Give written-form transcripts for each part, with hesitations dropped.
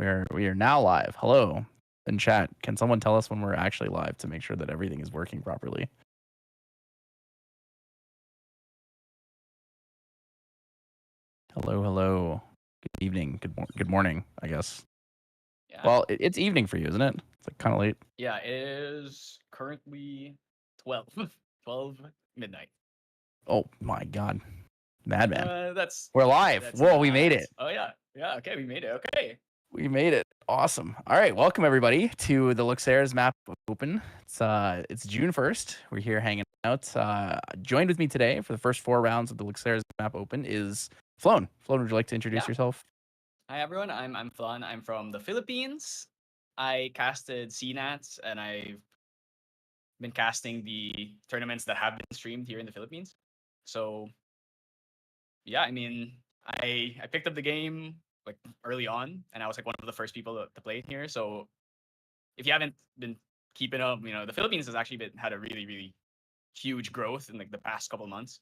We are now live. Hello in chat. Can someone tell us when we're actually live to make sure that everything is working properly? Hello, hello. Good evening. Good morning, I guess. Yeah. Well, it's evening for you, isn't it? It's like kind of late. Yeah, it is currently 12, 12 midnight. Oh my god. Madman. That's We're live. that's Whoa, we made not. it. Oh yeah, yeah. Okay, we made it. Okay. We made it. Awesome. All right, welcome everybody to the Luxera's map open. It's June 1st. We're here hanging out. Joined with me today for the first 4 rounds of the Luxera's map open is Flonne. Flonne, would you like to introduce yourself? Hi everyone. I'm Flonne. I'm from the Philippines. I casted CNATs and I've been casting the tournaments that have been streamed here in the Philippines. So yeah, I mean, I picked up the game like early on, and I was like one of the first people to play it here. So if you haven't been keeping up, the Philippines has actually had a really huge growth in like the past couple months.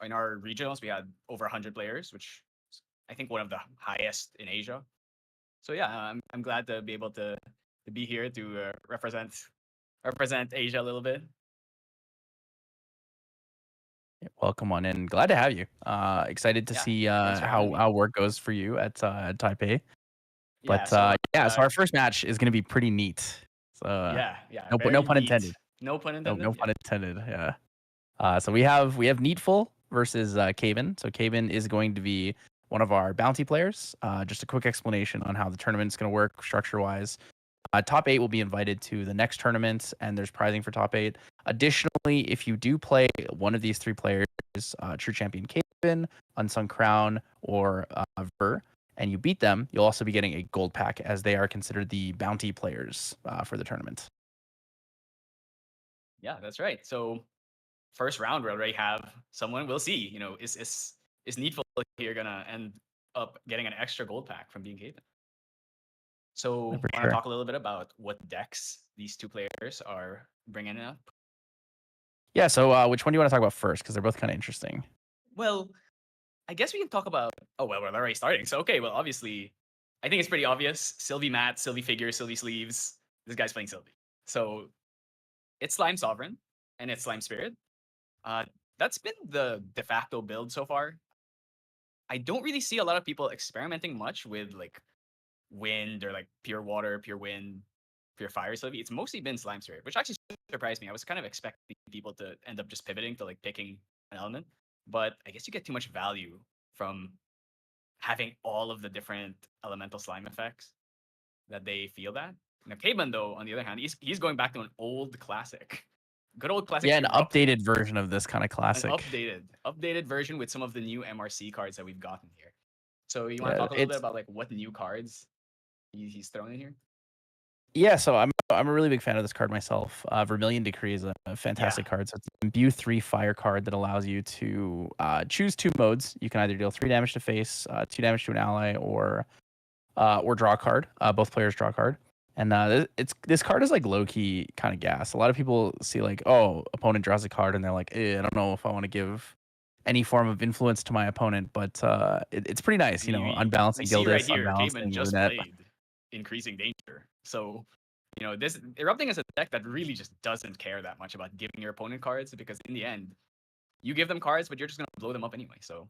In our regionals, we had over 100 players, which is, I think one of the highest in Asia. So yeah, I'm glad to be able to be here to represent Asia a little bit. Welcome on in. Glad to have you. Excited to see how work goes for you at Taipei. But so our first match is going to be pretty neat. So no pun intended. No pun intended. No pun intended. Yeah. So we have Needful versus Caven. So Caven is going to be one of our bounty players. Just a quick explanation on how the tournament's going to work structure wise. Top 8 will be invited to the next tournament, and there's prizing for top 8. Additionally, if you do play one of these 3 players, True Champion Caven, Unsung Crown, or Ver, and you beat them, you'll also be getting a gold pack, as they are considered the bounty players for the tournament. Yeah, that's right. So first round, we already have someone. We'll see. Is Needful here gonna end up getting an extra gold pack from being Caven? So want to talk a little bit about what decks these 2 players are bringing up? Yeah. So which one do you want to talk about first? Because they're both kind of interesting. Well, I guess we can talk about. Oh well, we're already starting. So okay, well obviously, I think it's pretty obvious. Sylvie mat, Sylvie figure, Sylvie sleeves. This guy's playing Sylvie. So it's Slime Sovereign and it's Slime Spirit. That's been the de facto build so far. I don't really see a lot of people experimenting much with like wind or like pure water, pure wind, pure fire Sylvie. It's mostly been Slime Spirit, which actually surprised me. I was kind of expecting people to end up just pivoting to like picking an element, but I guess you get too much value from having all of the different elemental slime effects that they feel that. Now, Caveman, though, on the other hand, he's going back to an old classic. Good old classic. Yeah, an updated version of this kind of classic. An updated version with some of the new MRC cards that we've gotten here. So you want to talk a little bit about like what new cards he's thrown in here? Yeah, so I'm a really big fan of this card myself. Vermilion Decree is a fantastic card. So it's an imbue 3 fire card that allows you to choose 2 modes. You can either deal 3 damage to face, 2 damage to an ally, or draw a card. Both players draw a card. And this card is like low key kind of gas. A lot of people see like, oh, opponent draws a card, and they're like, I don't know if I want to give any form of influence to my opponent, but it's pretty nice, unbalancing Gildis, right here, unbalancing just played Increasing Danger. So, this Erupting is a deck that really just doesn't care that much about giving your opponent cards, because in the end, you give them cards, but you're just gonna blow them up anyway. So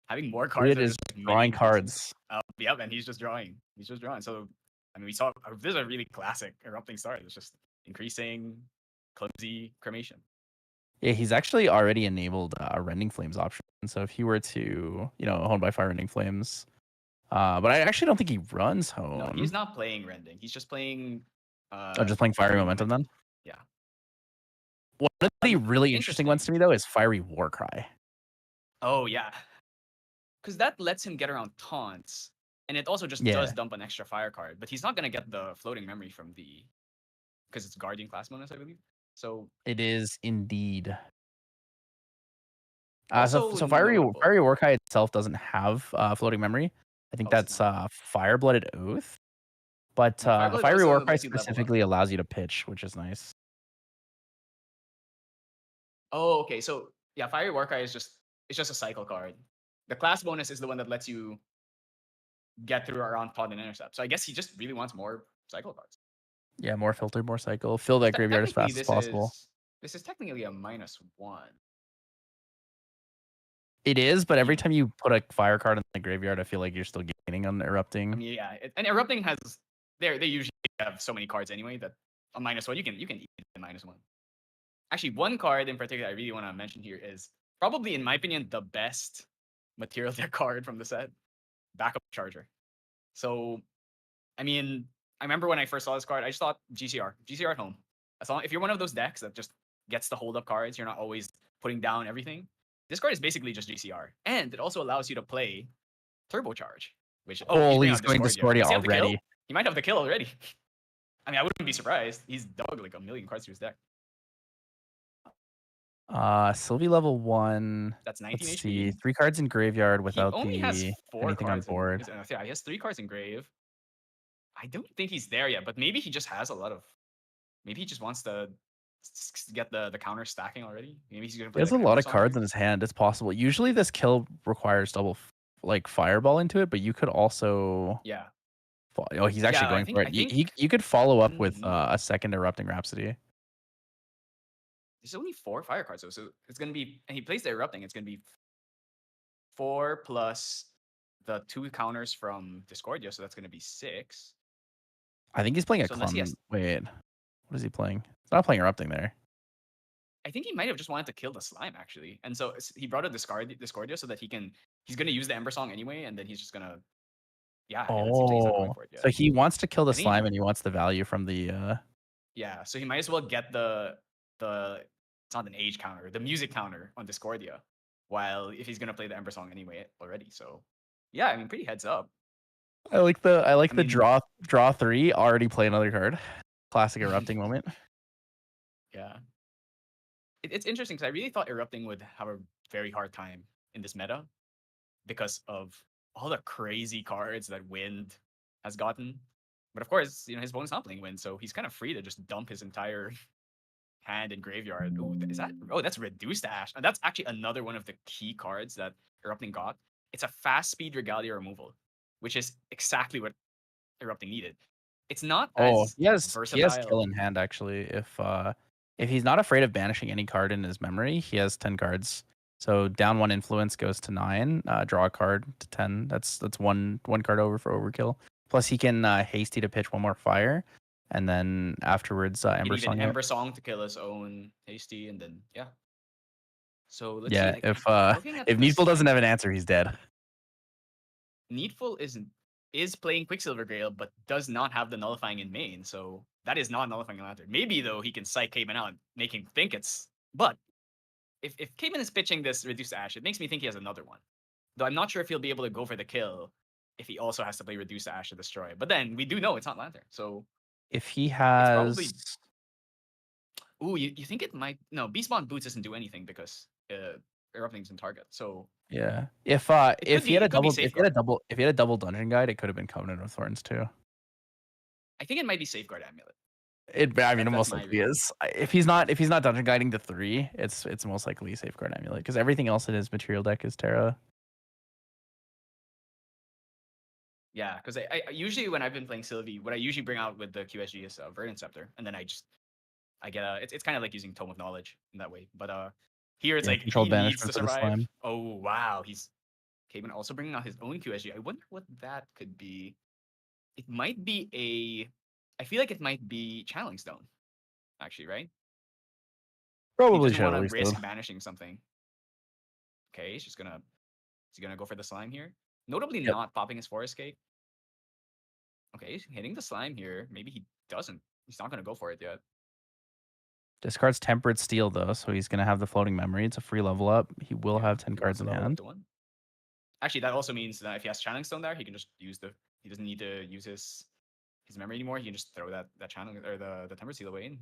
having more cards is drawing cards. Yeah, and he's just drawing. So I mean, we saw this is a really classic Erupting start. It's just increasing, clumsy, cremation. Yeah, he's actually already enabled a Rending Flames option. So if he were to, Honed by Fire Rending Flames, but I actually don't think he runs Hone. No, he's not playing Rending. He's just playing. Just playing Fiery Momentum then. Yeah. One of the really interesting ones to me though is Fiery Warcry. Oh yeah, because that lets him get around taunts, and it also just does dump an extra fire card. But he's not gonna get the floating memory from because it's Guardian class bonus, I believe. So it is indeed. So Fiery Warcry itself doesn't have floating memory. I think that's Fire-Blooded Oath. But Fiery Warcry specifically allows you to pitch, which is nice. Oh, okay. So yeah, Fiery Warcry is just a cycle card. The class bonus is the one that lets you get through around pod and intercept. So I guess he just really wants more cycle cards. Yeah, more filter, more cycle. Fill that graveyard as fast as possible. This is technically a -1. It is, but every time you put a fire card in the graveyard, I feel like you're still gaining on Erupting. I mean, yeah, and Erupting has they usually have so many cards anyway that a -1 you can eat a -1. Actually, one card in particular I really want to mention here is probably, in my opinion, the best material deck card from the set, Backup Charger. So, I mean, I remember when I first saw this card, I just thought GCR at home. If you're one of those decks that just gets the hold up cards, you're not always putting down everything. This card is basically just GCR, and it also allows you to play Turbocharge. Which he's going Discordia already. He might have the kill already. I mean, I wouldn't be surprised. He's dug like a million cards to his deck. Sylvie level 1. That's 19 Let's HP. see. 3 cards in graveyard without he only has 4 anything cards on board. Yeah, he has 3 cards in grave. I don't think he's there yet, but maybe he just has a lot of. Maybe he just wants to get the counter stacking already. Maybe he's gonna play. He has like a lot of cards in his hand. It's possible. Usually, this kill requires double like fireball into it, but you could also. Yeah. Oh, he's actually going for it. You could follow up with a second Erupting Rhapsody. There's only 4 fire cards though, so it's gonna be. And he plays the Erupting. It's gonna be 4 plus the 2 counters from Discordia, so that's gonna be 6. I think he's playing a clone. Wait, what is he playing? He's not playing Erupting there. I think he might have just wanted to kill the slime actually, and so he brought a Discordia so that he's gonna use the Ember Song anyway, and then he's just gonna. Yeah. Oh, so he wants to kill the slime and he wants the value from the. Yeah, so he might as well get the it's not an age counter, the music counter on Discordia, while if he's gonna play the Ember Song anyway already. So yeah, I mean, pretty heads up. I like the draw 3, already play another card. Classic Erupting moment. Yeah. It's interesting because I really thought Erupting would have a very hard time in this meta because of all the crazy cards that Wind has gotten. But of course, his opponent's not playing Wind, so he's kind of free to just dump his entire hand and graveyard. That's Reduced Ash. And that's actually another one of the key cards that Erupting got. It's a fast speed Regalia removal, which is exactly what Erupting needed. It's not as versatile. He has kill in hand actually. If he's not afraid of banishing any card in his memory, he has 10 cards. So down 1 influence goes to 9. Draw a card to 10. That's one card over for overkill. Plus he can hasty to pitch 1 more fire, and then afterwards Ember Song. Ember Song to kill his own hasty, and then yeah. So let's see. If Needful doesn't have an answer, he's dead. Needful is playing Quicksilver Grail, but does not have the nullifying in main, so that is not nullifying Lantern. Maybe though he can psych Cayman out, make him think it's. But if Cayman is pitching this Reduced Ash, it makes me think he has another one. Though I'm not sure if he'll be able to go for the kill if he also has to play Reduced Ash to destroy. But then we do know it's not Lantern, so if he has. Ooh, you think it might? No, Beastbond Boots doesn't do anything because Erupting's in target. So yeah, if he had a double Dungeon Guide, it could have been Covenant of Thorns too. I think it might be Safeguard Amulet. It most likely is. If he's not Dungeon Guiding to 3, it's most likely Safeguard Amulet because everything else in his material deck is Terra. Yeah, because I usually when I've been playing Sylvie, what I usually bring out with the QSG is Verdant Scepter, and then I get it's kind of like using Tome of Knowledge in that way. But here it's like he needs to survive. Oh wow, Cayman also bringing out his own QSG. I wonder what that could be. It might be I feel like it might be Channeling Stone, actually, right? Probably he doesn't want to risk banishing something. Okay, he's gonna go for the slime here. Notably not popping his Forest Cake. Okay, he's hitting the slime here. Maybe he doesn't. He's not going to go for it yet. Discards Tempered Steel, though, so he's going to have the Floating Memory. It's a free level up. He will have 10 cards in hand. Actually, that also means that if he has Channeling Stone there, he can just use he doesn't need to use his memory anymore. He can just throw that Channeling or the Tempered Steel away.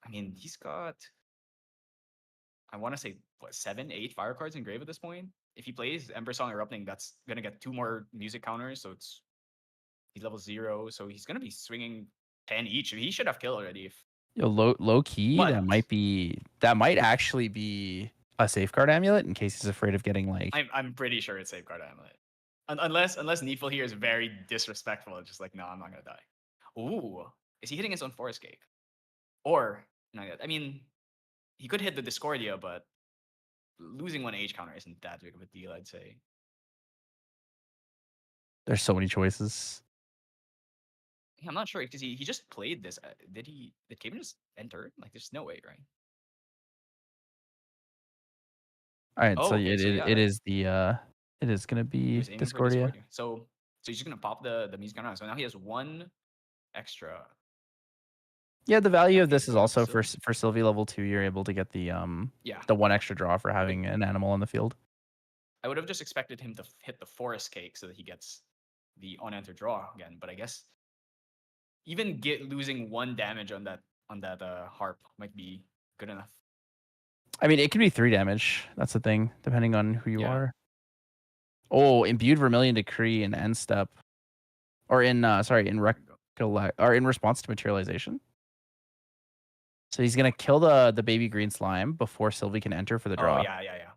I mean, he's got, I want to say, 7, 8 fire cards in grave at this point. If he plays Ember Song Erupting, that's gonna get 2 more music counters, so he's level 0, so he's gonna be swinging 10 each. He should have killed already. Low key, that might actually be a Safeguard Amulet in case he's afraid of getting like. I'm pretty sure it's Safeguard Amulet. Unless Needful here is very disrespectful, just like, no, I'm not gonna die. Ooh, is he hitting his own Forest Cake? Or not yet. I mean, he could hit the Discordia, but losing one H counter isn't that big of a deal, I'd say. There's so many choices. Yeah, I'm not sure because he just played this. Did Caven just enter? Like, there's no way, right? All right, Oh, so okay, so yeah, it is the it is gonna he be was aiming for Discordia. Discordia. So he's just gonna pop the music counter. So now he has one extra. Yeah, the value of this is Into also Sylvie. for Sylvie level 2, you're able to get the Yeah, one extra draw for having an animal in the field. I would have just expected him to hit the Forest Cake so that he gets the on-enter draw again. But I guess even losing one damage on that harp might be good enough. I mean, it can be 3 damage. That's the thing, depending on who you Yeah. are. Oh, imbued Vermilion Decree in end step, or in in recollect, or in response to materialization. So he's gonna kill the baby green slime before Sylvie can enter for the Oh draw. yeah.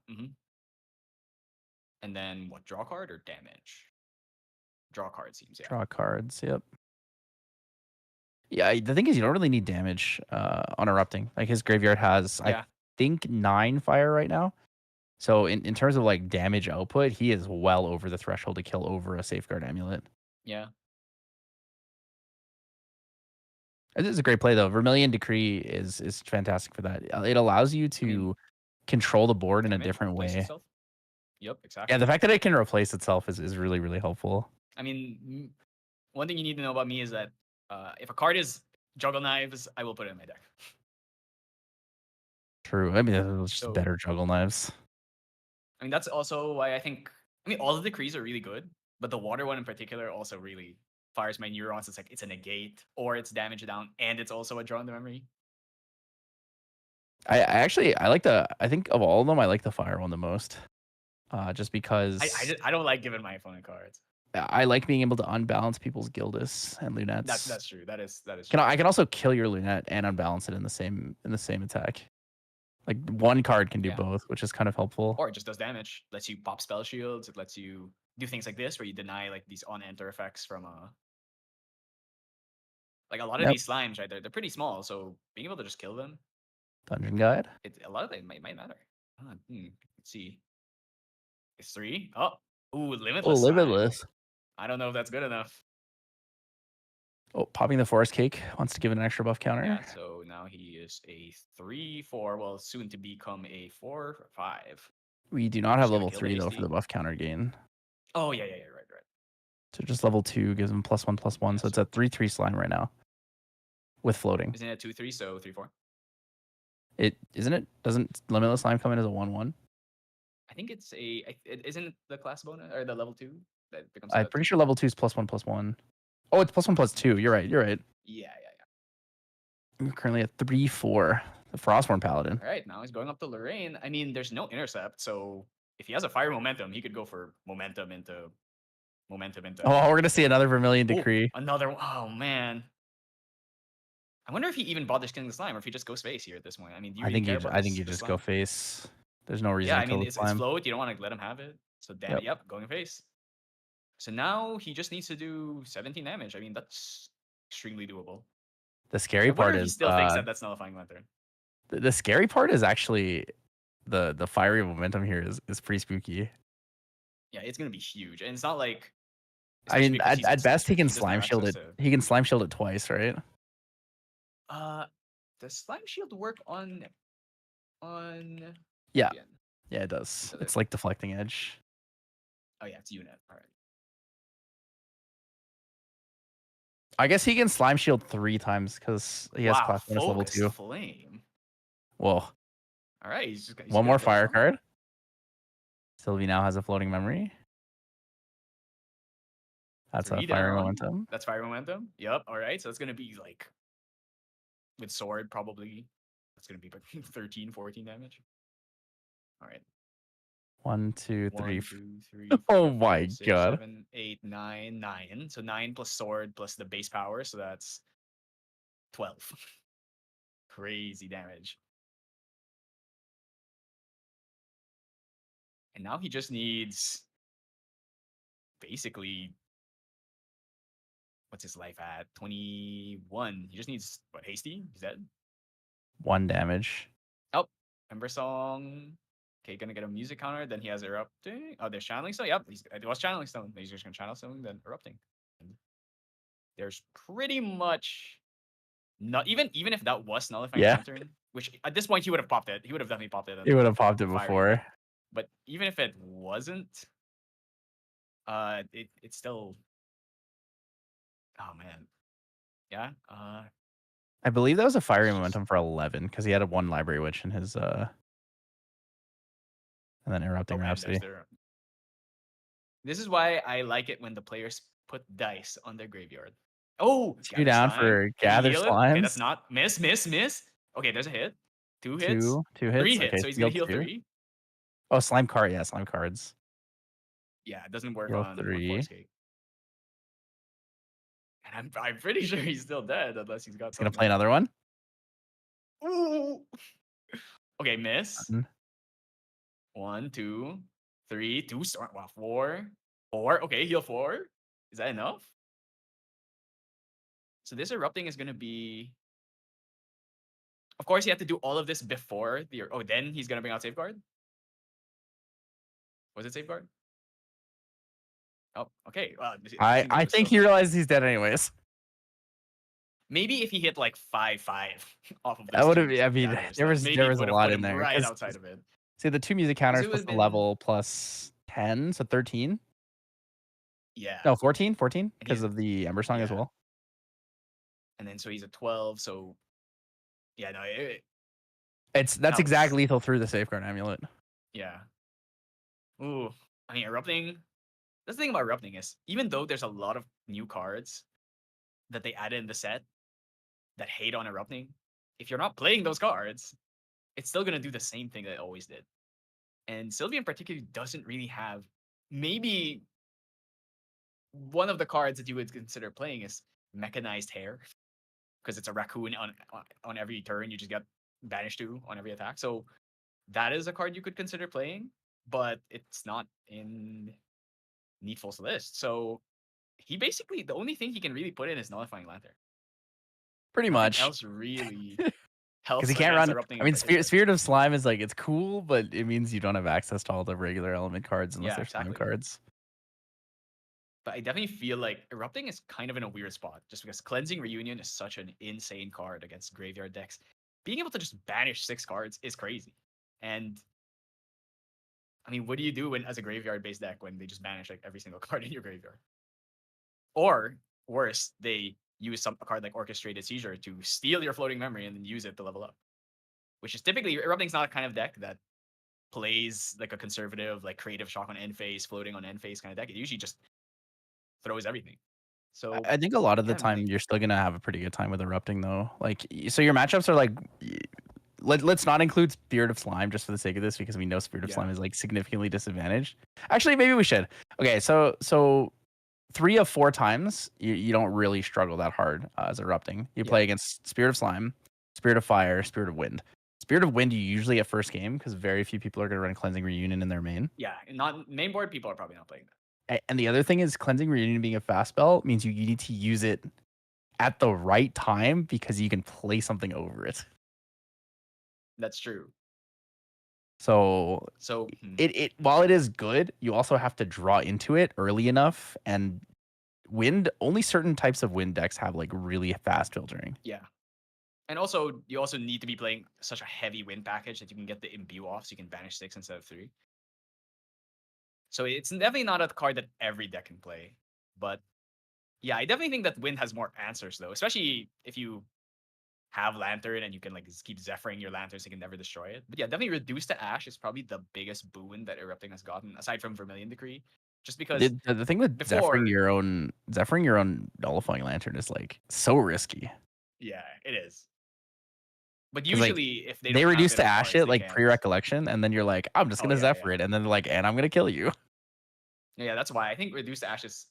And then what? Draw card or damage? Draw card seems, yeah. Draw cards. Yep. Yeah, the thing is, you don't really need damage on Erupting. Like his graveyard has, I Yeah. think, 9 fire right now. So in terms of like damage output, he is well over the threshold to kill over a Safeguard Amulet. Yeah. This is a great play though. Vermilion Decree is fantastic for that. It allows you to I mean, control the board in a damage different replace way. itself. Yep, exactly. Yeah, the fact that it can replace itself is really, really helpful. I mean, one thing you need to know about me is that if a card is Juggle Knives, I will put it in my deck. True. I mean, it was just So, better Juggle Knives. I mean, that's also why I think, I mean, all of the decrees are really good, but the water one in particular also really fires my neurons. It's like it's a negate or it's damage down, and it's also a draw in the memory. I actually I think of all of them, I like the fire one the most. Just because I don't like giving my opponent cards. I like being able to unbalance people's Gildas and Lunettes. That's true. That is true. I can also kill your Lunette and unbalance it in the same attack. Like one card can do Yeah. both, which is kind of helpful. Or it just does damage. Lets you pop spell shields. It lets you do things like this where you deny like these on enter effects from like a lot of Yep. these slimes, right? They're pretty small, so being able to just kill them, Dungeon Guide. a lot of them might matter. Let's see. It's 3. Oh, ooh, Oh, limitless slime. Limitless. I don't know if that's good enough. Oh, popping the Forest Cake wants to give it an extra buff counter. Yeah, so now he is a 3/4. Well, soon to become a 4/5. We do not have Just gonna level kill the 3 though for hasty. the buff counter gain. Oh yeah, right. So just level 2 gives him +1/+1. Yeah, So it's a 3/3 slime right now with floating. Isn't it 2/3? So 3/4. It isn't it? Doesn't Limitless Slime come in as a 1/1? I think it's isn't the class bonus or the level 2 that becomes I'm a pretty 2/3? sure level 2 is +1/+1. Oh, it's +1/+2. You're right. You're right. Yeah. We're currently at 3/4. The Frostborn Paladin. All right, now he's going up to Lorraine. I mean, there's no intercept, so if he has a fire momentum, he could go for momentum into. Oh, we're gonna see another Vermilion Decree. Another one. Oh man. I wonder if he even bothers killing the slime or if he just goes face here at this point. I mean, do you really care about I think this you just slime? go face. There's no reason Yeah, to I kill mean, the it's slime. float. You don't want to let him have it. So damn it. Yep, going face. So now he just needs to do 17 damage. I mean, that's extremely doable. The scary part If he is still thinks that that's nullifying lantern. the scary part is actually the fiery momentum here is pretty spooky. Yeah, it's gonna be huge, and it's not like. I mean, Because at best he can doesn't slime have shield access it. to. He can slime shield it twice, right? Does slime shield work on? Yeah. Union? Yeah, it does. Does It's it? like deflecting edge. Oh yeah, it's unit. All right. I guess he can slime shield 3 times because he has class bonus level Focused 2. flame. Whoa. All right, he's One gonna more kill fire some. card. Sylvie now has a floating memory. That's 3 a fire down. momentum. That's fire momentum. Yep. All right, so that's gonna be like with sword probably. That's gonna be 13, 14 damage. All right. 1, 2, 3. 1, 2, 3, Oh 4, my 5, 6, god. 7, 8, 9, 9. So 9 plus sword plus the base power, so that's 12. Crazy damage. And now he just needs basically, what's his life at? 21. He just needs what? Hasty? He's dead. 1 damage. Oh, Ember Song. Okay, gonna get a music counter. Then he has Erupting. Oh, there's Channeling Stone. Yep, it was Channeling Stone. He's just gonna Channel Stone, then Erupting. And there's pretty much not even if that was Nullifying Yeah, Lantern, which at this point he would have popped it. He would have definitely popped it. he would have popped it Firing before. it. But even if it wasn't, it's still. Oh man, yeah. I believe that was a fiery momentum for 11 because he had a 1 library witch in his and then Erupting Rhapsody. This is why I like it when the players put dice on their graveyard. Oh, 2 down slime. for Can you gather heal it? slimes. Okay, that's not miss. Okay, there's a hit. 2 hits. 2 hits. 3 hits. Okay, So he's gonna heal 2. 3. Oh, slime card. Yeah, slime cards. Yeah, it doesn't work Heal on 3. Force Cake. And I'm pretty sure he's still dead unless he's got. He's gonna play another one. Ooh. Okay, miss. Button. 1, 2, 3, 2. Wow, 4. 4. Okay, heal 4. Is that enough? So this Erupting is gonna be. Of course, you have to do all of this before the. Oh, then he's gonna bring out Safeguard. Was it Safeguard? Oh, okay. I think he realized he's dead anyways. Maybe if he hit like 5/5 off of this. That would have. I mean, there was a lot in there. Right outside of it. See, the 2 music counters plus the been... level plus 10, so 13. Yeah. No, 14 because of the Ember Song as well. And then so he's a 12. So yeah, no, that's exact lethal through the Safeguard Amulet. Yeah. Ooh, I mean, Erupting. That's the thing about Erupting is even though there's a lot of new cards that they added in the set that hate on Erupting, if you're not playing those cards, it's still gonna do the same thing that it always did. And Sylvie in particular doesn't really have. Maybe one of the cards that you would consider playing is Mechanized Hair, because it's a raccoon on every turn. You just get banished to on every attack. So that is a card you could consider playing, but it's not in Needful's list. So he basically, the only thing he can really put in is Nullifying Lantern. Pretty Nothing much. else really helps. Because he can't run. I mean, Spirit of Slime is like, it's cool, but it means you don't have access to all the regular element cards unless they're slime cards. But I definitely feel like Erupting is kind of in a weird spot just because Cleansing Reunion is such an insane card against graveyard decks. Being able to just banish 6 cards is crazy. And I mean, what do you do as a graveyard-based deck when they just banish like every single card in your graveyard? Or worse, they use a card like Orchestrated Seizure to steal your floating memory and then use it to level up. Which is typically, Erupting's not a kind of deck that plays like a conservative, like creative shock on end phase, floating on end phase kind of deck. It usually just throws everything. So I think a lot of the time you're still gonna have a pretty good time with Erupting though. Like, so your matchups are like, let's not include Spirit of Slime just for the sake of this because we know Spirit of Slime is like significantly disadvantaged. Actually, maybe we should. Okay, so 3 of 4 times you don't really struggle that hard as Erupting. You play against Spirit of Slime, Spirit of Fire, Spirit of Wind. Spirit of Wind you usually get first game because very few people are gonna run Cleansing Reunion in their main. Yeah, not main board people are probably not playing that. And the other thing is Cleansing Reunion being a fast spell means you need to use it at the right time because you can play something over it. That's true. So it while it is good, you also have to draw into it early enough. And only certain types of wind decks have like really fast filtering. Yeah. And also you also need to be playing such a heavy wind package that you can get the imbue off so you can banish 6 instead of 3. So it's definitely not a card that every deck can play. But yeah, I definitely think that Wind has more answers though, especially if you have Lantern and you can like keep Zephyring your Lantern so you can never destroy it. But yeah, definitely Reduce to Ash is probably the biggest boon that Erupting has gotten, aside from Vermilion Decree. Just because the thing with Zephyring your own Nullifying Lantern is like so risky. Yeah, it is. But usually, like, if they reduce to ash it like pre-recollection, and then you're like, I'm just gonna Zephyr it, and then they're like, and I'm gonna kill you. Yeah, that's why I think Reduce to Ash is.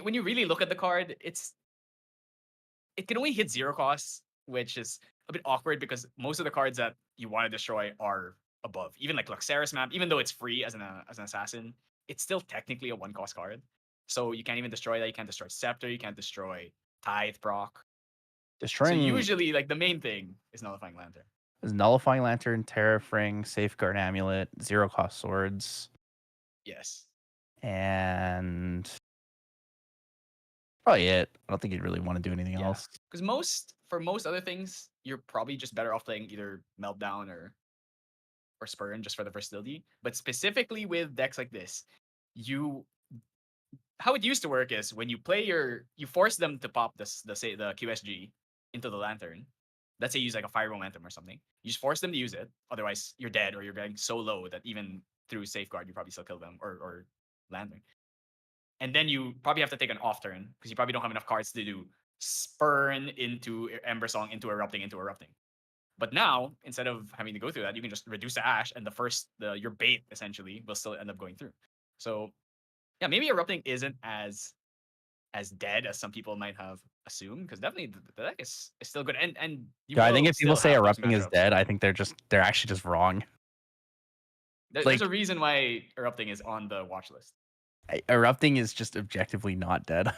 When you really look at the card, it can only hit 0 costs, which is a bit awkward because most of the cards that you want to destroy are above. Even like Luxera's map, even though it's free as an assassin, it's still technically a 1-cost card. So you can't even destroy that. You can't destroy Scepter. You can't destroy Tithe proc. So Destroying usually, like, the main thing is Nullifying Lantern. is Nullifying Lantern, Tariff Ring, Safeguard Amulet, 0-cost swords, Yes. and probably it. I don't think you'd really want to do anything Yeah. else. Because for most other things, you're probably just better off playing either Meltdown or Spurn just for the versatility. But specifically with decks like this, how it used to work is when you play you force them to pop the QSG into the Lantern. Let's say you use like a Fire Momentum or something. You just force them to use it. Otherwise, you're dead or you're getting so low that even through Safeguard, you probably still kill them or Lantern. And then you probably have to take an off turn because you probably don't have enough cards to do Spurn into Ember Song into Erupting. But now, instead of having to go through that, you can just reduce the Ash, and your bait essentially will still end up going through. So yeah, maybe Erupting isn't as dead as some people might have assumed, because definitely the deck is still good, and you Yeah, I think will if people still say have those Erupting is matchups. dead, I think they're actually just wrong. There's Like a reason why Erupting is on the watch list. Erupting is just objectively not dead.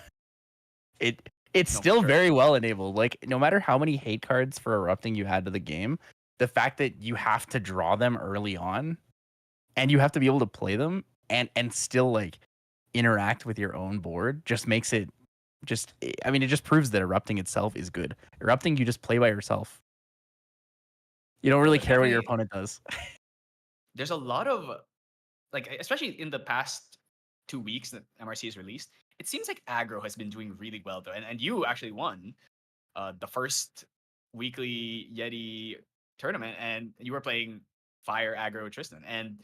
It's No, for still sure. very well enabled. Like no matter how many hate cards for Erupting you add to the game, the fact that you have to draw them early on and you have to be able to play them and still like interact with your own board just makes it it just proves that Erupting itself is good. Erupting you just play by yourself. You don't Yeah, really but care what your definitely opponent does. there's a lot of, like, especially in the past 2 weeks that MRC is released, it seems like aggro has been doing really well though, and you actually won the first weekly Yeti tournament, and you were playing Fire Aggro Tristan, and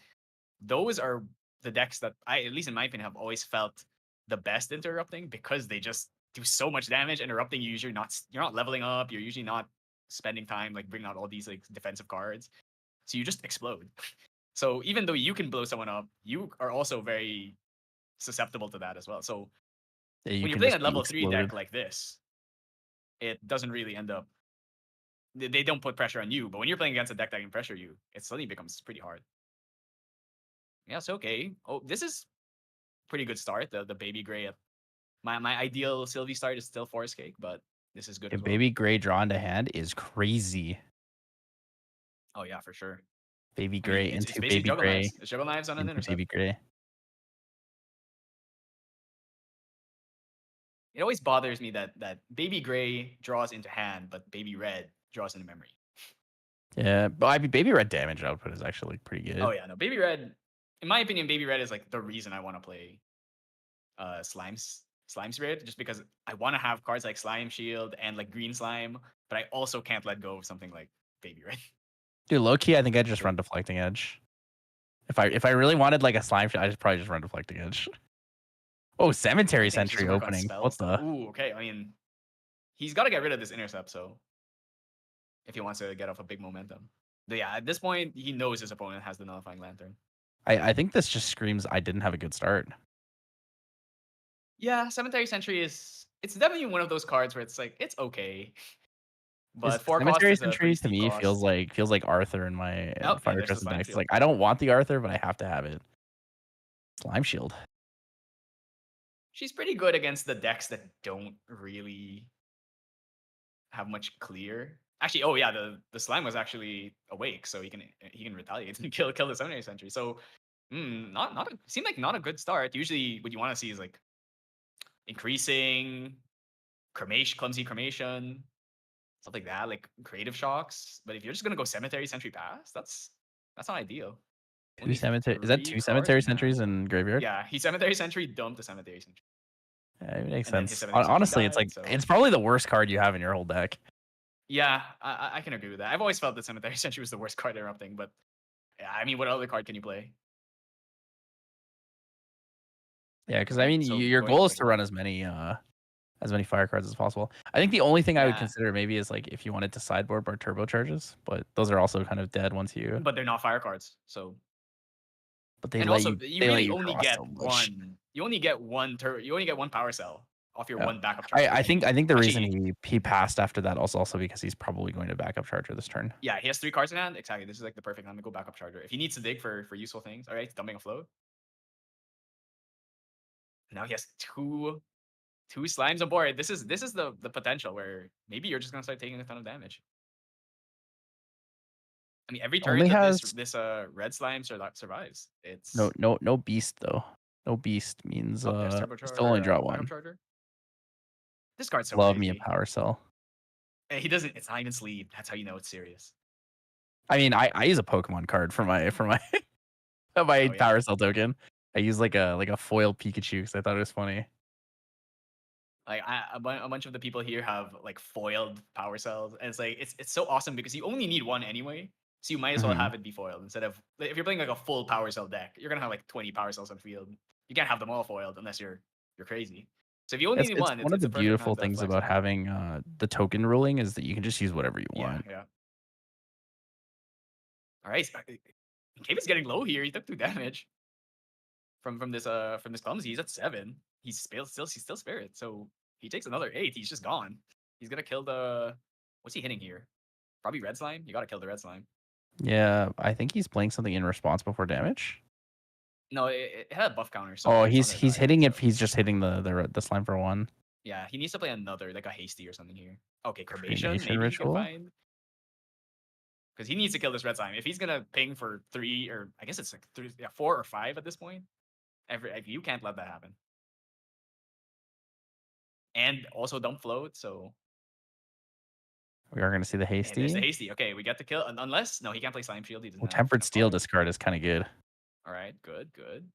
those are the decks that I, at least in my opinion, have always felt the best into Erupting, because they just do so much damage. And Erupting, you're not leveling up, you're usually not spending time like bringing out all these like defensive cards, so you just explode. So even though you can blow someone up, you are also very susceptible to that as well. So Yeah, you when you're can playing just a be level 3 exploded. deck like this, it doesn't really end up, they don't put pressure on you. But when you're playing against a deck that can pressure you, it suddenly becomes pretty hard. Yeah, it's okay. Oh, this is pretty good start. The baby gray at my ideal Sylvie start is still Forest Cake, but this is good A as well. baby gray draw into hand is crazy. Oh yeah, for sure. Baby I mean, gray it's into basically baby Juggle gray Knives. It's Juggle Knives on an into intercept. baby gray. It always bothers me that baby gray draws into hand, but baby red draws into memory. Yeah, but I mean, baby red damage output is actually pretty Oh good. yeah, no, baby red. In my opinion, baby red is like the reason I want to play slime spirit, just because I want to have cards like slime shield and like green slime, but I also can't let go of something like baby red. Dude, low key, I think I'd just So run deflecting edge. If I really wanted like a slime, I just probably just run deflecting edge. Oh, I cemetery think it's just sentry work on opening. What spells though. the? Ooh, okay. I mean, he's got to get rid of this intercept, so if he wants to get off a big momentum. But yeah, at this point, he knows his opponent has the nullifying lantern. I think this just screams I didn't have a good start. Yeah, Cemetery Sentry it's definitely one of those cards where it's like it's okay, Is but 4 cost cemetery is a pretty sentry to steep me cost. feels like Arthur in my Oh, and Fire there's the Tristan slime decks. It's shield. like I don't want the Arthur, but I have to have it. Slime shield. She's pretty good against the decks that don't really have much clear. Actually, oh yeah, the slime was actually awake, so he can retaliate and kill the Cemetery Sentry. So, seemed like not a good start. Usually, what you want to see is like increasing cremation, clumsy cremation, stuff like that, like creative shocks. But if you're just gonna go Cemetery Sentry Pass, that's not ideal. Two Only cemetery is that 3 two cards cemetery in hand. sentries in graveyard? Yeah, he Cemetery Sentry dumped the Cemetery Sentry, Yeah, it makes and then his sense. Cemetery Sentry Honestly, it's died. like So it's probably the worst card you have in your whole deck. yeah, I can agree with that. I've always felt that Cemetery Sentry was the worst card Erupting, but yeah, I mean, what other card can you play? Yeah, because I Okay, mean, so your going goal into is like to run as many fire cards as possible. I think the only thing I would yeah, consider maybe is like if you wanted to sideboard bar turbo charges, but those are also kind of dead once you. but they're not fire cards. So But they and let also you you they let really you only draw get so much. one. You only get one power cell off your Yeah. one backup I, charger. I think I think the reason Actually, he passed after that also because he's probably going to backup charger this turn. yeah, he has 3 cards in hand. Exactly. This is like the perfect time to go backup charger. If he needs to dig for useful things, all right, dumping a float. Now he has two slimes on board. This is the potential where maybe you're just gonna start taking a ton of damage. I mean, every turn Only that has this red slime survives. It's no beast though. No beast means oh, there's still only draw backup one. charger. This card's so Love me a crazy. power cell. He doesn't. It's not even sleeve. That's how you know it's serious. I mean, I use a Pokemon card for my my Oh yeah. power cell token. I use like a foil Pikachu because I thought it was funny. Like a bunch of the people here have like foiled power cells, and it's like it's so awesome because you only need one anyway, so you might as well Mhm. have it be foiled instead of if you're playing like a full power cell deck, you're gonna have like 20 power cells on field. You can't have them all foiled unless you're crazy. So if you only need It's one, one of it's the a perfect beautiful time to things flex about it. having the token ruling is that you can just use whatever you Yeah, want. yeah. All right, Cave's getting low here. He took 2 damage from this clumsy. He's at 7. He's still spirit, so he takes another 8. He's just gone. He's gonna kill the what's he hitting here? Probably red slime. You gotta kill the red slime. Yeah, I think he's playing something in response before damage. No, it had a buff counter, so Oh, it's not he's gonna he's die. hitting it. He's just hitting the slime for 1. Yeah, he needs to play another, like a hasty or something here. Okay, cremation, Cremation maybe he can ritual. find. Because he needs to kill this red slime. If he's gonna ping for 3 or I guess it's like 3, yeah, 4 or 5 at this point, you can't let that happen. And also don't float, so We are going to see the and there's the hasty. hasty. Okay, we get to kill unless no, he can't play slime shield. He doesn't Well, have tempered enough steel cards. discard is kind of good. All right, good, good.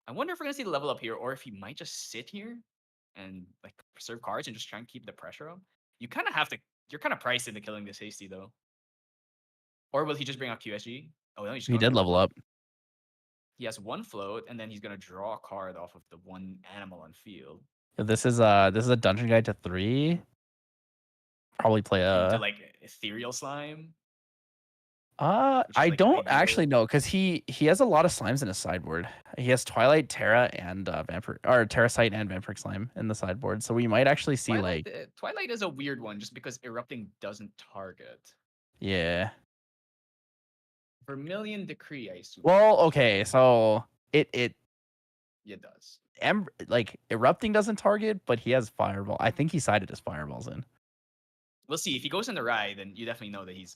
I wonder if we're gonna see the level up here, or if he might just sit here and like preserve cards and just try and keep the pressure up. You kind of have to. You're kind of priced into killing this hasty though. Or will he just bring out QSG? Oh no, he's just He going did for level level up. up. He has 1 float, and then he's gonna draw a card off of the 1 animal on field This is a dungeon guide to 3. Probably play into a. like ethereal slime, which is I like the don't ideal. actually know because he has a lot of slimes in his sideboard. He has Twilight, Terra, and Vampire or Terracite and Vampiric Slime in the sideboard. So we might actually see like Twilight is a weird one just because erupting doesn't target. yeah. Vermilion Decree, I assume. Well, okay, so it does. like erupting doesn't target, but he has fireball. I think he sided his fireballs in. We'll see. If he goes in the rye, then you definitely know that he's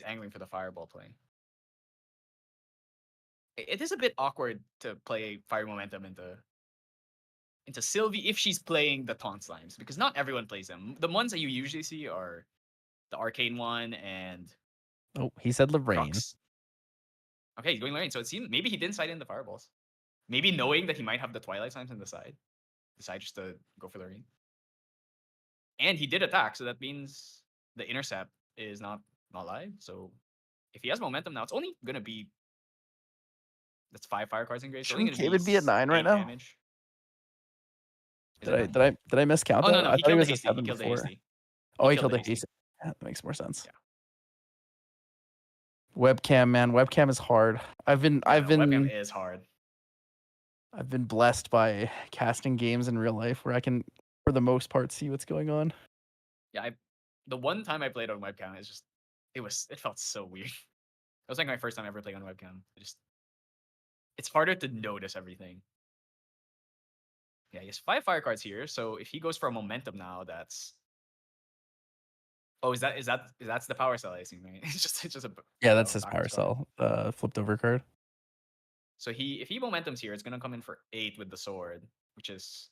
angling for the fireball play. It is a bit awkward to play fire momentum into Sylvie if she's playing the taunt slimes because not everyone plays them. The ones that you usually see are the arcane one and Oh, he said Lorraine. Crux. Okay, he's going Lorraine. So it seems maybe he didn't side in the fireballs. Maybe knowing that he might have the Twilight Slimes on the side, decide just to go for Lorraine. And he did attack, so that means the intercept is not live. So if he has momentum now, it's only gonna be that's 5 fire cards in grade. It's only Shouldn't gonna be David be at 9 right 8 now? damage. Is Did it I 9? miscount Oh no, that? no, I he thought he killed the was at hasty. He 7 killed the before. hasty. Oh, he killed killed the the hasty. hasty. Yeah, that makes more sense. Yeah. Webcam, man, webcam is hard. Webcam is hard. I've been blessed by casting games in real life where I can, for the most part, see what's going on. Yeah, the one time I played on webcam, it felt so weird. It was like my first time ever playing on webcam. It's harder to notice everything. Yeah, he has 5 fire cards here. So if he goes for a momentum now, that's that's the power cell I assume, right? It's just a Yeah, that's his power backwards card. cell, flipped over card. So if he momentums here, it's gonna come in for 8 with the sword, which is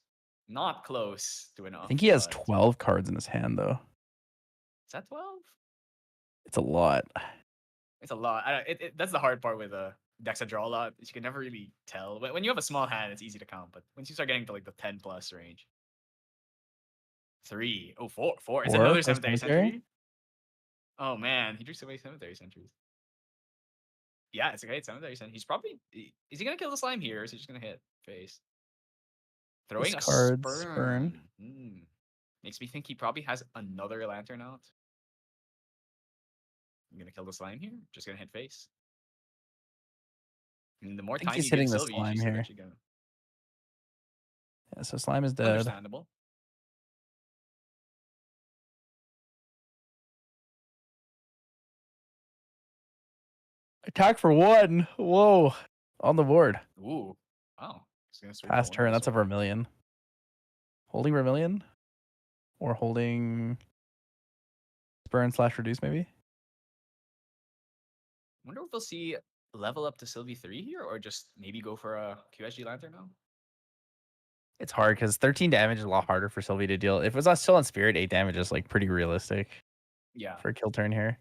not close to enough. I think he has But 12 cards in his hand, though. is that 12? It's a lot. It's a lot. That's the hard part with decks that draw a lot. Is you can never really tell. When you have a small hand, it's easy to count. But once you start getting to like the 10 plus range, 3, oh, 4, 4. It's 4 another for cemetery cemetery? sentry. Oh man, he drew so many cemetery sentries. Yeah, it's a great cemetery sentry. Is he gonna kill the slime here, or is he just gonna hit face? Throwing a Discard Spurn. spurn. Makes me think he probably has another lantern out. I'm gonna kill the slime here. Just gonna hit face. I mean, the more I think time he's you give hitting the Sylvie, slime she's here. eventually gonna. Yeah, so slime is dead. Understandable. Attack for 1. Whoa. On the board. Ooh. Wow. It's gonna swing Pass for one turn. That's a also. Vermilion. Holding Vermilion, or holding Burn / Reduce maybe. Wonder if we'll see level up to Sylvie 3 here, or just maybe go for a QSG Lantern now. It's hard because 13 damage is a lot harder for Sylvie to deal. If it was still on Spirit, 8 damage is like pretty realistic Yeah. for a kill turn here.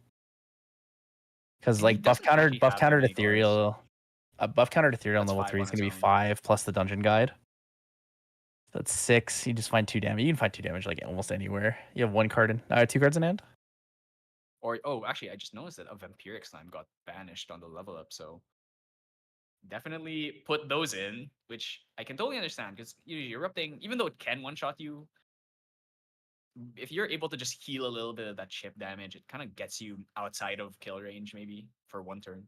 Because And he like buff doesn't actually have that countered many cards. Ethereal, buff countered Ethereal on That's level 5 3 on is its going to be own. 5 plus the Dungeon Guide. That's 6. You just find 2 damage. You can find 2 damage like almost anywhere. You have 1 card in, 2 cards in hand. Or actually, I just noticed that a Vampiric Slime got banished on the level up, so definitely put those in, which I can totally understand because you're Erupting, even though it can one-shot you, if you're able to just heal a little bit of that chip damage, it kind of gets you outside of kill range maybe for one turn.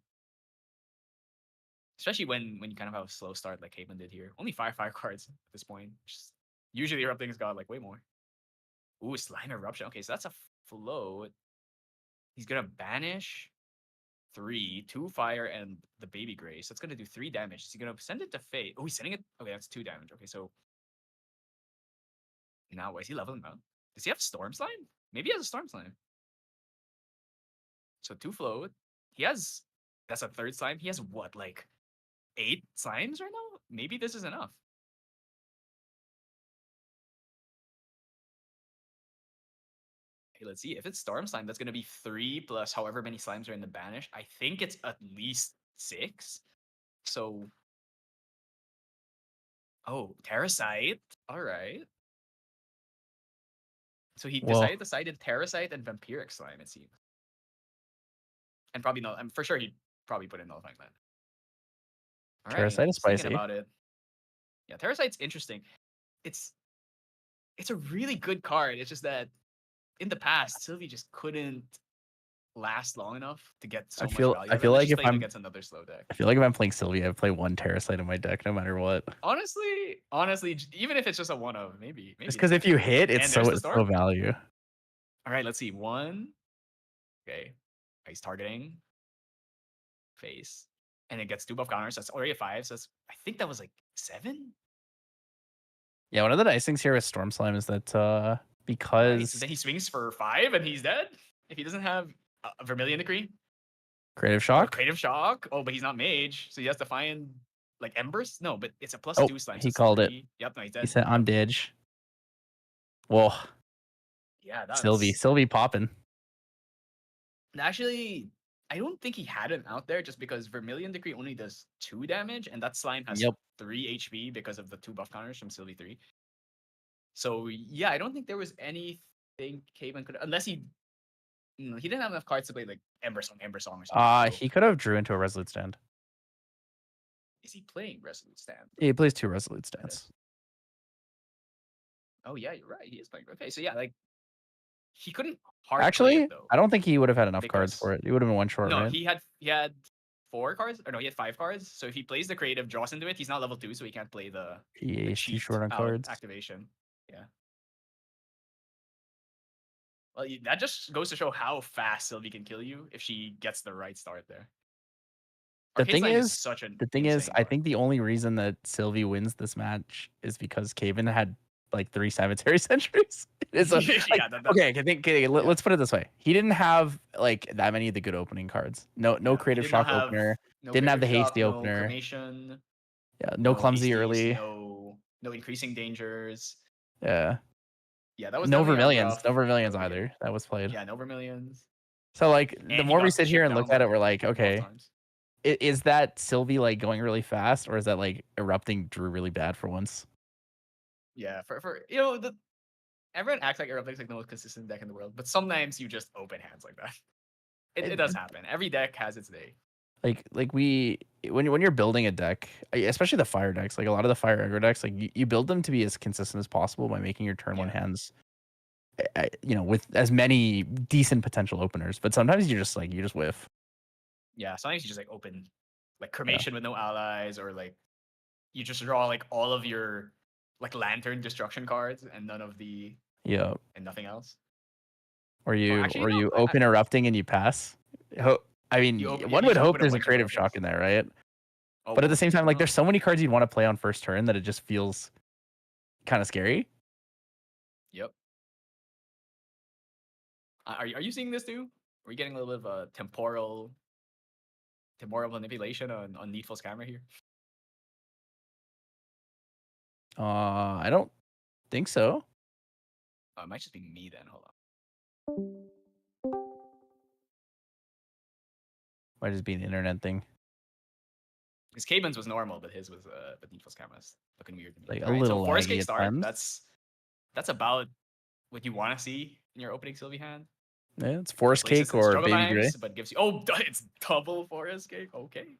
Especially when you kind of have a slow start like Caitlyn did here. Only 5/5 cards at this point. Just, usually Erupting's got like way more. Ooh, Slime Eruption. Okay, so that's a float. He's gonna banish 3, 2 fire, and the Baby Grace. So it's gonna do 3 damage. Is he gonna send it to Fate? Oh, he's sending it. Okay, that's 2 damage. Okay, so now is he leveling up? Does he have Storm Slime? Maybe he has a Storm Slime. So 2 float. He has. That's a 3rd slime. He has what, like 8 slimes right now? Maybe this is enough. Okay, let's see. If it's Storm Slime, that's gonna be 3 plus however many slimes are in the banish. I think it's at least 6. So. Oh, Terracite. All right. So he Well, decided Terracite and Vampiric Slime, it seems. And probably no, I'm for sure he'd probably put in Nullifying Land. All right. Terracite is Just thinking spicy. about it. Yeah, Terracite's interesting. It's a really good card. It's just that in the past, Sylvie just couldn't last long enough to get so much value. I feel Let's like just if play it against another slow deck. I'm playing Sylvie, I play 1 Terracite in my deck no matter what. Honestly, even if it's just a one of, maybe Just it's because if you better. hit, And there's the it's so storm. value. All right, let's see. 1. Okay. He's targeting face. And it gets 2 buff counters. That's already a 5. So I think that was like 7. Yeah, one of the nice things here with Storm Slime is that All right. So because then he swings for 5 and he's dead. If he doesn't have a Vermilion Decree Creative or Shock. Creative Shock. Oh, but he's not mage. So he has to find like Embers. No, but it's a Oh, +2 slime. So he it's called it. 3. Yep, no, he's dead. He said I'm Yep. Didge. Whoa. Yeah, Sylvie popping. Actually, I don't think he had him out there just because Vermilion Decree only does 2 damage, and that slime has Yep. 3 HP because of the 2 buff counters from Sylvie 3. So yeah, I don't think there was anything Caven could, unless he didn't have enough cards to play like Ember Song or something. So He could have drew into a Resolute Stand. is he playing Resolute Stand? Yeah, he plays 2 Resolute Stands. Oh yeah, you're right. He is playing. Okay, so yeah, like he couldn't hard play Actually, it though. I don't think he would have had enough cards Because for it. He would have been 1 short, no, right? he had 4 cards, or no, he had 5 cards. So if he plays the creative, draws into it, he's not level 2, so he can't play the He's too cheat short on out cards. activation. Yeah. Well, that just goes to show how fast Sylvie can kill you if she gets the right start there. The Arcade thing Slime is, such an I card. think the only reason that Sylvie wins this match is because Caven had like 3 Cemetery Sentries. It's like, Yeah, let's put it this way. He didn't have like that many of the good opening cards. No he Creative did not Shock have opener. no Didn't have creative the shock, hasty no opener. cremation, Yeah, no clumsy hasties, early. no increasing dangers. Yeah. Yeah, that was No definitely a Vermilions. rough No Vermilions early game. either. That was played. Yeah, no Vermilions. So like the And he more we got sit here shipped and down look at it, like we're like, both okay, times. is that Sylvie like going really fast, or is that like Erupting drew really bad for once? Yeah, for everyone acts like Erupting's like the most consistent deck in the world, but sometimes you just open hands like that. It does happen. Every deck has its day. Like when you're building a deck, especially the fire decks, like a lot of the fire aggro decks, like you build them to be as consistent as possible by making your turn 1 hands, with as many decent potential openers. But sometimes you just whiff. Yeah, sometimes you just like open like cremation with no allies, or like you just draw like all of your like lantern destruction cards and none of the and nothing else. Or you actually, no, open Erupting and you pass. I mean, you one would just hope open a there's a bunch of creative shock Eruptings. in there, right? Oh, But at the same time, like, uh, there's so many cards you'd want to play on first turn that it just feels kind of scary. yep. Are you seeing this too? Are we getting a little bit of a temporal manipulation on Needful's camera here? I don't think so. It might just be me then. Hold on. Might just be an internet thing. Because Caben's was normal, but his was but Needful's camera's looking weird to me. Like, All a right, so little forest laggy cake at start. times. That's about what you want to see in your opening Sylvie hand. Yeah, it's forest Replaces cake the or struggle baby gray. knives, but gives you it's double forest cake. Okay.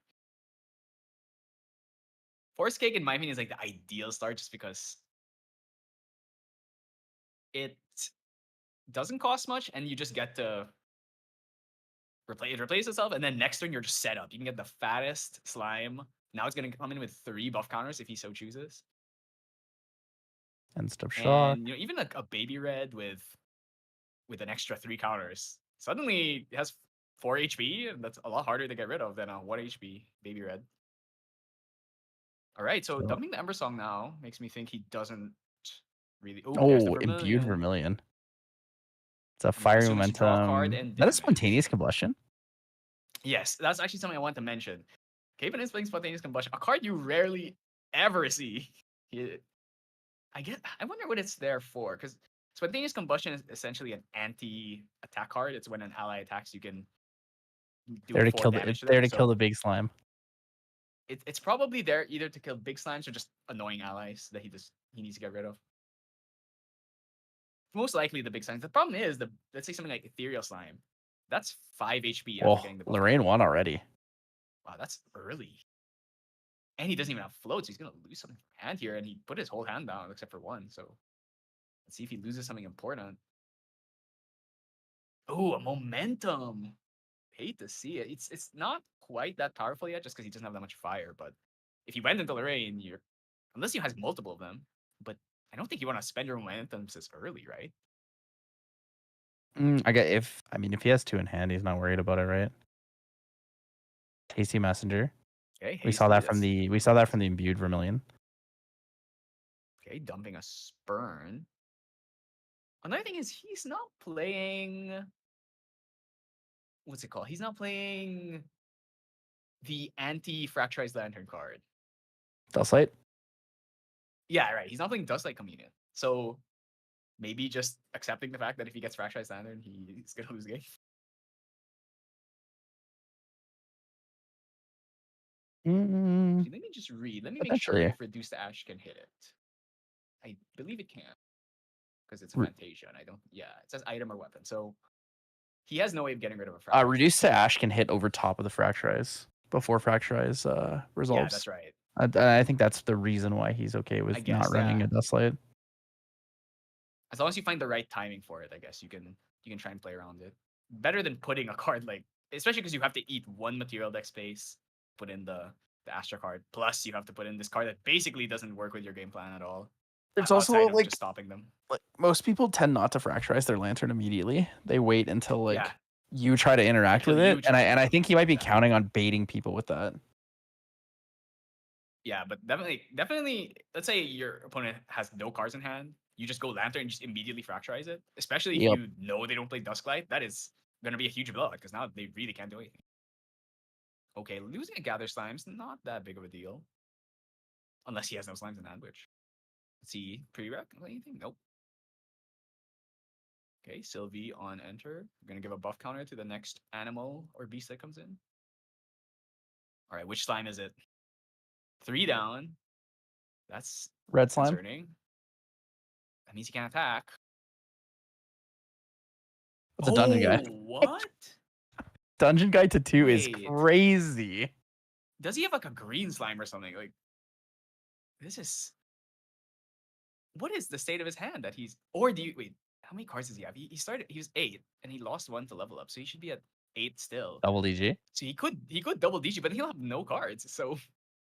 Forest cake, in my opinion, is like the ideal start just because it doesn't cost much and you just get to replace itself, and then next turn you're just set up. You can get the fattest slime. Now it's gonna come in with 3 buff counters if he so chooses. End step shock. And even a baby red with an extra 3 counters suddenly it has 4 HP, and that's a lot harder to get rid of than a 1 HP baby red. All right, so So, dumping the Ember Song now makes me think he doesn't really. Oh, there's the imbued Vermilion. vermilion. It's a Yeah, fiery assuming to draw a card momentum. and That is damage. spontaneous combustion. Yes, that's actually something I want to mention. Caven is playing Spontaneous Combustion, a card you rarely ever see. I wonder what it's there for, because Spontaneous Combustion is essentially an anti-attack card. It's when an ally attacks, you can do There to 4 kill damage to there them. to kill So the big slime. it's probably there either to kill big slimes or just annoying allies that he needs to get rid of. Most likely the big slimes. The problem is let's say something like Ethereal Slime. That's 5 HP after Well, getting the buff Lorraine counter. won already. Wow, that's early. And he doesn't even have floats. So he's gonna lose some hand here, and he put his whole hand down except for one. So let's see if he loses something important. Oh, a momentum. Hate to see it. It's not quite that powerful yet, just because he doesn't have that much fire. But if you went into Lorraine, unless he has multiple of them, but I don't think you want to spend your momentums this early, right? If he has 2 in hand, he's not worried about it, right? Tasty Messenger. Okay, We saw hasty. that from the imbued vermilion. Okay, dumping a spurn. Another thing is he's not playing. What's it called? He's not playing the anti-fracturized lantern card. Dustlight. Yeah, right. He's not playing Dustlight Communion. So maybe just accepting the fact that if he gets fracturized lantern, he's gonna lose the game. Let me just read. Let me make sure Potentially. if Reduce to Ash can hit it. I believe it can. Because it's a Fantasia, and I don't. Yeah, it says item or weapon. So he has no way of getting rid of a fracture. Reduce to Ash can hit over top of the Fracturize before Fracturize resolves. Yeah, that's right. I think that's the reason why he's okay with guess, not running a Dustlight. As long as you find the right timing for it, I guess you can try and play around it. Better than putting a card like, especially because you have to eat 1 material deck space, put in the Astra card, plus you have to put in this card that basically doesn't work with your game plan at all. There's also outside of just stopping them. Like, most people tend not to Fracturize their lantern immediately. They wait until Yeah. you try to interact Until with you it, and I try. think he might be Yeah. counting on baiting people with that. Yeah, but definitely, let's say your opponent has no cards in hand, you just go Lantern and just immediately Fracturize it. Especially if you know they don't play Dusklight, that is going to be a huge blow because now they really can't do anything. Okay, losing a Gather Slime's not that big of a deal. Unless he has no Slimes in hand, which, let's see, pre-rec, anything? Nope. Okay, Sylvie on enter. We're going to give a buff counter to the next animal or beast that comes in. All right, which slime is it? 3 down. That's Red slime. concerning. That means he can't attack. That's a dungeon guy. What? Dungeon guy to 2 is crazy. Does he have like a green slime or something? Like, this is. What is the state of his hand that he's. Or do you. Wait, how many cards does he have? He was 8 and he lost 1 to level up. So he should be at 8 still. Double DG. So he could double DG, but he'll have no cards. So.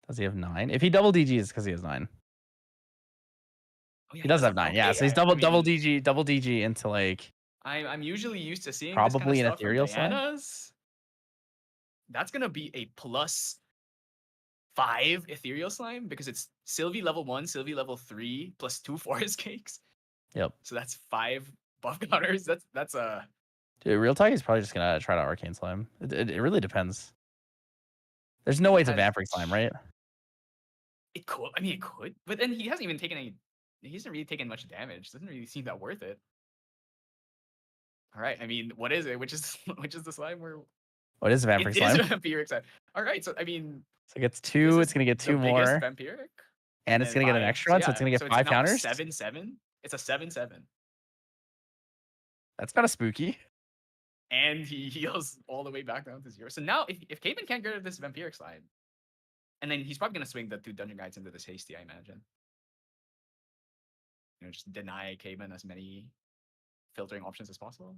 Does he have 9? If he double DG, it's because he has 9. Oh, yeah, he does have 9. Okay, yeah, so he's double DG into like. I'm usually used to seeing probably this kind an of stuff from ethereal slime. Diana's. That's gonna be a plus 5 ethereal slime because it's Sylvie level 1, Sylvie level 3 plus 2 forest cakes. Yep. So that's 5 buff counters. That's a Dude, real talk, he's probably just gonna try to arcane slime. It really depends. There's no way it's a vampiric slime, right? It could. I mean, it could. But then he hasn't even taken any. He hasn't really taken much damage. Doesn't really seem that worth it. All right. I mean, what is it? Which is the slime where? What is a vampiric It slime? is a vampiric slime. All right. So I mean, so it gets 2. It's gonna get 2 more. Vampiric. And it's gonna get an extra one, so it's gonna get 5 counters. 7/7. It's a 7/7. That's kind of spooky. And he heals all the way back down to 0. So now, if Cayman can't get rid of this vampiric slime, and then he's probably gonna swing the 2 dungeon guides into this hasty, I imagine. You know, just deny Cayman as many filtering options as possible.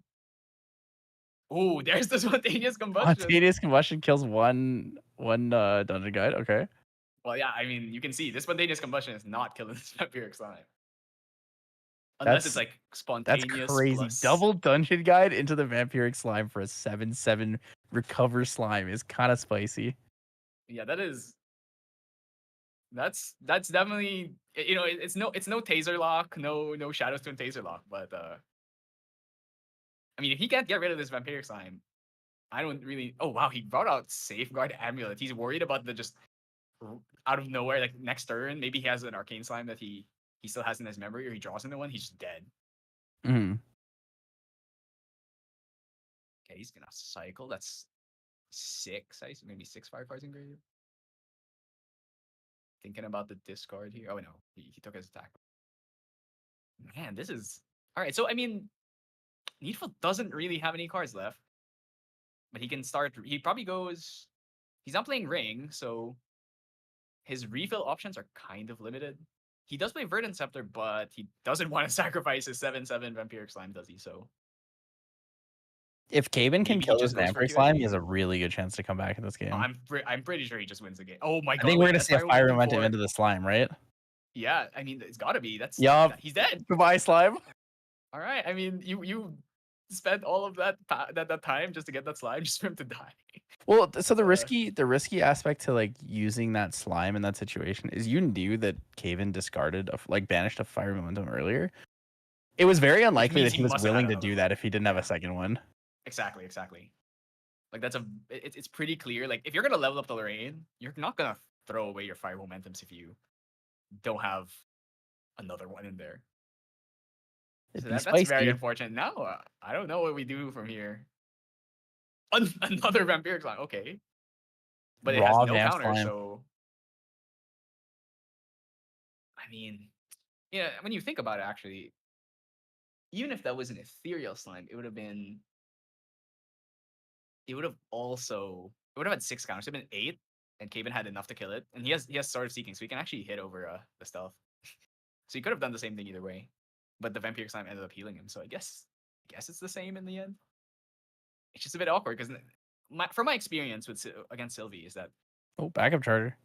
Oh, there's the spontaneous combustion. Spontaneous combustion kills one dungeon guide. Okay. Well, yeah, I mean, you can see this spontaneous combustion is not killing this vampiric slime. Unless it's like spontaneous. That's crazy. Plus... Double dungeon guide into the vampiric slime for a 7/7 recover slime is kind of spicy. Yeah, that is. That's definitely, you know, it's no taser lock, no shadow stone taser lock, but I mean, if he can't get rid of this vampiric slime, I don't really. Oh wow, he brought out safeguard amulet. He's worried about the just out of nowhere, like next turn, maybe he has an arcane slime that he still has in his memory, or he draws into one. He's just dead. Mm-hmm. Okay, he's gonna cycle. That's 6, maybe 6 fire cards in grave. Thinking about the discard here. Oh no, he took his attack. Man, this is all right. So I mean, Needful doesn't really have any cards left, but he can start. He probably goes. He's not playing Ring, so his refill options are kind of limited. He does play Verdant Scepter, but he doesn't want to sacrifice his 7/7 vampiric slime, does he? So if Cayman can kill this vampiric slime, he has a really good chance to come back in this game. I'm pretty sure he just wins the game. Oh my god! I think we're gonna see a fire momentum into the slime, right? Yeah, I mean it's gotta be. That's he's dead. Goodbye, slime. All right. I mean, you spent all of that time just to get that slime, just for him to die. Well, so the risky aspect to like using that slime in that situation is you knew that Cayman discarded banished a fire momentum earlier. It was very unlikely that he was willing to do that if he didn't have a second one. Exactly. Like it's pretty clear. Like if you're gonna level up the Lorraine, you're not gonna throw away your fire momentums if you don't have another one in there. So that's very unfortunate. Now I don't know what we do from here. Another vampiric slime, okay, but it has no counter. Slime. So I mean, yeah, when you think about it, actually, even if that was an ethereal slime, it would have had 6 counters. It would have been 8, and Cayman had enough to kill it. And he has Sword of Seeking, so he can actually hit over the stealth. So he could have done the same thing either way. But the vampiric slime ended up healing him. So I guess it's the same in the end. It's just a bit awkward because from my experience against Sylvie is that backup charger.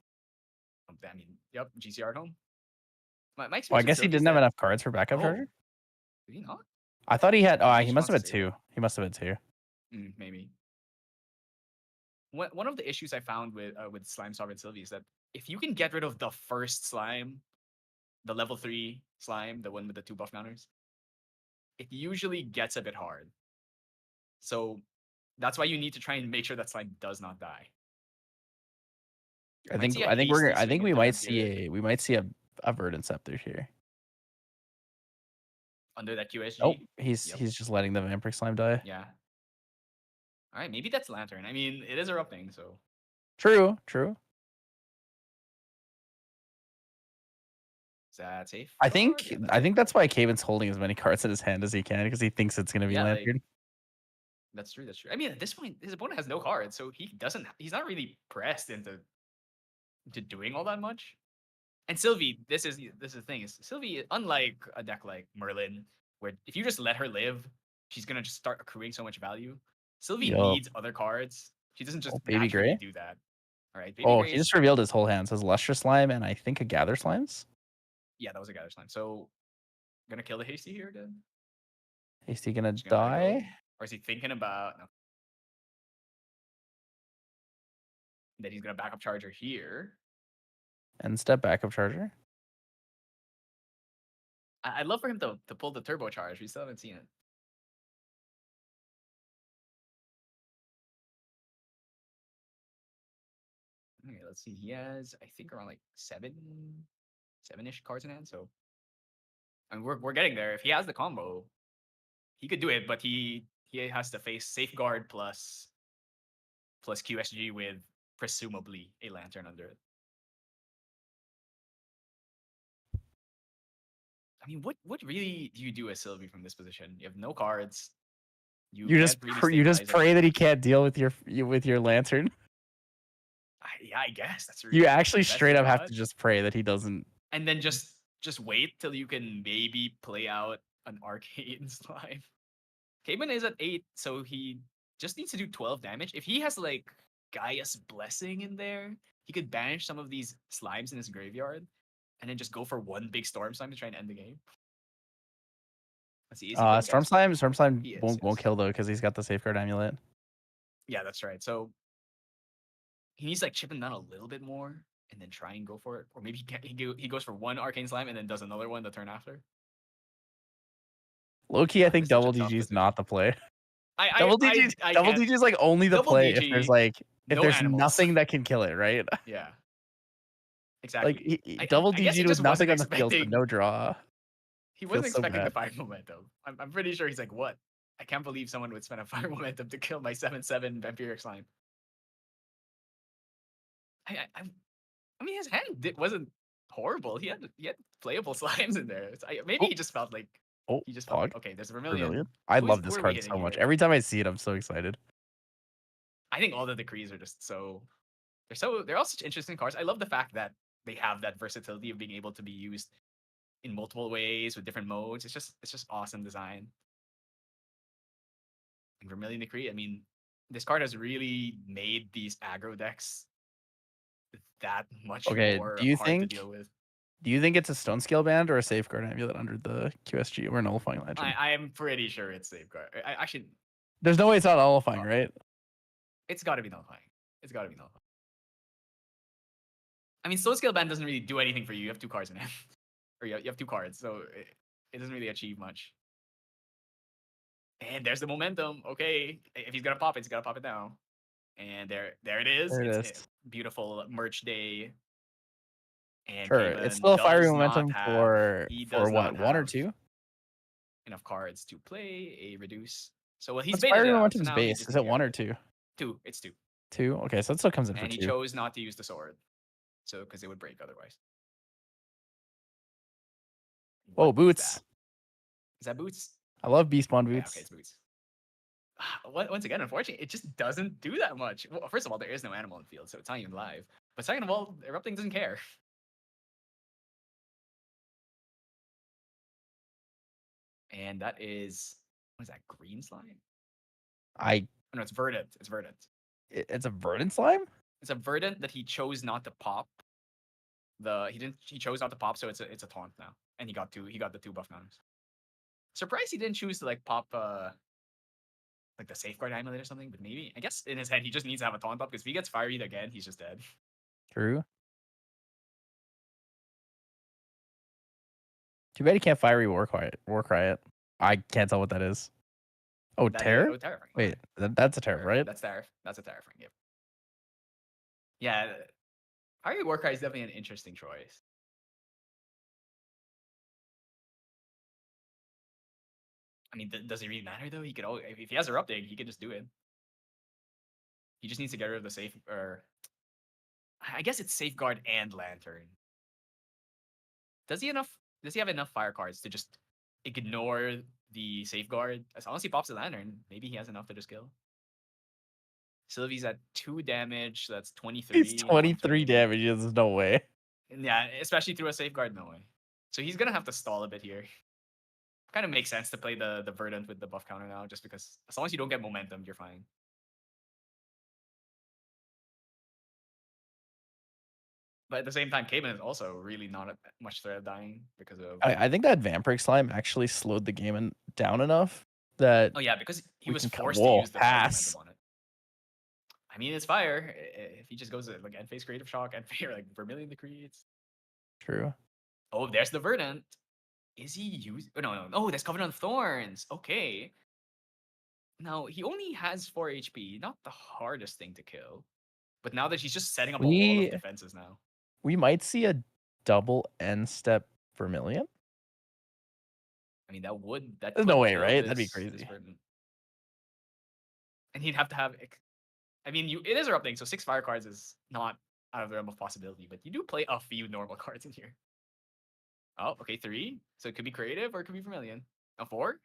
I mean, yep, GCR at home. My experience. Well, I guess he didn't have enough cards for backup charger. Did he not? I thought he had. He must have had 2. He must have had 2. Maybe. One of the issues I found with Slime Sovereign Sylvie is that if you can get rid of the first slime, the level 3 slime, the one with the 2 buff counters, it usually gets a bit hard. So that's why you need to try and make sure that slime does not die. I think we might see a Verdant Scepter here. Under that QSG? Nope, he's just letting the vampiric slime die. Yeah. All right, maybe that's Lantern. I mean, it is Erupting, so. True. Is that safe? I think that's why Cayman's holding as many cards in his hand as he can, because he thinks it's going to be Lantern. Like, that's true. I mean, at this point, his opponent has no cards, so he's not really pressed into doing all that much. And Sylvie, this is the thing, is Sylvie, unlike a deck like Merlin, where if you just let her live, she's gonna just start accruing so much value. Sylvie needs other cards. She doesn't just Baby Gray do that. All right. He just revealed his whole hand. It says Luster Slime and I think a Gather Slimes. Yeah, that was a Gather Slime. So, gonna kill the Hasty here again. Hasty gonna die, or is he thinking about that he's gonna backup charger here? And step backup charger. I'd love for him to pull the turbocharge. We still haven't seen it. Okay, let's see. He has, I think, around like seven-ish cards in hand. So, I mean, we're getting there. If he has the combo, he could do it. But he has to face Safeguard plus QSG with presumably a Lantern under it. I mean, what really do you do as Sylvie from this position? You have no cards. You just pray that he can't deal with your Lantern. Yeah, I guess that's really you actually straight up have to just pray that he doesn't. And then just wait till you can maybe play out an Arcane Slime. Cayman is at 8, so he just needs to do 12 damage. If he has like Gaia's Blessing in there, he could banish some of these slimes in his graveyard and then just go for one big Storm Slime to try and end the game. Let's see. Storm Slime won't kill though because he's got the Safeguard Amulet. Yeah, that's right. So he needs to like chip him down a little bit more and then try and go for it. Or maybe he goes for one Arcane Slime and then does another one the turn after. Low-key, I think double DG is not the play. Double DG is like only the play if there's nothing that can kill it, right? Yeah. Exactly. Like double DG with nothing on the field, but no draw. He wasn't expecting the Fire Momentum. I'm pretty sure he's like, what? I can't believe someone would spend a Fire Momentum to kill my 7/7 Vampiric Slime. I mean, his hand wasn't horrible. He had playable slimes in there. Maybe he just felt like okay, there's a Vermilion. I love this card so much. Every time I see it, I'm so excited. I think all the decrees are just they're all such interesting cards. I love the fact that they have that versatility of being able to be used in multiple ways with different modes. It's just awesome design. And Vermilion Decree, I mean, this card has really made these aggro decks that much more hard to deal with. Do you think it's a Stone Scale Band or a Safeguard Amulet under the QSG or Nullifying Legend? I am pretty sure it's Safeguard. Actually, there's no way it's not Nullifying, right? It's got to be Nullifying. It's got to be Nullifying. I mean, Stone Scale Band doesn't really do anything for you. You have 2 cards in hand. Or you have 2 cards, so it doesn't really achieve much. And there's the momentum. Okay, if he's gonna pop it, he's gotta pop it now. And there it is. It's beautiful merch day. And sure, it's still a fiery momentum for what, 1 or 2? Enough cards to play a reduce. So he's fiery momentum's base. Is it 1 or 2? 2. It's 2. 2. Okay, so it still comes in for 2. And he chose not to use the sword, so because it would break otherwise. Whoa, boots! Is that boots? I love Beast Spawn boots. Yeah, okay, it's boots. Once again, unfortunately, it just doesn't do that much. Well, first of all, there is no animal in the field, so it's not even live. But second of all, Erupting doesn't care. And that is, what is that, green slime? No, it's Verdant. It's Verdant. It's a Verdant slime? It's a Verdant that he chose not to pop. He chose not to pop, so it's a taunt now. And he got the 2 buff counters. Surprised he didn't choose to like pop like the Safeguard Amulet or something, but maybe, I guess in his head he just needs to have a taunt up because if he gets Fiery again, he's just dead. True. Too bad he can't Fiery Warcry it. I can't tell what that is. Oh, Terror? Wait, that's a Terror, right? That's Terror. That's a Terror, yep. Yeah, Fiery Warcry is definitely an interesting choice. I mean, does it really matter though? He could if he has Erupting, he could just do it. He just needs to get rid of the I guess it's Safeguard and Lantern. Does he have enough fire cards to just ignore the Safeguard? As long as he pops the Lantern, maybe he has enough to just kill. Sylvie's at 2 damage, so that's 23. It's 23 damage, there's no way. And yeah, especially through a Safeguard, no way. So he's gonna have to stall a bit here. Kind of makes sense to play the Verdant with the buff counter now, just because as long as you don't get momentum, you're fine. But at the same time, Cayman is also really not much threat of dying because of... I think that Vampiric Slime actually slowed the game down enough that... Oh yeah, because he was forced to use the momentum on it. I mean, it's fire. If he just goes to like End Phase Creative Shock, End Phase like Vermilion Decree, True. Oh, there's the Verdant. Is he using? Oh, no. Oh, there's Covenant of Thorns. Okay. Now, he only has 4 HP. Not the hardest thing to kill. But now that he's just setting up a wall of defenses now. We might see a double end step Vermilion. I mean, that There's could no way, kill right? That'd be this crazy. Verdant. And he'd have to have. I mean, it is Erupting, so 6 fire cards is not out of the realm of possibility. But you do play a few normal cards in here. Oh, okay, 3. So it could be creative or it could be Vermilion. A 4?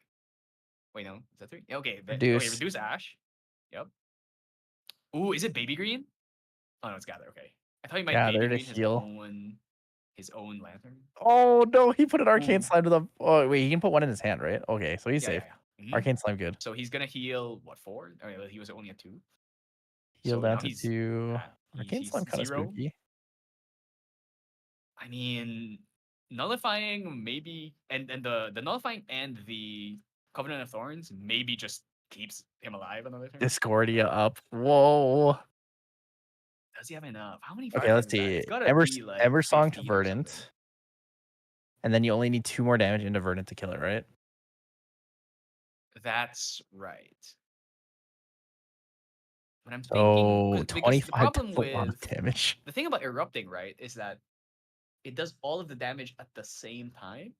Wait, no. Is that 3? Okay, Reduce. reduce Ash. Yep. Ooh, is it Baby Green? Oh no, it's Gather. Okay. I thought he might Gather Baby to Green heal. his own Lantern. Oh no, he put an Arcane Ooh. Slime to the. Oh wait, he can put one in his hand, right? Okay, so he's safe. Yeah. Arcane Slime good. So he's gonna heal what 4? Oh, yeah, he was only at 2. Heal So down now to he's 2. he's Arcane Slime kind of 0. spooky. I mean, nullifying maybe, and the nullifying and the Covenant of Thorns maybe just keeps him alive another turn. Discordia up. Whoa. Does he have enough? How many Okay, fire let's cards is that? see. It's gotta be like Eversong to 15 or something. Verdant. And then you only need 2 more damage into Verdant to kill it, right? That's right. But I'm Oh, thinking because the 25 problem does a lot of with damage. the thing about Erupting, right, is that it does all of the damage at the same time.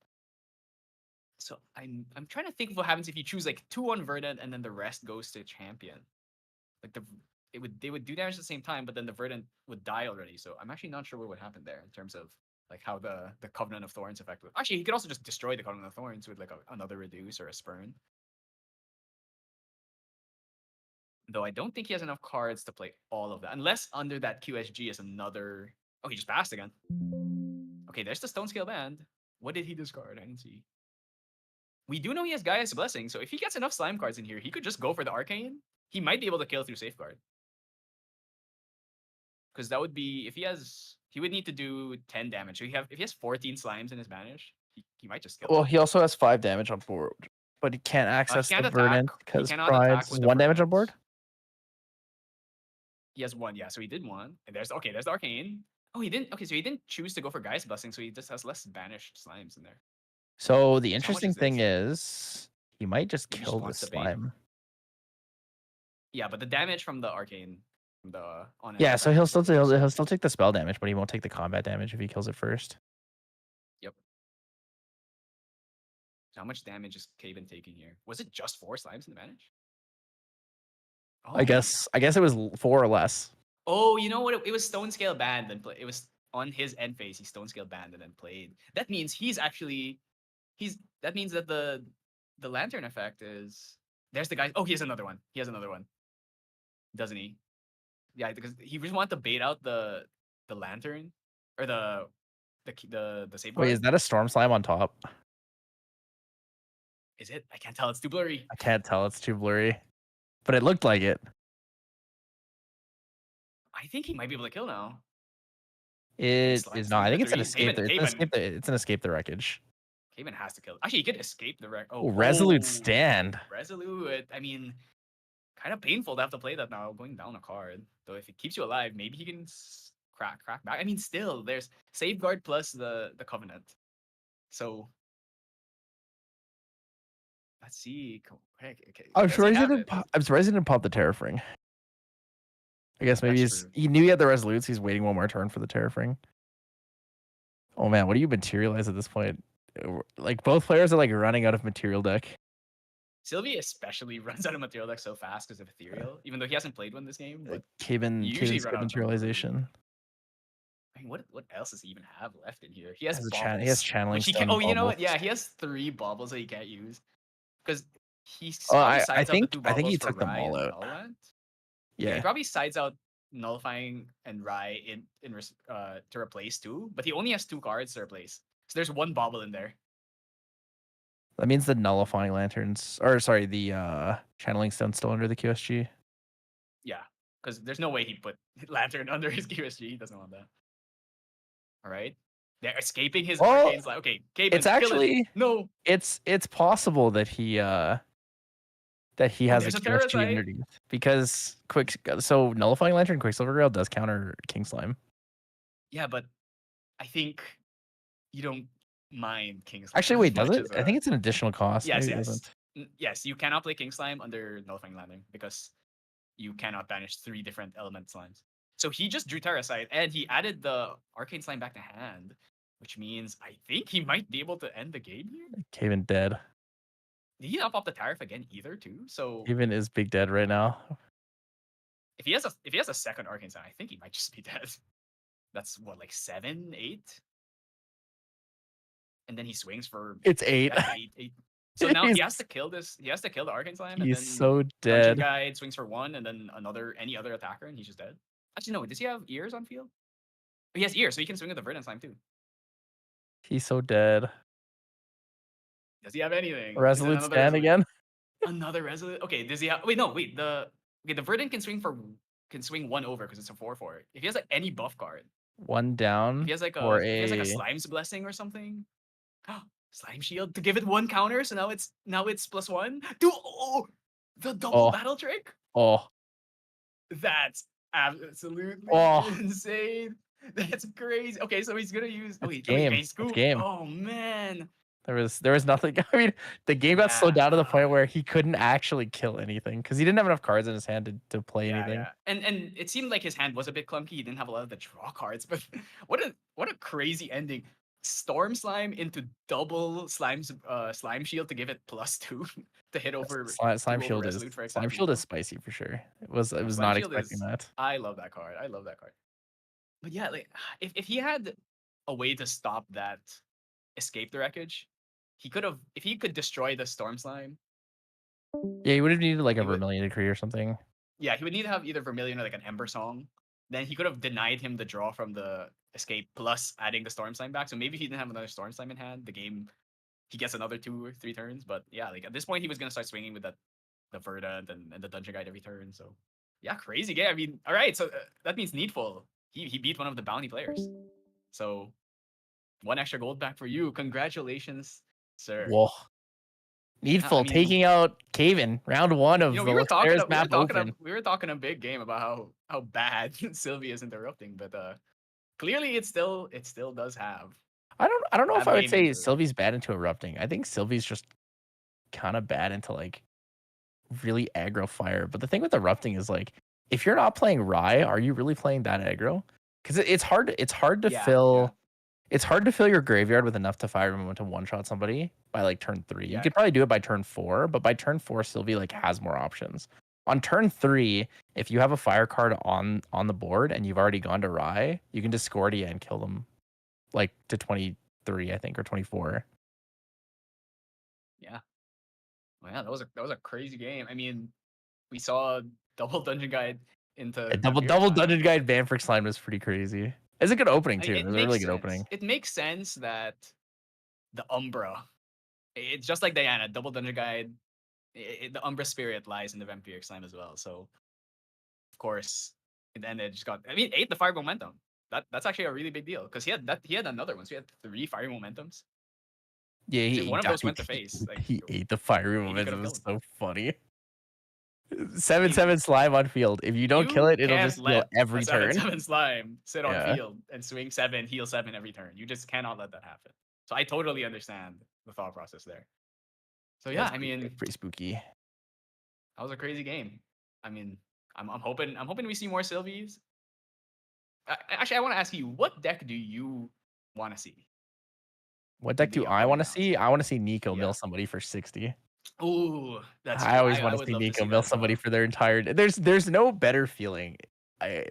So I'm trying to think of what happens if you choose like 2 on Verdant and then the rest goes to champion. Like they would do damage at the same time, but then the Verdant would die already. So I'm actually not sure what would happen there in terms of like how the Covenant of Thorns effect would. Actually, he could also just destroy the Covenant of Thorns with like another reduce or a spurn. Though I don't think he has enough cards to play all of that, unless under that QSG is another. Oh, he just passed again. Okay, there's the Stone Scale Band. What did he discard? I didn't see. We do know he has Gaia's Blessing, so if he gets enough slime cards in here, he could just go for the Arcane. He might be able to kill through Safeguard. Because that would be if he would need to do 10 damage. So if he has 14 slimes in his banish, he might just kill. Well, it. he also has 5 damage on board, but he can't access can't the attack. Verdant He because cannot attack Pride's with the 1 damage on Verdant. board. He has 1, yeah. So he did 1, and there's the Arcane. Oh, he didn't. Okay, so he didn't choose to go for Gaia's Blessing, so he just has less banished slimes in there. So the So how much interesting is thing this? is he might just Maybe kill the wants to bait. slime. Yeah, but the damage from the Arcane, from the on. Yeah, so he'll still take the spell damage, but he won't take the combat damage if he kills it first. Yep. So how much damage is Caven taking here? Was it just 4 slimes in the manage? Oh, I guess it was 4 or less. Oh, you know what? It was Stone Scale Band and it was on his end phase. He Stone Scale Band and then played. That means that means that the Lantern effect is there's the guy. Oh, he has another one. Doesn't he? Yeah, because he just wanted to bait out the Lantern or the safeguard. Wait, is that a Storm Slime on top? Is it? I can't tell. It's too blurry. I can't tell. It's too blurry. But it looked like it. I think he might be able to kill now. It is not. I think it's an escape. It's an escape the wreckage. Caven has to kill. Actually, he could escape the wreck. Oh, Resolute Stand. Resolute. I mean, kind of painful to have to play that now, going down a card. Though if it keeps you alive, maybe he can crack back. I mean, still, there's Safeguard plus the Covenant. So let's see. Okay. I'm surprised he didn't pop the Terrafring. I guess maybe he knew he had the Resolutes. He's waiting one more turn for the Terrafring. Oh man, what do you materialize at this point? Like both players are like running out of material deck. Sylvie especially runs out of material deck so fast because of Ethereal, even though he hasn't played one this game. But Caven's good materialization. I mean, what else does he even have left in here? He has he has channeling stone. Oh, you know what? Yeah, he has 3 baubles that he can't use because he I think he took them all out. Yeah, he probably sides out nullifying and Rai to replace 2, but he only has 2 cards to replace. So there's 1 bauble in there. That means the nullifying lanterns, or sorry, the channeling stone's still under the QSG. Yeah, because there's no way he put lantern under his QSG. He doesn't want that. All right, they're escaping his arcane slime. Okay, Caven, it's actually no. It's possible that he has a QSG underneath because nullifying lantern Quicksilver Grail does counter King Slime. Yeah, but I think you don't mind King Slime Actually, as wait, does much it? as I think it's an additional cost. yes, Maybe it yes. doesn't. Yes, you cannot play King Slime under Nullifying Landing because you cannot banish 3 different element slimes. So he just drew Terracite and he added the Arcane Slime back to hand, which means I think he might be able to end the game here. Caven dead. Did he not pop the Tariff again either too? So Caven is big dead right now. if he has a second Arcane Slime, I think he might just be dead. That's what, like 7, 8? And then he swings for It's 8. 8. So now he has he's, to kill this. He has to kill the Arcane Slime, and he's then so Dungeon dead. Guide swings for 1, and then any other attacker, and he's just dead. Actually, no. Does he have ears on field? He has ears, so he can swing with the Verdant Slime too. He's so dead. Does he have anything? Is it Resolute another stand Resolute? again. Another Resolute. Okay. Does he have? Wait, no. Wait. The Verdant can swing 1 over because it's a 4/4. If he has like any buff card, One if down he has like for a a Slime's Blessing or something. Slime Shield to give it 1 counter, so now it's +1. Dude, the double battle trick? oh That's absolutely oh. insane. That's crazy. Okay, so he's gonna use. It's Wait, game. can he It's scoop? game. Oh man. There was nothing. I mean, the game got slowed down to the Yeah. point where he couldn't actually kill anything because he didn't have enough cards in his hand to play Yeah, anything. yeah. And it seemed like his hand was a bit clunky. He didn't have a lot of the draw cards, but what a crazy ending. Storm Slime into double Slime Shield to give it +2 to hit over Slime 2 over Shield is Resolute for Exile Slime Shield is Veto. spicy for sure. It was Slime not Shield expecting is. that. I love that card. I love that card. But yeah, like if he had a way to stop that escape the wreckage, he could have. If he could destroy the Storm Slime, Yeah, you would have needed like a he would. Vermilion Decree or something. Yeah, he would need to have either Vermilion or like an Ember Song. Then he could have denied him the draw from the escape plus adding the Storm Slime back. So maybe if he didn't have another Storm Slime in hand, the game he gets another 2 or 3 turns. But yeah, like at this point he was gonna start swinging with the Verdant and the Dungeon Guide every turn. So yeah, crazy game. I mean, all right, so that means Needful. He beat one of the bounty players. So 1 extra gold back for you. Congratulations, sir. Whoa. Yeah, I Needful mean, taking out Caven, round 1 of the we were talking, Luxera's map open. we were talking a big game about how bad Sylvie is interrupting, but clearly it still does have. I don't know if I would game say into it. Sylvie's bad into erupting. I think Sylvie's just kind of bad into like really aggro fire. But the thing with erupting is like if you're not playing Rye, are you really playing that aggro? Because it's hard to Yeah, fill. It's hard to fill your graveyard with enough to fire him to one-shot somebody by like turn 3. Yeah. You could probably do it by turn 4, but by turn 4, Sylvie like has more options. On turn 3, if you have a fire card on the board and you've already gone to Rye, you can Discordia and kill them like to 23, I think, or 24. Yeah. Well, yeah, that was a crazy game. I mean, we saw double Dungeon Guide into Double Dungeon Guide Banfrick Slime was pretty crazy. It's a good opening too. It was a really good opening. It makes sense that the Umbra, it's just like Diana, double Dungeon Guide. The Umbra spirit lies in the Vampiric Slime as well. So, of course, and then it just got. I mean, 8 the fire momentum. That's actually a really big deal because he had another one. So he had 3 fire momentums. Yeah, If one of those went to face, like he ate the fiery maybe he momentum. It could've was killed so funny. 7/7 slime on field. If you don't kill it, it'll can't just heal let every a turn. 7/7 slime sit on Yeah. field and swing 7, heal 7 every turn. You just cannot let that happen. So I totally understand the thought process there. So yeah, I mean, pretty spooky. that was a crazy game. I mean, I'm hoping we see more Sylvies. Actually, I want to ask you, what deck do you want to see? What deck do I want to see? I want to see Nico Yeah. mill somebody for 60. Ooh, that's I true. always want to would see love Nico see mill that as somebody well. for their entire. There's no better feeling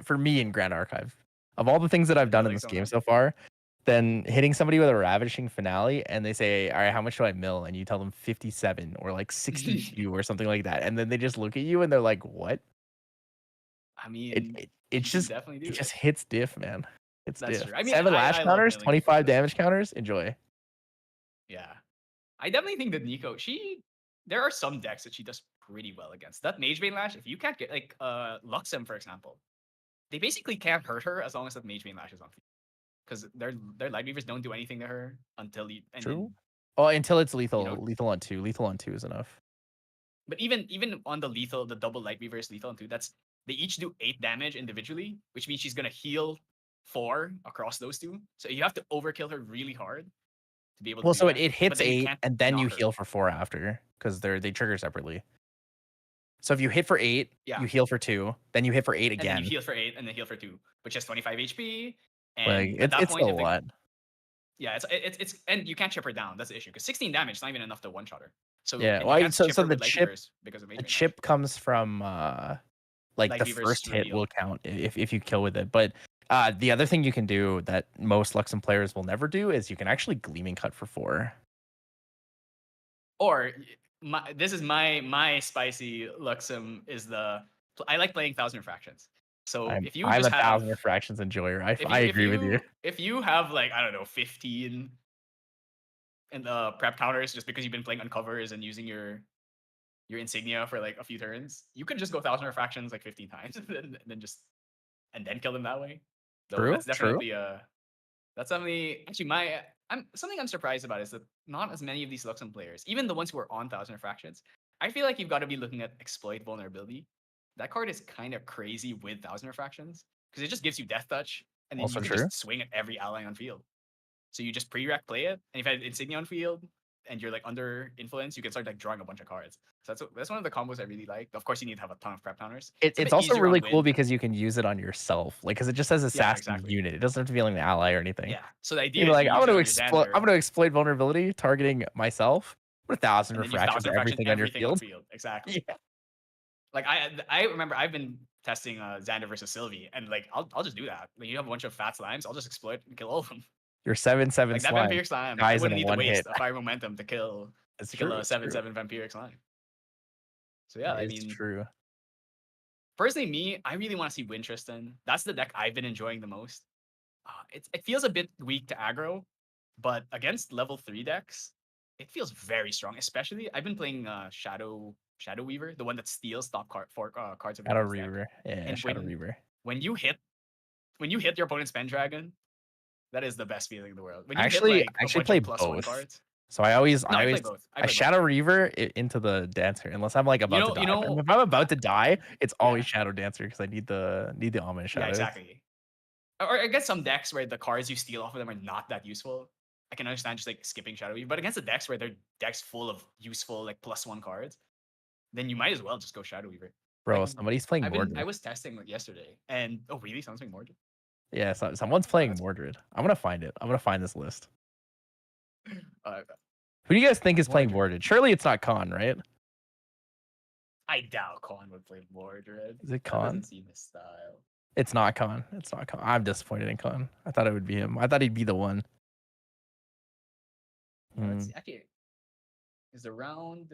for me in Grand Archive of all the things that I've done in this game so far than hitting somebody with a ravishing finale and they say, all right, how much do I mill? And you tell them 57 or like 62 or something like that. And then they just look at you and they're like, what? I mean, it just definitely do it just hits diff, man. It's That's diff. true. I mean, 7 lash I love counters, milling 25 because- damage counters. Enjoy. Yeah. I definitely think that Nico, there are some decks that she does pretty well against. That Magebane Lash, if you can't get like Luxem, for example, they basically can't hurt her as long as that Magebane Lash is on field. Because their Light Weavers don't do anything to her until you True. Oh, until it's lethal. You know, lethal on 2. Lethal on 2 is enough. But even on the lethal, the double Light Weavers lethal on 2, they each do 8 damage individually, which means she's gonna heal 4 across those two. So you have to overkill her really hard to be able to Well, do so that. it But hits then you 8 can't and then you knock her. heal for 4 after because they trigger separately. So if you hit for 8, Yeah. you heal for 2, then you hit for 8 And then again. you heal for 8 and then heal for 2, which is 25 HP. And Like at that it's point, a if lot. yeah, it's and you can't chip her down. That's the issue because 16 damage is not even enough to one shot her. So Yeah. and you can't chip So her the with Light chip Weavers because of the Mage chip comes from like Light the Weavers first hit reveal. will count if you kill with it. But the other thing you can do that most Luxem players will never do is you can actually Gleaming Cut for 4. Or this is my spicy Luxem is I like playing Thousand Refractions. So if you I'm just a have 1000 Refractions enjoyer. if I you agree with you. if you have like I don't know 15 in the prep counters just because you've been playing uncovers and using your insignia for like a few turns, you could just go 1000 Refractions like 15 times and then kill them that way. So True, that's true. definitely actually something I'm surprised about is that not as many of these Luxem players, even the ones who are on 1000 Refractions, I feel like you've got to be looking at exploit vulnerability. That card is kind of crazy with 1000 Refractions because it just gives you death touch and then Also you can true. just swing at every ally on field. So you just pre-rack play it, and if you have insignia on field and you're like under influence, you can start like drawing a bunch of cards. So that's one of the combos I really like. Of course, you need to have a ton of prep counters. It's a It's bit also easier on really cool win. because you can use it on yourself, like because it just says assassin exactly. unit. It doesn't have to be on the ally or anything. Yeah. So the idea You're is like, you I'm use it gonna on your exploit. Zander, I'm gonna exploit vulnerability, targeting myself. Put 1000 and then you Refractions 1000 Refractions everything on your on field. field. Exactly. Yeah. Like I remember I've been testing Zander versus Sylvie, and like I'll just do that. Like you have a bunch of fat slimes, I'll just exploit and kill all of them. Your 7/7 Like that slime vampiric slime, I dies in wouldn't a need to one waste hit. a fire momentum to kill It's a true. It's true. 7/7 vampiric slime. So yeah, That I is mean, true. personally, me, I really want to see win Tristan. That's the deck I've been enjoying the most. It feels a bit weak to aggro, but against level 3 decks, it feels very strong. Especially, I've been playing Shadow Weaver, the one that steals top cards of your Shadow opponent's deck. Reaver. Yeah, And Shadow Reaver. when you hit your opponent's Pendragon, that is the best feeling in the world. When you hit Actually, like I a actually bunch play of +1 both. cards. So I always play both. I I play both. Shadow Reaver into the Dancer unless I'm like about to die. If I'm about to die, it's always Shadow Dancer because I need the ominous shadows. Yeah, exactly. Or I guess some decks where the cards you steal off of them are not that useful. I can understand just like skipping Shadow Weaver, but against the decks where they're decks full of useful like +1 cards, then you might as well just go Shadow Weaver. Bro, Like, somebody's playing Mordred. I was testing like yesterday, and oh really? Someone's playing Mordred. Yeah, someone's playing Mordred. I'm gonna find it. I'm gonna find this list. Who do you guys think is playing Mordred? Surely it's not Khan, right? I doubt Khan would play Mordred. Is it That Khan? doesn't seem his style. It's not Khan. It's not Khan. I'm disappointed in Khan. I thought it would be him. I thought he'd be the one. Actually, is the round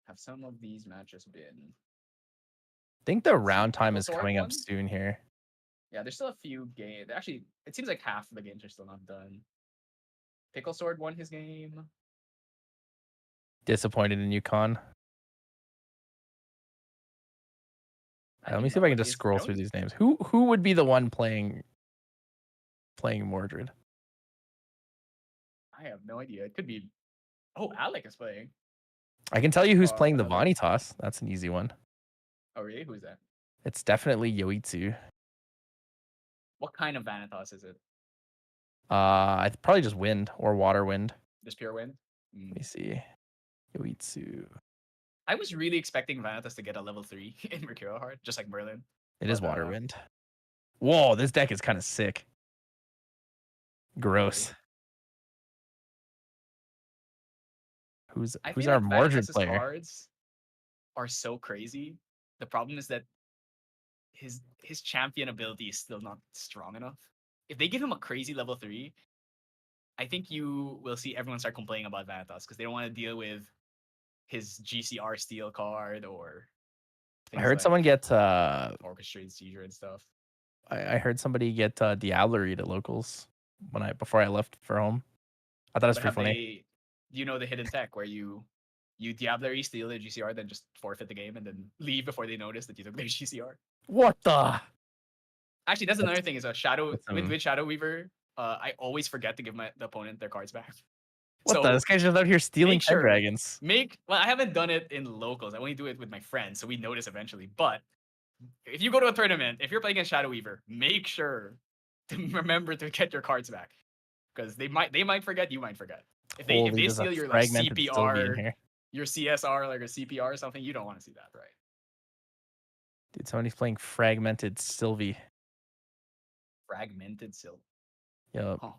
have some of these matches been? I think the round time is coming up soon here. Yeah, there's still a few games. Actually, it seems like half of the games are still not done. Pickle Sword won his game. Disappointed in you, Khan. Let me see if I can just scroll through these names. Who would be the one playing Mordred? I have no idea. It could be. Oh, Alec is playing. I can tell you who's playing the Vanitas. That's an easy one. Oh, really? Who's that? It's definitely Yoitsu. What kind of Vanitas is it? It's probably just wind or water wind. Just pure wind? Let me see. Yoitsu. I was really expecting Vanitas to get a level 3 in Mercurial Heart, just like Merlin. It is water wind. Whoa, this deck is kind of sick. Gross. Who's our Mordred player? Cards are so crazy. The problem is that his champion ability is still not strong enough. If they give him a crazy level 3, I think you will see everyone start complaining about Vanitas because they don't want to deal with his GCR steal card or I heard someone get orchestrated seizure and stuff. I heard somebody get Diablerie to locals before I left for home. I thought it was pretty funny. Do you know the hidden tech where you Diablerie steal their GCR, then just forfeit the game and then leave before they notice that you took their GCR? What the? Actually, that's another thing. Is a Shadow with Shadow Weaver. I always forget to give the opponent their cards back. What the? This guy's just out here stealing dragons. Well, I haven't done it in locals. I only do it with my friends, so we notice eventually. But if you go to a tournament, if you're playing against Shadow Weaver, make sure to remember to get your cards back, because they might forget, you might forget. If Holy, they there's a steal your like fragmented Sylvie in CPR, here. your CSR, like a CPR or something, you don't want to see that, right? Dude, somebody's playing fragmented Sylvie. Fragmented Sil. Yep. Huh.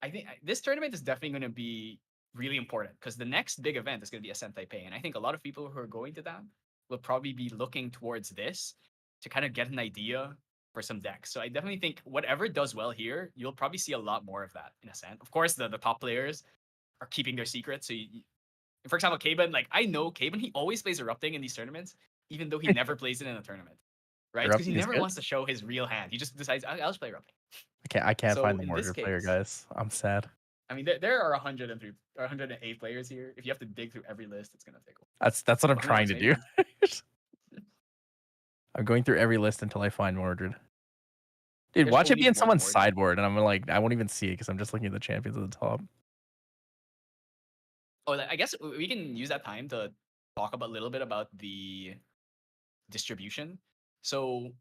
I think this tournament is definitely going to be really important, because the next big event is going to be Ascent Taipei, and I think a lot of people who are going to that will probably be looking towards this to kind of get an idea for some decks. So I definitely think whatever does well here, you'll probably see a lot more of that in Ascent. Of course, the top players are keeping their secrets. So, for example, Kaban, like I know Kaban, he always plays Erupting in these tournaments, even though he never plays it in a tournament, right? Because he Erupting is never good. wants to show his real hand. He just decides, I'll just play Erupting. I can't So find the in this Mordred player, case, guys. I'm sad. I mean, there are 103 or 108 players here. If you have to dig through every list, it's gonna take a while. That's what I'm But who knows, trying to do. maybe I'm going through every list until I find Mordred. Dude, there's watch it only be in one someone's Mordred. sideboard, and I'm like, I won't even see it because I'm just looking at the champions at the top. Oh, I guess we can use that time to talk about a little bit about the distribution. So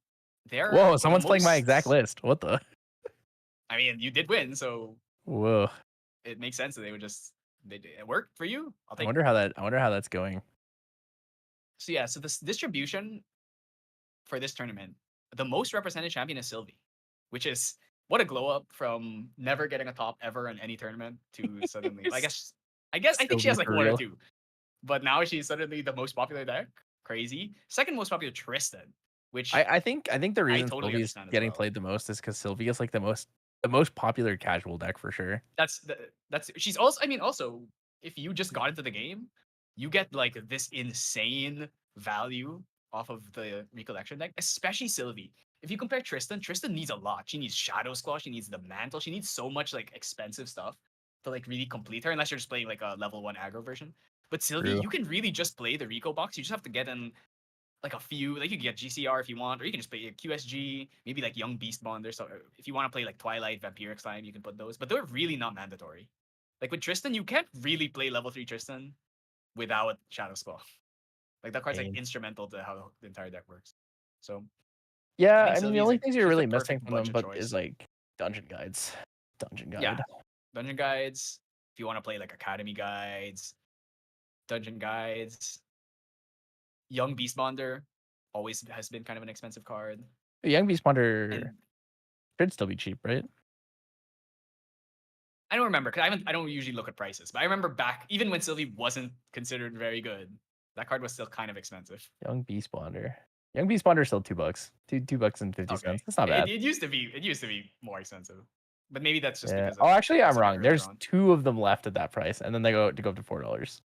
Whoa, the someone's playing my exact most. list. What the? I mean, you did win, so Whoa. it makes sense that they would just it worked for you. I'll I take wonder it. how that's going. So yeah, so this distribution for this tournament, the most represented champion is Sylvie, which is what a glow up from never getting a top ever in any tournament to suddenly. I think she Sylvie has like for one or real. two, but now she's suddenly the most popular deck. Crazy. Second most popular, Tristan, which I think the I reason totally Sylvie's understand as getting well. played the most is because Sylvie is like the most popular casual deck for sure. That's she's also. I mean, also if you just got into the game, you get like this insane value off of the recollection deck, especially Sylvie. If you compare Tristan, Tristan needs a lot. She needs Shadow Claw, she needs the Mantle, she needs so much like expensive stuff to like really complete her, unless you're just playing like a level 1 aggro version. But Sylvie, True. you can really just play the Rico box. You just have to get in like a few, like you can get GCR if you want, or you can just play a QSG, maybe like Young Beast Bonder. So if you want to play like Twilight, Vampiric Slime, you can put those, but they're really not mandatory. Like with Tristan, you can't really play level 3 Tristan without Shadow Claw. Like that card's like Pain. instrumental to how the entire deck works. So I Yeah, think I mean the Sylvie is only like things you're she's the really missing perfect from them, budget but is choice. like dungeon guides. Dungeon Yeah, guide. dungeon guides. If you want to play like Academy guides, dungeon guides, Young Beast Bonder always has been kind of an expensive card. Young Beast Wonder And should still be cheap, right? I don't remember because I don't usually look at prices, but I remember back even when Sylvie wasn't considered very good, that card was still kind of expensive. Young Beast Bonder. Young Beast Bonder is still $2. $2 and 50 cents. Okay, That's not bad. it used to be more expensive, but maybe that's just Yeah. because Oh, of actually, I'm specific wrong. early There's on. 2 of them left at that price, and then they go up to $4.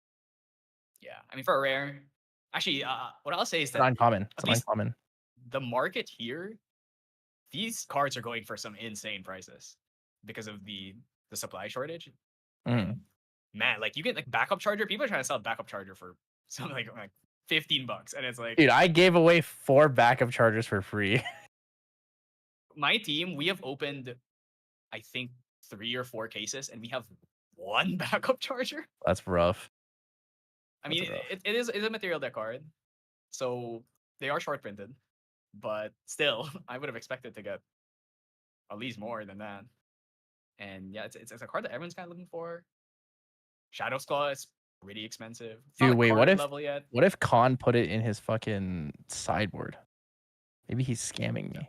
Yeah, I mean for a rare, actually, what I'll say is It's an that uncommon. It's at an least uncommon. the market here, these cards are going for some insane prices because of the supply shortage. Mm. And man, like you get like backup charger. People are trying to sell backup charger for something like $15, and it's like Dude, I gave away 4 backup chargers for free. my team. We have opened, I think 3 or 4 cases, and we have 1 backup charger. That's rough. I That's mean, rough. it is it's a material deck card, so they are short printed, but still, I would have expected to get at least more than that. And yeah, it's a card that everyone's kind of looking for. Shadow Claw is pretty expensive. It's not Dude, like wait, card level yet. what if Khan put it in his fucking sideboard? Maybe he's scamming me.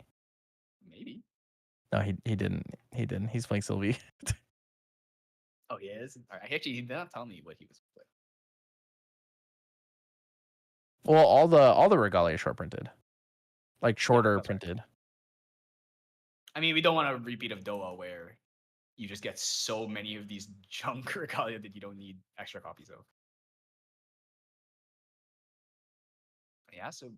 Maybe. No, he didn't. He didn't. He's playing Sylvie. Oh, he is. All right. Actually, he did not tell me what he was playing. Well, all the regalia short printed. Like Yeah, shorter that's right. printed. I mean, we don't want a repeat of Doa where you just get so many of these junk regalia that you don't need extra copies of. Yeah, so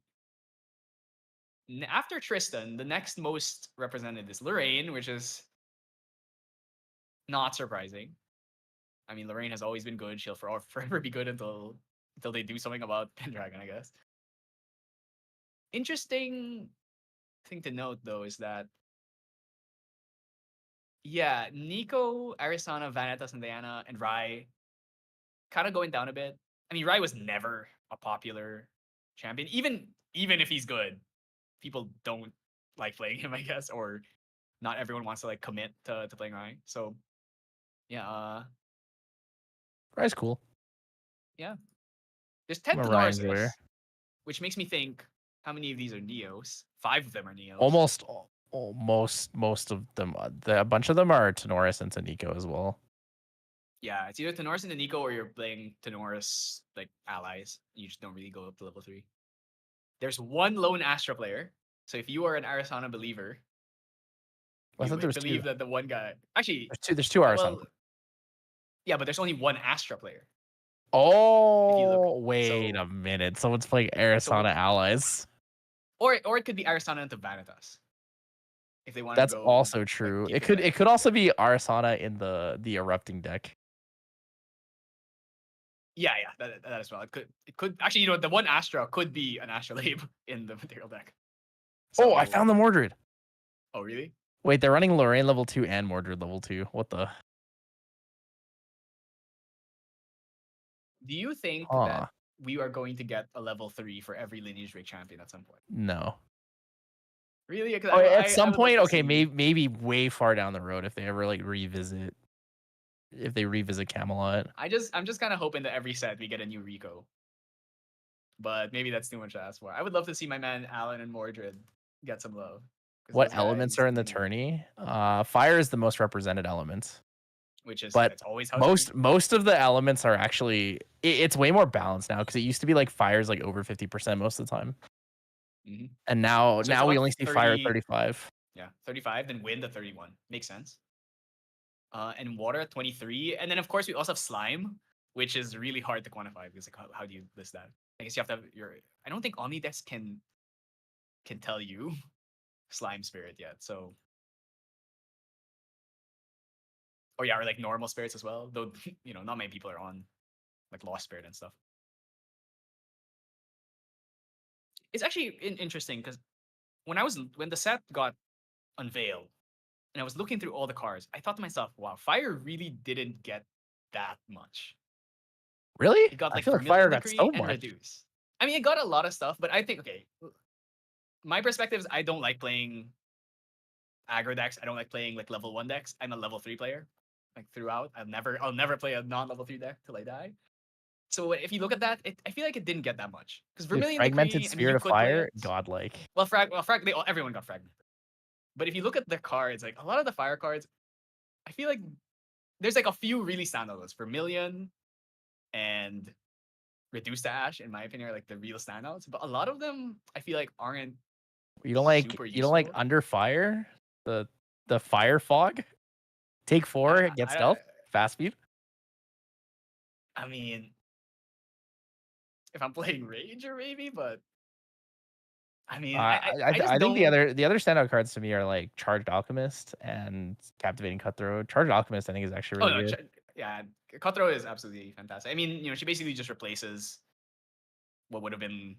after Tristan, the next most represented is Lorraine, which is not surprising. I mean, Lorraine has always been good. She'll forever be good until they do something about Pendragon, I guess. Interesting thing to note though is that yeah, Nico, Arisana, Vanitas, and Diana, and Rai kind of going down a bit. I mean, Rai was never a popular champion. Even even if he's good, people don't like playing him, I guess, or not everyone wants to like commit to playing Ryan. So yeah, Ryan's cool. yeah. There's I'm 10 a Ryan enjoyer. Tenoruses, which makes me think how many of these are Neos? 5 of them are Neos. Most of them. A bunch of them are Tenoris and Nico as well. Yeah, it's either Tenoris and Nico or you're playing Tenoris like allies. You just don't really go up to level 3. There's one lone Astra player. So if you are an Arasana believer, I you thought there was believe two. that the one guy actually There's two Arson. well, yeah, but there's only one Astra player. If you look, Oh, wait so a minute. Someone's playing so Arasana allies. or it could be Arasana into Vanitas. If they want to That's go also like true. keep It could also be Arasana in the Erupting deck. Yeah, that as well. It could actually, you know, the one Astra could be an Astrolabe in the material deck. Oh, I So, found the Mordred. oh really? Wait, they're running Lorraine level 2 and Mordred level 2. What the? Do you think Huh. that we are going to get a level 3 for every Lineage Break champion at some point? No. Really? Because Oh, at I some would love point, to okay, see. maybe way far down the road if they ever like revisit Camelot. I'm just kind of hoping that every set we get a new Rico. But maybe that's too much to ask for. I would love to see my man Alan and Mordred get some love. What Those elements guys are in the need more, tourney? Fire is the most represented element, which is but it's always how it's gonna be. most of the elements are actually it's way more balanced now because it used to be like fire's like over 50% most of the time, Mm-hmm. and So it's now we about only see fire at 30. 35. Yeah, 35, then wind at 31. Makes sense. And water at 23. And then, of course, we also have slime, which is really hard to quantify because, like, how do you list that? I guess you have to have your. I don't think Omnidex can tell you slime spirit yet. So, or yeah, or like normal spirits as well. Though, you know, not many people are on like lost spirit and stuff. It's actually interesting because when the set got unveiled and I was looking through all the cards, I thought to myself, wow, fire really didn't get that much. Really? It got I like feel like fire Vermilion got Decree so and much. Reduce. I mean, it got a lot of stuff, but I think, okay, my perspective is I don't like playing aggro decks. I don't like playing like level 1 decks. I'm a level 3 player, like throughout. I'll never play a non-level 3 deck till I die. So if you look at that, I feel like it didn't get that much. Because Dude, Vermilion fragmented Decree, I mean, you spirit of could play fire, it. godlike. Well, everyone got fragmented. But if you look at the cards, like a lot of the fire cards, I feel like there's like a few really standout ones. Vermilion and Reduce to Ash, in my opinion, are like the real standouts. But a lot of them, I feel like, aren't super You don't like useful. under fire? The fire fog? Take I, 4, get I, stealth, fast speed. I mean, if I'm playing Ranger, maybe, but I mean, I just I think don't. the other standout cards to me are like Charged Alchemist and Captivating Cutthroat. Charged Alchemist I think is actually Oh really no, good. yeah, Cutthroat is absolutely fantastic. I mean, you know, she basically just replaces what would have been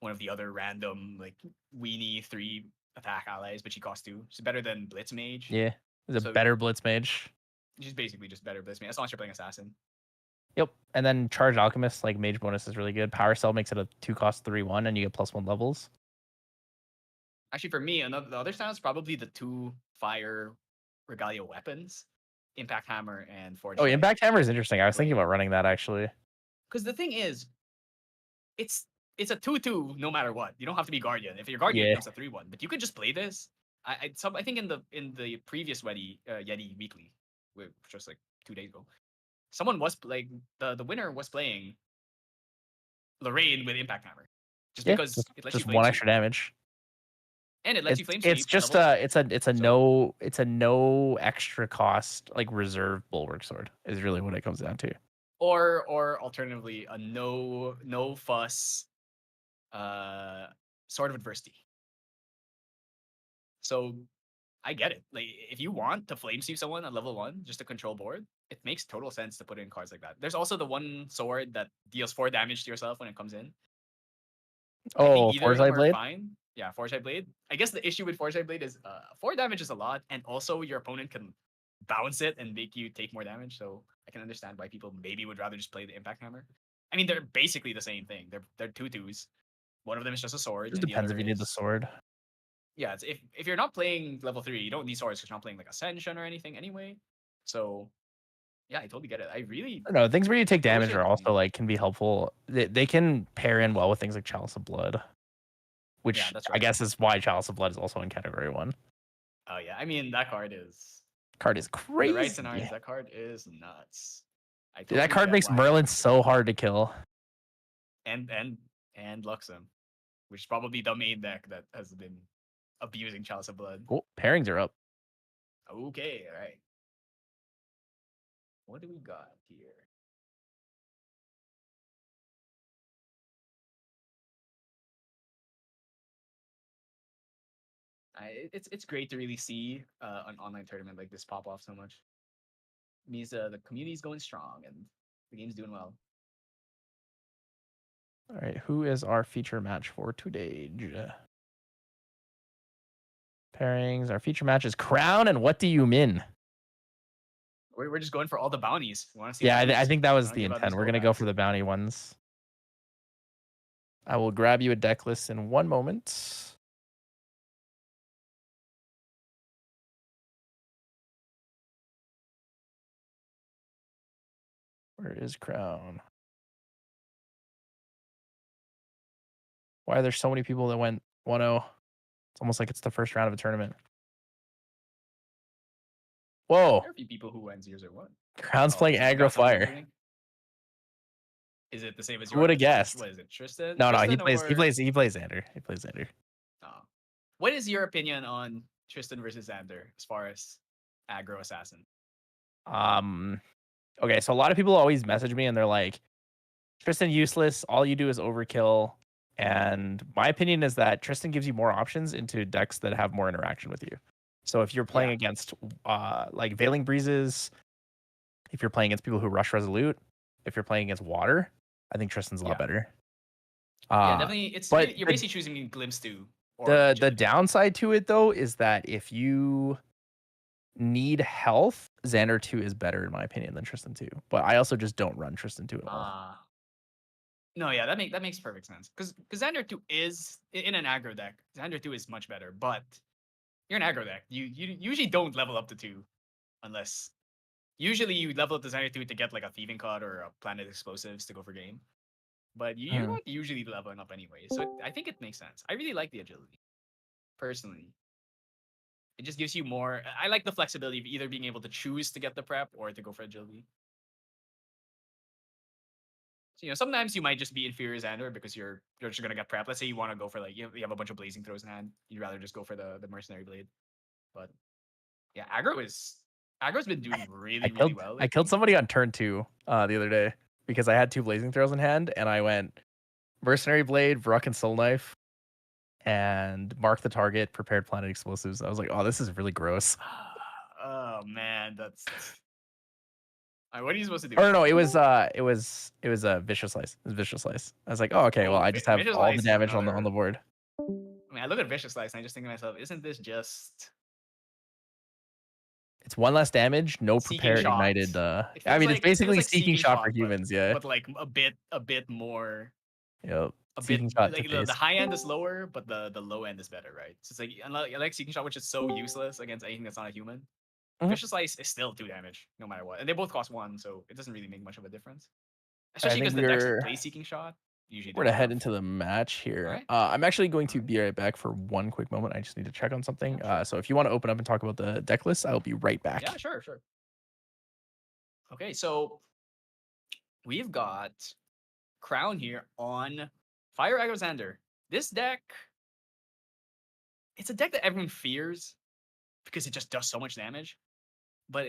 one of the other random like weenie 3 attack allies, but she costs 2. She's better than Blitz Mage. Yeah, is a So better Blitz Mage. she's basically just better Blitz Mage as long as you're playing Assassin. Yep, and then Charged Alchemist like Mage bonus is really good. Power Cell makes it a 2-cost 3/1, and you get +1 levels. Actually, for me, the other stand is probably the 2 fire Regalia weapons, Impact Hammer and Forge. Oh, Impact Hammer is interesting. I was thinking Blade. about running that actually. Because the thing is, it's a 2/2 no matter what. You don't have to be Guardian. If you're Guardian, it Yeah, becomes a 3/1. But you could just play this. I think in the previous Yeti weekly, which was like 2 days ago, someone was like the winner was playing Lorraine with Impact Hammer, just yeah, because it lets you just flame 1 sweep, extra damage. and it lets you flame It's sweep just level 2. So it's a no extra cost like reserve bulwark sword is really what it comes down to. or alternatively a no fuss uh Sword of Adversity. So I get it. Like if you want to flame sweep someone at level 1 just to control board, it makes total sense to put in cards like that. There's also the one sword that deals 4 damage to yourself when it comes in. I think Oh, either of them Foresight are Blade? fine. Yeah, Foresight Blade. I guess the issue with Foresight Blade is 4 damage is a lot, and also your opponent can bounce it and make you take more damage. So I can understand why people maybe would rather just play the Impact Hammer. I mean, they're basically the same thing. They're 2/2s One of them is just a sword. Just And the depends other if you need the is sword. yeah. It's if you're not playing level 3, you don't need swords because you're not playing like Ascension or anything anyway. So yeah, I totally get it. I really No, things where you take I wish damage they are had also clean. like can be helpful. They can pair in well with things like Chalice of Blood, Yeah, which that's I right. guess is why Chalice of Blood is also in category 1. Oh yeah, I mean that card is Card is in the right crazy. scenarios. That card is nuts. I Dude, that totally card get makes why Merlin so hard to kill. and Luxem, which is probably the main deck that has been abusing Chalice of Blood. Oh, pairings are up. Okay, all right. What do we got here? It's great to really see an online tournament like this pop off so much. It means the community is going strong and the game's doing well. All right, who is our feature match for today? Pairings. Our feature match is Crown and What Do You Min? We're just going for all the bounties. We want to see Yeah, bounties. I think that We was don't the give out intent. these We're gold gonna go packs. for the bounty ones. I will grab you a deck list in one moment. Where is Crown? Why are there so many people that went 1-0? It's almost like it's the first round of a tournament. Whoa. There are a few people who went 0-1. Crown's Oh, playing you got aggro someone fire. including? Is it the same as Who would have yours? guessed? What is it, Tristan? No, he Tristan plays or Zander. He plays Zander. oh. What is your opinion on Tristan versus Zander as far as aggro assassin? Okay, so a lot of people always message me and they're like, Tristan useless, all you do is overkill. And my opinion is that Tristan gives you more options into decks that have more interaction with you. So if you're playing Yeah. against like Veiling Breezes, if you're playing against people who rush Resolute, if you're playing against water, I think Tristan's a lot better. Yeah, definitely. It's But you're basically choosing between Glimpse 2 or the Agility. downside to it though is that if you need health, Xander 2 is better in my opinion than Tristan 2. But I also just don't run Tristan 2 at all. No, yeah, that makes perfect sense. Because Zander 2 is in an aggro deck. Zander 2 is much better, but you're an aggro deck. You usually don't level up to 2 unless usually you level up to Zander 2 to get like a thieving cut or a planet explosives to go for game. But you're not usually leveling up anyway. So I think it makes sense. I really like the agility. Personally. It just gives you more I like the flexibility of either being able to choose to get the prep or to go for agility. So, sometimes you might just be inferior Xander because you're just gonna get prep. Let's say you want to go for like you have a bunch of blazing throws in hand. You'd rather just go for the mercenary blade. But yeah, aggro's been doing really well lately. I killed somebody on turn 2 the other day because I had 2 blazing throws in hand and I went mercenary blade, Vruk and soul knife, and mark the target, prepared planet explosives. I was like, oh, this is really gross. Oh man, that's what are you supposed to do? Or no, it was a vicious slice. It was vicious slice. I was like, oh, okay, well, I just have all the damage on the board. I mean, I look at vicious slice and I just think to myself, isn't this just It's 1 less damage, no prepare ignited. I mean, it's basically seeking shot for humans, yeah. But like a bit more. Yep. A Seeking bit shot like to the high end is lower, but the low end is better, right? So it's like I like seeking shot, which is so useless against anything that's not a human. Vicious slice is still 2 damage no matter what, and they both cost 1, so it doesn't really make much of a difference. Especially because the decks that play seeking shot usually we're don't gonna head have. into the match here. Alright. I'm actually going to be right back for one quick moment. I just need to check on something. So if you want to open up and talk about the deck list, I'll be right back. Yeah, sure. Okay, so we've got Crown here on Fire Aggro Zander. This deck, it's a deck that everyone fears because it just does so much damage. But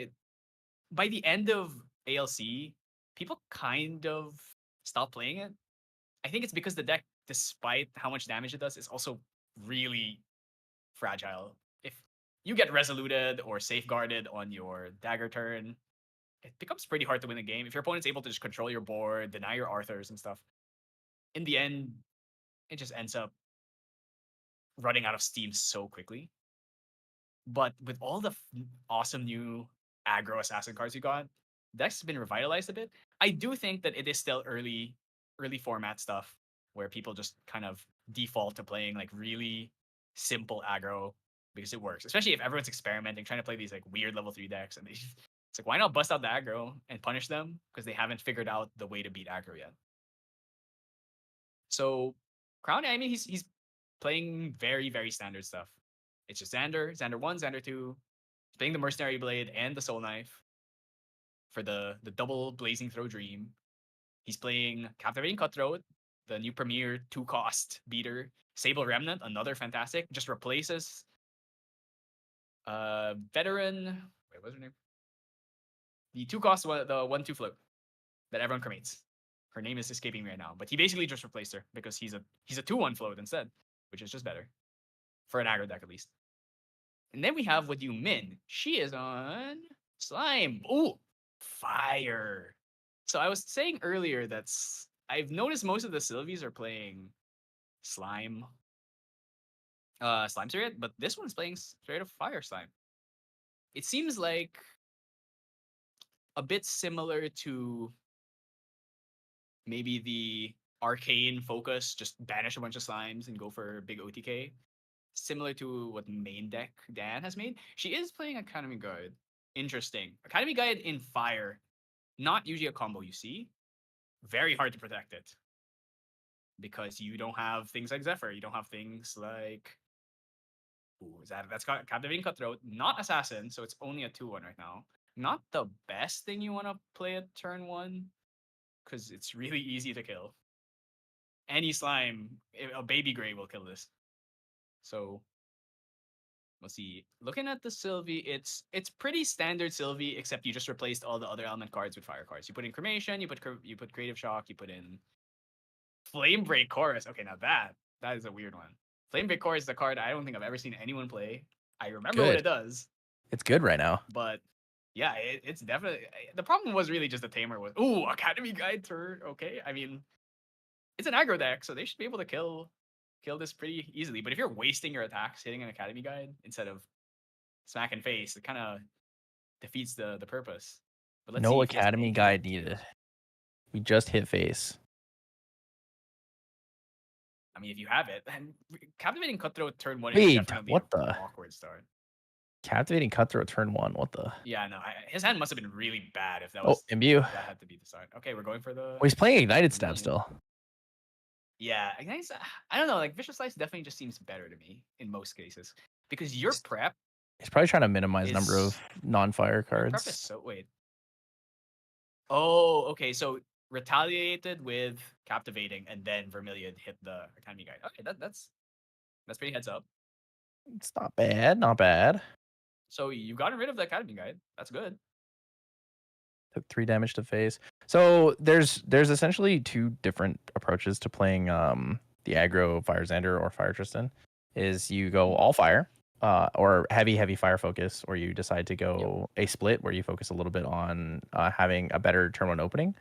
by the end of ALC, people kind of stop playing it. I think it's because the deck, despite how much damage it does, is also really fragile. If you get resoluted or safeguarded on your dagger turn, it becomes pretty hard to win the game. If your opponent's able to just control your board, deny your Arthurs and stuff, in the end, it just ends up running out of steam so quickly. But with all the awesome new aggro assassin cards you got, deck's been revitalized a bit. I do think that it is still early format stuff where people just kind of default to playing like really simple aggro because it works, especially if everyone's experimenting, trying to play these like weird level 3 decks, and it's like, why not bust out the aggro and punish them because they haven't figured out the way to beat aggro yet. So Crown, I mean, he's playing very, very standard stuff. It's just Zander, Zander 1, Zander 2, playing the Mercenary Blade and the Soul Knife for the double Blazing Throw Dream. He's playing Captivating Cutthroat, the new premier 2-cost beater. Sable Remnant, another fantastic, just replaces veteran. Wait, what's her name? The 2-cost one, the 1/2 float that everyone cremates. Her name is escaping me right now, but he basically just replaced her because he's a 2/1 float instead, which is just better for an aggro deck at least. And then we have what you min. She is on Slime. Ooh, fire. So I was saying earlier that I've noticed most of the Sylvies are playing Slime. Slime Spirit, but this one's playing straight up Fire Slime. It seems like a bit similar to maybe the arcane focus, just banish a bunch of slimes and go for big OTK. Similar to what main deck Dan has made. She is playing Academy Guide. Interesting. Academy Guide in Fire. Not usually a combo you see. Very hard to protect it. Because you don't have things like Zephyr. You don't have things like... Ooh, that's got Captivating Cutthroat. Not Assassin, so it's only a 2/1 right now. Not the best thing you want to play at turn 1. Because it's really easy to kill. Any slime, a Baby Gray will kill this. So... Let's see. Looking at the Sylvie, it's pretty standard Sylvie, except you just replaced all the other element cards with fire cards. You put in Cremation, you put Creative Shock, you put in Flame Break Chorus. Okay, now that is a weird one. Flame Break Chorus is a card I don't think I've ever seen anyone play. I remember what it does. It's good right now. But yeah, it's definitely... The problem was really just the Tamer was, ooh, Academy Guide turn. Okay, I mean, it's an aggro deck, so they should be able to kill this pretty easily. But if you're wasting your attacks hitting an Academy Guide instead of smacking face, it kind of defeats the purpose. But let's see No if he has Academy any Guide needed. We just hit face. I mean, if you have it, and Captivating Cutthroat turn 1 is Wait, definitely what an the? awkward start. Captivating Cutthroat turn 1. What the? Yeah, no, his hand must have been really bad if that Oh, was imbue. that had to be the start. Okay, we're going for the... Well, he's playing Ignited Stab still. Yeah, I don't know. Like Vicious Slice definitely just seems better to me in most cases because your prep. He's probably trying to minimize number of non-fire cards. Your prep is so wait. Oh, okay. So retaliated with Captivating, and then Vermilion hit the Academy Guide. Okay, that's pretty heads up. It's not bad, not bad. So you've gotten rid of the Academy Guide. That's good. Took 3 damage to face. So there's essentially 2 different approaches to playing the aggro Fire Zander or Fire Tristan. Is you go all fire, or heavy fire focus, or you decide to go a split where you focus a little bit on having a better turn 1 opening.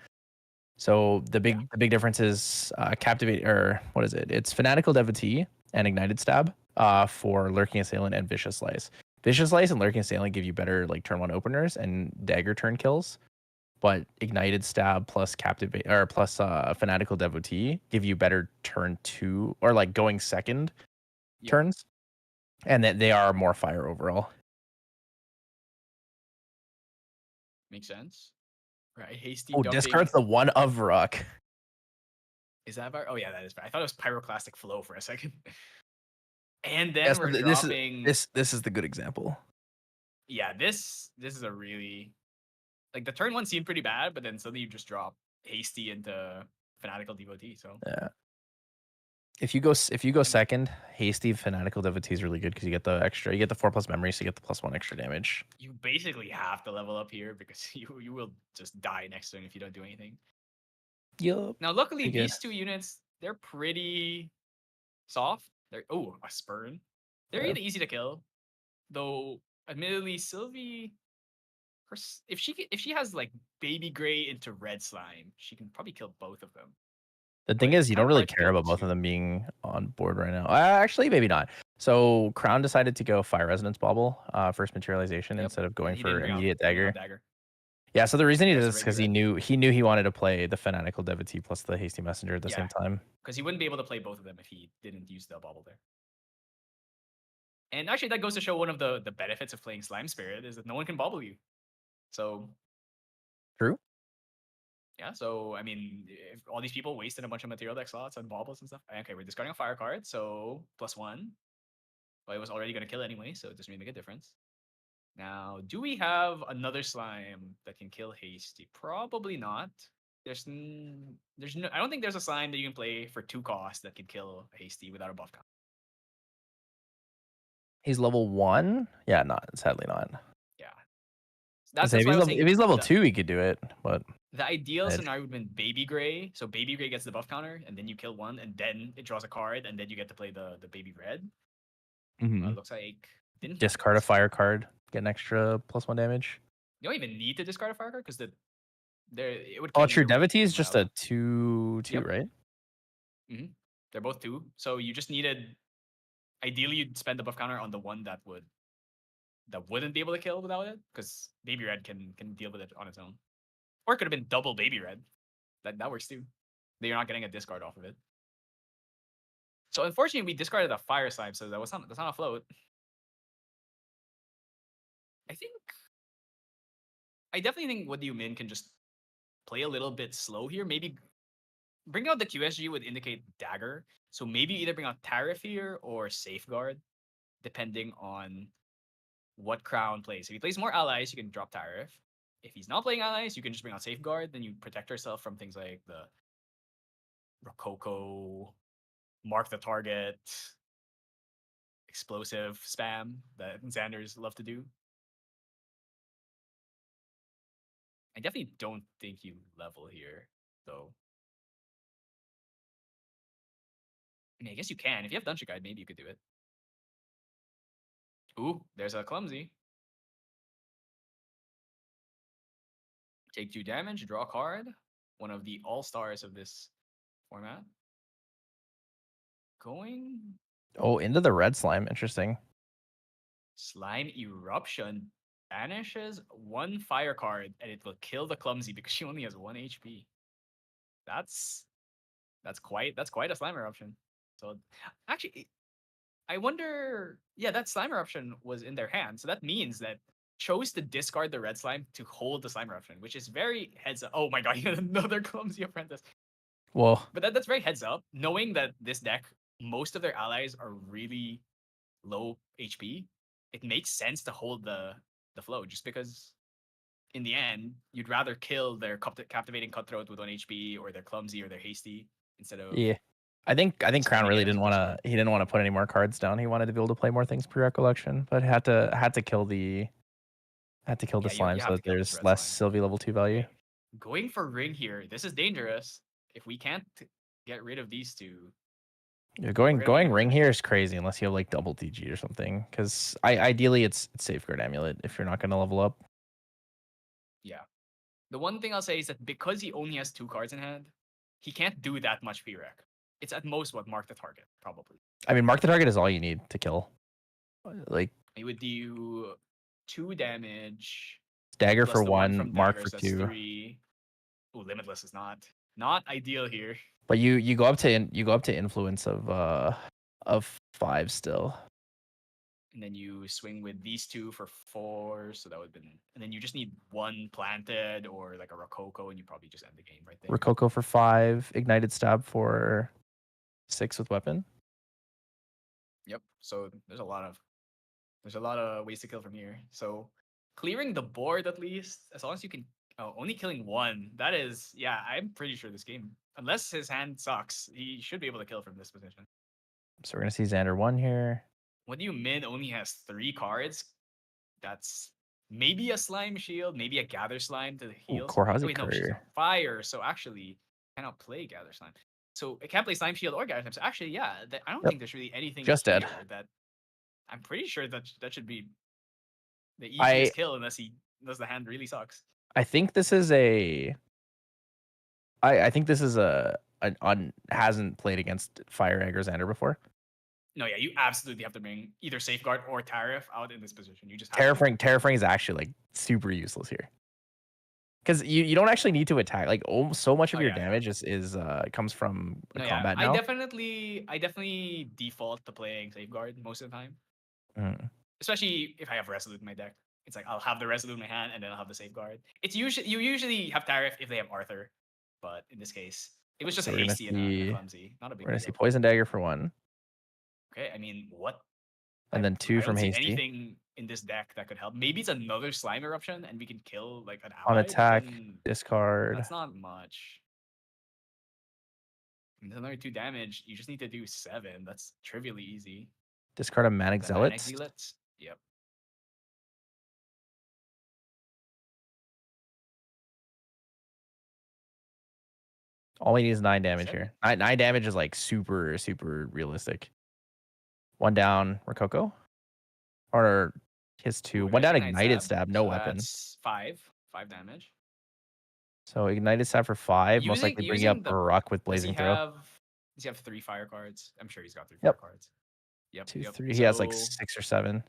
So the big difference is Captivate, or what is it? It's Fanatical Devotee and Ignited Stab for Lurking Assailant and Vicious Slice. Vicious Slice and Lurking Assailant give you better like turn 1 openers and dagger turn kills. But Ignited Stab plus Captivate or plus Fanatical Devotee give you better turn 2 or like going second turns, and that they are more fire overall. Makes sense. Right, hasty. Oh, dumping. discards the 1 of Ruck. Is that bar? Oh yeah, that is bad. I thought it was Pyroclastic Flow for a second. And then Yes, we're dropping. This is the good example. Yeah, this is a really... Like the turn 1 seemed pretty bad, but then suddenly you just drop hasty into Fanatical Devotee. So yeah, if you go second, hasty Fanatical Devotee is really good because you get the 4+ memory, so you get the +1 extra damage. You basically have to level up here because you will just die next turn if you don't do anything. Yup. Now, luckily, these 2 units, they're pretty soft. They're a Spurn. They're really easy to kill, though. Admittedly, Sylvie. If she has like Baby Gray into Red Slime, she can probably kill both of them. The thing is, you don't really care about both of them being on board right now. Actually, maybe not. So Crown decided to go Fire Resonance Bauble, first materialization, instead of going for immediate dagger. Yeah, so the reason he did There's a this because regular he knew he wanted to play the Fanatical Devotee plus the Hasty Messenger at the same time. because he wouldn't be able to play both of them if he didn't use the bobble there. And actually, that goes to show one of the benefits of playing Slime Spirit is that no one can bobble you. So True. yeah, so I mean, if all these people wasted a bunch of material deck slots and baubles and stuff. Okay, we're discarding a fire card, so +1. But it was already gonna kill anyway, so it doesn't really make a difference. Now, do we have another slime that can kill Hasty? Probably not. There's no. I don't think there's a slime that you can play for 2 costs that can kill Hasty without a buff count. He's level 1? Yeah, not sadly not. Yeah, I'd that's say that's why I was if saying he's level 2, he could do it, but the ideal mid. scenario would have been Baby Gray. So Baby Gray gets the buff counter, and then you kill one, and then it draws a card, and then you get to play the Baby Red. Mhm. Looks like didn't Discard a happen. fire card, get an extra +1 damage. You don't even need to discard a fire card because it would Oh, kill true. either way. Devotee is No just matter a what. 2/2, Yep. right? They're both 2. So you just needed. Ideally, you'd spend the buff counter on the one that wouldn't be able to kill without it, because Baby Red can deal with it on its own. Or it could have been double Baby Red. That works too. Then you're not getting a discard off of it. So unfortunately, we discarded a fire slime, so that's not a float. I definitely think What Do You Min can just play a little bit slow here. Maybe bring out the QSG would indicate dagger. So maybe either bring out Tariff here or Safeguard, depending on what Crown plays. If he plays more allies, you can drop Tariff. If he's not playing allies, you can just bring out Safeguard. Then you protect yourself from things like the Rococo, Mark the Target, explosive spam that Xanders love to do. I definitely don't think you level here, though. I mean, I guess you can. If you have Dungeon Guide, maybe you could do it. Ooh, there's a Clumsy. Take 2 damage, draw a card. One of the all-stars of this format. Going Oh, into the red slime. Interesting. Slime Eruption banishes 1 fire card and it will kill the Clumsy because she only has 1 HP. That's quite a Slime Eruption. So actually, I wonder. Yeah, that Slime Eruption was in their hand, so that means that chose to discard the red slime to hold the Slime Eruption, which is very heads up. Oh my god, another Clumsy Apprentice. Well, But that's very heads up, knowing that this deck, most of their allies are really low HP. It makes sense to hold the flow, just because in the end you'd rather kill their captivating cutthroat with 1 HP or their clumsy or their hasty instead of yeah. I think Crown spamming it really as didn't you want discard. to. He didn't want to put any more cards down. He wanted to be able to play more things pre-recollection, but had to kill the Yeah, slime you so have to that kill this there's red less slime. Sylvie level 2 value. Okay. Going for ring here. This is dangerous. If we can't get rid of these two, Yeah, we're gonna be in a ring bind. here is crazy unless you have like double TG or something. Because ideally it's Safeguard Amulet if you're not going to level up. Yeah. The one thing I'll say is that because he only has 2 cards in hand, he can't do that much pre-rec. It's at most what Mark the Target, probably. I mean, Mark the Target is all you need to kill. Like He would do 2 damage Dagger plus for the 1 1, from Mark for daggers. That's 2. 3. Ooh, Limitless is not ideal here. But you go up to influence of 5 still. And then you swing with these 2 for 4, so that would have been. And then you just need 1 planted or like a Rococo, and you probably just end the game right there. Rococo for 5, ignited stab for 6 with weapon. Yep. So there's a lot of ways to kill from here. So clearing the board at least, as long as you can. Oh, only killing 1. That is, yeah. I'm pretty sure this game, unless his hand sucks, he should be able to kill from this position. So we're gonna see Zander 1 here. What do you min only has 3 cards? That's maybe a slime shield, maybe a gather slime to Ooh, heal. Oh, Korhazi wait, no, she's on Courier. fire, so actually cannot play gather slime. So it can't play slime shield or gather slime. So actually, yeah, I don't Yep. think there's really anything Just here dead. that I'm pretty sure that should be the easiest kill unless the hand really sucks. I think this is I think this is hasn't played against Fire Egg or Xander before. No, yeah, you absolutely have to bring either Safeguard or Tariff out in this position. You just have Terraforming is actually like super useless here. because you don't actually need to attack. Like so much of Oh your yeah, yeah. damage is comes from a No, yeah. combat I now. definitely default to playing Safeguard most of the time. Mm. Especially if I have Resolute in my deck. It's like I'll have the Resolute in my hand and then I'll have the Safeguard. It's usually you usually have Tariff if they have Arthur, but in this case, it was just So a hasty and a clumsy. Not a we're big gonna see deal. Poison Dagger for 1, Okay, I mean, what? and then 2 I from don't see Hasty. anything in this deck that could help. Maybe it's another Slime Eruption and we can kill like an On ally, but attack, then discard. that's not much. And another 2 damage. You just need to do 7. That's trivially easy. Discard a Manic The Manic Zealots. Zealots. Yep. All we need is 9 damage 7? here. 9 damage is like super realistic. 1 down, Rococo. Or his 2. Ooh, 1 down, Ignite Ignited Stab, no So weapon. that's 5. 5 damage. So Ignited Stab for 5, most likely bringing up the Ruck with does he Blazing Throw. does he have 3 fire cards? I'm sure he's got 3 fire Yep. cards. Yep. 2, Yep. 3. So, He has like 6 or 7.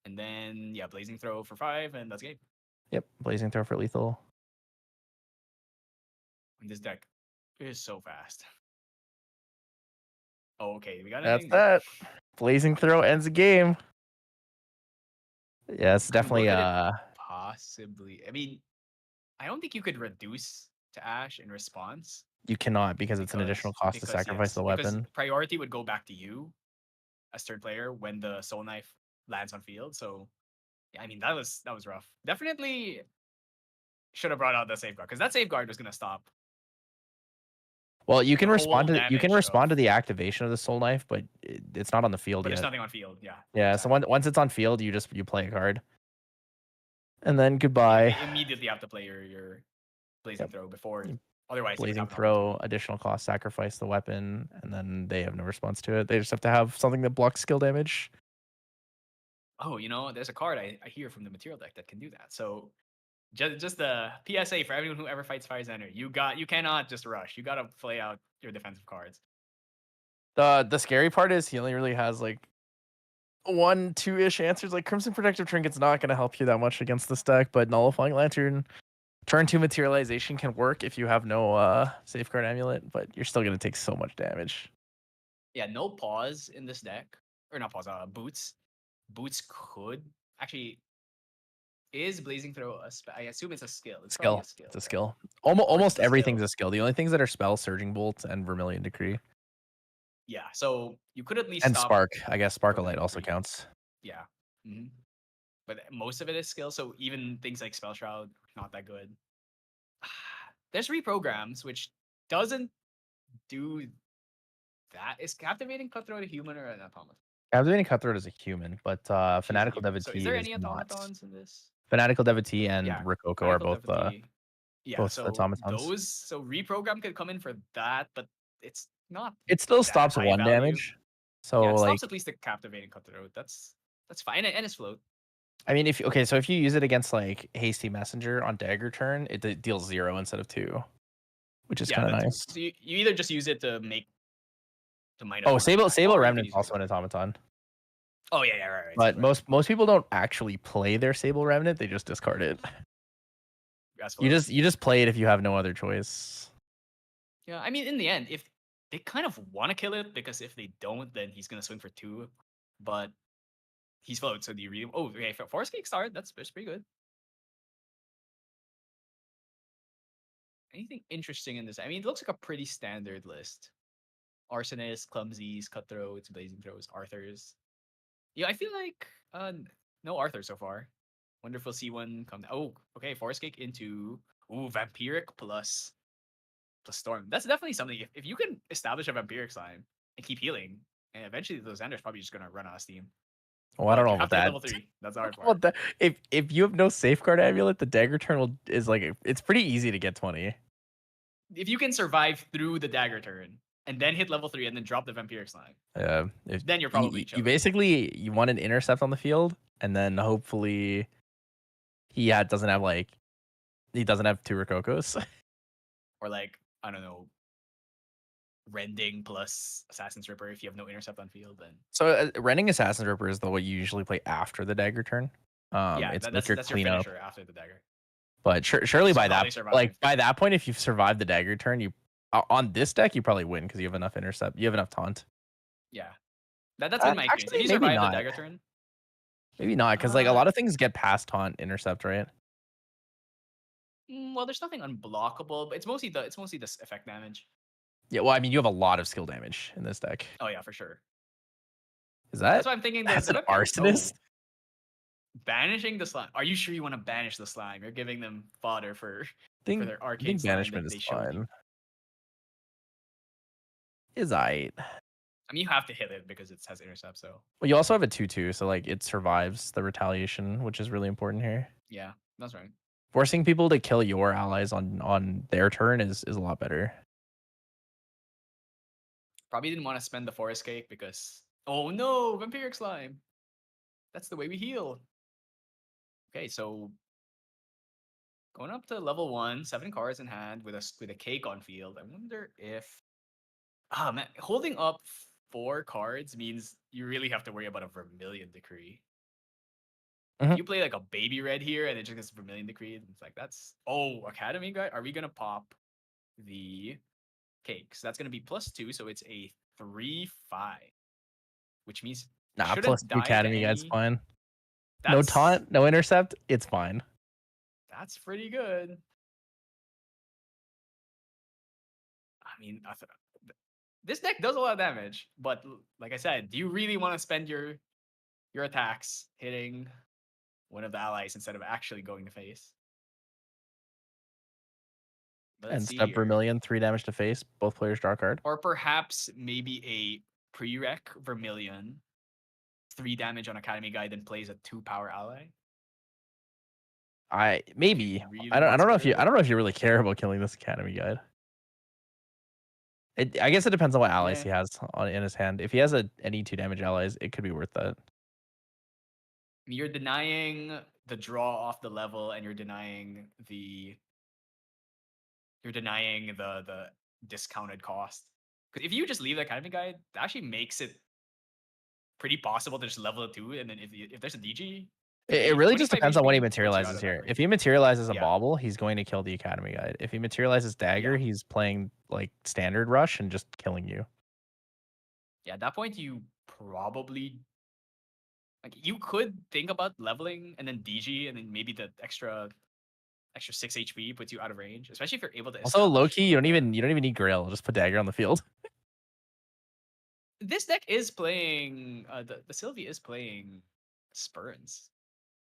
and then yeah, Blazing Throw for 5, and that's game. Yep, Blazing Throw for lethal. And this deck is so fast. Oh, okay. We got That's anything? that. Blazing Throw ends the game. Yeah, it's I mean, what definitely could it possibly? I mean, I don't think you could reduce to Ash in response you cannot because it's an additional cost to sacrifice the because weapon. priority would go back to you as third player when the Soul Knife lands on field. So yeah, I mean that was rough. Definitely should have brought out the safeguard because that safeguard was gonna stop. Well, you can the whole respond to damage of- the activation of the Soul Knife, but it's not on the field But yet. there's nothing on field. Yeah. Yeah, exactly. so once it's on field, you play a card, and then You goodbye. immediately have to play your Blazing Throw before. You Otherwise, you would Blazing have nothing to Throw, do. additional cost, sacrifice the weapon, and then they have no response to it. They just have to have something that blocks skill damage. Oh, there's a card I hear from the material deck that can do that. So just a PSA for everyone who ever fights Fire Zander. You cannot just rush. You gotta play out your defensive cards. The scary part is he only really has like 1, 2-ish answers. Like Crimson Protective Trinket's not going to help you that much against this deck, but Nullifying Lantern, turn 2 materialization can work if you have no Safeguard Amulet, but you're still going to take so much damage. Yeah, no pause in this deck. Or not pause, boots. Boots could actually is Blazing Throw I assume it's a skill. It's probably a skill. It's a right? skill. Almost a everything's skill. a skill. The only things that are spells, Surging Bolt and Vermilion Decree. Yeah, so you could at least And stop Spark. I guess Sparkle level Light also 3. counts. Yeah. Mm-hmm. But most of it is skill, so even things like Spell Shroud, not that good. There's reprograms, which doesn't do that. Is Captivating Cutthroat a human or an automaton? Captivating Cutthroat is a human, but She's a Fanatical human. So is Devotee there is any not. automatons in this? Fanatical Devotee and Yeah, Rococo are Fanatical both Devotee. Yeah, both so automatons. reprogram could come in for that, but it's not It still that stops high 1 value. damage. So Yeah, it like stops at least the Captivating Cutthroat. That's fine, and it's float. I mean, so if you use it against like Hasty Messenger on Dagger turn, it deals 0 instead of 2, which is kind of nice. So you either just use it to make to minus. Oh, 1 Sable attack, or you could Remnant's use it also an automaton. Oh yeah, right. But Sable most people don't actually play their Sable Remnant; they just discard it. You just play it if you have no other choice. Yeah, I mean, in the end, if they kind of want to kill it, because if they don't, then he's gonna swing for 2. But he's float, so do you really? Oh, okay, Force Cake start. That's pretty good. Anything interesting in this? I mean, it looks like a pretty standard list. Arsonists, Clumsies, Cutthroats, Blazing Throws, Arthurs. Yeah, I feel like no Arthur so far. Wonderful C1 come. Oh, okay, Force Cake into Vampiric plus Storm. That's definitely something. If you can establish a Vampiric slime and keep healing, and eventually the Zander's probably just gonna run out of steam. Oh, I don't know about that. Level 3. That's the hard part. If you have no Safeguard Amulet, the Dagger turn is like it's pretty easy to get 20. If you can survive through the Dagger turn and then hit level 3 and then drop the Vampiric slime, then you're probably you basically you want an intercept on the field, and then hopefully he doesn't have 2 Rococos. Or like, I don't know, Rending plus Assassin's Ripper if you have no intercept on field. Then So Rending Assassin's Ripper is the way you usually play after the Dagger turn. yeah, It's that's your your cleanup. finisher after the Dagger. But surely by Somehow they that, survive. like by that point, if you've survived the dagger turn, you on this deck you probably win because you have enough intercept. You have enough taunt. Yeah, that's been my experience. If Actually, you maybe survive the not. dagger turn, Maybe not because like a lot of things get past taunt intercept, right? well, there's nothing unblockable, but it's mostly the effect damage. Yeah. Well, I mean, you have a lot of skill damage in this deck. Oh yeah, for sure. Is That's that why I'm thinking that's the an web arsonist? banishing the slime. Are you sure you want to banish the slime? You're giving them fodder for their I arcane think slime banishment that is they showed you. fine. Is I. I mean, you have to hit it because it has intercept. So Well, you also have a 2/2, so like it survives the retaliation, which is really important here. yeah, that's right. Forcing people to kill your allies on their turn is a lot better. Probably didn't want to spend the forest cake because oh no, vampiric slime. That's the way we heal. Okay, so going up to level 1, 7 cards in hand with a cake on field. I wonder if man, holding up 4 cards means you really have to worry about a Vermilion Decree. Mhm. If you play like a baby red here and it just gets Vermilion Decree, it's like that's Academy guy. Are we gonna pop the cake? So that's gonna be +2, so it's a 3/5, which means it Nah, plus shouldn't the die to academy guide's any. fine. No That's taunt, no intercept, it's fine. that's pretty good. I mean, this deck does a lot of damage, but like I said, do you really want to spend your attacks hitting one of the allies instead of actually going to face? Let's And see step here. Vermilion, 3 damage to face. Both players draw a card. Or perhaps maybe a prereq Vermilion, 3 damage on Academy Guide, then plays a 2 power ally. I If you maybe really I don't want know some if you I don't durability. know if you really care about killing this academy guide. I guess it depends on what allies Yeah. he has in his hand. If he has any 2 damage allies, it could be worth that. You're denying the draw off the level, and you're denying the discounted cost. Because if you just leave the Academy Guide, that actually makes it pretty possible to just level it 2, and then if there's a DG, It really just 25 depends on what he HP puts you out materializes of that here. If range. he materializes a Yeah, bauble, he's going to kill the academy guide. If he materializes dagger, yeah, he's playing like standard rush and just killing you. yeah. At that point, you probably like you could think about leveling and then DG, and then maybe the extra 6 HP puts you out of range, especially if you're able to Also, low establish key, one you of don't the. even need Grail. Just put dagger on the field. This deck is playing the Sylvie is playing Spurns,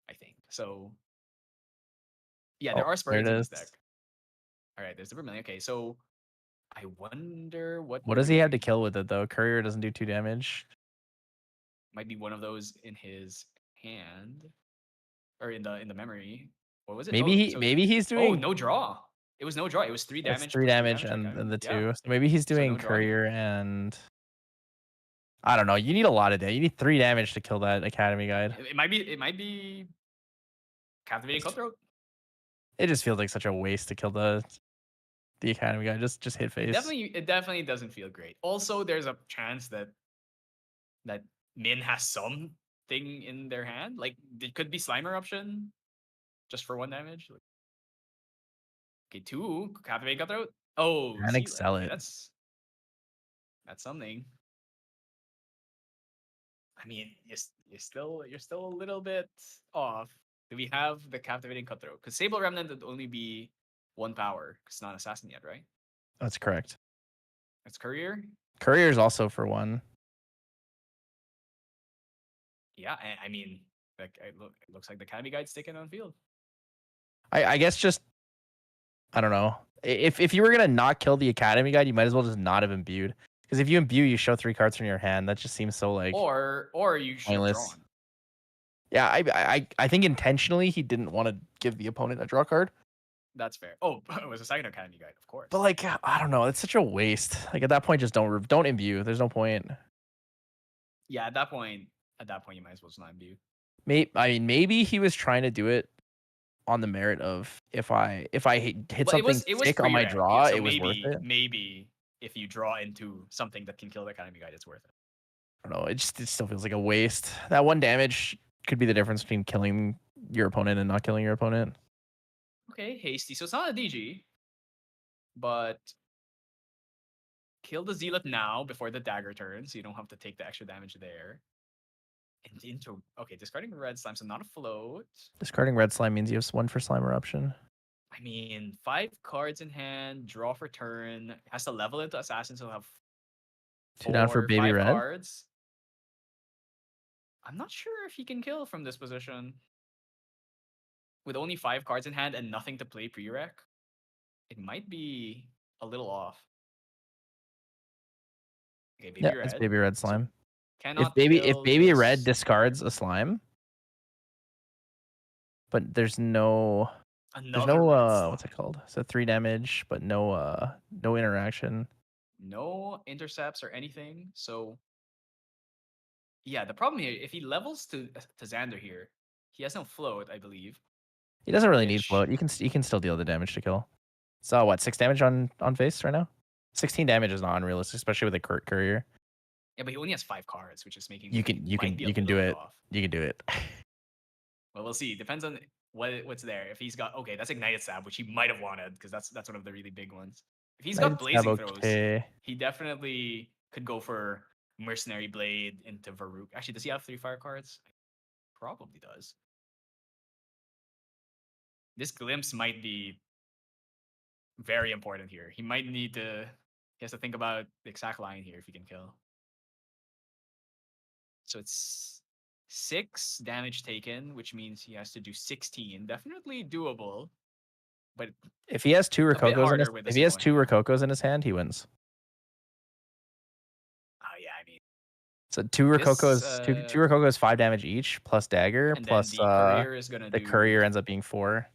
I think. So yeah, there Oh, are there it Spurns in this is. deck. All right, there's the Vermilion. Okay, so I wonder what What we're does he have to doing. kill with it though? Courier doesn't do 2 damage. Might be one of those in his hand or in the memory. What was it? Oh, so Maybe he's doing no draw. It was no draw. It was 3 it's damage 3 plus 3 damage damage to and Academy. the Yeah. 2. So maybe he's So doing no draw here. courier and I don't know. You need a lot of damage. You need 3 damage to kill that academy guide. It might be captivating cutthroat. It just feels like such a waste to kill the academy guide. Just hit face. It definitely doesn't feel great. Also, there's a chance that Min has something in their hand. Like it could be Slime Eruption just for 1 damage. Like, okay, 2 captivating cutthroat. Oh, And Sealant. excel Okay, it. that's something. I mean, you're still a little bit off. Do we have the captivating cutthroat? Because Sable Remnant would only be 1 power. Because it's not assassin yet, right? That's correct. It's courier. Courier is also for 1. Yeah, I mean, like it looks like the Academy Guide's sticking on field. I guess just I don't know. If you were gonna not kill the academy guide, you might as well just not have imbued. Because if you imbue, you show 3 cards from your hand. That just seems so like Or you should have pointless. drawn. Yeah, I think intentionally he didn't want to give the opponent a draw card. That's fair. Oh, it was a second Academy Guide, of course. But like I don't know, it's such a waste. Like at that point, just don't imbue. There's no point. Yeah, at that point, you might as well just not imbue. Maybe he was trying to do it on the merit of if I hit Well, something it was sick on my prereq, yeah. draw, So it was worth it. maybe if you draw into something that can kill the Academy Guide, it's worth it. I don't know. It still feels like a waste. That 1 damage could be the difference between killing your opponent and not killing your opponent. Okay, hasty. So it's not a DG, but kill the Zealot now before the dagger turns, so you don't have to take the extra damage there. And into okay, discarding red slime, so not a float. Discarding red slime means you have one for slime eruption. I mean, 5 cards in hand, draw for turn. Has to level into assassin, so he'll have 2 down for baby 5 red. cards. I'm not sure if he can kill from this position. With only 5 cards in hand and nothing to play prereq, it might be a little off. Okay, baby Yeah, red. it's baby red slime. So cannot if baby red this. discards a slime, but there's no Another red slime. what's it called? So 3 damage, but no interaction. No intercepts or anything. So yeah, the problem here, if he levels to Zander here, he has no float, I believe. He doesn't really need float. You can still deal the damage to kill. So what, 6 damage on face right now? 16 damage is not unrealistic, especially with a courier. Yeah, but he only has 5 cards, which is making you can do it. off. You can do it. Well, we'll see. Depends on what's there. If he's got okay, that's ignited stab, which he might have wanted because that's one of the really big ones. If he's got blazing throws, he definitely could go for mercenary blade into Varuk. Actually, does he have 3 fire cards? Probably does. This glimpse might be very important here. He might need to. He has to think about the exact line here if he can kill. So it's 6 damage taken, which means he has to do 16. Definitely doable. But if he has 2 Rokokos in his hand, he wins. Oh yeah, I mean. So 2 Rokokos, two Rokokos, 5 damage each, plus dagger, and plus the courier is gonna the courier ends up being 4.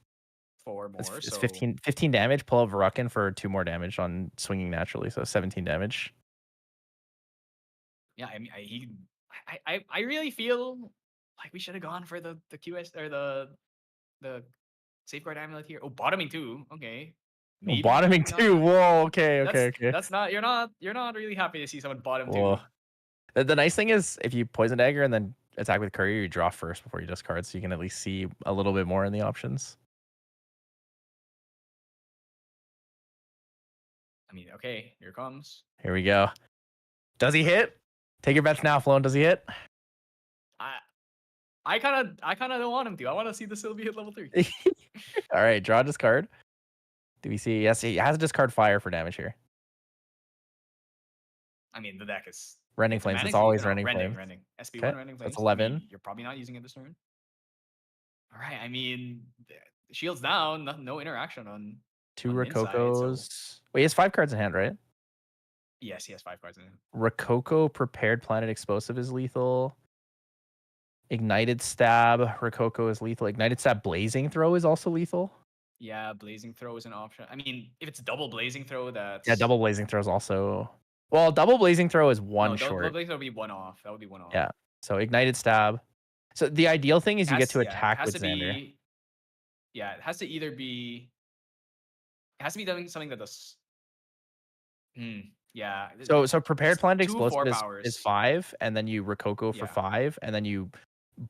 4 more. It's so 15 damage. Pull out Varukin for 2 more damage on swinging naturally, so 17 damage. Yeah, I mean, I really feel like we should have gone for the QS or the safeguard amulet here. Oh, bottoming too. Okay. Maybe bottoming too. Whoa. Okay. That's not. You're not really happy to see someone bottom Whoa. too. The nice thing is if you poison dagger and then attack with courier, you draw first before you discard, so you can at least see a little bit more in the options. I mean, okay, here comes. Here we go. Does he hit? Take your bets now, Flonne. Does he hit? I kind of don't want him to. I want to see the Sylvie hit level 3. All right, draw, discard. Do we see? Yes, he has to discard fire for damage here. I mean, the deck is Rending Flames. It's always Rending Flames. Flames. SB1 okay. Rending Flames. That's 11. I mean, you're probably not using it this turn. All right. I mean, shields down. No interaction on 2 Rokokos. So. Wait, he has 5 cards in hand, right? Yes, he has 5 cards in hand. Rokoko Prepared Planet Explosive is lethal. Ignited Stab, Rokoko is lethal. Ignited Stab Blazing Throw is also lethal. Yeah, Blazing Throw is an option. I mean, if it's double Blazing Throw, that's... Yeah, double Blazing Throw is also... Well, double Blazing Throw is one short. Double Blazing Throw would be 1 off. That would be 1 off. Yeah, so Ignited Stab. So the ideal thing is you get to attack with Zander. Yeah, it has to either be... It has to be doing something that does... yeah. So Prepared Planet Explosive is 5, and then you Rokoko for 5, and then you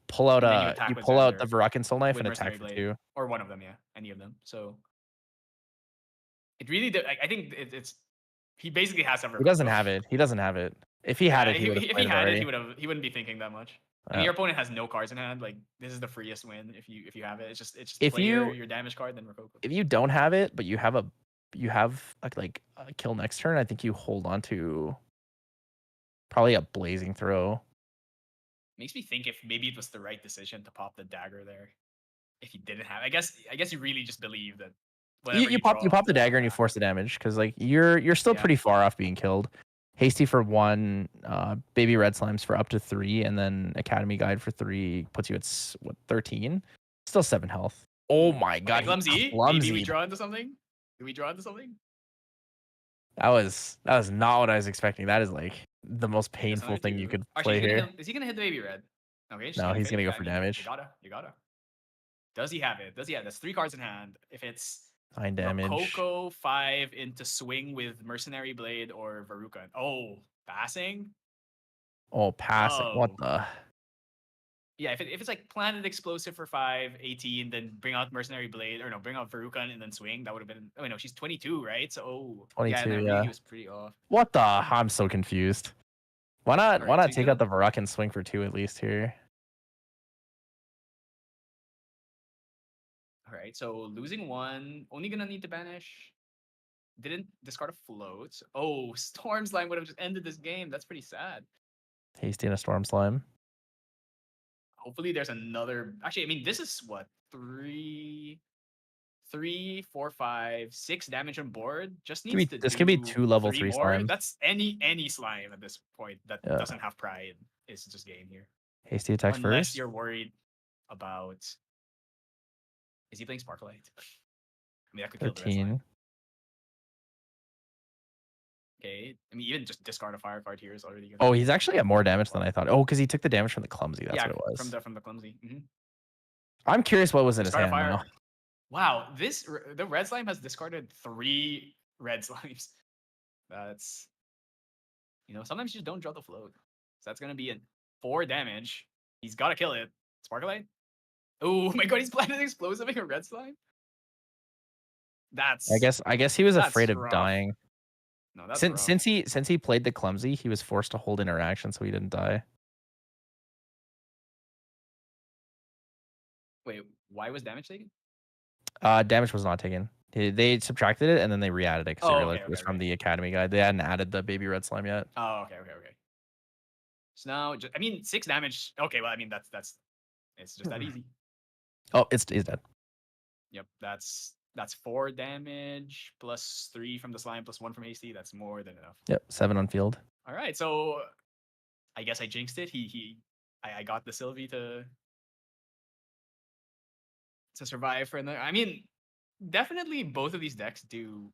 pull out the Varukin Soul Knife and attack for 2. Or one of them, yeah. Any of them. So it really I think it's he basically has to have Rokoko. He doesn't have it. If he had it, he would have played it already. He wouldn't be thinking that much. And your opponent has no cards in hand. Like, this is the freest win if you have it. It's just if play your damage card, then Rokoko. If you don't have it, but you have a kill next turn, I think you hold on to probably a Blazing Throw. Makes me think if maybe it was the right decision to pop the dagger there. If you didn't have, I guess you really just believe that. You pop the dagger and you force the damage because like you're still pretty far off being killed. Hasty for 1, baby red slimes for up to 3, and then Academy Guide for 3 puts you at 13. Still 7 health. Oh my god, clumsy. Maybe we draw into something. Did we draw into something? That was not what I was expecting. That is like the most painful thing you could play here. Is he gonna hit the baby red? Okay. No, he's gonna go for damage. You gotta. Does he have it? That's 3 cards in hand. If it's 9 damage. Rokoko 5 into swing with Mercenary Blade or Varukin. Oh, passing? Oh, passing. What the? Yeah, if it's like planted explosive for 5, 18, then bring out mercenary blade, or no, bring out Verucan and then swing. That would have been. Oh wait, no, she's 22, right? So yeah, 22, and then yeah. he was pretty off. What the? I'm so confused. Why not? All Why right, so not he's take gonna. out the Verucan swing for 2 at least here? All right, so losing 1, only gonna need to banish. Didn't discard a float. Oh, Storm Slime would have just ended this game. That's pretty sad. Hasty and a Storm Slime. Hopefully, there's another. Actually, I mean, this is what 3, 4, 5, 6 damage on board. Just needs to This could be do 2 level 3 3 more. slimes. That's any slime at this point that Yeah. doesn't have pride is just game here. Hasty attacks Unless first. you're worried about. Is he playing Sparklight? I mean, that could kill the red slime. 13. Okay. I mean, even just discard a fire card here is already good. Oh, he's actually got more damage than I thought. Oh, because he took the damage from the clumsy. That's yeah, what it was. from the clumsy. I'm curious what was in his Discard a hand fire. now. Wow, the red slime has discarded 3 red slimes. That's sometimes you just don't draw the float. So that's gonna be a 4 damage. He's gotta kill it. Sparklight. Oh my god, he's planted explosive in a red slime. That's I guess he was afraid of rough. dying. No, that's Since he played the clumsy, he was forced to hold interaction so he didn't die. Wait, why was damage taken? Damage was not taken. They subtracted it and then they re-added it because they realized it was from the Academy guide. They hadn't added the baby red slime yet. Oh, okay. So now, I mean, 6 damage. Okay, well, I mean, it's just that easy. Oh, he's dead. Yep, that's 4 damage plus 3 from the slime plus 1 from hasty. That's more than enough. Yep, 7 on field. All right, so I guess I jinxed it. I got the Sylvie to survive for another. I mean, definitely both of these decks do.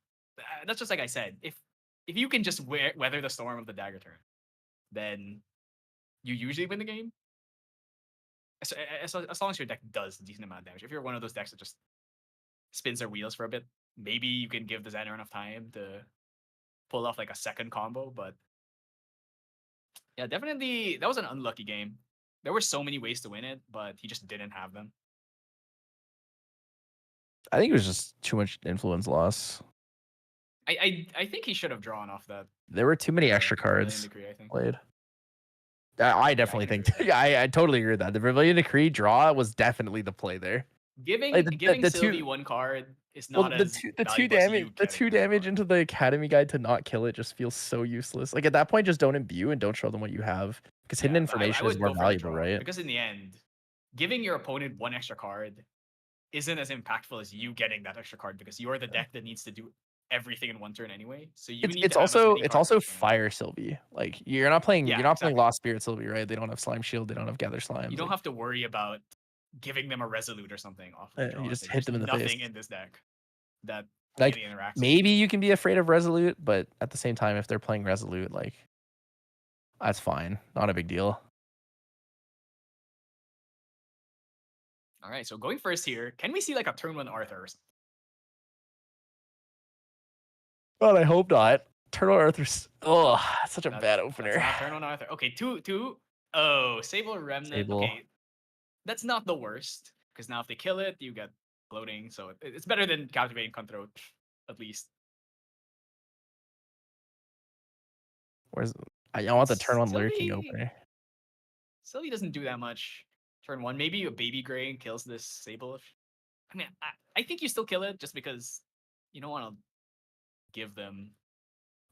That's just like I said. If you can just weather the storm of the dagger turn, then you usually win the game. As long as your deck does a decent amount of damage. If you're one of those decks that just spins their wheels for a bit, maybe you can give the Zander enough time to pull off like a second combo. But yeah, definitely that was an unlucky game. There were so many ways to win it, but he just didn't have them. I think it was just too much influence loss. I think he should have drawn off that. There were too many extra cards played. I definitely think. Yeah, I totally agree with that. The Vermilion Decree draw was definitely the play there. Giving Sylvie 1 card is not the 2 damage into the Academy guide to not kill it just feels so useless. Like at that point, just don't imbue and don't show them what you have because hidden information is more valuable, right? Because in the end, giving your opponent 1 extra card isn't as impactful as you getting that extra card because you're the deck that needs to do everything in 1 turn anyway. So it's also fire Sylvie. Like you're not playing Lost Spirit Sylvie, right? They don't have Slime Shield, they don't have Gather Slime. You don't have to worry about giving them a Resolute or something off. You just hit them in the face. Nothing in this deck that like really interacts. Maybe you can be afraid of Resolute, but at the same time, if they're playing Resolute, like that's fine, not a big deal. All right, so going first here, can we see like a turn 1 Arthur or something? Well, I hope not. Turn 1 Arthur's such a bad opener. That's not turn 1 Arthur. Okay, two. Oh, Sable Remnant. Okay, that's not the worst because now if they kill it, you get floating. So it's better than Captivating Cutthroat, at least. I want the turn 1 Lurking opener. Sylvie doesn't do that much. Turn 1, maybe a Baby Gray kills this Sable. I mean, I think you still kill it just because you don't want to give them.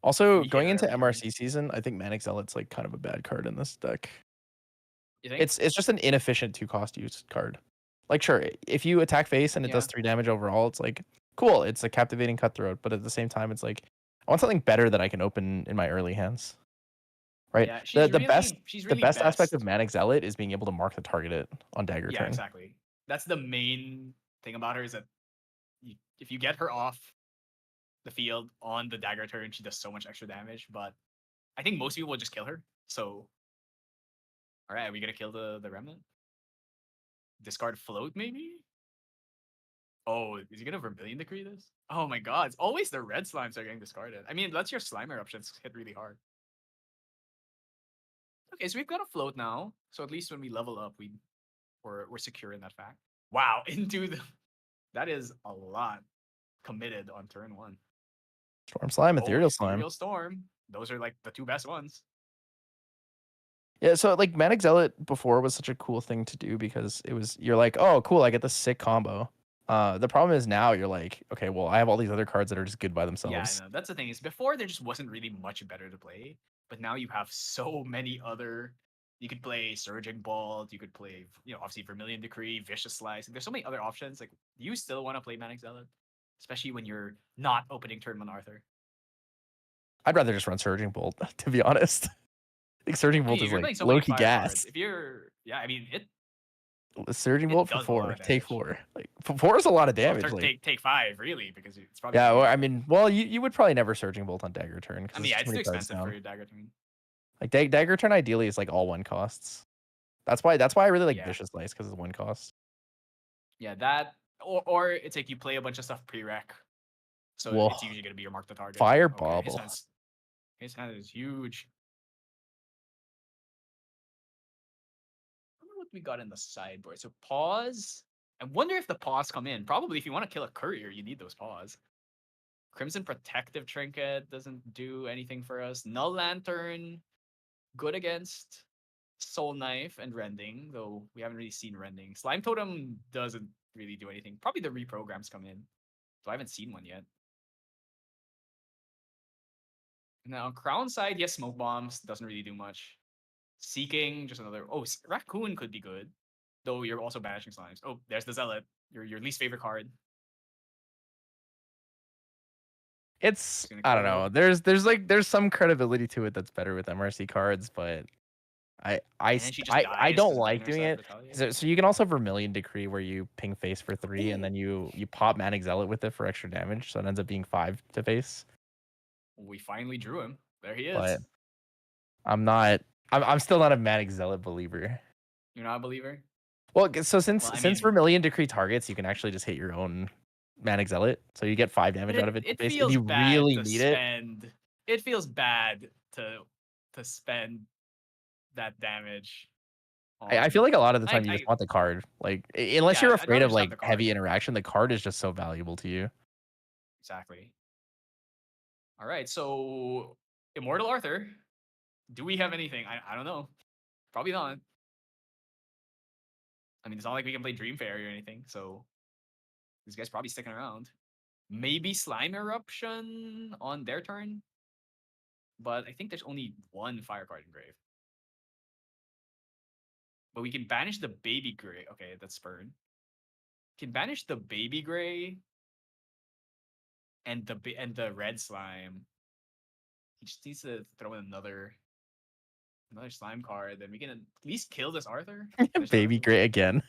Also, going into MRC season, I think Manic Zealot's like kind of a bad card in this deck. You think? It's just an inefficient 2-cost use card. Like sure, if you attack face and it does 3 damage overall, it's like cool. It's a Captivating Cutthroat, but at the same time, it's like I want something better that I can open in my early hands. Right. Yeah, the best aspect of Manic Zealot is being able to mark the target on dagger turn. Yeah, exactly. That's the main thing about her is that if you get her off the field on the dagger turn, she does so much extra damage. But I think most people will just kill her. So, all right, are we gonna kill the remnant? Discard float maybe? Oh, is he gonna Vermilion Decree this? Oh my god, it's always the red slimes that are getting discarded. I mean, let's your slime eruptions hit really hard. Okay, so we've got a float now. So at least when we level up, we we're secure in that fact. Wow, into the that is a lot committed on turn 1. Storm Slime, Oh, Ethereal Slime. Ethereal Storm. Those are like the 2 best ones. Yeah, so like Manic Zealot before was such a cool thing to do because you're like, oh cool, I get this sick combo. The problem is now you're like, okay, well I have all these other cards that are just good by Yeah, I themselves. know. That's the thing is before there just wasn't really much better to play, but now you have so many other. You could play Surging Bolt. You could play, obviously Vermilion Decree, Vicious Slice. There's so many other options. Like, do you still want to play Manic Zealot, especially when you're not opening turn 1 Arthur? I'd rather just run Surging Bolt, to be honest. I think Surging I Bolt mean, is you're like playing so many low-key fire cards. gas. If you're, yeah, I mean, Surging it Bolt for does a lot 4, of take damage. 4. Like 4 is a lot of Well, damage. Like take 5 really because it's probably. yeah, well, I mean, well, you would probably never Surging Bolt on Dagger turn I because mean, it's yeah, too it's too many cards expensive down. for your Dagger turn. Like Dagger turn ideally is like all 1 costs. That's why I really like Yeah. Vicious Slice because it's 1 cost. Yeah, that or it's like you play a bunch of stuff pre-rec, so Whoa. it's usually gonna be your mark the target. Fire Okay, Bauble. his hand is huge. I wonder what we got in the sideboard. So pause. I wonder if the paws come in. Probably if you want to kill a courier, you need those paws. Crimson Protective Trinket doesn't do anything for us. Null Lantern, good against Soul Knife and Rending, though we haven't really seen Rending. Slime Totem doesn't really do anything. Probably the reprograms come in. So I haven't seen one yet. Now, on Crown side, yes, Smoke Bombs doesn't really do much. Seeking, just another. Oh, Raccoon could be good, though you're also banishing slimes. Oh, there's the Zealot, your least favorite card. It's I don't know. There's some credibility to it that's better with MRC cards, but I don't like doing it. So you can also Vermilion Decree where you ping face for 3 and then you pop Manic Zealot with it for extra damage, so it ends up being 5 to face. We finally drew him. There he is. But I'm still not a Manic Zealot believer. You're not a believer? Well, so since Vermilion Decree targets, you can actually just hit your own Manic Zealot, so you get 5 damage out of it. It if feels you bad really to need spend. It feels bad to spend that damage. I feel like a lot of the time you just want the card. Like unless you're afraid of like heavy interaction, the card is just so valuable to you. Exactly. All right, so Immortal Arthur. Do we have anything? I don't know. Probably not. I mean, it's not like we can play Dream Fairy or anything, so this guy's probably sticking around. Maybe Slime Eruption on their turn, but I think there's only 1 fire card in grave. But we can banish the Baby Gray. Okay, that's Spurn. Can banish the Baby Gray and the Red Slime. He just needs to throw in another slime card, then we can at least kill this Arthur. Baby Gray again.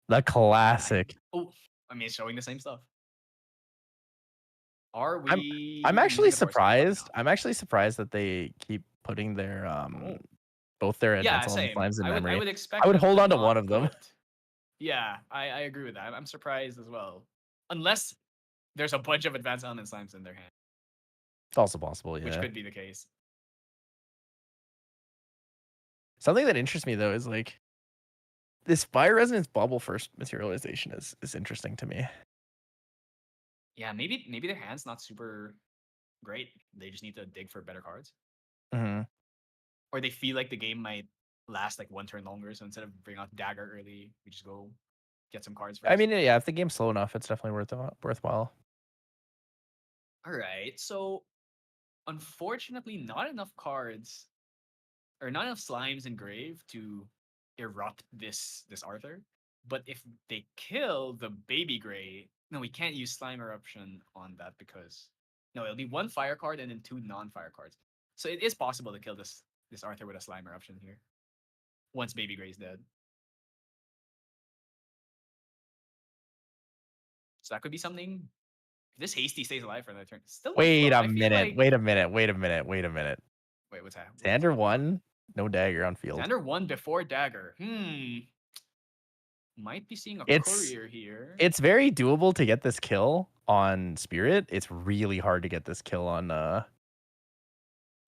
The classic. I mean, it's showing the same stuff. Are we? I'm actually surprised. I'm actually surprised that they keep putting their both their advanced slimes in memory. I would expect. I would hold on to one of them. Yeah, I agree with that. I'm surprised as well. Unless there's a bunch of advanced element slimes in their hand. It's also possible, yeah. Which could be the case. Something that interests me though is like this Fire Resonance bubble first materialization is interesting to me. Yeah, maybe their hand's not super great. They just need to dig for better cards. Mm-hmm. Or they feel like the game might last like 1 turn longer, so instead of bringing out Dagger early, we just go get some cards first. I mean, yeah, if the game's slow enough, it's definitely worthwhile. All right, so unfortunately, not enough cards or not enough slimes in grave to erupt this Arthur. But if they kill the Baby Gray, no, we can't use Slime Eruption on that because no, it'll be 1 fire card and then 2 non-fire cards. So it is possible to kill this Arthur with a Slime Eruption here. Once Baby Gray's dead. So that could be something. If this Hasty stays alive for another turn, still. Wait a minute. Wait, what's that? Zander 1, no dagger on field. Zander 1 before dagger. Might be seeing a courier here. It's very doable to get this kill on Spirit. It's really hard to get this kill on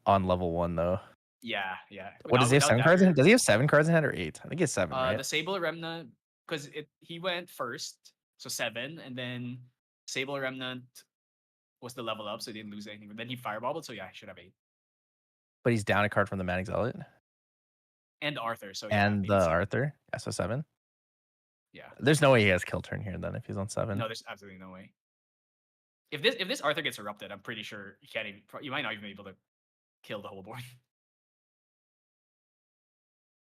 level 1 though. Yeah, yeah. What does he have? Without 7 cards in hand? dagger, Does he have 7 cards in hand or 8? I think he has 7, right? the Sable Remnant, because he went first, so 7, and then Sable Remnant was the level up, so he didn't lose anything. But then he firebobbled, so yeah, he should have 8. But he's down a card from the Man Zealot And Arthur, so yeah, and he the needs 7. Arthur. Yeah, so 7. Yeah. There's no way he has kill turn here then if he's on 7. No, there's absolutely no way. If this Arthur gets erupted, I'm pretty sure you can't even. You might not even be able to kill the whole board.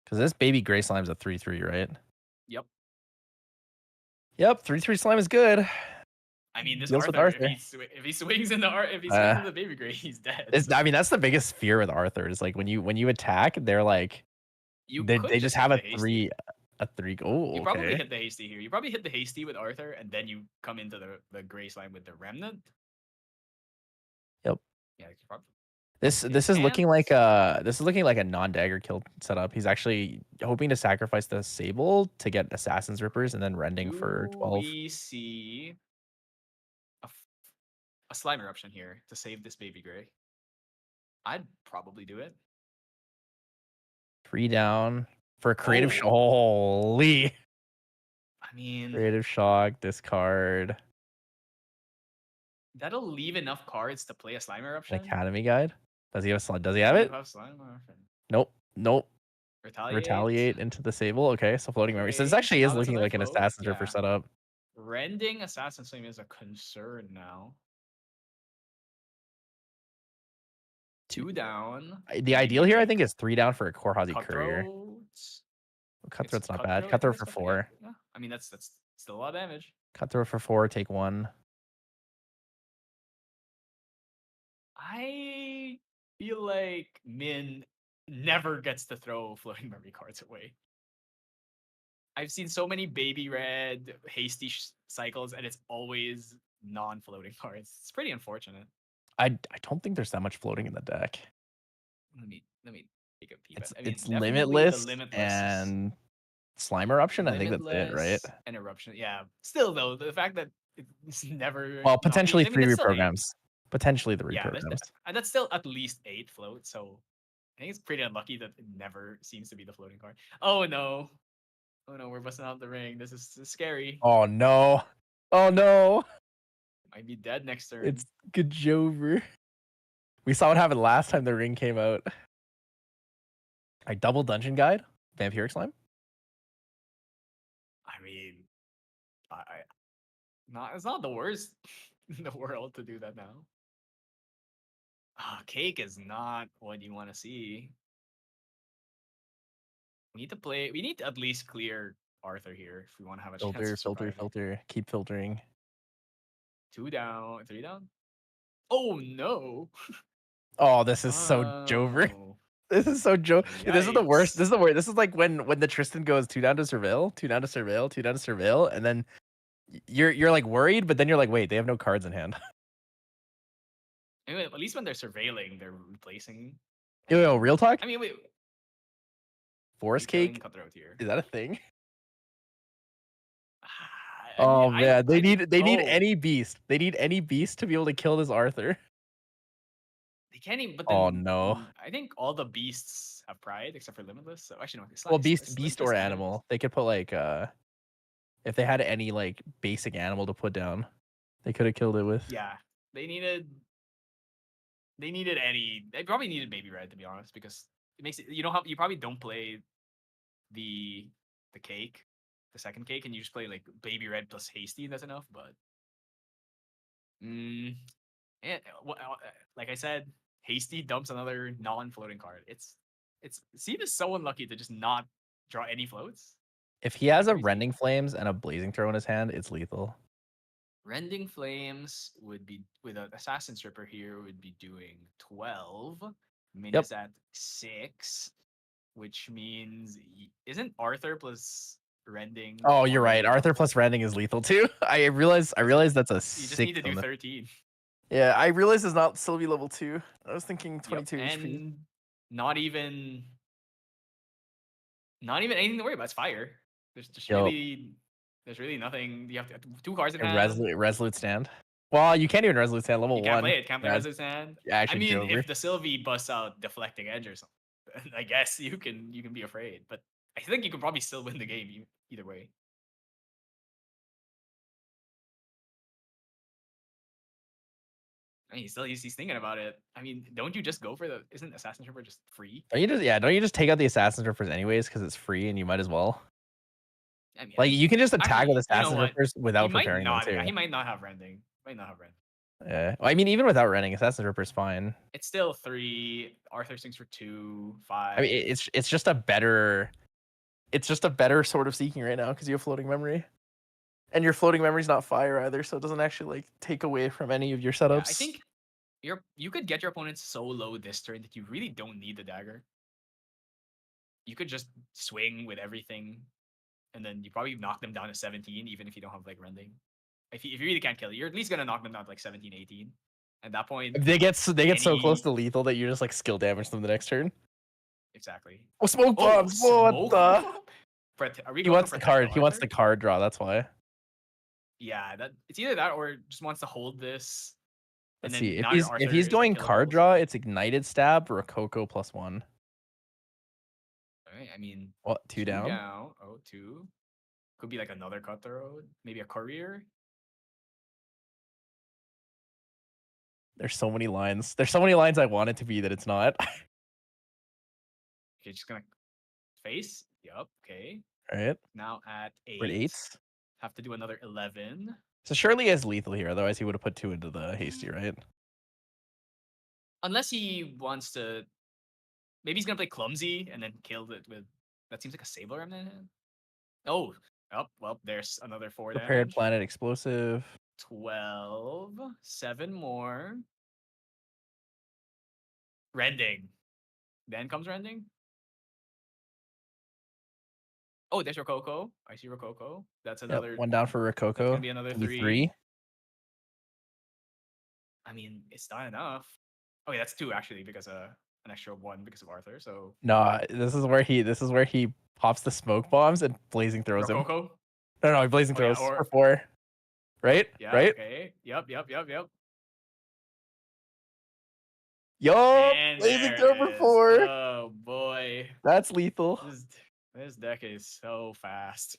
Because this baby gray slime's a 3/3, right? Yep. Yep, 3/3 slime is good. I mean, this Deals with Arthur, Arthur. if he swings in the baby gray, he's dead. I mean, that's the biggest fear with Arthur is like when you attack, they're like You they could just hit have the hasty. a 3. Oh, You okay. probably hit the hasty here. You probably hit the hasty with Arthur, and then you come into the gray slime with the remnant. Yep. Yeah, probably. This is looking like a non-dagger kill setup. He's actually hoping to sacrifice the Sable to get Assassin's Rippers and then rending for 12. We see a slime eruption here to save this baby gray. I'd probably do it. 3 down for a creative shock. Holy. I mean, Creative shock, discard. That'll leave enough cards to play a slime eruption. Academy guide. Does he have a slime? Does he have it? Have slime eruption. Nope. Retaliate into the Sable. Okay, so floating memory. So this Okay, actually is now that's looking another like an float. Assassin's Ripper Yeah. setup. Rending Assassin's Flame is a concern now. 2 down. The ideal here, I think, is 3 down for a Korhazi Courier. Cutthroat's not bad. Cutthroat for 4. Yeah. I mean, that's still a lot of damage. Cutthroat for 4, take 1. I feel like Min never gets to throw floating memory cards away. I've seen so many baby red hasty cycles, and it's always non-floating cards. It's pretty unfortunate. I don't think there's that much floating in the deck. Let me take a peek. It's limitless, limitless and slime eruption. I think that's it, right? And eruption, yeah. Still though, the fact that it's never Well, potentially not, I mean, 3 that's still reprograms. Potentially the yeah, reprograms. that's still at least 8 floats. So I think it's pretty unlucky that it never seems to be the floating card. Oh no, we're busting out the ring. This is scary. Oh no. Might be dead next turn. It's Gajover. We saw what happened last time the ring came out. I double dungeon guide, Vampiric Slime. I mean, it's not the worst in the world to do that now. Cake is not what you want to see. We need to at least clear Arthur here if we want to have a chance to survive. Filter. Keep filtering. 2 down, 3 down. Oh no! Oh, this is so Jover. This is so This is the worst. This is the worst. This is like when the Tristan goes 2 down to surveil, 2 down to surveil, 2 down to surveil, and then you're like worried, but then you're like, wait, they have no cards in hand. Anyway, at least when they're surveilling, they're replacing. Yo, real talk. I mean, wait. Forest Cake. Cutthroat here. Is that a thing? Man, they need any beast. They need any beast to be able to kill this Arthur. They can't even. But then, oh no! I think all the beasts have pride except for Limitless. So actually, no. Well, beast or animal. They could put like if they had any like basic animal to put down, they could have killed it with. Yeah, they needed any. They probably needed Baby Red, to be honest, because it makes it. You probably don't play the cake, the second cake, and you just play like Baby Red plus Hasty, and that's enough. But like I said, Hasty dumps another non-floating card. Seed is so unlucky to just not draw any floats. If he has a Rending Flames and a Blazing Throw in his hand, it's lethal. Rending Flames would be with an Assassin's Ripper here would be doing 12. Minus at 6, which means isn't Arthur plus Rending? Oh, you're right. Arthur plus Rending is lethal too. I realize that's a. You just need to do 13. Yeah, I realize it's not Sylvie level 2. I was thinking 22 HP. And not even anything to worry about. It's fire. There's really nothing. You have 2 cards in hand. Resolute Stand. Well, you can't even Resolute Stand level 1. You can't play it. Can't play Resolute Stand. Yeah, I mean, if the Sylvie busts out Deflecting Edge or something, I guess you can be afraid, but I think you can probably still win the game either way. I mean, he's thinking about it. I mean, don't you just go for the? Isn't Assassin Trooper just free? Don't you just take out the Assassin Troopers anyways because it's free and you might as well. I mean, Like you can just attack with actually, you know Assassin what? Troopers He without might preparing them not. too. He might not have rending. Might not have rending. Yeah. Well, I mean, even without renting, Assassin Trooper's fine. It's still 3. Arthur sings for 2, 5. I mean, it's just a better sort of seeking right now because you have floating memory, and your floating memory's not fire either, so it doesn't actually like take away from any of your setups. Yeah, I think you could get your opponents so low this turn that you really don't need the dagger. You could just swing with everything, and then you probably knock them down to 17, even if you don't have like rending. If you really can't kill it, you're at least gonna knock them down to like 17, 18. At that point, They get so close to lethal that you just like skill damage them the next turn. Exactly. Oh, smoke bombs! What the? But are we He going wants to the protect card. He wants Arthur? the card draw. That's why. Yeah, it's either that or just wants to hold this. And Let's then see. now your If Arthur he's is like going card killable, draw, so- it's ignited stab or a Coco +1. Alright, I mean, What? Two down. Oh, 2. Could be like another cutthroat, maybe a courier. There's so many lines. There's so many lines I want it to be that it's not. Okay, just gonna face. Yup. Okay. All right. Now at 8. We're at 8s. Have to do another 11. So surely he has lethal here. Otherwise, he would have put 2 into the hasty, right? Unless he wants to. Maybe he's gonna play clumsy and then kill it with. That seems like a Sable Remnant. Oh, well, there's another 4 Prepared damage. planet explosive. 12. 7 more. Rending. Then comes rending. Oh, there's Rococo. I see Rococo. That's another. Yep, 1 down for Rococo. That's gonna be another Can be 3. 3. I mean, it's not enough. Okay, that's 2 actually because an extra 1 because of Arthur. So No, this is where he pops the smoke bombs and blazing throws him. Rococo. No, he blazing Oh, yeah, throws or- for 4. Right? Yeah. Right? Okay. Yep. Yo, And blazing there throw it for is. 4. Oh boy, That's lethal. this deck is so fast.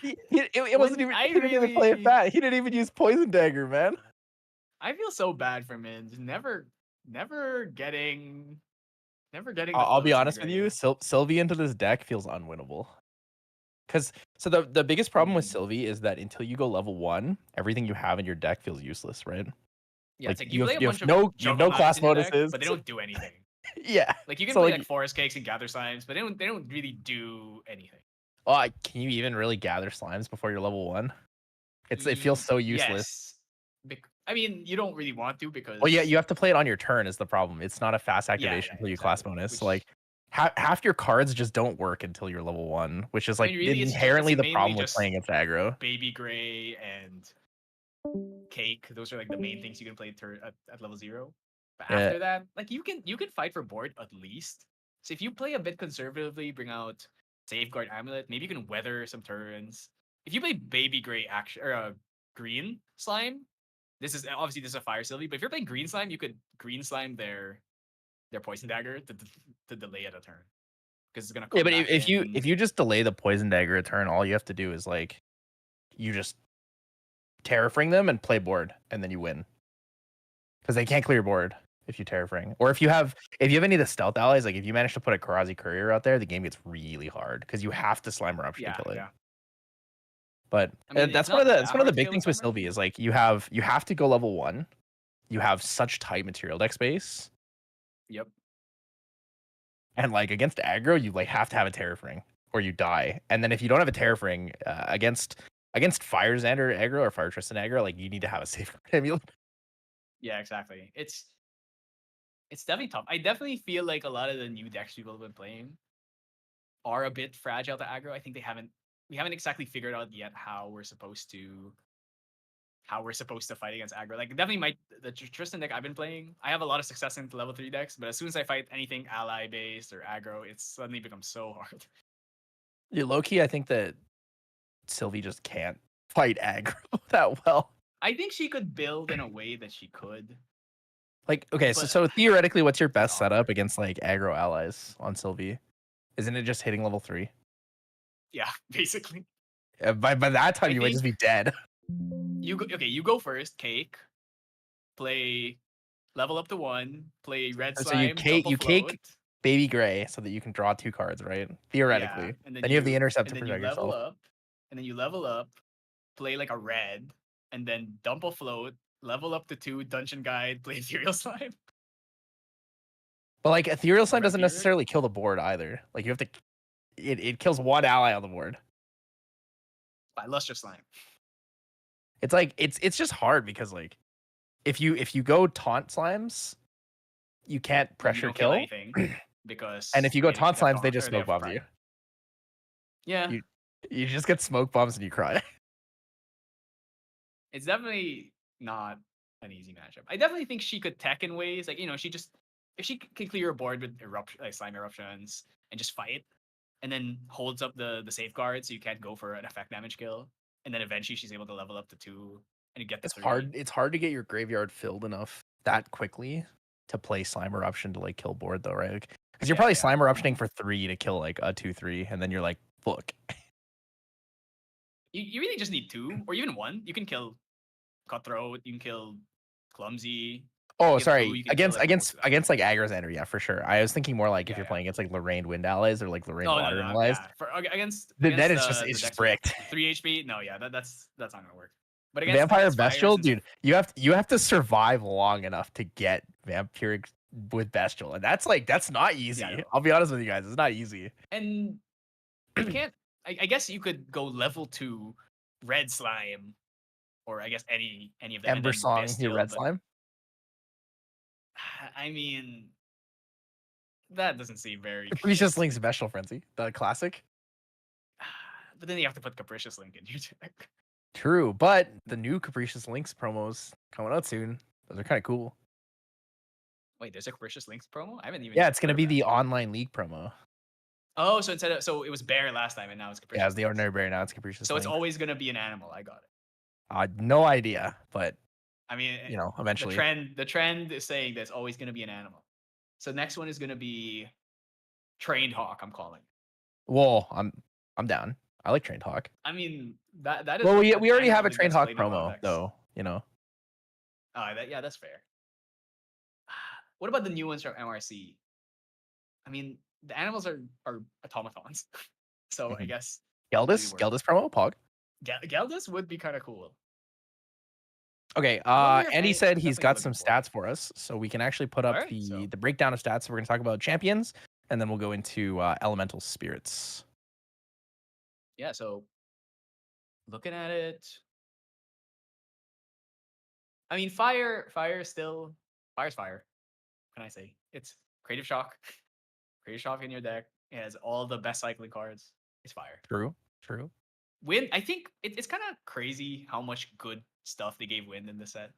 It wasn't even. He didn't even play it really- fat. He didn't even use poison dagger, man. I feel so bad for Min. Never getting. the I'll be close honest with you. integrated. Sylvie into this deck feels unwinnable. So the biggest problem with Sylvie is that until you go level 1, everything you have in your deck feels useless, right? Yeah, like, it's like you play have a bunch of no class Juggernauts in your deck, bonuses. but they don't do anything. Yeah. Like you can So, play like- like Forest Cakes and Gather Slimes, but they don't really do anything. Oh, can you even really gather slimes before you're level 1? It feels so useless. Yes. I mean, you don't really want to because. Well, yeah, you have to play it on your turn is the problem. It's not a fast activation until you class exactly. bonus. Which- Like half your cards just don't work until you're level 1, which is like really, it's inherently the mainly problem with just- playing against aggro. Baby Gray and Cake. Those are like the main things you can play at level 0. But Yeah. after that, like you can fight for board at least. So if you play a bit conservatively, bring out Safeguard Amulet, maybe you can weather some turns. If you play Baby Gray action or green slime, this is a fire Sylvie. But if you're playing green slime, you could green slime their poison dagger to delay it a turn because it's gonna. Come Yeah, but back if in. you just delay the poison dagger a turn, all you have to do is like you just terrafring them and play board, and then you win because they can't clear your board if you terrafring. Or if you have any of the stealth allies, like if you manage to put a Karazi courier out there, the game gets really hard because you have to slime eruption to kill it. Yeah. But I mean, that's it's one of not the that one of hard the to big kill things with with Summer. Sylvie is like you have to go level 1. You have such tight material deck space, Yep. and like against aggro, you like have to have a terrafring or you die. And then if you don't have a terrafring against Fire Zander aggro or Fire Tristan aggro, like you need to have a safeguard amulet. Yeah, exactly. It's definitely tough. I definitely feel like a lot of the new decks people have been playing are a bit fragile to aggro. I think we haven't exactly figured out yet how we're supposed to fight against aggro. Like definitely the Tristan deck I've been playing, I have a lot of success in level 3 decks, but as soon as I fight anything ally based or aggro, it suddenly becomes so hard. Yeah, low key, I think that Sylvie just can't fight aggro that well. I think she could build in a way that she could. Like, okay, so But so theoretically, what's your it's best setup awkward. against like aggro allies on Sylvie? Isn't it just hitting level 3? Yeah, basically. By that time, I you might think just be dead. you go first, cake. Play level up to 1, play red So you slime, cake dump a you float. cake baby gray so that you can draw 2 cards, right? Yeah, Theoretically. and then Then you have the intercept and to then you protect level yourself. up, and then you level up, play like a red, and then dump a float, level up to 2, dungeon guide, play ethereal slime But like ethereal or slime doesn't vampiric. necessarily kill the board either. Like you have to it kills one ally on the board. By luster slime. It's like it's just hard because like if you go taunt slimes, you can't Then you pressure don't kill kill. anything And because if you go taunt they have slimes, they taunt just or they smoke have bomb you. pride. Yeah, You you just get smoke bombs and you cry. it's definitely not an easy matchup. I definitely think she could tech in ways like she just if she can clear a board with slime eruptions and just fight, and then holds up the safeguard so you can't go for an effect damage kill, and then eventually she's able to level up to 2 and you get to It's 3. hard. It's hard to get your graveyard filled enough that quickly to play slime eruption to like kill board though, right? Because you're Yeah, probably yeah. slime eruptioning for 3 to kill like a 2/3, and then you're like, look. You really just need 2 or even 1. You can kill Cutthroat, you can kill Clumsy, Oh, you have 2, sorry. you can kill Against like against most of them. against like aggro Zander, yeah, for sure. I was thinking more like if Yeah, you're yeah. playing against like Lorraine Wind allies or like Lorraine No, no, Water no. allies, Yeah, for against then the it's just decks with bricked. 3 HP. No, yeah, that's not gonna work. But Vampire against fire, Bestial, since dude, you have to survive long enough to get Vampiric with Bestial, and that's not yeah, easy. no. I'll be honest with you guys, it's not easy. And you can't. I guess you could go level 2 red slime, or I guess any of them, and Ember then Song, your bestial. red But slime. I mean, that doesn't seem very Capricious Link realistic. Special Frenzy, the classic. But then you have to put Capricious Link in your deck. True, but the new Capricious Links promos coming out soon. Those are kind of cool. Wait, there's a Capricious Links promo? I haven't even Yeah, it's heard gonna of be that. the online league promo. Oh, so it was bear last time, and now it's Yeah, Capricious it's the Links. ordinary bear now. It's Capricious So it's Links. always gonna be an animal. I got it. No idea, but I mean, the eventually. trend is saying that it's always gonna be an animal. So next one is gonna be Trained Hawk. I'm calling. Whoa, I'm down. I like Trained Hawk. I mean that is Well, we an we already have animal a that Trained gets Hawk played in a lot of promo decks. though. Yeah, that's fair. What about the new ones from MRC? I mean, the animals are automatons, so I Mhm. guess it doesn't really Geldis, work. Geldis promo, Pog. Geldis would be kind of cool. Okay, I wonder if Andy said I'm he's definitely got looking some for it. stats for us, so we can actually put All up right, the so the breakdown of stats. We're going to talk about champions, and then we'll go into elemental spirits. yeah, so looking at it, I mean, fire is still fire's fire. What can I say? It's creative shock. Creative shock in your deck. It has all the best cycling cards. It's fire. True, true. Wind, I think it's kind of crazy how much good stuff they gave Wind in this set.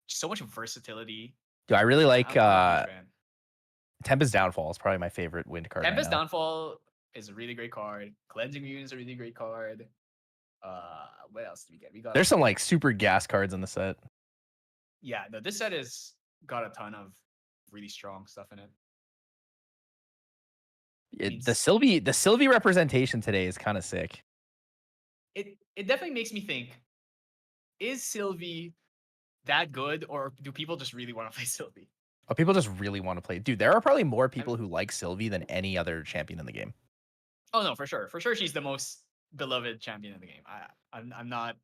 So much versatility. Dude, I really like I'm a huge fan. Tempest Downfall is probably my favorite wind card right Tempest now. Downfall is a really great card. Cleansing Immune is a really great card. What else did we get? We got There's some like super gas cards in the set. yeah. No, this set is got a ton of really strong stuff in it. The Sylvie representation today is kind of sick. It definitely makes me think: is Sylvie that good, or do people just really want to play Sylvie? Oh, people just really want to play. Dude, there are probably more I'm, people who like Sylvie than any other champion in the game. oh no, for sure, she's the most beloved champion in the game. I'm not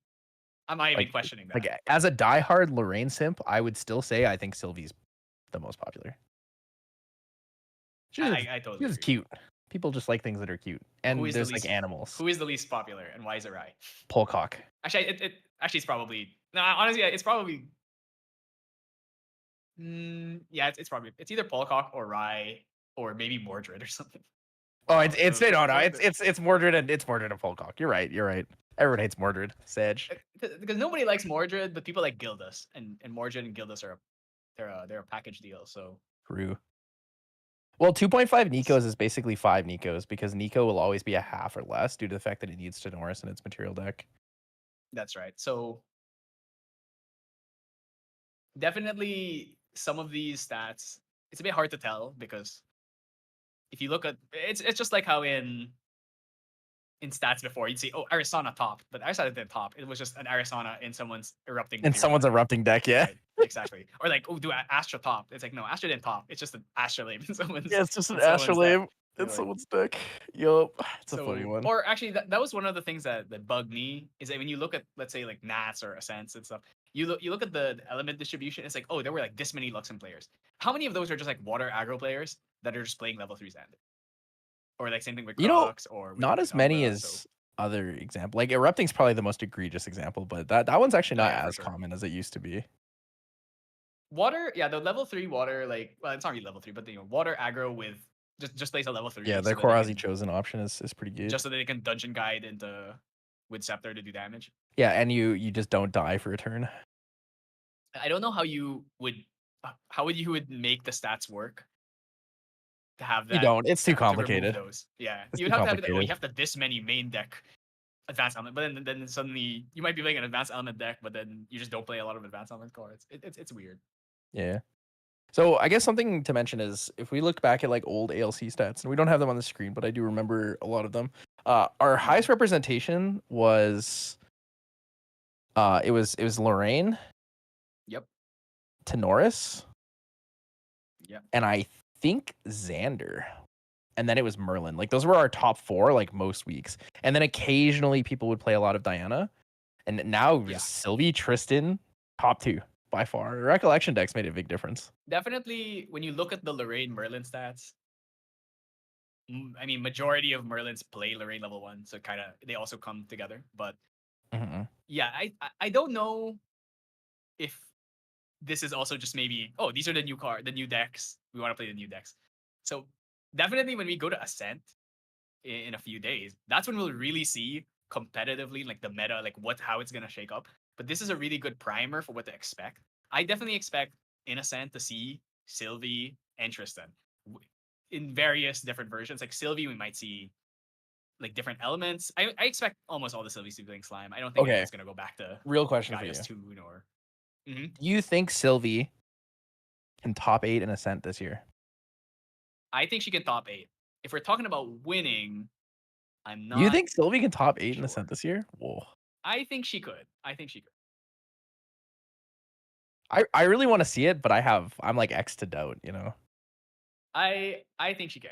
even questioning that. Like as a diehard Lorraine simp, I would still say I think Sylvie's the most popular. I totally She's agree. cute. People just like things that are cute. And there's like animals. Who is the least popular, and why is it right? Polcock. Actually, it's probably no. Honestly, it's probably. Yeah, it's either Polcock or Rye or maybe Mordred or something. Oh, it's Mordred and Polcock. You're right. Everyone hates Mordred. Sage. Because nobody likes Mordred, but people like Gildas, and Mordred and Gildas are they're a package deal. So True. Well, 2.5 Nikos is basically 5 Nikos because Nico will always be a half or less due to the fact that it needs Tenoris in its material deck. that's right. So definitely some of these stats, it's a bit hard to tell because if you look at it's just like how in stats before you'd see, oh, Arizona top, but Arizona didn't top. It was just an Arizona in someone's erupting In material someone's deck. erupting deck, yeah. Right, exactly. Or like, oh, do Astra top? It's like, no, Astra didn't top. It's just an Astrolabe in someone's Yeah, it's just an in someone's deck. astrolabe in Like, someone's deck. Yup. It's a funny so, one. or actually, that was one of the things that bugged me is that when you look at, let's say, like Nats or Ascents and stuff, you look at the element distribution. It's like, oh, there were like this many Luxem players. How many of those are just like water aggro players that are just playing level 3 Zander? Or like same thing with You know, Crocs or not with as many Umbra. So, as other example. Like Erupting's probably the most egregious example, but that one's actually oh not yeah, for as sure. common as it used to be. Water, yeah, the level 3 water, like, well, it's not really level 3, but water aggro with just plays a level 3 Yeah, so their that they Korazi can chosen option is pretty good. just so that they can dungeon guide into with Scepter to do damage. Yeah, and you just don't die for a turn. I don't know how you would you would make the stats work to have You that don't. It's too to remove complicated. those. Yeah, It's you too would have to have it. Oh, you complicated. have to this many main deck advanced element, but then suddenly you might be playing an advanced element deck, but then you just don't play a lot of advanced element cards. It's weird. Yeah. So I guess something to mention is if we look back at like old ALC stats, and we don't have them on the screen, but I do remember a lot of them. Our highest representation was it was Lorraine, Yep. Tenoris, Yep. and I think Zander. And then it was Merlin. Like those were our top 4 like most weeks. And then occasionally people would play a lot of Diana. And now Yeah. Sylvie, Tristan, top 2 by far. Recollection decks made a big difference. Definitely, when you look at the Lorraine Merlin stats, I mean, majority of Merlins play Lorraine level 1, so kind of they also come together. But yeah, I don't know if this is also just maybe, oh, these are the new decks. We want to play the new decks. So definitely when we go to Ascent in a few days, that's when we'll really see competitively like the meta, like how it's gonna shake up. But this is a really good primer for what to expect. I definitely expect in Ascent to see Sylvie and Tristan in various different versions. Like Sylvie, we might see like different elements. I expect almost all the Sylvies to be playing slime. I don't think anyone's gonna go back to Real question for you. Gaia's Tune or. Do you think Sylvie can top 8 in Ascent this year? I think she can top 8. If we're talking about winning, I'm not. You think Sylvie can top 8 in sure. Ascent this year? Whoa. I think she could. I think she could. I really want to see it, but I'm like X to doubt, you know. I think she can.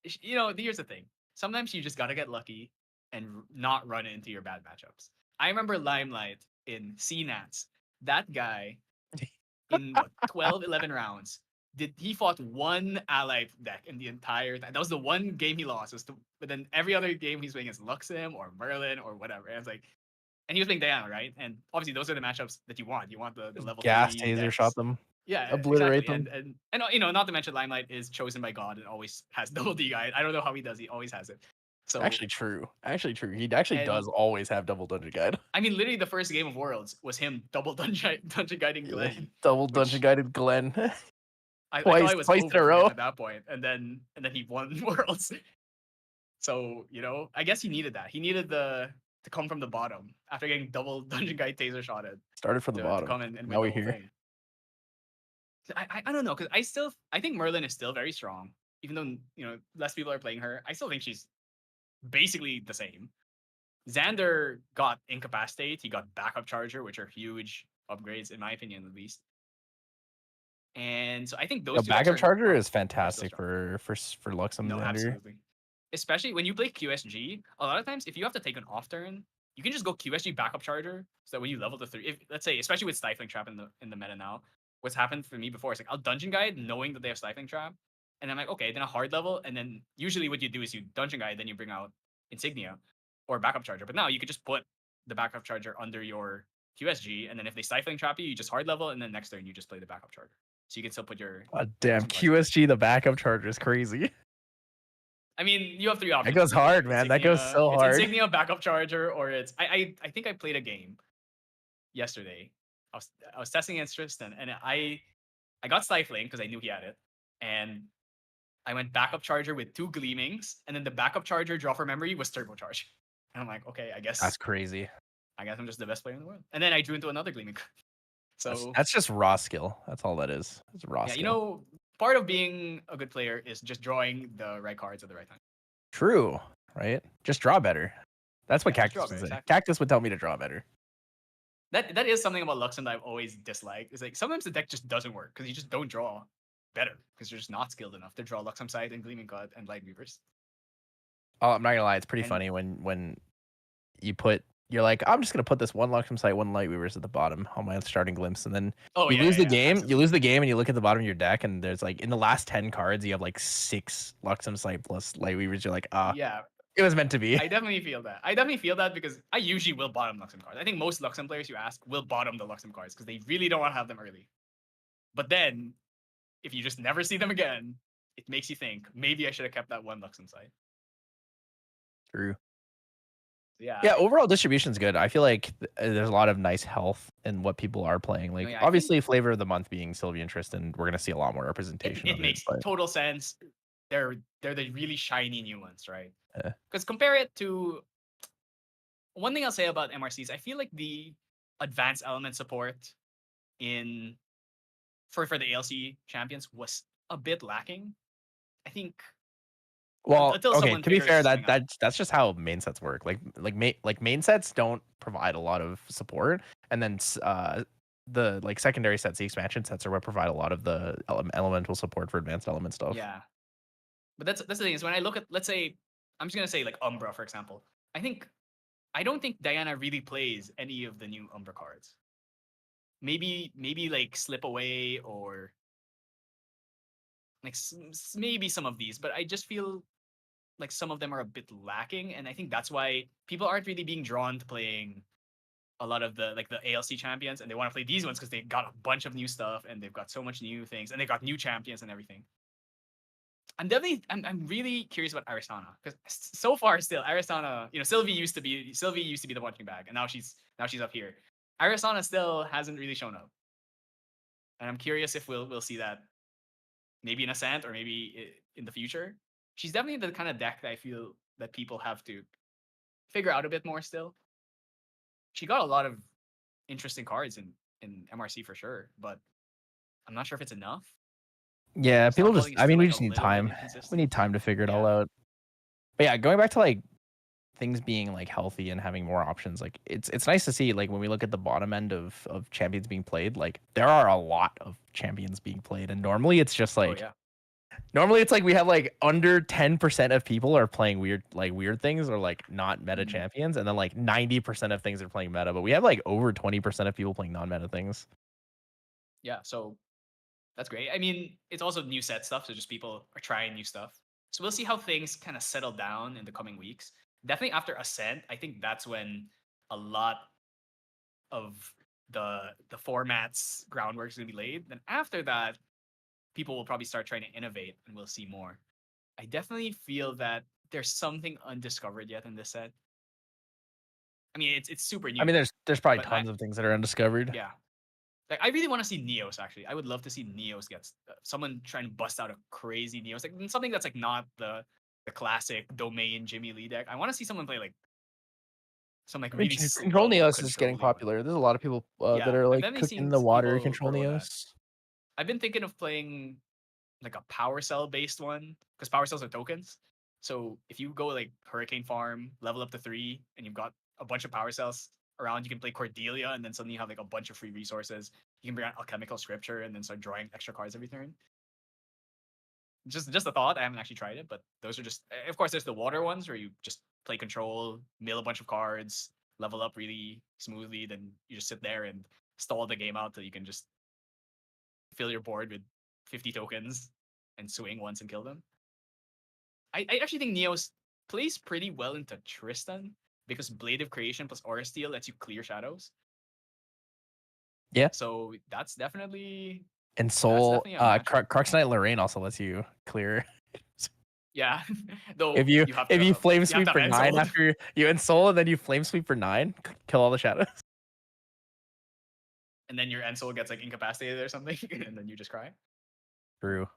Here's the thing. Sometimes you just gotta get lucky and not run into your bad matchups. I remember Limelight in CNATS. That guy in 12, 11 rounds he fought one allied deck in the entire time. That was the one game he lost. But then every other game he's playing is Luxem or Merlin or whatever. And it's like, and he was playing Diana, right? And obviously those are the matchups that you want. You want the level Gas 3 taser decks. shot them. Yeah, Obliterate exactly. them. And not to mention Limelight is chosen by God and always has double D guide. I don't know how he does. He always has it. So Actually true. He actually does always have double dungeon guide. I mean, literally the first game of Worlds was him double dungeon guiding Glenn. Double dungeon guided Glenn. I thought it was twice over in a row at that point, and then he won Worlds. So I guess he needed that. He needed to come from the bottom after getting double dungeon guide taser shotted. Started from the bottom. To come and win Now the we're whole here. thing. I don't know, because I think Merlin is still very strong, even though less people are playing her. I still think she's basically the same. Zander got Incapacitate, he got Backup Charger, which are huge upgrades in my opinion, at least. And so I think those The two Backup Charger is still fantastic strong. for Luxem No, Zander. absolutely. Especially when you play QSG, a lot of times if you have to take an off turn, you can just go QSG Backup Charger, so that when you level to 3, let's say, especially with Stifling Trap in the meta now, what's happened for me before is like I'll Dungeon Guide knowing that they have Stifling Trap, and I'm like, okay, then a hard level, and then usually what you do is you Dungeon Guide, then you bring out Insignia or Backup Charger. But now you could just put the Backup Charger under your QSG, and then if they Stifling Trap you, you just hard level, and then next turn you just play the Backup Charger. So you can still put your. God damn, QSG the Backup Charger is crazy. I mean, you have 3 options. That goes hard, man. That goes so hard. It's Insignia, Backup Charger, or it's I think I played a game yesterday. I was testing against Tristan, and I got Stifling because I knew he had it, and I went Backup Charger with 2 Gleamings, and then the Backup Charger draw for memory was Turbocharge. And I'm like, okay, I guess that's crazy. I guess I'm just the best player in the world. And then I drew into another Gleaming. So That's just raw skill. That's all that is. It's raw yeah, skill. part of being a good player is just drawing the right cards at the right time. True, right? Just draw better. That's what Yeah, just Cactus draw would better. say. Exactly. Cactus would tell me to draw better. That is something about Luxem that I've always disliked. Is like sometimes the deck just doesn't work because you just don't draw better because you're just not skilled enough to draw Luxem Sight and Gleaming Cut and Light Weavers. Oh, I'm not gonna lie, it's pretty And funny when you're like, I'm just gonna put this one Luxem Sight, one Light Weavers at the bottom on my starting glimpse, and then oh you yeah, lose yeah, the yeah, game. absolutely. You lose the game, and you look at the bottom of your deck, and there's like in the last 10 cards, you have like 6 Luxem Sight plus Light Weavers. You're like, Yeah, it was meant to be. I definitely feel that. I definitely feel that because I usually will bottom Luxem cards. I think most Luxem players you ask will bottom the Luxem cards because they really don't want to have them early. But then, if you just never see them again, it makes you think maybe I should have kept that one Luxem Sight. True. Yeah. Yeah, overall distribution's good. I feel like there's a lot of nice health in what people are playing. Like, yeah, obviously, flavor of the month being Sylvie and Tristan, we're gonna see a lot more representation it of makes it. But total sense. They're the really shiny new ones, right? Yeah. Because compare it to one thing I'll say about MRCs, I feel like the advanced element support in for the ALC champions was a bit lacking. I think Well, until okay. someone To be figures fair, something out. that's just how main sets work. Like main sets don't provide a lot of support, and then the like secondary sets, the expansion sets, are what provide a lot of the elemental support for advanced element stuff. Yeah. But that's the thing is when I look at, let's say, I'm just gonna say like Umbra, for example. I don't think Diana really plays any of the new Umbra cards. Maybe like Slip Away or like maybe some of these, but I just feel like some of them are a bit lacking, and I think that's why people aren't really being drawn to playing a lot of the ALC champions, and they want to play these ones because they got a bunch of new stuff and they've got so much new things and they got new champions and everything. I'm really curious about Arisana because so far still Arisana, Sylvie used to be the punching bag, and now she's up here. Arisana still hasn't really shown up, and I'm curious if we'll see that maybe in Ascent or maybe in the future. She's definitely the kind of deck that I feel that people have to figure out a bit more still. She got a lot of interesting cards in MRC for sure, but I'm not sure if it's enough. Yeah, people just. Stockpiling is I still mean, we like a just need little bit time. We inconsistent. need time to figure it all Yeah. out. But yeah, going back to like things being like healthy and having more options, like it's nice to see, like when we look at the bottom end of champions being played, like there are a lot of champions being played, and normally it's just like Oh yeah. normally it's like we have like under 10% of people are playing weird things or like not meta champions, and then like 90% of things are playing meta, but we have like over 20% of people playing non-meta things. Yeah, so that's great. I mean, it's also new set stuff, so just people are trying new stuff. So we'll see how things kind of settle down in the coming weeks. Definitely after Ascent, I think that's when a lot of the formats groundwork is gonna be laid. Then after that, people will probably start trying to innovate, and we'll see more. I definitely feel that there's something undiscovered yet in this set. I mean, it's super I new, mean, there's probably but tons of things that are undiscovered. yeah, like I really want to see Neos. Actually, I would love to see Neos get someone trying to bust out a crazy Neos, like something that's like not the classic domain Jimmy Lee deck. I want to see someone play like some like I mean, really Control slow Neos is getting controlly one. popular. There's a lot of people that Yeah, are I've like definitely cooking seen the water people Control promote that. Neos. I've been thinking of playing like a power cell based one because power cells are tokens. So if you go like Hurricane Farm, level up to 3, and you've got a bunch of power cells around, you can play Cordelia, and then suddenly you have like a bunch of free resources. You can bring out Alchemical Scripture and then start drawing extra cards every turn. Just a thought. I haven't actually tried it, but those are just. Of course, there's the water ones where you just play control, mill a bunch of cards, level up really smoothly. Then you just sit there and stall the game out till you can just fill your board with 50 tokens and swing once and kill them. I actually think Neos plays pretty well into Tristan because Blade of Creation plus Aura Steel lets you clear shadows. Yeah. So that's definitely And Soul, a matchup. Crux Knight Lorraine also lets you clear. Yeah. Though If you you have if you flame to sweep have for 9 Ensouled. after you Ensoul and then you flame sweep for 9, kill all the shadows. And then your Ensoul gets like incapacitated or something, and then you just cry. True.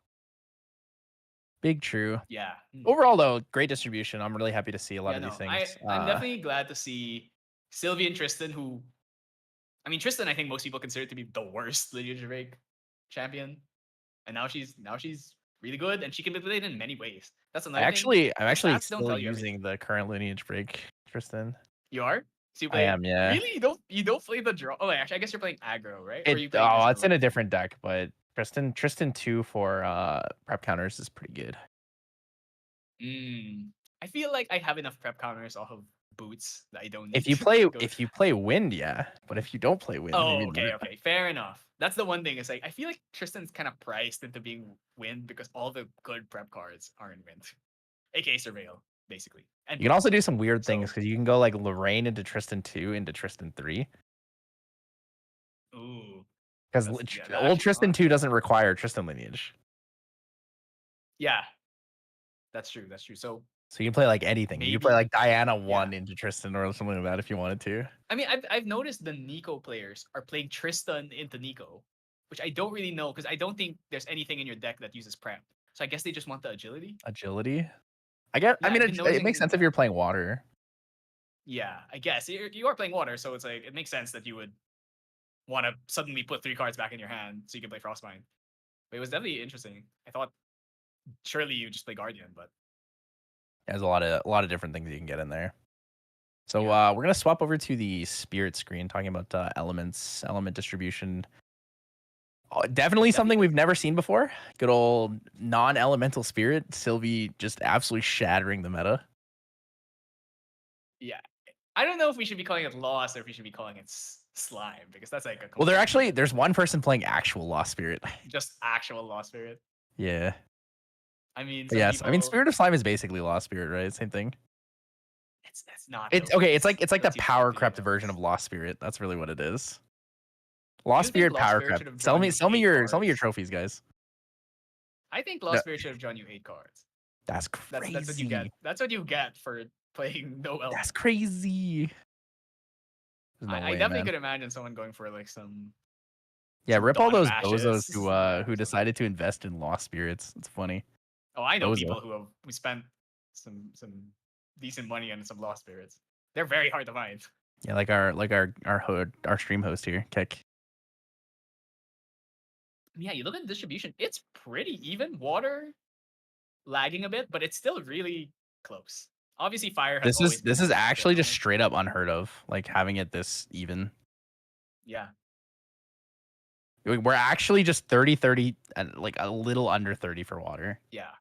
Big true. Yeah. Overall, though, great distribution. I'm really happy to see a lot Yeah, of these no. things. I'm definitely glad to see Sylvie and Tristan, who I mean, Tristan, I think most people consider to be the worst lineage break champion, and now she's really good, and she can be played in many ways. That's another thing. I'm The actually stats don't still tell you everything. using the current lineage break, Tristan. You are? So you I play am, yeah. really? You don't play the draw? Oh, wait, actually, I guess you're playing aggro, right? Or are you playing as Oh, a it's in a lucky? different deck, but Tristan 2 for prep counters is pretty good. I feel like I have enough prep counters off of boots that I don't If need you to play go. if you play wind, yeah. But if you don't play wind, maybe Oh, not. okay. Fair enough. That's the one thing. Is like I feel like Tristan's kind of priced into being wind because all the good prep cards are in wind, aka Surveil, basically. And You can also do some weird so, things because you can go like Lorraine into Tristan 2 into Tristan 3. ooh, Because that old actually Tristan huh? 2 doesn't require Tristan lineage. Yeah, that's true. That's true. So So you can play like anything. You can play maybe like Diana yeah. 1 into Tristan or something like that if you wanted to. I mean, I've noticed the Nico players are playing Tristan into Nico, which I don't really know because I don't think there's anything in your deck that uses prep. So I guess they just want the agility. Agility. I Yeah, mean, I've been it makes noticing sense if that. you're playing water. Yeah, I guess you are playing water, so it's like it makes sense that you would want to suddenly put 3 cards back in your hand so you can play Frostbind. But it was definitely interesting. I thought surely you just play Guardian, but There's a lot of different things you can get in there. So yeah, we're gonna swap over to the spirit screen, talking about elements, element distribution. Definitely it's something definitely we've never seen before. Good old non-elemental spirit. Sylvie just absolutely shattering the meta. yeah. I don't know if we should be calling it loss or if we should be calling it slime because that's like a Well, completely there's different one thing. person playing actual lost spirit. Just actual loss spirit. Yeah. I mean, But some yes, I mean people spirit of slime is basically lost spirit, right? Same thing. it's not It's though okay. because It's like it the lets you power flip the crept version items. of lost spirit. That's really what it is. Do Lost you think spirit, Lost power Spirit crept. should have Sell drawn me, you sell me 8 your cards? trophies, guys. I think No, Lost Spirit should have drawn you 8 cards. that's That's what you get. crazy. That's what you get for playing no That's element. crazy. There's no I way, definitely man. could imagine someone going for like Yeah, some rip all Dawn of those bozos Ashes. Yeah, who or something. decided to invest in lost spirits. It's funny. Oh, I know Bozo. people who spent some decent money on some Lost Spirits. They're very hard to find. Yeah, our stream host here, Kick. Yeah, you look at the distribution, it's pretty even. Water lagging a bit, but it's still really close. Obviously, fire has always been This the is most actually just predominant. straight up unheard of. Like having it this even. Yeah, We're actually just 30-30 and like a little under 30 for water. yeah,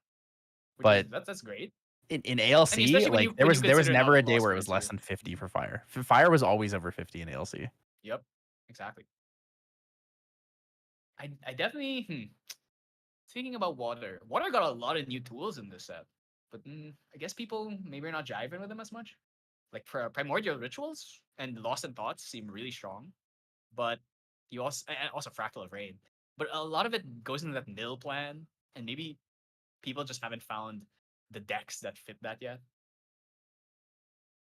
which is But that's great. in I mean, ALC, especially like when you there was consider now never that a day Lost where it was Spirits less are. than 50 Mhm. for fire. Fire was always over 50 in ALC. Yep, exactly. I definitely thinking about water. Water got a lot of new tools in this set, but I guess people maybe are not jiving with them as much. Like primordial rituals and lost in thoughts seem really strong, but you also and also fractal of rain. But a lot of it goes into that mill plan, and maybe people just haven't found the decks that fit that yet.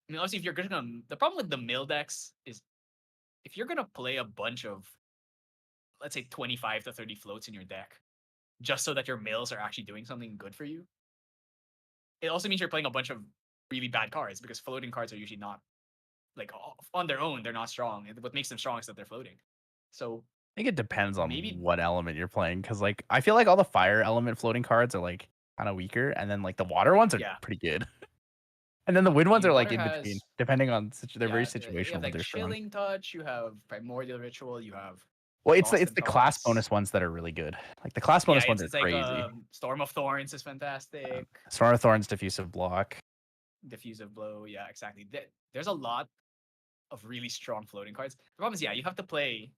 I mean, obviously, if you're gonna the problem with the mill decks is if you're gonna play a bunch of let's say 25 to 30 floats in your deck just so that your mills are actually doing something good for you, it also means you're playing a bunch of really bad cards because floating cards are usually not like on their own they're not strong. What makes them strong is that they're floating. So I think it depends on maybe what element you're playing, because like I feel like all the fire element floating cards are like kind of weaker, and then like the water ones are yeah. pretty good, and then the wind I ones mean, are like water in between, has depending on they're very you have situational, but like they're strong. chilling touch, you have primordial ritual, you have Well, lost it's in the class thoughts. bonus ones that are really good. Like the class Yeah, bonus ones are it's like crazy. Storm of Thorns is fantastic. Storm of Thorns, diffusive block. Diffusive blow, yeah, exactly. There's a lot of really strong floating cards. The problem is, yeah, you have to play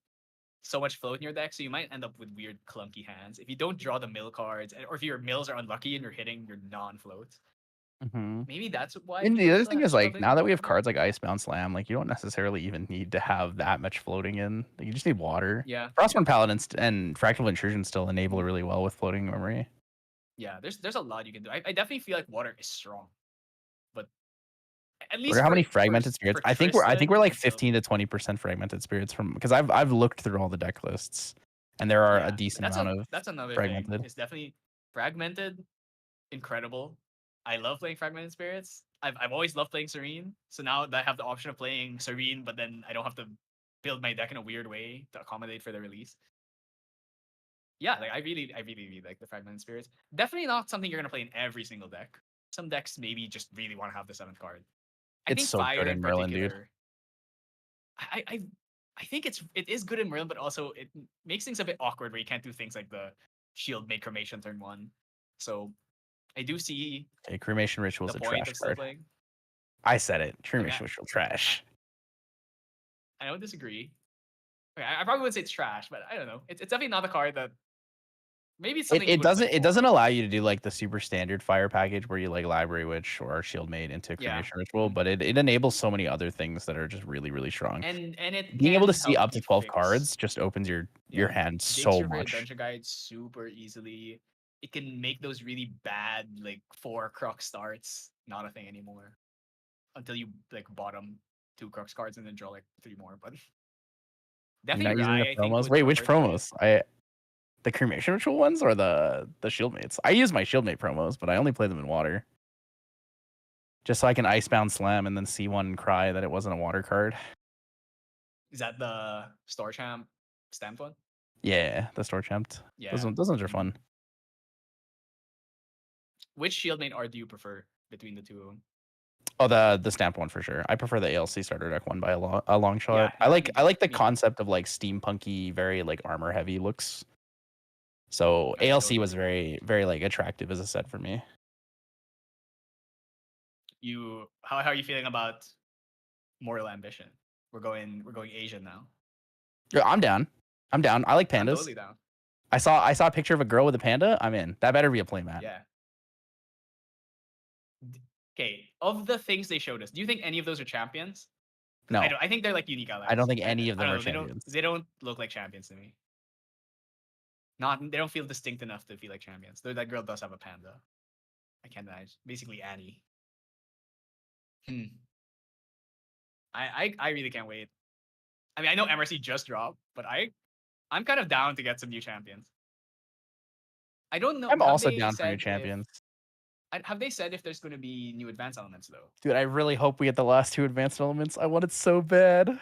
so much float in your deck, so you might end up with weird clunky hands if you don't draw the mill cards, or if your mills are unlucky and you're hitting your non-floats. Mm-hmm. Maybe that's why And the people other thing is like struggling now with that we water have a bit. cards like Icebound Slam, like you don't necessarily even need to have that much floating in. Like, you just need water. Yeah, Frostborn Paladins and Fractal Intrusion still enable Mhm. really well with floating memory. Yeah. There's a lot you can do. I definitely feel like water is strong, but at Wonder least how many fragmented spirits? for I think we're Tristan like and 15 to Sylvie. 20% fragmented spirits from, because I've looked through all the deck lists, and there are a Yeah, decent amount of that's another thing. fragmented. It's definitely fragmented, incredible. I love playing fragmented spirits. I've always loved playing Serene. So now that I have the option of playing Serene, but then I don't have to build my deck in a weird way to accommodate for the release. Yeah, like I really like the Fragmented Spirits. Definitely not something you're gonna play in every single deck. Some decks maybe just really want to have the 7th card. I It's think so good Fire in in Merlin, dude. particular. I think it is good in Merlin, but also it makes things a bit awkward where you can't do things like the shield make cremation turn 1. So I do see Okay, Cremation Ritual is the a point trash of still card. playing. I said it. Like Cremation Ritual trash. I don't disagree. Okay, I probably would say it's trash, but I don't know. It's definitely not a card that maybe it's something you It would play doesn't for. allow you to do like the super standard fire package where you like Library Witch or Shield Maid into Yeah. Cremation Ritual, but it enables so many other things that are just really, really strong. And it Being able to can see help up to you 12 fix cards just opens your hand digs so your favorite much. dungeon guide super easily. It can make those really bad like 4 Crux starts not a thing anymore. Until you like bottom 2 Crux cards and then draw like 3 more. But You're definitely not using the Rai, I think, promos. would Wait, which prefer to play it. promos? The Cremation Ritual ones or the Shieldmates? I use my Shieldmate promos, but I only play them in water. Just so I can Icebound Slam and then see one cry that it wasn't a water card. Is that the Store Champ stamped one? Yeah, the Store Champed. Yeah. Those ones are fun. Which Shieldmate art do you prefer between the two of them? Oh, the stamped one for sure. I prefer the ALC starter deck one by a long shot. Yeah, I like the me too. concept of like steampunky, very like armor heavy looks. So I ALC totally was agree. very like attractive as a set for me. How are you feeling about Mortal Ambition? We're going Asian now. Yeah, I'm down. I like I'm pandas. totally down. I saw a picture of a girl with a panda. I'm in. That better be a playmat. Yeah. Okay. Of the things they showed us, do you think any of those are champions? No, I think they're like unique allies. I don't think any of I them don't are know. champions. They don't look like champions to me. They don't feel distinct enough to feel like champions. Though that girl does have a panda. I can't deny. Basically Annie. I really can't wait. I mean, I know MRC just dropped, but I'm kind of down to get some new champions. I don't know. I'm also down for new champions. Have they said if there's going to be new advanced elements though? Dude, I really hope we get the last 2 advanced elements. I want it so bad.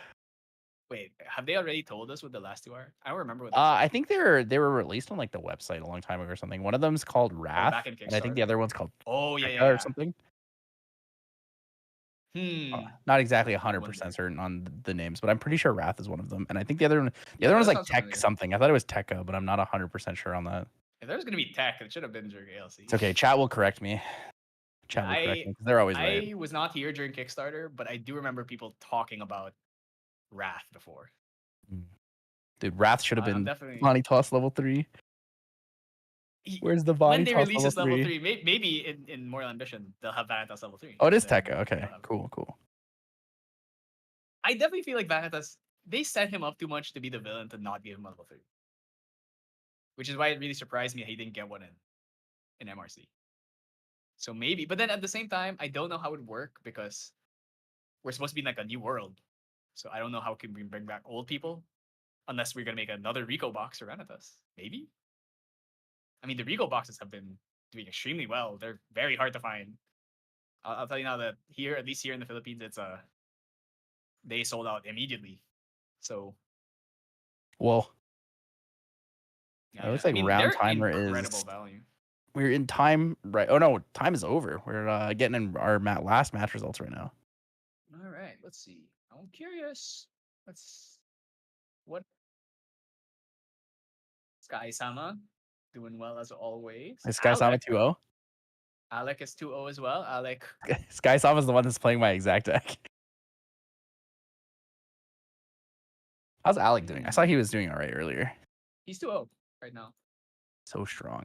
Wait, have they already told us what the last 2 are? I don't remember what. I think they were released on like the website a long time ago or something. One of them's called Wrath, back in and I think the Kickstarter? other one's called Oh Tekka or something. Not exactly 100% certain on the names, but I'm pretty sure Wrath is one of them. And I think the other one was like Tech something. I thought it was Tekka, but I'm not 100% sure on that. If there's gonna be Tech, it should have been during ALC. It's okay. Chat will correct me. Chat will correct me because they're always right. I was not here during Kickstarter, but I do remember people talking about Wrath before. Dude, Wrath should have been definitely Bonnie Toss level 3. Where's the Bonnie when they Toss release this level 3? Maybe in Mortal Ambition they'll have Vanitas level 3. Oh, it is Tekka. Okay, cool. I definitely feel like Vanitas, they set him up too much to be the villain to not give him a level 3. Which is why it really surprised me he didn't get one in MRC. So maybe, but then at the same time, I don't know how it would work because we're supposed to be in like a new world. So I don't know how can we bring back old people unless we're gonna make another Rico box for Vanitas. Maybe. I mean, the Rico boxes have been doing extremely well. They're very hard to find. I'll tell you now that here, at least here in the Philippines, they sold out immediately. So, Well, yeah, it looks like round timer is value. We're in time, right? Oh no, time is over. We're getting in our last match results right now. All right, let's see. I'm curious. What Sky-sama doing well as always. Is Sky-sama 2-0? Alec is 2-0 as well. Alec. Sky-sama is the one that's playing my exact deck. How's Alec doing? I saw he was doing all right earlier. He's 2-0 right now. So strong.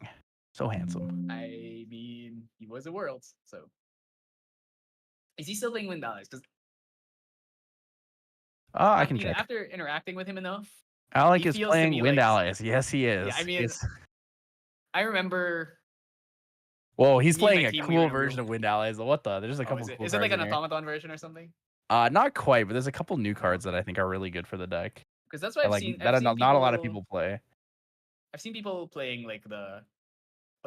So handsome. I mean, he was a Worlds, so. Is he still playing Wind Allies? Because I can check. After interacting with him enough, Alec is playing Wind Allies. Yes, he is. Yeah, I mean, I remember. Whoa, he's playing a cool version of Wind Allies. What the? There's a couple cool cards. Is it like an automaton version or something? Not quite, but there's a couple new cards that I think are really good for the deck. Because that's what I've seen. That not a lot of people play. I've seen people playing like a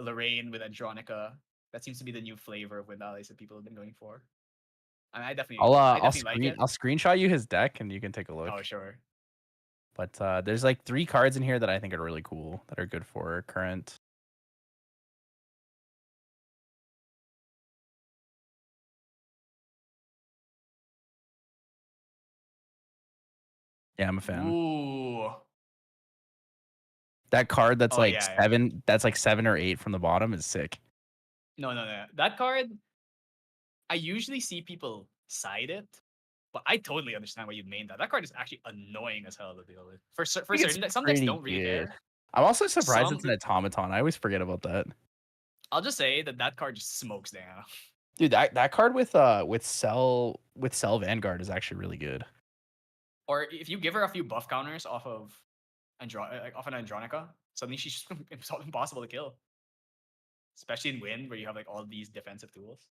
Lorraine with Andronica. That seems to be the new flavor of Wind Allies that people have been going for. I mean, I definitely. I'll screenshot you his deck and you can take a look. Oh sure. But there's like 3 cards in here that I think are really cool that are good for current. Yeah, I'm a fan. Ooh. That card that's Oh like yeah, yeah. 7, that's like 7 or 8 from the bottom is sick. No. That card, I usually see people side it, but I totally understand why you'd main that. That card is actually annoying as hell to deal with. For I think it's certain decks, some decks pretty don't really good. care. I'm also surprised it's Some, an automaton. I always forget about that. I'll just say that card just smokes Diana. Dude, that card with Cell Vanguard is actually really good. Or if you give her a few buff counters off of off an Andronica, suddenly she's just impossible to kill. Especially in Wind, where you have like all these defensive tools.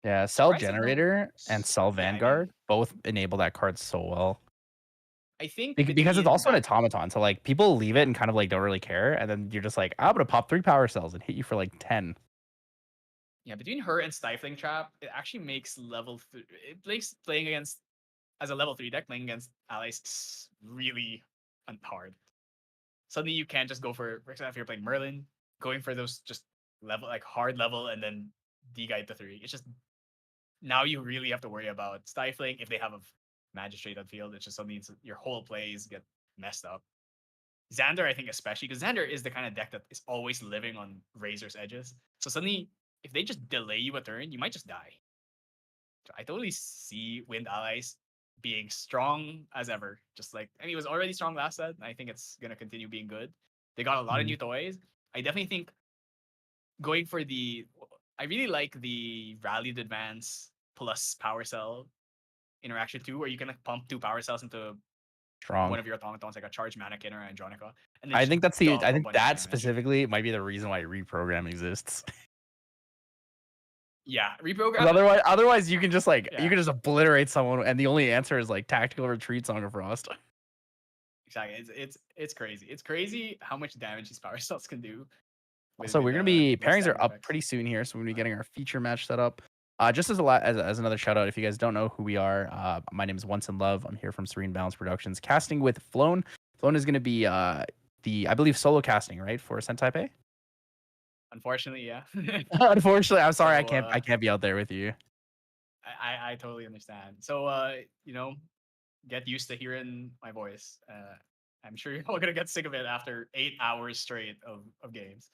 Yeah, Cell Surprised that no. Generator and Cell Yeah, I mean, Vanguard both enable that card so well. I think Because it's between also an that, automaton, so like people leave it and kind of like don't really care, and then you're just like, I'm gonna pop 3 power cells and hit you for like 10. yeah, between her and Stifling Trap, it actually makes it makes playing against as a level 3 deck playing against allies really hard. Suddenly you can't just go for example, if you're playing Merlin, going for those just hard level and then D-guide to 3. It's just now you really have to worry about stifling if they have a magistrate on field. It's just something your whole plays get messed up. Zander, I think especially because Zander is the kind of deck that is always living on razor's edges. So suddenly, if they just delay you a turn, you might just die. I totally see Wind allies being strong as ever. Just like I mean, it was already strong last set, and I think it's gonna continue being good. They got a lot of new toys. I definitely think going for I really like the rallied advance plus power cell interaction too, where you can like pump 2 power cells into Strong. one of your automatons, like a charged mannequin or Andronica, and then I just think dump I a think bunch of that damage. specifically might be the reason why reprogram exists. Yeah, 'Cause reprogram. otherwise you can just like you Yeah, can just obliterate someone, and the only answer is like tactical retreat, Song of Frost. exactly. It's crazy. It's crazy how much damage these power cells can do. So we're gonna be With pairings are stagger up effects. pretty soon here, so we're gonna be getting our feature match set up. Just as another shout out, if you guys don't know who we are, my name is OnceInLuv. I'm here from Serene Balance Productions, casting with Flonne. Flonne is gonna be the I believe solo casting, right, for Sentai Pay? Unfortunately, yeah. Unfortunately, I'm sorry, So I can't be out there with you. I totally understand. So you know, get used to hearing my voice. I'm sure you're all gonna get sick of it after 8 hours straight of games.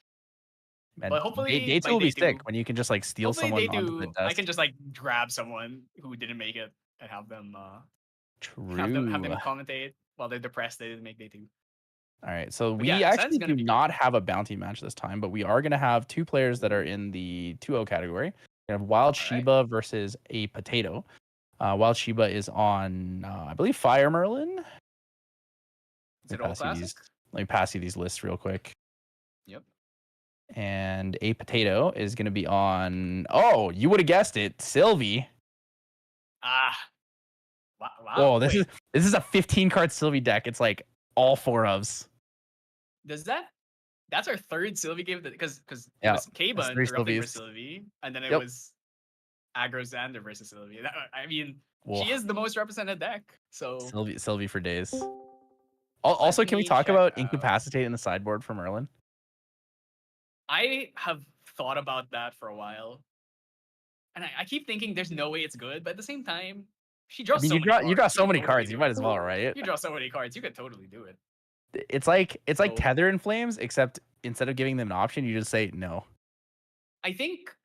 And But hopefully day two by will be day sick two, when you can just like steal hopefully day someone onto the two, I desk. can just like grab someone who didn't make it and have True. them commentate while they're depressed they didn't make day two. All right, so But we yeah, Sen's actually gonna do be great. not have a bounty match this time, but we are going to have 2 players that are Ooh, in the 2-0 category. We have Wild all right. Sheba versus a Potato. Wild Sheba is on, I believe, Fire Merlin. Is it all classic? Let me pass you these lists real quick. Yep. And a Potato is going to be on. Oh, you would have guessed it, Sylvie. Ah, wow. Oh, Wait, this is a 15 card Sylvie deck. It's like all 4 ofs. does that's our third Sylvie game because it Yeah, was it's Kaban 3 erupting Sylvies. versus Sylvie, and then it Yep. was aggro Zander versus Sylvie. I mean, Whoa. she is the most represented deck. So Sylvie for days. let Also, can we me talk check about out. Incapacitate in the sideboard for Merlin? I have thought about that for a while, and I keep thinking there's no way it's good, but at the same time, she I draws mean, so many you draw cards. You so could many totally cards, you do might it. as well, right? You draw so many cards, you could totally do it. It's like So Tether and Flames, except instead of giving them an option, you just say no. I think,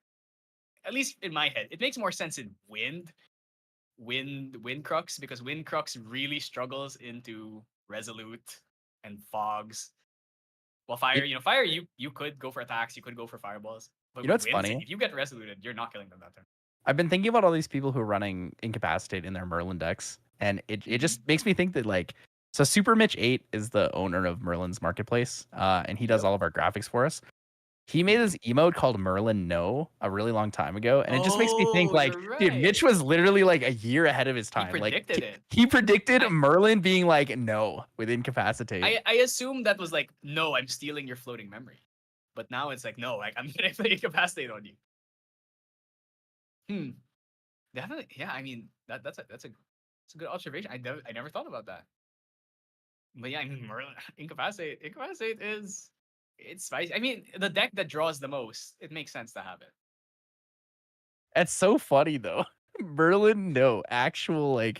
at least in my head, it makes more sense in Wind Crux, because Wind Crux really struggles into Resolute and Fogs. Well, You, Fire, you could go for attacks, you could go for fireballs. But you know with what's Wind, it's like funny? if you get Resoluted, you're not killing them that turn. I've been thinking about all these people who are running Incapacitate in their Merlin decks, and it Mm-hmm. just makes me think that like, so Super Mitch 8 is the owner of Merlin's marketplace, and he does Yep. all of our graphics for us. He made Mm-hmm. this emote called Merlin No a really long time ago, and it just makes me think Oh, like, you're dude, Mitch right. was literally like a year ahead of his He time. Like predicted it. he predicted I Merlin being like no with Incapacitate. I assume that was like, no, I'm stealing your floating memory. But now it's like, no, like I'm gonna play Incapacitate on you. Hmm. Definitely, yeah. I mean, that's a It's a good observation. I never thought about that. But yeah, I mean, Merlin, Incapacitate is it's spicy. I mean, the deck that draws the most, it makes sense to have it. It's so funny though. Merlin, no, actually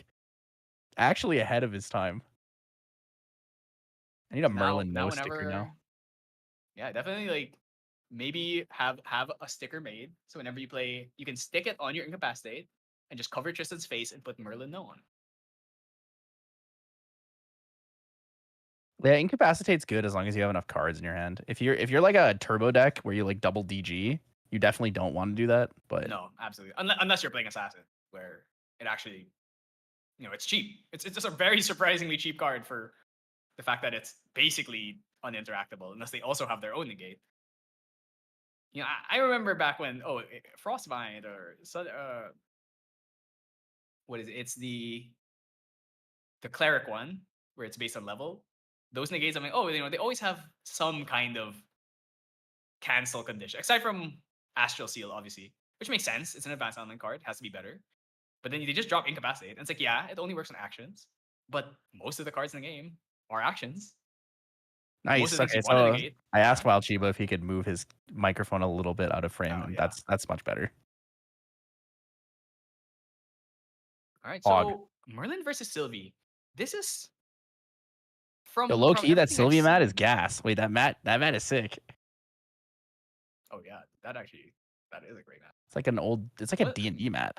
ahead of his time. I need a So Merlin now no sticker whenever, now. yeah, definitely like maybe have a sticker made so whenever you play, you can stick it on your Incapacitate and just cover Tristan's face and put Merlin no on. Yeah, Incapacitate's good as long as you have enough cards in your hand. If you're like a turbo deck where you like double DG, you definitely don't want to do that. But No, absolutely. Unless you're playing Assassin, where it actually, it's cheap. It's just a very surprisingly cheap card for the fact that it's basically uninteractable, unless they also have their own negate. I remember back when Frostbind or what is it? It's the cleric one where it's based on level. Those negates, I'm like, they always have some kind of cancel condition, aside from Astral Seal, obviously, which makes sense. It's an advanced online card, has to be better. But then they just drop Incapacitate, and it's like, yeah, it only works on actions, but most of the cards in the game are actions. Most of nice. the things Okay, you want to so negate. I asked Yeah. Wild Chiba if he could move his microphone a little bit out of frame, Oh and yeah. that's much better. All right. Hog. So Merlin versus Sylvie. This is Yo, from low key, that everything I've Sylvie mat is seen. gas. Wait, that mat is sick. Oh yeah, that is a great map. It's like a What? D&D mat.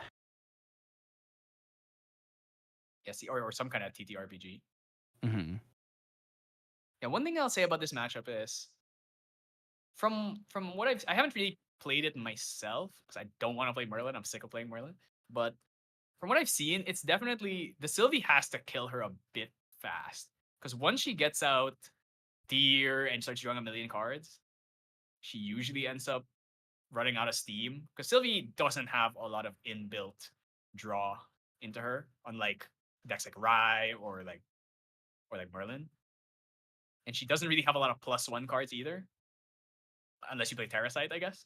Yeah, see, or some kind of TTRPG. Mm-hmm. Yeah, one thing I'll say about this matchup is from what I haven't really played it myself because I don't want to play Merlin. I'm sick of playing Merlin. But from what I've seen, it's definitely the Sylvie has to kill her a bit fast because once she gets out Deer and starts drawing a million cards, she usually ends up running out of steam because Sylvie doesn't have a lot of inbuilt draw into her, unlike decks like Rye or like Merlin. And she doesn't really have a lot of +1 cards either, unless you play Terrasite, I guess.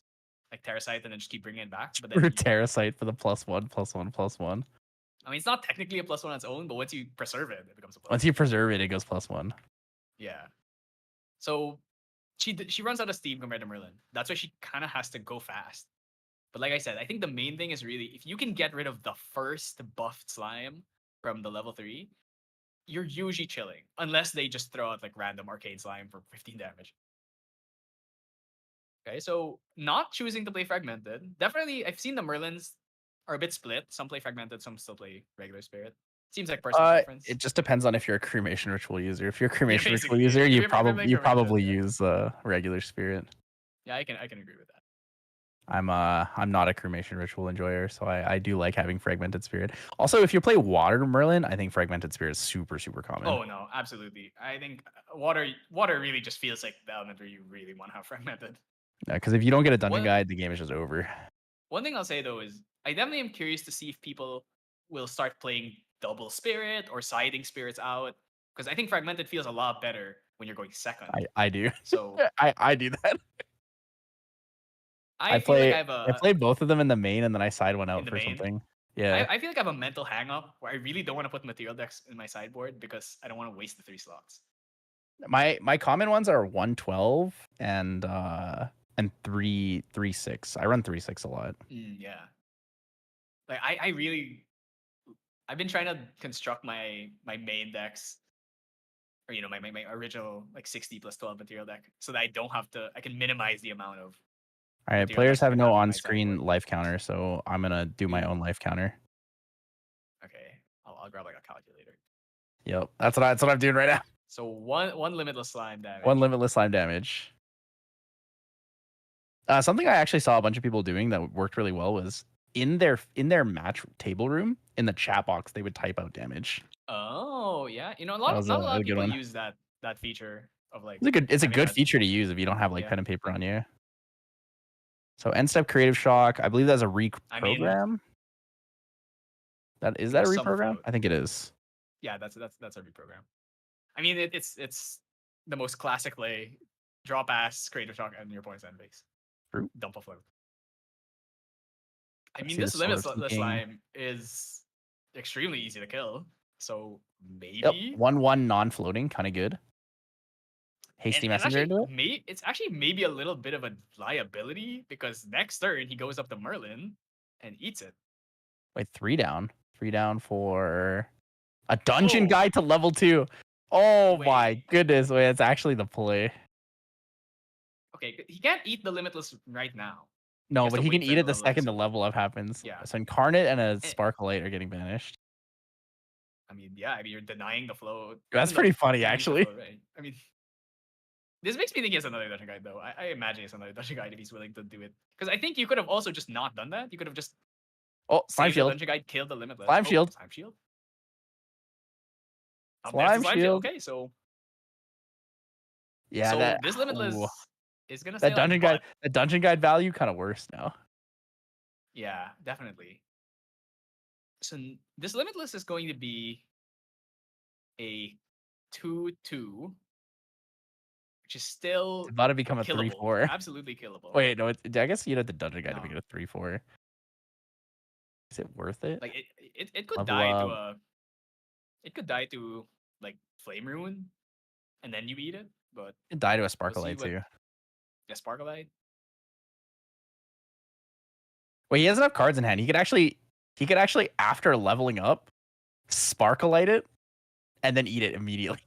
Like Terrasite and then just keep bringing it back. But then, Or Terrasite for the +1/+1/+1. I mean, it's not technically a +1 on its own, but once you preserve it, it becomes a Once +1. you preserve it, it goes +1. Yeah. So she runs out of steam compared to Merlin. That's why she kind of has to go fast. But like I said, I think the main thing is really if you can get rid of the first buffed slime from the level 3, you're usually chilling. Unless they just throw out like random arcane slime for 15 damage. Okay, so not choosing to play Fragmented. Definitely, I've seen the Merlins are a bit split. Some play Fragmented, some still play regular Spirit. Seems like personal preference. It just depends on if you're a cremation ritual user. If you're a Yeah, cremation ritual basically. user, If you you're playing Fragmented, probably yeah. use regular spirit. Yeah, I can agree with that. I'm not a cremation ritual enjoyer, so I do like having fragmented spirit. Also, if you play water Merlin, I think fragmented spirit is super common. Oh no, absolutely. I think water really just feels like the element where you really want to have Fragmented. Yeah, because if you don't get a dungeon One guide, the game is just over. one thing I'll say though is I definitely am curious to see if people will start playing double spirit or siding spirits out. Because I think Fragmented feels a lot better when you're going second. I do. So I do that. I feel like I have I play both of them in the main and then I side one in out the for main. something. Yeah. I feel like I have a mental hang up where I really don't want to put material decks in my sideboard because I don't want to waste the 3 slots. My common ones are 112 and 3-6. I run 3-6 a lot. Yeah. Like I've been trying to construct my main decks or my original like 60 plus 12 material deck so that I can minimize the amount of All right, material players decks I have can no have in my on-screen sideboard. life counter, so I'm gonna do my own life counter. Okay. I'll grab like a calculator. Yep, that's what I'm doing right now. So one limitless slime damage. One limitless slime damage. Something I actually saw a bunch of people doing that worked really well was in their match table room in the chat box they would type out damage. Oh yeah, That was not a lot a of good people one. use that feature of like It's a having good feature to use if you don't have like yeah. pen and paper on you. So end step creative shock. I believe that's a I mean, reprogram. That I is think that a there's some reprogram? float. I think it is. Yeah, that's a reprogram. I mean, it's the most classic lay. Draw pass, creative shock, and your points end base. True. Dump a float. I Let's mean, see the this sword limit of thinking. slime is extremely easy to kill. So Yep, maybe 1/1 non-floating, kind of good. Hasty and messenger actually into it. it's actually maybe a little bit of a liability because next turn he goes up to Merlin and eats it. Wait, 3 down. 3 down for a dungeon Oh guide to level 2. Oh my wait, goodness. Wait, it's actually the play. okay, he can't eat the Limitless right now. He No, has but to he can wait for eat the it the level of second the Sylvie. level up happens. Yeah, So Incarnate and a and, Sparkleite are getting banished. I mean, yeah, I mean you're denying the flow, That's even though pretty funny, he used the actually. flow, right? I mean, this makes me think he has another dungeon guide though. I imagine he has another dungeon guide if he's willing to do it. Because I think you could have also just not done that. You could have just Oh, Slime saved the Shield. dungeon guide, killed the Limitless. Slime Oh, Shield. Slime Shield. There's the Slime Slime Shield. Shield. Okay, so Yeah, that this ooh, Limitless is gonna stay that alive, dungeon guide but that dungeon guide value kind of worse now. yeah, definitely. So this Limitless is going to be a 2/2, which is It's still about to become a killable, 3/4. absolutely killable. Wait, no, I guess you know the dungeon guide to make No, it a 3/4. Is it worth it? like it could Level die to up. a it could die to like Flame Ruin, and then you eat it. But It die to a we'll see Sparkleite what too. the Sparkleite. Wait, he has enough cards in hand. He could actually after leveling up, Sparkleite it, and then eat it immediately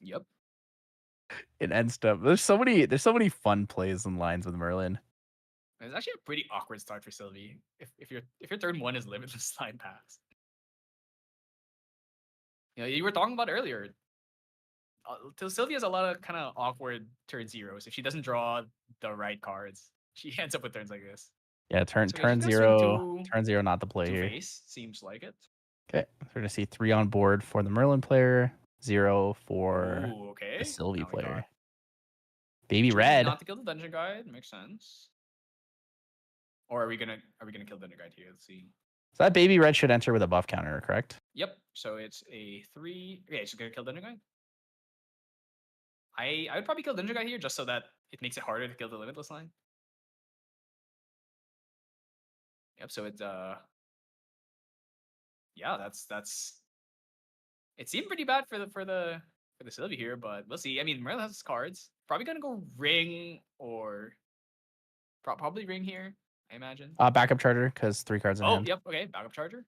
Yep. in end step. There's so many fun plays and lines with Merlin. It's actually a pretty awkward start for Sylvie. If your turn 1 is Limitless Line Pass. You know, you were talking about earlier. Sylvie has a lot of kind of awkward turn zeros. If she doesn't draw the right cards, she ends up with turns like this. Yeah, turn So okay, she's turn gonna swing zero, turn zero, not the play to here. face. Seems like it. Okay, so we're gonna see 3 on board for the Merlin player, 0 for Ooh, the okay. Sylvie Now we player. got Baby choosing Red. not to kill the dungeon guide. Makes sense. Or are we gonna kill dungeon guide here? Let's see. So that Baby Red should enter with a buff counter, correct? Yep. So it's a 3. Okay, she's gonna kill dungeon guide. I would probably kill dungeon guide here just so that it makes it harder to kill the limitless line. Yep. So it's yeah, that's it seemed pretty bad for the Sylvie here, but we'll see. I mean, Merlin has his cards. Probably gonna go ring or probably ring here, I imagine. Backup charger because 3 cards in Oh, hand. yep. Okay, backup charger.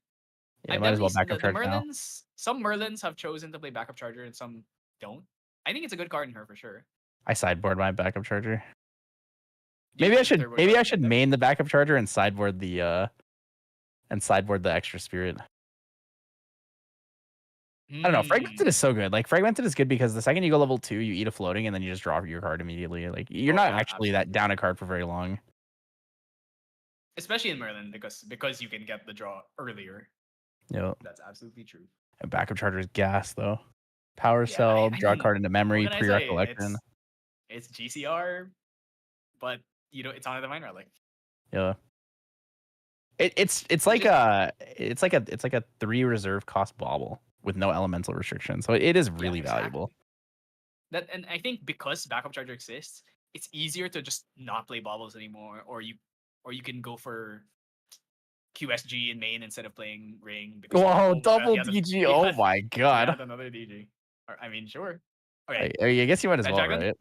Yeah, I've might as definitely well backup the charge now. Merlins. Some Merlins have chosen to play backup charger, and some don't. I think it's a good card in her for sure. I sideboard my backup charger. Yeah, Maybe I the should third one maybe card, I yeah, should main the backup charger and sideboard the extra spirit. I don't know. Fragmented is so good. Like Fragmented is good because the second you go level 2, you eat a floating and then you just draw your card immediately. Like you're Oh not yeah, actually that absolutely. down a card for very long. Especially in Merlin because you can get the draw earlier. Yeah. That's absolutely true. And backup charger is gas though. Power Yeah, cell, I draw a mean, card into what memory, can I say? pre-recollection. It's GCR, but you know it's on a divine relic. Yeah. It's Which like is a 3 reserve cost bauble with no elemental restriction. So it is yeah, really valuable. exactly. That and I think because backup charger exists, it's easier to just not play baubles anymore, or you can go for QSG in main instead of playing ring because you're like, Whoa, oh my god, double DG. Oh my he god. had another DG. Or, I mean, sure. Okay, I guess you might as well, Pendragon. right?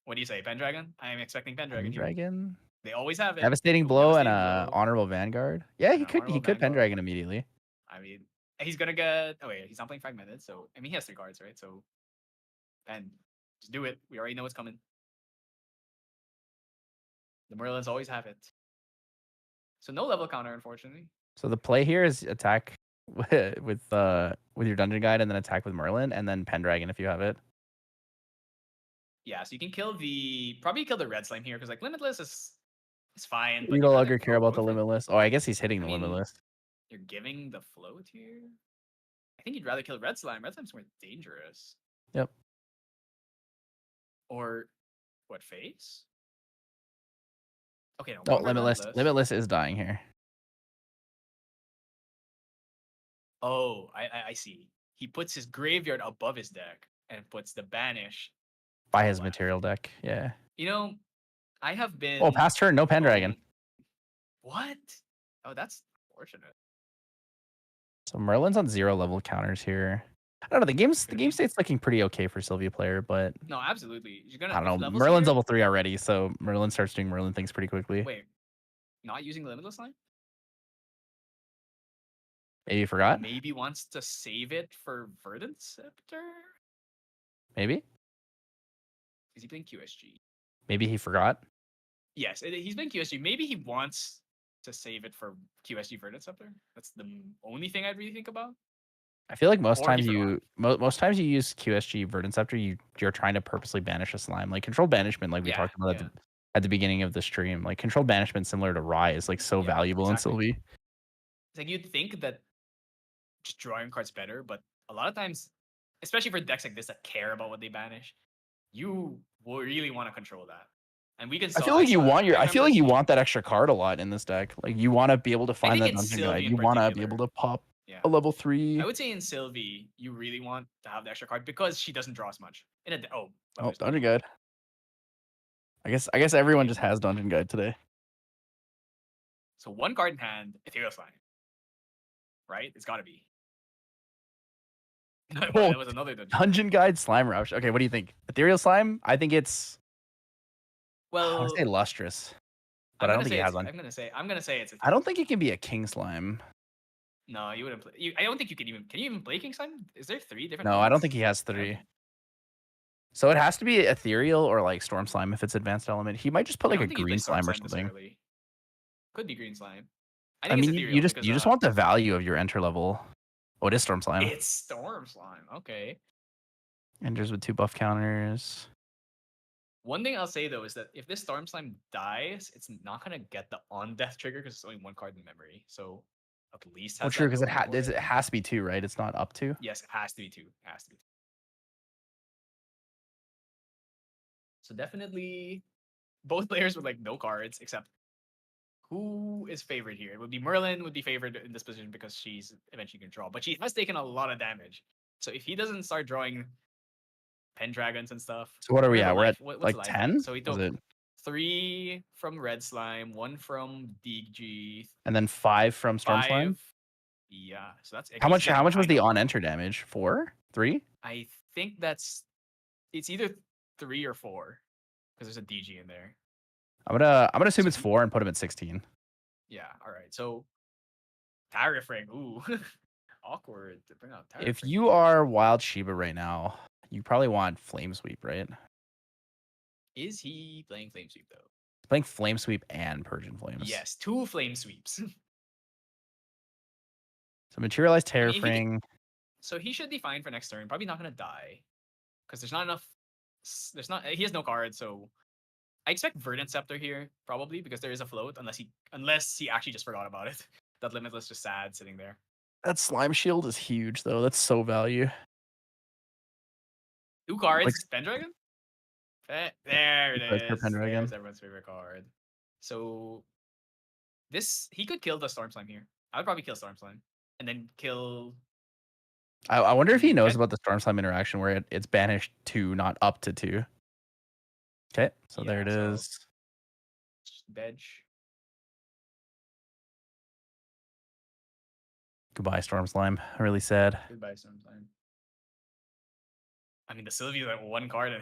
What do you say, Pendragon? I am expecting Pendragon here. Pendragon? They always have it. Devastating Ooh, blow and devastating a blow honorable vanguard. Yeah, and he an could honorable he could vanguard. Pendragon immediately. I mean, he's gonna get. Oh wait, he's not playing fragmented, so I mean he has 3 cards, right? So, and just do it. We already know what's coming. The Merlins always have it. So no level counter, unfortunately. So the play here is attack with your dungeon guide and then attack with Merlin and then Pendragon if you have it. Yeah, so you can probably kill the red slime here because like limitless is fine, You but no you'd rather longer care about go the for. limitless. Oh, I guess he's hitting I the mean, limitless. you're giving the float here. I think you'd rather kill red slime. Red slime's more dangerous. Yep. Or what face? Okay, no, Oh, Bombard limitless. limitless. Limitless is dying here. Oh, I see. He puts his graveyard above his deck and puts the banish By to the his left. material deck. Yeah. You know, I have Oh, been past turn, no Pendragon. wrong. What? Oh, that's unfortunate. So Merlin's on 0 level counters here. I don't know. The game state's looking pretty okay for Sylvia player, but No, absolutely. You're gonna. I don't know. Levels Merlin's here, level 3 already, so Merlin starts doing Merlin things pretty quickly. wait, not using limitless line? Maybe you forgot. Maybe wants to save it for Verdant Scepter. Maybe. Is he playing QSG? Maybe he forgot. Yes, he's been QSG. Maybe he wants to save it for QSG Verdant Scepter. That's the only thing I'd really think about. I feel like most Or he times forgot. most times you use QSG Verdant Scepter, you're trying to purposely banish a slime. Like controlled banishment, like we Yeah, talked about yeah. at the beginning of the stream. Like controlled banishment similar to Rye is like so Yeah, valuable in exactly. Sylvie. It's like you'd think that just drawing cards better, but a lot of times, especially for decks like this that care about what they banish, you will really want to control that. And we can I saw. feel like you want I I feel remember like you seeing. want that extra card a lot in this deck. Like you want to be able to I find think that in dungeon guide. Sylvie in You want to be able particular. to pop Yeah. a level I 3. would say in Sylvie, you really want to have the extra card because she doesn't draw as much. Oh, there's dungeon dungeon. guide. I guess everyone just Okay. has dungeon guide today. So one card in hand, Ethereal Slime. Right? It's got to be. Well, Oh, that was another dungeon. dungeon guide slime rush. Okay, what do you think? Ethereal slime? I think it's. I want Well, to say lustrous, but I'm I don't gonna think say it it's. has one. I'm gonna say it's. I don't Ethereal think it can be a king slime. No, you wouldn't play. I don't think you can even. Can you even play King Slime? Is there 3 different No, I don't elements? think he has I don't 3. think. So it has to be ethereal or like storm slime if it's advanced element. He might just put I like a don't think you play green Storm slime or Slime this something. early. Could be Green Slime. I I think it's mean, Ethereal because you just want the value of your enter level. Oh, it is storm slime. it's Storm Slime. Okay. Enters with 2 buff counters. One thing I'll say though is that if this Storm Slime dies, it's not gonna get the on death trigger because it's only 1 card in memory. So at least Well, has true, that because going for it it. has to be 2, right? It's not up to. Yes, it has to be 2. It has to be. So definitely both players with like no cards except who is favored here? It would be Merlin would be favored in this position because she's eventually gonna draw, but she has taken a lot of damage. So if he doesn't start drawing Pendragons and stuff, So what are we where's the at? We're at life? What's like the life at? 10? So he Was took it? 3 from Red Slime, 1 from DG, And then 5 from storm slime? 5. Yeah, so that's he's How getting much was kind the of on low. enter damage? 4? 3? I think it's either 3 or 4 because there's a DG in there. I'm gonna assume So it's 4 and put him at 16. yeah, all right. So Tariff Ring, ooh, awkward to bring out Tariff If Ring you here. are Wild Shiba right now, you probably want Flame Sweep, right? Is he playing Flame Sweep though? Playing Flame Sweep and Persian Flames. Yes, 2 Flame Sweeps. So Materialize I mean, Terrafring. so he should be fine for next turn. Probably not gonna die because there's not enough. There's not. He has no card, so I expect Verdant Scepter here probably because there is a float. Unless he actually just forgot about it. That Limitless just sad sitting there. That Slime Shield is huge, though. That's so value. 2 Like, cards. Pendragon. There it is. Pendragon. There's everyone's favorite card. So he could kill the Storm Slime here. I would probably kill Storm Slime and then kill. I wonder if he knows Pen- about the Storm Slime interaction where it's banished 2, not up to 2. Okay, so there it so is. bench. Goodbye, Storm Slime. Really sad. Goodbye, Storm Slime. I mean, the Sylvie is like 1 card.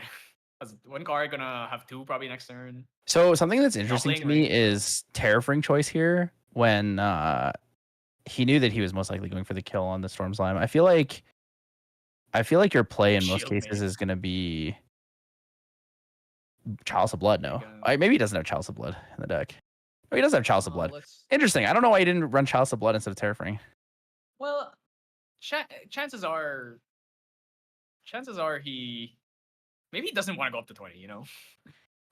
Has 1 card gonna have 2 probably next turn. So something that's interesting to me playing Ring, is Terrafring choice here when he knew that he was most likely going for the kill on the Storm Slime. I feel like your play in most Shield cases Maid. is going to be Chalice of Blood. No, Gonna- maybe he doesn't have Chalice of Blood in the deck. Oh, he does have Chalice of Blood. Let's. Interesting. I don't know why he didn't run Chalice of Blood instead of Terrafring. Well, chances are he maybe he doesn't want to go up to 20.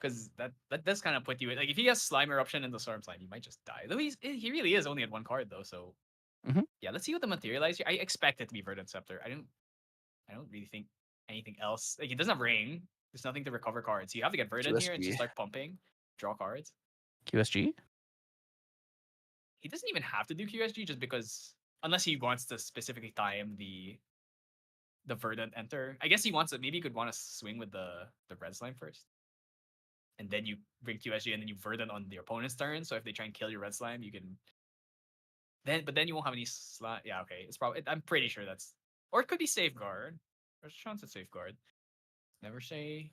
Because that does kind of put you like if he has Slime Eruption in the Storm Slime, he might just die. Though he really is only at 1 card though. So yeah, let's see what the materialize here. I expect it to be Verdant Scepter. I don't really think anything else. Like he doesn't have Ring. There's nothing to recover cards. You have to get Verdant here and just QSG. start pumping, draw cards. QSG. He doesn't even have to do QSG just because unless he wants to specifically time the Verdant enter. I guess he wants to maybe he could want to swing with the red slime first. And then you bring QSG and then you Verdant on the opponent's turn. So if they try and kill your red slime, you can But then you won't have any slime. Yeah, okay. It's probably. I'm pretty sure that's, or it could be safeguard. There's a chance it's safeguard. Never say.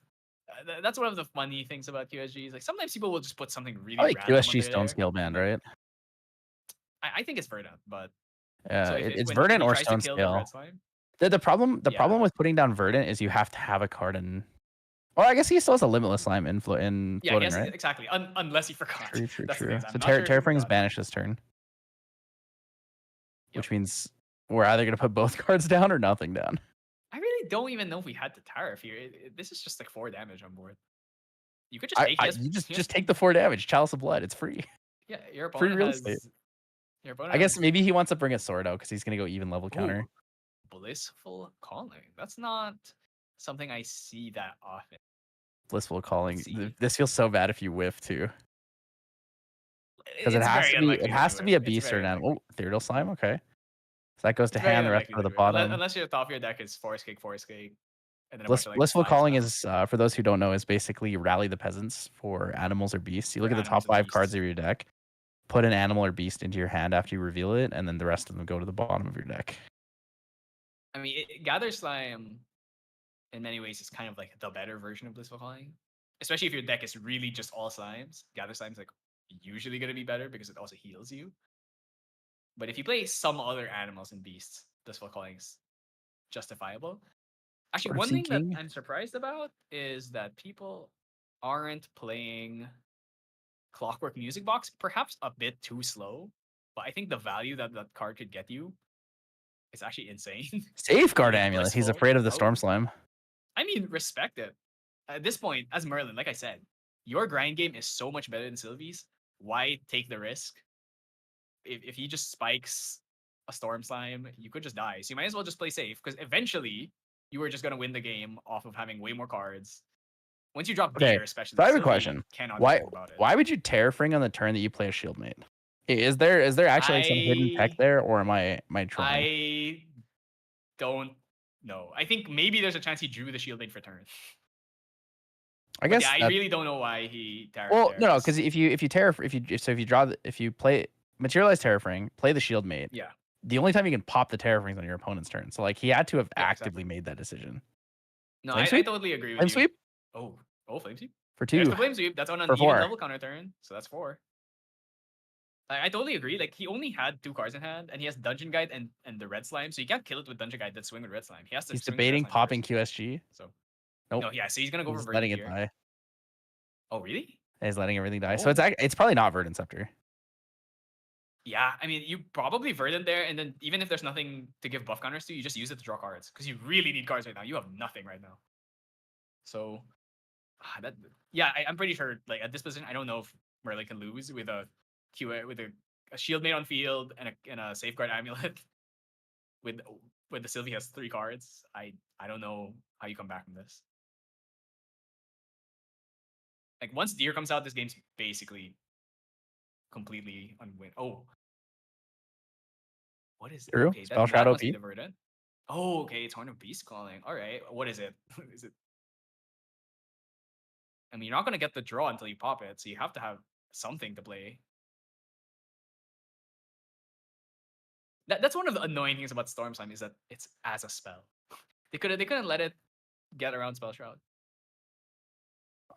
That's one of the funny things about QSGs. Like sometimes people will just put something really Probably random QSG under Stone there. Scale banned, right? I think it's Verdant, but Yeah, so if it's when Verdant he or tries to Stone kill the red Scale. slime, The problem yeah, with putting down Verdant is you have to have a card in. Or I guess he still has a limitless slime in yeah, floating, yes, right? exactly. Unless he forgot. True, true, That's the thing. true. Is So I'm not sure if he Terraforming is forgot. banished this turn, Yep. which means we're either gonna put both cards down or nothing down. I really don't even know if we had to tariff here. This is just like 4 damage on board. You could just take his. You just take the 4 damage. Chalice of Blood. It's free. Yeah, your Free opponent real estate. has. Your opponent I guess has maybe he wants to bring a sword out because he's gonna go even level counter. Blissful Calling. That's not something I see that often. Blissful Calling. Let's see. This feels so bad if you whiff too. Because It's very unlikely it has that to you be a whiff. It's beast or very an unlikely. animal. Oh, Theodal Slime. Okay. So that goes to It's very hand. The rest unlikely go to that the you whiff. bottom. Unless your top of your deck is Forest Cake, and then a bunch of like Blissful slime Calling spells. is, for those who don't know, is basically rally the peasants for animals or beasts. You look For at the top animals and 5 cards beasts. of your deck, put an animal or beast into your hand after you reveal it, and then the rest of them go to the bottom of your deck. I mean, Gather Slime in many ways is kind of like the better version of Blissful Calling. Especially if your deck is really just all slimes. Gather Slime's like usually going to be better because it also heals you. But if you play some other animals and beasts, Blissful Calling is justifiable. Actually, Sort of one thing that Seeking. I'm surprised about is that people aren't playing Clockwork Music Box, perhaps a bit too slow. But I think the value that that card could get you is actually insane. Safeguard With Amulet. He's Blissful. afraid of the Storm Oh, Slime. I mean, respect it. At this point, as Merlin, like I said, your grind game is so much better than Sylvie's. Why take the risk? If he just spikes a Storm Slime, you could just die. So you might as well just play safe because eventually you were just going to win the game off of having way more cards. Once you drop Okay, Deer, especially, so I have a Sylvie question. cannot do anything about it. Why would you Terrafring on the turn that you play a Shieldmate? Is there actually like some hidden tech there, or am I trolling? I don't know. I think maybe there's a chance he drew the Shieldmate for turn. I guess yeah, I really don't know why he Terrafed well, there. no, because if you play materialize Terrafring, play the Shieldmate. Yeah. The only time you can pop the Terrafrings on your opponent's turn. So like he had to have Yeah, actively exactly. made that decision. No, Flame I Sweep? totally agree with Flame you. Sweep Oh, Flame Sweep. for There's 2. the Flame Sweep. That's on an For even 4. level counter turn, so that's 4. I totally agree. Like he only had 2 cards in hand, and he has Dungeon Guide and the Red Slime, so you can't kill it with Dungeon Guide. That swing with Red Slime. He has to. He's Swing with Red debating Slime popping first. QSG. So Nope. no, yeah. So he's gonna go He's for letting Verdant it here. die. Oh really? He's letting everything die. Oh. So it's probably not Verdant Scepter. Yeah, I mean, you probably Verdant there, and then even if there's nothing to give buff counters to, you just use it to draw cards because you really need cards right now. You have nothing right now. So, I'm pretty sure. Like at this position, I don't know if Merlin can lose with a shield made on field and a safeguard amulet. with the Sylvie has 3 cards. I don't know how you come back from this. Like once Deer comes out, this game's basically completely unwin. Oh, what is it? True. Okay, Spell that Shadow must be P. the Verdant. Oh, okay, it's Horn of Beast Calling. All right, what is it? Is it? I mean, you're not gonna get the draw until you pop it, so you have to have something to play. That's one of the annoying things about Storm Slime is that it's as a spell. They couldn't let it get around Spell Shroud.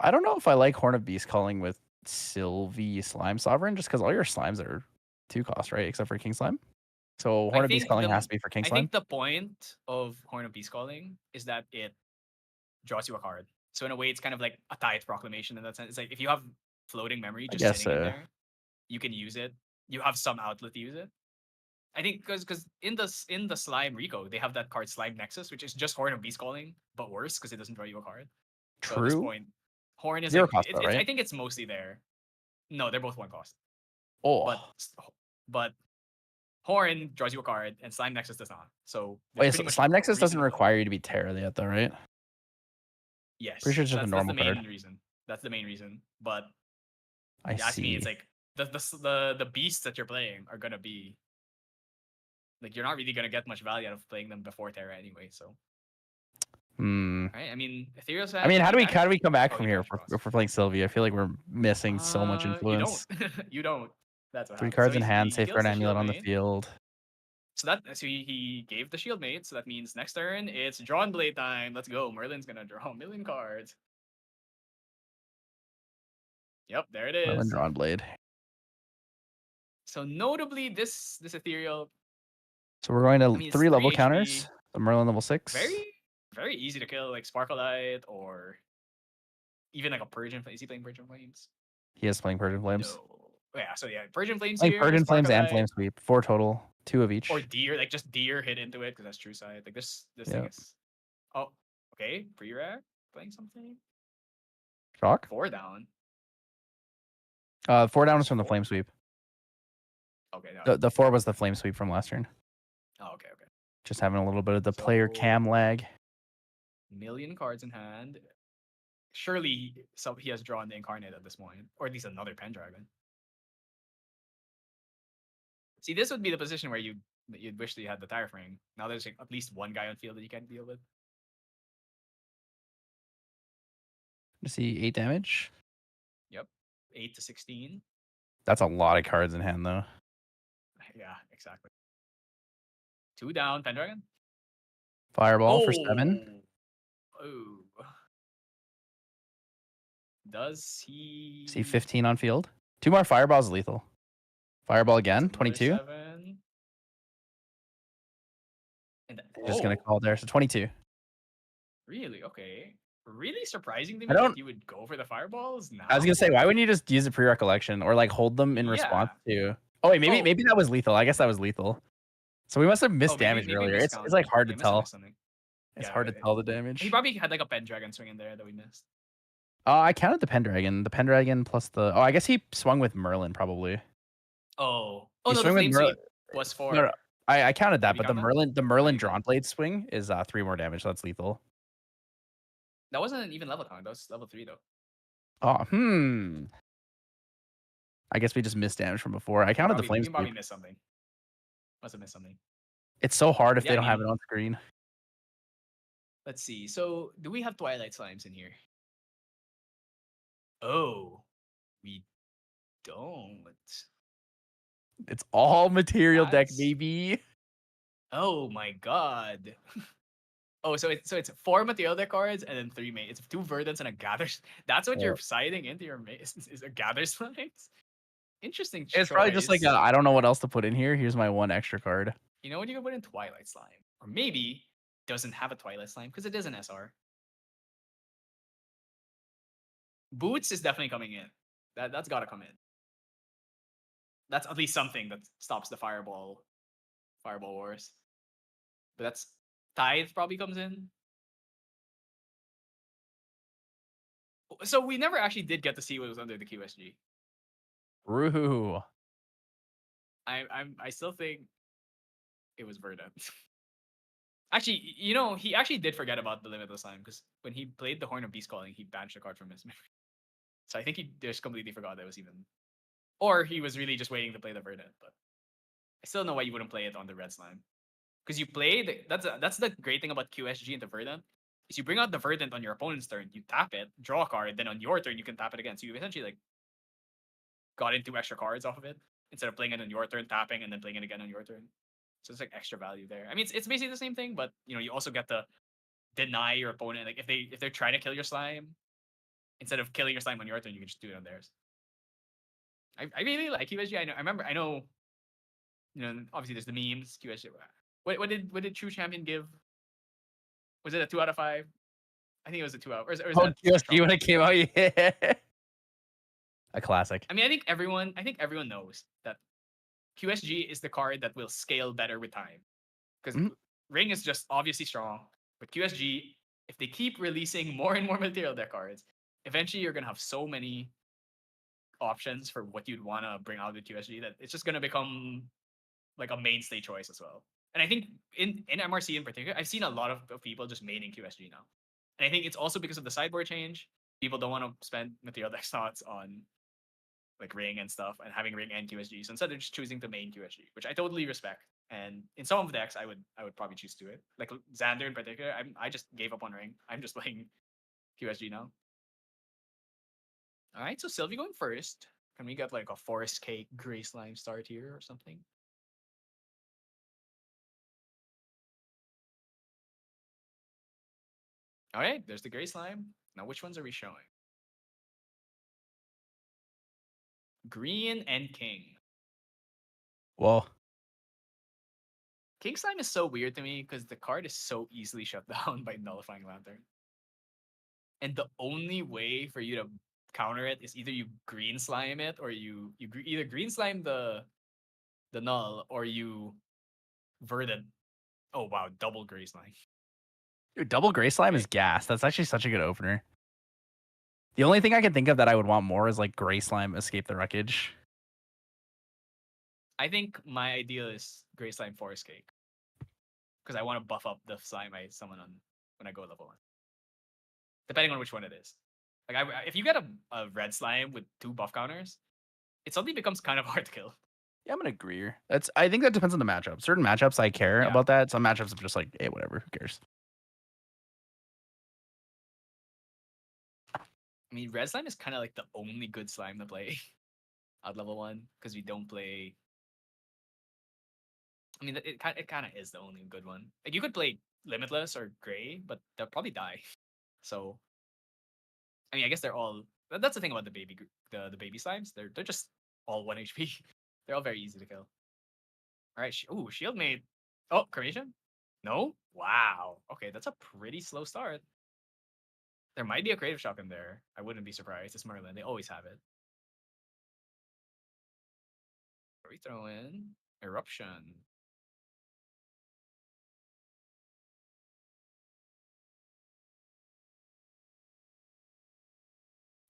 I don't know if I like Horn of Beast Calling with Sylvie Slime Sovereign, just because all your slimes are 2 cost, right? Except for King Slime. So Horn of Beast Calling has to be for King Slime. I think the point of Horn of Beast Calling is that it draws you a card. So in a way, it's kind of like a Tithe Proclamation in that sense. It's like if you have floating memory just sitting in there, you can use it. You have some outlet to use it. I think because in the Slime Rico, they have that card Slime Nexus, which is just Horn of Beast Calling, but worse because it doesn't draw you a card. True. So at this point, Horn is 0 like, cost, though, right? I think it's mostly there. No, they're both 1 cost. Oh. But Horn draws you a card, and Slime Nexus does not. So wait, so Slime Nexus doesn't require you to be Terra yet, though, right? Yes, pretty sure it's just a normal that's the main card. reason. That's the main reason. But I ask see. me, it's like the beasts that you're playing are gonna be like you're not really gonna get much value out of playing them before Terra anyway. So. Right? I mean, Ethereal. I mean, how do we come back from here if we're playing Sylvie? I feel like we're missing so much influence. You don't. You don't. That's what 3 happened. cards So in hand, he kills safeguard the amulet shield on the mate. field. So he gave the shield mate. So that means next turn it's drawn blade time. Let's go. Merlin's gonna draw a million cards. Yep, there it Merlin is. drawn blade. So notably, this ethereal. So we're going to I mean, it's 3 level 3 counters. HP. The Merlin level 6. Very easy to kill, like Sparkleite or even like a Persian. Is he playing Persian Flames? He is playing Persian Flames. No. Yeah, so yeah, Persian Flames Playing here, Persian Flames and Sparkleite, Flame Sweep. 4 total. 2 of or each. Deer, like just Deer hit into it because that's true side. Like this thing Yeah. is. Oh, okay. Pre-rack playing something. Shock? 4 down. 4 down There's is from the 4. Flame Sweep. Okay, no. The 4 was the Flame Sweep from last turn. Oh, okay. Just having a little bit of the player So cam lag. million cards in hand. Surely he has drawn the Incarnate at this point, or at least another Pendragon. See, this would be the position where you'd wish that you had the Tire Ring. Now there's like at least one guy on field that you can't deal with. You see 8 damage. Yep, 8 to 16. That's a lot of cards in hand, though. Yeah, exactly. 2 down, Pendragon. Fireball for 7. Oh. Does he See 15 on field. 2 more fireballs lethal. Fireball again, 22. 7. And He's just gonna call there. So 22. Really? Okay. Really surprising to I me don't. that you would go for the fireballs now. I was gonna say, why wouldn't you just use a pre-recollection or like hold them in response to? Oh wait, maybe that was lethal. I guess that was lethal. So we must have missed damage maybe earlier. It's like hard to tell. It's hard to tell the damage. He probably had like a Pendragon swing in there that we missed. I counted the Pendragon. The Pendragon plus the. Oh, I guess he swung with Merlin probably. Oh, He no, the Flame Sweep was 4. No, I counted that, but count that? the Merlin drawn blade swing is 3 more damage. So that's lethal. That wasn't an even level count. That was level 3 though. Oh, I guess we just missed damage from before. I counted the Flame You Sweep. probably missed something. Must have missed something. It's so hard if Yeah, they don't have it on screen. Let's see. So, do we have Twilight Slimes in here? Oh, we don't. It's all material deck, baby. Oh my god. Oh, so it's 4 material deck cards and then 3 main. It's 2 Verdants and a Gather. That's what you're siding into your main is a Gather Slimes? Interesting choice. It's probably just like I don't know what else to put in here. Here's my 1 extra card. You know what, you can put in Twilight Slime. Or maybe doesn't have a Twilight Slime because it is an SR. Boots is definitely coming in. That's gotta come in. That's at least something that stops the fireball wars. But that's Tithe probably comes in. So we never actually did get to see what was under the QSG. Roo. I still think it was Verdant. Actually, he actually did forget about the Limitless Time because when he played the Horn of Beast Calling, he banished the card from his memory. So I think he just completely forgot that it was even, or he was really just waiting to play the Verdant. But I still don't know why you wouldn't play it on the Red Slime, because you play that's the great thing about QSG and the Verdant is you bring out the Verdant on your opponent's turn, you tap it, draw a card, then on your turn you can tap it again. So you essentially like got in 2 extra cards off of it instead of playing it on your turn, tapping, and then playing it again on your turn. So it's like extra value there. I mean, it's basically the same thing, but you also get to deny your opponent. Like if they're trying to kill your slime, instead of killing your slime on your turn, you can just do it on theirs. I really like QSG. I know. Obviously there's the memes. QSG. What did True Champion give? Was it a 2 out of 5? I think it was a 2 out. Or is that QSG when it came out? Yeah. A classic. I mean, I think everyone knows that QSG is the card that will scale better with time. Because Ring is just obviously strong. But QSG, if they keep releasing more and more material deck cards, eventually you're going to have so many options for what you'd want to bring out with QSG that it's just going to become like a mainstay choice as well. And I think in MRC in particular, I've seen a lot of people just maining QSG now. And I think it's also because of the sideboard change. People don't want to spend material deck slots on like Ring and stuff and having Ring and QSG. So instead they're just choosing to main QSG, which I totally respect. And in some of the decks, I would probably choose to do it. Like Zander in particular, I just gave up on Ring. I'm just playing QSG now. All right, so Sylvie going first. Can we get like a forest cake gray slime start here or something? All right, there's the gray slime. Now, which ones are we showing? Green and king. Well, King slime is so weird to me because the card is so easily shut down by nullifying lantern. And the only way for you to counter it is either you green slime it or either green slime the null or you verdant. Oh wow, double gray slime. dude, double gray slime is Okay. gas. That's actually such a good opener. The only thing I can think of that I would want more is like gray slime escape the wreckage. I think my ideal is gray slime forest cake because I want to buff up the slime I summon on when I go level 1, depending on which one it is. Like if you get a red slime with 2 buff counters, it suddenly becomes kind of hard to kill. Yeah, I'm gonna agree here. I think that depends on the matchup. Certain matchups I care Yeah. about that. Some matchups I'm just like, hey, whatever, who cares? I mean, red slime is kind of like the only good slime to play at level 1 because we don't play. I mean, it kind of is the only good one. Like you could play limitless or gray, but they'll probably die. So, I mean, I guess they're all. That's the thing about the the baby slimes. They're just all 1 HP. They're all very easy to kill. All right. Ooh, shield made. Oh, cremation. No. Wow. Okay, that's a pretty slow start. There might be a creative shock in there. I wouldn't be surprised. It's Merlin. They always have it. We throw in eruption.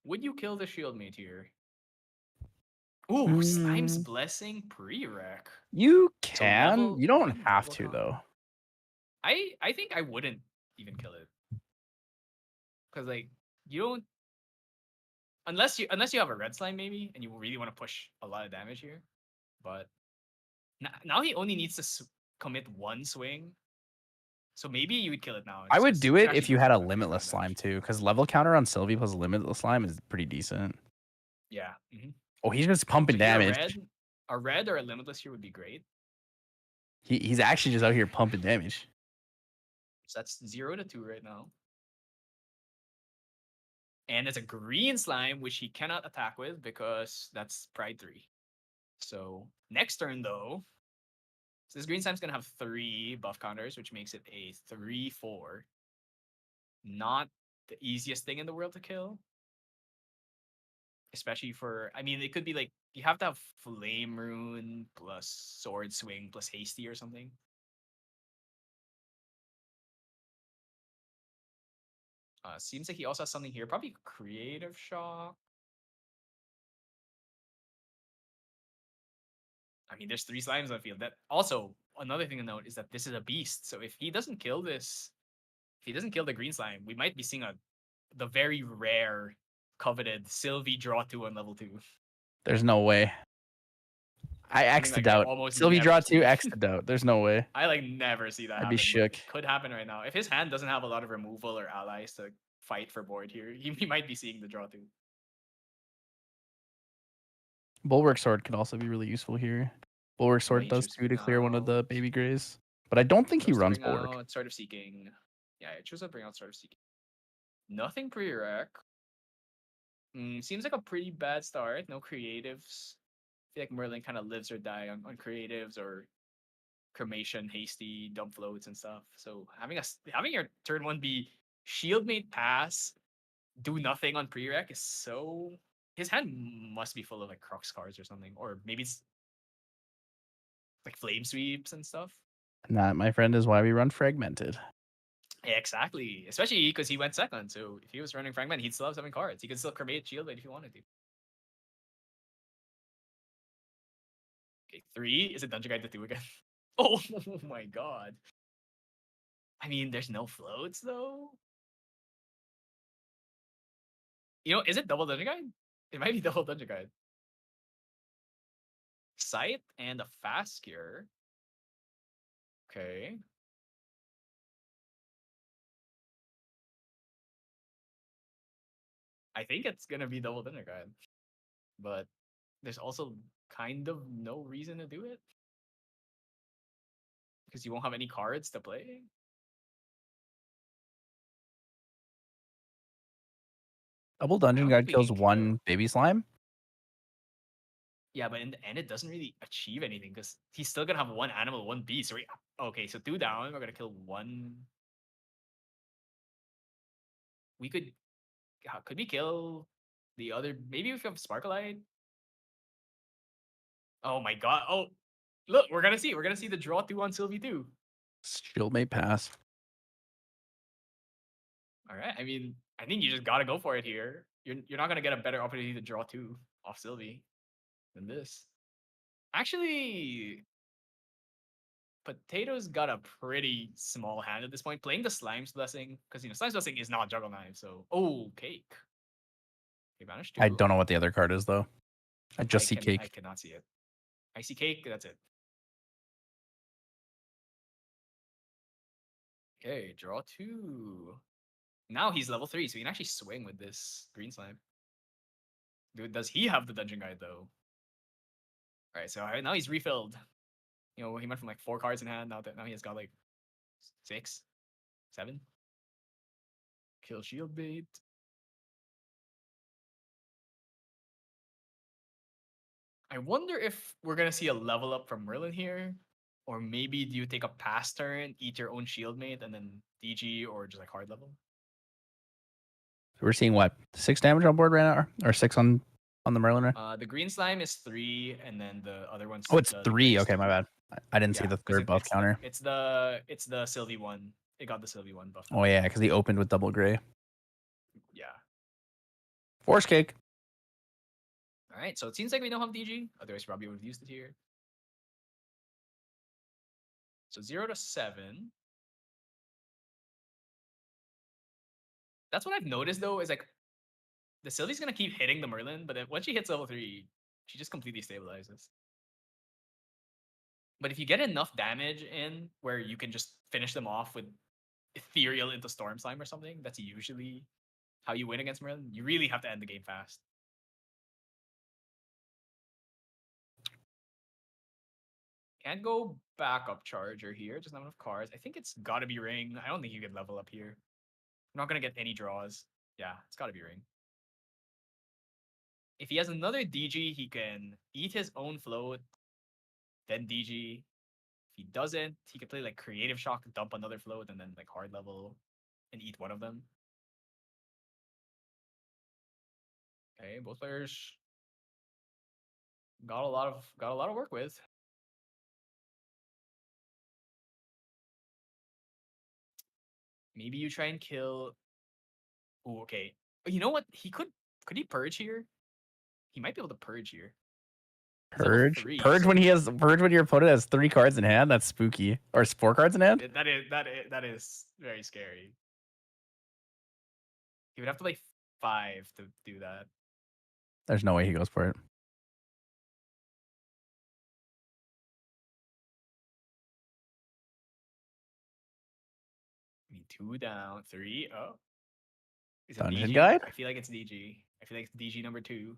Would you kill the shield mate here? Ooh, Slime's Blessing pre-rec. You So can. level You don't 1 have double to combo. though. I think I wouldn't even kill it. Cause like you don't unless you have a red slime maybe and you really want to push a lot of damage here. But now he only needs to commit 1 swing. So maybe you would kill it now. I Just would 'cause do you can it actually if do you had a a fair amount limitless of slime damage. too, because level counter on Sylvie plus limitless slime is pretty decent. Yeah. Oh, he's just So pumping here damage. a red or a limitless here would be great. He's actually just out here pumping damage. So that's 0 to 2 right now. And it's a green slime, which he cannot attack with because that's Pride 3. So next turn, though, so this green slime's going to have 3 buff counters, which makes it a 3/4. Not the easiest thing in the world to kill. Especially for, I mean, it could be like, you have to have Flame Rune plus Sword Swing plus Hasty or something. Seems like he also has something here. Probably Creative Shock. I mean, there's 3 slimes on the field. That also another thing to note is that this is a beast. So if he doesn't kill this, if he doesn't kill the green slime, we might be seeing the very rare, coveted Sylvie draw 2 on level 2. There's no way. I Something X to like I doubt. almost Sylvie never draw 2, see. X to doubt. There's no way. I like never see that I'd be happen, but shook. it could happen right now. If his hand doesn't have a lot of removal or allies to fight for board here, he might be seeing the draw 2. Bulwark Sword could also be really useful here. Bulwark Oh, Sword he does chooses to 2 bring to clear one of out. the baby grays. But I don't think he Chose to runs bring Bulwark. out Sword of Seeking. Yeah, I chose to bring out Sword of Seeking. Nothing pre-rec. Seems like a pretty bad start. No creatives. I feel like Merlin kind of lives or die on creatives or cremation, hasty, dump floats and stuff. So having your turn 1 be Shieldmate pass, do nothing on prereq is so. His hand must be full of like Crux cards or something, or maybe it's like flame sweeps and stuff. And that, my friend, is why we run Fragmented. Yeah, exactly, especially because he went second. So if he was running fragment, he'd still have 7 cards. He could still cremate Shieldmate if he wanted to. Okay, 3 is it Dungeon Guide to 2 again? Oh my god. I mean, there's no floats though. You know, is it double Dungeon Guide? It might be double Dungeon Guide. Sight and a fast cure. Okay. I think it's gonna be double Dungeon Guide. But there's also kind of no reason to do it because you won't have any cards to play. Double I Dungeon don't Guide think we kills can one kill. baby slime. Yeah, but in the end, it doesn't really achieve anything because he's still gonna have one animal, one beast. So okay, so 2 down. We're gonna kill one. We could we kill the other? Maybe if we have Sparklight. Oh my god! Oh, look, we're gonna see. We're gonna see the draw 2 on Sylvie too. Shield may pass. All right. I mean, I think you just gotta go for it here. You're not gonna get a better opportunity to draw 2 off Sylvie than this. Actually, Potato's got a pretty small hand at this point. Playing the Slime's Blessing, because Slime's Blessing is not Juggle Knife, so cake. Okay, banish 2. I don't know what the other card is though. I just see I cake. cannot see it. I see cake, that's it. Okay, draw 2. Now he's level 3, so he can actually swing with this green slime. Dude, does he have the dungeon guide though? Alright, so now he's refilled. He went from like 4 cards in hand. Now he has got like 6, 7. Kill shield bait. I wonder if we're gonna see a level up from Merlin here, or maybe do you take a pass turn, eat your own shield mate, and then DG or just like hard level? We're seeing what, 6 damage on board right now, or 6 on the Merlin, right? The green slime is 3, and then the other one's Oh, it's the 3. gray is Okay, 2. my bad. I didn't see Yeah, the 'cause third buff counter. it's the Sylvie one. It got the Sylvie one buff. Oh yeah, because he opened with double gray. Yeah. Force cake. All right, so it seems like we don't have DG. Otherwise, probably would have used it here. So 0 to 7. That's what I've noticed though, is like the Sylvie's gonna keep hitting the Merlin, but then once she hits level 3, she just completely stabilizes. But if you get enough damage in where you can just finish them off with Ethereal into Storm Slime or something, that's usually how you win against Merlin. You really have to end the game fast. Can't go backup charger here. Just not enough cards. I think it's gotta be ring. I don't think you can level up here. I'm not gonna get any draws. Yeah, it's gotta be ring. If he has another DG, he can eat his own float, then DG. If he doesn't, he can play like Creative Shock, dump another float, and then like hard level and eat one of them. Okay, both players got a lot of work with. Maybe you try and kill. Oh, okay. You know what? Could he purge here? He might be able to purge here. He's level Purge. 3, Purge so when your opponent has 3 cards in hand. That's spooky. Or 4 cards in hand. that is very scary. He would have to play 5 to do that. There's no way he goes for it. I mean, 2 down, 3. Oh, is it Dungeon DG? Guide? I feel like it's DG. I feel like it's DG number 2.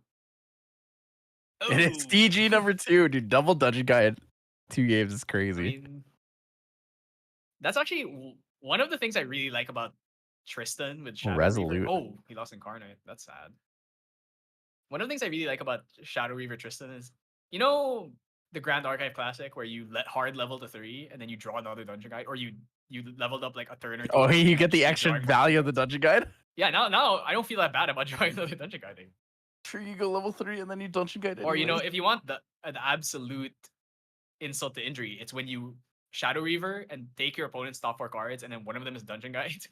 It is DG number 2, dude. Double Dungeon Guide. 2 games is crazy. I mean, that's actually one of the things I really like about Tristan with Shadow Resolute. Reaver. Oh, he lost Incarnate. That's sad. One of the things I really like about Shadow Reaver Tristan is, the Grand Archive Classic where you let hard level to 3 and then you draw another Dungeon Guide, or you leveled up like a turn or 2. Oh, you and get the keep extra drawing value of the Dungeon Dungeon Guide? Yeah, now I don't feel that bad about drawing another Dungeon Guide. Sure, you go level 3 and then you Dungeon Guide Or anyways. if you want the absolute insult to injury, it's when you Shadow Reaver and take your opponent's top 4 cards, and then one of them is Dungeon Guide,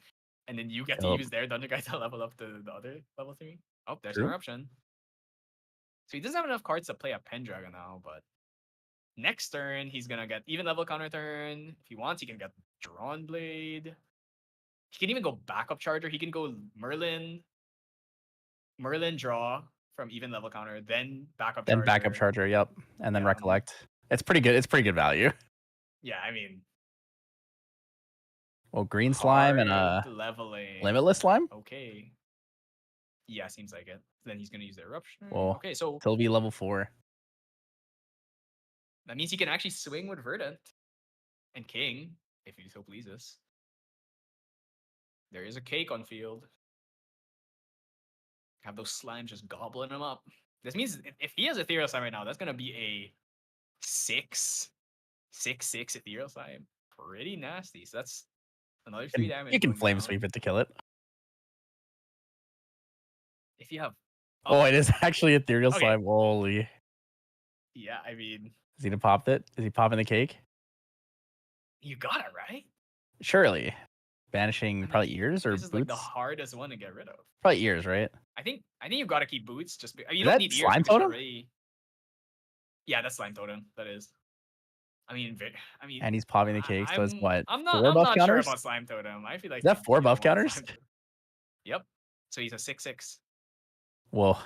and then you get to use their Dungeon Guide to level up to the other level 3. Oh, there's True. Eruption. So he doesn't have enough cards to play a Pendragon now, but next turn he's gonna get even level counter turn. If he wants, he can get Drawn Blade. He can even go backup charger. He can go Merlin draw from even level counter, then backup charger. Then backup charger, yep. And then Yeah. recollect. It's pretty good. It's pretty good value. Yeah, I mean, well, green slime and leveling. limitless slime. Okay. Yeah, seems like it. Then he's gonna use the eruption. Well, okay, so Sylvie level 4. That means he can actually swing with Verdant and King, if he so pleases. There is a cake on field. Have those slimes just gobbling him up. This means if he has Ethereal Slime right now, that's gonna be a 6/6 Ethereal Slime. Pretty nasty. So that's another 3 damage. You can going flame down. sweep it to kill it. If you have Oh, it is actually Ethereal Okay. Slime. Holy. Yeah, I mean, Is he gonna pop it? Is he popping the cake? you got it, right? Surely. Banishing I mean, probably ears or this is like the boots? hardest one to get rid of. Probably ears, right? I think you gotta keep boots. Just you Is don't that need ears slime because you're totem? already. Yeah, that's slime totem. That is. I mean, And he's popping the cake, so it's what? I'm 4 not buff sure counters? about slime totem. I feel like Is that 4 you don't buff want counters? slime totem. Yep. So he's a 6/6. Whoa.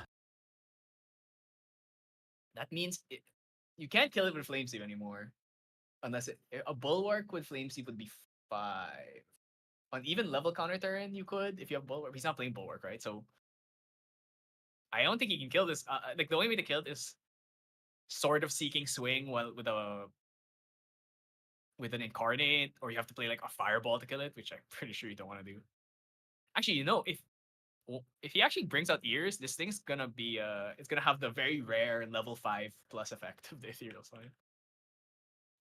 That means you can't kill it with flame sweep anymore, unless a bulwark with flame sweep would be 5. On even level counter turn, you could if you have bulwark. He's not playing bulwark, right? So I don't think he can kill this. Like the only way to kill it is sort of seeking swing while with an incarnate, or you have to play like a fireball to kill it, which I'm pretty sure you don't want to do. Actually, if he actually brings out ears, this thing's gonna be it's gonna have the very rare level 5 plus effect of the ethereal slime.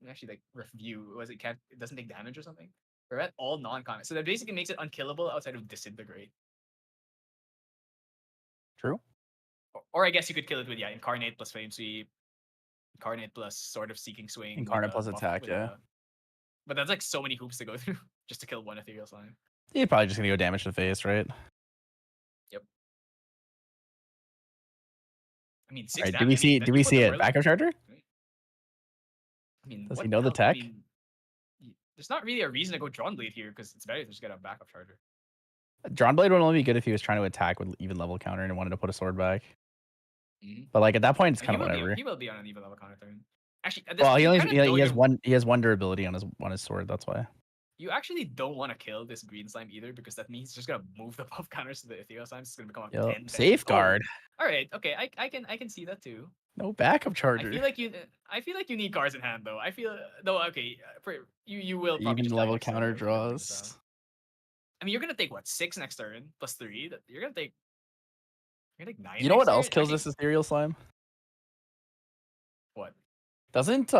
Actually, like review it doesn't take damage or something. Prevent all non-common. So that basically makes it unkillable outside of disintegrate. True. Or I guess you could kill it with incarnate plus flame sweep, incarnate plus sort of seeking swing, Incarnate plus attack, yeah. But that's like so many hoops to go through just to kill one ethereal slime. You're probably just gonna go damage to the face, right? Yep. I mean, 6 All right, damage. do we see it? Backup charger? I mean, Does what he know the else? tech? I mean, there's not really a reason to go Drawn Blade here because it's better to just get a backup charger. Drawn Blade would only be good if he was trying to attack with even level counter and wanted to put a sword back. But like at that point, it's kind of whatever. He will be on an even level counter turn. Actually, well, he has one durability on his sword. That's why. You actually don't want to kill this green slime either because that means he's just gonna move the buff counters to the ethereal slime. It's gonna become a 10. Safeguard. Oh. All right, okay, I can see that too. No backup charger. I feel like you need cards in hand though. Okay, you will probably even level counter draws. I mean, you're gonna take what 6 next turn plus 3. You're gonna take 9. You know what else kills this ethereal slime? What? Doesn't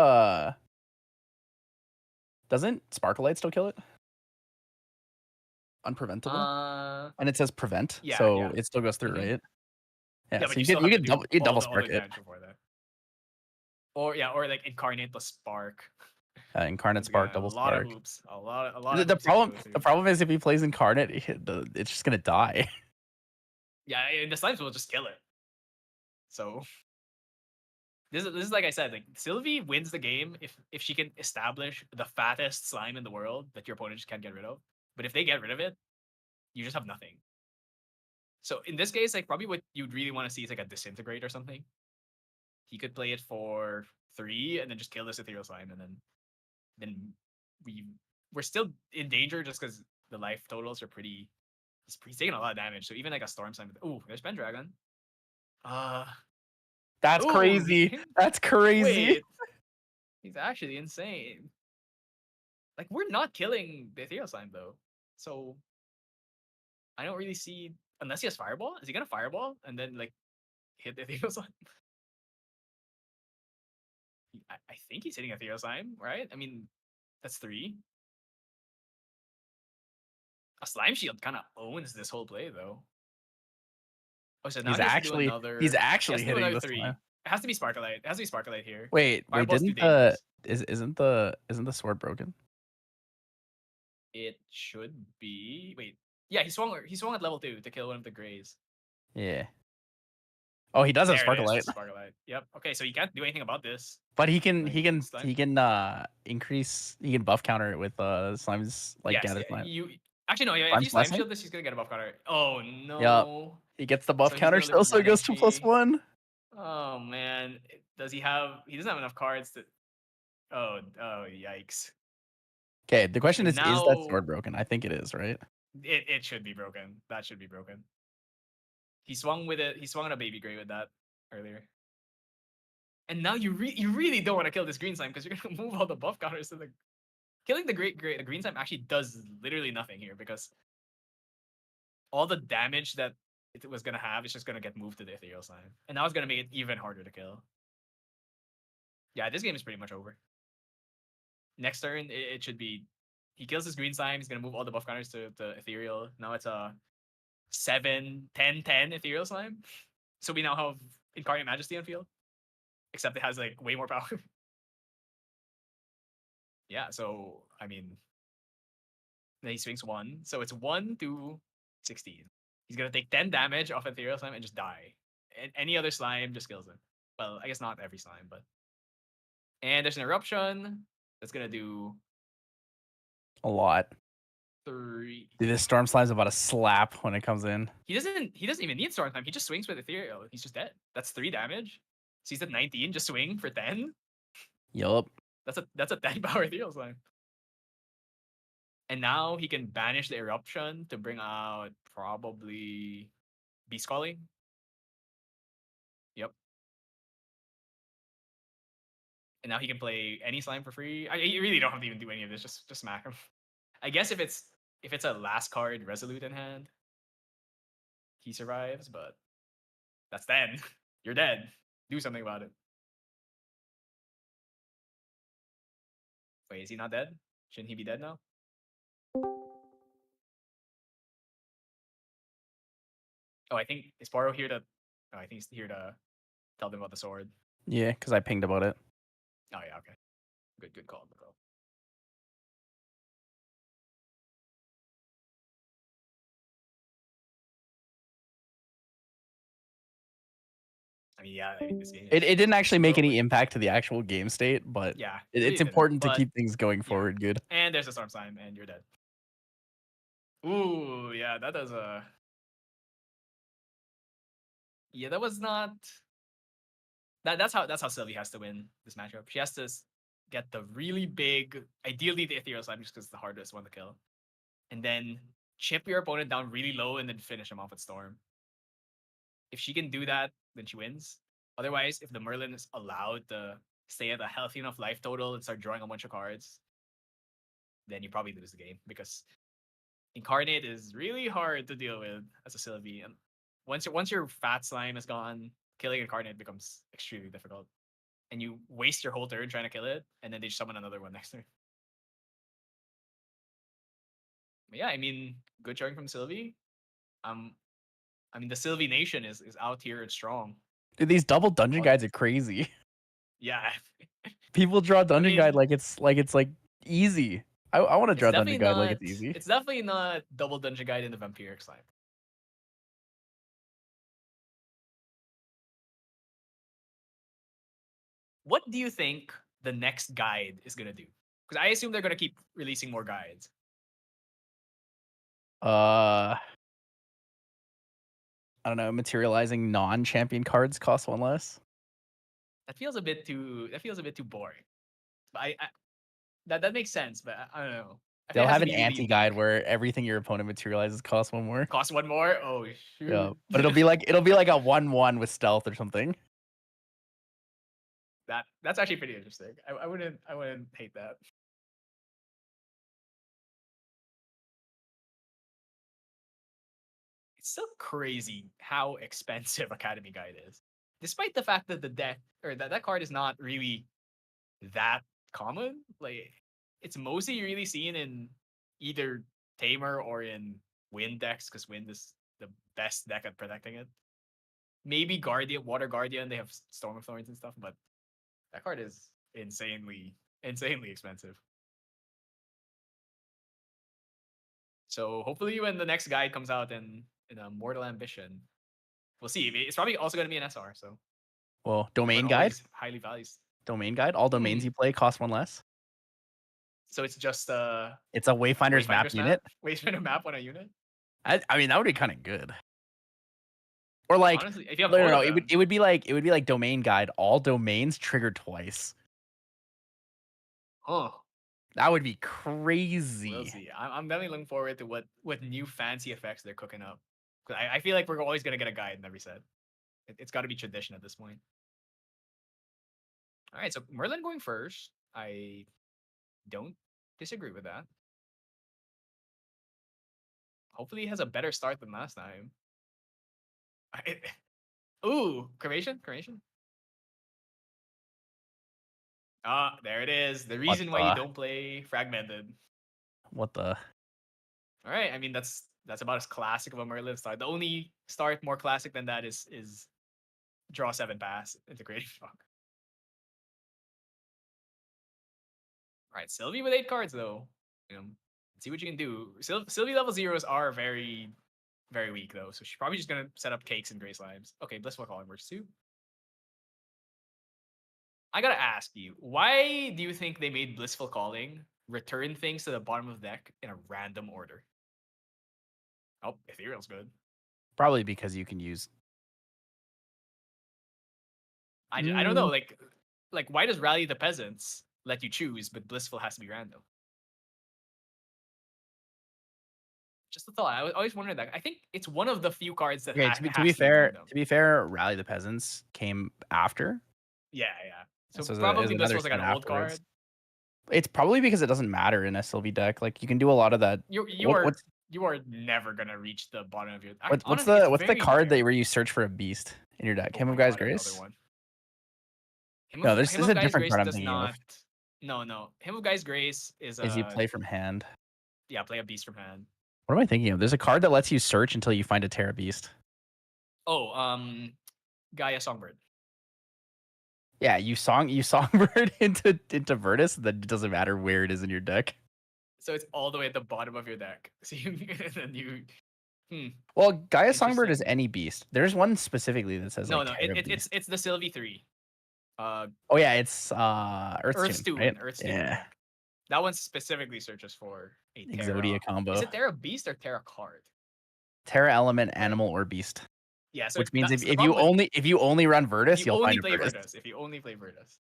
Sparkle Light still kill it? Unpreventable. And it says prevent, so it still goes through, right? Yeah, so you can double spark it. Or like incarnate plus spark. Incarnate spark, double spark. A lot of hoops. A lot. The problem is if he plays incarnate, it's just gonna die. Yeah, the slimes will just kill it. So this is like I said, like Sylvie wins the game if she can establish the fattest slime in the world that your opponent just can't get rid of. But if they get rid of it, you just have nothing. So in this case, like probably what you'd really want to see is like a disintegrate or something. He could play it for 3 and then just kill this ethereal slime, and then we're still in danger just because the life totals are pretty. He's taking a lot of damage. So even like a storm slime. Ooh, there's Pendragon. That's crazy. That's crazy. Wait, he's actually insane. Like we're not killing the ethereal slime though, so I don't really see unless he has fireball. Is he gonna fireball and then like hit the ethereal slime? I think he's hitting ethereal slime, right? I mean, that's 3. A slime shield kind of owns this whole play though. Oh, so now he's actually hitting this 3. slime. It has to be Sparklight. It has to be Sparklight here. Wait, isn't the sword broken? It should be. Wait, yeah, he swung at level 2 to kill one of the grays. Yeah. Oh, he does have Sparklight. Sparklight. Yep. Okay, so you can't do anything about this. But he can increase. He can buff counter it with slimes like gather slime. Actually no. Yeah, if you slime shield this, he's gonna get a buff counter. Oh no. Yep. He gets the buff counter still, so he goes to +1. Oh man, does he have? He doesn't have enough cards to. Oh yikes. Okay, the question is that sword broken? I think it is, right? It should be broken. That should be broken. He swung with it. He swung on a baby gray with that earlier. And now you really don't want to kill this green slime because you're gonna move all the buff counters to the killing the green slime actually does literally nothing here because all the damage that it was gonna have is just gonna get moved to the ethereal slime. And now it's gonna make it even harder to kill. Yeah, this game is pretty much over. Next turn, it should be he kills his green slime, he's gonna move all the buff counters to ethereal. Now it's a 7-10-10 ethereal slime. So we now have Incarnate Majesty on field. Except it has like way more power. Yeah, so I mean then he swings 1. So it's 1-16. He's gonna take 10 damage off ethereal slime and just die. And any other slime just kills him. Well, I guess not every slime, but and there's an eruption that's gonna do A lot. 3. Dude, this storm slime's about to slap when it comes in. He doesn't even need storm time. He just swings with ethereal. He's just dead. That's 3 damage. So he's at 19. Just swing for 10. Yup. That's a 10 power ethereal slime. And now he can banish the eruption to bring out probably Beast Calling. Yep. And now he can play any slime for free. You really don't have to even do any of this. Just smack him. I guess if it's a last card Resolute in hand, he survives. But that's 10. You're dead. Do something about it. Wait, is he not dead? Shouldn't he be dead now? Oh, I think is Paro here to. Oh, I think he's here to tell them about the sword. Yeah, because I pinged about it. Oh yeah, okay. Good call. Good call. I mean, yeah, I mean, this game. It didn't actually make any broken. impact to the actual game state, but Yeah, it's important to keep things going forward good. And there's a storm slime, and you're dead. Ooh, yeah, that does a. Yeah, that was not. That's how Sylvie has to win this matchup. She has to get the really big, ideally the ethereal slime, just because it's the hardest one to kill, and then chip your opponent down really low and then finish him off with storm. If she can do that, then she wins. Otherwise, if the Merlin is allowed to stay at a healthy enough life total and start drawing a bunch of cards, then you probably lose the game because Incarnate is really hard to deal with as a Sylvie. And once your fat slime is gone, killing Incarnate becomes extremely difficult. And you waste your whole turn trying to kill it, and then they summon another one next turn. But yeah, I mean, good showing from Sylvie. I mean, the Sylvie Nation is out here and strong. Dude, these double dungeon guides are crazy. Yeah. People draw dungeon guide like it's easy. I want to draw dungeon guide like it's easy. It's definitely not double dungeon guide in the vampiric slime. What do you think the next guide is gonna do? Because I assume they're gonna keep releasing more guides. I don't know. Materializing non-champion cards cost 1 less. That feels a bit too boring. But that makes sense, but I don't know. They'll have an anti-guide where everything your opponent materializes costs 1 more. Cost 1 more? Oh shoot. Yeah, but it'll be like a 1/1 with stealth or something. That's actually pretty interesting. I wouldn't hate that. It's still crazy how expensive Academy Guide is. Despite the fact that the deck or that card is not really that common. Like it's mostly really seen in either Tamer or in Wind decks, because Wind is the best deck at protecting it. Maybe Guardian, Water Guardian, they have Storm of Thorns and stuff, but that card is insanely expensive. So hopefully when the next guide comes out in a Mortal Ambition, we'll see. It's probably also going to be an SR. So well, domain guide, highly valued. Domain guide, all domains you play cost 1 less. So it's just it's a Wayfinder's map unit. Wayfinder map on a unit. I mean that would be kind of good. Or like, honestly, if you have no, it would be like domain guide. All domains trigger twice. Huh. That would be crazy. We'll see. I'm definitely looking forward to what new fancy effects they're cooking up. Because I feel like we're always gonna get a guide in every set. It's got to be tradition at this point. All right, so Merlin going first. I don't disagree with that. Hopefully, he has a better start than last time. Ooh, cremation. Ah, there it is. The What reason why you the? don't play fragmented. What the? All right, I mean that's about as classic of a Merlin start. The only start more classic than that is draw 7 pass into creative shock. All right, Sylvie with 8 cards though. You know, see what you can do. Sylvie level zeros are very, very weak though, so she's probably just gonna set up cakes and gray slimes. Okay, Blissful Calling works too. I gotta ask you, why do you think they made Blissful Calling return things to the bottom of the deck in a random order? Oh, Ethereal's good. Probably because you can use. I don't know, like why does Rally the Peasants let you choose, but Blissful has to be random? Just a thought. I always wondered that. I think it's one of the few cards that Okay, has to be random. to be fair, Rally the Peasants came after. Yeah. So So probably another Blissful's like an set old afterwards. card. It's probably because it doesn't matter in a Sylvie deck. Like you can do a lot of that. You are never gonna reach the bottom of your. What's Honestly, it's the very card rare. that where you search for a beast in your deck? Oh Hymn my of Guy's god, another Grace? one. No, this Hymn is of a Guy's different Grace card I'm does thinking of. not. No. Hymn of Guy's Grace is Is you play from hand. yeah, play a beast from hand. What am I thinking of? There's a card that lets you search until you find a Terra Beast. Oh, Gaia Songbird. Yeah, you songbird into Virtus, then it doesn't matter where it is in your deck. So it's all the way at the bottom of your deck. So then you. Well, Gaia Songbird is Interesting. any beast. There's one specifically that says No, Terra Beast. it's the Sylvie 3. Oh yeah, it's Earthstone, right? Earthstone. Yeah, Yeah. That one specifically searches for a Exodia Terra. Is combo. it Terra Beast or Terra Card? Terra element, animal, or beast. Yeah, so Which means that's the problem with if you only run if Virtus, you you'll only find a play Virtus. Virtus. If you only play Virtus.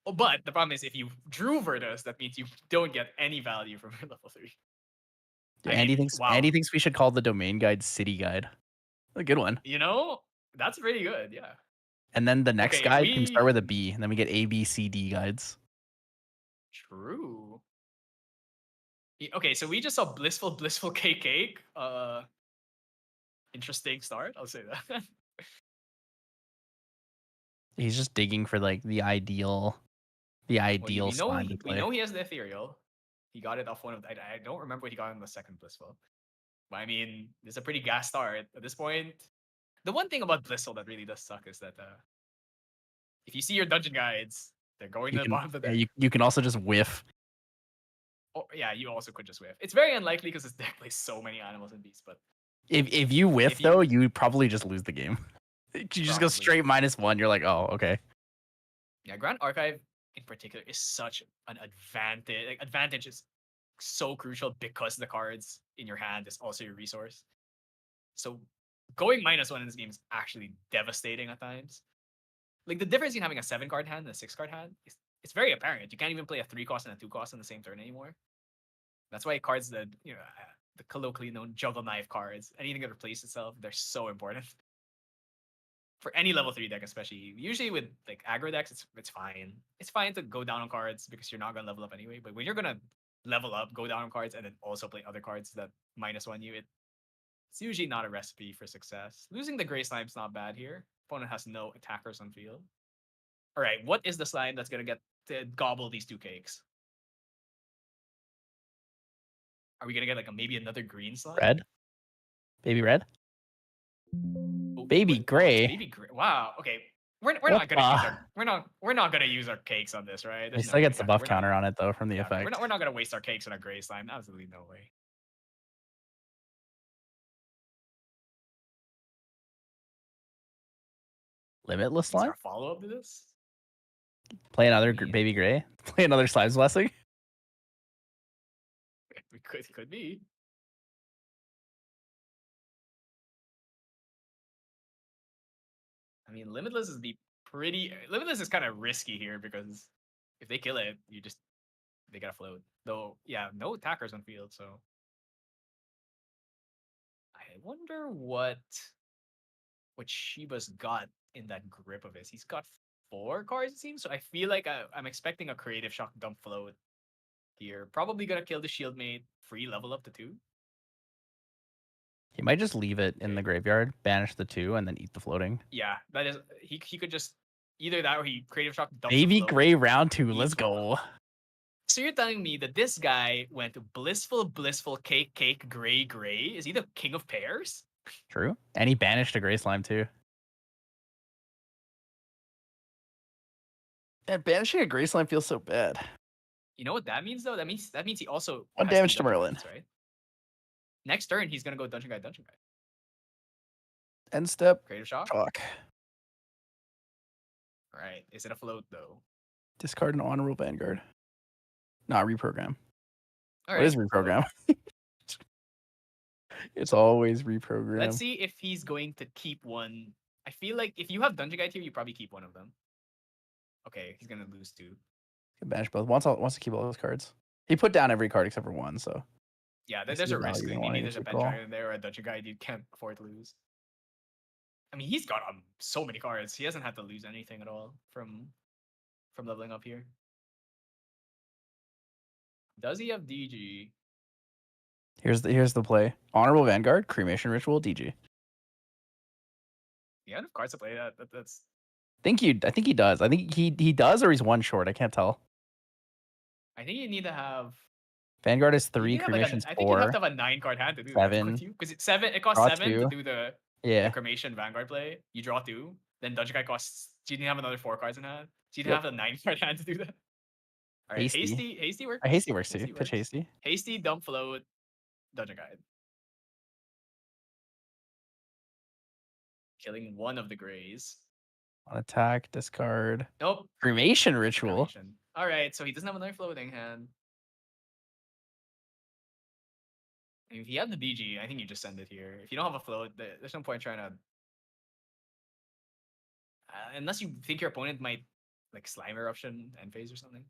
Oh, but the problem is if you drew Virtus, that means you don't get any value from your level 3. Wow. Andy thinks we should call the domain guide City Guide. A good one. You know, that's pretty good. Yeah. And then the next Okay, guide can start with a B, and then we get A, B, C, D guides. True. Okay, so we just saw blissful cake. Interesting start. I'll say that. He's just digging for like the ideal slime to play. We know he has the ethereal. He got it off one of. I don't remember what he got in the second blissful. But I mean, it's a pretty gas start at this point. The one thing about blissful that really does suck is that if you see your dungeon guides, they're going to the bottom of the deck. Yeah, you can also just whiff. Oh, yeah, you also could just whiff. It's very unlikely because this deck plays so many animals and beasts. But if you whiff though, you probably just lose the game. You just go straight -1. You're like, oh, okay. Yeah, Grand Archive in particular is such an advantage. Like, advantage is so crucial because the cards in your hand is also your resource. So going -1 in this game is actually devastating at times. Like the difference in having a 7-card hand and a 6-card hand is it's very apparent. You can't even play a 3-cost and a 2-cost in the same turn anymore. That's why cards that the colloquially known juggle knife cards, anything that replaces itself, they're so important. For any level 3 deck, especially. Usually with like aggro decks, it's fine. It's fine to go down on cards because you're not gonna level up anyway. But when you're gonna level up, go down on cards, and then also play other cards that -1 you, it's usually not a recipe for success. Losing the gray slime's not bad here. Opponent has no attackers on field. All right, what is the slime that's gonna get to gobble these 2 cakes? Are we gonna get like maybe another green slime? Red? Baby red? Oh, baby gray. Baby gray. Wow. Okay. We're not gonna use our cakes on this, right? It still gets the buff counter on it though from the effect. We're not gonna waste our cakes on a gray slime. Absolutely no way. Limitless Is slime? there a follow-up to this? Play another baby gray? Play another slime's blessing? It could be. I mean, Limitless is kind of risky here because if they kill it, they gotta float. Though, yeah, no attackers on field, so I wonder what Shiba's got in that grip of his. He's got 4 cards, it seems. So I feel like I'm expecting a creative shock dump float here. Probably gonna kill the shield mate, free level up to 2. He might just leave it in Okay. the graveyard, banish the 2, and then eat the floating. Yeah, that is he could just either that or he creative shock dumps Baby the float, Gray round 2. eats Let's 1 go. mana. So you're telling me that this guy went to blissful, cake, gray. Is he the king of pairs? True. And he banished a Gray Slime too. And banishing a Gray Slime feels so bad. You know what that means though? That means he also 1 has damage to 2 Dungeon Merlin. Guides, right? Next turn he's gonna go Dungeon Guide. End step. Creative shock. Chalk. All right. Is it a float though? Discard an Honorable Vanguard. Not reprogram. All right. What is reprogram? It's always reprogram. Let's see if he's going to keep one. I feel like if you have Dungeon Guide here, you probably keep one of them. Okay, he's gonna lose 2. Can banish both. Wants to keep all those cards. He put down every card except for 1, so. Yeah, I there's see a the risk. value in Maybe wanting there's to a keep it all. Bench in there or a Dungeon Guide you can't afford to lose. I mean, he's got so many cards. He hasn't had to lose anything at all from leveling up here. Does he have DG? Here's the play. Honorable Vanguard, Cremation Ritual, DG. Yeah, enough cards to play that. That's. I think he does. I think he does, or he's 1 short. I can't tell. I think you need to have. Vanguard is you 3, need to have, like, Cremation's I think you 4. have to have a 9-card hand to do 7. that. Because it's 7. It costs Draw 7 to 2. do the Yeah. Cremation Vanguard play. You draw 2. Then Dungeon Guide costs. So you didn't have another 4 cards in hand. So you didn't have a 9-card hand to do that. All right, hasty works. Hasty works too. Pitch hasty. Hasty, dump float, Dungeon Guide. Killing 1 of the grays. On attack, discard. Nope. Cremation Ritual. Cremation. All right, so he doesn't have another floating hand. If he had the DG, I think you just send it here. If you don't have a float, there's no point trying to. Unless you think your opponent might like Slime Eruption end phase or something.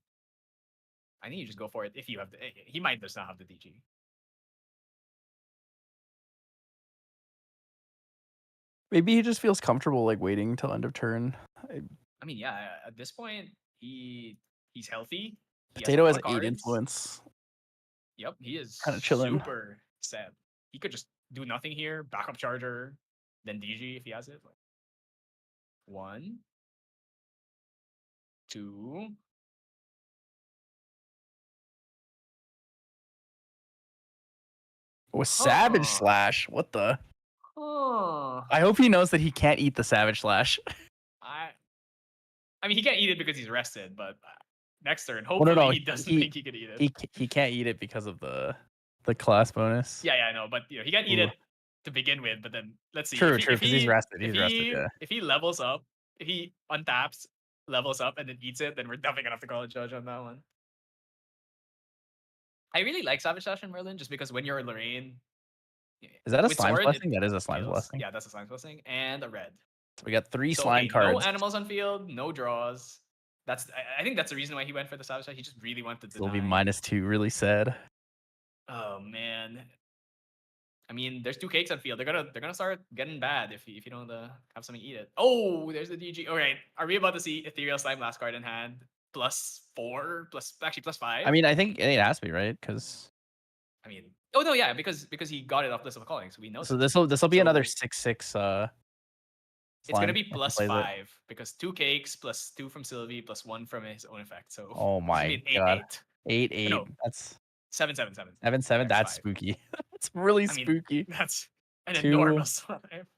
I think you just go for it if you have the. He might just not have the DG. Maybe he just feels comfortable like waiting till end of turn. I mean, yeah. At this point, he's healthy. Potato has 8 influence. Yep, he is Kinda chilling. super set. He could just do nothing here, backup charger, then DG if he has it. 1, 2. With Savage Slash. What the? Oh. I hope he knows that he can't eat the Savage Slash. I mean, he can't eat it because he's rested, but next turn, hopefully he doesn't think he can eat it. He can't eat it because of the class bonus. Yeah, I know, but he can't eat it to begin with. But then let's see. True, because he's rested. He's rested. Yeah. If he levels up, if he untaps, levels up, and then eats it, then we're definitely gonna have to call a judge on that one. I really like Savage Slash and Merlin just because when you're Lorraine. Is that a Slime Blessing? That is a Slime Blessing. Yeah, that's a Slime Blessing. And a red. So we got 3 slime cards. No animals on field, no draws. I think that's the reason why he went for the Savage Slash. He just really wanted to deny. Sylvie -2, really sad. Oh man. I mean, there's 2 cakes on field. They're gonna start getting bad if you don't have something to eat it. Oh, there's the DG. All right, are we about to see Ethereal Slime last card in hand? +4, +5. I mean, I think it has to be right because. I mean, oh no, yeah, because he got it off List of Calling, so we know. So this will be another 6/6. It's gonna be +5 because 2 cakes +2 from Sylvie +1 from his own effect. So oh my god, 8/8. No, that's 7/7. 7/7. That's 5. spooky. That's really spooky. That's an 2, enormous slime.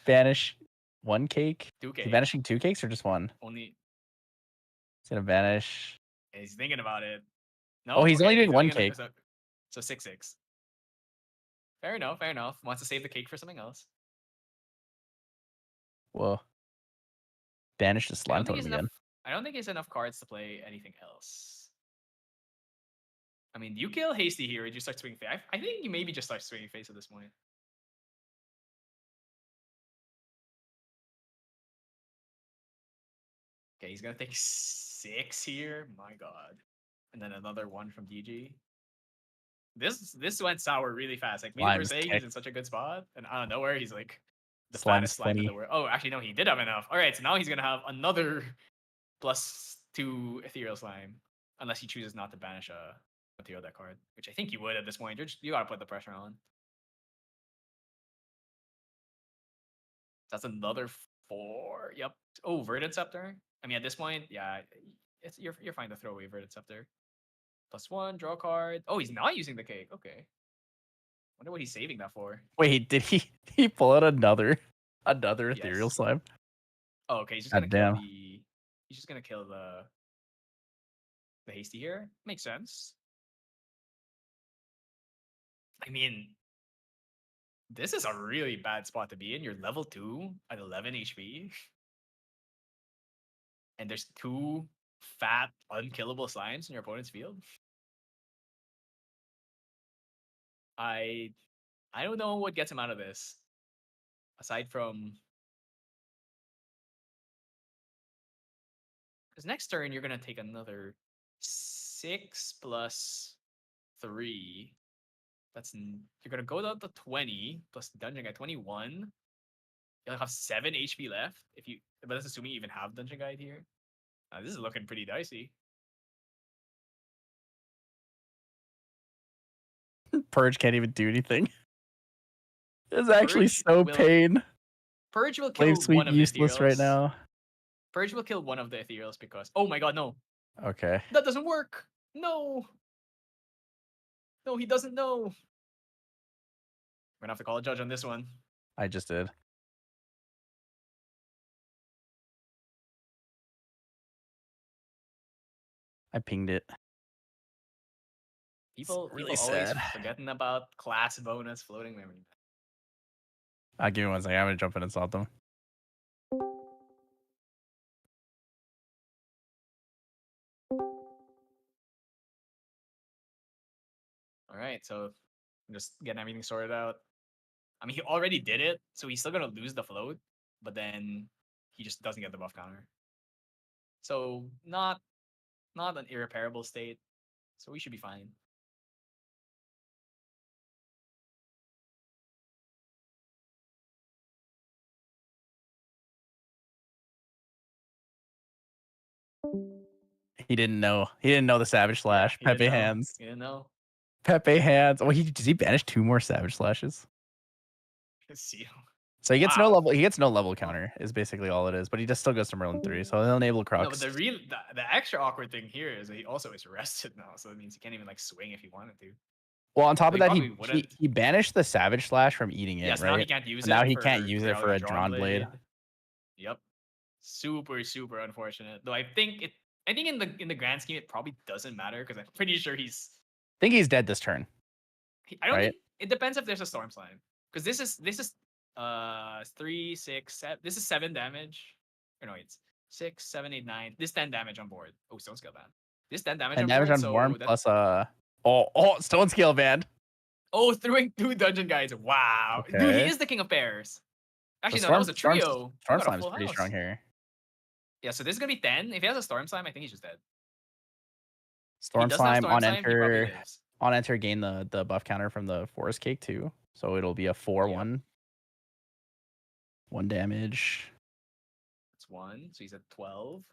Banish 1 cake. 2 cakes. Is he banishing 2 cakes or just 1? Only. He's gonna banish. He's thinking about it. No. Oh, he's only doing 1 cake. So 6/6. Fair enough. Wants to save the cake for something else. Whoa. Banish the slime totem again. I don't think he has enough cards to play anything else. I mean, do you kill Hasty here or do you start swinging face? I think you maybe just start swinging face at this point. Okay, he's gonna take 6 here. My god. And then another 1 from DG. This went sour really fast. Like maybe we're saying he's in such a good spot, and out of nowhere he's like the fattest slime in the world. Oh, actually no, he did have enough. All right, so now he's gonna have another +2 Ethereal Slime, unless he chooses not to banish a material deck card, which I think you would at this point. You gotta put the pressure on. That's another 4. Yep. Oh, Verdant Scepter. I mean, at this point, yeah, you're fine to throw away Verdant Scepter. +1, draw a card. Oh, he's not using the cake. Okay. Wonder what he's saving that for. Wait, did he pull out another ethereal Yes. slime? Oh, okay. He's just God gonna kill damn. the. He's just gonna kill the hasty here. Makes sense. I mean, this is a really bad spot to be in. You're level 2 at 11 HP. And there's 2 fat, unkillable slimes in your opponent's field. I don't know what gets him out of this. Aside from, because next turn you're gonna take another 6 plus 3. You're gonna go down to 20 plus dungeon guy 21. You'll have 7 HP left but that's assuming you even have dungeon guide here. This is looking pretty dicey. Purge can't even do anything. It's actually so pain. Purge will Flame kill Sweep one of the useless right ethereals. now. Purge will kill one of the ethereals because, oh my god, no. Okay. That doesn't work. No. No, he doesn't know. We're gonna have to call a judge on this one. I just did. I pinged it. People really always sad. forgetting about class bonus floating memory. Give me 1 second. I'm gonna jump in and stop them. All right, so I'm just getting everything sorted out. I mean, he already did it, so he's still gonna lose the float, but then he just doesn't get the buff counter. So not an irreparable state. So we should be fine. He didn't know. He didn't know the Savage Slash. Yeah, Pepe hands. You didn't know. Pepe hands. Oh, does he banish 2 more Savage Slashes? See. So he gets no Wow. level. He gets no level counter. Is basically all it is. But he just still goes to Merlin 3, so he'll enable Crux. No, but the extra awkward thing here is that he also is rested now, so it means he can't even like swing if he wanted to. Well, on top So of that, he he banished the Savage Slash from eating it, yes, right? now he can't use it. Now he can't use it for a drawn drawn blade. Yep. Super unfortunate. Though I think in the grand scheme it probably doesn't matter because I'm pretty sure I think he's dead this turn. I don't think it depends if there's a storm slime. Because this is 3, 6, 7. This is 7 damage. Or no, it's 6, 7, 8, 9. This 10 damage on board. Oh, stone scale band. This 10 damage on board. On board plus stone scale band. Oh, throwing 2 dungeon guides. Wow. Okay. Dude, he is the king of pairs. Actually, no, that was a trio. Storm Slime is pretty strong here. Yeah, so this is gonna be 10. If he has a Storm Slime, I think he's just dead. Storm Slime on enter gain the buff counter from the Forest Cake too. So it'll be a 4/1. 1 damage. That's 1. So he's at 12.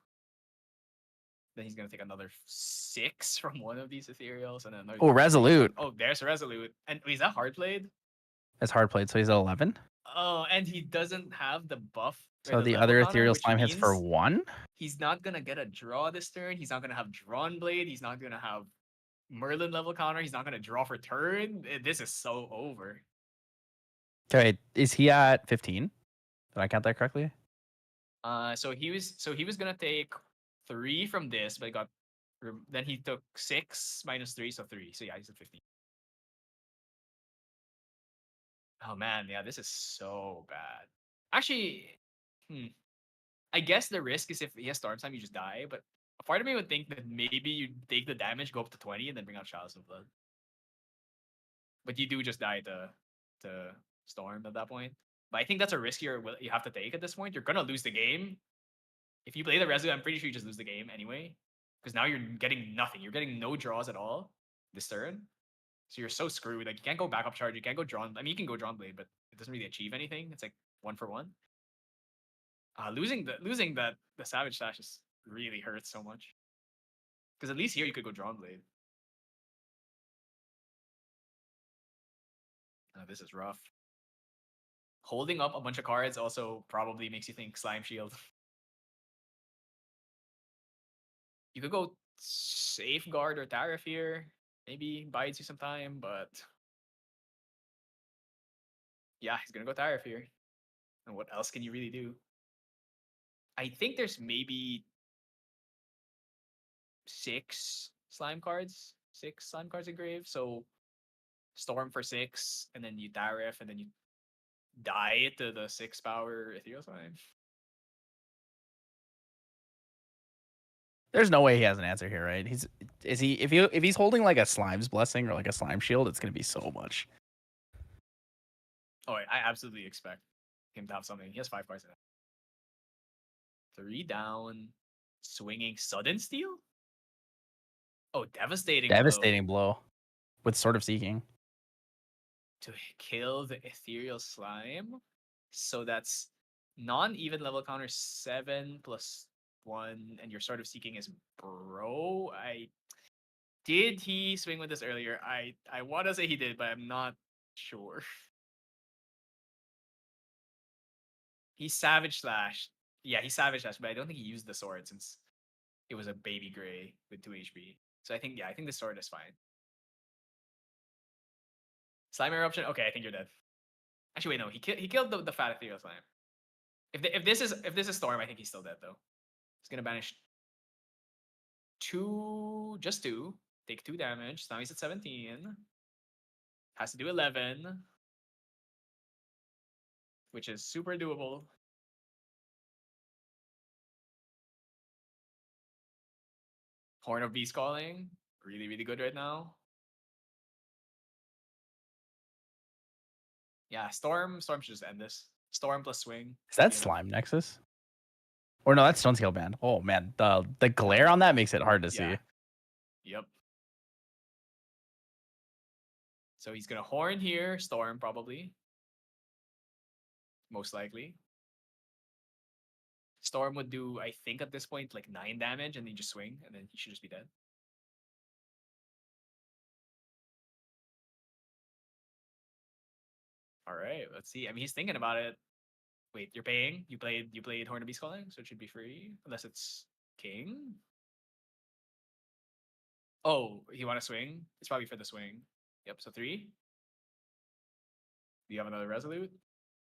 Then he's gonna take another 6 from one of these ethereals, and then another. Oh, Resolute. Oh, there's Resolute. And is that hard played? It's hard played, so he's at 11. Oh, and he doesn't have the buff. So the other ethereal slime hits for 1. He's not gonna get a draw this turn. He's not gonna have drawn blade. He's not gonna have Merlin level counter. He's not gonna draw for turn. This is so over. Okay, is he at 15? Did I count that correctly? So he was gonna take 3 from this, but then he took 6 minus 3, so 3. So yeah, he's at 15. Oh man, yeah, this is so bad. Actually, I guess the risk is if he has Storm Time, you just die. But a part of me would think that maybe you take the damage, go up to 20, and then bring out Chalice of Blood. But you do just die to Storm at that point. But I think that's a risk you have to take at this point. You're gonna lose the game. If you play the Resolute, I'm pretty sure you just lose the game anyway. Because now you're getting nothing. You're getting no draws at all this turn. So you're so screwed. Like you can't go backup charge. You can't go drawn. I mean, you can go drawn blade, but it doesn't really achieve anything. It's like 1 for 1. Losing the Savage Slash is really hurts so much. Because at least here you could go Drawn Blade. This is rough. Holding up a bunch of cards also probably makes you think Slime Shield. You could go Safeguard or Tariff here. Maybe bides you some time, but yeah, he's gonna go Tariff here. And what else can you really do? I think there's maybe 6 slime cards. 6 slime cards engraved. So Storm for 6, and then you Tariff, and then you die to the 6 power Ethereal Slime. There's no way he has an answer here, right? If he's holding like a Slime's Blessing or like a Slime Shield, it's gonna be so much. Oh, I absolutely expect him to have something. He has 5 cards in it. 3 down. Swinging Sudden Steal? Oh, Devastating blow with Sword of Seeking. To kill the Ethereal Slime. So that's non-even level counter 7 plus 1, and your Sword of Seeking is bro. Did he swing with this earlier? I want to say he did, but I'm not sure. He Savage Slash. Yeah, he Savage Slash, but I don't think he used the sword since it was a baby gray with 2 HP. So I think the sword is fine. Slime Eruption. Okay, I think you're dead. Actually, wait, no. He killed the fat Ethereal Slime. If this is Storm, I think he's still dead though. He's gonna banish 2, just 2. Take 2 damage. Now he's at 17. Has to do 11, which is super doable. Horn of Beast Calling, really, really good right now. Yeah, Storm should just end this. Storm plus swing. Is that Slime Nexus? Or no, that's Stone Scale Band. Oh man, the glare on that makes it hard to see. Yep. So he's gonna Horn here, Storm probably. Most likely. Storm would do, I think at this point, like 9 damage, and then just swing, and then he should just be dead. All right, let's see. I mean, he's thinking about it. Wait, you're paying? You played Horn of Beast Calling, so it should be free unless it's King. Oh, you want to swing? It's probably for the swing. Yep. So 3. Do you have another Resolute?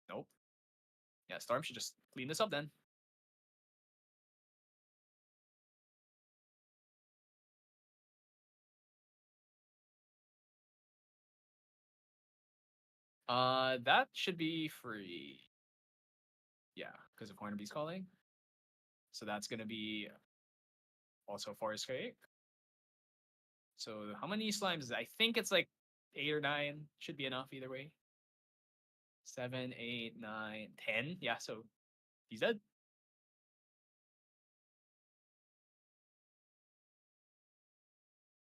Nope. Yeah, Storm should just clean this up then. That should be free. Yeah, because of Horn of Beast Calling. So that's gonna be also Forest Quake. So how many slimes is it? I think it's like 8 or 9. Should be enough either way. 7, 8, 9, 10. Yeah, so he's dead.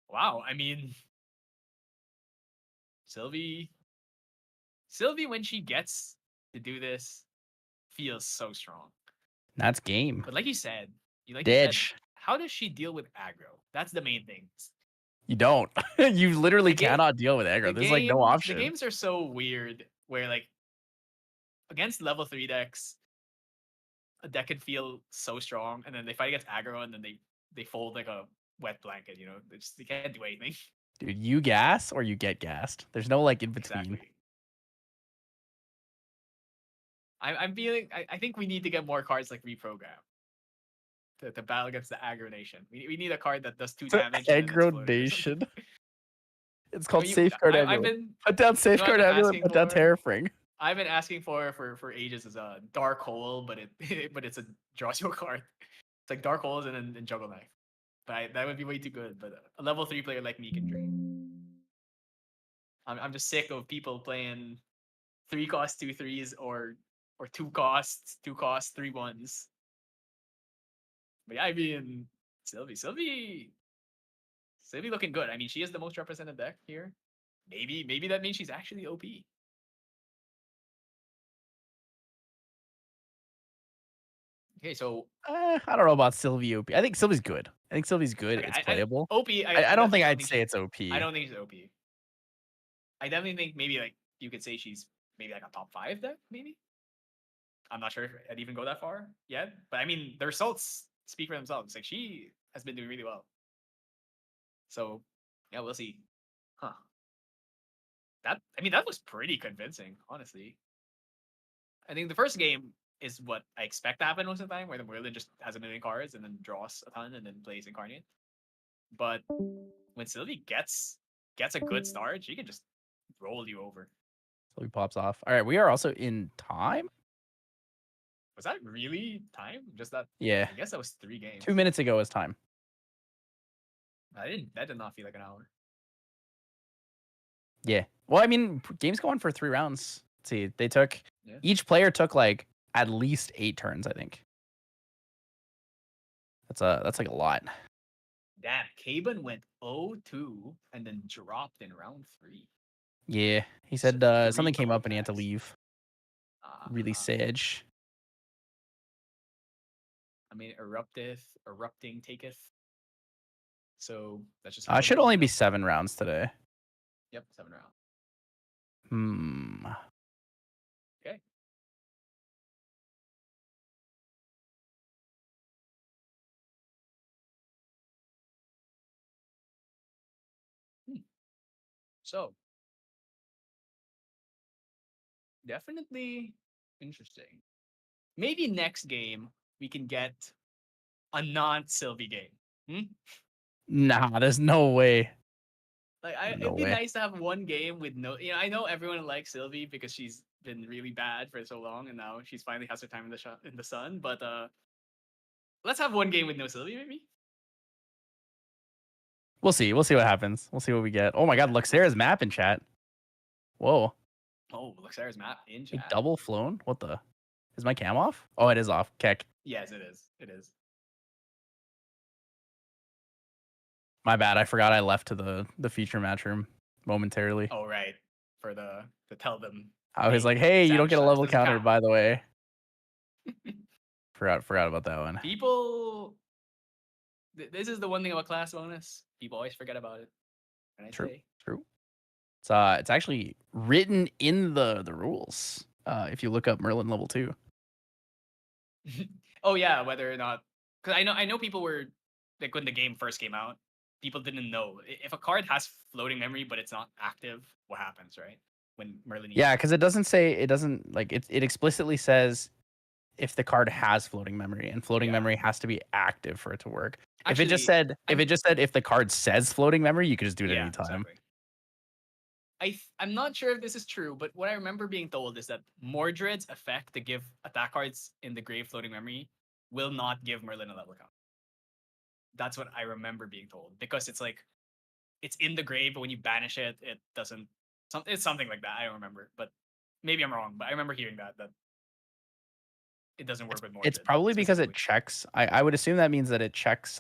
Wow, I mean, Sylvie, when she gets to do this, feels so strong. That's game. But like you said, Ditch. How does she deal with aggro? That's the main thing. You don't. You literally cannot deal with aggro. There's like no option. The games are so weird where like against level 3 decks, a deck can feel so strong, and then they fight against aggro, and then they fold like a wet blanket. You know, they can't do anything. Dude, you gas or you get gassed. There's no like in between. Exactly. I'm feeling. I think we need to get more cards like Reprogram to battle against the Aggro Nation. We need a card that does 2 damage. Aggro Nation. It's called Safeguard Amulet. Put down Safeguard Amulet. Put down Terrafring. I've been asking for ages as a Dark Hole, but it's a draws you a card. It's like Dark Holes and then Juggle Knife. But that would be way too good. But a level 3 player like me can drain. I'm just sick of people playing 3 cost 2 3s or 2 costs 3 1s. But yeah, I mean Sylvie looking good. I mean, she is the most represented deck here. Maybe that means she's actually OP. Okay, so I don't know about Sylvie OP. I think Sylvie's good. I think Sylvie's good. okay, It's playable. OP. I don't Definitely think don't I'd think say it's OP. I don't think she's OP. I definitely think maybe like you could say she's maybe like a top 5 deck, maybe. I'm not sure if I'd even go that far yet, but I mean the results speak for themselves. Like she has been doing really well. So yeah, we'll see. Huh. That was pretty convincing, honestly. I think the first game is what I expect to happen most of the time, where the Merlin just has a million cards and then draws a ton and then plays Incarnate. But when Sylvie gets a good start, she can just roll you over. Sylvie pops off. All right, we are also in time. Was that really time? Just that? Yeah, I guess that was 3 games. 2 minutes ago was time. That did not feel like an hour. Yeah. Well, I mean, games go on for 3 rounds. Let's see, they took Yeah. each player took like at least 8 turns. I think that's like a lot. Damn, Caban went 0-2 and then dropped in round 3. Yeah, he So said 3 something came code up and he had to packs. leave. Really sad. I mean, erupting taketh. So that's just how It it should is. only be 7 rounds today. Yep, 7 rounds. Okay. So definitely interesting. Maybe next game we can get a non-Sylvie game. Hmm? Nah, there's no way. Like, No it'd be way. nice to have one game with no. You know, I know everyone likes Sylvie because she's been really bad for so long, and now she's finally has her time in the sun. But let's have one game with no Sylvie, maybe. We'll see. We'll see what happens. We'll see what we get. Oh my God, Yeah. Luxera's map in chat. Whoa, Oh, Luxera's map in a chat. double Flonne. What the? Is my cam off? Oh, it is off. Keck. Yes, it is. It is. My bad. I forgot I left to the feature match room momentarily. Oh, right. For the to tell them. I was Hey, like, hey, you don't savage get a types level doesn't counter, count. by the way. Forgot about that one. People. This is the one thing about class bonus. People always forget about it. Can I True. say? True. It's actually written in the rules. If you look up Merlin level 2. Oh yeah, whether or not, because I know people were like when the game first came out, people didn't know if a card has floating memory but it's not active, what happens, right? When Merlin needs Yeah, it. because it doesn't like it explicitly says if the card has floating memory, and floating Yeah. memory has to be active for it to work. Actually, If it just said if the card says floating memory, you could just do it at yeah, any time. exactly. I'm not sure if this is true, but what I remember being told is that Mordred's effect to give attack cards in the grave floating memory will not give Merlin a level count. That's what I remember being told because it's like it's in the grave, but when you banish it, it doesn't. It's something like that. I don't remember, but maybe I'm wrong. But I remember hearing that it doesn't work with It's Mordred probably because it specifically. checks. I would assume that means that it checks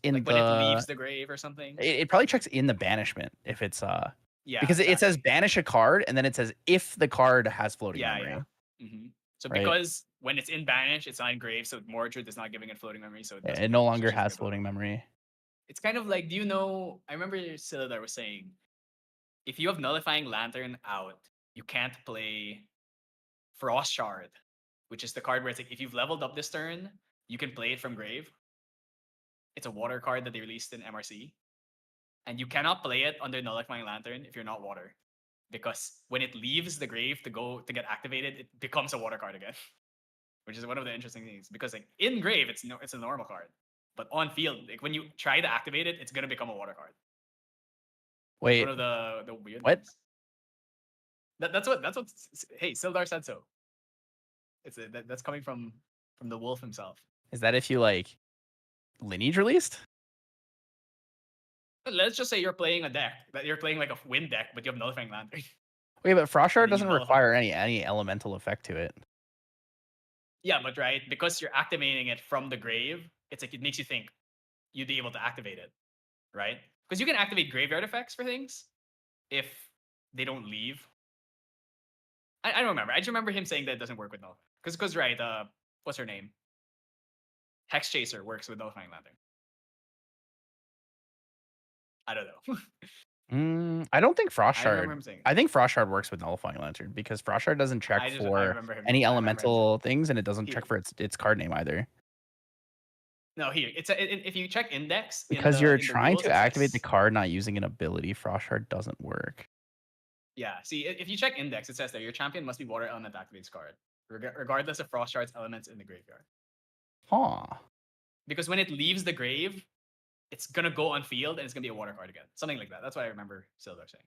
in Like when it leaves the grave or something. it probably checks in the banishment if it's Yeah, because it says exactly. banish a card and then it says if the card has floating Yeah, memory. yeah. So Right? because when it's in banish, it's not in grave, so Mordred is not giving it floating memory, so it Yeah, doesn't. it no She longer doesn't has get the level. floating memory. It's kind of like, do you know? I remember Silvie was saying, if you have nullifying lantern out, you can't play Frost Shard, which is the card where it's like if you've leveled up this turn, you can play it from grave. It's a water card that they released in MRC, and you cannot play it under nullifying lantern if you're not water, because when it leaves the grave to get activated, it becomes a water card again, which is one of the interesting things. Because like in grave, it's a normal card, but on field, like when you try to activate it, it's gonna become a water card. It's one Wait, of the weird what? things. That's what. Hey, Sildar said so. That's coming from the wolf himself. Is that if you like lineage released? Let's just say you're playing a deck that you're playing like a wind deck, but you have nullifying lantern, Okay, but Frost and Shard then you doesn't nullify require it. any elemental effect to it. Yeah, but right, because you're activating it from the grave, it's like it makes you think you'd be able to activate it, right? Because you can activate graveyard effects for things if they don't leave. I don't remember. I just remember him saying that it doesn't work with null. Because right, what's her name? Hex Chaser works with Nullifying Lantern. I don't know. I don't think Frost I Shard. remember him saying. I think Frost Shard works with Nullifying Lantern because Frost Shard doesn't check I for remember him. any I remember him saying. elemental things, and it doesn't check for its card name either. No, here if you check index Because you're in the trying rules, to it activate the says, card not using an ability, Frost Shard doesn't work. yeah. See, if you check index, it says there your champion must be water element activates card, regardless of Frost Shard's elements in the graveyard. Huh. Because when it leaves the grave, it's gonna go on field and it's gonna be a water card again, something like that. That's what I remember Silver saying.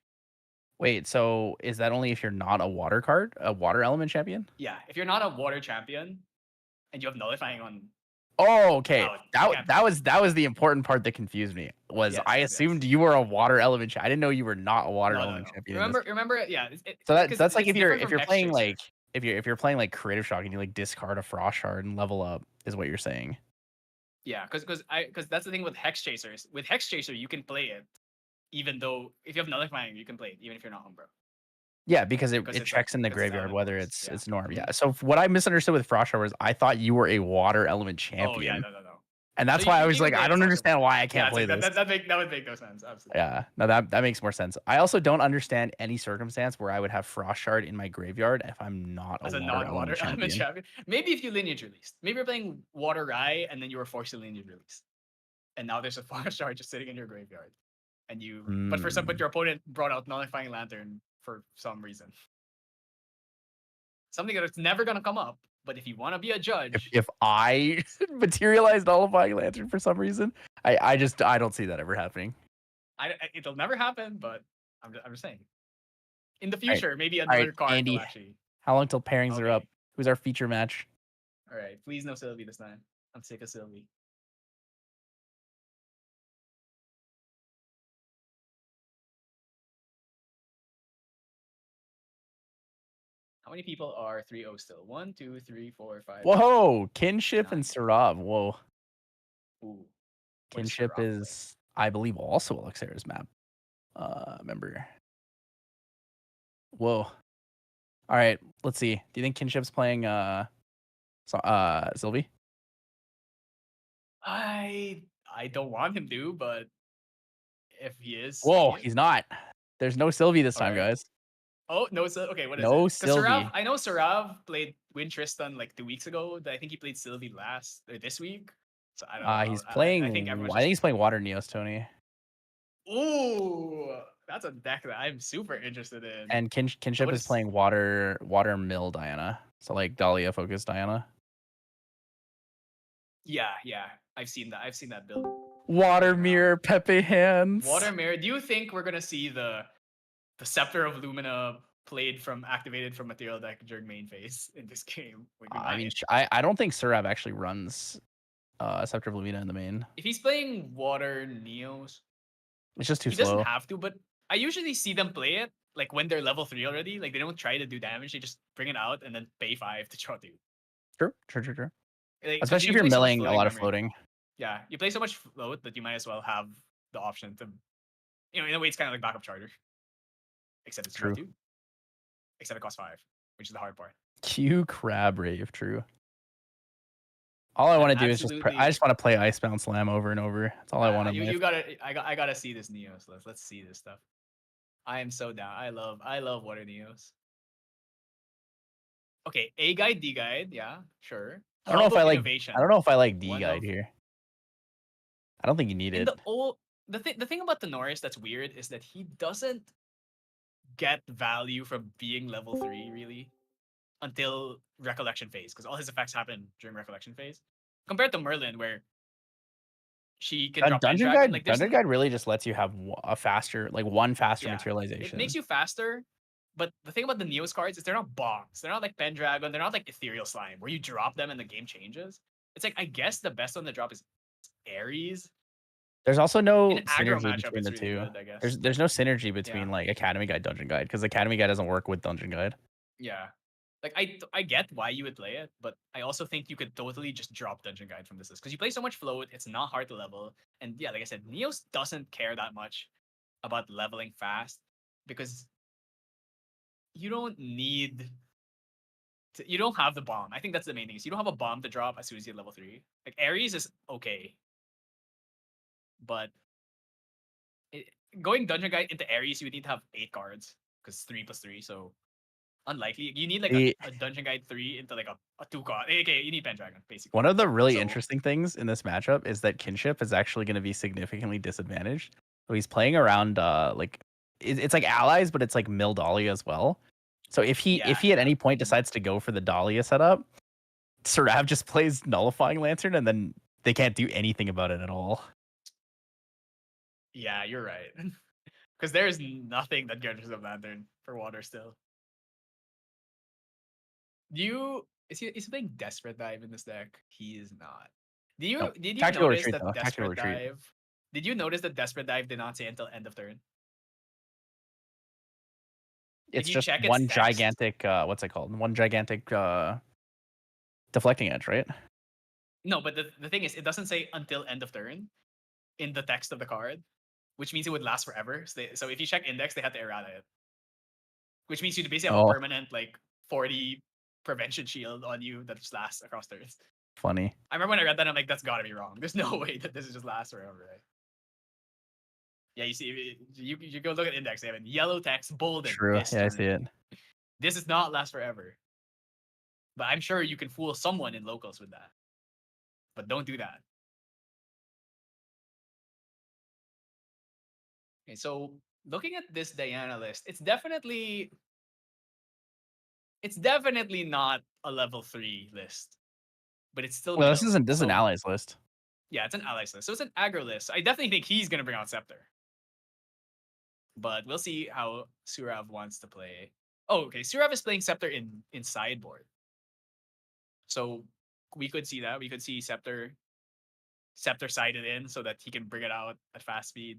Wait, so is that only if you're not a water card, a water element champion? Yeah, if you're not a water champion and you have nullifying on. Oh, okay. You That was the important part that confused me. Was I assumed you were a water element champion? I didn't know you were not a water element champion. Remember, yeah. So that's like if you're playing Chaser. like if you're playing like Creative Shock and you like discard a Frost Shard and level up is what you're saying. Yeah, because that's the thing with Hex Chasers. With Hex Chaser, you can play it, even though if you have nullifying, you can play it, even if you're not Umbro. Yeah, because it checks in the graveyard whether it's norm. Yeah. So what I misunderstood with Frost Shard was I thought you were a water element champion. Oh yeah, no. And that's why I was like, I don't understand why I can't play this. That would make no sense. Absolutely. Yeah, no, that makes more sense. I also don't understand any circumstance where I would have Frost Shard in my graveyard if I'm not as a non-water element champion. Maybe if you lineage released. Maybe you're playing Water Rai and then you were forced to lineage release, and now there's a Frost Shard just sitting in your graveyard, and you but your opponent brought out Nullifying Lantern for some reason. Something that's never gonna come up. But if you want to be a judge, if I materialize Nullifying Lantern for some reason, I don't see that ever happening. It'll never happen. But I'm just saying. In the future, maybe another card Andy, will actually. How long till pairings are up? Who's our feature match? All right, please no Sylvie this time. I'm sick of Sylvie. How many people are 3-0 still? 1, 2, 3, 4, 5. Whoa, Kinship and Sarav. Whoa. Ooh. Kinship is, I believe, also a Luxera's map. Member. Whoa. All right, let's see. Do you think Kinship's playing Sylvie? I don't want him to, but if he is. Whoa, he's not. There's no Sylvie this time, guys. Oh, no. Okay, what is no it? Sylvie. I know Sarav played Win Tristan like 2 weeks ago. I think he played Sylvie this week. So I don't know. He's playing. I think he's playing Water Neos, Tony. Ooh, that's a deck that I'm super interested in. And Kinship is playing Water Mill Diana. So like Dahlia focused Diana. Yeah. I've seen that build. Water Mirror, Pepe Hands. Water Mirror. Do you think we're gonna see the Scepter of Lumina activated from material deck during main phase in this game? I mean, I don't think Sarav actually runs Scepter of Lumina in the main. If he's playing Water Neos, it's just too slow. He doesn't have to, but I usually see them play it like when they're level 3 already. Like they don't try to do damage; they just bring it out and then pay 5 to draw 2. True. Like, especially if you're milling a lot of floating. Yeah, you play so much float that you might as well have the option to, in a way, it's kind of like backup charter. Except it's true. Except it costs 5, which is the hard part. Q Crab Rave, true. All I want to do is I just want to play Icebound Slam over and over. That's all I want to do. I gotta see this Neos. Let's see this stuff. I am so down. I love Water Neos. Okay, A guide, D guide, yeah, sure. I don't know if I like D guide here. I don't think you need it. The thing about the Norris that's weird is that he doesn't get value from being level 3 really until Recollection phase, because all his effects happen during Recollection phase. Compared to Merlin, where she can drop Dungeon Guide. Like, Dungeon Guide really just lets you have a faster, one faster materialization. It makes you faster. But the thing about the Neos cards is they're not bongs. They're not like Pendragon. They're not like Ethereal Slime, where you drop them and the game changes. It's like, I guess the best one to drop is Ares. There's also no synergy between the two. Good, there's no synergy between like Academy Guide, Dungeon Guide, because Academy Guide doesn't work with Dungeon Guide. Yeah. Like, I get why you would play it, but I also think you could totally just drop Dungeon Guide from this list, because you play so much float, it's not hard to level. And yeah, like I said, Neos doesn't care that much about leveling fast, because you don't need You don't have the bomb. I think that's the main thing. Is you don't have a bomb to drop as soon as you hit level 3. Like Ares is okay, but going dungeon guide into Ares, you would need to have 8 cards because 3+3. So unlikely. You need like a dungeon guide 3 into like a 2 card. Okay, you need Pendragon basically. One of the really interesting things in this matchup is that kinship is actually going to be significantly disadvantaged. So he's playing around like it's like allies, but it's like mill Dahlia as well. So if he at any point decides to go for the Dahlia setup, Serav just plays Nullifying Lantern, and then they can't do anything about it at all. Yeah, you're right. Because there's nothing that guarantees a Lantern for water still. Is he playing Desperate Dive in this deck? He is not. Did you notice that Desperate Dive? Did you notice that Desperate Dive did not say until end of turn? It's just one gigantic what's it called? One gigantic deflecting edge, right? No, but the thing is, it doesn't say until end of turn in the text of the card, which means it would last forever. So if you check index, they had to errata it, which means you basically have a permanent like 40 prevention shield on you that just lasts across turns. Funny. I remember when I read that, I'm like, that's gotta be wrong. There's no way that this is just lasts forever, right? Yeah, you see, you go look at index. They have yellow text, bolded. True. Yeah, I see it. This is not last forever. But I'm sure you can fool someone in locals with that. But don't do that. Okay, so looking at this Diana list, it's definitely not a level 3 list. But it's still this is an allies list. Yeah, it's an allies list. So it's an aggro list. I definitely think he's gonna bring out Scepter. But we'll see how Surav wants to play. Oh, okay. Surav is playing Scepter in sideboard. So we could see that. We could see Scepter sided in so that he can bring it out at fast speed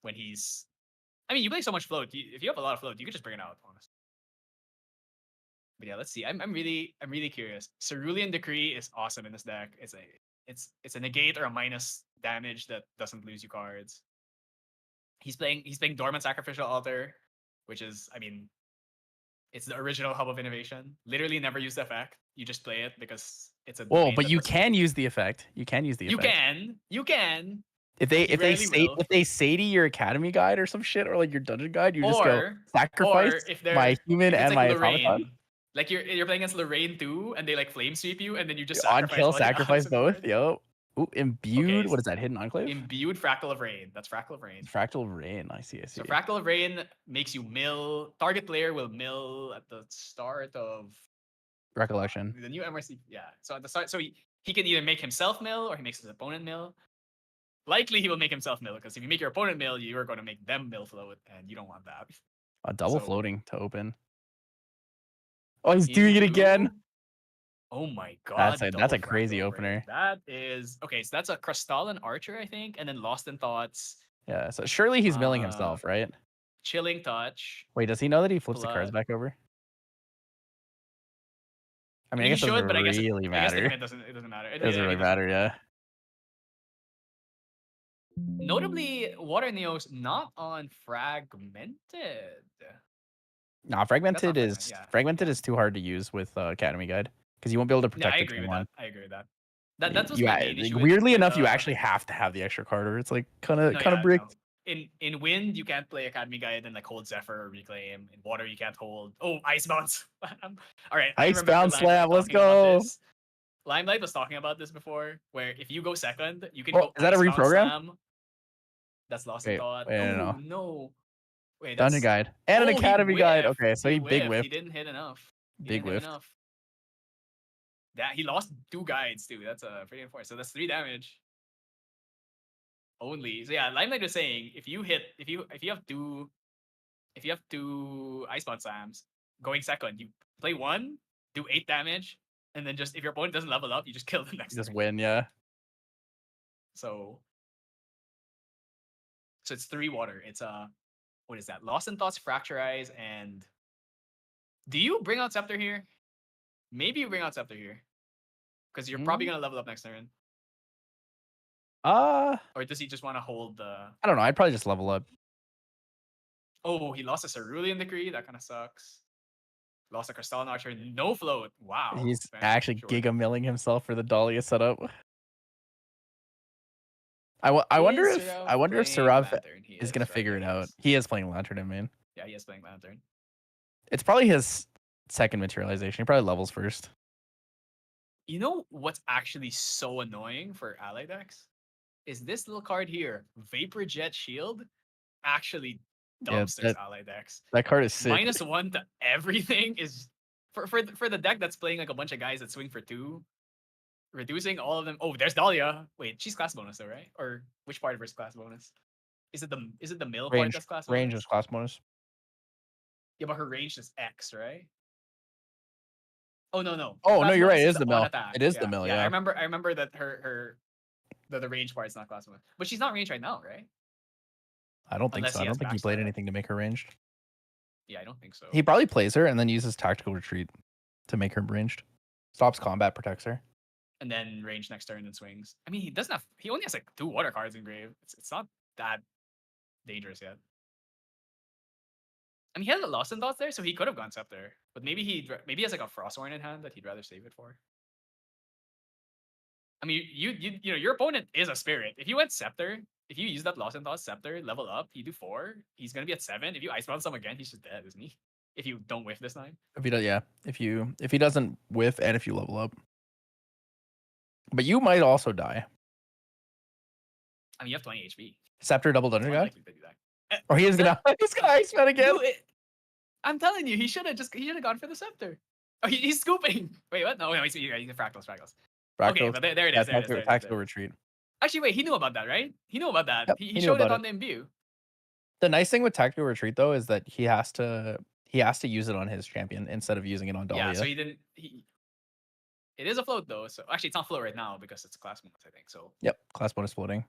when he's. I mean, you play so much float. If you have a lot of float, you could just bring it out, honestly. But yeah, let's see. I'm really curious. Cerulean Decree is awesome in this deck. It's a negate or a minus damage that doesn't lose you cards. He's playing Dormant Sacrificial Altar, which is, I mean, it's the original Hub of Innovation. Literally never use the effect. You just play it because it's a. Whoa, but you can use the effect. You can use the effect. You can. If they Sadie your Academy guide or some shit, or like your dungeon guide, you just go sacrifice my human and my automaton. Like you're playing against Lorraine too, and they like flame sweep you, and then you just sacrifice both. Yo. Ooh, imbued. What is that? Hidden Enclave? Imbued Fractal of Rain. That's Fractal of Rain. Fractal of Rain. I see. So Fractal of Rain makes you mill. Target player will mill at the start of Recollection. The new MRC. Yeah. So at the start, so he can either make himself mill or he makes his opponent mill. Likely he will make himself mill, because if you make your opponent mill, you are going to make them mill float, and you don't want that. A double floating to open. Oh, he's doing it again. Oh my god. That's a crazy opener. That is okay, so that's a Crystalline Archer, I think, and then Lost in Thoughts. Yeah, so surely he's milling himself, right? Chilling Touch. Wait, does he know that he flips the cards back over? I mean, I guess it doesn't really matter. It doesn't matter. It doesn't really matter, yeah. Notably, Water Neos not on Fragmented. Nah, Fragmented is too hard to use with Academy Guide, because you won't be able to protect I agree with that. That's what's my main issue. Weirdly enough, you actually have to have the extra card, or it's like kind of bricked. No. In Wind, you can't play Academy Guide and like hold Zephyr or Reclaim. In Water, you can't hold. Oh, Icebound Slam. All right, Icebound Slam. Let's go. Limelight was talking about this before, where if you go second, you can go. Is that a reprogram? Slam. That's Lost in Thought. No. Wait, Dungeon Guide and an Academy Guide. Okay, so he big whiffed. He didn't hit enough. Big whiff. That he lost 2 guides too. That's a pretty important. So that's 3 damage. Only. So yeah, Limelight was saying if you have two Icebound Slams going second, you play 1, do 8 damage, and then just if your opponent doesn't level up, you just kill the next. Just win, yeah. So it's 3 water. It's what is that? Lost in Thoughts, Fracture Eyes, and do you bring out Scepter here? Maybe you bring out Scepter here, because you're probably gonna level up next turn. Or does he just want to hold the? I don't know. I'd probably just level up. Oh, he lost a Cerulean Decree. That kind of sucks. Lost a Crystalline Archer, no float. Wow. He's Okay, actually sure. giga milling himself for the Dahlia setup. I wonder Is if Sirav playing Sirav Lantern? He is is, gonna right? figure Yeah, it he out. is. He is playing Lantern in main. Yeah, he is playing Lantern. It's probably his second materialization. He probably levels first. You know what's actually so annoying for ally decks? Is this little card here, Vapor Jet Shield, actually Yeah, dumpsters ally decks. that card is sick. -1 to everything is for the deck that's playing like a bunch of guys that swing for 2, reducing all of them. Oh, there's Dahlia. Wait, she's class bonus though, right? Or which part of her is class bonus? Is it the mill part that's class bonus? Range is class bonus. Yeah, but her range is X, right? Oh no. Her Oh no, class you're right. bonus It is is the on mill. attack. It is the Yeah, mill. yeah. I Yeah. remember that the range part is not class bonus, but she's not range right now, right? I don't think Unless so. he I has don't think he played backstab. anything to make her ranged. Yeah, I don't think so. He probably plays her and then uses tactical retreat to make her ranged. Stops combat, protects her. And then range next turn and swings. I mean, he doesn't have. He only has like 2 water cards in grave. It's not that dangerous yet. I mean, he has a Lost in Thoughts there, so he could have gone Scepter. But maybe he has like a Frostborn in hand that he'd rather save it for. I mean, you know your opponent is a spirit. If you went Scepter, if you use that Lost in Thoughts Scepter, level up, you do 4. He's gonna be at 7. If you Icebound some again, he's just dead, isn't he? If you don't whiff this time. If he does, yeah. If he doesn't whiff and if you level up, but you might also die. I mean, you have 20 HP. Scepter double dungeon guy. Unlikely to do that. Or he's gonna Iceman again. I'm telling you, he should have gone for the Scepter. Oh, he's scooping. Wait, what? No, he's fractals. Okay, but there it is. Tactical retreat. Actually, wait, he knew about that, right? He knew about that. Yep, He knew showed it about on the imbue. The nice thing with tactical retreat though is that he has to use it on his champion instead of using it on Dahlia. Yeah, so he didn't. It is a float though. So actually, it's not float right now because it's class bonus, I think. So yep, class bonus floating.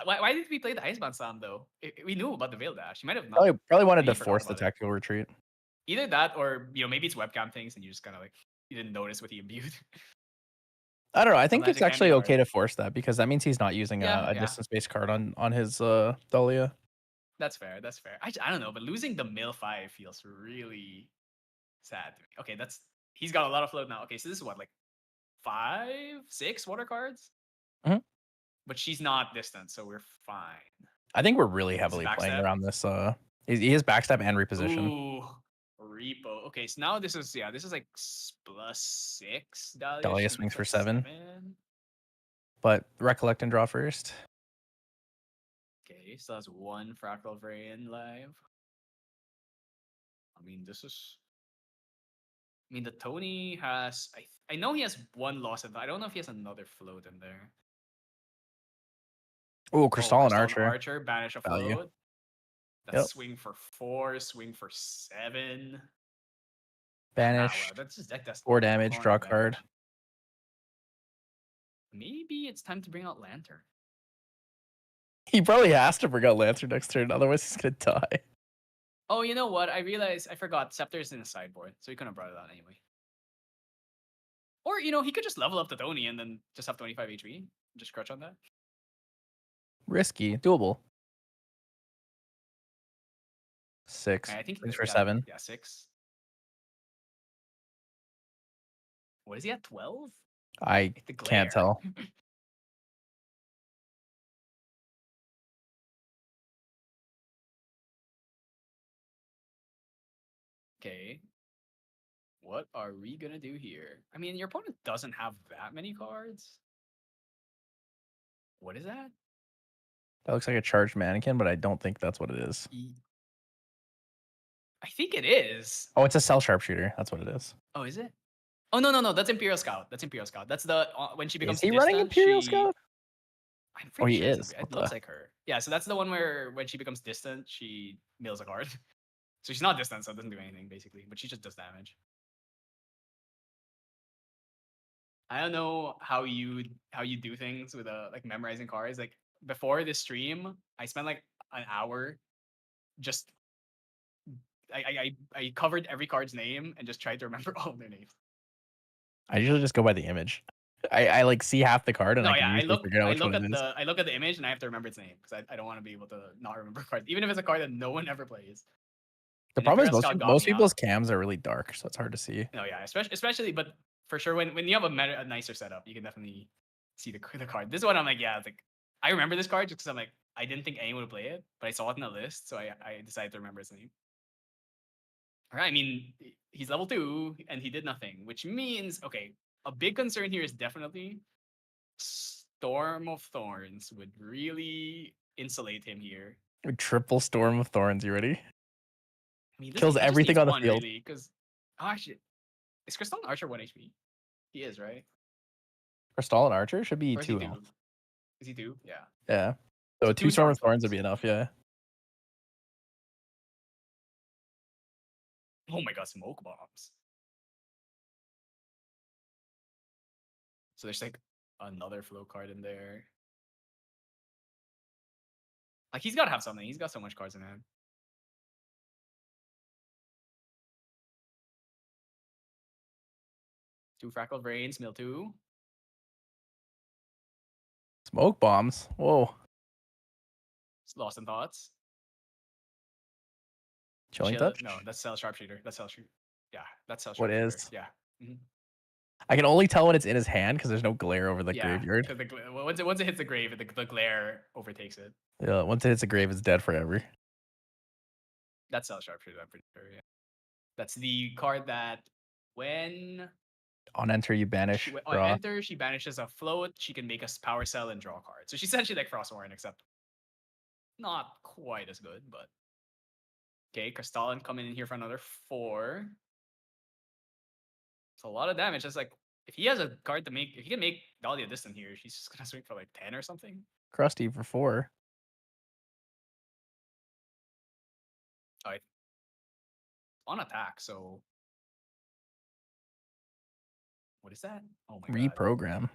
Why did we play the Icebound Slam though? We knew about the Veil Dash. He might have not. Probably wanted to forgot force the about it. tactical retreat. Either that, or maybe it's webcam things, and you just kind of like you didn't notice what he imbued. I don't know. I think Sometimes it's it can be actually okay hard. to force that because that means he's not using a distance-based card on his Dahlia. That's fair. I don't know, but losing the mill 5 feels really sad to me. Okay, he's got a lot of float now. Okay, so this is what, like 5, 6 water cards? Mhm. But she's not distant, so we're fine. I think we're really heavily playing around this. He has backstab and reposition. Ooh, repo. Okay, so now this is like +6. Dahlia swings for 7. But recollect and draw first. Okay, so that's 1 Fractal Variant live. I mean, the Tony has. I know he has 1 loss, but I don't know if he has another float in there. Oh, Crystalline Archer. Archer. Banish a Value. float. That's swing for 4, swing for 7. Banish. Wow, that's just deck that's 4 damage, draw card. Maybe it's time to bring out Lantern. He probably has to bring out Lantern next turn, otherwise he's gonna die. Oh, you know what? I realized I forgot Scepter's in the sideboard, so he couldn't have brought it out anyway. Or, he could just level up the Tony and then just have 25 HP. Just crutch on that. Risky. Doable. 6. I think he's for 7. Yeah, 6. What is he at? 12? I can't tell. Okay. What are we gonna do here? I mean, your opponent doesn't have that many cards. What is that? That looks like a charged mannequin, but I don't think that's what it is. I think it is. Oh, it's a cell sharpshooter. That's what it is. Oh, is it? Oh, no. That's Imperial Scout. That's the when she becomes distant. Is he running Imperial Scout? I'm pretty sure he is. It looks like her. Yeah, so that's the one where when she becomes distant, she mills a card. So she's not distant, so it doesn't do anything basically, but she just does damage. I don't know how you do things with like memorizing cards. Like before this stream, I spent like an hour just I covered every card's name and just tried to remember all of their names. I usually just go by the image. I like see half the card and I look at the image and I have to remember its name because I don't want to be able to not remember cards, even if it's a card that no one ever plays. The And if problem is Girl Scout got most me people's up, cams are really dark, so it's hard to see. no, yeah, especially, but for sure when you have a nicer setup, you can definitely see the card. This one I'm like, yeah, it's like I remember this card just because I'm like I didn't think anyone would play it, but I saw it in the list, so I decided to remember his name. All right, I mean he's level 2 and he did nothing, which means okay, a big concern here is definitely Storm of Thorns would really insulate him here. Triple Storm of Thorns, you ready? I mean, Kills he just everything needs on the one field. really, because actually, is Crystal and Archer 1 HP? He is, right? Crystal and Archer should be Or is he 2 2? health. Is he 2? Yeah. Yeah. So 2 Storm of Thorns would be enough, yeah. Oh my god, smoke bombs. So there's like another flow card in there. Like he's gotta have something. He's got so much cards in hand. 2 Fractal Brains, mill 2. Smoke bombs. Whoa. Lost in Thoughts. Chilling Touch? No, that's Cell Sharpshooter. That's Cell Shoot. Yeah, that's Cell What Sharpshooter. is? Yeah. Mm-hmm. I can only tell when it's in his hand because there's no glare over the graveyard. Once it hits the grave, the glare overtakes it. Yeah, once it hits the grave, it's dead forever. That's Cell Sharpshooter, I'm pretty sure, yeah. That's the card that when On enter, you banish. on enter, she banishes a float, she can make a power cell and draw a card. So she's essentially like Frostwarren, except not quite as good, but okay, Crystalline coming in here for another 4. It's a lot of damage. It's like if he has a card to make, if he can make Dahlia distant here, she's just gonna swing for like 10 or something. Krusty for 4. Oh, on attack, so what is that? Oh my god. Reprogram.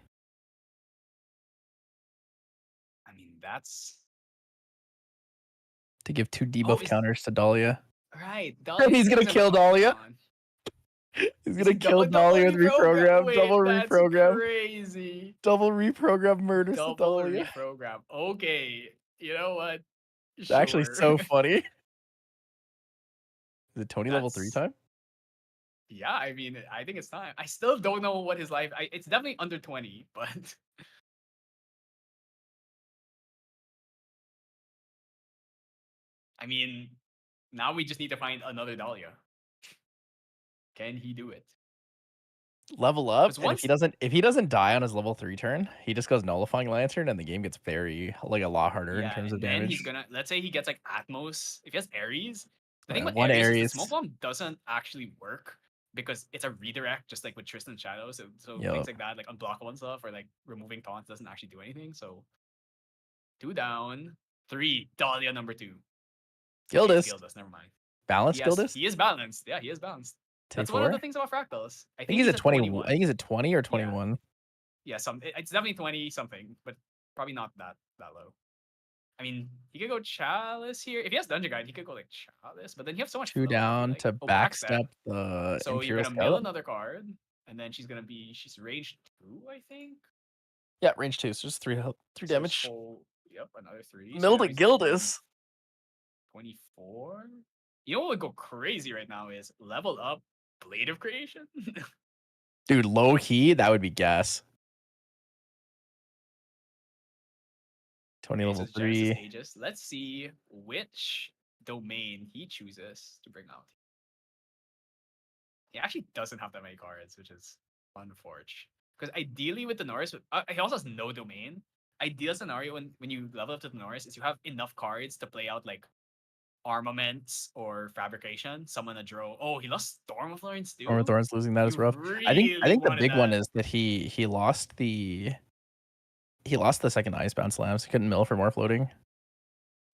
I mean, that's To give 2 debuff counters to Dahlia. right. He's gonna kill Dahlia. He's gonna kill Dahlia with reprogram. Double reprogram. Crazy. Double reprogram murders to Double Dahlia. reprogram. Okay. You know what? It's actually so funny. Is it Tony level 3 time? Yeah, I mean, I think it's time. I still don't know what his life. It's definitely under 20, but I mean, now we just need to find another Dahlia. Can he do it? Level up, and if he doesn't die on his level 3 turn, he just goes nullifying lantern, and the game gets like a lot harder in terms of damage. Then he's gonna, let's say he gets like Atmos. If he has Ares, the thing with one Ares is the smoke bomb doesn't actually work because it's a redirect, just like with Tristan Shadow. So things like that, like unblockable and stuff, or like removing taunts doesn't actually do anything. So 2 down, 3 Dahlia number 2. Gildas. Gildas, never mind. Balanced Gildas? He is balanced. Yeah, he is balanced. That's one of the things about fractals. I think he's at 21. I think he's at 20 or 21. Yeah, it's definitely 20 something, but probably not that low. I mean, he could go Chalice here. If he has Dungeon Guide, he could go like Chalice, but then you have so much 2 down to backstep the so you're gonna Imperial mill Scout. another card, and then she's range 2, I think. Yeah, range 2, so just 3 damage. Yep, another 3. Milled at Gildas. 24. You know what would go crazy right now is level up Blade of Creation. Dude, low key, that would be gas. Tony level 3. Let's see which domain he chooses to bring out. He actually doesn't have that many cards, which is unfortunate. Because ideally with the Norris, he also has no domain. Ideal scenario when you level up to the Norris is you have enough cards to play out like armaments or fabrication. Summon a Drow. Oh, he lost Storm of Thorns too. Storm of Thorns losing that is rough. I think the big one is that he lost the second Icebound Slams. He couldn't mill for more floating.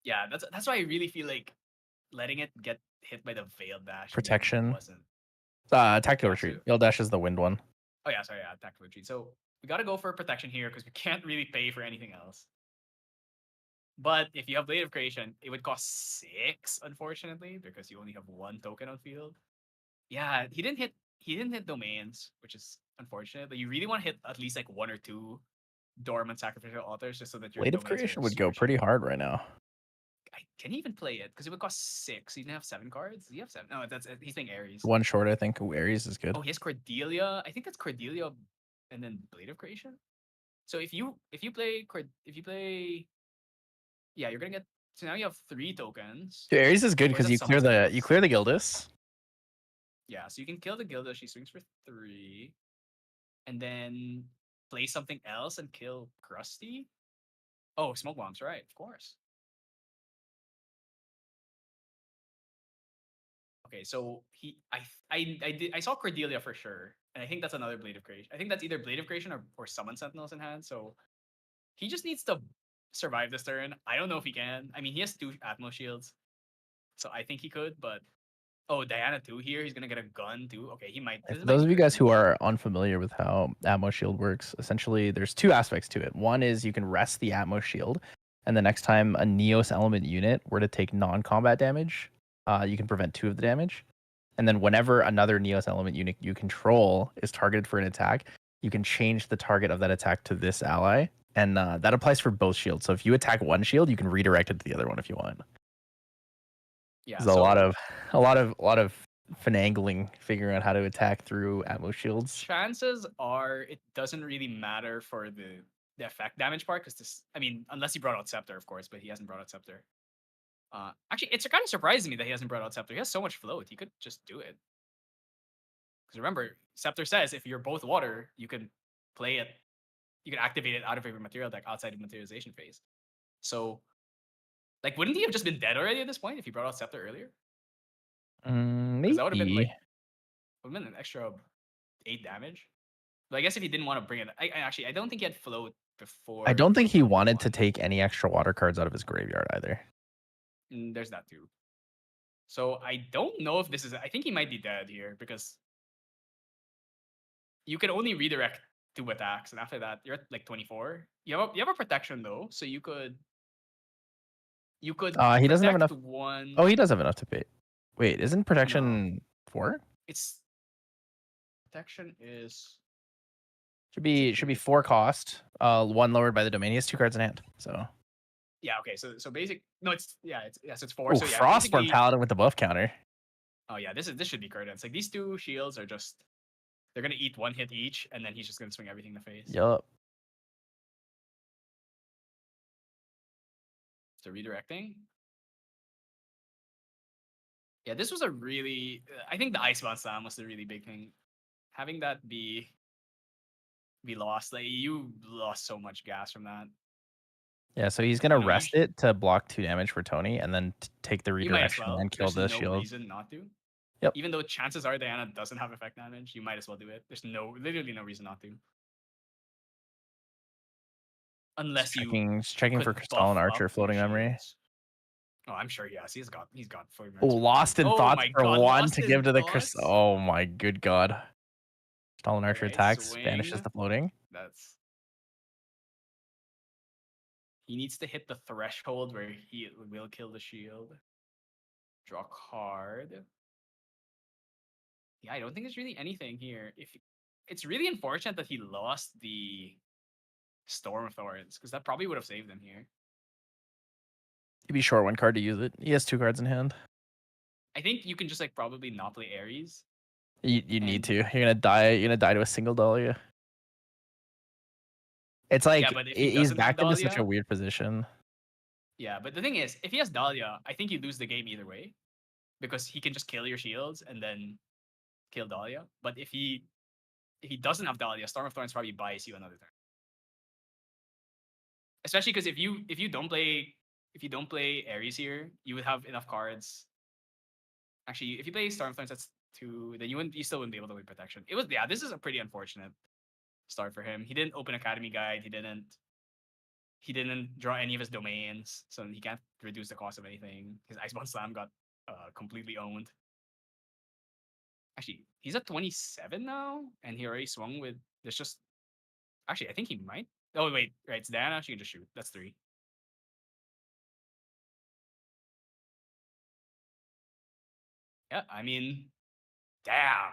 Yeah, that's why I really feel like letting it get hit by the Veiled Dash protection wasn't. Tactical Retreat. Veiled Dash is the wind one. Oh yeah, sorry, yeah, Tactical Retreat. So we gotta go for protection here because we can't really pay for anything else. But if you have Blade of Creation, it would cost 6, unfortunately, because you only have 1 token on field. Yeah, he didn't hit domains, which is unfortunate. But you really want to hit at least like 1 or 2 dormant sacrificial altars just so that your Blade of Creation would go pretty hard right now. I can he even play it? Because it would cost 6. He didn't have 7 cards. Does he have 7? No, he's playing Ares. One short, I think. Ooh, Ares is good. Oh, he has Cordelia. I think that's Cordelia, and then Blade of Creation. So if you play, yeah, you're gonna get. So now you have 3 tokens. Dude, Ares is good Or is because that you someone clear the else? Gildas. Yeah, so you can kill the Gilda. She swings for 3, and then play something else and kill Krusty. Oh, smoke bombs, right? Of course. Okay, so I saw Cordelia for sure, and I think that's another Blade of Creation. I think that's either Blade of Creation or Summon Sentinels in hand. So he just needs to survive this turn. I don't know if he can. I mean, he has 2 Atmos shields, so I think he could. But oh, Diana too here. He's gonna get a gun too. Okay, he might. And This for might those be of you guys crazy. who are unfamiliar with how Atmos Shield works, essentially there's 2 aspects to it. One is you can rest the Atmos Shield, and the next time a Neos element unit were to take non-combat damage, you can prevent 2 of the damage. And then whenever another Neos element unit you control is targeted for an attack, you can change the target of that attack to this ally, and that applies for both shields. So if you attack one shield, you can redirect it to the other one if you want. Yeah. There's So a lot of finagling figuring out how to attack through Atmos shields. chances are it doesn't really matter for the effect damage part because this. I mean, unless he brought out Scepter, of course, but he hasn't brought out Scepter. Actually, it's kind of surprising me that he hasn't brought out Scepter. He has so much float. He could just do it. Because remember, Scepter says if you're both water, you can play it. You can activate it out of your material deck outside of materialization phase. So, like, wouldn't he have just been dead already at this point if he brought out Scepter earlier? Because that would have been Maybe. like, would have been an extra 8 damage. But I guess if he didn't want to bring it, I don't think he had float I before don't think he turn wanted to 1. take any extra water cards out of his graveyard either. There's that too. So I don't know if this is. I think he might be dead here because you can only redirect 2 attacks, and after that you're at like 24. You have a protection though, so you could He doesn't have protect enough. Oh, one. he does have enough to pay. Wait, isn't No, protection 4? it's protection is. Is it Should be 3 or 4 4? cost. 1 lowered by the domain. He has 2 cards in hand. So Yeah. Okay. So basic. No, it's 4. oh, So yeah, Frostborn basically. Paladin with the buff counter. Oh yeah, this should be curtains. Like these 2 shields are just. They're gonna eat 1 hit each, and then he's just gonna swing everything in the face. Yup. So redirecting. Yeah, this was a really. I think the Icebound Slam was the really big thing. Having that be lost, like you lost so much gas from that. Yeah, so he's gonna You know, rest it to block 2 damage for Tony, and then take the you might as redirection well. and kill There's the no shield. reason not to. Yep. Even though chances are Diana doesn't have effect damage, you might as well do it. There's literally no reason not to. Unless you Just checking for could Crystal and buff Archer up your floating memory. shields. Oh, I'm sure he has. He's got fully Oh, memory Lost in Oh Thoughts my for god, 1 lost to give in to the Crystal. thoughts. Oh my good god. Crystal and Archer Okay, attacks, banishes swing. the floating. That's he needs to hit the threshold where he will kill the shield. Draw card. Yeah, I don't think there's really anything here. If it's really unfortunate that he lost the Storm of Thorns, because that probably would have saved him here. He'd be short 1 card to use it. He has 2 cards in hand. I think you can just like probably not play Ares. You need And to. You're gonna die. You're gonna die to a single Dahlia. It's yeah, like but if he he's doesn't have backed into such a Dahlia, weird position. yeah, but the thing is, if he has Dahlia, I think you lose the game either way. Because he can just kill your shields and then kill Dahlia. But if he doesn't have Dahlia, Storm of Thorns probably buys you another turn. Especially because if you don't play Ares here, you would have enough cards. Actually, if you play Storm of Thorns, that's 2. Then you still wouldn't be able to win protection. This is a pretty unfortunate start for him. He didn't open Academy Guide. He didn't draw any of his domains, so he can't reduce the cost of anything. His Icebound Slam got completely owned. Actually, he's at 27 now, and he already swung with. There's just actually, I think he might. Oh wait, right, it's Diana. She can just shoot. That's 3. Yeah, I mean, damn.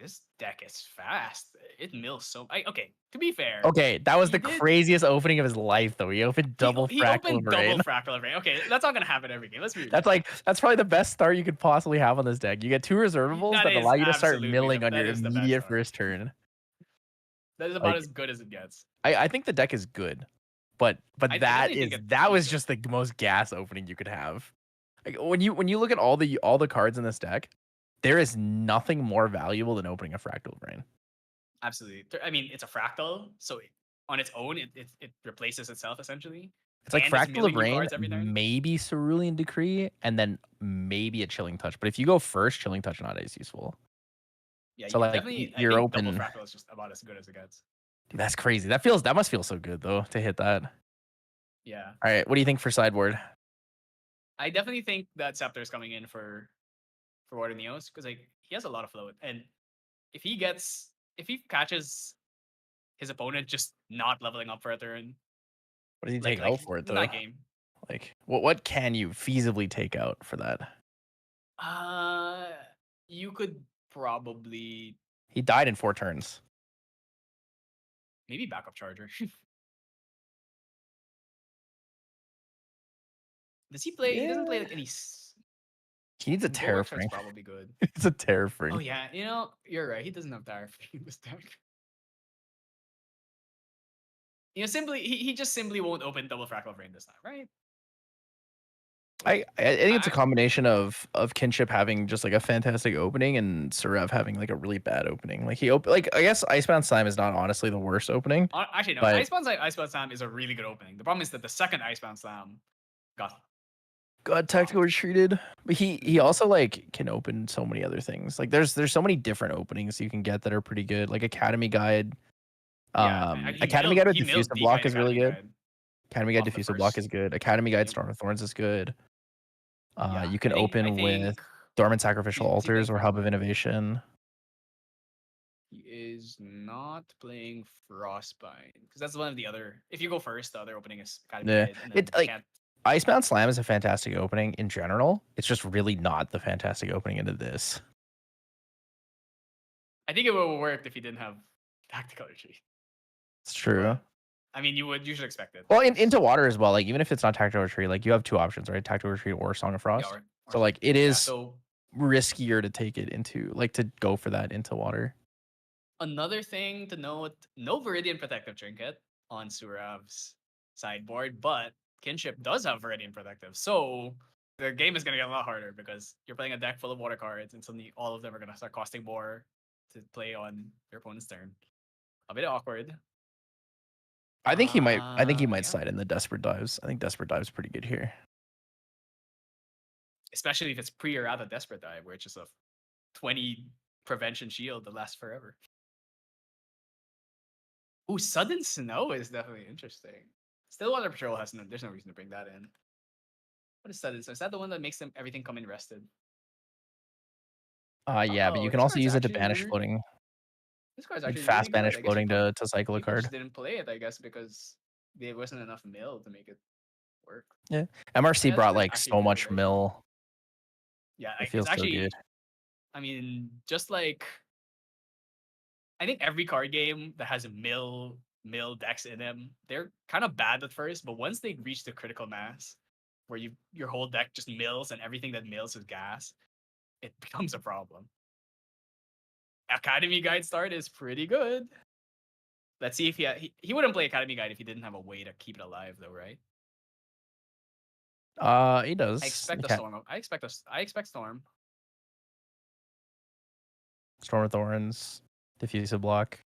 this deck is fast. It mills so. Okay, to be fair. Okay, that was he the did- craziest opening of his life, though. He opened double He Fractal opened of double Rain. Fractal of Rain. Okay, that's not gonna happen every game. Let's be real. That's probably the best start you could possibly have on this deck. You get 2 reservables that is allow you to start absolutely milling on that your is the best immediate start. first turn. That is about as good as it gets. I think the deck is good, but I that definitely think that was good. just the most gas opening you could have. Like when you look at all the cards in this deck, there is nothing more valuable than opening a Fractal of Rain. Absolutely. I mean, it's a fractal, so on its own, it replaces itself essentially. It's like And it's Fractal milling of you Rain, cards every turn. maybe Cerulean Decree, and then maybe a Chilling Touch. But if you go first, Chilling Touch not as useful. Yeah, So like definitely. I you're think double open. fractal is just about as good as it gets. Dude, that's crazy. That must feel so good though to hit that. Yeah. All right, what do you think for sideboard? I definitely think that Scepter is coming in for Water Neos because like he has a lot of float, and if he catches his opponent just not leveling up for a turn, What does he like take out for it in though? that game. Like what can you feasibly take out for that? You could probably He died in 4 turns. maybe backup charger. Does he play? He doesn't play like any. He needs a Bulwark Terraframe. Chart's probably good. It's a Terraframe. Oh yeah, you're right. He doesn't have Terraframe in this deck. He just simply won't open double Fractal Rain this time, right? I think it's a combination of Kinship having just like a fantastic opening and Surev having like a really bad opening. Like I guess Icebound Slime is not honestly the worst opening. Actually, no. But Icebound Slam is a really good opening. The problem is that the second Icebound Slam got tactical retreated. But he also like can open so many other things. Like there's so many different openings you can get that are pretty good. Like Academy Guide. Academy Guide with Diffusive Block is really good. Academy Guide Diffusive Block is good. Academy Guide Storm of Thorns is good. You can open with Dormant Sacrificial Altars or Hub of Innovation. He is not playing Frostbind because that's one of the other. If you go first, the other opening is Academy Guide. And it's like Icebound Slam is a fantastic opening in general. It's just really not the fantastic opening into this. I think it would have worked if he didn't have Tactical Retreat. It's true. But, I mean, you should expect it. Well, into water as well. Like even if it's not Tactical Retreat, like you have 2 options, right? Tactical Retreat or Song of Frost. or so like it is riskier to take it into to go for that into water. Another thing to note: no Viridian Protective Trinket on Surav's sideboard, but Kinship does have Viridian Protective, so the game is gonna get a lot harder because you're playing a deck full of water cards, and suddenly all of them are gonna start costing more to play on your opponent's turn. A bit awkward. I think he might slide in the Desperate Dives. I think Desperate Dives pretty good here. Especially if it's pre or out of Desperate Dive, where it's just a 20 prevention shield that lasts forever. Ooh, Sudden Snow is definitely interesting. Stillwater Patrol there's no reason to bring that in. What is Sudden Snow? Is that the one that makes everything come in rested? Yeah, but you can also use it to banish floating. This card's actually fast really banish floating to cycle a card. Just didn't play it, I guess, because there wasn't enough mill to make it work. Yeah, MRC brought like so much mill. Yeah, it feels so good. I mean, just like I think every card game that has mill decks in them, they're kind of bad at first, but once they reach the critical mass, where your whole deck just mills and everything that mills is gas, it becomes a problem. Academy Guide start is pretty good. Let's see if he wouldn't play Academy Guide if he didn't have a way to keep it alive, though, right? He does. I expect a storm. I expect storm. Storm of Thorns, Diffusive Block.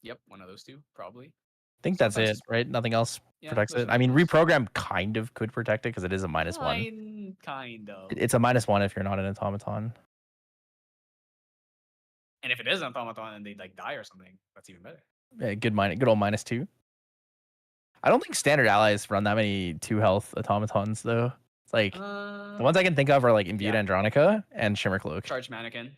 Yep, one of those two probably. I think that's it, right? Nothing else protects it. I mean, Reprogram kind of could protect it because it is a -1. Kind of. It's a -1 if you're not an automaton. And if it is an automaton and they like die or something, that's even better. Yeah, good old -2. I don't think standard allies run that many 2 health automatons though. It's like the ones I can think of are like Imbued Andronica and Shimmercloak. Charge Mannequin.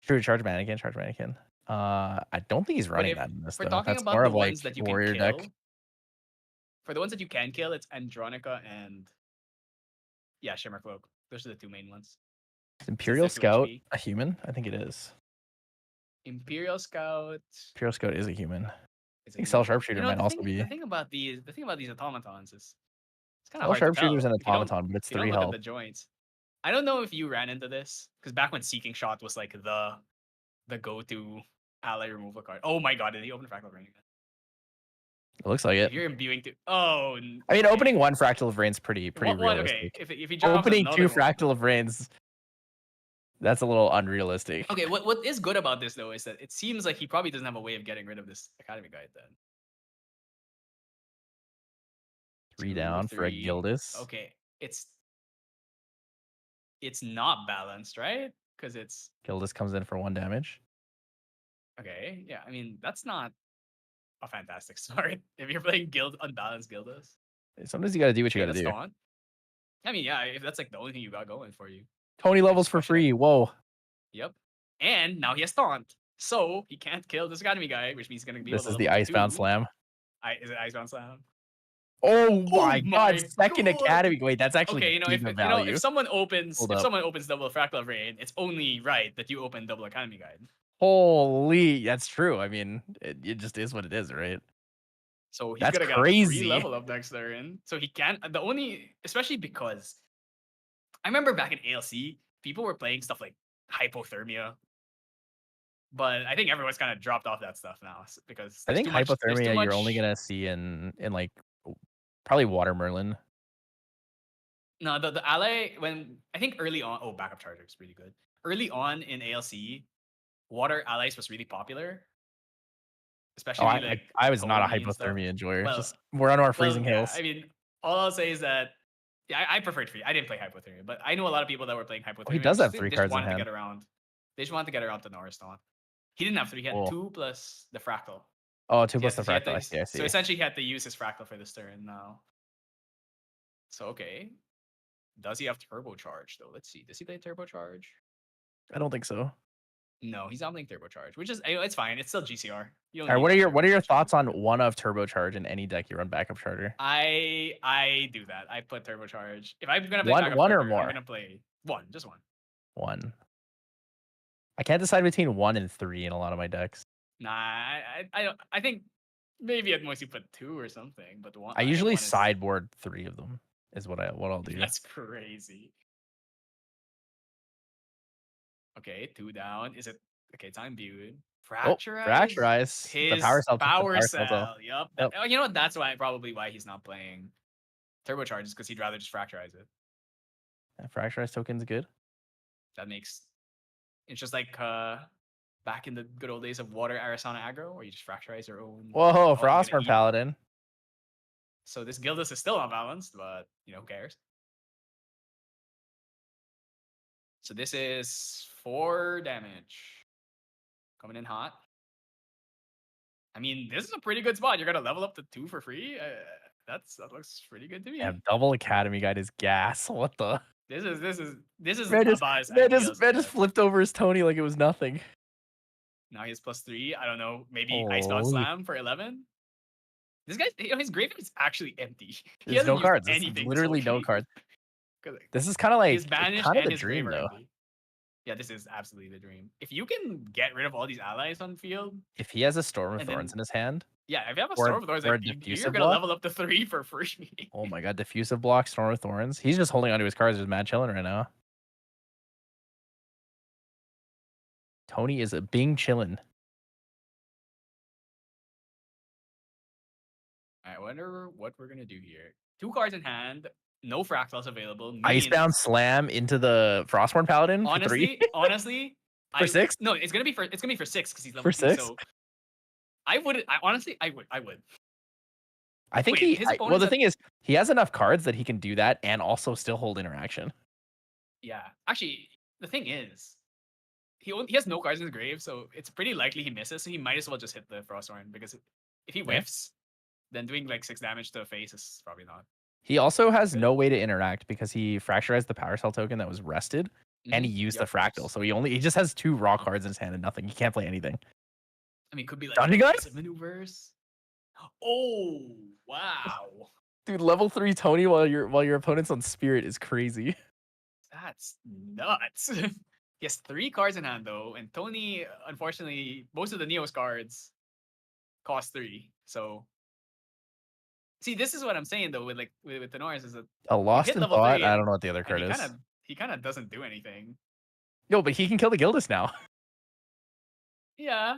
True, Charge Mannequin. I don't think he's running that in this though. That's more of like that you warrior can kill, deck. For the ones that you can kill, it's Andronica and Shimmercloak. Those are the 2 main ones. Is Imperial Scout a human? I think it is. Imperial Scout. Imperial Scout is a human. I Is a think Cell human. Sharpshooter might also be. The thing about these automatons is it's kind of Cell hard to Sharpshooter's tell an if you don't automaton, but it's if you don't 3 look at health. the joints. I don't know if you ran into this because back when Seeking Shot was like the go-to ally removal card. Oh my god, did he open Fractal Brain again? It looks like If it. you're imbuing to I mean, okay. opening 1 Fractal of Brain's pretty Okay, realistic. if he drops Opening another 2 one. Fractal of Brains, that's a little unrealistic. Okay, what is good about this though is that it seems like he probably doesn't have a way of getting rid of this Academy guide then. 3 2, down 3. for a Gildas. Okay, it's not balanced, right? Because it's Gildas comes in for 1 damage. okay. Yeah, I mean that's not a fantastic start if you're playing unbalanced Gildas. Sometimes you got to do what you Okay, got to that's do. taunt. I mean, yeah, if that's like the only thing you got going for you. Tony levels for Especially free. Whoa. Yep. And now he has taunt, so he can't kill this Academy guy, which means he's gonna be able This to is level the to Icebound 2. Slam. Is it Icebound Slam? Oh Oh my god, my second god! Academy. Wait, that's actually Okay, Giga value. if someone opens Hold up. double Fractal Rain, it's only right that you open double Academy Guide. Holy, that's true. I mean, it just is what it is, right? So he's That's gonna get a free crazy. level up next turn. So he can't. Especially because I remember back in ALC, people were playing stuff like Hypothermia, but I think everyone's kind of dropped off that stuff now because I there's think too much. There's too Hypothermia much. you're only gonna see in like probably Water Merlin. No, the ally when I think early on. Oh, backup charger is really good. Early on in ALC, water allies was really popular, especially I was not a Tony and stuff. Hypothermia enjoyer. Well, Just we're on our freezing yeah. hills. I mean, all I'll say is that yeah, I preferred free. I didn't play Hypothermia, but I know a lot of people that were playing Hypothermia. Oh, he does have 3 they just cards in wanted to hand. get around. They just wanted to get around to Norris Taunt. He didn't have 3. He had 2 plus the Fractal. Oh, 2 plus the Fractal. I see. So essentially, he had to use his Fractal for this turn now. So okay, does he have Turbocharge though? Let's see. Does he play Turbocharge? I don't think so. No, he's not playing Turbocharge, which is it's fine. It's still GCR. All right, what are your thoughts on one of Turbocharge in any deck you run backup charger? I do that. I put Turbocharge. If I'm gonna play one backup or charger, more. I'm gonna play just one. One. I can't decide between 1 and 3 in a lot of my decks. Nah, I think maybe at most you put 2 or something, but one. I usually sideboard 3 of them. Is what I'll do. That's crazy. Okay, 2 down. Is it okay? Time viewed. Fracturize. Fracturize. His the power cell. Yep. You know what? That's probably why he's not playing Turbocharges, because he'd rather just fracturize it. Fracturize token's good. That makes it's just like back in the good old days of Water Arisana aggro, where you just fracturize your own. Whoa, Frostburn Paladin. So this Gildas is still unbalanced, but who cares? So this is 4 damage. Coming in hot. I mean, this is a pretty good spot. You're gonna level up to 2 for free. That looks pretty good to me. Yeah, double Academy guide is gas. What the? This is man about as just flipped over his Tony like it was nothing. Now he has +3. I don't know. Maybe Icebound Slam for 11. This guy, his graveyard is actually empty. He There's no cards. Anything. Literally no cards. This is kind of like his banished kind of and the his dream, grave though. empty. Yeah, this is absolutely the dream. If you can get rid of all these allies on field. If he has a Storm of Thorns in his hand. Yeah, if you have a Storm of Thorns, you're going to level up to 3 for free. Oh my god, Diffusive Block, Storm of Thorns. He's just holding onto his cards. He's mad chilling right now. Tony is a Bing chillin'. I wonder what we're going to do here. 2 cards in hand. No fractals available. Icebound Slam into the Frostborn Paladin for 3? Honestly, for 6? No, it's gonna be for 6 because he's level for 2. 6. So I would. I think well, the thing is, he has enough cards that he can do that and also still hold interaction. Yeah, actually, the thing is, he has no cards in his grave, so it's pretty likely he misses. So he might as well just hit the Frostborn, because if he whiffs, then doing like 6 damage to a face is probably not. He also has no way to interact because he fracturized the power cell token that was rested, and he used the fractal. So he just has 2 raw cards in his hand and nothing. He can't play anything. I mean, could be like Dungeon Guys? maneuvers. Oh wow, dude! Level 3 Tony while your opponent's on Spirit is crazy. That's nuts. He has 3 cards in hand though, and Tony, unfortunately, most of the Neos cards cost 3. So see, this is what I'm saying though with the Norris is that A you Lost hit in level Thought. 3 I don't know what the other and card is. he kind of doesn't do anything. Yo, but he can kill the Gildas now. Yeah.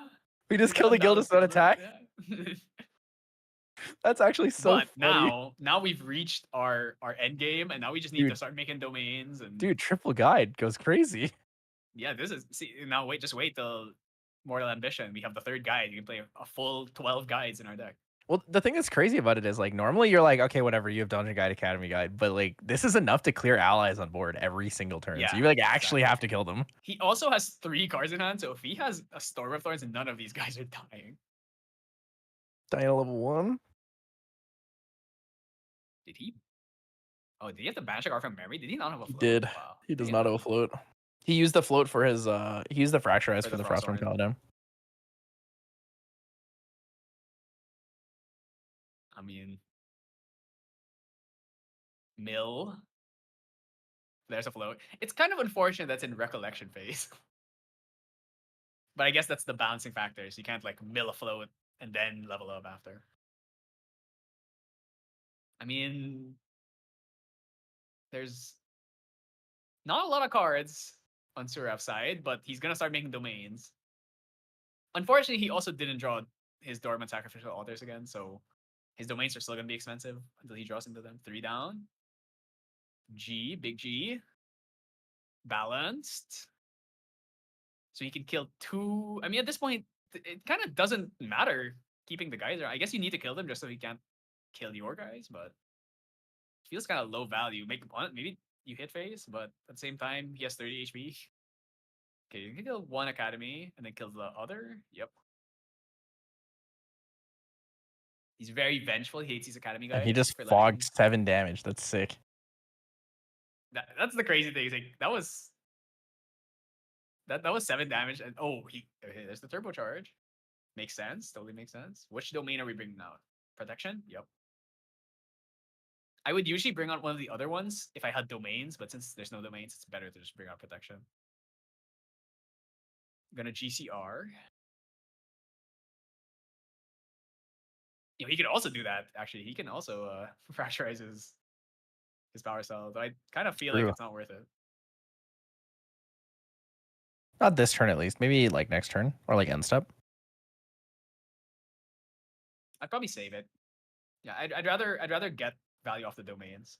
We just He's killed the unbalanced Gildas on Gildas, attack. yeah. That's actually so But funny. now we've reached our end game, and now we just need to start making domains and Dude, triple guide goes crazy. yeah, this is now just wait till Mortal Ambition. We have the 3rd guide. You can play a full 12 guides in our deck. Well, the thing that's crazy about it is like normally you're like, okay, whatever, you have Dungeon Guide, Academy Guide, but like this is enough to clear allies on board every single turn. Yeah, so you like actually have to kill them. He also has 3 cards in hand, so if he has a Storm of Thorns, none of these guys are dying. Dying at level 1. Did he? Oh, did he have to banish a card from memory? Did he not have a float? Did. Wow. He does not have a float. He used the float for his he used the Fracturize for the Frostborn Paladin. I mean, mill. There's a float. It's kind of unfortunate that's in recollection phase. But I guess that's the balancing factors. You can't like mill a float and then level up after. I mean, there's not a lot of cards on Suraf's side, but he's gonna start making domains. Unfortunately, he also didn't draw his dormant sacrificial altars again, so his domains are still gonna be expensive until he draws into them. 3 down. G, big G. Balanced. So he can kill 2. I mean, at this point, it kind of doesn't matter keeping the guys there. I guess you need to kill them just so he can't kill your guys, but feels kind of low value. Maybe you hit phase, but at the same time, he has 30 HP. Okay, you can kill 1 academy and then kill the other. Yep. He's very vengeful. He hates these academy guys. And he just for fogged 7 damage. That's sick. That's the crazy thing. Like, that was 7 damage, and okay, there's the turbocharge. Makes sense. Totally makes sense. Which domain are we bringing out? Protection? Yep. I would usually bring out one of the other ones if I had domains, but since there's no domains, it's better to just bring out protection. I'm gonna GCR. He could also do that, actually. He can also fracturize his power cell, though I kind of feel like it's not worth it. Not this turn, at least. Maybe like next turn or like end step. I'd probably save it. Yeah, I'd rather get value off the domains.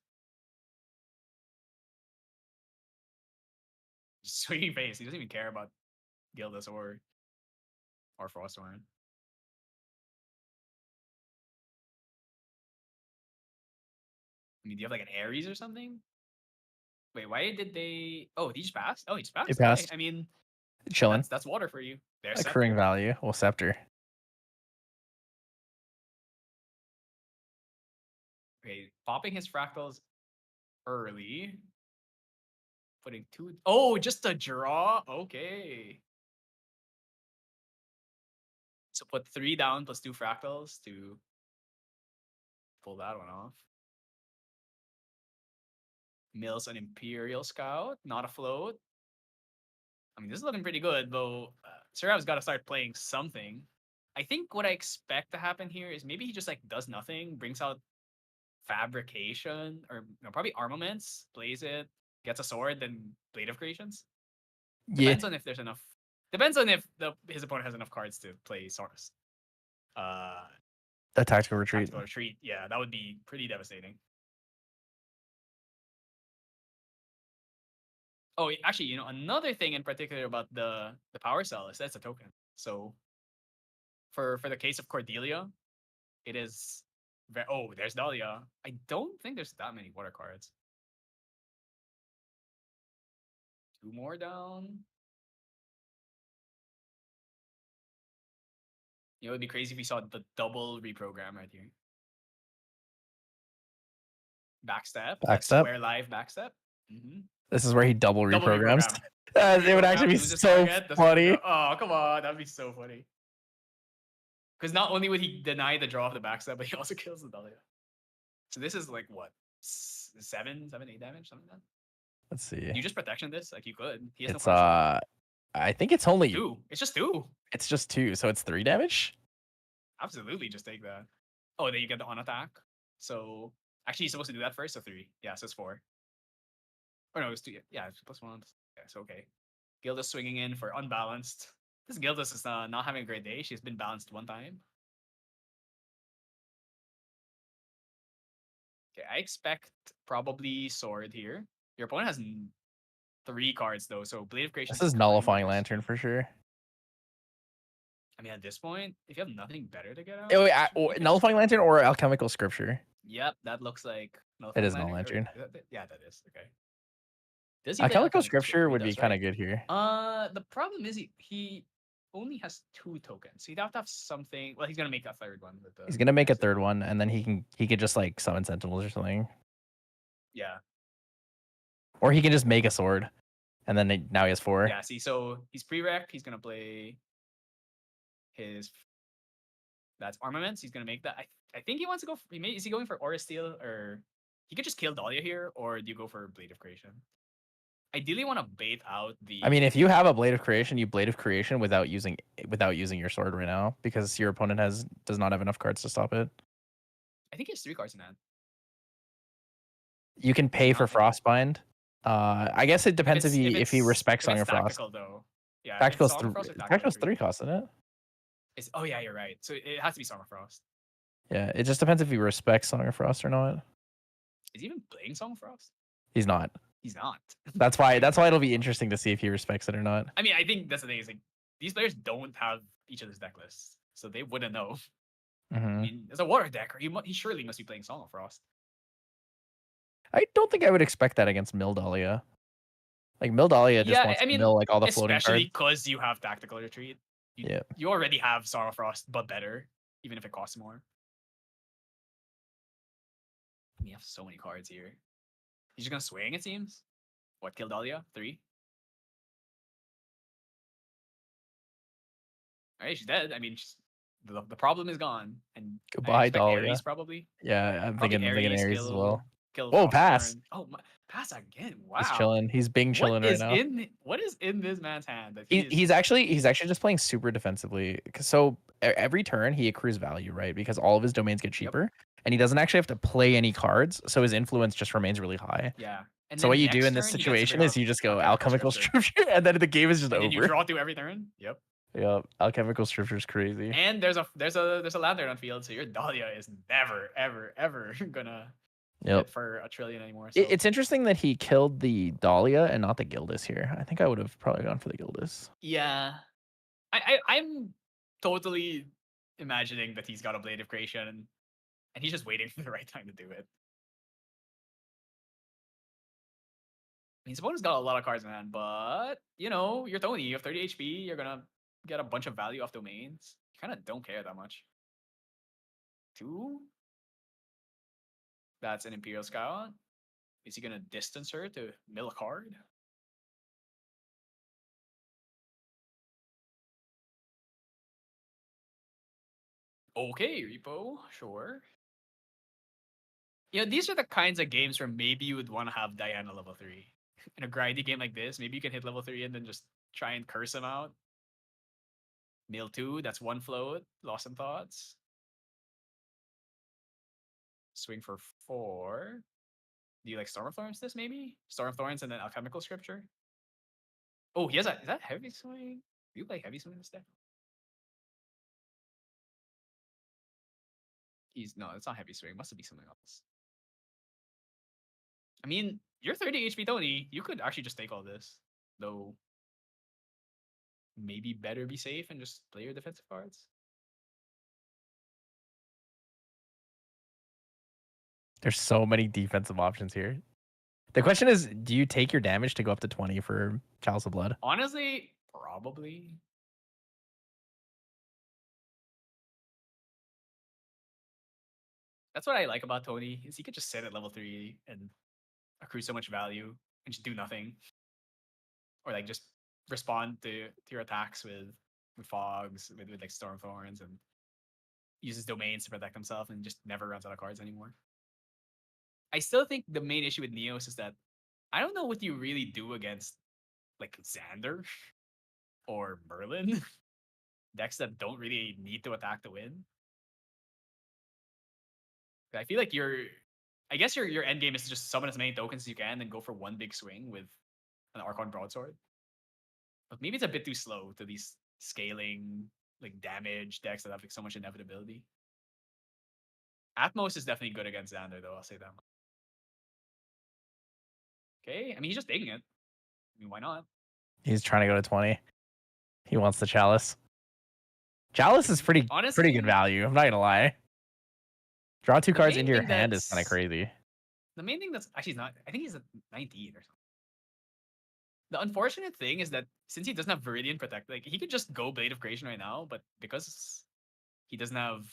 Swinging face. He doesn't even care about Gildas or Frostborn. I mean, do you have like an Ares or something? Wait, why did they? Oh, he just passed. Oh, he just passed. He passed. Okay. I mean, chilling. That's water for you. There's accruing value. Well, Scepter. Okay, popping his fractals early. Putting 2. Oh, just a draw. Okay. So put 3 down plus 2 fractals to pull that one off. Mills an Imperial Scout, not a float. I mean, this is looking pretty good, though. Serap's got to start playing something. I think what I expect to happen here is maybe he just like does nothing, brings out Fabrication or probably Armaments, plays it, gets a sword, then Blade of Creations. Depends on if there's enough. Depends on if his opponent has enough cards to play Source. A tactical retreat. Tactical retreat. Yeah, that would be pretty devastating. Oh, actually, another thing in particular about the power cell is that's a token. So for the case of Cordelia, it is there's Dahlia. I don't think there's that many water cards. 2 more down. It would be crazy if we saw the double reprogram right here. Backstep. That's square live backstep. Mm-hmm. This is where he double reprograms. It would actually be so funny. Oh, come on. That'd be so funny. Because not only would he deny the draw of the backstep, but he also kills the Dahlia. So this is like what? 7, 8 damage? Something like that? Let's see. Do you just protection this? Like you could. He has It's no punishment. I think it's only 2. It's just 2. It's just 2, so it's 3 damage. Absolutely, just take that. Oh, then you get the on attack. So actually, you're supposed to do that first. So 3. Yeah, so it's 4. Or no, it's 2. Yeah, it's +1. Yeah, so okay. Gilda's swinging in for unbalanced. This Gilda's is not having a great day. She's been balanced 1 time. Okay, I expect probably sword here. Your opponent has 3 cards though, so Blade of Creation This is kind nullifying of lantern risky. for sure. I mean, at this point, if you have nothing better to get out, Oh, wait, you can just nullifying swing. lantern or alchemical scripture? Yep, that looks like It nullifying is null lantern. lantern. Yeah, that is okay. Does he play Alchemical alchemical scripture? scripture He would be does, kind of right? good here. The problem is he only has 2 tokens. So he'd have to have something. Well, he's gonna make a third one with the. He's gonna make a acid. third one, and then he could just like summon sentinels or something, Yeah. or he can just make a sword, and then now he has 4. Yeah. See, so he's prereq. He's gonna play his. That's armaments. He's gonna make that. I think he wants to go. Is he going for Aura Steel, or he could just kill Dahlia here, or do you go for Blade of Creation? Ideally, want to bait out the. I mean, if you have a Blade of Creation, you Blade of Creation without using your sword right now, because your opponent does not have enough cards to stop it. I think he has 3 cards in hand. You can pay for Frostbind. I guess it depends if he respects Song of Frost. Tactical though. Yeah, Tactical's Song of Frost or Tactical's 3 cost, isn't it? Oh yeah, you're right. So it has to be Song of Frost. Yeah, it just depends if he respects Song of Frost or not. Is he even playing Song of Frost? He's not. He's not. That's why it'll be interesting to see if he respects it or not. I mean, I think that's the thing. Is like these players don't have each other's deck lists, so they wouldn't know. I mean, as a water decker, he surely must be playing Song of Frost. I don't think I would expect that against Mildalia. Like Mildalia just wants to mill like all the floating cards. Especially because you have Tactical Retreat. Yeah. You already have Song of Frost, but better, even if it costs more. We have so many cards here. He's just gonna swing, it seems. What, kill Dahlia? 3? Alright, she's dead. I mean, the problem is gone. And Goodbye, Dahlia. Ares, probably. Yeah, I'm thinking Ares as well. Kill Whoa, pass. Oh, pass again. Wow. He's chilling. He's Bing chilling right now. What is in this man's hand? That he's actually just playing super defensively. So every turn he accrues value, right? Because all of his domains get cheaper, and he doesn't actually have to play any cards, so his influence just remains really high. Yeah. And so what you do in this situation is you just go Alchemical Scripture, and then the game is just over. And you draw through every turn. Yep. Yeah, Alchemical Scripture is crazy. And there's a lantern on field, so your Dahlia is never, ever gonna hit for a trillion anymore. So. It's interesting that he killed the Dahlia and not the Gildas here. I think I would have probably gone for the Gildas. Yeah, I'm totally imagining that he's got a Blade of Creation, and he's just waiting for the right time to do it. I mean, his opponent's got a lot of cards in hand, but you're Tony. You have 30 HP. You're gonna get a bunch of value off domains. You kind of don't care that much. 2. That's an Imperial Scout. Is he gonna distance her to mill a card? Okay, Repo, sure. These are the kinds of games where maybe you would want to have Diana level 3. In a grindy game like this, maybe you can hit level 3 and then just try and curse him out. Mill 2, that's 1 float. Lost some thoughts. Swing for 4. Do you like Storm of Thorns this maybe? Storm of Thorns and then Alchemical Scripture? Oh, is that Heavy Swing? Do you play Heavy Swing instead? No, it's not Heavy Swing. Must be something else. I mean, you're 30 HP Tony. You could actually just take all this. Though, maybe better be safe and just play your defensive cards. There's so many defensive options here. The question is, do you take your damage to go up to 20 for Chalice of Blood? Honestly, probably. That's what I like about Tony, is he could just sit at level 3 and accrue so much value and just do nothing. Or like just respond to your attacks with fogs, with like Stormthorns, and uses domains to protect himself and just never runs out of cards anymore. I still think the main issue with Neos is that I don't know what you really do against like Zander or Merlin. Decks that don't really need to attack to win. I feel like I guess your end game is to just summon as many tokens as you can and go for one big swing with an Archon Broadsword. But maybe it's a bit too slow to these scaling like damage decks that have like so much inevitability. Atmos is definitely good against Zander though, I'll say that much. Okay, I mean he's just taking it. I mean, why not? He's trying to go to 20. He wants the Chalice. Chalice is pretty good value. I'm not gonna lie. Draw 2 cards into your hand is kind of crazy. The main thing that's actually not. I think he's at 19 or something. The unfortunate thing is that since he doesn't have Viridian Protect, like he could just go Blade of Creation right now, but because he doesn't have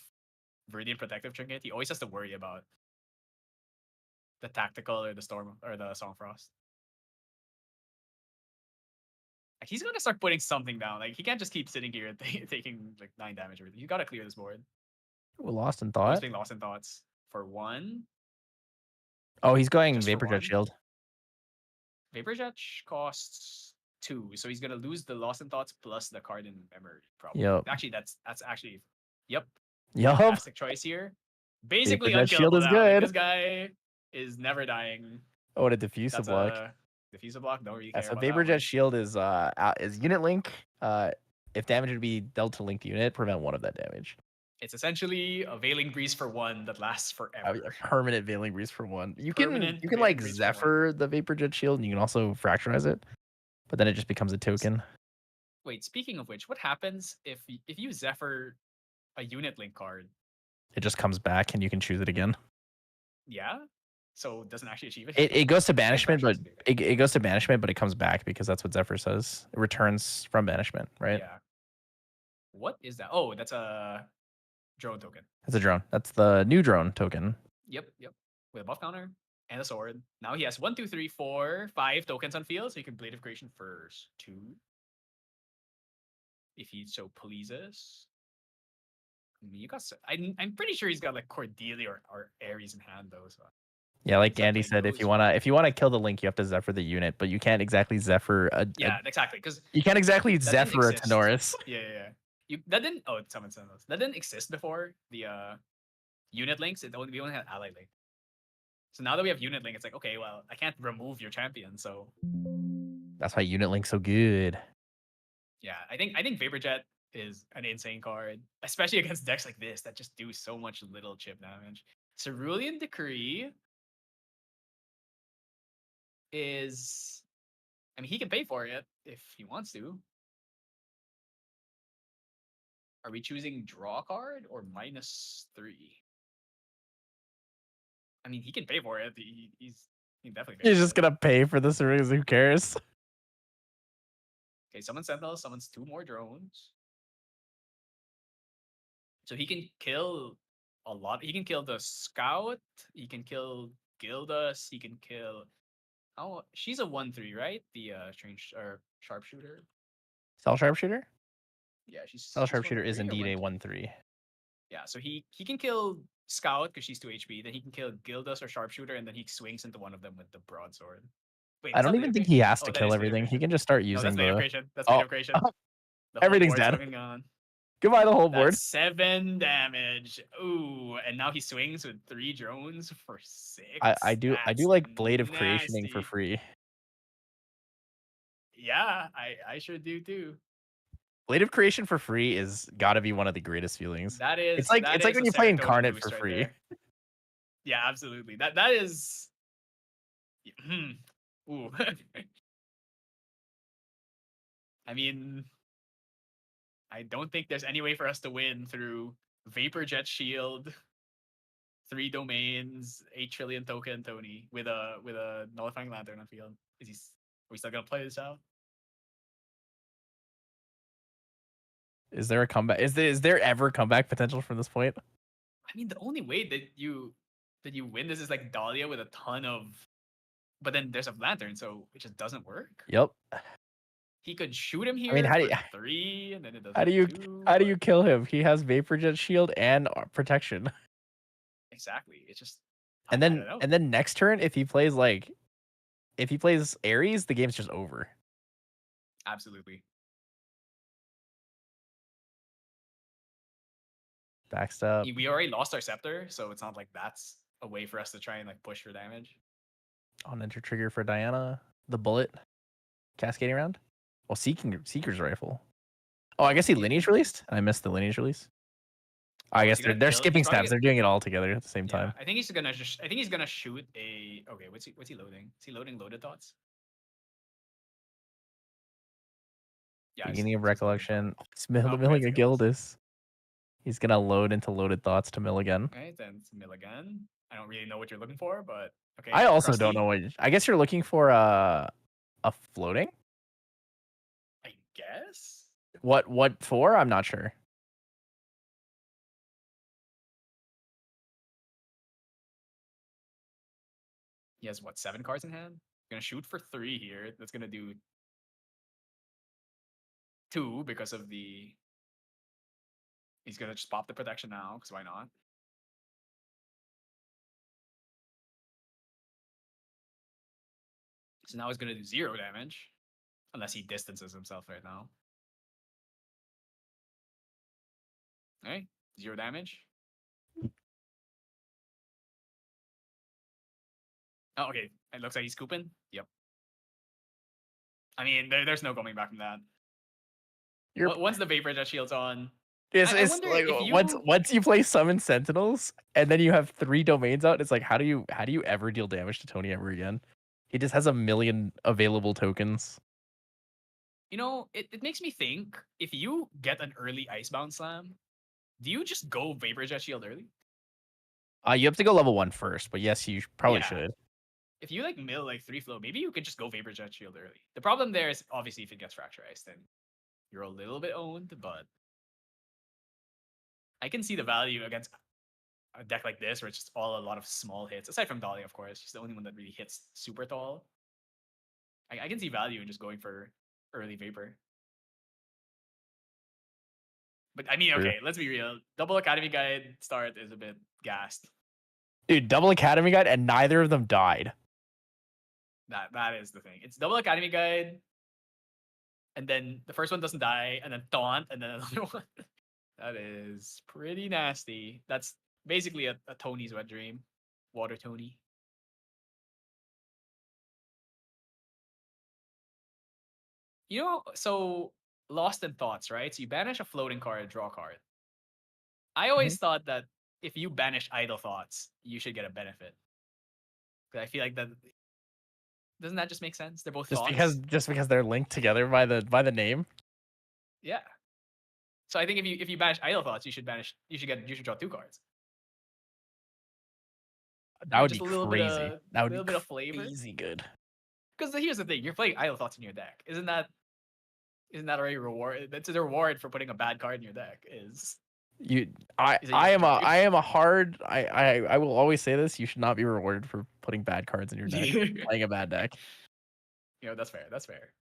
Viridian Protective Trinket, he always has to worry about the Tactical or the Storm or the Songfrost. Like, he's gonna start putting something down. Like he can't just keep sitting here and taking like 9 damage or everything. You gotta clear this board. Ooh, Lost in Thought. He's being Lost in Thoughts for 1. Oh, he's going Vapor Jet Shield. Vapor Jet costs 2, so he's gonna lose the Lost in Thoughts plus the card in memory. Probably. Yep. Actually, that's actually. Yep. Yup. Fantastic choice here. Basically, Vapor Jet Shield is now. good. Like, this guy is never dying. Oh, and a Diffusive block. Diffusive block. Don't really care. So about Vapor that Jet one. Shield is unit link. If damage would be dealt to linked unit, prevent 1 of that damage. It's essentially a Veiling Breeze for 1 that lasts forever. A permanent Veiling Breeze for 1. You can like Zephyr the Vapor Jet Shield, and you can also Fracturize it, but then it just becomes a token. Wait, speaking of which, what happens if you Zephyr a unit link card? It just comes back, and you can choose it again. Yeah. So it doesn't actually achieve it. It goes to banishment, but it goes to banishment, but it comes back because that's what Zephyr says. It returns from banishment, right? Yeah. What is that? Oh, that's a drone token. That's a drone. That's the new drone token. Yep. With a buff counter and a sword. Now he has 1, 2, 3, 4, 5 tokens on field, so he can Blade of Creation first 2. If he so pleases. I mean, I'm pretty sure he's got like Cordelia or Ares in hand though. So. Yeah, like Andy said, if you wanna kill the link, you have to Zephyr the unit, but you can't exactly Zephyr exactly, because you can't exactly Zephyr a Tenoris. Yeah. That didn't. Oh, someone said those. That didn't exist before the unit links. We only had ally link. So now that we have unit link, it's like, okay, well, I can't remove your champion, so that's why unit link's so good. Yeah, I think Vapor Jet is an insane card, especially against decks like this that just do so much little chip damage. Cerulean Decree is, I mean, he can pay for it if he wants to. Are we choosing draw card or -3? I mean, he can pay for it. He can definitely. He's just gonna pay for this, or who cares? Okay, summon Sentinel, summons 2 more drones. So he can kill a lot. He can kill the Scout. He can kill Gildas. He can kill. Oh, she's a 1/3, right? The strange or sharpshooter. Cell Sharpshooter. Yeah, Cell Sharpshooter is indeed a 1/3. Yeah, so he can kill Scout because she's 2 HP. Then he can kill Gildas or Sharpshooter, and then he swings into one of them with the broadsword. Wait, I don't even think he has to kill everything. He can just start using Blade of Creation. That's Blade of Creation. Everything's dead. Goodbye, the whole board. That's 7 damage. Ooh, and now he swings with 3 drones for 6. I do like Blade of Creationing for free. Yeah, I sure do too. Blade of Creation for free is gotta be one of the greatest feelings. That is. It's like when you play Incarnate for free. Right. Yeah, absolutely. That is. Ooh. I mean, I don't think there's any way for us to win through Vapor Jet Shield, 3 domains, 8 trillion token Tony with a Nullifying Lantern on field. Are we still gonna play this out? Is there a comeback? Is there ever comeback potential from this point? I mean, the only way that you win this is like Dahlia with a ton of, but then there's a lantern, so it just doesn't work. Yep. He could shoot him here. I mean, how do you, 3, and then it does. How do you kill him? He has Vapor Jet Shield and protection. Exactly. It's just. And then next turn, if he plays like if he plays Ares, the game's just over. Absolutely. Backstep. We already lost our scepter, so it's not like that's a way for us to try and like push for damage. On enter trigger for Diana. The bullet. Cascading around. Well, Seeker's rifle. Oh, I guess he lineage released. I missed the lineage release. I Oh, is guess he gonna they're kill? He's skipping probably steps. They're doing it all together at the same Yeah, time. I think he's gonna just. I think he's gonna shoot a. Okay, what's he loading? Is he loading loaded thoughts? Yeah, Beginning of he's loading recollection. thoughts. He's Oh, milling it's a Gildas. Gildas. He's gonna load into loaded thoughts to mill again. Right, then it's mill again. I don't really know what you're looking for, but okay. I also don't Crusty, know what. I guess you're looking for a floating. I guess. What for? I'm not sure. He has what, 7 cards in hand? Gonna shoot for 3 here. That's gonna do 2 because of the. He's gonna just pop the protection now, because why not? So now he's gonna do 0 damage. Unless he distances himself right now. Alright, 0 damage. Oh, okay. It looks like he's scooping. Yep. I mean, there's no going back from that. You're Once the Vapor Jet Shield's on, I it's wonder like if you. once you play summon sentinels and then you have 3 domains out, it's like how do you ever deal damage to Tony ever again? He just has a million available tokens. You know, it makes me think, if you get an early Icebound Slam, do you just go Vapor Jet Shield early? You have to go level 1 first, but yes, you probably Yeah. should. If you like mill like 3 flow, maybe you could just go Vapor Jet Shield early. The problem there is obviously if it gets fracturized, then you're a little bit owned, but I can see the value against a deck like this where it's just all a lot of small hits. Aside from Dolly, of course, she's the only one that really hits super tall. I can see value in just going for early Vapor. But I mean, True. okay, let's be real. Double Academy Guide start is a bit gassed. Dude, double Academy Guide and neither of them died. That is the thing. It's Double Academy Guide, and then the first one doesn't die, and then Taunt, and then another one. That is pretty nasty. That's basically a Tony's wet dream. Water Tony. You know, so Lost in Thoughts, right? So you banish a floating card, draw a card. I always thought that if you banish Idle Thoughts, you should get a benefit. 'Cause I feel like that doesn't that just make sense? They're both thoughts. Just because they're linked together by the name. Yeah. So I think if you banish Idle Thoughts, you should draw 2 cards. That would Just be a little bit crazy. of That would be little bit of flavor. crazy good. Because here's the thing: you're playing Idle Thoughts in your deck. Isn't that already reward? That's a reward for putting a bad card in your deck. Is I that you have to draw 2. am a hard I will always say this, you should not be rewarded for putting bad cards in your deck. Playing a bad deck. You know, that's fair. That's fair.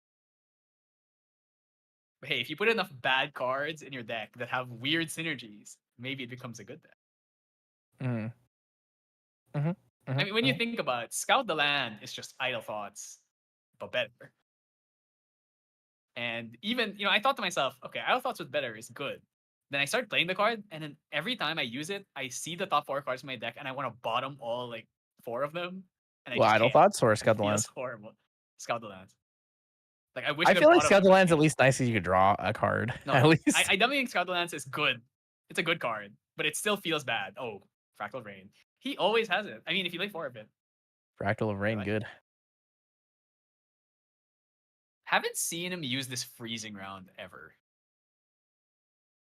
But hey, if you put enough bad cards in your deck that have weird synergies, maybe it becomes a good deck. Mm-hmm. I mean, when you think about it, Scout the Land is just Idle Thoughts, but better. And even, I thought to myself, okay, Idle Thoughts with better is good. Then I start playing the card, and then every time I use it, I see the top 4 cards in my deck, and I want to bottom all like 4 of them, and I Well, just Idle can't. Thoughts or It Scout the feels Lands? horrible. Scout the Lands. Like I wish I I feel like bottom Scout them, the but I Lands at can't. least nice that you could draw a card. No, at no. least. I definitely think Scout the Lands is good. It's a good card, but it still feels bad. Oh, Fractal Rain. He always has it. I mean, if you play 4 of it. Fractal of Rain, Like, good. haven't seen him use this freezing round ever.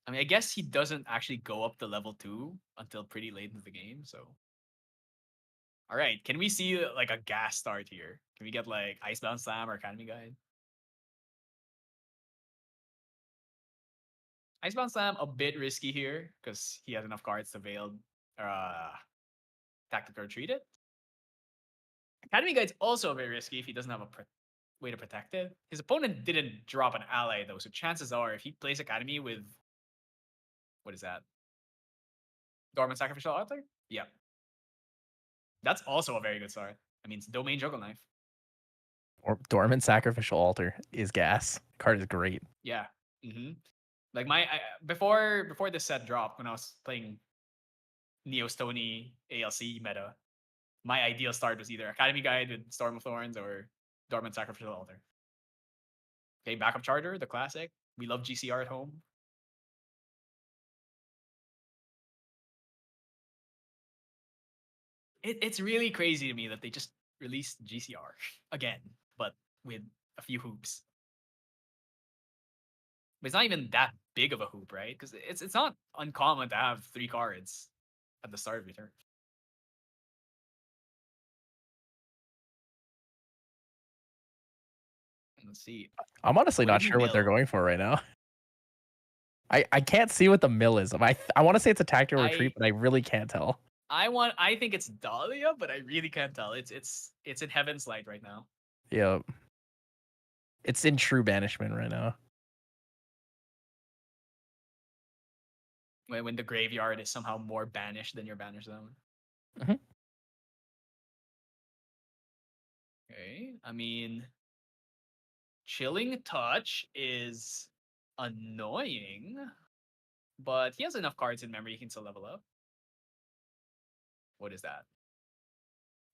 I mean, I guess he doesn't actually go up to level 2 until pretty late into the game, so. All right, can we see like a gas start here? Can we get like Icebound Slam or Academy Guide? Icebound Slam a bit risky here because he has enough cards to veil tactical retreat it. Academy Guide's also very risky if he doesn't have a way to protect it. His opponent didn't drop an ally though, so chances are if he plays Academy with what is that? Dormant Sacrificial Altar? Yeah. That's also a very good start. I mean, it's Domain Juggle Knife. Or Dormant Sacrificial Altar is gas. Card is great. Yeah. Like before the set dropped, when I was playing Neo Stony ALC meta, my ideal start was either Academy Guide with Storm of Thorns or Dormant Sacrificial Altar. Okay, backup charger, the classic. We love GCR at home. It's really crazy to me that they just released GCR again, but with a few hoops. But it's not even that big of a hoop, right? Because it's not uncommon to have 3 cards at the start of your turn. Let's see. I'm honestly not sure what they're going for right now. I can't see what the mill is. I want to say it's a tactical retreat, but I really can't tell. I think it's Dahlia, but I really can't tell. It's in Heaven's Light right now. Yep. It's in true banishment right now. When the graveyard is somehow more banished than your banish zone. Okay. I mean, Chilling Touch is annoying, but he has enough cards in memory he can still level up. What is that?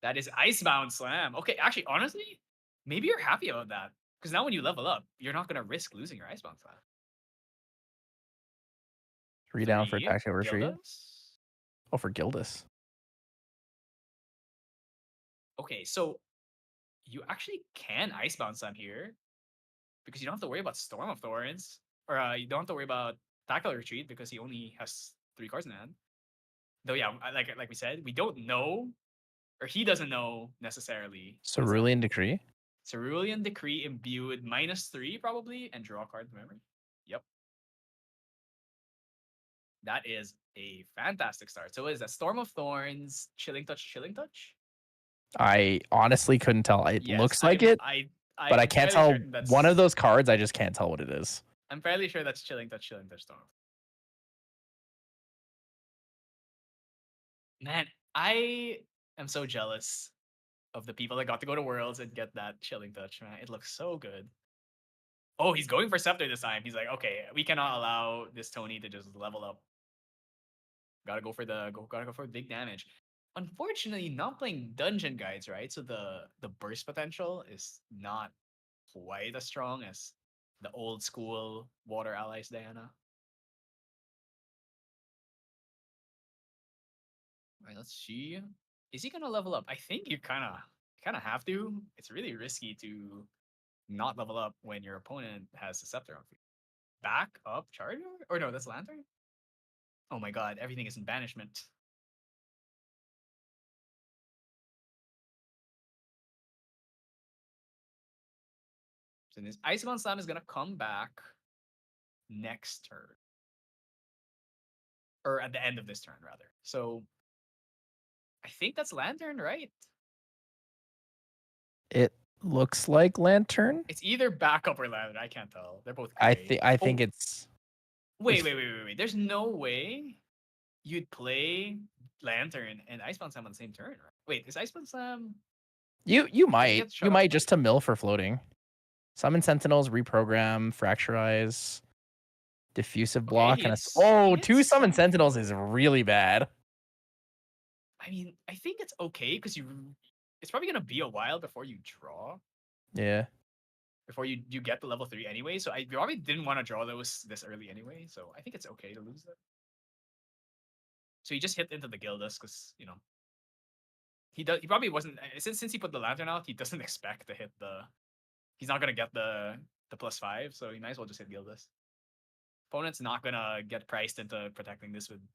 That is Icebound Slam. Okay, actually, honestly, maybe you're happy about that. Because now when you level up, you're not going to risk losing your Icebound Slam. 3 down for tactical retreat. Gildas? Oh, for Gildas. Okay, so you actually can Icebound Slam here because you don't have to worry about Storm of Thorns, or you don't have to worry about Tactical Retreat because he only has 3 cards in hand. Though, yeah, like we said, we don't know, or he doesn't know necessarily. Cerulean Decree? Cerulean Decree imbued -3 probably, and draw a card from memory. Yep. That is a fantastic start. So what is that? Storm of Thorns, Chilling Touch, Chilling Touch? I honestly couldn't tell. It looks like it, but I can't tell. One of those cards, I just can't tell what it is. I'm fairly sure that's Chilling Touch, Storm. Man, I am so jealous of the people that got to go to Worlds and get that Chilling Touch, man. It looks so good. Oh, he's going for Scepter this time. He's like, okay, we cannot allow this Tony to just level up. Gotta go for big damage. Unfortunately, not playing dungeon guides, right? So the burst potential is not quite as strong as the old school Water Allies Diana. All right, let's see. Is he gonna level up? I think you kind of have to. It's really risky to not level up when your opponent has a Scepter on you. Back up Charger? Or no, that's Lantern? Oh my god, everything is in banishment. So this Icebound Slam is gonna come back next turn. Or at the end of this turn, rather. So I think that's Lantern, right? It looks like Lantern. It's either backup or Lantern. I can't tell. They're both gray. I think it's. Wait. There's no way you'd play Lantern and Icebound Slam on the same turn, right? Wait, is Icebound Slam? You might just to mill for floating. Summon Sentinels, reprogram, fracturize, diffusive block, and two Summon Sentinels is really bad. I mean, I think it's okay because it's probably gonna be a while before you draw. Yeah. Before you get to level 3 anyway, so I probably didn't want to draw those this early anyway, so I think it's okay to lose them. So he just hit into the Gildas because he probably wasn't since he put the Lantern out, he doesn't expect to hit he's not gonna get the +5, so he might as well just hit Gildas. Opponent's not gonna get priced into protecting this with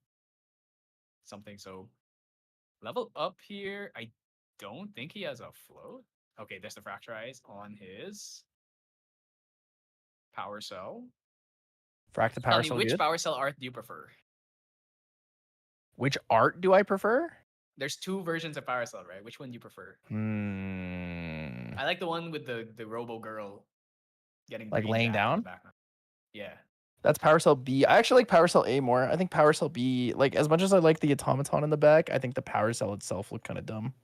something, so level up here. I don't think he has a float. Okay, there's the Fracturize on his Power Cell. Frack the Power Cell. Which Power Cell art do you prefer? Which art do I prefer? There's 2 versions of Power Cell, right? Which one do you prefer? I like the one with the Robo Girl getting like laying down. Yeah. That's Power Cell B. I actually like Power Cell A more. I think Power Cell B, like as much as I like the automaton in the back, I think the Power Cell itself looked kind of dumb.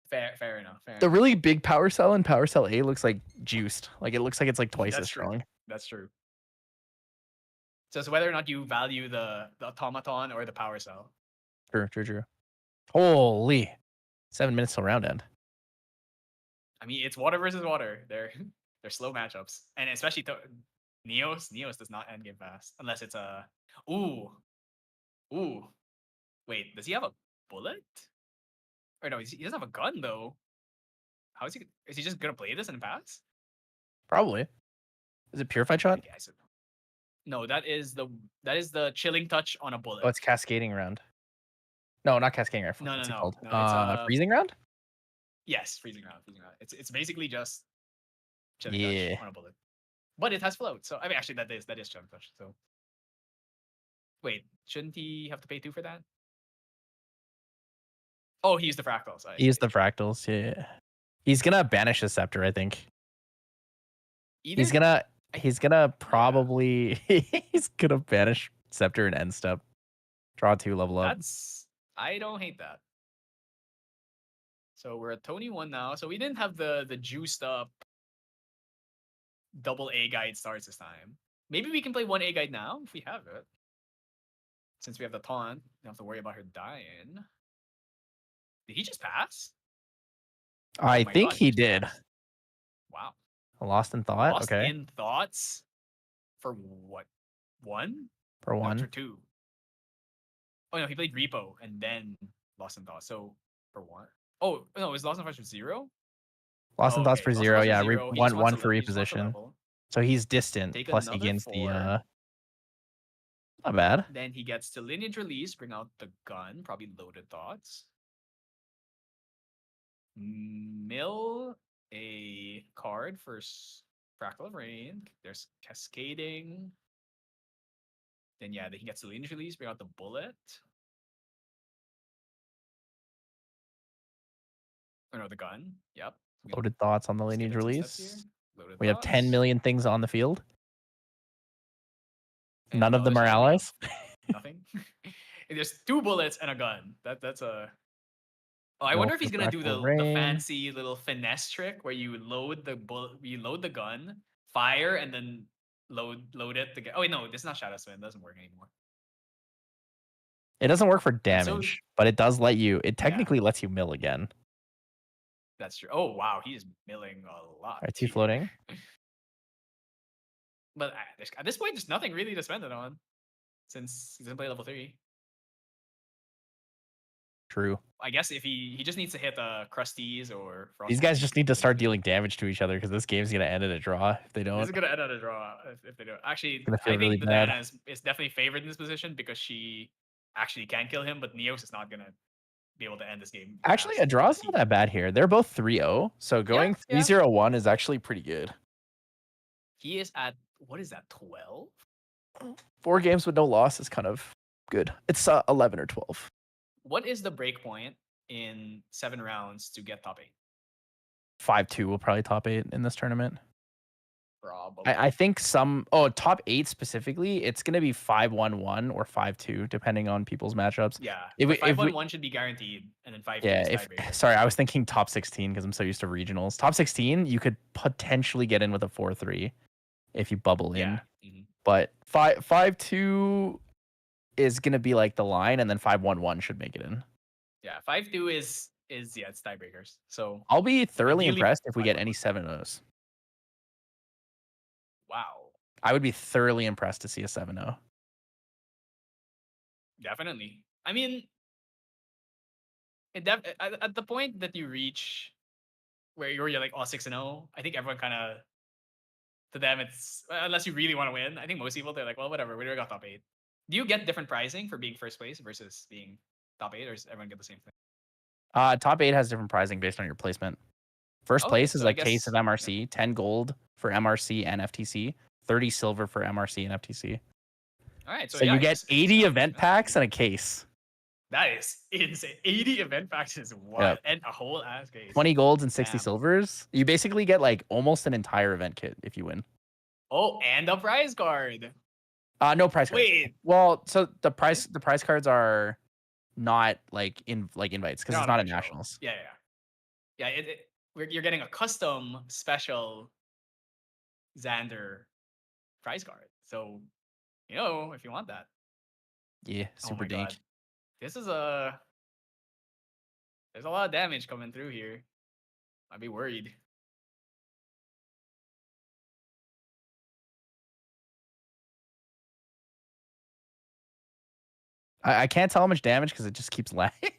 Fair enough. Fair The enough. really big power cell and power cell A looks like juiced. Like it looks like it's like twice as That's true. strong. That's true. So it's whether or not you value the automaton or the power cell. True. Holy, 7 minutes till round end. I mean, it's water versus water. They're slow matchups, and especially Neos. Neos does not end game fast unless it's a ooh. Wait, does he have a bullet? Or no, he doesn't have a gun though. How is he? Is he just gonna play this and pass? Probably. Is it purified shot? I guess. No, that is the chilling touch on a bullet. Oh, it's cascading round. No, not cascading round. No, What's it no. called? It's freezing round. yes, freezing round. It's basically just chilling Yeah. touch on a bullet, but it has float. So I mean, actually, that is chilling touch. So wait, shouldn't he have to pay 2 for that? Oh, he used the fractals. He used the fractals. Yeah. He's gonna banish his scepter, I think. He's gonna probably he's gonna banish scepter and end step. Draw 2, level up. I don't hate that. So we're at Tony 1 now. So we didn't have the juiced up double A guide starts this time. Maybe we can play 1 A guide now if we have it. Since we have the taunt, don't have to worry about her dying. Did he just pass? I think he did. Passed. Wow. Lost in thought. Lost okay. in thoughts for what? 1? For 1. No, for 2. Oh no, he played repo and then lost in thoughts. So for 1. Oh no, it was lost in thoughts for 0. Lost in thoughts for 0. Yeah, 1 for reposition. reposition. So he's distant. Take plus he gains 4. the. Not bad. Then he gets to lineage release. Bring out the gun. Probably loaded thoughts. Mill a card for Fractal of Rain. There's cascading. Then yeah, then he gets the lineage release. Bring out the bullet. Or no, the gun. Yep. Loaded thoughts on the lineage release. We have 10 million things on the field. And none of them are allies. Nothing. There's 2 bullets and a gun. That's a. Oh, I wonder if he's gonna do the fancy little finesse trick where you load the gun, fire, and then load it to get. Oh wait, no, this is not Shadow Spin. It doesn't work anymore. It doesn't work for damage, but it does let you. It technically lets you mill again. That's true. Oh wow, he is milling a lot. Right, 2 floating. But at this point, there's nothing really to spend it on, since he doesn't play level 3. True. I guess if he just needs to hit Crusties or Frosty. These guys just need to start dealing damage to each other because this game's gonna end at a draw if they don't. This is gonna end at a draw if they don't. Actually, I think really Diana is definitely favored in this position because she actually can kill him, but Neos is not gonna be able to end this game. Actually, a draw's not that bad here. They're both 3-0, so going 3-0-1 is actually pretty good. He is at, what is that, 12? 4 games with no loss is kind of good. It's 11 or 12. What is the break point in 7 rounds to get top 8? 5-2 will probably top 8 in this tournament. Probably. I think top 8 specifically, it's going to be 5-1-1 or 5-2, depending on people's matchups. Yeah, 5-1-1 should be guaranteed, and then 5-2 is tiebreaker. Sorry, I was thinking top 16 because I'm so used to regionals. Top 16, you could potentially get in with a 4-3 if you bubble in. Mm-hmm. But 5-2 is going to be like the line, and then 5-1-1 should make it in. Yeah, 5-2 is it's tiebreakers. So I'll be thoroughly impressed if we get any 7-0s. Wow. I would be thoroughly impressed to see a 7-0. Definitely. I mean, at the point that you reach where you're like 6-0, I think everyone kind of, to them, it's, unless you really want to win, I think most people, they're like, well, whatever, we already got top 8. Do you get different pricing for being first place versus being top 8, or does everyone get the same thing? Top 8 has different pricing based on your placement. First place is a case of MRC, 10 gold for MRC and FTC, 30 silver for MRC and FTC. All right, so you get 80 event packs and a case. That is insane. 80 event packs is what? Yep. And a whole ass case. 20 golds and 60 silvers. You basically get like almost an entire event kit if you win. Oh, and a prize card. No prize cards. Wait. Well, so the prize cards are not like invites because it's not a nationals. Yeah. Yeah, you're getting a custom special Zander prize card. So, if you want that. Yeah, Oh super my god. dink. This is there's a lot of damage coming through here. I'd be worried. I can't tell how much damage because it just keeps lagging.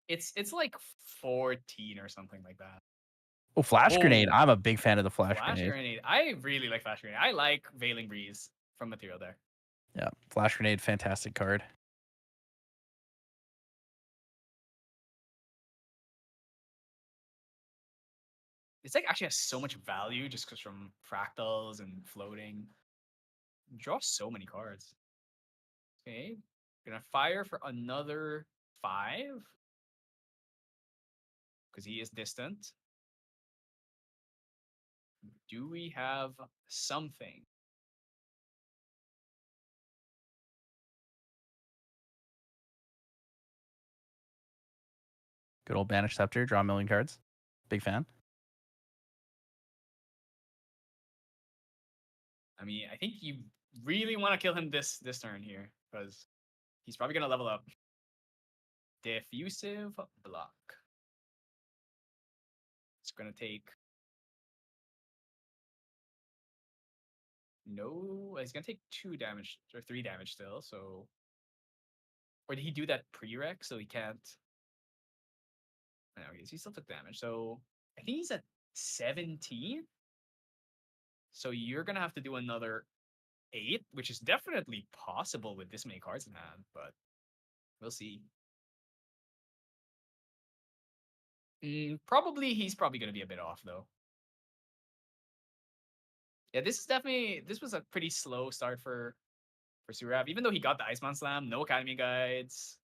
It's like 14 or something like that. Oh, flash grenade. Oh, I'm a big fan of the flash flash grenade. grenade. I really like flash grenade. I like Veiling Breeze from Material there. Yeah, flash grenade, fantastic card. It's like actually has so much value just because from fractals and floating. Draw so many cards. Okay. Gonna fire for another 5. Because he is distant. Do we have something? Good old Banish Scepter, draw a million cards. Big fan. I mean, I think you really want to kill him this turn here because he's probably gonna level up. Diffusive block. It's gonna take. No, he's gonna take 2 damage or 3 damage still. So, or did he do that prereq so he can't? No, he still took damage. So I think he's at 17. So you're gonna have to do another 8, which is definitely possible with this many cards in hand, but we'll see. Probably he's probably gonna be a bit off though. Yeah, this was a pretty slow start for Surav, even though he got the Iceman Slam, no Academy guides.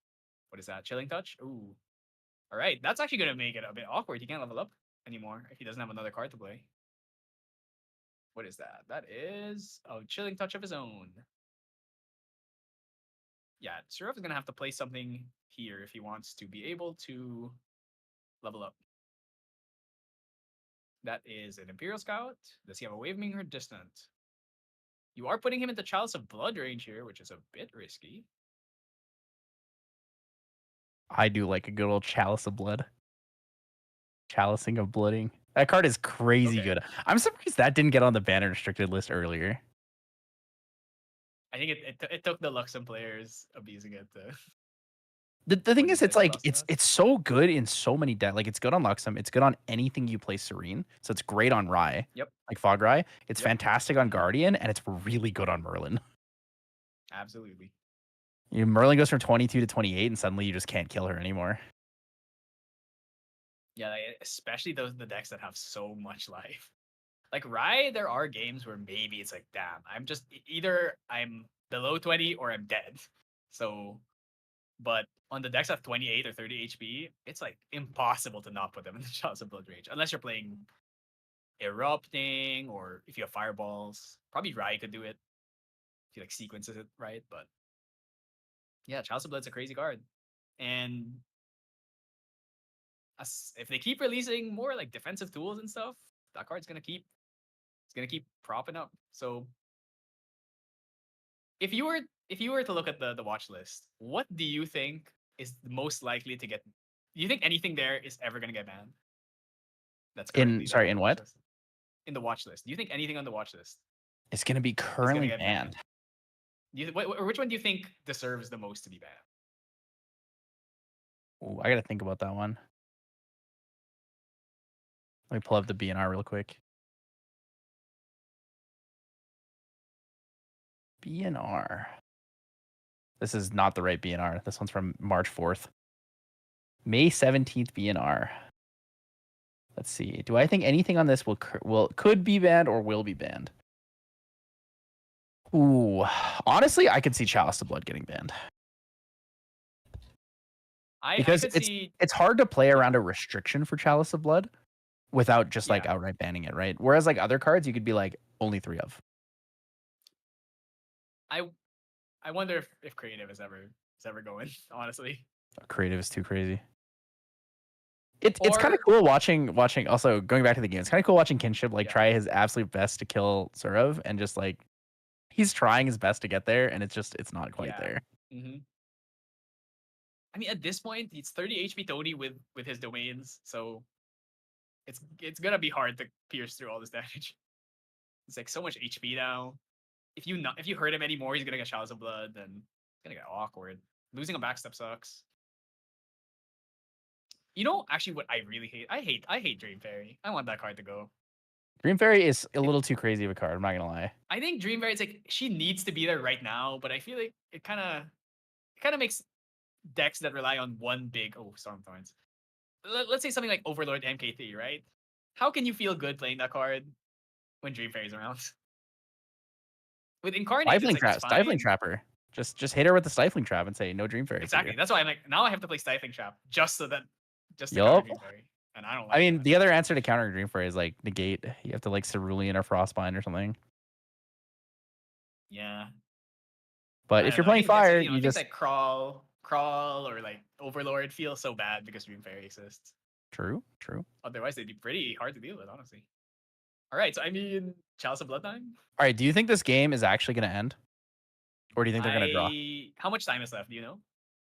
What is that? Chilling Touch? Ooh. All right, that's actually gonna make it a bit awkward. He can't level up anymore if he doesn't have another card to play. What is that? That is Chilling Touch of his own. Yeah, Surav is gonna have to play something here if he wants to be able to level up. That is an Imperial Scout. Does he have a Waving or Distant? You are putting him into Chalice of Blood range here, which is a bit risky. I do like a good old Chalice of Blood. Chalicing of Blooding. That card is crazy Okay. good. I'm surprised that didn't get on the banner restricted list earlier. I think it took the Luxem players abusing it to The thing put is, it it's this like close to us. it's so good in so many decks. Like it's good on Luxem, it's good on anything you play Serene. So it's great on Rye. Yep. Like Fog Rye. It's Yep. fantastic on Guardian, and it's really good on Merlin. Absolutely. Merlin goes from 22 to 28, and suddenly you just can't kill her anymore. Yeah, especially the decks that have so much life. Like Rye, there are games where maybe it's like, damn, I'm just either I'm below 20 or I'm dead. So, but on the decks that have 28 or 30 HP, it's like impossible to not put them in the Chalice of Blood range unless you're playing Erupting or if you have fireballs. Probably Rye could do it if he like sequences it right, but yeah, Chalice of Blood's a crazy card. And if they keep releasing more like defensive tools and stuff, that card's gonna keep propping up. So if you were to look at the watch list, what do you think is most likely to get? Do you think anything there is ever gonna get banned? That's In currently sorry, the in watch what? list. In the watch list, do you think anything on the watch list It's gonna be is gonna currently get banned. banned? Or which one do you think deserves the most to be banned? Ooh, I gotta think about that one. Let me pull up the BNR real quick. BNR. This is not the right BNR. This one's from March 4th. May 17th BNR. Let's see. Do I think anything on this could be banned or will be banned? Ooh, honestly, I could see Chalice of Blood getting banned I because could see. it's hard to play Yeah, around a restriction for Chalice of Blood without just like yeah. outright banning it, right? Whereas like other cards, you could be like only 3 of. I I wonder if creative is ever going. Honestly, Creative is too crazy. It's kind of Or cool watching. Also, going back to the game, it's kind of cool watching Kinship like yeah, try his absolute best to kill Surov, and just like he's trying his best to get there, and it's not quite yeah. there. hmm I mean, at this point, he's 30 HP Tony with his domains, so it's gonna be hard to pierce through all this damage. It's like so much HP now. If you hurt him anymore, he's gonna get showers of blood, then it's gonna get awkward. Losing a backstep sucks. You know, actually, what I really hate, I hate Dream Fairy. I want that card to go. Dream Fairy is a It, little too crazy of a card. I'm not gonna lie. I think Dream Fairy, it's like she needs to be there right now, but I feel like it kind of makes decks that rely on one big Storm Thorns. Let's say something like Overlord MK3, right? How can you feel good playing that card when Dream Fairy's around? With Incarnate, it's like it's Stifling fine. Trapper. Just hit her with the Stifling Trap and say no Dream Fairy for you. Exactly. That's why I'm like, now I have to play Stifling Trap just to counter Yup. Dream Fairy, and I don't I like mean, that. the other answer to counter Dream Fairy is like negate. You have to like Cerulean or Frostbind or something. Yeah, But I if don't you're know. I playing think that's fire, you know you things just like crawl, or like Overlord feel so bad because Dream Fairy exists. true. Otherwise, they'd be pretty hard to deal with, honestly. All right, so I mean, Chalice of Bloodtime. All right. Do you think this game is actually gonna end, or do you think they're gonna draw? How much time is left? Do you know?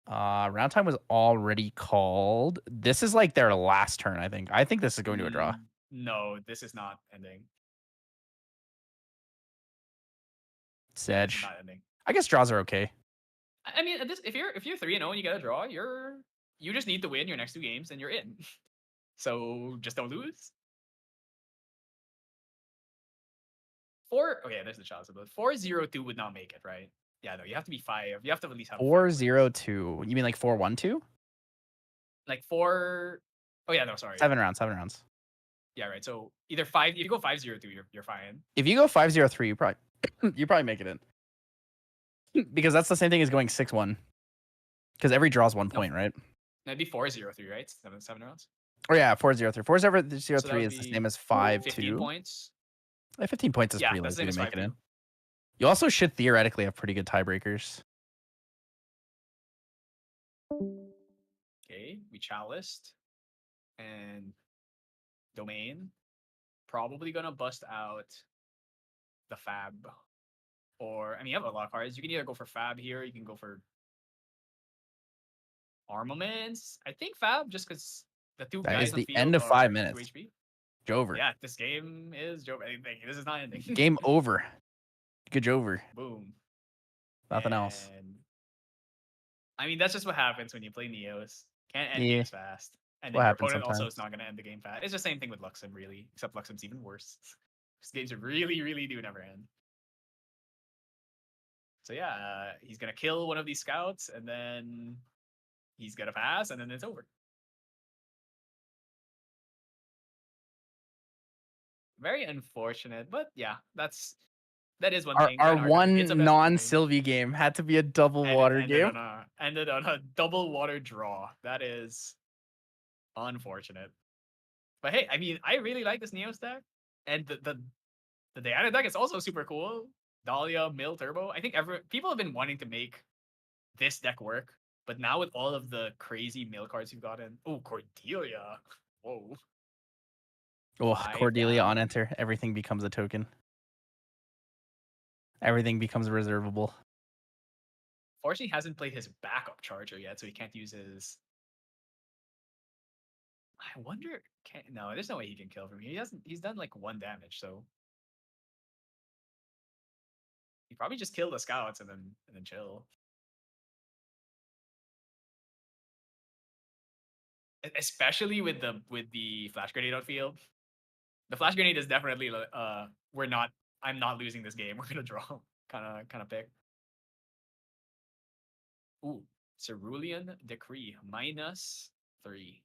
Round time was already called. This is like their last turn. I think this is going to a draw. No, this is not ending. Yeah, this is Sedge. not ending. I guess draws are okay. I mean, if you're 3-0 and you get a draw, you just need to win your next 2 games and you're in. So just don't lose. There's the Chalice of Blood. 4-0-2 would not make it, right? Yeah, no, you have to be 5. You have to at least have 4-0-2. You mean like 4-1-2? like 4. Oh yeah, no, sorry. 7 rounds. 7 rounds. Yeah, right. So either 5. If you go 5-0-2, you're fine. If you go 5-0-3, you probably make it in. Because that's the same thing as going 6-1. Because every draw is 1 No, point, right? that'd be 4-0-3, right? 7 rounds. Oh yeah, 4-0-3. So that 4-0-3 would is the be same as 15 5-2. points. 15 points is Yeah, pretty that's the likely same to as make it in. 5-2. You also should theoretically have pretty good tiebreakers. Okay, we chaliced and domain. Probably gonna bust out the Fab. Or I mean, you have a lot of cards. You can either go for Fab here. You can go for armaments. I think Fab, just because the two That guys is on the field end of 5 are 2 minutes. HP. Jover. Yeah, this game is Jover. This is not ending. Game over. Good Jover. Boom. Nothing else. And I mean, that's just what happens when you play Neos. Can't end Yeah. games fast. And What then your happens opponent also is sometimes. not going to end the game fast. It's the same thing with Luxem, really, except Luxem's even worse. These games really, really do never end. So yeah, he's going to kill one of these scouts, and then he's going to pass, and then it's over. Very unfortunate, but yeah, that is one thing. Our Van Argyle, it's a one best of 3 non-Sylvie game had to be a double and it water game. ended on a double water draw. That is unfortunate. But hey, I mean, I really like this Neo stack, and the Diana deck is also super cool. Dahlia, Mill, Turbo. I think people have been wanting to make this deck work, but now with all of the crazy Mill cards you've gotten, Cordelia, whoa, Oh, 5 Cordelia on down. enter. Everything becomes a token. Everything becomes reservable. Fortunately, he hasn't played his backup charger yet, so he can't use his. I wonder. No, there's no way he can kill from here. He hasn't. He's done like 1 damage, so he probably just killed the scouts and then chill. Especially with the flash grenade outfield. The flash grenade is definitely I'm not losing this game. We're gonna draw. Kind of pick. Ooh, Cerulean Decree -3.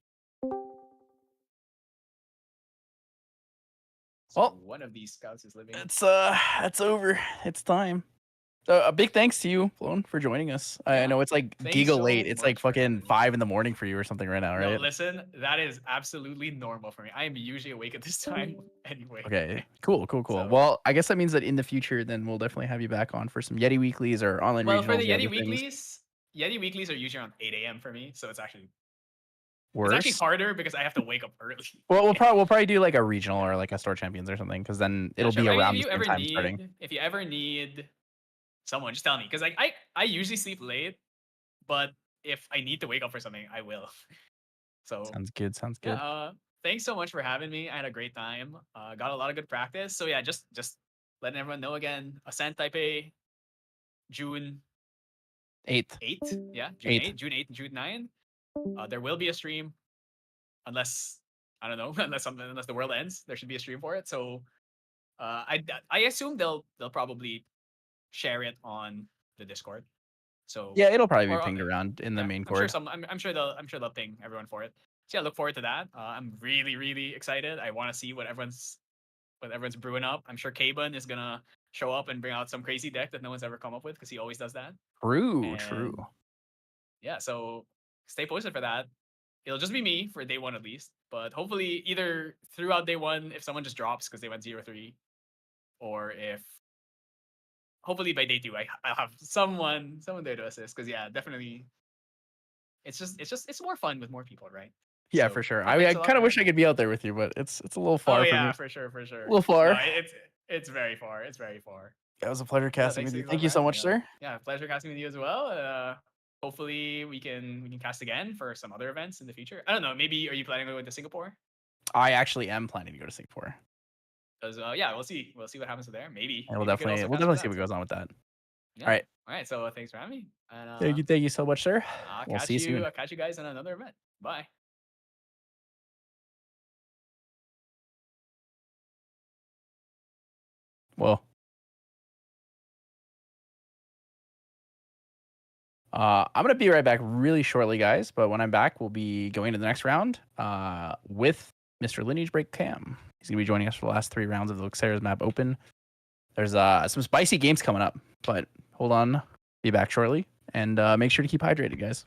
So Well, one of these scouts is living. That's over. It's time. So a big thanks to you, Flonne, for joining us. I know it's like Thanks giga so late. It's like much for having fucking me. 5 in the morning for you or something right now, No, right? listen, that is absolutely normal for me. I am usually awake at this time anyway. Okay, cool. So- Well, I guess that means that in the future, then we'll definitely have you back on for some Yeti weeklies or online Well, regionals for the or Yeti other things. weeklies are usually around 8 a.m. for me, so it's actually It's actually Worse. harder because I have to wake up early. Well, we'll probably do like a regional or like a store champions or something, because then Yeah, it'll sure. be I mean, around the same time starting. if you ever need someone, just tell me. Because like I usually sleep late, but if I need to wake up for something, I will. So Sounds good. Sounds yeah, good. thanks so much for having me. I had a great time. Got a lot of good practice. So yeah, just letting everyone know again. Ascent Taipei, June 8th. 8th. Yeah, June 8th. 8th, June 8th, and June 9th. There will be a stream, unless I don't know, unless the world ends. There should be a stream for it. So I assume they'll probably share it on the Discord. So Yeah, it'll probably be or pinged around in the yeah, main cord. I'm sure they'll ping everyone for it. So yeah, look forward to that. I'm really excited. I want to see what everyone's brewing up. I'm sure Kaban is gonna show up and bring out some crazy deck that no one's ever come up with because he always does that. True. And yeah, so stay posted for that. It'll just be me for day one at least, but hopefully either throughout day one if someone just drops because they went 0-3, or if hopefully by day two I'll have someone there to assist because yeah, definitely it's more fun with more people, right? Yeah, for So sure. yeah, I mean, I thanks a lot kind for of wish having I me. could be out there with you, but it's a little Oh far for me. yeah, A for sure. little No, far. it's very far. It's very far. It was a pleasure Yeah, casting with you. thanks a lot Thank for you so having me. much, sir. Yeah, pleasure casting with you as well. Hopefully we can cast again for some other events in the future. I don't know. Maybe are you planning to go to Singapore? I actually am planning to go to Singapore. Because yeah, we'll see. We'll see what happens there. Maybe And maybe we could also we'll cast for definitely see that. what So goes on with that. yeah. All right. All right. So thanks for having me, and Thank you so much, sir. I'll We'll see you soon. catch you guys on another event. Bye. Well, I'm gonna be right back really shortly, guys. But when I'm back, we'll be going to the next round with Mr. LineageBreakCam. He's gonna be joining us for the last 3 rounds of the Luxera's map open. There's some spicy games coming up, but hold on, be back shortly, and make sure to keep hydrated, guys.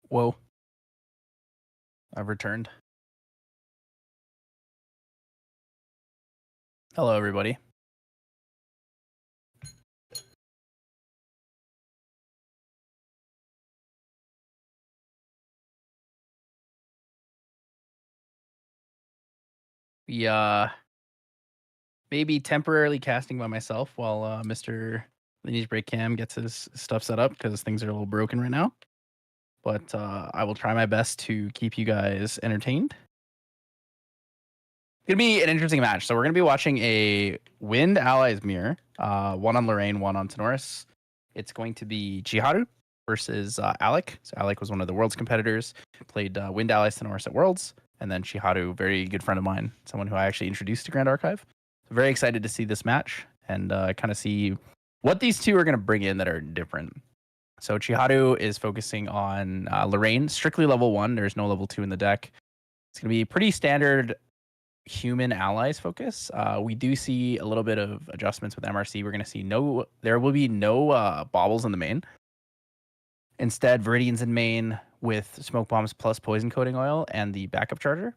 Whoa. I've returned. Hello, everybody. We maybe temporarily casting by myself while Mr. LineagebreakCam gets his stuff set up because things are a little broken right now. But I will try my best to keep you guys entertained. It's gonna be an interesting match. So we're gonna be watching a Wind Allies mirror, one on Lorraine, one on Tenoris. It's going to be Chiharu versus Alec. So Alec was one of the Worlds competitors, played Wind Allies Tenoris at Worlds, and then Chiharu, very good friend of mine, someone who I actually introduced to Grand Archive. So very excited to see this match and kind of see what these two are going to bring in that are different. So Chiharu is focusing on Lorraine, strictly level 1. There's no level 2 in the deck. It's going to be pretty standard human allies focus. We do see a little bit of adjustments with MRC. We're going to see there will be no baubles in the main. Instead, Viridian's in main with smoke bombs plus poison coating oil and the backup charger,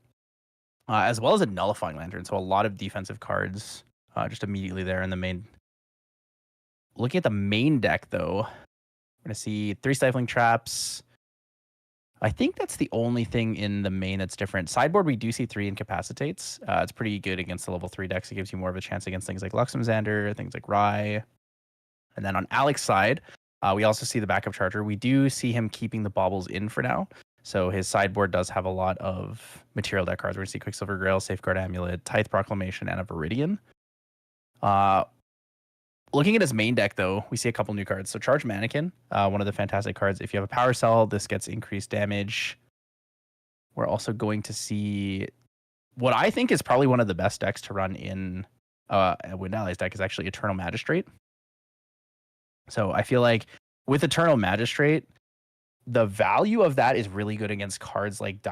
as well as a nullifying lantern. So a lot of defensive cards just immediately there in the main. Looking at the main deck, though, we're going to see 3 stifling traps. I think that's the only thing in the main that's different. Sideboard, we do see 3 incapacitates. It's pretty good against the level 3 decks. It gives you more of a chance against things like Luxem Zander, things like Rye. And then on Alec's side, we also see the backup charger. We do see him keeping the baubles in for now. So his sideboard does have a lot of material deck cards. We're going to see Quicksilver Grail, Safeguard Amulet, Tithe Proclamation, and a Viridian. Looking at his main deck, though, we see a couple new cards. So Charge Mannequin, one of the fantastic cards. If you have a power cell, this gets increased damage. We're also going to see what I think is probably one of the best decks to run in a Wind Allies deck is actually Eternal Magistrate. So I feel like with Eternal Magistrate, the value of that is really good against cards like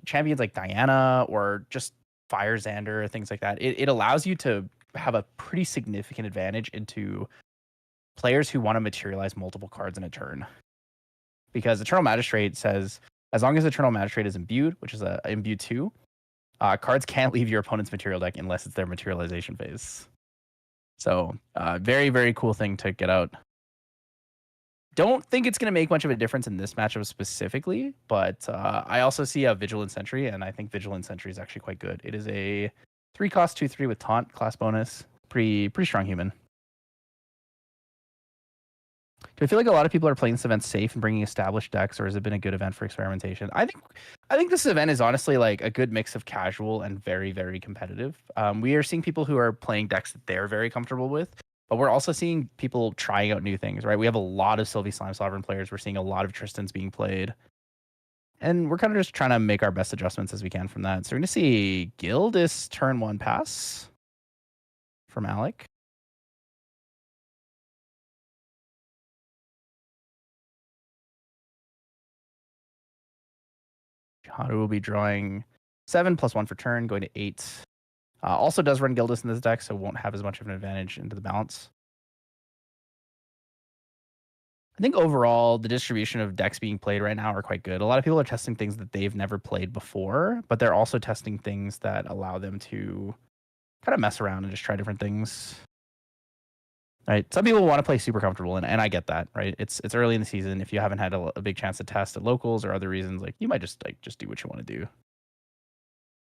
champions like Diana or just Fire Zander, things like that. It allows you to have a pretty significant advantage into players who want to materialize multiple cards in a turn. Because Eternal Magistrate says, as long as Eternal Magistrate is imbued, which is a imbue 2, cards can't leave your opponent's material deck unless it's their materialization phase. So very, very cool thing to get out. Don't think it's going to make much of a difference in this matchup specifically, but I also see a Vigilant Sentry, and I think Vigilant Sentry is actually quite good. It is a 3-cost 2/3 with taunt class bonus. Pretty strong human. Do I feel like a lot of people are playing this event safe and bringing established decks, or has it been a good event for experimentation? I think this event is honestly like a good mix of casual and very, very competitive. We are seeing people who are playing decks that they're very comfortable with, but we're also seeing people trying out new things, right? We have a lot of Sylvie Slime Sovereign players. We're seeing a lot of Tristans being played. And we're kind of just trying to make our best adjustments as we can from that. So we're going to see Gildis turn 1 pass from Alec. Haru will be drawing 7 + 1 for turn, going to 8. Also does run Gildis in this deck, so won't have as much of an advantage into the balance. I think overall, the distribution of decks being played right now are quite good. A lot of people are testing things that they've never played before, but they're also testing things that allow them to kind of mess around and just try different things. Right? Some people want to play super comfortable, and I get that, right? It's early in the season. If you haven't had a big chance to test at locals or other reasons, like you might just do what you want to do.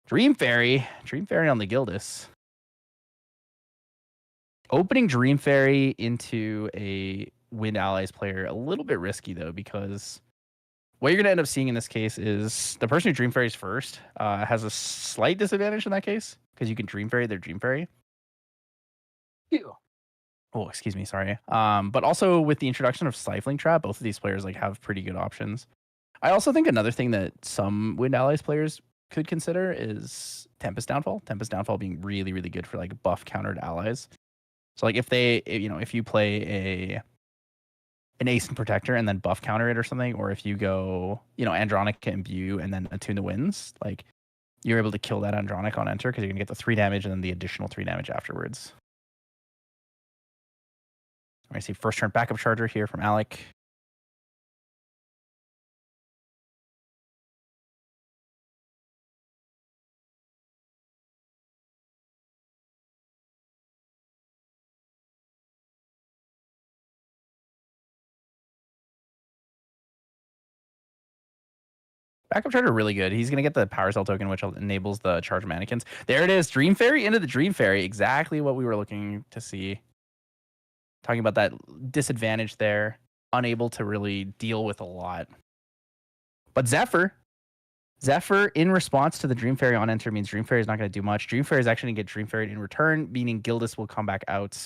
Dream Fairy on the Gildis. Opening Dream Fairy into a Wind Allies player, a little bit risky though, because what you're going to end up seeing in this case is the person who Dream Fairies first has a slight disadvantage in that case, because you can Dream Fairy their Dream Fairy. Ew. Oh, excuse me, sorry. But also with the introduction of Stifling Trap, both of these players have pretty good options. I also think another thing that some Wind Allies players could consider is Tempest Downfall. Tempest Downfall being really, really good for buff countered allies. So if you play an Ace and Protector and then buff counter it or something, or if you go, Andronica Imbue and then attune the winds, you're able to kill that Andronic on enter because you're gonna get the 3 damage and then the additional 3 damage afterwards. I see first turn backup charger here from Alec. backup charger really good. He's gonna get the power cell token, which enables the charge mannequins. There it is, Dream Fairy into the Dream Fairy. Exactly what we were looking to see. Talking about that disadvantage there, unable to really deal with a lot. But Zephyr in response to the Dream Fairy on enter means Dream Fairy is not going to do much. Dream Fairy is actually going to get Dream Fairy in return, meaning Gildas will come back out.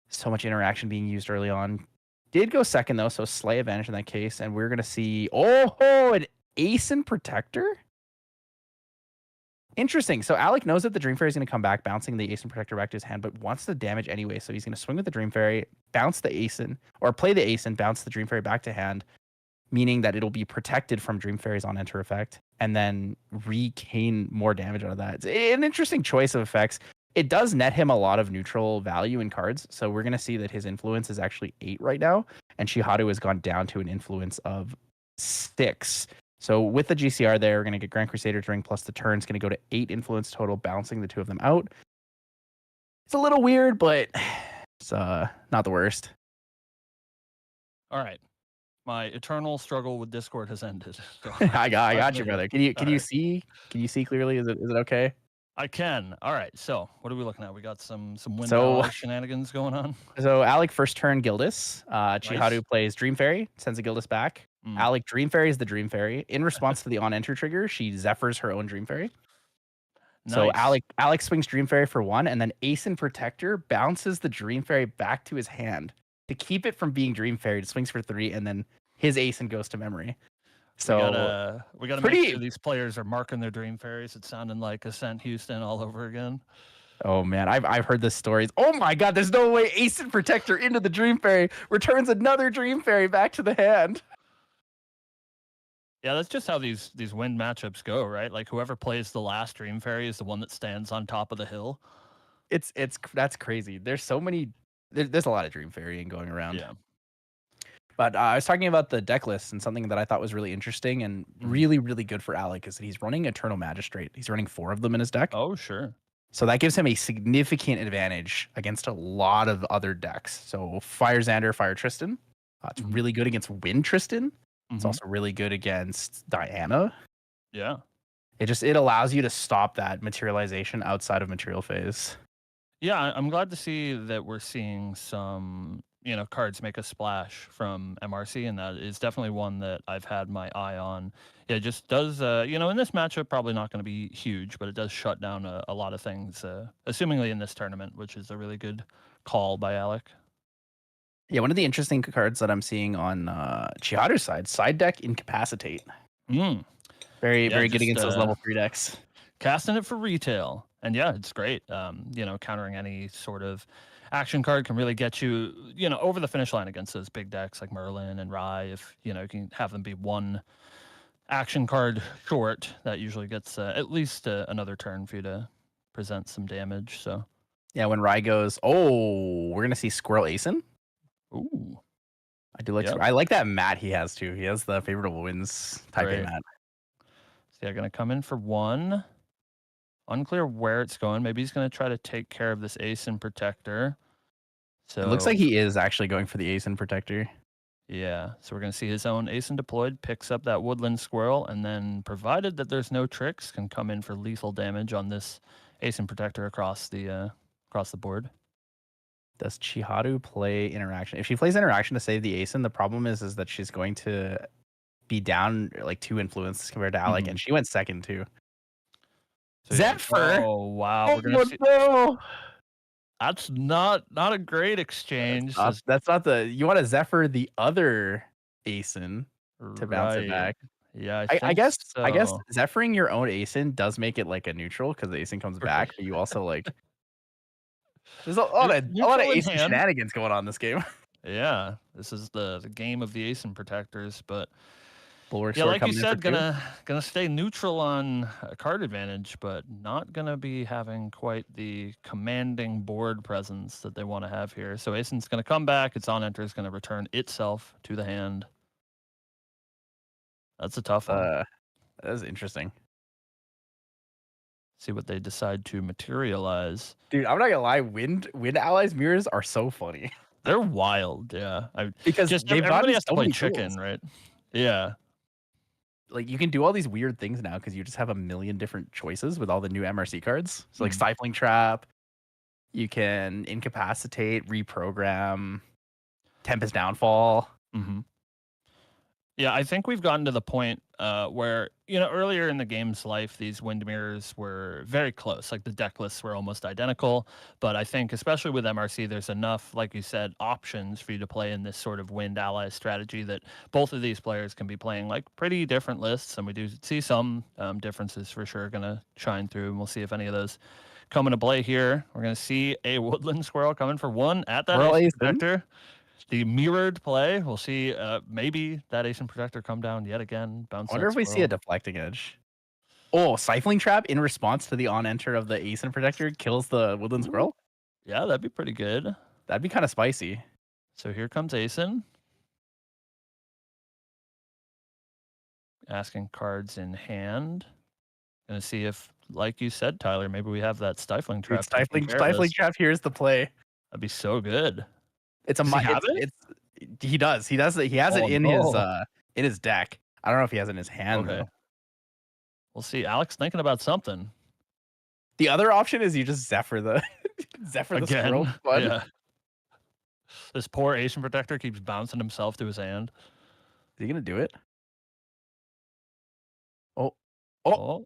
So much interaction being used early on. Did go second though, so slight advantage in that case. And we're going to see, an Ace Protector? Interesting. So Alec knows that the Dream Fairy is going to come back, bouncing the Ace Protector back to his hand, but wants the damage anyway. So he's going to swing with the Dream Fairy, bounce the Ace or play the Ace and bounce the Dream Fairy back to hand, meaning that it'll be protected from Dream Fairy's on enter effect, and then regain more damage out of that. It's an interesting choice of effects. It does net him a lot of neutral value in cards. So we're going to see that his influence is actually 8 right now, and Shihadu has gone down to an influence of 6. So with the GCR there, we're going to get Grand Crusader's Ring plus the turn's going to go to 8 influence total, balancing the two of them out. It's a little weird, but it's not the worst. All right. My eternal struggle with Discord has ended. So I got you, brother. Can you see clearly? Is it okay? I can. All right. So what are we looking at? We got some wind shenanigans going on. So Alec first turn Gildas. Chihadu plays Dream Fairy, sends a Gildas back. Alec Dream Fairy is the Dream Fairy. In response to the on enter trigger, she Zephyrs her own Dream Fairy. Nice. So Alec swings Dream Fairy for 1, and then Ace Protector bounces the Dream Fairy back to his hand to keep it from being Dream Fairy. It swings for 3, and then his Ace goes to memory. So we gotta make sure these players are marking their Dream Fairies. It's sounding like Ascent Houston all over again. Oh man, I've heard the stories. Oh my god, there's no way Ace Protector into the Dream Fairy returns another Dream Fairy back to the hand. Yeah, that's just how these wind matchups go, right? Like whoever plays the last Dream Fairy is the one that stands on top of the hill. That's crazy. There's so many. There's a lot of Dream Fairying going around. Yeah. But I was talking about the deck list, and something that I thought was really interesting and really, really good for Alec is that he's running Eternal Magistrate. He's running 4 of them in his deck. Oh, sure. So that gives him a significant advantage against a lot of other decks. So Fire Zander, Fire Tristan. It's really good against Wind Tristan. It's also really good against Diana. Yeah. It allows you to stop that materialization outside of material phase. Yeah, I'm glad to see that we're seeing some, cards make a splash from MRC, and that is definitely one that I've had my eye on. It just does, in this matchup, probably not going to be huge, but it does shut down a lot of things, assumingly in this tournament, which is a really good call by Alec. Yeah, one of the interesting cards that I'm seeing on Chiharu's side deck, Incapacitate. Very good against those level 3 decks. Casting it for retail. And yeah, it's great. Countering any sort of action card can really get you, over the finish line against those big decks like Merlin and Rye. If, you can have them be one action card short, that usually gets at least another turn for you to present some damage. So yeah, when Rye goes, we're going to see Squirrel Asen. Ooh. I do like I like that mat he has too. He has the favorable wins type of mat. So yeah, going to come in for 1. Unclear where it's going. Maybe he's going to try to take care of this Ace Protector. So it looks like he is actually going for the Ace Protector. Yeah. So we're going to see his own Ace deployed, picks up that Woodland Squirrel, and then, provided that there's no tricks, can come in for lethal damage on this Ace Protector across the board. Does Chihadu play Interaction? If she plays Interaction to save the Ace, the problem is that she's going to be down like 2 influence compared to Alec, and she went second too. So Zephyr. Oh wow! We're gonna see. No. That's not a great exchange. That's not the. You want to Zephyr the other Asen to bounce it back. Yeah, I guess Zephyring your own Asen does make it like a neutral because the Asen comes back, but you also like. There's a lot of Asen shenanigans going on in this game. Yeah, this is the game of the Asen protectors, but. Bulwark like you said, gonna stay neutral on a card advantage, but not gonna be having quite the commanding board presence that they want to have here. So Asen's gonna come back. Its on enter is gonna return itself to the hand. That's a tough one. That is interesting. See what they decide to materialize. Dude, I'm not gonna lie. Wind allies mirrors are so funny. They're wild, yeah. Because everybody has to play many chicken, tools. right? Yeah. like you can do all these weird things now because you just have a million different choices with all the new MRC cards. So like Stifling Trap, you can incapacitate, reprogram, Tempest Downfall. Yeah, I think we've gotten to the point where, earlier in the game's life, these wind mirrors were very close. Like the deck lists were almost identical. But I think, especially with MRC, there's enough, like you said, options for you to play in this sort of wind ally strategy that both of these players can be playing like pretty different lists. And we do see some differences for sure going to shine through. And we'll see if any of those come into play here. We're going to see a Woodland Squirrel coming for 1 at that Ace Protector. The mirrored play, we'll see maybe that Ace and Protector come down yet again. Bounce. I wonder if we see a Deflecting Edge. Oh, Stifling Trap in response to the on-enter of the Ace and Protector kills the Woodland Squirrel? Yeah, that'd be pretty good. That'd be kind of spicy. So here comes Aeson. Asking cards in hand. Gonna see if, like you said, Tyler, maybe we have that Stifling Trap. Dude, Stifling Trap, here's the play. That'd be so good. It's a he does. He has it in his deck. I don't know if he has it in his hand though. We'll see. Alex thinking about something. The other option is you just Zephyr the the Squirrel. Yeah. This poor Asian Protector keeps bouncing himself to his hand. Is he gonna do it? Oh.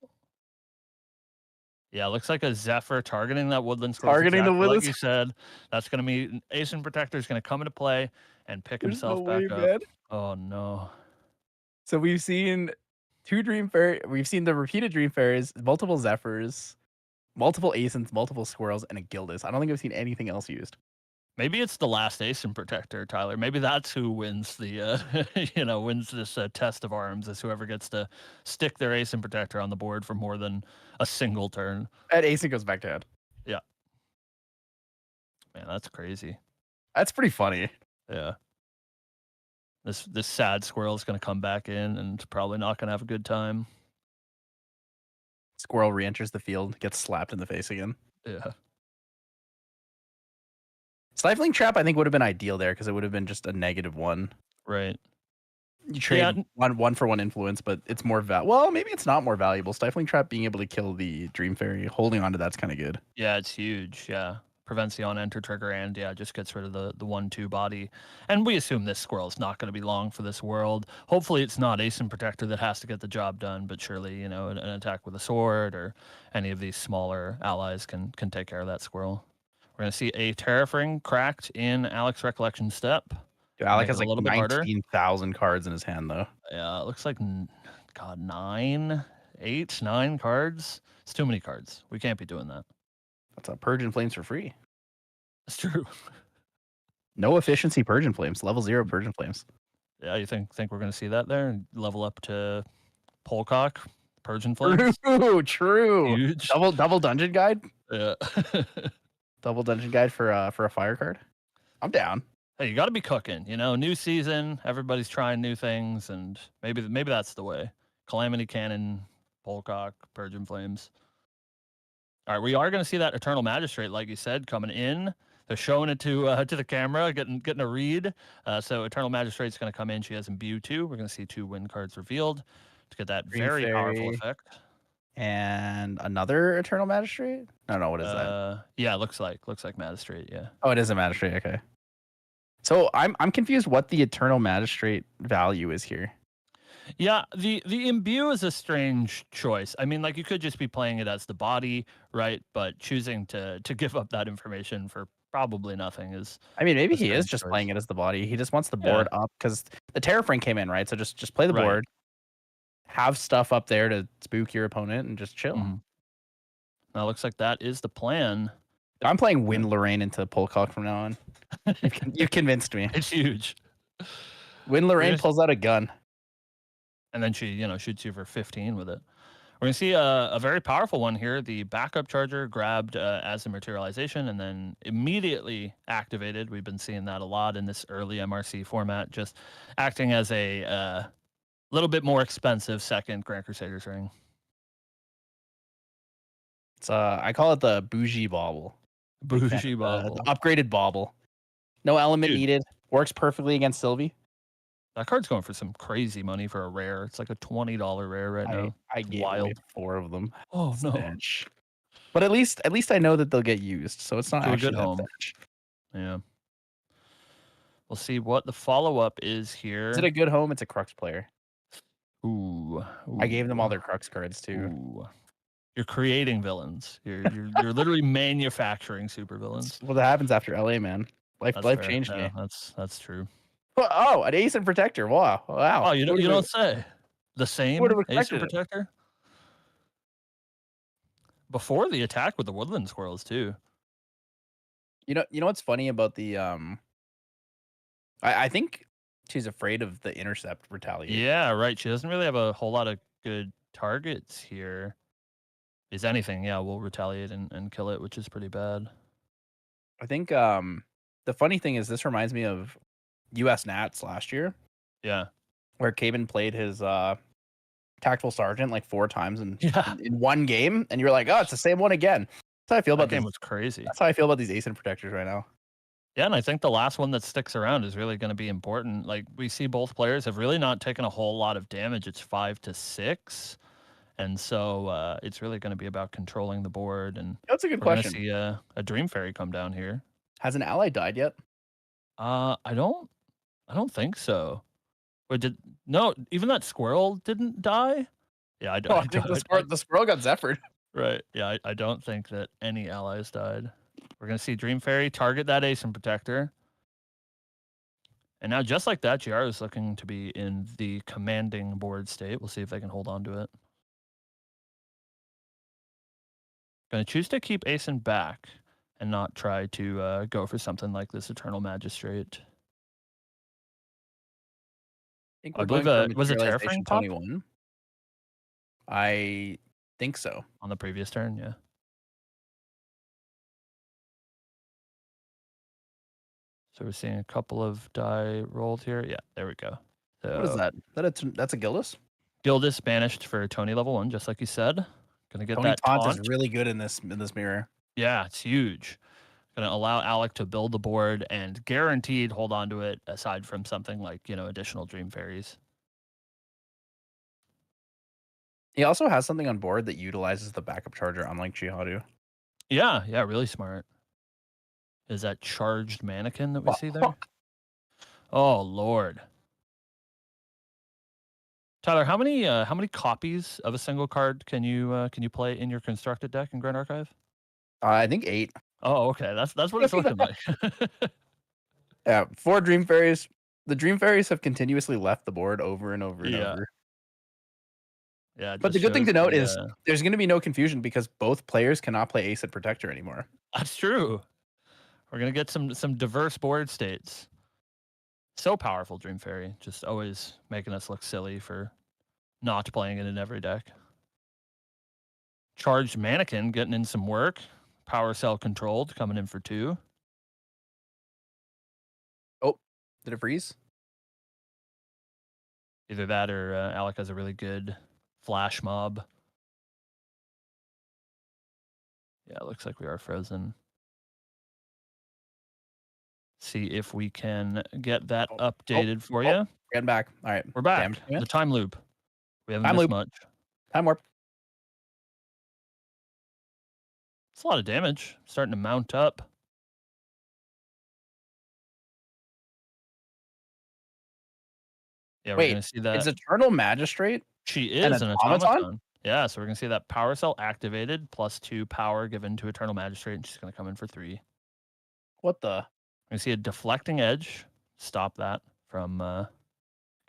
Yeah, looks like a Zephyr targeting that Woodland Squirrel. Targeting the Woodland. Like you said, that's going to be Asian Protector is going to come into play and pick himself back up. Man. Oh no! So we've seen 2 Dream Fairy. We've seen the repeated Dream Fairies, multiple Zephyrs, multiple Asins, multiple Squirrels, and a Gildas. I don't think I've seen anything else used. Maybe it's the last Asian Protector, Tyler. Maybe that's who wins the, wins this test of arms. Is whoever gets to stick their Asian Protector on the board for more than a single turn. That Asin goes back to head. Yeah. Man, that's crazy. That's pretty funny. Yeah. This sad squirrel is going to come back in and probably not going to have a good time. Squirrel re-enters the field, gets slapped in the face again. Yeah. Stifling Trap, I think, would have been ideal there because it would have been just a -1. Right. You trade one for one influence, but it's more well, maybe it's not more valuable. Stifling Trap being able to kill the Dream Fairy, holding on to that's kind of good. Yeah, it's huge. Yeah. Prevents the on-enter trigger and just gets rid of the 1/2 body. And we assume this squirrel is not going to be long for this world. Hopefully it's not Ace and Protector that has to get the job done, but surely, an attack with a sword or any of these smaller allies can take care of that squirrel. We're going to see a Terrafring cracked in Alex Recollection Step. Dude, Alex has like 19,000 cards in his hand, though. Yeah, it looks like, God, 9 cards. It's too many cards. We can't be doing that. That's a Purge and Flames for free. That's true. No efficiency Purge and Flames. Level 0 Purge and Flames. Yeah, you think we're going to see that there? And level up to Polcock, Purge and Flames? True. Huge. Double Dungeon Guide? Yeah. Double Dungeon Guide for a fire card? I'm down. Hey, you got to be cooking. New season, everybody's trying new things, and maybe that's the way. Calamity Cannon, Polcock, Purge and Flames. All right, we are going to see that Eternal Magistrate, like you said, coming in. They're showing it to the camera, getting a read. So Eternal Magistrate's going to come in. She has Imbue 2. We're going to see 2 win cards revealed to get that very powerful effect. And another Eternal Magistrate? No, what is that? Yeah, looks like Magistrate, yeah. Oh, it is a Magistrate, okay. So I'm confused what the Eternal Magistrate value is here. Yeah, the Imbue is a strange choice. I mean, like, you could just be playing it as the body, right? But choosing to give up that information for probably nothing is... I mean, maybe he is just playing it as the body. He just wants the board up because the Terrafring came in, right? So just play the board, have stuff up there to spook your opponent, and just chill. Mm-hmm. Now, looks like that is the plan. I'm playing Wind Lorraine into Polcock from now on. You've convinced me. It's huge. Wind Lorraine pulls out a gun. And then she, shoots you for 15 with it. We're going to see a very powerful one here. The backup charger grabbed as a materialization and then immediately activated. We've been seeing that a lot in this early MRC format, just acting as a little bit more expensive second Grand Crusader's Ring. It's I call it the bougie bauble. Bougie bauble. The upgraded bauble. No element needed. Works perfectly against Sylvie. That card's going for some crazy money for a rare. It's like a $20 rare right now. I It's gave away wild. 4 of them. Oh no. Stench. But at least I know that they'll get used, so it's not To a actually good that home. stench. Yeah. We'll see what the follow-up is Is it here. a good home? It's a Crux player. Ooh. I gave them ooh, all their Crux cards too. Ooh. You're creating villains. You're literally manufacturing supervillains. That's what happens after LA, man. Life That's fair. changed Yeah, me. that's true. Oh, an Ace and Protector. Wow. Oh, you Who don't say. The same would've Ace and expected it? Protector? Before the attack with the Woodland Squirrels too. You know what's funny about the I think she's afraid of the intercept retaliate. Yeah, right. She doesn't really have a whole lot of good targets here. Is anything, yeah, we'll retaliate and kill it, which is pretty bad. I think the funny thing is this reminds me of US Nats last year, Yeah. where Caven played his Tactful Sergeant like 4 times in one game, and you're like, oh, it's the same one again. That's how I feel That about game these. was crazy. That's how I feel about these Ace and Protectors right now. Yeah, and I think the last one that sticks around is really going to be important. Like we see both players have really not taken a whole lot of damage. It's 5 to 6. And so it's really going to be about controlling the board. And That's a good we're going to question. see a Dream Fairy come down here. Has an ally died yet? I don't think so. But no, even that squirrel didn't die. Yeah, I don't. I think the squirrel got Zephyred. Right. Yeah, I don't think that any allies died. We're going to see Dream Fairy target that Ace and Protector. And now, just like that, GR is looking to be in the commanding board state. We'll see if they can hold on to it. Going to choose to keep Ace in back and not try to go for something like this Eternal Magistrate. I believe was it Terraforming Pop? 21. I think so. On the previous turn, yeah. So we're seeing a couple of die rolled here. Yeah, there we go. So What is that? That's a Gildas? Gildas banished for Tony level 1, just like you said. Gonna get Tony that taunt taunt. is really good in this mirror. Yeah, it's huge. Gonna allow Alec to build the board and guaranteed hold on to it aside from something like, additional Dream Fairies. He also has something on board that utilizes the backup charger, unlike Jihadu. Yeah, really smart. Is that charged mannequin that we see there? Oh Lord. Tyler, how many copies of a single card can you play in your constructed deck in Grand Archive? I think 8. Oh, okay. That's what it's looking like. Yeah, 4 Dream Fairies. The Dream Fairies have continuously left the board over and over and over. Yeah. But the good thing to note is there's going to be no confusion because both players cannot play Ace and Protector anymore. That's true. We're gonna get some diverse board states. So powerful, Dream Fairy. Just always making us look silly for not playing it in every deck. Charged Mannequin getting in some work. Power Cell controlled coming in for 2. Oh, did it freeze? Either that or Alec has a really good flash mob. Yeah, it looks like we are frozen. See if we can get that updated for you. Getting back. All right. We're back. The time loop. We haven't missed much. Time warp. It's a lot of damage. Starting to mount up. Yeah, we're going to see that. It's Eternal Magistrate? She is an automaton. Yeah, so we're going to see that Power Cell activated, +2 power given to Eternal Magistrate, and she's going to come in for 3. What the? We're going to see a Deflecting Edge. Stop that from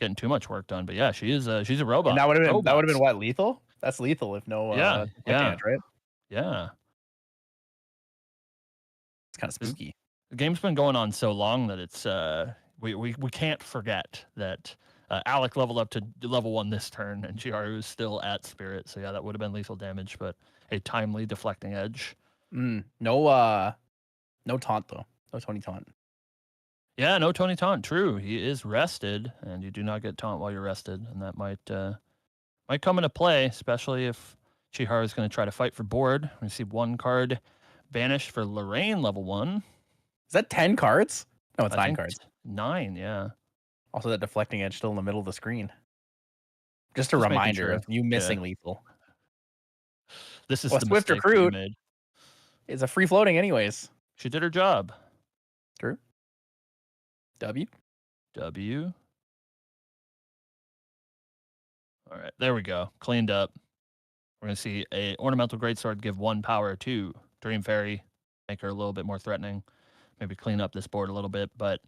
getting too much work done. But yeah, she's a robot. And that would have been what, lethal? That's lethal if no damage, right? Yeah. It's kind of spooky. The game's been going on so long that it's we can't forget that Alec leveled up to level 1 this turn, and Giaru is still at Spirit. So yeah, that would have been lethal damage, but a timely Deflecting Edge. No taunt though. No Tony taunt. Yeah, no Tony taunt. True, he is rested, and you do not get taunt while you're rested, and that might come into play, especially if Chiharu is going to try to fight for board. We see 1 card banished for Lorraine level 1. Is that 10 cards? No, it's 9 cards. 9, yeah. Also, that deflecting edge still in the middle of the screen. Just a Just making reminder sure. of you missing lethal. This is Well, the Swift mistake that you Recruit made. is a free floating anyways. She did her job. True. W. W. All right, there we go. Cleaned up. We're going to see a Ornamental Greatsword give 1 power to Dream Fairy, make her a little bit more threatening, maybe clean up this board a little bit. But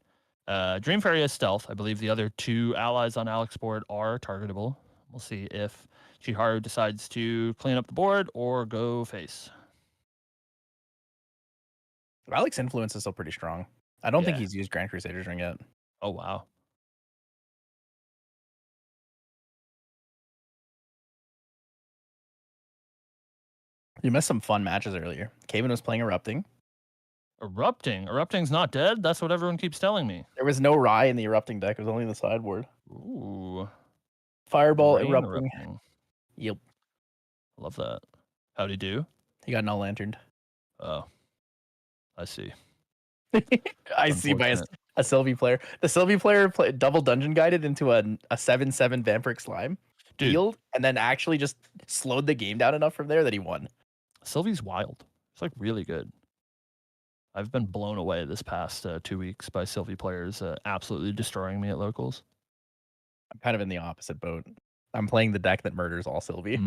Dream Fairy is stealth. I believe the other 2 allies on Alec's board are targetable. We'll see if Chiharu decides to clean up the board or go face. Alec's influence is still pretty strong. I don't think Yeah. he's used Grand Crusader's Ring yet. Oh, wow. You missed some fun matches earlier. Kaven was playing Erupting. Erupting? Erupting's not dead? That's what everyone keeps telling me. There was no Rye in the Erupting deck. It was only in the sideboard. Ooh. Fireball, Rain Erupting. Yep. Love that. How'd he do? He got no lanterned. Oh, I see. I see by a Sylvie player. The Sylvie player double dungeon guided into a 7/7 Vampiric Slime. Dude. Healed, and then actually just slowed the game down enough from there that he won. Sylvie's wild. It's like really good. I've been blown away this past 2 weeks by Sylvie players absolutely destroying me at locals. I'm kind of in the opposite boat. I'm playing the deck that murders all Sylvie.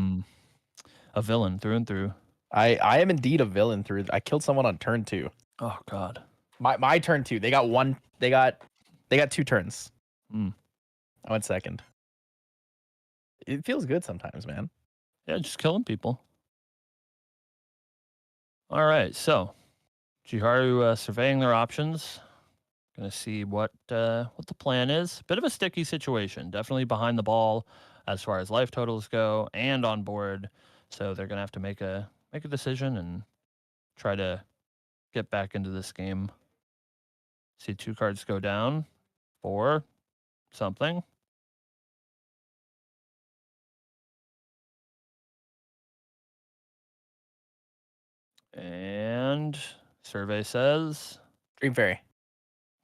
A villain through and through. I am indeed a villain through. I killed someone on turn 2. Oh God. My turn 2. They got 2 turns. I went second. It feels good sometimes, man. Yeah, just killing people. All right, so Chiharu surveying their options. Gonna see what the plan is. Bit of a sticky situation. Definitely behind the ball as far as life totals go and on board. So they're gonna have to make a decision and try to get back into this game. See 2 cards go down for something. And survey says Dream Fairy.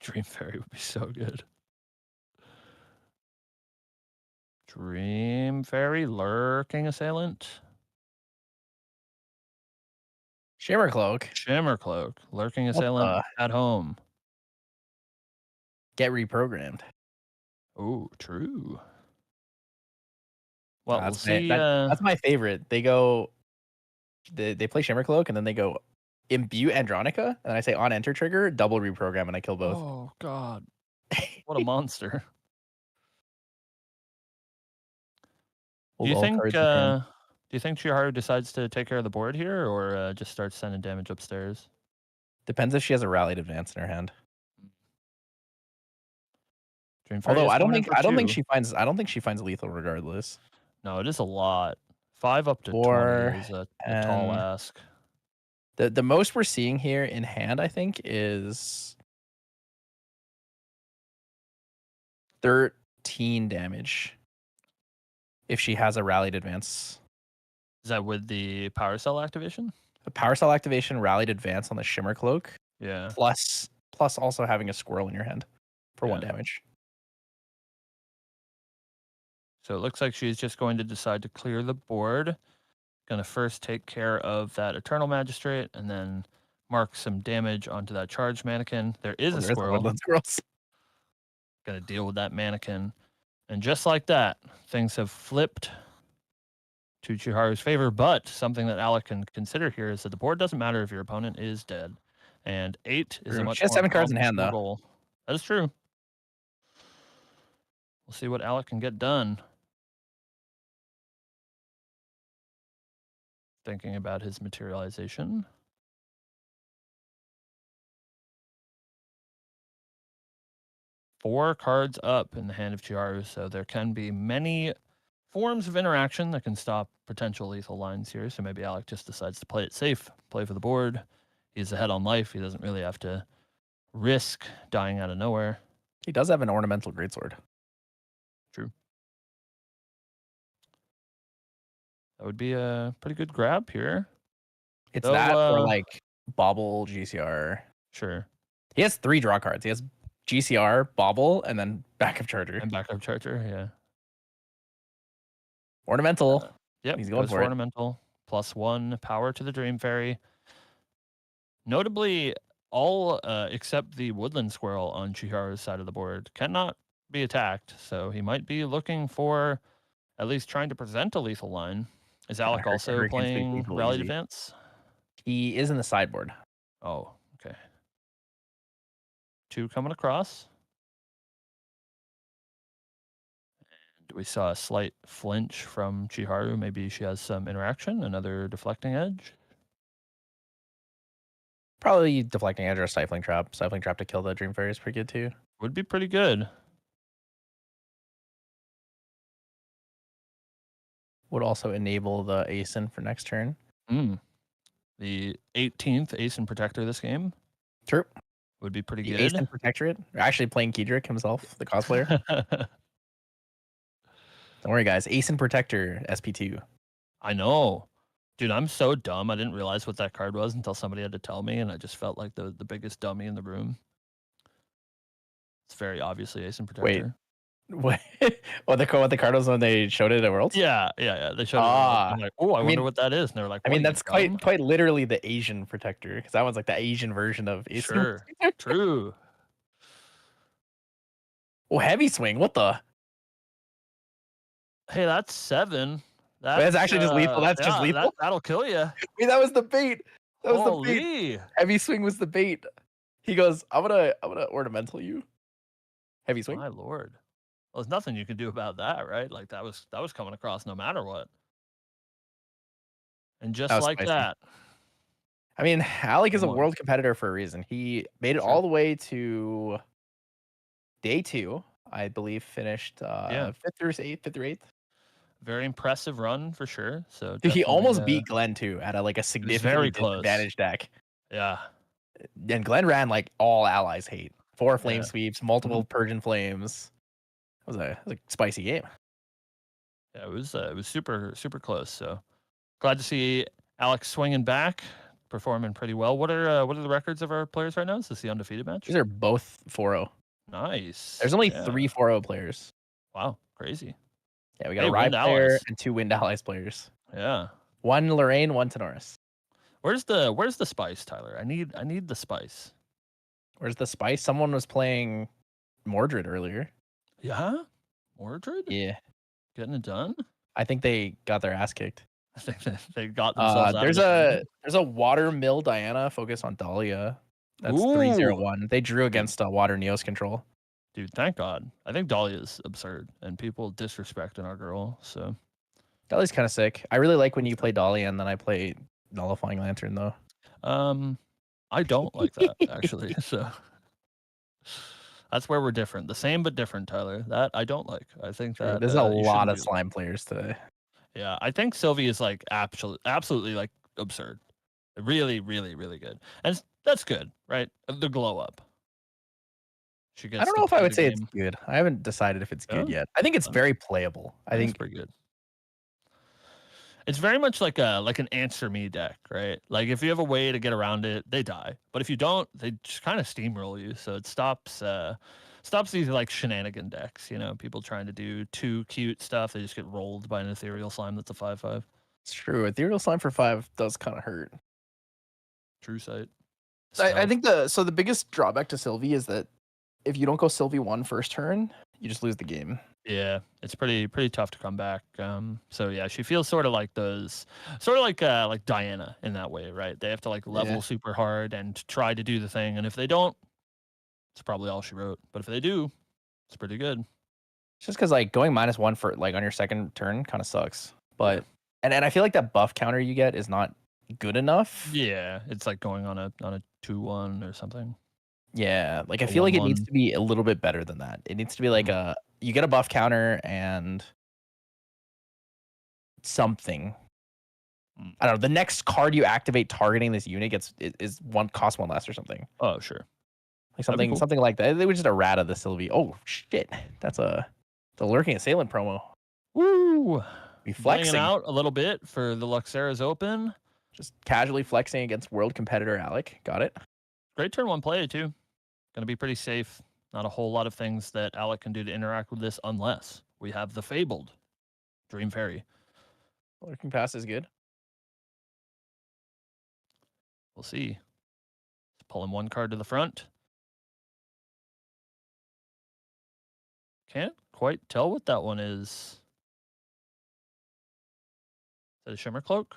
Dream Fairy would be so good. Dream Fairy, Lurking Assailant. Shimmer Cloak. Shimmer Cloak, Lurking Assailant at home. Get reprogrammed. Oh, true. Well, we'll That's see. That's my favorite. They go, they play Shimmer Cloak, and then they go Imbue Andronica, and I say on enter trigger, double reprogram, and I kill both. Oh God, what a monster! Do you think Chiharu decides to take care of the board here, or just starts sending damage upstairs? Depends if she has a rallied advance in her hand. Although I don't think she finds lethal regardless. No, it is a lot. 5 up to 4, 20 is a tall ask. The most we're seeing here in hand, I think, is 13 damage. If she has a rallied advance. Is that with the power cell activation? A power cell activation, rallied advance on the Shimmer Cloak. Yeah. Plus also having a squirrel in your hand for 1 damage. So it looks like she's just going to decide to clear the board. Going to first take care of that Eternal Magistrate and then mark some damage onto that charged mannequin. There is a squirrel. Going to deal with that mannequin. And just like that, things have flipped to Chiharu's favor. But something that Alec can consider here is that the board doesn't matter if your opponent is dead. And 8 is a much She has more 7 cards in hand, though. goal. That is true. We'll see what Alec can get done. Thinking about his materialization. Four cards up in the hand of Chiharu, so there can be many forms of interaction that can stop potential lethal lines here. So maybe Alec just decides to play it safe, play for the board. He's ahead on life. He doesn't really have to risk dying out of nowhere. He does have an ornamental greatsword. True. That would be a pretty good grab here. It's that or like Bobble GCR. Sure. He has 3 draw cards. He has GCR, Bobble, and then backup charger. And backup charger, yeah. Ornamental. Yep, He's going goes for it. ornamental. +1 power to the Dream Fairy. Notably, all except the Woodland Squirrel on Chiharu's side of the board cannot be attacked, so he might be looking for at least trying to present a lethal line. Is Alec also Hurricane's pretty playing lethal Rallied easy. Advance? He is in the sideboard. Oh, okay. 2 coming across. And we saw a slight flinch from Chiharu. Maybe she has some interaction, another deflecting edge. Probably deflecting edge or a stifling trap. Stifling trap to kill the Dream Fairy is pretty good too. Would be pretty good. Would also enable the ASIN for next turn. The 18th ASIN Protector this game. True. Would be pretty The good. ASIN Protectorate. Actually playing Kedrick himself, the cosplayer. Don't worry, guys. ASIN Protector SP2. I know. Dude, I'm so dumb. I didn't realize what that card was until somebody had to tell me, and I just felt like the biggest dummy in the room. It's very obviously ASIN Protector. Wait. what the card was when they showed it at Worlds? Yeah. They showed it. I'm like, oh, I wonder what that is. And they were like, I mean, "What, that's you dumb?" quite literally the Asian Protector, because that one's like the Asian version of ASIN. Sure. True. Oh, heavy swing. What the? Hey, that's 7. That's actually just lethal. That's just lethal. That'll kill you. Wait, that was the bait. That was the bait. Holy. Heavy swing was the bait. He goes, I'm gonna ornamental you. Heavy swing. My lord. Well, there's nothing you can do about that, right? Like that was coming across no matter what. And just like spicy. that. I mean, Alec is a Come on. world competitor for a reason. He made it all the way to day 2, I believe, finished 5th through 8th. Very impressive run for sure. So Dude, he almost beat Glenn too at a significantly disadvantaged deck. Yeah. And Glenn ran like all allies hate. 4 flame Yeah. sweeps, multiple Persian flames. It was a spicy game. Yeah, it was super close. So glad to see Alex swinging back, performing pretty well. What are the records of our players right now? Is this the undefeated match? These are both 4-0. Nice. There's only 3 4-0 players. Wow, crazy. Yeah, we got a Rye player allies. and 2 Wind Allies players. Yeah. 1 Lorraine, 1 Tenoris. Where's the spice, Tyler? I need the spice. Where's the spice? Someone was playing Mordred earlier. Yeah? Mordred? Yeah. Getting it done? I think they got their ass kicked. I think they got themselves out there's of there's a Water Mill Diana focus on Dahlia. That's Ooh. 301. They drew against Water Neos control. Dude, thank God. I think Dahlia is absurd and people disrespecting our girl. So Dahlia's kind of sick. I really like when you play Dahlia and then I play Nullifying Lantern though. I don't like that actually. So that's where we're different. The same but different, Tyler. That I don't like. I think that there's a lot of slime players today. Yeah, I think Sylvie is like absolutely like absurd. Really, really, really good. And that's good, right? The glow up. She gets I don't know if I would say it's good. I haven't decided if it's good yet. I think it's very playable. I think it's pretty good. It's very much like an answer me deck, right? Like if you have a way to get around it, they die. But if you don't, they just kind of steamroll you. So it stops these like shenanigan decks, people trying to do too cute stuff. They just get rolled by an ethereal slime that's a 5/5. It's true. Ethereal slime for 5 does kind of hurt. True sight. I think the biggest drawback to Sylvie is that if you don't go Sylvie 1 first turn, you just lose the game. Yeah, it's pretty tough to come back. So yeah, she feels sort of like Diana in that way, right? They have to like level super hard and try to do the thing, and if they don't, it's probably all she wrote. But if they do, it's pretty good. It's just because like going -1 for like on your second turn kind of sucks. But and I feel like that buff counter you get is not good enough. Yeah, it's like going on a 2/1 or something. Yeah, like I feel like it needs to be a little bit better than that. It needs to be like you get a buff counter and something. I don't know. The next card you activate targeting this unit costs 1 less or something. Oh, sure. Like something like that. They were just a rat of the Sylvie. Oh shit. That's the Lurking Assailant promo. Woo! Be flexing out a little bit for the Luxera's open. Just casually flexing against world competitor Alec. Got it. Great turn 1 play too. Gonna be pretty safe. Not a whole lot of things that Alec can do to interact with this unless we have the fabled Dream Fairy. Lurking Pass is good. We'll see. Pulling one card to the front. Can't quite tell what that one is. Is that a Shimmer Cloak?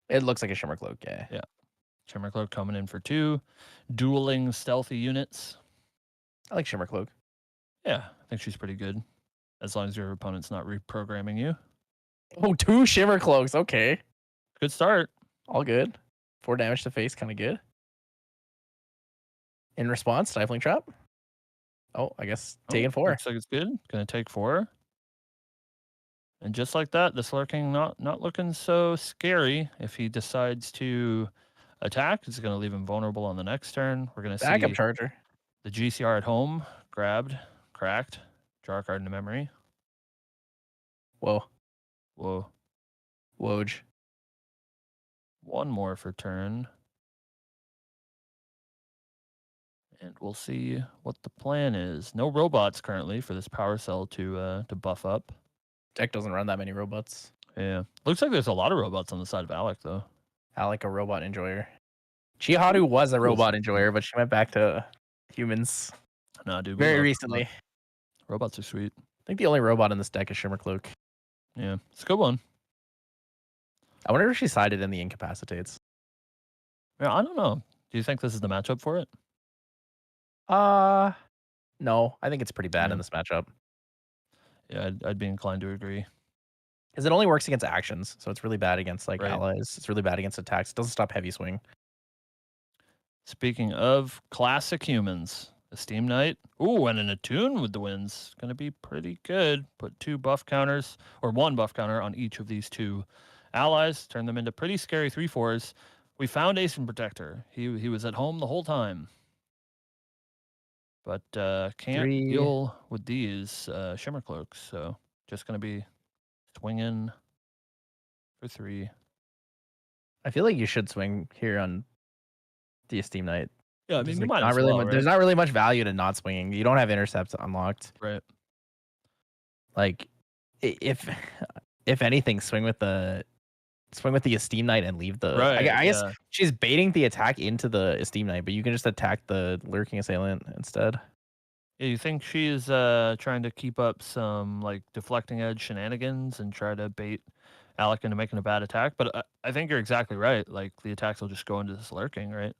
It looks like a Shimmer Cloak, yeah. Yeah. Shimmer Cloak coming in for 2. Dueling stealthy units. I like Shimmer Cloak. Yeah, I think she's pretty good. As long as your opponent's not reprogramming you. Oh, 2 Shimmer Cloaks. Okay. Good start. All good. 4 damage to face, kind of good. In response, Stifling Trap. Oh, I guess taking 4. Looks like it's good. Gonna take 4. And just like that, this Lurking not looking so scary. If he decides to attack, it's gonna leave him vulnerable on the next turn. We're gonna Backup see Charger. the GCR at home, grabbed, cracked, draw a card into memory. Whoa. Whoa. Woj. One more for turn. And we'll see what the plan is. No robots currently for this power cell to buff up. Deck doesn't run that many robots. Yeah. Looks like there's a lot of robots on the side of Alec, though. Alec, a robot enjoyer. Chiharu was a robot enjoyer, but she went back to humans Nah, dude. we very love recently. robots. Robots are sweet. I think the only robot in this deck is Shimmer Cloak. Yeah. It's a good one. I wonder if she sided in the incapacitates. Yeah, I don't know. Do you think this is the matchup for it? No. I think it's pretty bad Yeah. in this matchup. Yeah, I'd be inclined to agree. Because it only works against actions, so it's really bad against like Right. allies. It's really bad against attacks. It doesn't stop heavy swing. Speaking of classic humans, Esteem Knight. Ooh, and an Attune with the wins. Going to be pretty good. Put 2 buff counters, or 1 buff counter on each of these 2 allies. Turn them into pretty scary 3/4s. We found Ace and Protector. He was at home the whole time. But can't 3. deal with these Shimmer Cloaks. So just going to be swinging for 3. I feel like you should swing here on the Esteem Knight. Yeah, I There's, mean, you like, might not as really well, much, right? there's not really much value to not swinging. You don't have intercepts unlocked. Right. Like, if anything, swing with the Esteem Knight and leave the. Right, I guess yeah. she's baiting the attack into the Esteem Knight, but you can just attack the Lurking Assailant instead. Yeah, you think she's trying to keep up some like deflecting edge shenanigans and try to bait Alec into making a bad attack? But I think you're exactly right. Like the attacks will just go into this Lurking, right?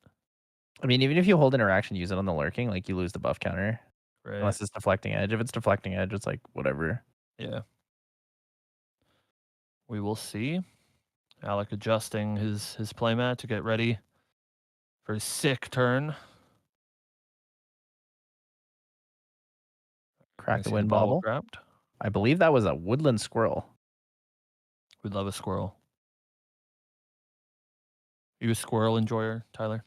I mean, even if you hold interaction, use it on the Lurking, like you lose the buff counter. Right. Unless it's deflecting edge. If it's deflecting edge, it's like whatever. Yeah. We will see. Alec adjusting his playmat to get ready for his sick turn. Crack I the see wind bottle bobble. grabbed. I believe that was a woodland squirrel. We'd love a squirrel. You a squirrel enjoyer, Tyler?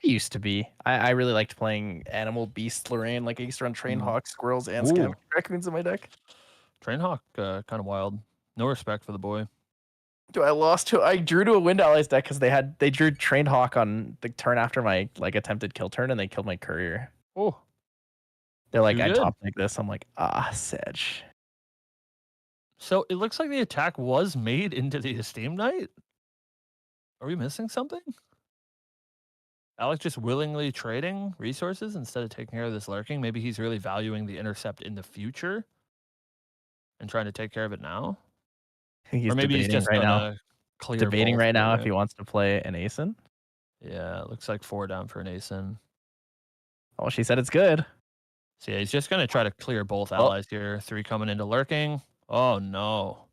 I used to be. I really liked playing Animal Beast Lorraine. Like I used to run Train Hawk, squirrels, and Ooh. Scavenging Raccoons in my deck. Trainhawk, kind of wild. No respect for the boy. Dude, I drew to a Wind Allies deck because they drew Train Hawk on the turn after my like attempted kill turn, and they killed my courier. Oh, They're like, too I good. top like this. I'm like, Sedge. So it looks like the attack was made into the Esteem Knight. Are we missing something? Alec just willingly trading resources instead of taking care of this Lurking. Maybe he's really valuing the intercept in the future and trying to take care of it now. He's Or maybe he's debating just right now. gonna clear Debating both right now here, if he wants to play an Asen. Yeah, it looks like 4 down for an Asen. Oh, she said it's good. So yeah, he's just gonna try to clear both Well- allies here. 3 coming into Lurking. Oh no.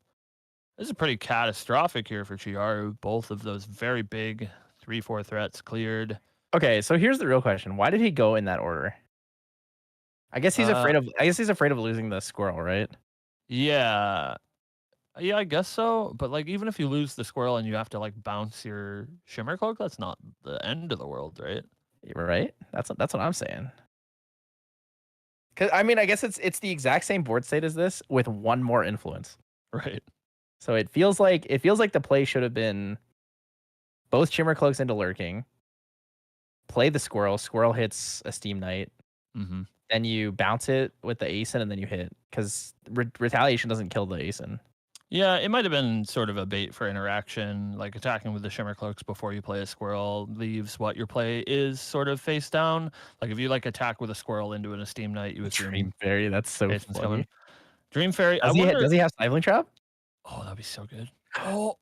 This is pretty catastrophic here for Chiharu. Both of those very big 3/4 threats cleared. Okay, so here's the real question: why did he go in that order? I guess he's afraid of. I guess he's afraid of losing the squirrel, right? Yeah. Yeah, I guess so. But like, even if you lose the squirrel and you have to like bounce your Shimmer Cloak, that's not the end of the world, right? Right. That's what I'm saying. Because I mean, I guess it's the exact same board state as this with one more influence. Right. So it feels like the play should have been both Shimmer Cloaks into Lurking. Play the squirrel. Squirrel hits a Steam Knight. Mm-hmm. Then you bounce it with the ASIN and then you hit. Because retaliation doesn't kill the ASIN. Yeah, it might have been sort of a bait for interaction, like attacking with the Shimmer Cloaks before you play a squirrel leaves what your play is sort of face down. Like if you like attack with a squirrel into an Esteem Knight, you assume Dream Fairy, that's so Jason's funny. coming. Dream Fairy, I wonder. Does he have Stifling Trap? Oh, that'd be so good. Oh,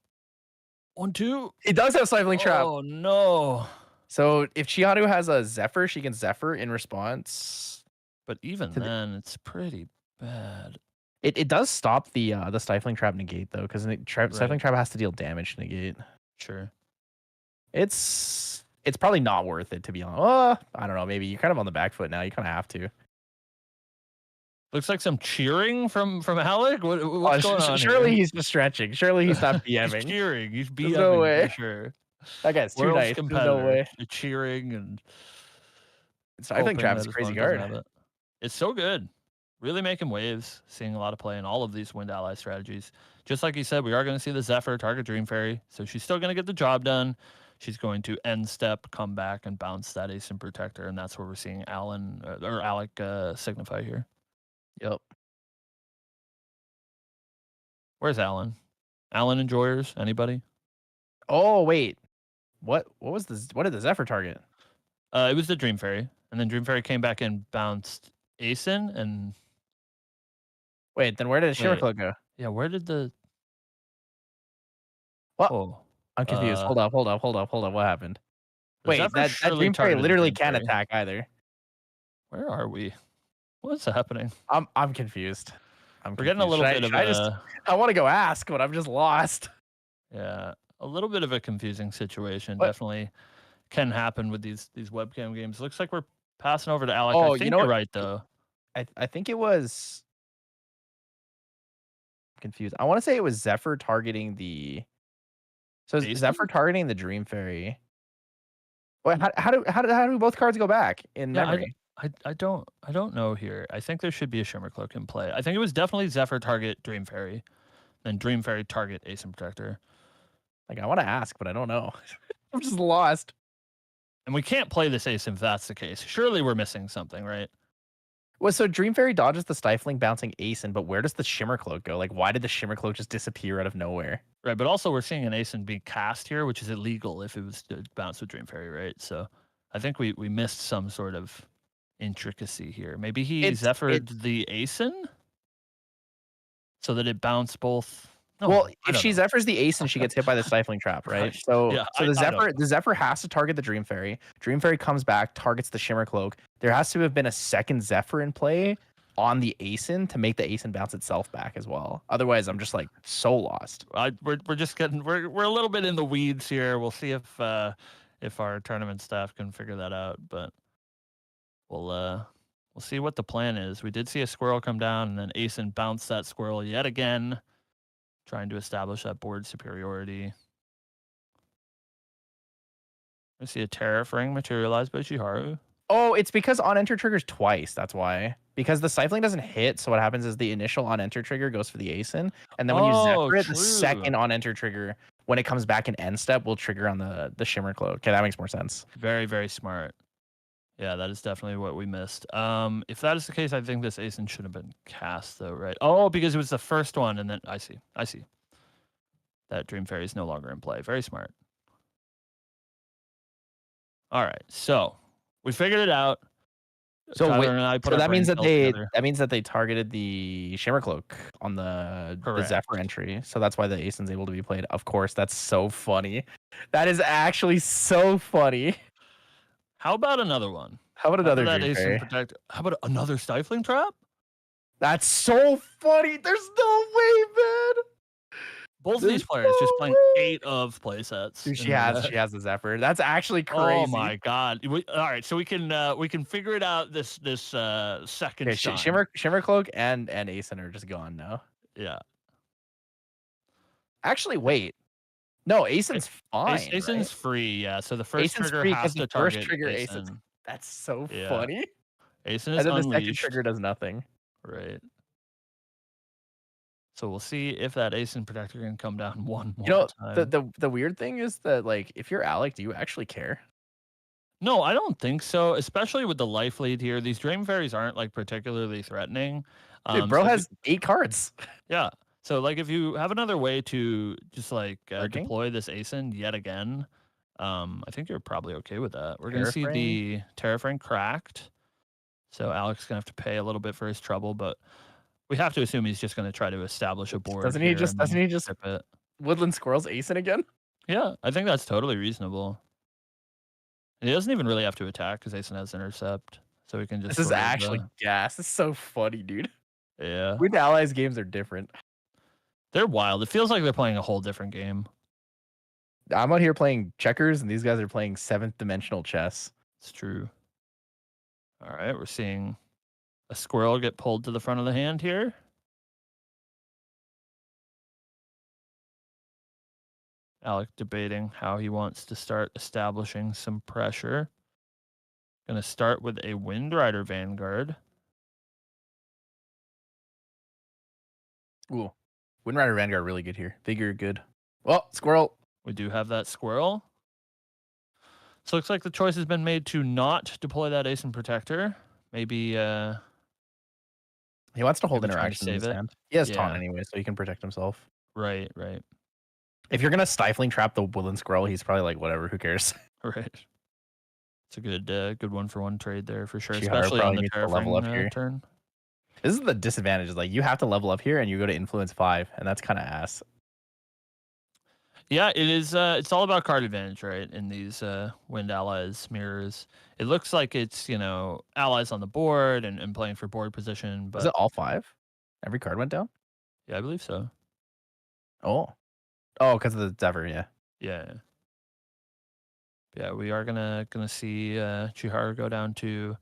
1-2. He does have Stifling Trap. Oh no. So if Chiharu has a Zephyr, she can Zephyr in response. But even then, it's pretty bad. It does stop the Stifling Trap negate though, because Stifling Trap has to deal damage to negate. Sure. It's probably not worth it, to be honest. I don't know. Maybe you're kind of on the back foot now. You kind of have to. Looks like some cheering from Alec. What's going on? Surely here? he's just stretching. Surely he's not BMing. He's cheering. He's BMing no way. for sure. That guy's too nice. There's no way. Cheering and Stifling Trap is a crazy card. It's so good. Really making waves. Seeing a lot of play in all of these Wind Ally strategies. Just like you said, we are going to see the Zephyr target Dream Fairy. So she's still going to get the job done. She's going to end step, come back, and bounce that ASIN Protector. And that's where we're seeing Alec signify here. Yep. Where's Alan? Alan enjoyers? Anybody? Oh wait, what was this? What did the Zephyr target? It was the Dream Fairy, and then Dream Fairy came back and bounced ASIN. And wait, then where did the Shimmer Cloak go? Yeah, where did the? What? Oh, I'm confused. Hold up. What happened? Wait, that Dream Fairy literally can't attack either. Where are we? What's happening? I'm confused. We're getting a little bit of I want to go ask, but I'm just lost. Yeah, a little bit of a confusing situation. Definitely can happen with these webcam games. Looks like we're passing over to Alec. I think you're right though. I think it was confused. I want to say it was Zephyr targeting the. So Zephyr targeting the Dream Fairy. Wait, how do both cards go back in memory? I don't know here. I think there should be a Shimmer Cloak in play. I think it was definitely Zephyr target Dream Fairy, then Dream Fairy target ASIN Protector. Like I want to ask, but I don't know. I'm just lost. And we can't play this ASIN if that's the case. Surely we're missing something, right? Well, so Dream Fairy dodges the Stifling bouncing ASIN, but where does the Shimmer Cloak go? Like, why did the Shimmer Cloak just disappear out of nowhere? Right, but also we're seeing an ASIN being cast here, which is illegal if it was to bounce with Dream Fairy, right? So I think we missed some sort of intricacy here. Maybe he Zephyred the ASIN so that it bounced both. No, well, if she Zephyrs the ASIN, she gets hit by the Stifling Trap, right? So, yeah, so the Zephyr has to target the Dream Fairy. Dream Fairy comes back, targets the Shimmer Cloak. There has to have been a second Zephyr in play on the ASIN to make the ASIN bounce itself back as well. Otherwise, I'm just like so lost. We're just getting we're a little bit in the weeds here. We'll see if our tournament staff can figure that out, but we'll see what the plan is. We did see a squirrel come down, and then ASIN bounced that squirrel yet again, trying to establish that board superiority. I see a Tariff Ring materialized by Chiharu. Oh, it's because on enter triggers twice. That's why. Because the Stifling doesn't hit, so what happens is the initial on enter trigger goes for the ASIN, and then when you Zephyr it, the second on enter trigger, when it comes back in end step, will trigger on the Shimmer Cloak. Okay, that makes more sense. Very, very smart. Yeah, that is definitely what we missed. If that is the case, I think this ASIN should have been cast though, right? Oh, because it was the first one, and then I see. That Dream Fairy is no longer in play. Very smart. All right, so we figured it out. So that means that they targeted the Shimmer Cloak on the Zephyr entry. So that's why the ASIN's able to be played. Of course, that's so funny. That is actually so funny. How about another one? How about another Dream Fairy? How about another Stifling Trap? That's so funny. There's no way, man. Both of these players just playing 8 of playsets. Dude, she has the Zephyr. That's actually crazy. Oh my god! All right, so we can figure it out this second. Okay, Shimmer Cloak and ASIN are just gone now. Yeah. Actually, wait. No, ASIN's fine. ASIN's free. Yeah. So the first ASIN's trigger has to target ASIN. That's so funny. ASIN is unleashed. And then the second trigger does nothing. Right. So we'll see if that ASIN Protector can come down one more time. The weird thing is that, like, if you're Alec, do you actually care? No, I don't think so. Especially with the life lead here, these Dream Fairies aren't like particularly threatening. Dude, bro So has 8 cards. yeah. So like if you have another way to just like Lurking? deploy this ASIN yet again, I think you're probably okay with that. We're gonna see Terraframe? the Terraframe cracked. So Alex is gonna have to pay a little bit for his trouble, but we have to assume he's just gonna try to establish a board Doesn't here and he then just tip it. Woodland Squirrels Ace again? Yeah, I think that's totally reasonable. And he doesn't even really have to attack because Asen has intercept, so we can just. This is sort of, actually gas. This is so funny, dude. yeah. Wind Allies games are different. They're wild. It feels like they're playing a whole different game. I'm out here playing checkers, and these guys are playing 7th dimensional chess. It's true. All right, we're seeing a squirrel get pulled to the front of the hand here. Alec debating how he wants to start establishing some pressure. Going to start with a Wind Rider Vanguard. Ooh. Wind Rider Vanguard really good here. Figure good. Well, squirrel. We do have that squirrel. So it looks like the choice has been made to not deploy that Ace and Protector. Maybe He wants to hold maybe try to interaction in save his it. hand. He has Yeah. taunt anyway, so he can protect himself. Right. If you're gonna stifling trap the Woodland Squirrel, he's probably like, whatever, who cares? Right. It's a good one for one trade there for sure, Chihara especially on probably the needs to level up Terraframe here. turn. This is the disadvantage. Is like you have to level up here, and you go to influence 5, and that's kind of ass. Yeah, it is. It's all about card advantage, right? In these Wind Allies mirrors, it looks like it's allies on the board and playing for board position. Was it But all 5? Every card went down. yeah, I believe so. Oh, because of the Zephyr, yeah. Yeah, we are gonna see Chihara go down to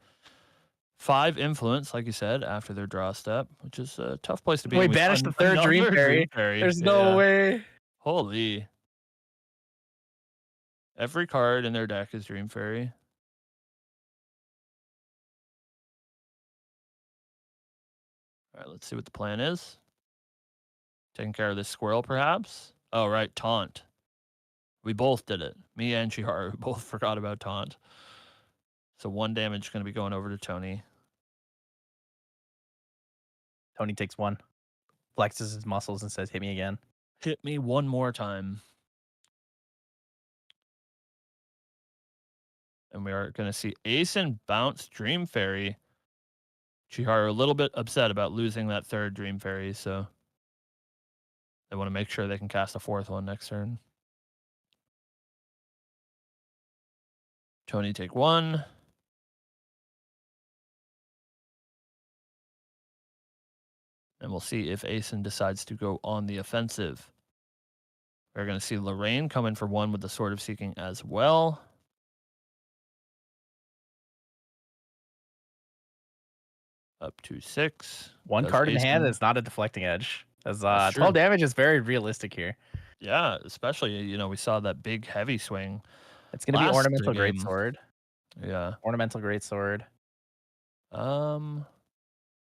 5 influence, like you said, after their draw step, which is a tough place to be. We We banished find the 3rd Dream another Fairy. There's no way. Holy. Every card in their deck is Dream Fairy. All right, let's see what the plan is. Taking care of this squirrel, perhaps? Oh, right, taunt. We both did it. Me and Chihara both forgot about taunt. So 1 damage going to be going over to Tony. Tony takes 1, flexes his muscles, and says, "Hit me again." Hit me one more time. And we are going to see Asen bounce Dream Fairy. Chihara a little bit upset about losing that 3rd Dream Fairy, so they want to make sure they can cast a 4th one next turn. Tony take 1. And we'll see if Asen decides to go on the offensive. We're going to see Lorraine come in for 1 with the Sword of Seeking as well. Up to 6. 1 card in hand is not a deflecting edge. As 12 damage is very realistic here. Yeah, especially, we saw that big heavy swing. It's going to be Ornamental Greatsword. Yeah. Ornamental Greatsword.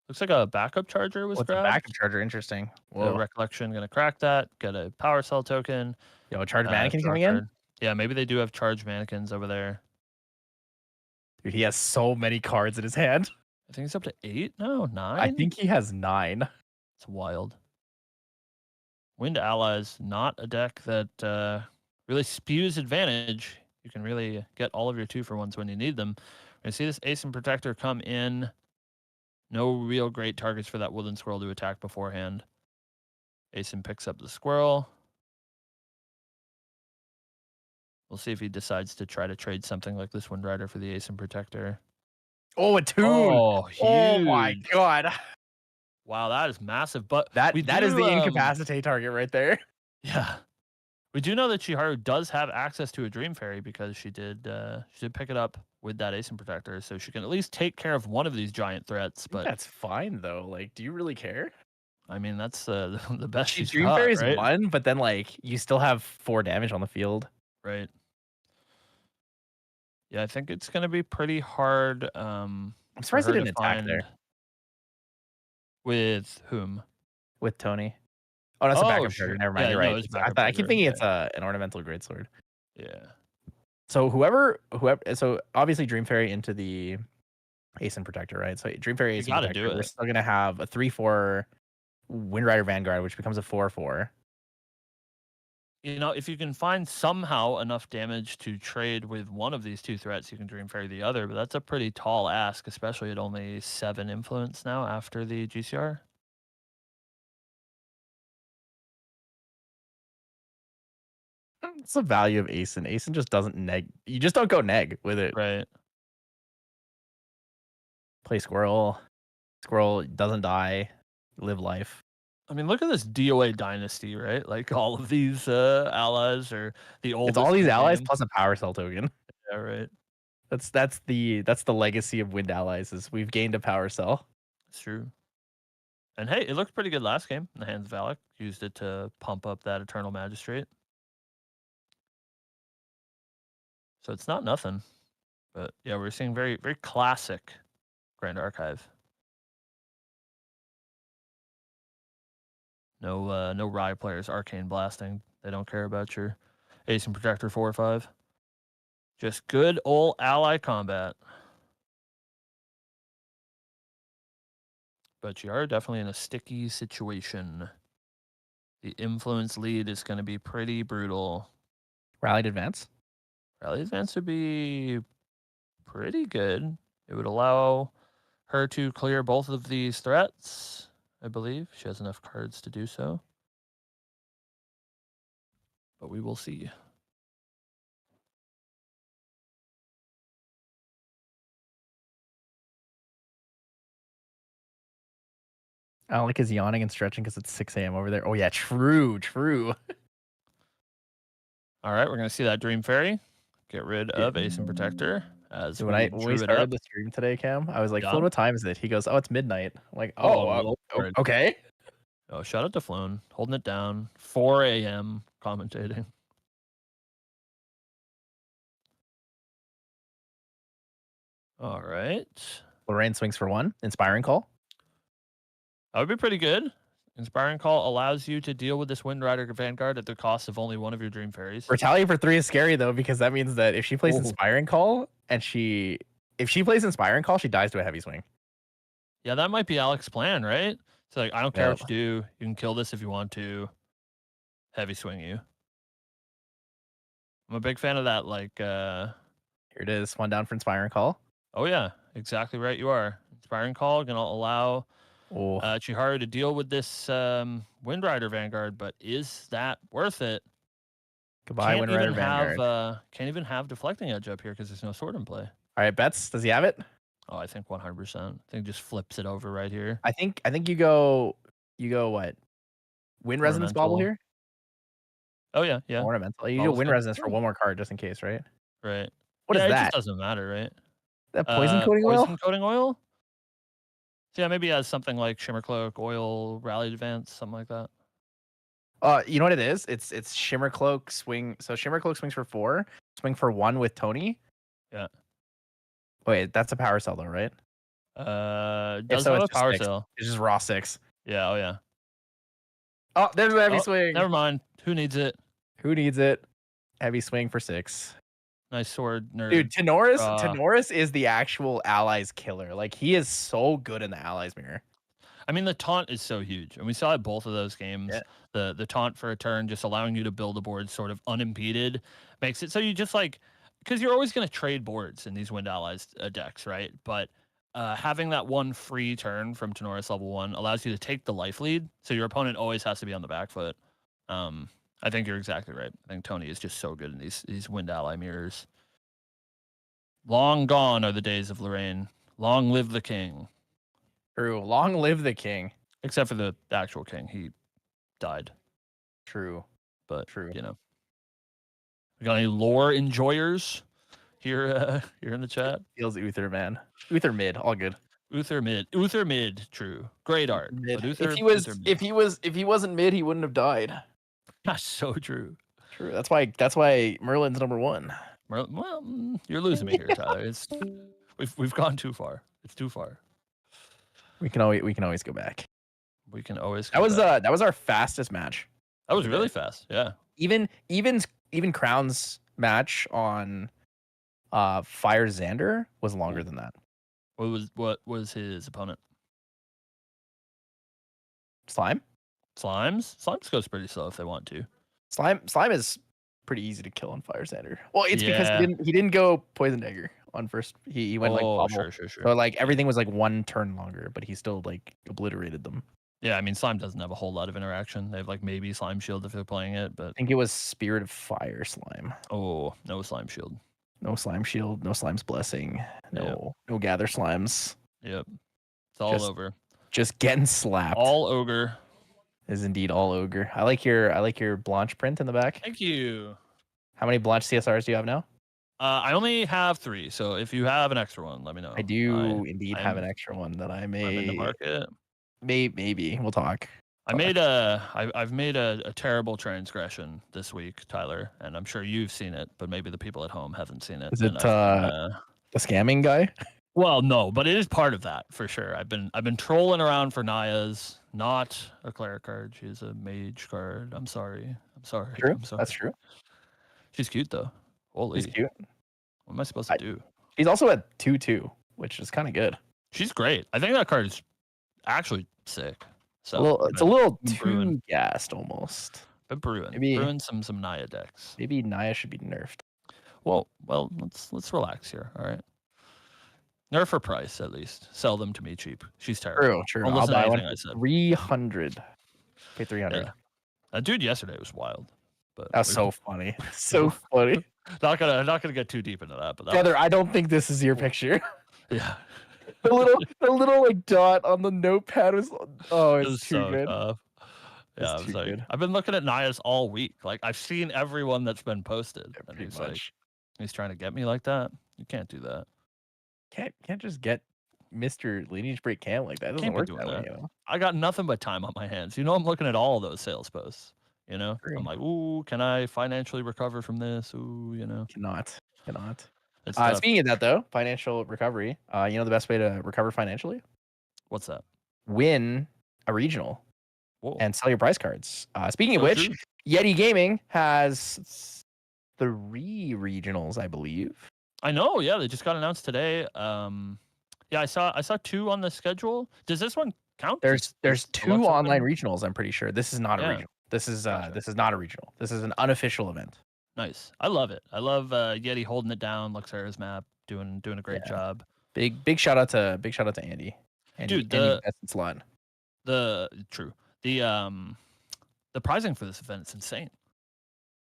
Looks like a backup charger was grabbed. A backup charger? Interesting. Whoa. Recollection going to crack that. Get a power cell token. Yo, a charged mannequin coming in? Yeah, maybe they do have charged mannequins over there. Dude, he has so many cards in his hand. I think it's up to 8? No, 9? I think he has 9. It's wild. Wind Allies, not a deck that really spews advantage. You can really get all of your 2-for-1s when you need them. We're going to see this Ace and Protector come in. No real great targets for that Woodland Squirrel to attack beforehand. Asen picks up the squirrel. We'll see if he decides to try to trade something like this Wind Rider for the Ace and Protector. Oh, a tune! Oh, huge. Oh my god! Wow, that is massive. But that is the incapacitate target right there. Yeah, we do know that Chihara does have access to a Dream Fairy because she did pick it up with that Ace and Protector, so she can at least take care of one of these giant threats. But that's fine though. Like, do you really care? I mean, that's the best she's Dream got, Fairy's right? 1, but then like you still have 4 damage on the field. Right. Yeah, I think it's gonna be pretty hard. I'm surprised he didn't attack there. With whom? With Tony. Oh, that's a backup charger. Never mind. You're right. I keep thinking it's an Ornamental Greatsword. Yeah. So whoever, so obviously Dream Fairy into the Ace and Protector, right? So Dream Fairy, Ace and gotta Protector, do we're it. still gonna have a 3/4 Wind Rider Vanguard, which becomes a 4/4. You know, if you can find somehow enough damage to trade with one of these two threats, you can Dream Fairy the other, but that's a pretty tall ask, especially at only 7 influence now after the GCR. It's the value of Ace and just doesn't neg. You just don't go neg with it. Right. Play Squirrel. Squirrel doesn't die. Live life. I mean, look at this DOA dynasty, right? Like all of these allies are the oldest. It's all these in the allies game. plus a power cell token. Yeah, right. That's the legacy of Wind allies is we've gained a power cell. It's true. And hey, it looked pretty good last game in the hands of Alec. Used it to pump up that Eternal Magistrate. So it's not nothing. But yeah, we're seeing very, very classic Grand Archive. No Rye players arcane blasting. They don't care about your Ace and Protector 4 or 5. Just good old ally combat. But you are definitely in a sticky situation. The influence lead is going to be pretty brutal. Rallied Advance. Rally Advance would be pretty good. It would allow her to clear both of these threats, I believe. She has enough cards to do so. But we will see. Alec is yawning and stretching because it's 6 a.m. over there. Oh yeah, true. All right, we're going to see that Dream Fairy. Get rid of Ace and Protector. As So when we started the stream today, Cam, I was like, Flonne, what time is it? He goes, oh, it's midnight. I'm like, okay. Oh, shout out to Flonne. Holding it down. 4 a.m. commentating. All right. Lorraine swings for 1. Inspiring Call. That would be pretty good. Inspiring Call allows you to deal with this Wind Rider Vanguard at the cost of only one of your Dream Fairies. Retaliate for 3 is scary though, because that means that if she plays Inspiring Call and if she plays Inspiring Call, she dies to a heavy swing. Yeah, that might be Alec's plan, right? So like, I don't care what you do. You can kill this if you want to. Heavy swing you. I'm a big fan of that. Like, here it is. 1 down for Inspiring Call. Oh yeah, exactly right. You are. Inspiring Call gonna allow Chiharu to deal with this Wind Rider Vanguard, but is that worth it? Goodbye, Wind Rider Vanguard. Can't even have Deflecting Edge up here because there's no sword in play. All right, bets. Does he have it? Oh, I think 100%. I think just flips it over right here. I think you go what? Wind Resonance Bauble here? Oh yeah. Ornamental. You do Wind Resonance for 1 more card just in case, right? Right. What is that? It just doesn't matter, right? That poison coating oil? Poison coating oil? So yeah, maybe he has something like Shimmer Cloak, Oil, Rally Advance, something like that. You know what it is? It's Shimmer Cloak swing. So Shimmer Cloak swings for 4, swing for 1 with Tony. Yeah. Wait, that's a power cell though, right? Does have a power cell. It's just raw 6. Yeah, oh yeah. Oh, there's a heavy swing. Never mind. Who needs it? Who needs it? Heavy swing for 6. Nice sword nerd. Dude, Tenoris is the actual allies killer. Like he is so good in the allies mirror. I mean, the taunt is so huge, and we saw it both of those games. Yeah. The taunt for a turn, just allowing you to build a board sort of unimpeded, makes it so you just like, because you're always going to trade boards in these Wind Allies decks, right? But having that 1 free turn from Tenoris level 1 allows you to take the life lead, so your opponent always has to be on the back foot. I think you're exactly right. I think Tony is just so good in these Wind Ally mirrors. Long gone are the days of Lorraine. Long live the king. True. Long live the king. Except for the actual king. He died. True. But, true. You know. We got any lore enjoyers here in the chat? Feels Uther, man. Uther mid. All good. Uther mid. True. Great art. Mid. But Uther, if he wasn't mid, he wouldn't have died. That's so true. True. That's why Merlin's number 1. Well, you're losing me here, Tyler. We've gone too far. It's too far. We can always go back. We can always. That was our fastest match. That was really fast. Yeah. Even Crown's match on Fire Zander was longer than that. What was his opponent? Slime? Slimes goes pretty slow if they want to. Slime is pretty easy to kill on Fire Zander. Well, it's because Yeah. he didn't go Poison Dagger on first. He went like bubble. Sure. So like everything was like one turn longer, but he still like obliterated them. Yeah, I mean, Slime doesn't have a whole lot of interaction. They have like maybe Slime Shield if they're playing it, but I think it was Spirit of Fire Slime. oh, no Slime Shield. No Slime Shield, no Slime's Blessing, no Gather Slimes. Yep. It's all over. Just getting slapped. All ogre. Is indeed all ogre. I like your Blanche print in the back. Thank you. How many Blanche CSRs do you have now? I only have 3, so if you have an extra one, let me know. I do indeed have an extra one that I may. I'm in the market. Maybe we'll talk. I've made a terrible transgression this week, Tyler, and I'm sure you've seen it, but maybe the people at home haven't seen it. Is it the scamming guy? Well, no, but it is part of that for sure. I've been trolling around for Naya's, not a cleric card. She's a mage card. I'm sorry. True. I'm sorry. That's true. She's cute though. Holy. She's cute. What am I supposed to do? She's also at 2/2, which is kind of good. She's great. I think that card is actually sick. So it's a little too gassed almost. But brewing some Naya decks. Maybe Naya should be nerfed. Well, let's relax here. All right. Nerf her price at least. Sell them to me cheap. She's terrible. True. I'll buy one. 300. Pay 300. Yeah. That dude yesterday was wild. But that's so funny. So funny. Not gonna get too deep into that. But brother, I don't think this is your picture. Yeah. the little like dot on the notepad was it's too so good. Tough. Yeah, I was like, good. I've been looking at Naya's all week. Like I've seen everyone that's been posted. And he's like, he's trying to get me like that. You can't do that. Can't just get Mr. LineageBreakCam like that. It doesn't work that way, you know? I got nothing but time on my hands. You know, I'm looking at all of those sales posts. You know, I'm like, ooh, can I financially recover from this? Ooh, you know, cannot. Speaking of that, though, financial recovery. You know the best way to recover financially? What's that? Win a regional. Whoa. And sell your prize cards. Speaking of which, true. Yeti Gaming has 3 regionals, I believe. I know. Yeah, they just got announced today. Yeah, I saw 2 on the schedule. Does this one count? There's 2 online regionals. I'm pretty sure. This is not a regional. This is not a regional. This is an unofficial event. Nice. I love it. I love Yeti holding it down. Luxera's map doing a great job. Big shout out to Andy. Dude, the slot. The pricing for this event is insane.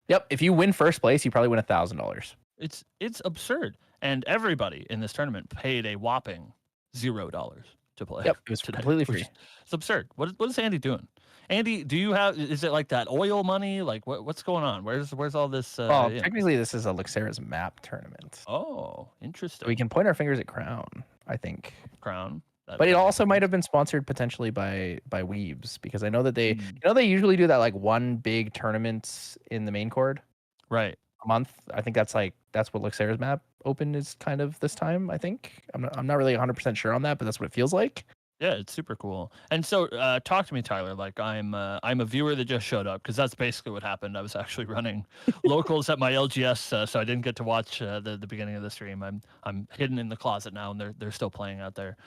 Yep. If you win first place, you probably win $1,000. It's absurd. And everybody in this tournament paid a whopping $0 to play. Yep, it was completely free. It's absurd. What is Andy doing? Andy, is it like that oil money? Like what's going on? Where's all this? Technically, this is a Luxera's map tournament. Oh, interesting. So we can point our fingers at Crown, I think. Crown. But it also might have been sponsored potentially by Weebs, because I know that they they usually do that like one big tournament in the main cord. Right. A month. I think that's what Luxera's map open is kind of this time, I think. I'm not really 100% sure on that, but that's what it feels like. Yeah, it's super cool. And so talk to me, Tyler. Like I'm a viewer that just showed up, because that's basically what happened. I was actually running locals at my LGS, so I didn't get to watch the beginning of the stream. I'm hidden in the closet now, and they're still playing out there.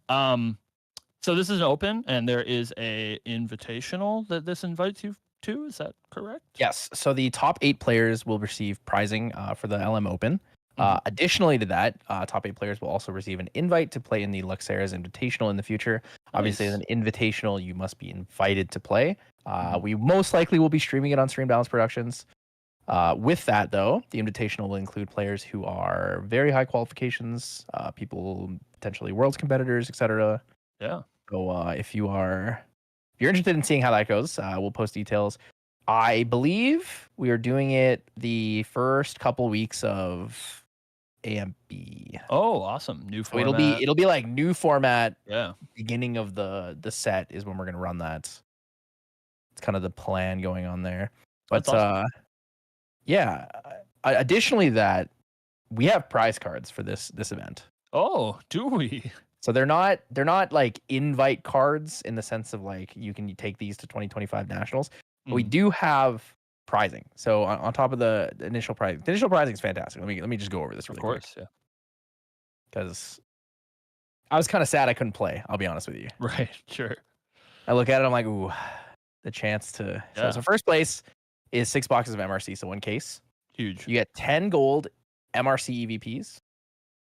So this is an open, and there is a invitational that this invites you to. Is that correct? Yes. So the top 8 players will receive prizing for the LM Open. Additionally to that, top 8 players will also receive an invite to play in the Luxera's Invitational in the future. Nice. Obviously, as an invitational, you must be invited to play. We most likely will be streaming it on Stream Balance Productions. With that, though, the Invitational will include players who are very high qualifications, people potentially Worlds competitors, etc. Yeah. So if you're interested in seeing how that goes, we'll post details. I believe we are doing it the first couple weeks of AMB. Oh, awesome. New format. So it'll be like new format. Yeah. Beginning of the set is when we're going to run that. It's kind of the plan going on there. But awesome. Yeah, additionally that we have prize cards for this event. Oh, do we? So they're not like invite cards in the sense of like you can take these to 2025 nationals. But we do have prizing. So on top of the initial pricing, the initial pricing is fantastic. Let me just go over this really quick. Of course, Because I was kind of sad I couldn't play. I'll be honest with you. yeah. Right, sure. I look at it, I'm like, ooh, the chance to. Yeah. So first place is 6 boxes of MRC, so 1 case. Huge. You get 10 gold MRC EVPs,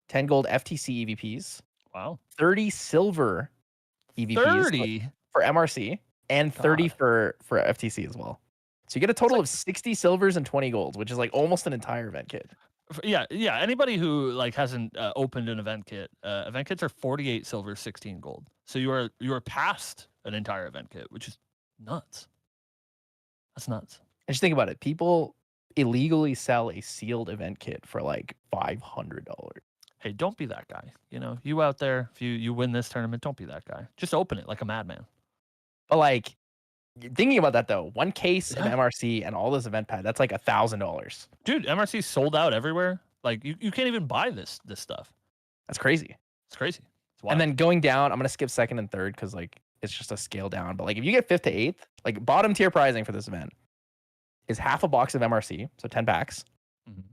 10 gold FTC EVPs, Wow. 30 silver EVPs 30? for MRC, and 30 God. for FTC as well. So you get a total of 60 silvers and 20 golds, which is like almost an entire event kit. Yeah. Anybody who like hasn't opened an event kits are 48 silver, 16 gold. So you are past an entire event kit, which is nuts. That's nuts. And just think about it. People illegally sell a sealed event kit for like $500. Hey, don't be that guy. You know, you out there, if you win this tournament, don't be that guy. Just open it like a madman. But like, thinking about that though, 1 case of Yeah. MRC and all this event pad, that's like $1,000. Dude, MRC sold out everywhere. Like you can't even buy this stuff. That's crazy. It's crazy. It's wild. And then going down, I'm gonna skip second and third because like it's just a scale down. But like if you get 5th to 8th, like bottom tier pricing for this event is half a box of MRC, so 10 packs, Mhm.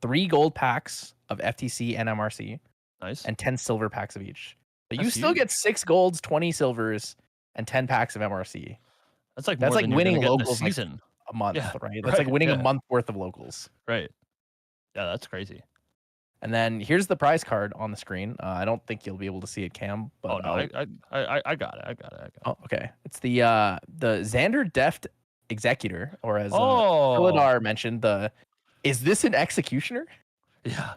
3 gold packs of FTC and MRC, Nice. and 10 silver packs of each. But you That's still huge. get 6 golds, 20 silvers, and 10 packs of MRC. That's like That's more like than winning you're gonna get in a locals like season. a month, Yeah, right? That's like right, winning a yeah. month worth of locals. Right. Yeah, that's crazy. And then here's the prize card on the screen. I don't think you'll be able to see it, Cam. But Oh no, I got it. I got it. oh, okay. It's the Zander Deft Executor, or as Oh. Philidar mentioned, is this an executioner? Yeah.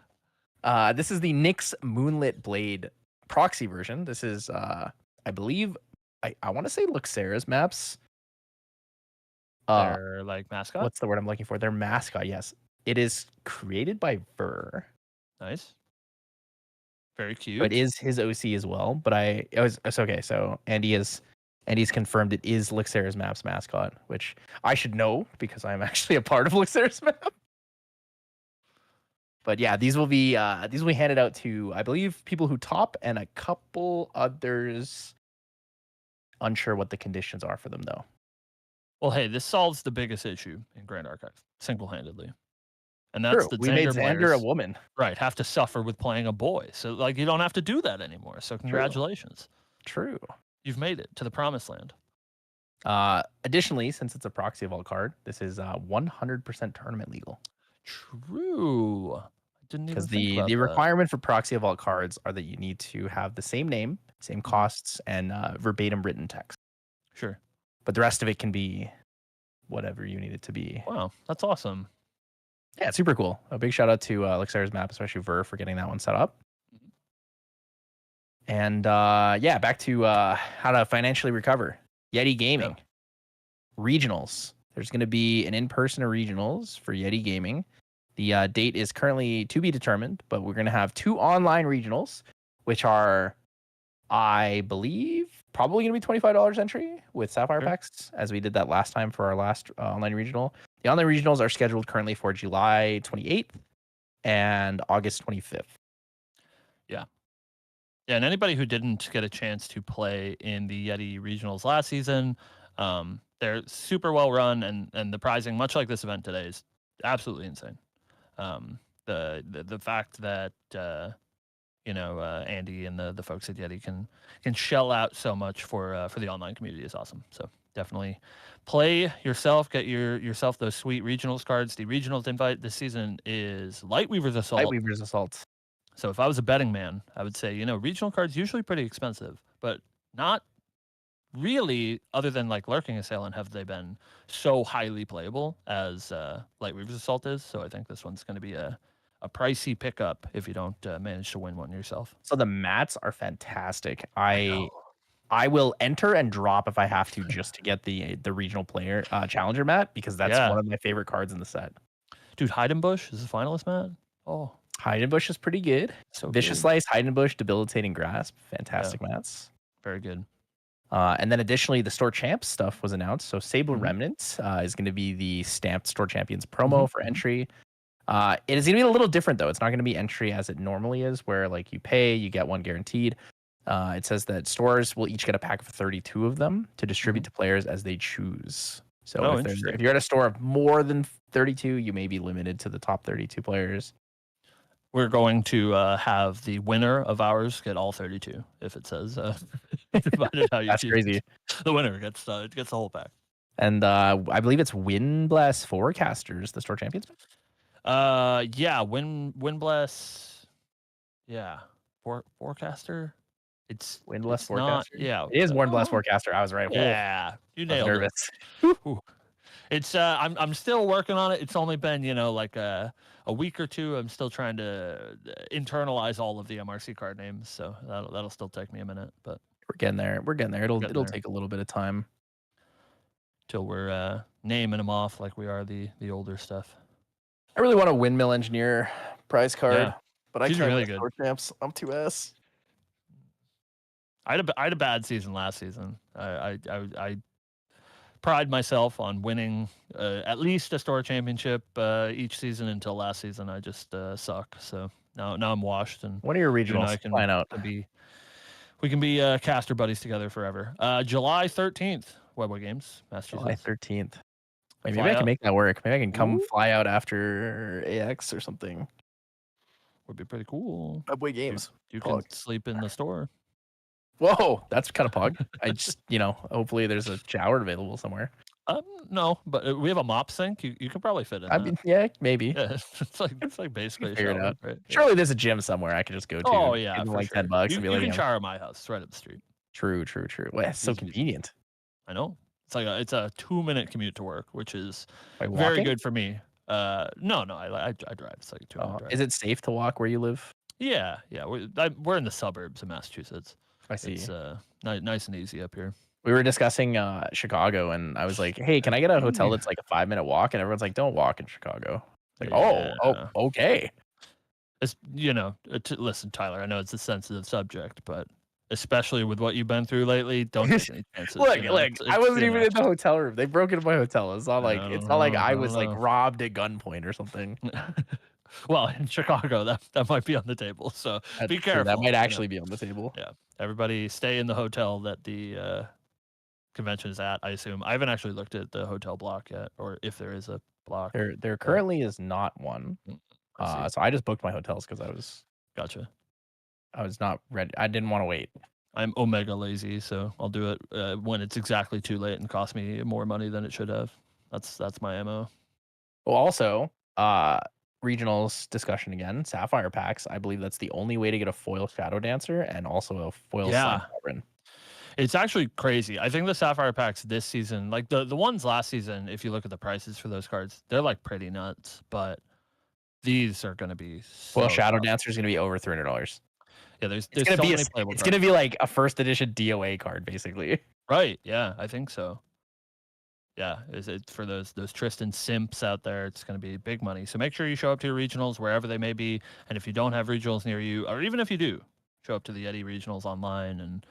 This is the Nyx Moonlit Blade proxy version. This is I believe I want to say Luxera's maps. Their like mascot. What's the word I'm looking for? Their mascot, yes. It is created by Ver. Nice. Very cute. So it is his OC as well, but it's okay. So Andy's confirmed it is Luxera's Maps mascot, which I should know because I'm actually a part of Luxera's Map. But yeah, these will be handed out to, I believe, people who top and a couple others. Unsure what the conditions are for them though. Well, hey, this solves the biggest issue in Grand Archive single-handedly, and that's True. the We made Zander Zander players, a woman. right, have to suffer with playing a boy. So like you don't have to do that anymore. So congratulations. True. You've made it to the promised land. Additionally, since it's a proxy vault card, this is 100% tournament legal. True. I didn't even Because think about the that. requirement for proxy vault cards are that you need to have the same name, same costs, and verbatim written text. Sure. But the rest of it can be whatever you need it to be. Wow, that's awesome. Yeah, it's super cool. A big shout out to Luxera's Map, especially Ver, for getting that one set up. And yeah, back to how to financially recover. Yeti Gaming. Regionals. There's going to be an in-person regionals for Yeti Gaming. The date is currently to be determined, but we're going to have 2 online regionals, which are, I believe, probably going to be $25 entry with Sapphire packs, as we did that last time for our last online regional. The online regionals are scheduled currently for July 28th and August 25th. Yeah, and anybody who didn't get a chance to play in the Yeti regionals last season, they're super well run, and the prizing, much like this event today, is absolutely insane. The fact that Andy and the folks at Yeti can shell out so much for the online community is awesome. So definitely play yourself, get yourself those sweet regionals cards. The regionals invite this season is Lightweaver's Assault. Lightweaver's Assault. So if I was a betting man, I would say, regional cards usually pretty expensive, but not really, other than like Lurking Assailant, have they been so highly playable as Lightweaver's Assault is. So I think this one's going to be a pricey pickup if you don't manage to win one yourself. So the mats are fantastic. I will enter and drop if I have to just to get the regional player challenger mat, because that's one of my favorite cards in the set. Dude, Hide and Bush is the finalist mat. Oh, Hide and Bush is pretty good. So Vicious good. Slice, Hide and Bush, Debilitating Grasp, fantastic mats. Very good. And then additionally, the Store Champs stuff was announced. So Sable Remnant is going to be the stamped Store Champions promo for entry. It is going to be a little different though. It's not going to be entry as it normally is, where like you pay, you get one guaranteed. It says that stores will each get a pack of 32 of them to distribute to players as they choose. So Oh, if you're at a store of more than 32, you may be limited to the top 32 players. We're going to have the winner of ours get all 32 if it says divided how you That's choose. crazy. The winner gets the whole pack. And I believe it's Windblast Forecasters, the store champions. Yeah, Windblast. Yeah, forecaster. It's Windblast not. Forecaster. Yeah, It is Windblast Forecaster. I was right. Yeah, you I was nailed it. nervous. Ooh. It's I'm still working on it. It's only been like a week or two. I'm still trying to internalize all of the MRC card names, so that'll still take me a minute, but We're getting there. It'll there. take a little bit of time till we're naming them off like we are the older stuff. I really want a Windmill Engineer prize card, but I She's can't really get good. store champs. I'm too S. I had a bad season last season. I pride myself on winning at least a store championship each season until last season. I just suck. So now I'm washed. And What are your regionals? Find out. We can be caster buddies together forever. July 13th, Webway Games, Massachusetts. July 13th. Maybe I can make that work. Maybe I can come fly out after AX or something. Would be pretty cool. Webway Games. You can sleep in the store. Whoa, that's kind of pog. I just, hopefully there's a shower available somewhere. No, but we have a mop sink. You can probably fit in. I mean, yeah, maybe. Yeah, it's like basically a figure shower, it out. right? Surely there's a gym somewhere I could just go to. Oh yeah, for like sure. $10 you, and be you like, can shower at my house. It's right up the street. True. Well, it's so Easy. convenient. I know. It's a 2-minute commute to work, which is By very walking? good for me. No, I drive. It's like a 2-minute drive. Is it safe to walk where you live? Yeah. We're in the suburbs of Massachusetts. I see. It's nice and easy up here. We were discussing Chicago, and I was like, "Hey, can I get a hotel that's like a 5-minute walk?" And everyone's like, "Don't walk in Chicago." It's like, oh, okay. It's listen, Tyler. I know it's a sensitive subject, but especially with what you've been through lately, don't take any chances. Look, I wasn't even in the hotel room. They broke into my hotel. It's not like I was like robbed at gunpoint or something. Well, in Chicago, that might be on the table. So be careful. That might actually be on the table. Yeah, everybody stay in the hotel that the convention is at. I assume. I haven't actually looked at the hotel block yet, or if there is a block. There currently is not one. So I just booked my hotels because Gotcha. I was not ready. I didn't want to wait. I'm omega lazy, so I'll do it when it's exactly too late and cost me more money than it should have. That's my MO. Well, also, regionals discussion again. Sapphire packs. I believe that's the only way to get a foil Shadow Dancer and also a foil Slime Sovereign. It's actually crazy. I think the Sapphire packs this season, like the ones last season, if you look at the prices for those cards, they're like pretty nuts. But these are going to be Foil Shadow Dancer is going to be over $300. Yeah, there's it's so many playable cards. It's going to be like a first edition DOA card, basically. Right. Yeah, I think so. Yeah, is it for those Tristan simps out there? It's going to be big money. So make sure you show up to your regionals wherever they may be, and if you don't have regionals near you, or even if you do, show up to the Yeti regionals online and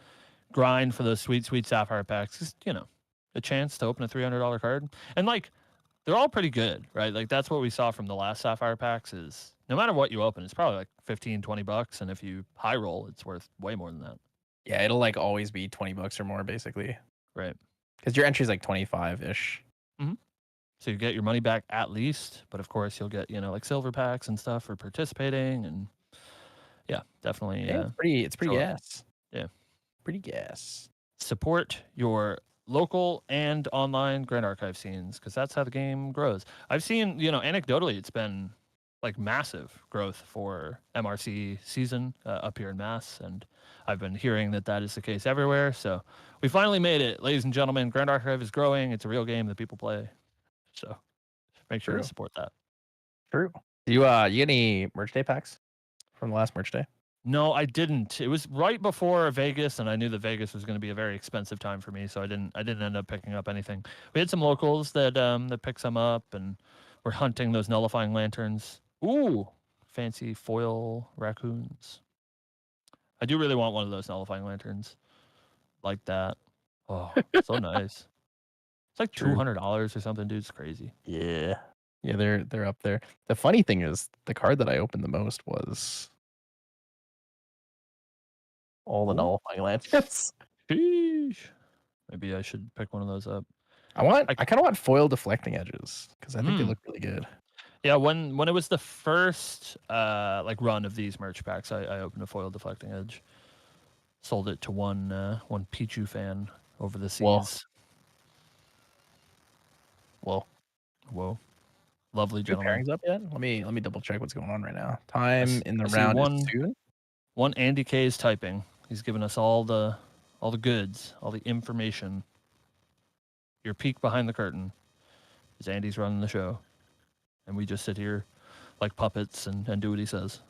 grind for those sweet Sapphire packs. Just a chance to open a $300 card, and like they're all pretty good, right? Like that's what we saw from the last Sapphire packs. Is no matter what you open, it's probably like $15-$20, and if you high roll, it's worth way more than that. Yeah, it'll like always be $20 or more, basically. Right. Because your entry is like 25-ish. Mm-hmm. So you get your money back at least, but of course you'll get like silver packs and stuff for participating, and yeah, definitely. Yeah, it's pretty gas. Yeah, pretty gas. Support your local and online Grand Archive scenes because that's how the game grows. I've seen anecdotally it's been like massive growth for MRC season up here in Mass, and I've been hearing that is the case everywhere. So we finally made it, ladies and gentlemen. Grand Archive is growing. It's a real game that people play. So make sure to support that. True. You get any merch day packs from the last merch day? No, I didn't. It was right before Vegas, and I knew that Vegas was going to be a very expensive time for me, so I didn't end up picking up anything. We had some locals that picked some up, and we're hunting those nullifying lanterns. Ooh, fancy foil raccoons. I do really want one of those nullifying lanterns like that. Oh, so nice. It's like $200 or something, dude. It's crazy. Yeah, they're up there. The funny thing is, the card that I opened the most was all the nullifying lanterns. Sheesh. Maybe I should pick one of those up. I kind of want foil deflecting edges because I think they look really good. Yeah, when it was the first like run of these merch packs, I opened a foil deflecting edge, sold it to one Pichu fan over the seas. Whoa. Lovely Two gentleman. pairings up yet? Let me double check what's going on right now. Time in the round is soon. One Andy K is typing. He's giving us all the goods, all the information. Your peek behind the curtain is Andy's running the show, and we just sit here like puppets and do what he says.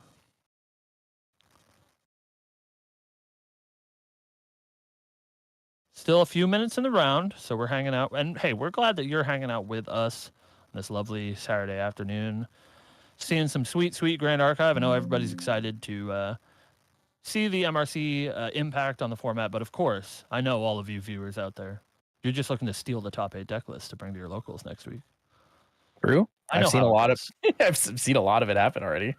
Still a few minutes in the round, so we're hanging out. And hey, we're glad that you're hanging out with us on this lovely Saturday afternoon, seeing some sweet Grand Archive. I know everybody's excited to see the MRC impact on the format, but of course, I know all of you viewers out there, you're just looking to steal the top 8 deck list to bring to your locals next week. True. I've seen a lot of it happen already.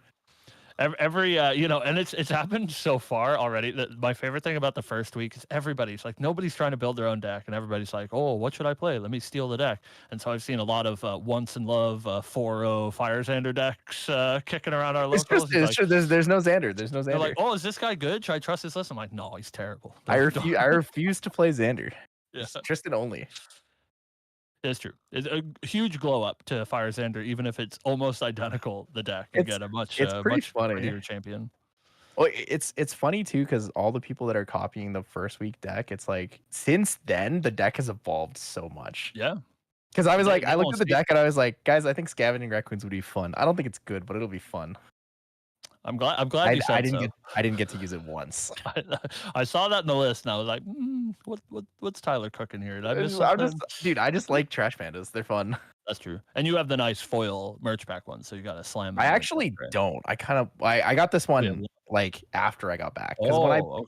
Every and it's happened so far already. That my favorite thing about the first week is everybody's like, nobody's trying to build their own deck, and everybody's like, oh, what should I play? Let me steal the deck. And so I've seen a lot of OnceInLuv 4-0 Fire Zander decks kicking around our locals. There's no Zander. There's no Zander. They're like, oh, is this guy good? Should I trust his list? I'm like, no, he's terrible. I refuse to play Zander. Yeah. Tristan only. It's true. It's a huge glow up to Fire Zander, even if it's almost identical. The deck and get a much prettier champion. Well, it's funny too because all the people that are copying the first week deck, it's like since then the deck has evolved so much. Yeah. Because I was like, I looked at the deck and I was like, guys, I think Scavenging Raccoons would be fun. I don't think it's good, but it'll be fun. I'm glad you said I didn't get to use it once. I saw that in the list and I was like, what's Tyler cooking here? Did I miss something? I just like Trash Pandas. They're fun. That's true. And you have the nice foil merch pack one, so you got to slam. I actually don't. I got this one like after I got back because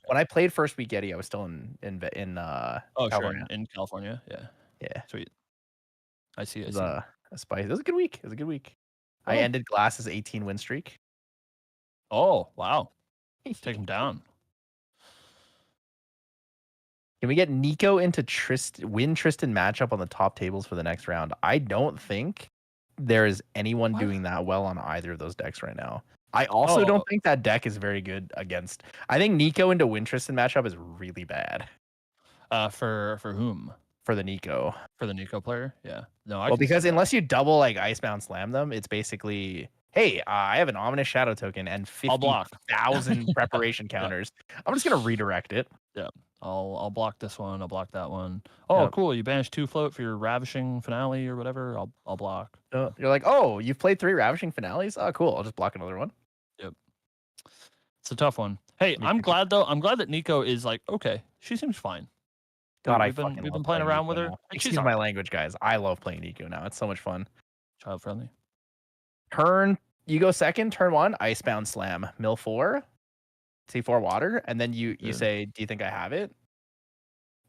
when I played first week Yeti, I was still in California. Sure. In California, yeah. Sweet. I see. It was a spice. It was a good week. I ended Glass's 18 win streak. Oh, wow. Take him down. Can we get Nico into Tristan matchup on the top tables for the next round? I don't think there is anyone doing that well on either of those decks right now. I also don't think that deck is very good against. I think Nico into Win Tristan matchup is really bad. For whom? For the Nico. For the Nico player? Yeah. No, because unless you double like Icebound Slam them, it's basically, hey, I have an Ominous Shadow token and 50,000 preparation counters. I'm just gonna redirect it. Yeah. I'll block this one. I'll block that one. Oh, cool! You banished 2 float for your Ravishing Finale or whatever. I'll block. You're like, oh, you've played 3 Ravishing Finales. Oh, cool. I'll just block another one. Yep. It's a tough one. Hey, I'm glad though. I'm glad that Nico is like, okay, she seems fine. God, we've been playing around with her. Excuse my language, guys. I love playing Nico now. It's so much fun. Child friendly. You go second. Turn 1. Icebound Slam. Mill 4. C4 water, and then you say, do you think I have it?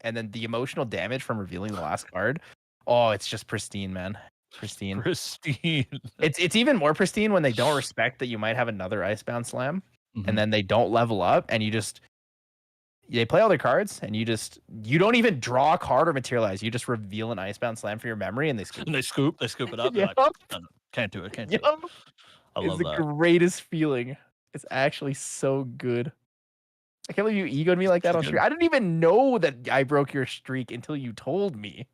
And then the emotional damage from revealing the last card. Oh, it's just pristine, man. Pristine. It's even more pristine when they don't respect that you might have another Icebound Slam, and then they don't level up, and they play all their cards, and you don't even draw a card or materialize. You just reveal an Icebound Slam for your memory, and they scoop. They scoop it up. Yep. Like, no, can't do it. I love that. It's the greatest feeling. It's actually so good. I can't believe you egoed me like that on stream. I didn't even know that I broke your streak until you told me.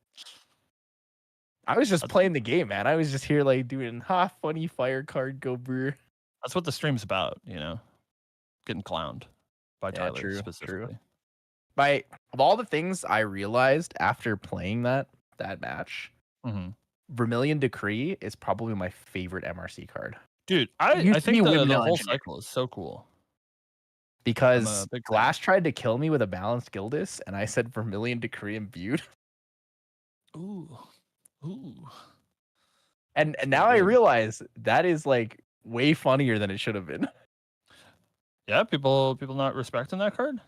I was just playing the game, man. I was just here like doing funny fire card go brew. That's what the stream's about, getting clowned by Tyler specifically. Of all the things I realized after playing that match, Vermilion Decree is probably my favorite MRC card. Dude, I think the whole cycle is so cool. Because Glass tried to kill me with a balanced Gildas, and I said Vermilion Decree imbued. Ooh. And now I realize that is like way funnier than it should have been. Yeah, people not respecting that card.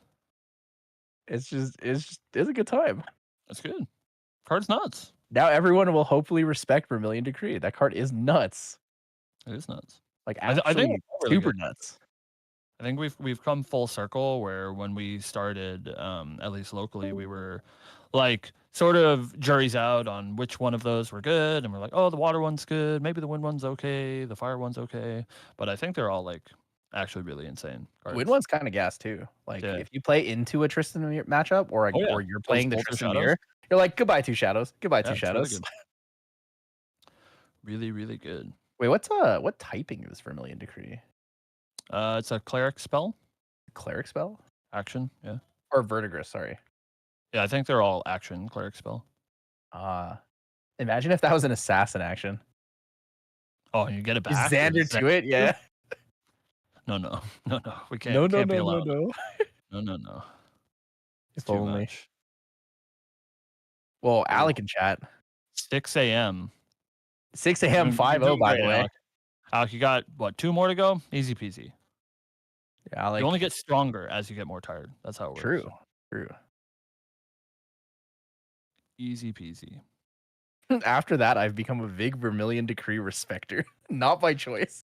It's a good time. That's good. Card's nuts. Now everyone will hopefully respect Vermilion Decree. That card is nuts. It is nuts. Like I think super nuts. I think we've come full circle where when we started, at least locally, we were like sort of jury's out on which one of those were good, and we're like, oh, the water one's good, maybe the wind one's okay, the fire one's okay, but I think they're all like actually really insane cards. Wind one's kind of gas too. Like Yeah. if you play into a Tristan matchup, or Oh, yeah. or you're Those playing the Bolter Tristan Shadows. mirror, you're like, goodbye two shadows, goodbye Yeah, two it's really shadows. good. Really, really good. Wait, what typing is Vermilion Decree? It's a cleric spell Cleric spell action. Yeah. or Verdigris? Sorry. Yeah, I think they're all action cleric spell. Imagine if that was an assassin action. Oh, and you get it Is back. Zander to it? Yeah. No. We can't. No, we no, can't be no, no, allowed. no. No. It's If too only. much. Well, Ooh. Alec in chat. 6 a.m. 6 a.m. 5-0, by the way. Alec, you got what? 2 more to go. Easy peasy. Yeah, Alec. You only get stronger as you get more tired. That's how it works. True. Easy peasy. After that, I've become a big Vermilion Decree respecter. Not by choice.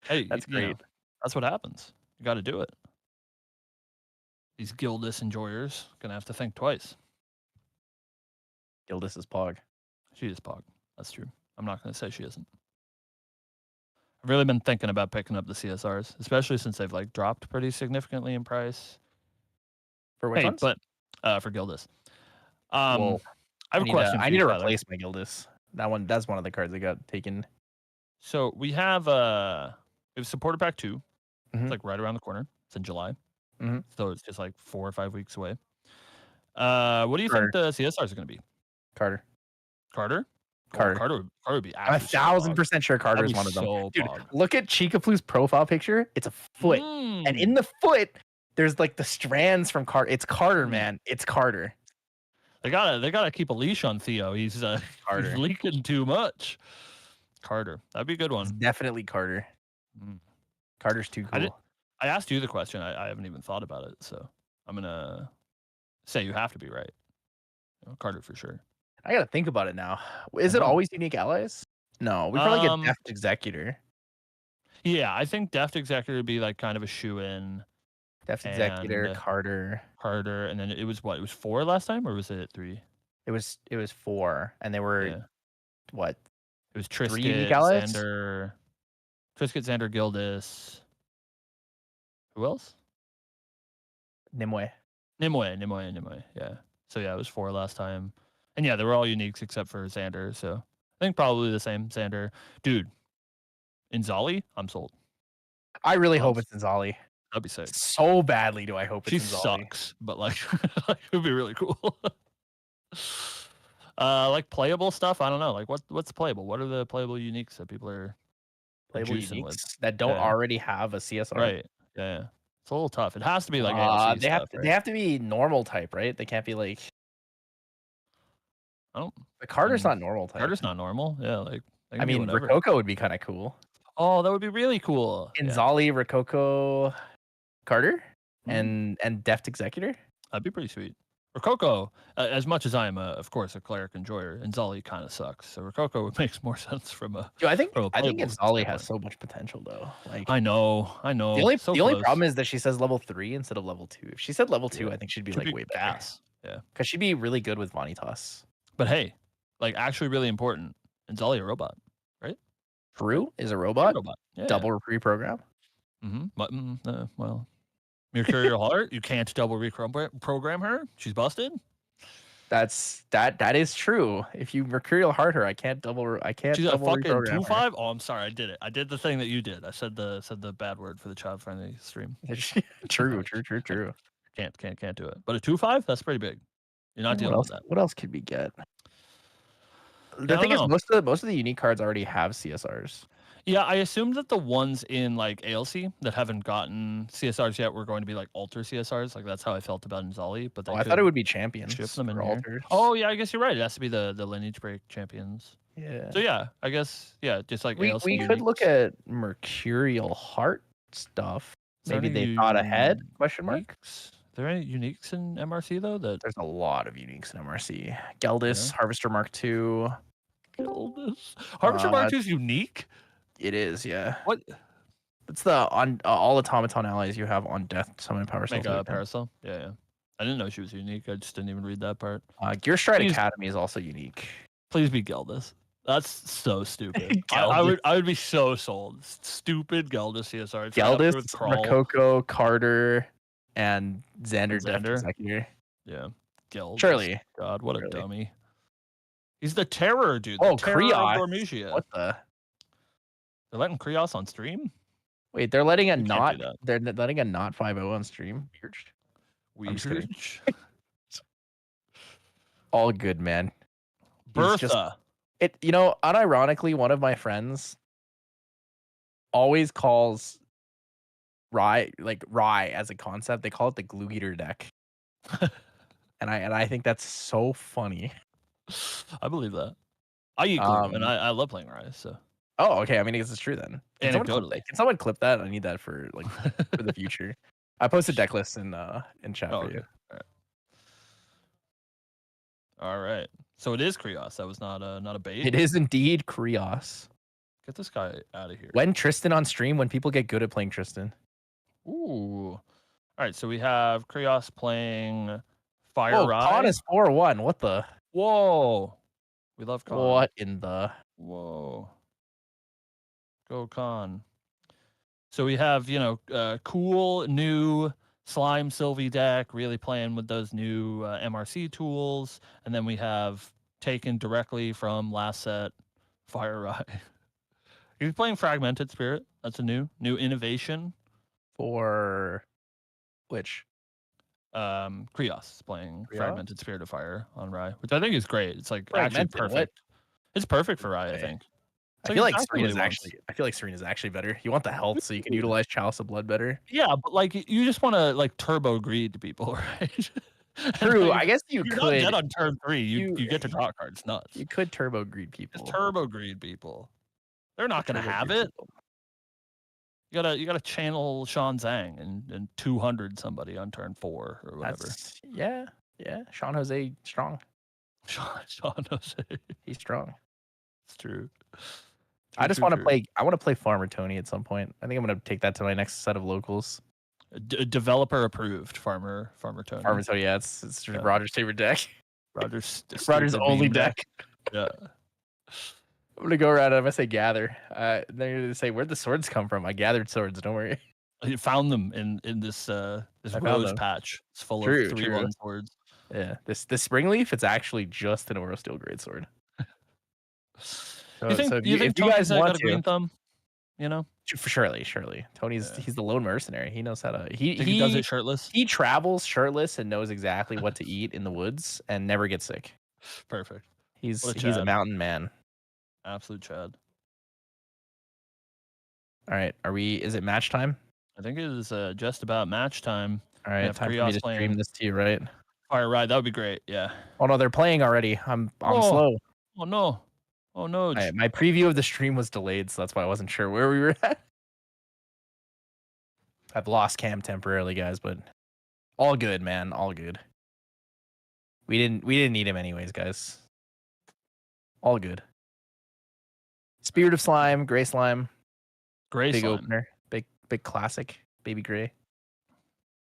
Hey, That's you know, great. that's what happens. You got to do it. These Gildis enjoyers gonna have to think twice. Gildis is Pog. She is Pog. That's true. I'm not gonna say she isn't. I've really been thinking about picking up the CSRs, especially since they've like dropped pretty significantly in price. For which ones? But for Gildis. Well, I have a question. I for need you, to Tyler. replace my Gildis. That's one of the cards that got taken. So we have it was supporter pack 2. Mhm. It's like right around the corner. It's in July. Mhm. So it's just like 4 or 5 weeks away. What do you think the CSRs are going to be? Carter. Carter? Carter. Oh, Carter would be I'm absolutely 1,000% sure Carter is That'd be one of them. so Dude, Pog. look at Chikaplu's profile picture. It's a foot. And in the foot, there's like the strands from Carter. It's Carter, man. It's Carter. They gotta keep a leash on Theo. He's Carter. leaking too much. Carter. That'd be a good It's one. definitely Carter. Carter's too cool. I asked you the question. I haven't even thought about it, so I'm gonna say you have to be right. Carter for sure. I gotta think about it now. Is it always unique allies? No, we probably get Deft Executor. Yeah, I think Deft Executor would be like kind of a shoe-in. Deft Executor, Carter, and then it was what? It was 4 last time, or was it 3? It was 4, and they were what? It was Tristan, 3 unique allies? Zander, Gildis. Who else? Nimue. Yeah. So yeah, it was 4 last time. And yeah, they were all uniques except for Zander. So I think probably the same. Zander. Dude, Inzali, I'm sold. I really hope it's Inzali. That'd be sick. So badly do I hope it's Inzali. She sucks, but like, it would be really cool. Like playable stuff, I don't know. Like what's playable? What are the playable uniques that people are playable juicing uniques with? that don't already have a CSR? Right. Yeah. It's a little tough. It has to be like AOC they stuff, they have to be normal type, right? They can't be like the Carter's not normal type. Carter's not normal. Yeah, like I mean, Rococo would be kind of cool. Oh, that would be really cool. Inzali, Rococo, Carter, and Deft Executor. That'd be pretty sweet. Rococo, as much as I am, of course, a cleric enjoyer, Inzali kind of sucks. So Rococo makes more sense from a. Dude, I think Inzali has so much potential though. Like I know. The only problem is that she says level 3 instead of level 2. If she said level 2, I think she'd be like way better. Yeah, because she'd be really good with Vanitas. But hey, like actually really important, Inzali a robot, right? True is a robot. Yeah. Double reprogram. Well, Mercurial Heart, you can't double reprogram her. She's busted. That is true. If you Mercurial Heart her, I can't double. She's a fucking reprogram 2/5. Oh, I'm sorry, I did it. I did the thing that you did. I said the bad word for the child friendly stream. True. Can't do it. But a 2/5, that's pretty big. You're not dealing with that. What else could we get? The thing is, most of the unique cards already have CSRs. Yeah, I assumed that the ones in like ALC that haven't gotten CSRs yet were going to be like alter CSRs. Like that's how I felt about Inzali. But I thought it would be champions. Ship them in for here. alters. Oh yeah, I guess you're right. It has to be the lineage break champions. Yeah. So yeah, I guess just like ALC we could look at Mercurial Heart stuff. Maybe they thought ahead? Question mark. Are there any uniques in MRC though? There's a lot of uniques in MRC. Geldis, Harvester Mark II. Geldis. Harvester Mark II is unique. It is, yeah. What? It's the on all automaton allies you have on death summon power cell. Mega Paracel. Yeah. I didn't know she was unique. I just didn't even read that part. Gear Stride Please- Academy is also unique. Please be Geldis. That's so stupid. I Geldis. would be so sold. Stupid Geldis CSR. It's right up there Geldis, with Crawl Rococo, Carter, and Zander. Zander? Executor. Yeah. Geldis. Surely. God, what a Surely. dummy. He's the terror, dude. The Oh, terror Krios. of Dormusia. What the? They're letting Krios on stream? Wait, they're letting a You can't not. do that. They're letting a not 5-0 on stream. Weird. I'm just kidding. All good, man. He's just- Bertha. Unironically, one of my friends always calls Rye as a concept. They call it the glue eater deck. and I think that's so funny. I believe that. I eat glue, and I love playing Rise, so. Oh, okay. I mean, I guess it's true then. Can Anecdotally. someone clip that? I need that for for the future. I posted deck lists in chat Oh, for okay. you. All right. So it is Krios. That was not a bait. It is indeed Krios. Get this guy out of here. When Tristan on stream, when people get good at playing Tristan. Ooh. All right. So we have Krios playing Fire Oh, Ride. Khan is 4-1. What the? Whoa. We love Khan. What in the? Whoa. Go Khan. So we have, cool new Slime Sylvie deck, really playing with those new MRC tools. And then we have taken directly from last set Fire Ride. He's playing Fragmented Spirit. That's a new innovation. For which? Krios is playing Krios? Fragmented Spirit of Fire on Rye, which I think is great. It's like actually Fragmented, what? perfect. It's perfect for Rye, I Okay. think. I feel like exactly Serene what is he wants. actually better. You want the health so you can utilize Chalice of Blood better. Yeah, but like you just want to like turbo greed to people, right? And, True. like, I guess you you're could. not dead on turn 3. You you- get to draw cards. Nuts. You could turbo greed people. Just turbo greed people. They're not gonna Turbo have greed it. people. You gotta channel Sean Zhang and 200 somebody on turn 4 or whatever. Yeah. Sean Jose strong. Sean Jose. He's strong. It's true. I just want to play. I want to play Farmer Tony at some point. I think I'm gonna take that to my next set of locals. Developer approved Farmer Tony. Farmer Tony. Yeah, it's Yeah. Roger's favorite deck. Roger's only meme deck. Yeah. I'm gonna go around. I'm gonna say gather. They're gonna say where'd the swords come from? I gathered swords. Don't worry. You found them in this I found rose them. patch. It's full True, of 3/1 true. swords. Yeah. This spring leaf. It's actually just an Oro Steel Greatsword. You think if you Tony's guys got want a green to, thumb? for surely. Tony's Yeah. he's the lone mercenary. He knows how to. Think he does it shirtless? He travels shirtless and knows exactly what to eat in the woods and never gets sick. Perfect. He's What a a Chad. mountain man. Absolute Chad. All right, is it match time? I think it is just about match time. All right, have time for me Krios to stream playing. this to you, right? Fire Ride, that would be great. Yeah. Oh no, they're playing already. I'm Oh. slow. Oh no. Oh no. My preview of the stream was delayed, so that's why I wasn't sure where we were at. I've lost cam temporarily, guys, but all good, man. All good. We didn't need him anyways, guys. All good. Spirit of Slime, Gray Slime, Gray big slime. opener, big classic, baby gray.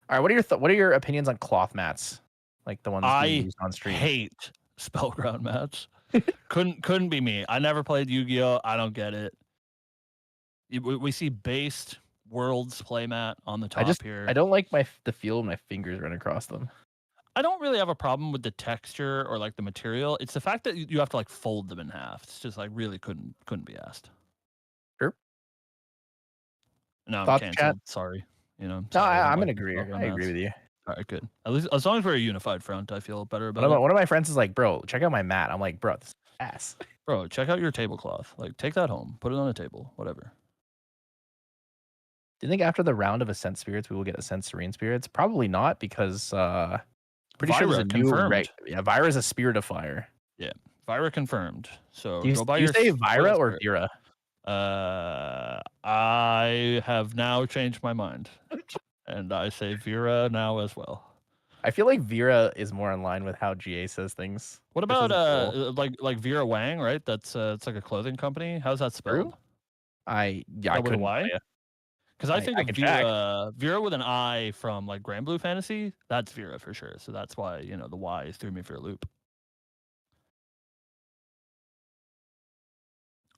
All right, what are your opinions on cloth mats, like the ones being used on stream? Hate Spellground mats. couldn't be me. I never played Yu-Gi-Oh. I don't get it. We see based Worlds playmat on the top here. I don't like the feel of my fingers run across them. I don't really have a problem with the texture or like the material. It's the fact that you have to like fold them in half. It's just like really couldn't be asked. Sure. No, I'm Thoughts, canceled. chat? Sorry. No, sorry, I I'm don't an like agreeer. Spellground I agree mats. with you. All right, good. At least as long as we're a unified front, I feel better about it. One of my friends is like, bro, check out my mat. I'm like, bro, this is ass. Bro, check out your tablecloth. Like, take that home, put it on a table, whatever. Do you think after the round of Ascent Spirits, we will get Ascent Serene Spirits? Probably not, because pretty sure there's a Vyra new confirmed. Vyra is a Spirit of Fire. Vyra confirmed. So Do you, go buy do you your say spoil Vyra or spirit. Vera? I have now changed my mind, and I say Vera now as well. I feel like Vera is more in line with how GA says things. What This about isn't cool. like Vera Wang, right? That's it's like a clothing company. How's that spelled? I Oh, with a couldn't Y? tell ya. Because I think I of can check. Vera with an I from like Grand Blue Fantasy. That's Vera for sure. So that's why, you know, the Y threw me for a loop.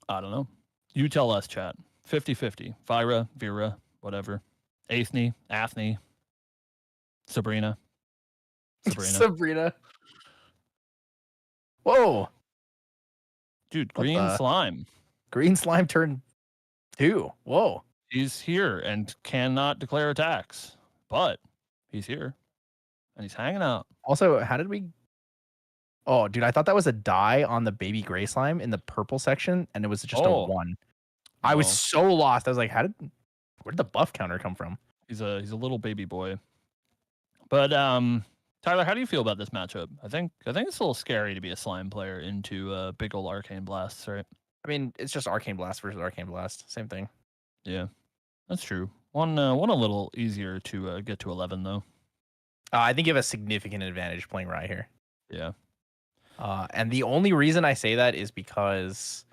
I don't know. You tell us, chat. 50-50. Vira, Vera, whatever. Athne, Athne, Sabrina. Sabrina. Whoa. Dude, What green the? slime. Green slime turn 2. Whoa. He's here and cannot declare attacks, but he's here and he's hanging out. Also, how did we? Oh, dude, I thought that was a die on the baby gray slime in the purple section, and it was just a 1. I was No. so lost. I was like, where did the buff counter come from? He's a little baby boy. But Tyler, how do you feel about this matchup? I think it's a little scary to be a slime player into big old arcane blasts, right? I mean, it's just Arcane Blast versus Arcane Blast. Same thing. Yeah, that's true. One a little easier to get to 11 though. I think you have a significant advantage playing Rye here. Yeah. And the only reason I say that is because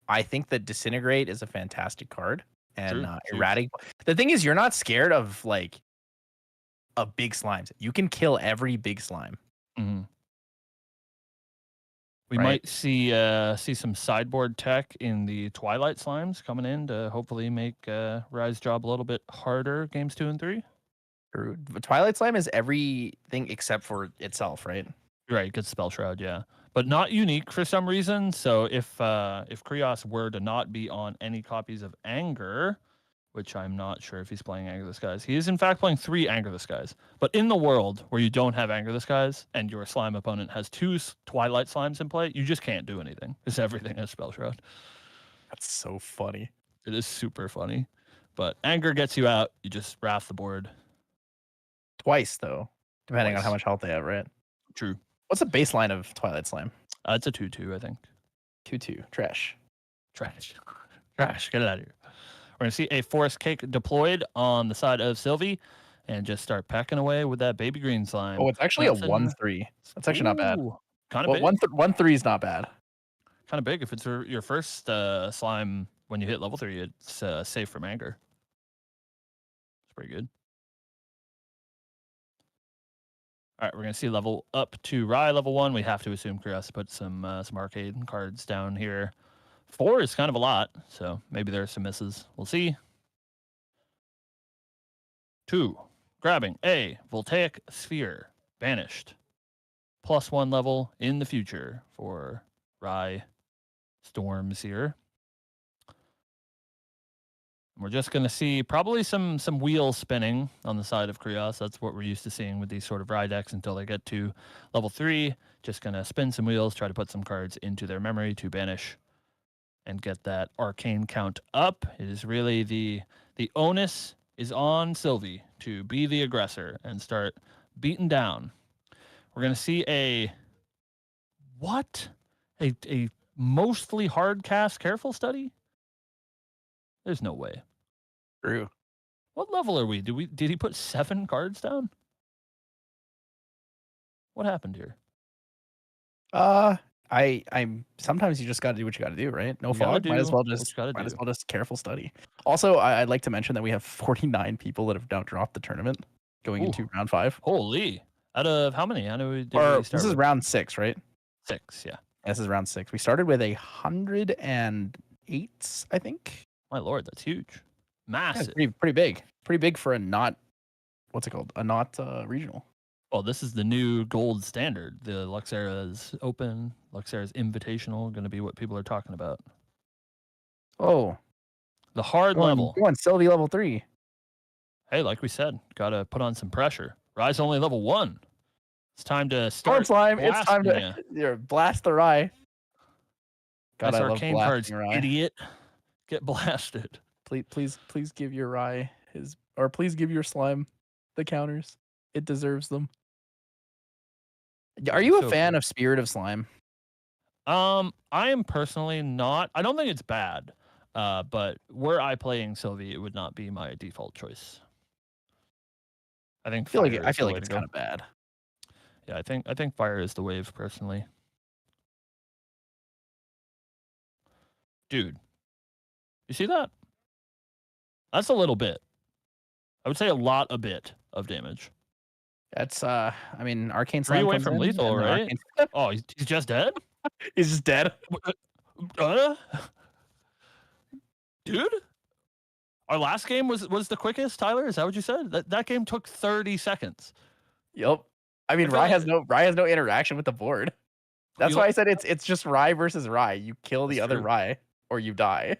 I think that Disintegrate is a fantastic card. And Erratic. The thing is, you're not scared of like big slimes. You can kill every big slime. Mm-hmm. We right? might see some sideboard tech in the Twilight Slimes coming in to hopefully make Rye's job a little bit harder games 2 and 3. True. Twilight Slime is everything except for itself, right? Right, good Spell Shroud, yeah. But not unique for some reason. So if Krios were to not be on any copies of Anger, which I'm not sure if he's playing Anger the Skies. He is in fact playing 3 Anger the Skies. But in the world where you don't have Anger the Skies and your slime opponent has 2 Twilight Slimes in play, you just can't do anything. Because everything has Spell Shroud. That's so funny. It is super funny. But Anger gets you out. You just wrath the board. Twice, though, depending on Twice. how much health they have, right? True. What's the baseline of Twilight Slime? It's a 2/2, I think. 2/2. Trash. Trash. Get it out of here. We're going to see a Forest Cake deployed on the side of Sylvie and just start pecking away with that baby green slime. Oh, it's actually a 1/3. That's actually not bad. Kind of big. 1/3 is not bad. Kind of big. If it's your first slime when you hit level 3, it's safe from Anger. It's pretty good. All right, we're going to see level up to Rye level 1. We have to assume Krios put some arcade cards down here. 4 is kind of a lot, so maybe there are some misses. We'll see. 2, grabbing a Voltaic Sphere, banished. +1 level in the future for Rye Storms here. We're just going to see probably some wheels spinning on the side of Krios. That's what we're used to seeing with these sort of Rye decks until they get to level 3. Just going to spin some wheels, try to put some cards into their memory to banish and get that arcane count up. It is really the onus is on Sylvie to be the aggressor and start beating down. We're going to see a mostly hard cast careful study? There's no way. True. What level are we? Did he put 7 cards down? What happened here? I'm sometimes you just got to do what you got to do, right? No fog. Might as well just careful study. Also, I'd like to mention that we have 49 people that have now dropped the tournament going into round 5. Holy! Out of how many? I know we this is round 6, right? 6, yeah. This is round 6. We started with 108, I think. My lord, that's huge. Massive. Yeah, pretty big. Pretty big for a not, what's it called? A not regional. Well, this is the new gold standard. The Luxera is open. Luxera is invitational. Going to be what people are talking about. Oh. The hard level. Go on, Sylvie level 3. Hey, like we said, got to put on some pressure. Rise only level 1. It's time to start. Slime. It's time to blast the Rye. God, I arcane cards, Rye. Idiot. Get blasted. Please give your Rye please give your slime the counters. It deserves them. Are you a fan of Spirit of Slime? I am personally not. I don't think it's bad. But were I playing Sylvie, it would not be my default choice. I feel like it's kind of bad. Yeah, I think fire is the wave personally. Dude, you see that? That's a little bit. I would say a bit of damage. That's I mean, Arcane 3 Slime away comes from in, lethal, and then right? Arcane Oh, he's just dead? he's just dead. Uh, dude? Our last game was the quickest, Tyler? Is that what you said? That game took 30 seconds. Yep. I mean, I feel Rye like- has no interaction with the board. That's why I said it's just Rye versus Rye. You kill the That's other true. Rye or you die.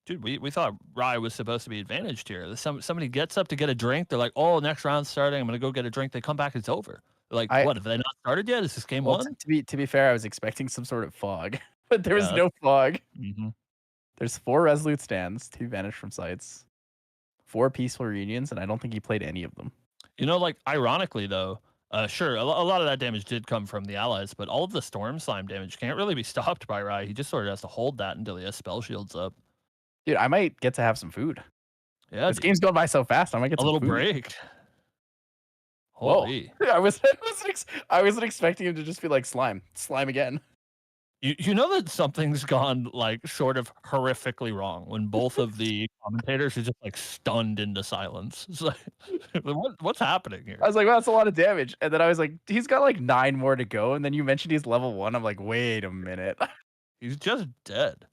Dude, we thought Rye was supposed to be advantaged here. Somebody gets up to get a drink. They're like, oh, next round's starting. I'm going to go get a drink. They come back. It's over. Like, what? Have they not started yet? Is this game Well, one? to be fair, I was expecting some sort of fog, but there was Yeah, no fog. Mm-hmm. There's 4 Resolute stands, 2 Vanish from sites, 4 Peaceful Reunions, and I don't think he played any of them. You know, like, ironically, though, sure, a lot of that damage did come from the allies, but all of the Storm Slime damage can't really be stopped by Rye. He just sort of has to hold that until he has spell shields up. Dude, I might get to have some food. Yeah, This game's going by so fast. I might get a some little food. break. Whoa! Holy. I wasn't expecting him to just be like slime again. You know that something's gone like sort of horrifically wrong when both of the commentators are just like stunned into silence. It's like, what's happening here? I was like, well, that's a lot of damage. And then I was like, he's got like 9 more to go. And then you mentioned he's level 1. I'm like, wait a minute. He's just dead.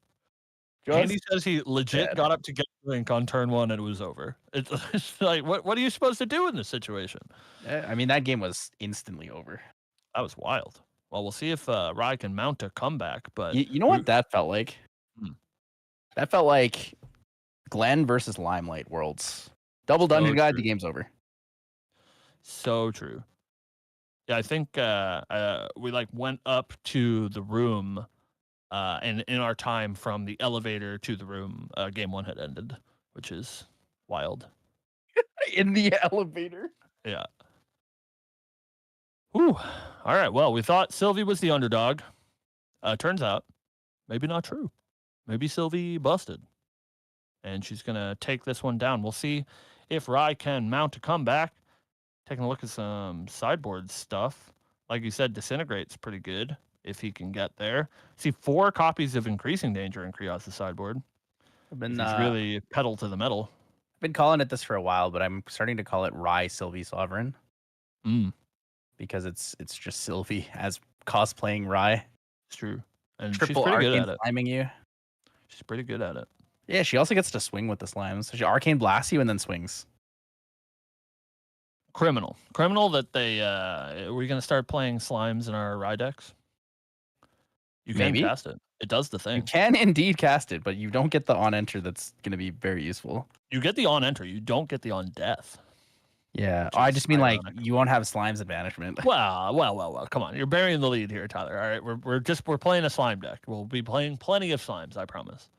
Just Andy says he legit dead. got up to get a drink on turn 1 and it was over. It's like, what are you supposed to do in this situation? I mean, that game was instantly over. That was wild. Well, we'll see if Rye can mount a comeback. But You know what that felt like? Hmm. That felt like Glenn versus Limelight Worlds. Double Dungeon Guide, true. the game's over. So true. Yeah, I think we like went up to the room, and in our time from the elevator to the room, game 1 had ended, which is wild. In the elevator. Yeah. Whew. All right. Well, we thought Sylvie was the underdog. Turns out, maybe not true. Maybe Sylvie busted, and she's gonna take this one down. We'll see if Rye can mount a comeback. Taking a look at some sideboard stuff. Like you said, Disintegrate's pretty good if he can get there. See 4 copies of Increasing Danger in Krios' sideboard. I've been He's really pedal to the metal. I've been calling it this for a while, but I'm starting to call it Rye Sylvie Sovereign. Because it's just Sylvie as cosplaying Rye. It's true. And Triple she's pretty good Arcane at it. sliming you. She's pretty good at it. Yeah, she also gets to swing with the slimes. So she Arcane blasts you and then swings. Criminal that they are we gonna start playing slimes in our Rye decks? You can Maybe. cast it. It does the thing. You can indeed cast it, but you don't get the on enter that's gonna be very useful. You get the on enter, you don't get the on death. Yeah. I just mean ironic. like you won't have slimes and banishment. Well. Come on, you're burying the lead here, Tyler. All right, we're playing a slime deck. We'll be playing plenty of slimes, I promise.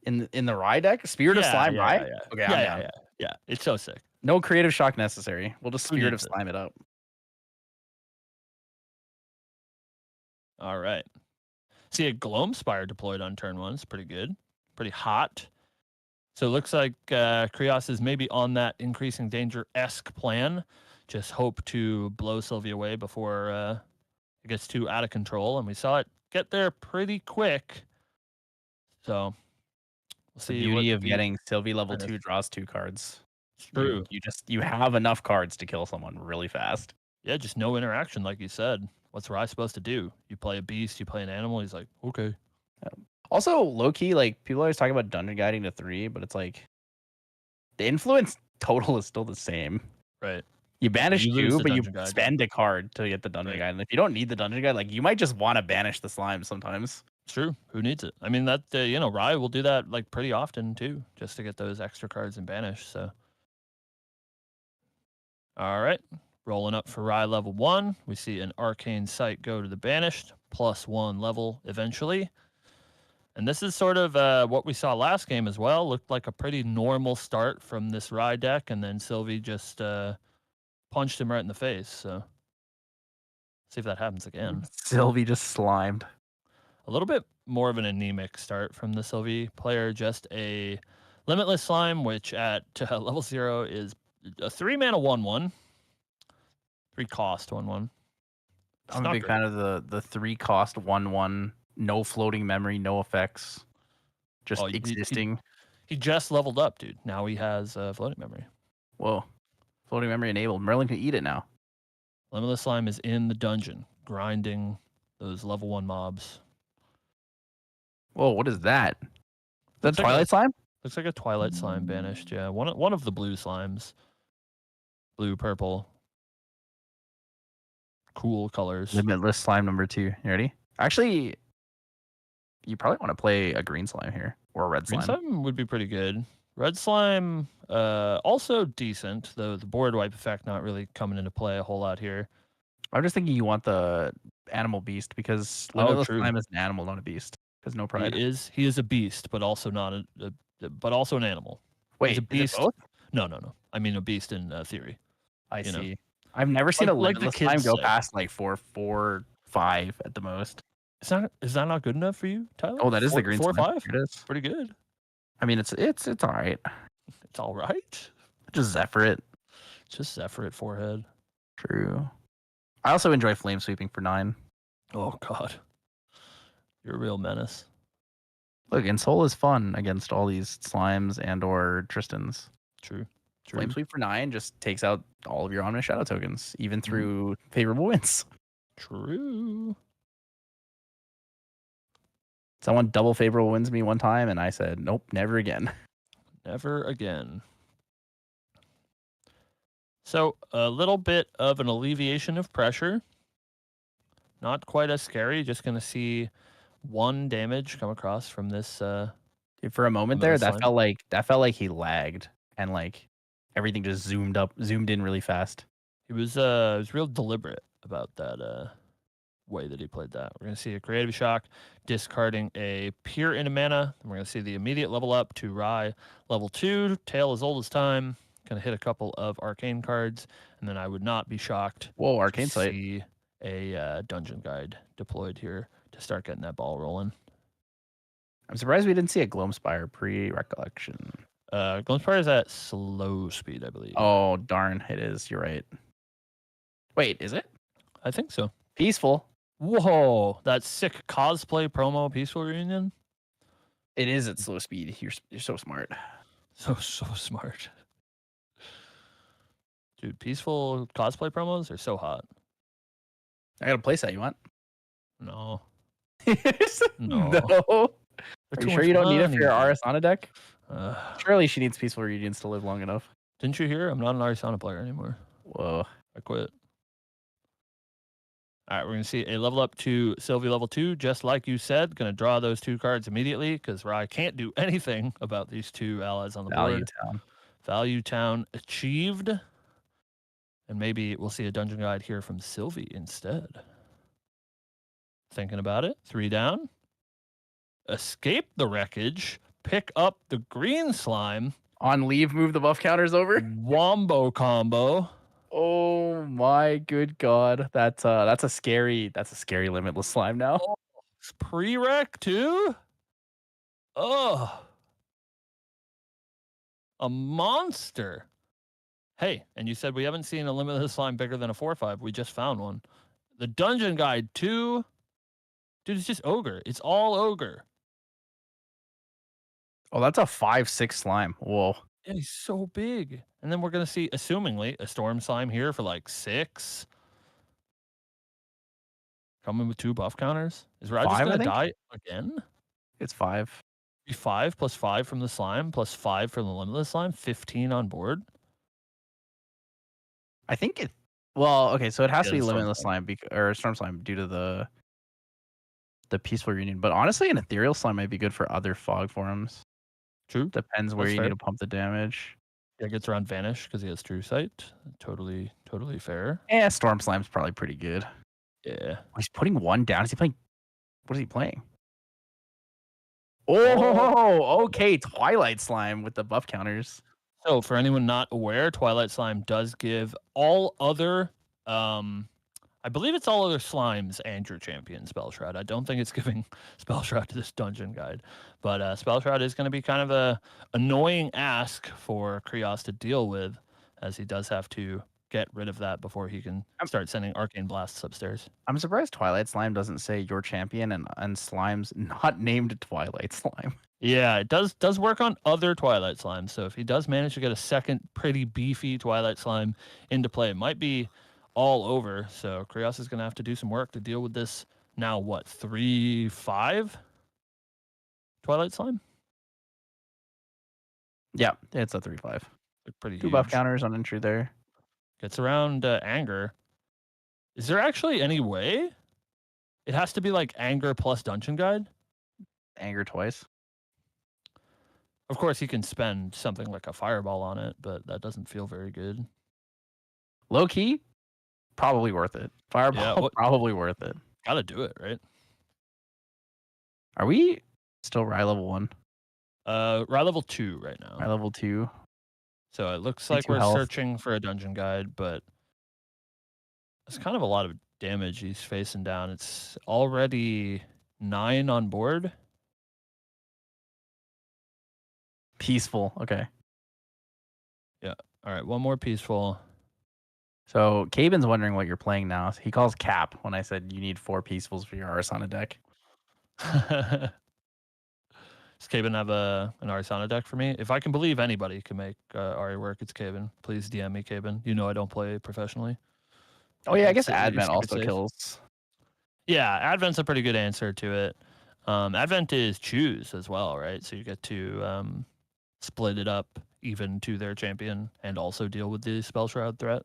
In the Rye deck? Spirit of Slime Rye? Yeah. Okay, I'm down. Yeah. It's so sick. No creative shock necessary. We'll just Who Spirit of needs it? Slime it up. All right. See a Gloam Spire deployed on turn 1. It's pretty good. Pretty hot. So it looks like Krios is maybe on that Increasing Danger-esque plan. Just hope to blow Sylvie away before it gets too out of control. And we saw it get there pretty quick. So we'll see. The beauty of the- getting Sylvie level 2 draws 2 cards. It's true. You have enough cards to kill someone really fast. Yeah, just no interaction, like you said. What's Rye supposed to do? You play a beast, you play an animal. He's like, okay. Also, low key, like people always talk about dungeon guiding to 3, but it's like the influence total is still the same. Right. You banish You lose 2, the but you dungeon guide. spend a card to get the dungeon Right. guide. And if you don't need the dungeon guide, like you might just want to banish the slime sometimes. It's true. Who needs it? I mean, that Rye will do that like pretty often too, just to get those extra cards and banish. So, all right, rolling up for Rye level 1. We see an Arcane Sight go to the banished, +1 level eventually. And this is sort of what we saw last game as well. Looked like a pretty normal start from this Rye deck, and then Sylvie just punched him right in the face. So, see if that happens again. Sylvie just slimed. A little bit more of an anemic start from the Sylvie player. Just a Limitless Slime, which at level 0 is a 3-mana 1/1. 3 cost 1/1. I'm a big fan of the 3 cost 1/1, no floating memory, no effects, just existing. He just leveled up, dude. Now he has floating memory. Whoa. Floating memory enabled. Merlin can eat it now. Limitless Slime is in the dungeon, grinding those level 1 mobs. Whoa, what is that? Is that Looks like Twilight Slime? Looks like a Twilight Slime banished. Yeah, one of the blue slimes. Blue, purple. Cool colors. Limitless Slime number 2. You ready? Actually, you probably want to play a green slime here or a red Green slime. slime would be pretty good. Red slime, also decent, though the board wipe effect not really coming into play a whole lot here. I'm just thinking you want the animal beast because Limitless Slime is an animal, not a beast. Has no pride. He is a beast, but also not but also an animal. Wait, He's a beast. is it both? No. I mean a beast in theory. I see. Know? I've never seen a Limitless Slime go say. past like 4, 5 at the most. Is that not good enough for you, Tyler? Oh, that is the green 4 or slime. 5? It is pretty good. I mean, it's all right. It's all right. Just Zephyr it. Just Zephyr it forehead. True. I also enjoy Flame Sweeping for 9. Oh God, you're a real menace. Look, Ensoul is fun against all these slimes and or Tristans. True. Flame Sweep for 9 just takes out all of your Omnis Shadow tokens, even through favorable wins. True. Someone double favorable wins me one time, and I said, nope, never again. Never again. So a little bit of an alleviation of pressure. Not quite as scary. Just going to see 1 damage come across from this. Dude, for a moment there, that felt like he lagged and like everything just zoomed in really fast. He was real deliberate about that way that he played that. We're going to see a Creative Shock, discarding a Pure into mana. And we're going to see the immediate level up to Rye level 2. Tail as old as time. Going to hit a couple of Arcane cards, and then I would not be shocked. Whoa, Arcane Sight. See a Dungeon Guide deployed here to start getting that ball rolling. I'm surprised we didn't see a Gloamspire pre-recollection. Gloamspire is at slow speed, I believe. Oh, darn. It is. You're right. Wait, is it? I think so. Peaceful. Whoa, that sick cosplay promo, Peaceful Reunion. It is at slow speed. You're so smart. So smart. Dude, Peaceful cosplay promos are so hot. I got a playset. You want? No. No. Are you sure you don't need it for your Arisana deck? Surely she needs Peaceful Reunions to live long enough. Didn't you hear? I'm not an Arisana player anymore. Whoa. I quit. All right, we're going to see a level up to Sylvie level 2, just like you said. Going to draw those 2 cards immediately because Rye can't do anything about these 2 allies on the board. Value Town achieved. And maybe we'll see a Dungeon Guide here from Sylvie instead. Thinking about it. 3 down. Escape the wreckage. Pick up the green slime. On leave, move the buff counters over. Wombo combo. Oh my good god. That's a scary Limitless Slime now. Oh, it's pre-rec too? Oh. A monster. Hey, and you said we haven't seen a Limitless Slime bigger than a 4/5. We just found one. The Dungeon Guide 2. Dude, it's just ogre. It's all ogre. Oh, that's a 5/6 slime. Whoa. Yeah, he's so big. And then we're going to see, assumingly, a Storm Slime here for like 6. Coming with 2 buff counters. Is Raj just going to die again? It's 5. 5 plus 5 from the slime plus 5 from the Limitless Slime. 15 on board. I think it. Well, okay, so it has to be Limitless Slime or Storm Slime due to the Peaceful Reunion. But honestly, an Ethereal Slime might be good for other fog forms. True. Depends where you need to pump the damage. Yeah, gets around Vanish because he has True Sight. Totally fair. Yeah, Storm Slime's probably pretty good. Yeah. Oh, he's putting 1 down. Is he playing? What is he playing? Oh, okay. Twilight Slime with the buff counters. So for anyone not aware, Twilight Slime does give all other, I believe it's all other slimes and your champion Spell Shroud. I don't think it's giving Spell Shroud to this Dungeon Guide, but Spell Shroud is going to be kind of a annoying ask for Krios to deal with, as he does have to get rid of that before he can start sending arcane blasts upstairs. I'm surprised Twilight Slime doesn't say your champion and Slime's not named Twilight Slime. Yeah, it does work on other Twilight Slimes. So if he does manage to get a second pretty beefy Twilight Slime into play, it might be all over. So Krios is going to have to do some work to deal with this now, what, 3-5 Twilight Slime? Yeah, it's a 3-5. Pretty Two huge. buff counters on entry there. Gets around Anger. Is there actually any way? It has to be like Anger plus Dungeon Guide? Anger twice. Of course, he can spend something like a Fireball on it, but that doesn't feel very good. Low key, probably worth it. Fireball, probably worth it. Gotta do it, right? Are we still Rye level 1? Rye level 2 right now. Rye level 2. So it looks like we're searching for a Dungeon Guide, but it's kind of a lot of damage he's facing down. It's already 9 on board. Peaceful. Okay. Yeah. All right. One more peaceful. So Caben's wondering what you're playing now. He calls cap when I said you need 4 peacefuls for your Arsana deck. Does Caben have an Arsana deck for me? If I can believe anybody can make Ari work, it's Caben. Please DM me, Caben. You know I don't play professionally. Oh yeah, I guess Advent also kills. Yeah, Advent's a pretty good answer to it. Advent is choose as well, right? So you get to split it up even to their champion and also deal with the Spell Shroud threat.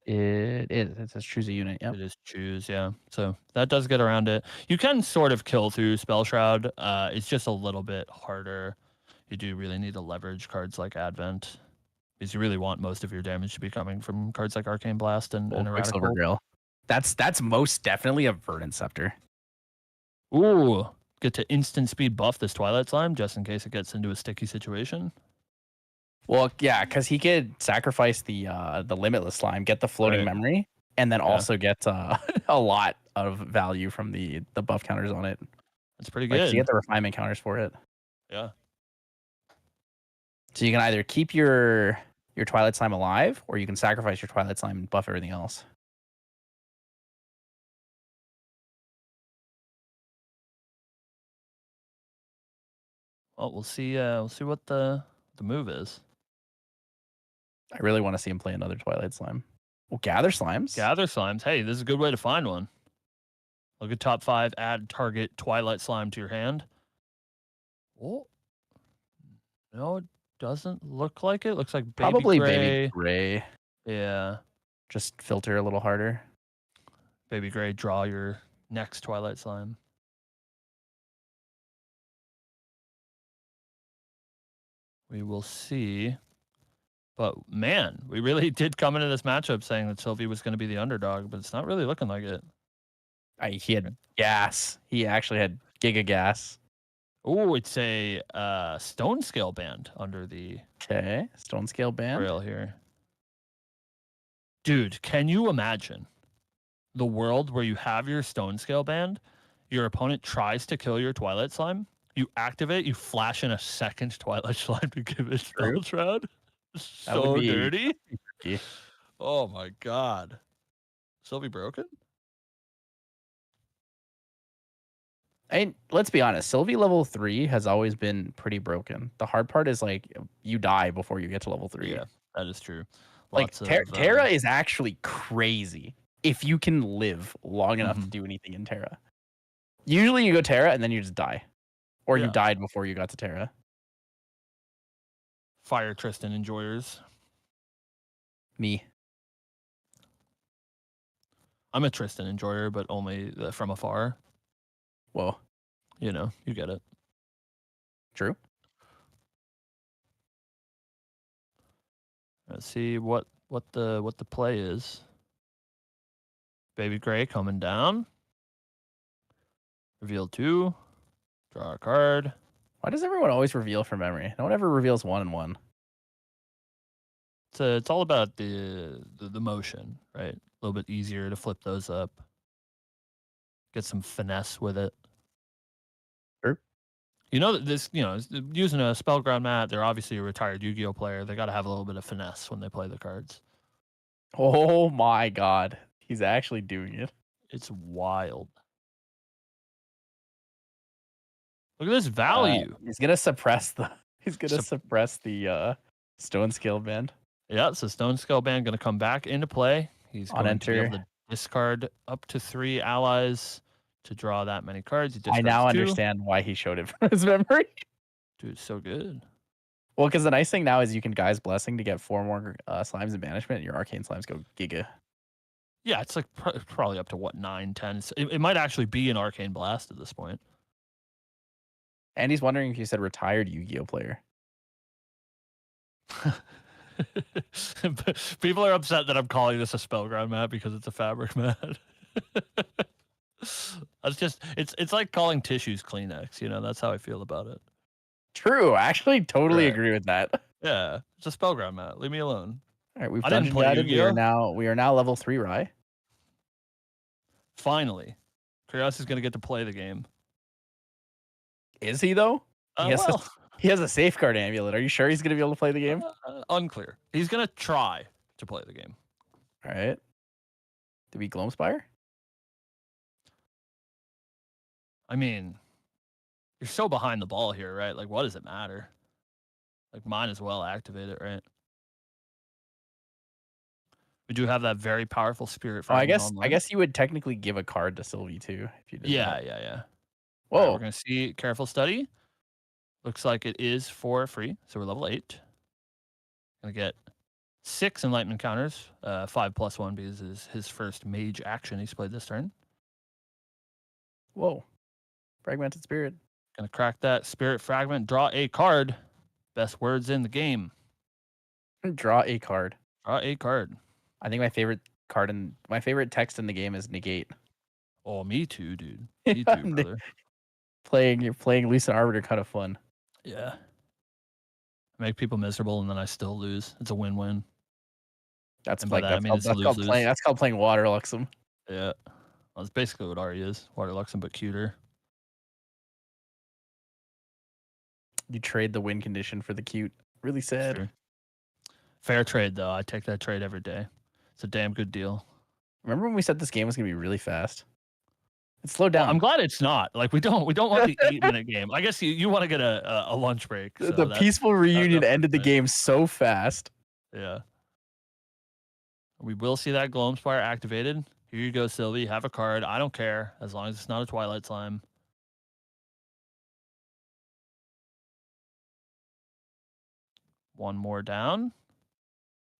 It is. It says choose a unit. Yep. It is choose, yeah. So that does get around it. You can sort of kill through Spell Shroud. It's just a little bit harder. You do really need to leverage cards like Advent, because you really want most of your damage to be coming from cards like Arcane Blast and Erupting. Grill. That's most definitely a Verdant Scepter. Ooh, get to instant speed buff this Twilight Slime just in case it gets into a sticky situation. Well, yeah, because he could sacrifice the Limitless Slime, get the floating memory, and then also get a lot of value from the buff counters on it. That's pretty good. You get the refinement counters for it. Yeah. So you can either keep your Twilight Slime alive, or you can sacrifice your Twilight Slime and buff everything else. Well, we'll see. We'll see what the move is. I really want to see him play another Twilight Slime. Well, Gather Slimes. Gather Slimes. Hey, this is a good way to find one. Look at top 5. Add target Twilight Slime to your hand. Oh, no, it doesn't look like it. Looks like Baby Gray. Yeah. Just filter a little harder. Baby Gray, draw your next Twilight Slime. We will see. But man, we really did come into this matchup saying that Sylvie was going to be the underdog, but it's not really looking like it. He had gas. He actually had Giga Gas. Oh, it's a Stone Scale band under the Stone Scale band rail here. Dude, can you imagine the world where you have your Stone Scale band, your opponent tries to kill your Twilight Slime, you activate, you flash in a second Twilight Slime to give it Spell Shroud? So dirty. Oh my god. Sylvie broken? And let's be honest, Sylvie level 3 has always been pretty broken. The hard part is like you die before you get to level 3. Yeah, that is true. Like Terra is actually crazy if you can live long enough to do anything in Terra. Usually you go Terra and then you just die. Or you died before you got to Terra. Fire Tristan enjoyers. Me. I'm a Tristan enjoyer, but only from afar. Whoa. You know, you get it. True. Let's see what the play is. Baby Gray coming down. Reveal 2. Draw a card. Why does everyone always reveal from memory? No one ever reveals 1 and 1. It's all about the motion, right? A little bit easier to flip those up. Get some finesse with it. Sure. You know that this, using a Spellground mat, they're obviously a retired Yu-Gi-Oh player. They got to have a little bit of finesse when they play the cards. Oh my god. He's actually doing it. It's wild. Look at this value. He's gonna suppress the stone scale band. Yeah, so Stone Scale Band going to come back into play. He's On going to be able enter. to discard up to 3 allies to draw that many cards. He I discards now 2. understand why he showed it from his memory. Dude, so good. Well, because the nice thing now is you can Guy's Blessing to get 4 more slimes in banishment, and your arcane slimes go giga. Yeah, it's like probably up to what, 9, 10. It might actually be an Arcane Blast at this point. And he's wondering if you said retired Yu-Gi-Oh player. People are upset that I'm calling this a Spellground mat because it's a fabric mat. That's just it's like calling tissues Kleenex, that's how I feel about it. True, I actually totally Right. agree with that. Yeah, it's a Spellground mat. Leave me alone. All right, we've I didn't dungeon play guided. Yu-Gi-Oh. We are now level 3 Rye. Finally, Curios is going to get to play the game. Is he though? Well, he has a safeguard amulet. Are you sure he's going to be able to play the game? Unclear. He's going to try to play the game. All right. Did we Gloamspire? I mean, you're so behind the ball here, right? Like, what does it matter? Like, might as well activate it, right? We do have that very powerful spirit fragment online. I guess you would technically give a card to Sylvie too if you did. Yeah. Whoa. Right, we're gonna see Careful Study. Looks like it is for free, so we're level 8. Gonna get 6 enlightenment counters, 5+1 because it's his first mage action he's played this turn. Whoa. Fragmented Spirit. Gonna crack that spirit fragment, draw a card. Best words in the game. Draw a card. Draw a card. I think my favorite text in the game is negate. Oh, me too, dude. Me too, brother. Playing Lucent Arbiter kind of fun. Yeah. Make people miserable and then I still lose. It's a win-win. That's called playing Water Luxem. Yeah. Well, that's basically what Ari is. Water Luxem, but cuter. You trade the win condition for the cute. Really sad. Sure. Fair trade, though. I take that trade every day. It's a damn good deal. Remember when we said this game was going to be really fast? It slowed down. Well, I'm glad it's not. Like, we don't want the 8-minute game. I guess you want to get a lunch break. So the peaceful reunion ended the game so fast. Yeah. We will see that Gloamspire activated. Here you go, Sylvie. Have a card. I don't care as long as it's not a Twilight Slime. One more down.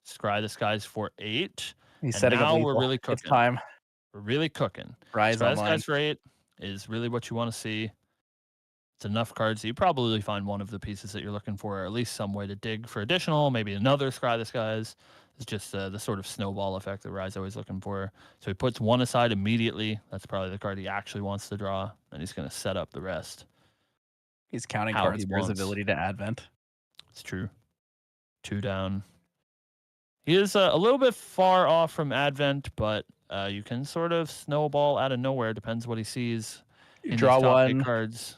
Scry the Skies for 8. He's setting now up we're really cooking. It's time. We're really cooking. Rise Scry the online. Skies for 8 is really what you want to see. It's enough cards that you probably find one of the pieces that you're looking for, or at least some way to dig for additional, maybe another Scry the Skies. It's just the sort of snowball effect that Rye's always looking for. So he puts one aside immediately. That's probably the card he actually wants to draw, and he's going to set up the rest. He's counting cards for his ability to Advent. It's true. 2 down. He is a little bit far off from Advent, but you can sort of snowball out of nowhere. Depends what he sees. You draw one. Cards.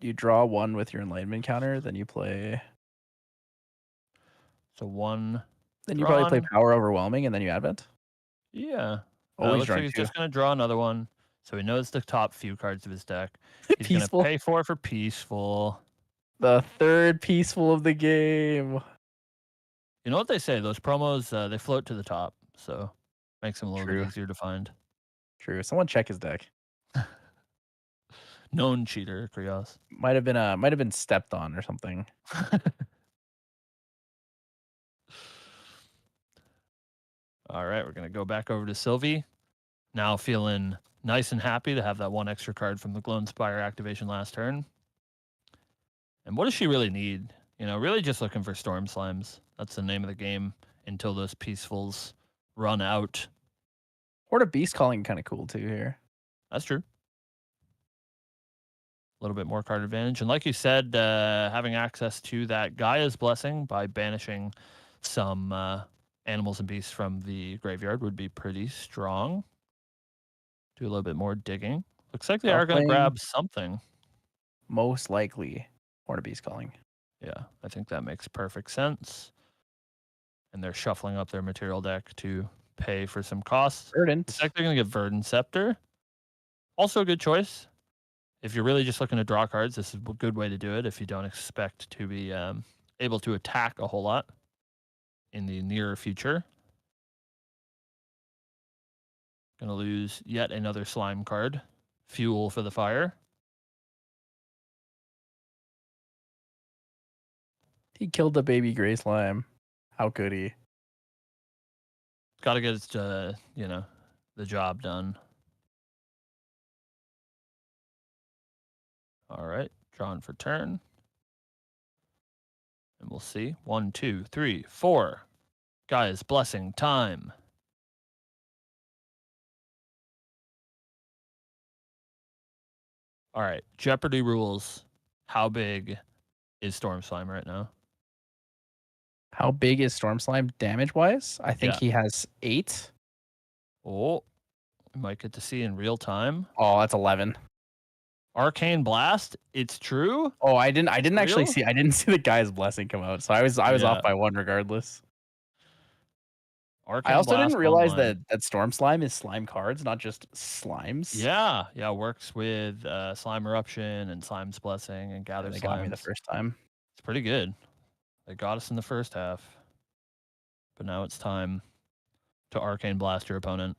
You draw one with your Enlightenment counter, then you play. So 1. Then you probably play Power Overwhelming, and then you Advent. Yeah. Always looks like he's just going to draw another one. So he knows the top few cards of his deck. He's going to pay for Peaceful. The third Peaceful of the game. You know what they say? Those promos, they float to the top. So makes them a little bit easier to find. True. Someone check his deck. Known cheater, Krios. Might have been stepped on or something. All right, we're going to go back over to Sylvie. Now feeling nice and happy to have that one extra card from the Gloamspire activation last turn. And what does she really need? Really just looking for Storm Slimes. That's the name of the game until those Peacefuls run out. Horde of Beast Calling kind of cool too here. That's true. A little bit more card advantage. And like you said, having access to that Gaia's Blessing by banishing some animals and beasts from the graveyard would be pretty strong. Do a little bit more digging. Looks like they are going to grab something. most likely Hornaby's calling. Yeah, I think that makes perfect sense. And they're shuffling up their material deck to pay for some costs. Verdant. Looks like they're going to get Verdant Scepter. Also a good choice. If you're really just looking to draw cards, this is a good way to do it if you don't expect to be able to attack a whole lot in the near future. Going to lose yet another slime card. Fuel for the fire. He killed the baby gray slime. How could he? Got to get you know, the job done. All right, drawn for turn. And we'll see. 1, 2, 3, 4. Guys, blessing time. All right, Jeopardy rules. How big is Storm Slime right now? How big is Storm Slime damage wise? I think Yeah. he has 8. Oh, we might get to see in real time. Oh, that's 11. Arcane Blast. It's true. Oh, I didn't actually Real? see. I didn't see the guy's blessing come out, so I was Yeah. off by 1 regardless. Arcane I also Blast didn't realize online. that Storm Slime is slime cards, not just slimes. Yeah, works with Slime Eruption and Slime's Blessing and Gather They Slimes. got me the first time. It's pretty good. They got us in the first half. But now it's time to Arcane Blast your opponent.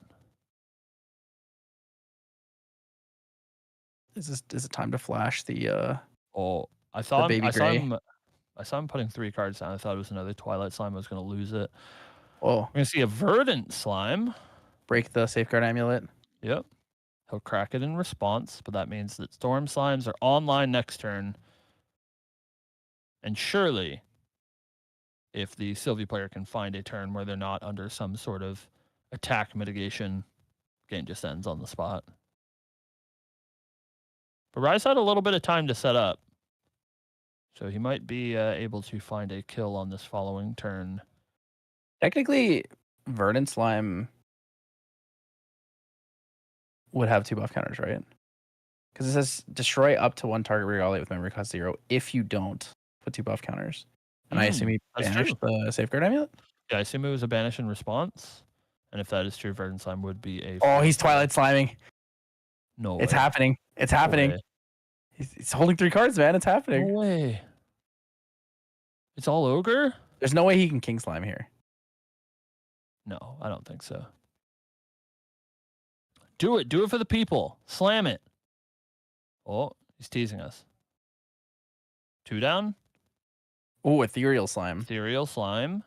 Is it time to flash the Oh, I saw baby gray? I saw him putting 3 cards down. I thought it was another Twilight Slime. I was going to lose it. Oh, We're going to see a Verdant Slime. break the safeguard amulet. Yep. He'll crack it in response, but that means that Storm Slimes are online next turn. And surely, if the Sylvie player can find a turn where they're not under some sort of attack mitigation, game just ends on the spot. But Rise had a little bit of time to set up. So he might be able to find a kill on this following turn. Technically, Verdant Slime would have 2 buff counters, right? Because it says destroy up to 1 target regalate with memory cost 0 if you don't put 2 buff counters. And I assume he that's banished true. the safeguard amulet? Yeah, I assume it was a banish in response. And if that is true, Verdant Slime would be a... Oh, he's Twilight Sliming. No It's way. happening. It's happening. No way. He's holding 3 cards, man. It's happening. No way. It's all Ogre? There's no way he can King Slime here. No, I don't think so. Do it. Do it for the people. Slam it. Oh, he's teasing us. 2 down. Oh, Ethereal Slime. Ethereal Slime.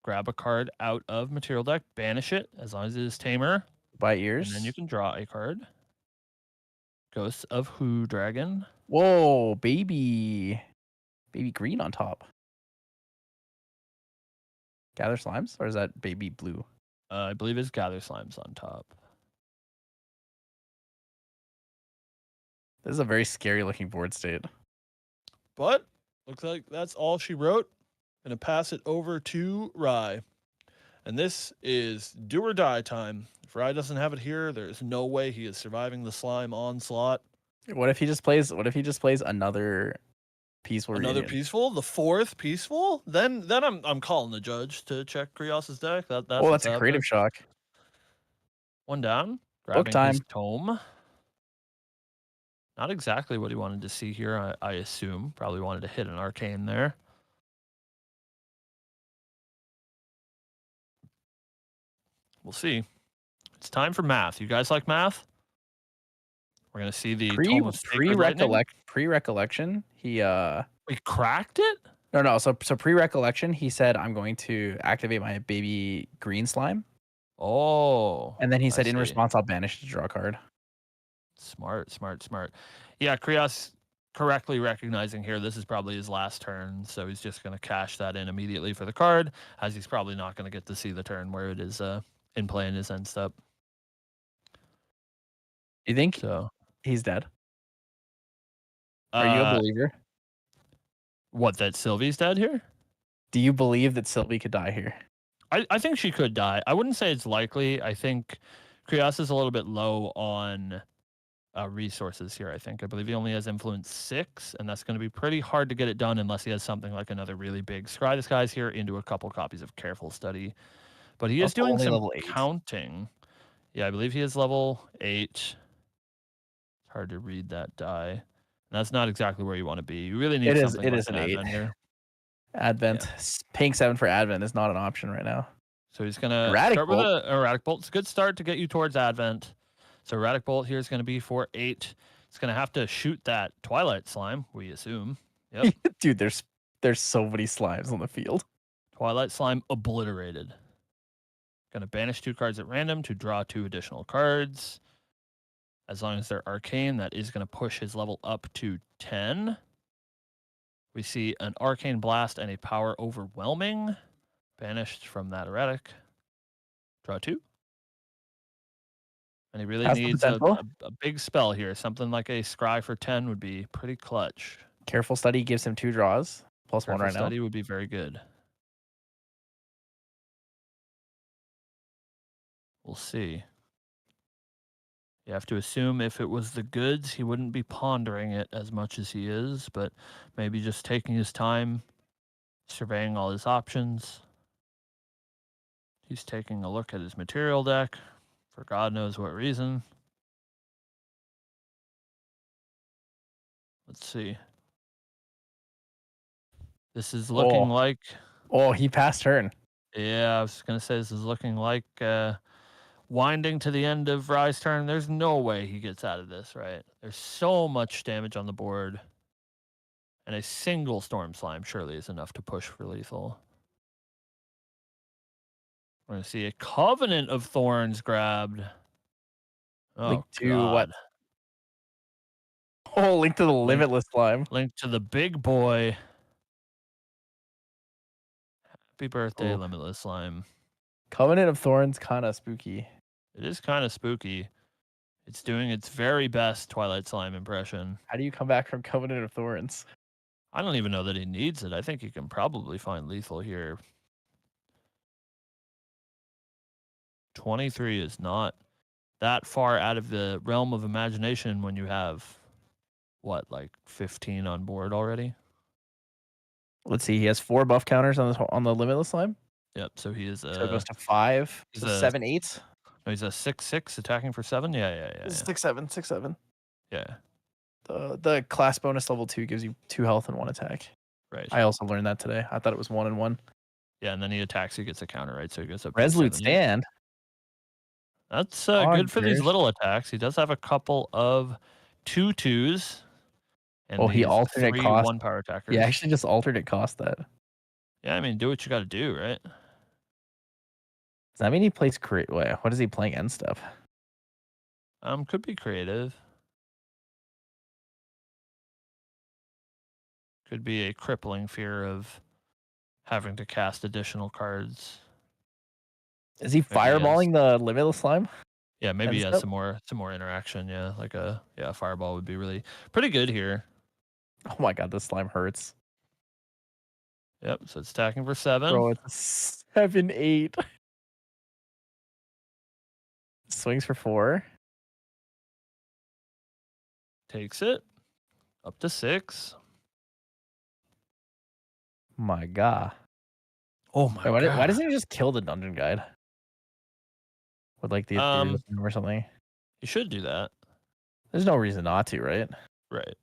Grab a card out of material deck. Banish it as long as it is Tamer. By ears. And then you can draw a card. Ghosts of Who Dragon. Whoa, baby green on top. Gather Slimes? Or is that baby blue? I believe it's Gather Slimes on top. This is a very scary looking board state. But looks like that's all she wrote. Gonna pass it over to Rye. And this is do or die time. If Rye doesn't have it here, there's no way he is surviving the slime onslaught. What if he just plays another peaceful Another reunion? peaceful, the 4th peaceful? Then I'm calling the judge to check Krios's deck. That's That's a creative shock. 1 down. Grabbing time. his tome. Not exactly what he wanted to see here, I assume. Probably wanted to hit an arcane there. We'll see. It's time for math. You guys like math? We're gonna see the Tome of Sacred Lightning. Pre-recollection. He We cracked it? No. So pre-recollection, he said, "I'm going to activate my baby green slime," Oh. and then he said, I "In see. response, I'll banish to draw a card." Smart. Yeah, Krios correctly recognizing here this is probably his last turn, so he's just going to cash that in immediately for the card, as he's probably not going to get to see the turn where it is in play in his end step. You think So he's dead? Are you a believer? What, that Sylvie's dead here? Do you believe that Sylvie could die here? I think she could die. I wouldn't say it's likely. I think Krios is a little bit low on resources here, I think. I believe he only has influence 6, and that's going to be pretty hard to get it done unless he has something like another really big scry the skies here into a couple copies of Careful Study. But he is Also doing only some level 8. counting. Yeah, I believe he is level 8. It's hard to read that die. And that's not exactly where you want to be. You really need something It like is an an 8. Advent here. Advent. Yeah. Paying 7 for Advent is not an option right now. So he's going to Erratic start with Bolt. a Erratic Bolt. It's a good start to get you towards Advent. So Erratic Bolt here is going to be for 8. It's going to have to shoot that Twilight Slime, we assume. Yep. Dude, there's so many slimes on the field. Twilight Slime obliterated. Going to banish 2 cards at random to draw 2 additional cards. As long as they're arcane, that is going to push his level up to 10. We see an Arcane Blast and a Power Overwhelming. Banished from that Erratic. Draw 2. And he really Has the needs a potential. big spell here. Something like a Scry for 10 would be pretty clutch. Careful Study gives him 2 draws. +1 Careful right Study now. would be very good. We'll see. You have to assume if it was the goods, he wouldn't be pondering it as much as he is, but maybe just taking his time, surveying all his options. He's taking a look at his material deck for God knows what reason. Let's see. This is looking like... Oh, he passed turn. Yeah, I was going to say this is looking like winding to the end of Rye's turn. There's no way he gets out of this, right? There's so much damage on the board. And a single Storm Slime surely is enough to push for lethal. We're going to see a Covenant of Thorns grabbed. Oh, Link to God. what? Oh, link to the Limitless Slime. Link to the big boy. Happy birthday, Oh. Limitless Slime. Covenant of Thorns, kind of spooky. It is kind of spooky. It's doing its very best Twilight Slime impression. How do you come back from Covenant of Thorns? I don't even know that he needs it. I think he can probably find lethal here. 23 is not that far out of the realm of imagination when you have, what, like 15 on board already? Let's see. He has 4 buff counters on the Limitless Slime. Yep. So he is So it goes to 5. He's So a 7, 8. No, he's a 6/6 attacking for 7. Yeah. 6, 7, 6, 7. Yeah. The class bonus level 2 gives you 2 health and 1 attack. Right. I also learned that today. I thought it was 1 and 1. Yeah, and then he attacks, he gets a counter, right? So he goes up. Resolute Stand. That's good for these little attacks. He does have a couple of 2/2s. And he alternate 3 cost. 1 power attackers. Yeah, actually just alternate cost that. Yeah, I mean, do what you got to do, right? Does that mean he plays create? Wait, what is he playing end stuff? Could be creative. Could be a crippling fear of having to cast additional cards. Is he fireballing the Limitless Slime? Yeah, maybe he has some more interaction. Yeah, like a fireball would be really pretty good here. Oh my god, this slime hurts. Yep, so it's attacking for 7. Bro, it's 7, 8. Swings for 4. Takes it up to 6. My god. Oh my god. Why doesn't he just kill the dungeon guide? With like the ethereal or something. You should do that. There's no reason not to, right? Right.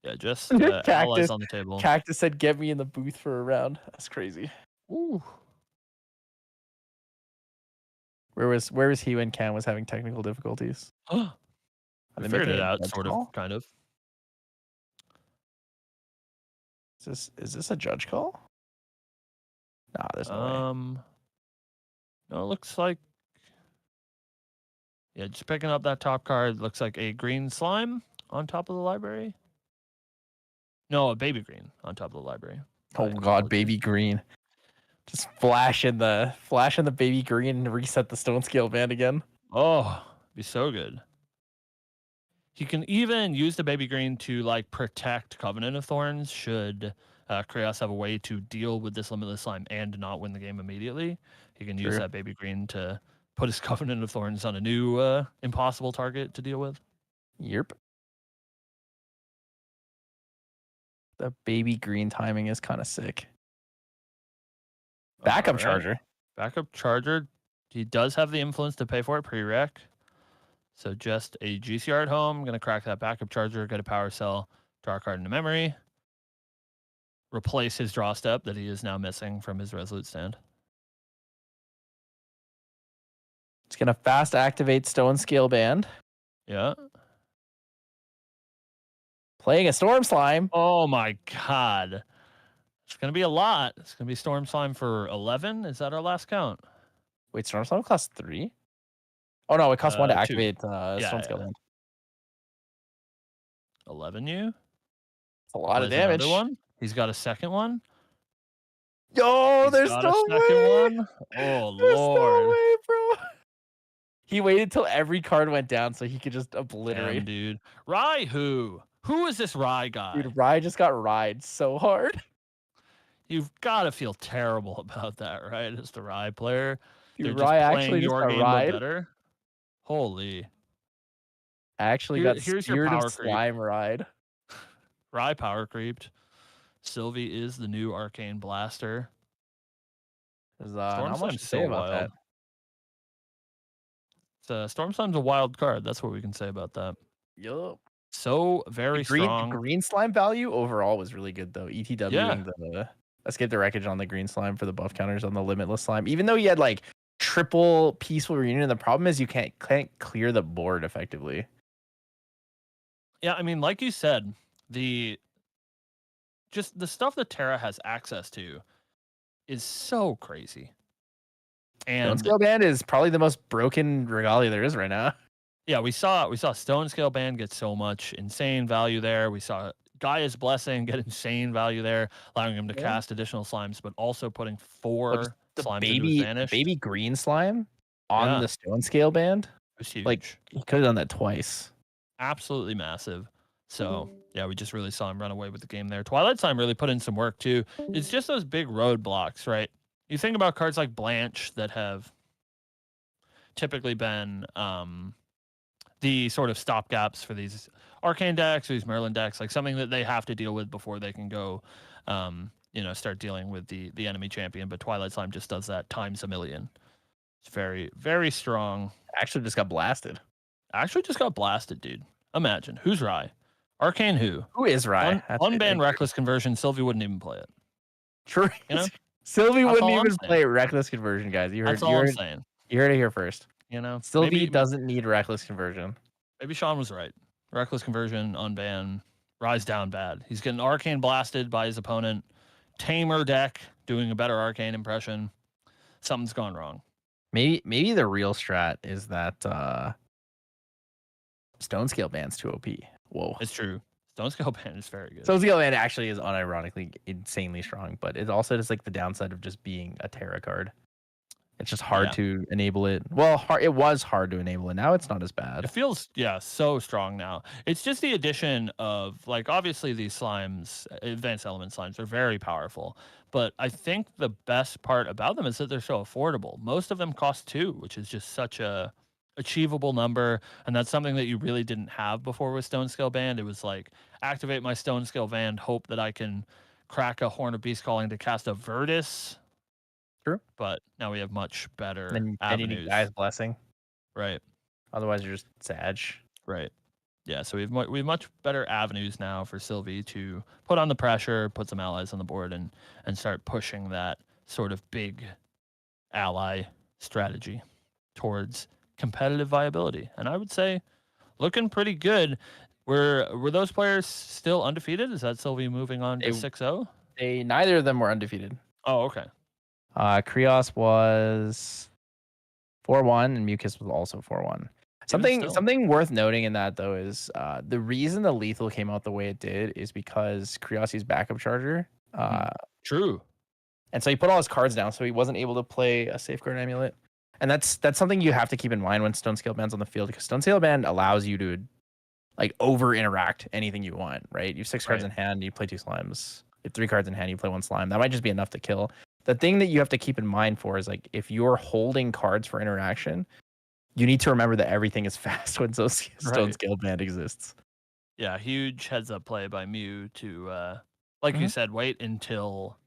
Yeah, just allies on the table. Cactus said, "Get me in the booth for a round." That's crazy. Ooh. Where was he when Cam was having technical difficulties? I figured it out, sort of, kind of. Is this a judge call? Nah, there's no way. No, it looks like, yeah, just picking up that top card. Looks like a green slime on top of the library. No, a baby green on top of the library. Oh god, baby green. Just flashing the baby green and reset the stone scale band again. Oh, be so good. He can even use the baby green to like protect Covenant of Thorns should Kraos have a way to deal with this Limitless Slime and not win the game immediately. He can use that baby green to put his Covenant of Thorns on a new impossible target to deal with. Yep. The baby green timing is kind of sick. Backup Alright. charger. Backup charger. He does have the influence to pay for it pre-rec. So just a GCR at home. Going to crack that backup charger, get a power cell, draw a card into memory. Replace his draw step that he is now missing from his Resolute stand. It's going to fast activate Stone Scale Band. Yeah. Playing a Storm Slime. Oh my god. It's going to be a lot. It's going to be Storm Slime for 11. Is that our last count? Wait, Storm Slime costs 3? Oh no, it costs 1 to 2. activate Yeah, Storm Scale Band. 11 you? It's a lot of Plays another damage. one. He's got a second one. Yo, He's there's got no a second way. one. Oh There's lord. no way, bro. He waited till every card went down so he could just Damn, obliterate. dude. Rye who? Who is this Rye guy? Dude, Rye just got ride so hard. You've got to feel terrible about that, right? As the Rye player. Dude, They're Rye just actually playing just your got game but ride. better. Holy. I actually got Here's your Spirit power of creep. Slime ride. Rye power creeped. Sylvie is the new Arcane Blaster. There's Storm not much Slime's to say so about wild. that. Storm Slime's a wild card. That's what we can say about that. Yup. So very strong. Green slime value overall was really good though. ETWing the escape the wreckage on the green slime for the buff counters on the limitless slime. Even though he had like triple peaceful reunion, the problem is you can't clear the board effectively. Yeah, I mean, like you said, just the stuff that Terra has access to is so crazy. Stone And Scale Band is probably the most broken regalia there is right now. yeah, we saw Stone Scale Band get so much insane value there. We saw Gaia's Blessing get insane value there, allowing him to cast additional slimes, but also putting 4 slimes into his vanish. Baby green slime on the Stone Scale Band. It was huge. Like he could have done that twice. Absolutely massive. So yeah, we just really saw him run away with the game there. Twilight Slime really put in some work too. It's just those big roadblocks, right? You think about cards like Blanche that have typically been the sort of stopgaps for these Arcane decks or these Merlin decks, like something that they have to deal with before they can go, start dealing with the enemy champion. But Twilight Slime just does that times a million. It's very, very strong. Actually just got blasted. Dude. Imagine. Who's Rye? Arcane who? Who is Rye? Unban Reckless Conversion. Sylvie wouldn't even play it. True. You know? Sylvie That's wouldn't all I'm even saying. play Reckless Conversion, guys. That's all I'm saying. You heard it here first. You know, Sylvie doesn't need Reckless Conversion. Maybe Sean was right. Reckless Conversion, unban, Rise down bad. He's getting Arcane blasted by his opponent. Tamer deck doing a better Arcane impression. Something's gone wrong. Maybe the real strat is that Stone Scale Band's too OP. Whoa. It's true. Stone Scale Band is very good. Stone Scale Band actually is unironically insanely strong, but it also has like the downside of just being a Terra card. It's just hard to enable it. Well, it was hard to enable it. Now it's not as bad. It feels, so strong now. It's just the addition of, like, obviously these slimes, advanced element slimes, are very powerful. But I think the best part about them is that they're so affordable. Most of them cost 2, which is just such a achievable number. And that's something that you really didn't have before with Stone Scale Band. It was like, activate my Stone Scale Band, hope that I can crack a Horn of Beast Calling to cast a Virtus. True. But now we have much better and you need Gaia's Blessing. Right. Otherwise, you're just Sag. Right. Yeah, so we have much better avenues now for Sylvie to put on the pressure, put some allies on the board, and start pushing that sort of big ally strategy towards competitive viability. And I would say looking pretty good. Were those players still undefeated? Is that Sylvie moving on to 6-0? Neither of them were undefeated. Oh, okay. Krios was 4-1 and Mucus was also 4-1. Something worth noting in that though is the reason the lethal came out the way it did is because Kriosi's backup charger. True. And so he put all his cards down, so he wasn't able to play a safeguard amulet. And that's something you have to keep in mind when Stone Scale Band's on the field, because Stone Scale Band allows you to like over interact anything you want, right? You have 6 cards in hand, you play 2 slimes. You have 3 cards in hand, you play 1 slime. That might just be enough to kill. The thing that you have to keep in mind for is like if you're holding cards for interaction, you need to remember that everything is fast when Stone Right. Scale Band exists. Yeah, huge heads up play by Mew to, like you Mhm. said, wait until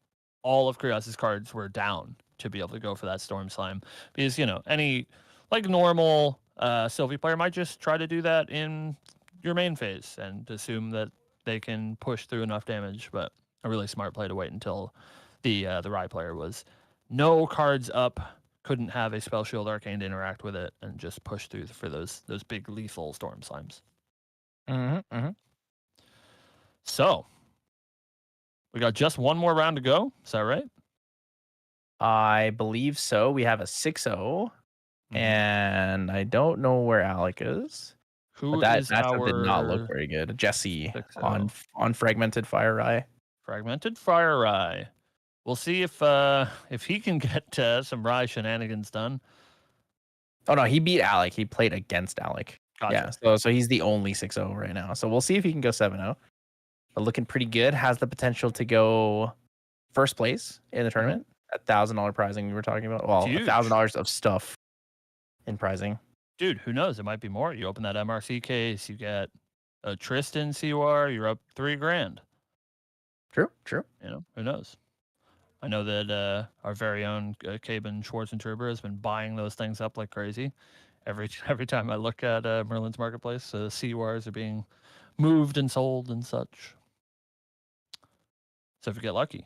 all of Krios' cards were down to be able to go for that Storm Slime. Because, any like normal Sylvie player might just try to do that in your main phase and assume that they can push through enough damage. But a really smart play to wait until the Rye player was no cards up, couldn't have a Spell Shield Arcane to interact with it, and just push through for those big lethal Storm Slimes. So, we got just one more round to go. Is that right? I believe so. We have a 6-0, and I don't know where Alec is. Who But is that stuff did not look our very good. Jesse 6-0? on Fragmented Fire Eye. Fragmented Fire Eye. We'll see if he can get some Rye shenanigans done. Oh no, he beat Alec. He played against Alec. Gotcha. Yeah, so he's the only 6-0 right now. So we'll see if he can go 7-0. But looking pretty good. Has the potential to go first place in the tournament. $1,000 prizing we were talking about. Well, Huge. $1,000 of stuff in prizing. Dude, who knows? It might be more. You open that MRC case, you get a Tristan CUR, you're up $3,000. True. Who knows? I know that our very own Caben Schwarzenturber has been buying those things up like crazy. Every time I look at Merlin's Marketplace, CURs are being moved and sold and such. So if you get lucky.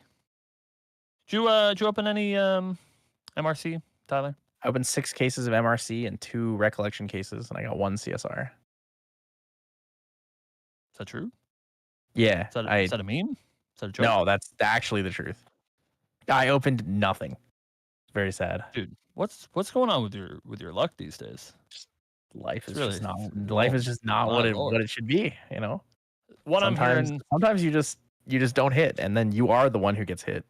Did you open any MRC, Tyler? I opened 6 cases of MRC and 2 Recollection cases, and I got 1 CSR. Is that true? Yeah. Is that a meme? Is that a joke? No, that's actually the truth. I opened nothing. It's very sad. Dude, what's going on with your luck these days? Life is Really- just not oh, life is just not my what Lord. it should be, you know? What I'm hearing Sometimes you just don't hit, and then you are the one who gets hit.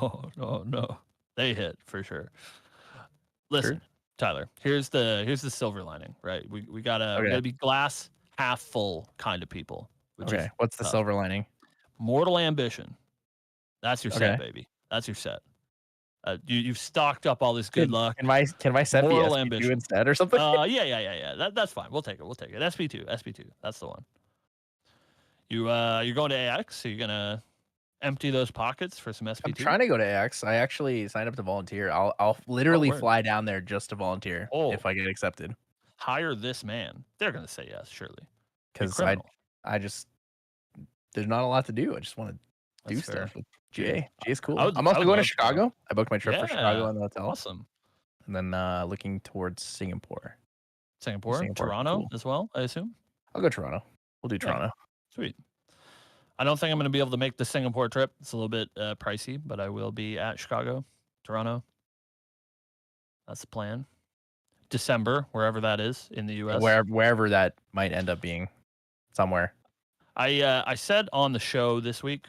oh no. They hit for sure. Listen, True. Tyler, here's the silver lining, right? We gotta be glass half full kind of people. Which is What's the silver lining? Mortal Ambition. That's your set, Okay. baby. That's your set. You've stocked up all this good luck. Can my set be Mortal SP2 Ambition. instead or something? Yeah. That's fine. We'll take it. SP2. That's the one. You're going to AX, so you're gonna empty those pockets for some SP2. I'm trying to go to AX. I actually signed up to volunteer. I'll literally fly down there just to volunteer if I get accepted. Hire this man. They're gonna say yes, surely. Because I just there's not a lot to do. I just want to do stuff with GA. GA's cool. I'm also going to Chicago. I booked my trip for Chicago in the hotel. Awesome. And then looking towards Singapore. Singapore, Toronto as well, I assume. I'll go Toronto. We'll do Toronto. Sweet. I don't think I'm going to be able to make the Singapore trip. It's a little bit pricey, but I will be at Chicago, Toronto. That's the plan. December, wherever that is in the U.S. Wherever that might end up being, somewhere. I said on the show this week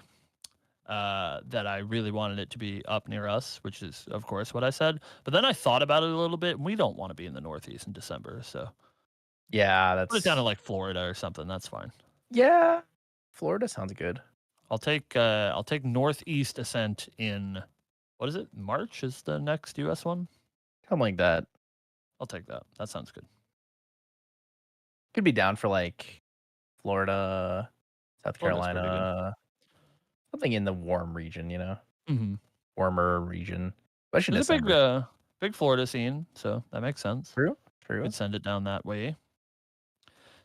that I really wanted it to be up near us, which is, of course, what I said. But then I thought about it a little bit, and we don't want to be in the Northeast in December, so yeah, that's put it down to like Florida or something. That's fine. Yeah, Florida sounds good. I'll take Northeast Ascent in, what is it? March is the next U.S. one. Something like that. I'll take that. That sounds good. Could be down for like Florida, South Carolina, something in the warm region, you know, warmer region. Especially there's a big Florida scene, so that makes sense. True. We'd send it down that way.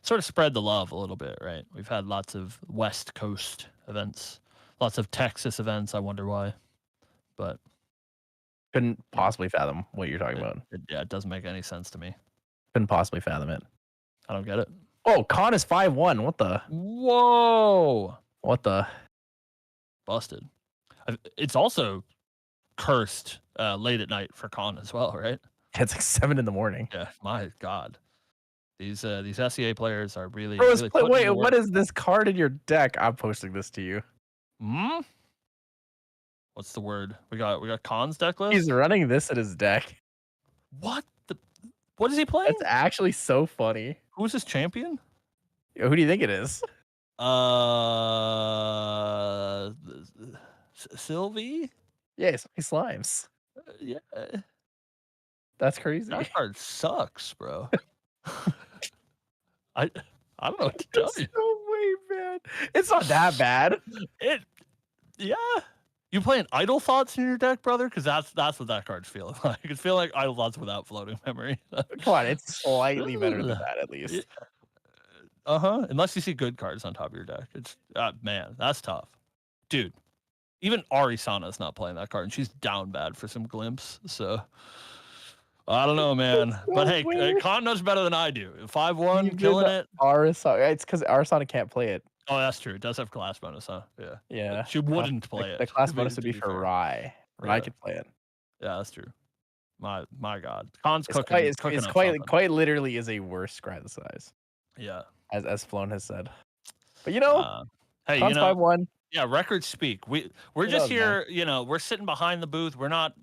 Sort of spread the love a little bit, right? We've had lots of West Coast events, lots of Texas events. I wonder why, but couldn't possibly fathom what you're talking about. It doesn't make any sense to me. Couldn't possibly fathom it. I don't get it. Oh, Con is 5-1. What the? Whoa! What the? Busted. It's also cursed late at night for Con as well, right? It's like 7 a.m. Yeah, my God. These SEA players are really. Wait, what is this card in your deck? I'm posting this to you. What's the word? We got Con's deck list. He's running this in his deck. What is he playing? That's actually so funny. Who's his champion? Who do you think it is? Sylvie. Yeah, it's Slimes. Yeah. That's crazy. That card sucks, bro. I don't know what to tell There's you. no way, man. It's not that bad. Yeah. You playing Idle Thoughts in your deck, brother? Because that's what that card's feeling like. It's feeling like Idle Thoughts without floating memory. Come on, it's slightly better than that at least. Unless you see good cards on top of your deck. It's man, that's tough. Dude, even Arisana's not playing that card, and she's down bad for some glimpse. So I don't know, man. That's But so hey, weird. Con knows better than I do. 5-1, Even killing it. Arisana, it's because Arisana can't play it. Oh, that's true. It does have class bonus, huh? Yeah. Yeah. She wouldn't play it. The class to bonus would be be for fair. Rye. Rye Yeah. could play it. Yeah, that's true. My God. Con's It's cooking. quite, cooking it's up quite, something. quite literally is a worse scry size, Yeah. as Flonne has said. But you know, Hey, Con's 5-1. Yeah, records speak. We're Who just knows, man? here, we're sitting behind the booth. We're not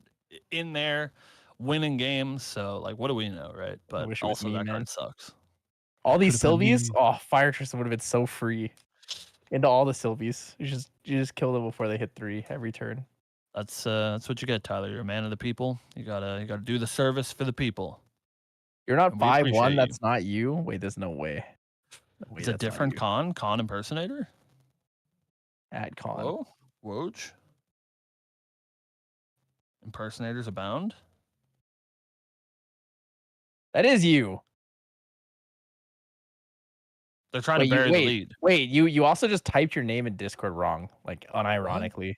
in there winning games. So like, what do we know, right? But wish it was also me, that man. card sucks. All these Could've been Sylvies, me. oh, Fire Tristan would have been so free. Into all the Sylvies. You just kill them before they hit 3 every turn. That's what you get, Tyler. You're a man of the people. You gotta do the service for the people. You're not And we appreciate 5-1. you. That's not you. Wait, there's no way. No way It's a that's not different you. con impersonator. At Con. Whoa, Woj. Impersonators abound. That is you. They're trying to bury the lead. Wait, you also just typed your name in Discord wrong, like unironically.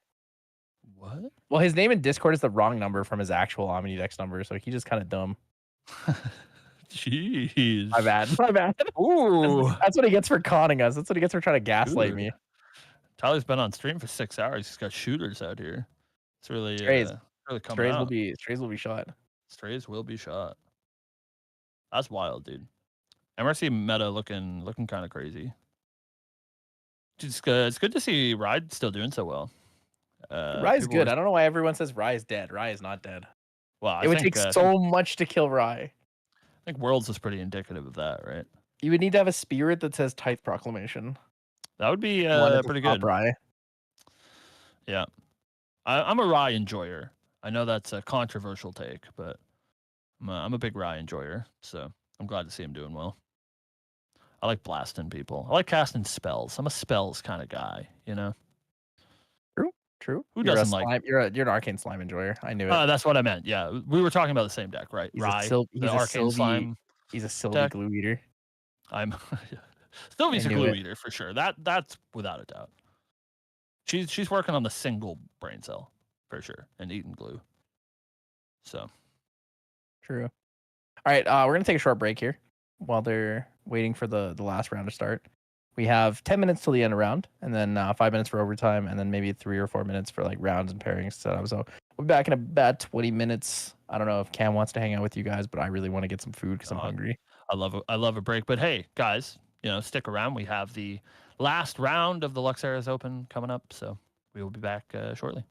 What? Well, his name in Discord is the wrong number from his actual Omnidex number, so he's just kind of dumb. Jeez. My bad. My bad. Ooh. That's what he gets for conning us. That's what he gets for trying to gaslight Dude. me. Tyler's been on stream for 6 hours. He's got shooters out here. It's really Strays. really coming Strays out. will be shot. Strays will be shot. That's wild, dude. MRC meta looking kind of crazy. It's good to see Ride still doing so well. Rye's good. I don't know why everyone says Rye is dead. Rye is not dead. Well, It would take so much to kill Rye. I think Worlds is pretty indicative of that, right? You would need to have a spirit that says Tithe Proclamation. That would be pretty good. Rye. Yeah. I'm a Rye enjoyer. I know that's a controversial take, but I'm a big Rye enjoyer, so I'm glad to see him doing well. I like blasting people. I like casting spells. I'm a spells kind of guy, True. Who doesn't like? You're an arcane slime enjoyer. I knew it. That's what I meant. Yeah, we were talking about the same deck, right? Rye, the arcane slime. He's a Sylvie deck. glue eater. I'm Sylvie's a knew glue it. eater for sure. That's without a doubt. She's working on the single brain cell for sure and eating glue. So True. All right, we're gonna take a short break here while they're waiting for the last round to start. We have 10 minutes till the end of round, and then 5 minutes for overtime, and then maybe 3 or 4 minutes for like rounds and pairings set up. So we'll be back in about 20 minutes. I don't know if Cam wants to hang out with you guys, but I really want to get some food because I'm hungry. I love a break. But hey, guys, stick around. We have the last round of the Luxera's Open coming up, so we will be back shortly.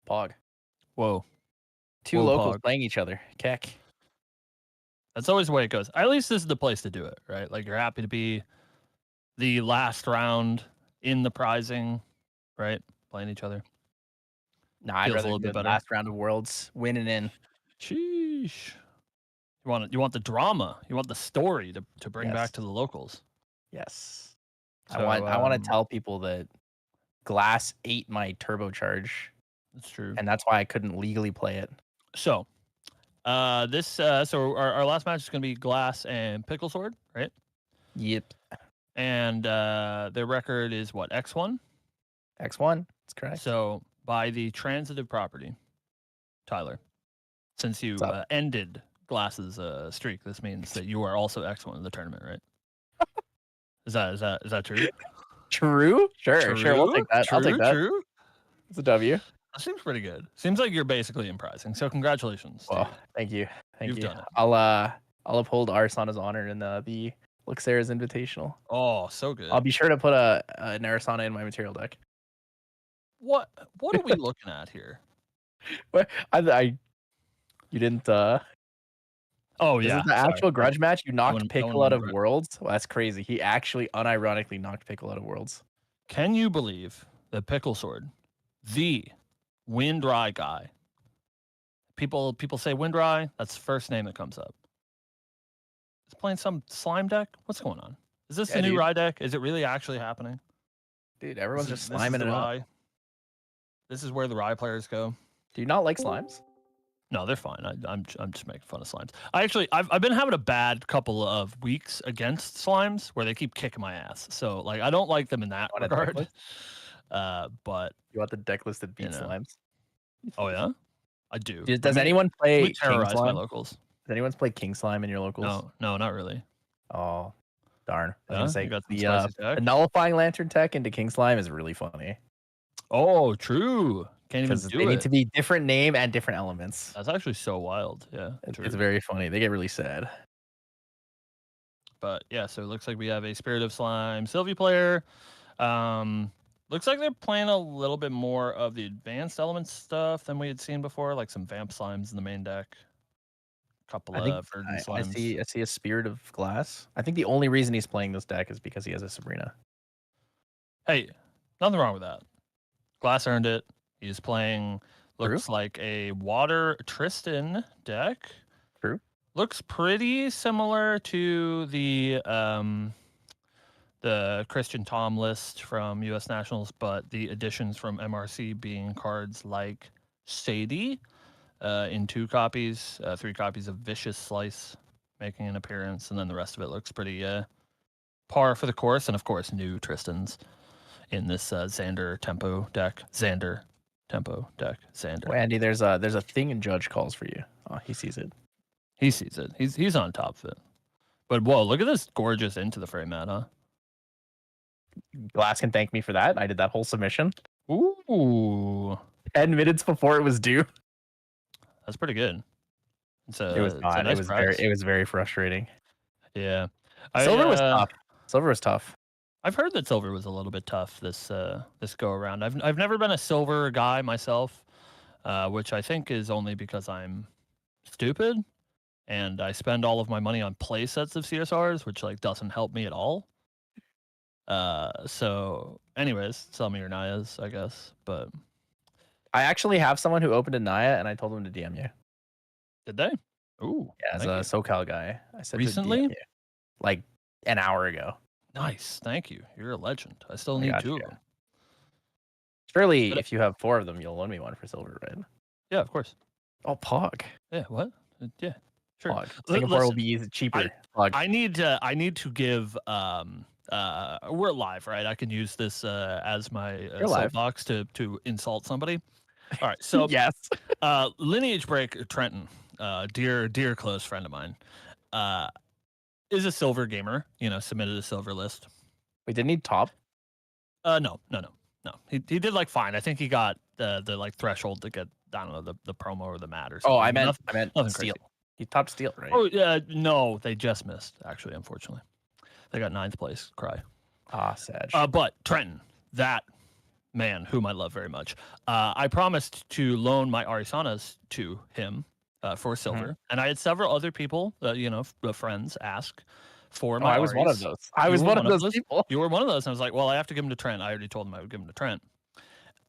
Pog. Whoa. Two Whoa, locals Pog. playing each other. Keck. That's always the way it goes. At least this is the place to do it, right? Like you're happy to be the last round in the prizing, right? Playing each other. Nah, I'd Feels a rather little do bit the better. last round of Worlds, winning in. Sheesh. You want the drama. You want the story to bring back Yes. to the locals. Yes. So, I want to tell people that Glass ate my turbocharge, That's true. and that's why I couldn't legally play it. So, so our last match is going to be Glass and Pickle Sword, right? Yep. And their record is what, X1? X1. That's correct. So by the transitive property, Tyler, since you What's up? ended Glass's streak, this means that you are also X1 in the tournament, right? Is that true? True? Sure. We'll take that. I'll take that. True. It's a W. That seems pretty good. Seems like you're basically in prizing. So congratulations. Well, to you. thank you. You've done it. I'll uphold Aristona's honor in the Luxera's Invitational. Oh, so good. I'll be sure to put an Arisana in my material deck. What are we looking at here? What? You didn't. Oh This yeah. is the actual grudge match. You knocked Pickle out of regret. Worlds. Well, that's crazy. He actually unironically knocked Pickle out of Worlds. Can you believe that Pickle Sword, the Windry guy? People say Windry. That's the first name that comes up. Is playing some slime deck? What's going on? Is this the new dude. Rye deck? Is it really actually happening? Dude, everyone's just This is sliming the it up. Rye. This is where the Rye players go. Do you not like slimes? No, they're fine. I'm just making fun of slimes. I've been having a bad couple of weeks against slimes where they keep kicking my ass. So like I don't like them in that Want a deck regard. list? But You want the deck list that beats slimes? oh yeah, I do. Does anyone play We King terrorize my Slime? locals. Does anyone play King Slime in your locals? No, not really. Oh, darn. I Yeah? was You gonna got some say spicy the tech? nullifying lantern tech into King Slime is really funny. Oh, true. Can't even Because do they it. need to be different name and different elements. That's actually so wild. Yeah, It's very funny. They get really sad. But yeah, so it looks like we have a Spirit of Slime Sylvie player. Looks like they're playing a little bit more of the advanced elements stuff than we had seen before, like some Vamp Slimes in the main deck. A couple I think of Verdant I Slimes. see a Spirit of Glass. I think the only reason he's playing this deck is because he has a Sabrina. Hey, nothing wrong with that. Glass earned it. He's playing, looks like a Water Tristan deck. True. Looks pretty similar to the Christian Tom list from U.S. Nationals, but the additions from MRC being cards like Sadie in 2 copies, 3 copies of Vicious Slice making an appearance, and then the rest of it looks pretty par for the course, and of course new Tristans in this Zander Tempo deck. Zander. Oh, Andy, there's a thing in Judge calls for you. Oh, he sees it. He sees it. He's on top of it. But whoa, look at this gorgeous Into the Frame mat, huh? Glass can thank me for that. I did that whole submission. Ooh. 10 minutes before it was due. That's pretty good. It was not. Nice it was very frustrating. Yeah. Silver was tough. Silver was tough. I've heard that Silver was a little bit tough this go around. I've never been a Silver guy myself, which I think is only because I'm stupid and I spend all of my money on play sets of CSRs, which like doesn't help me at all. So anyways, sell me your Nayas, I guess. But I actually have someone who opened a Naya and I told him to DM you. Did they? Ooh. Yeah, as a SoCal guy. I said recently? to DM you, like an hour ago. Nice. Thank you. You're a legend. I still need 2 of them. Surely, if you have 4 of them, you'll loan me one for Silver, right? Yeah, of course. Oh, Pog. Yeah, what? Yeah, sure. Pog. Singapore will be cheaper. Pog. I need to give we're live, right? I can use this as my soapbox to insult somebody. All right, so yes. Lineage Break Trenton, dear close friend of mine, is a Silver gamer. Submitted a Silver list. We didn't need top. No. He did like fine. I think he got the like threshold to get, I don't know, the promo or the mat or something. Oh, I meant nothing steel. crazy. He topped steel, right? Oh yeah, no, they just missed. Actually, unfortunately, they got 9th place. Cry. Ah, Sag. But Trenton, that man, whom I love very much. I promised to loan my Arisanas to him for silver, and I had several other people, friends, ask for my I was one of Aries. those. I You was were one of those people. You were one of those. And I was like, well, I have to give him to Trent. I already told him I would give him to Trent.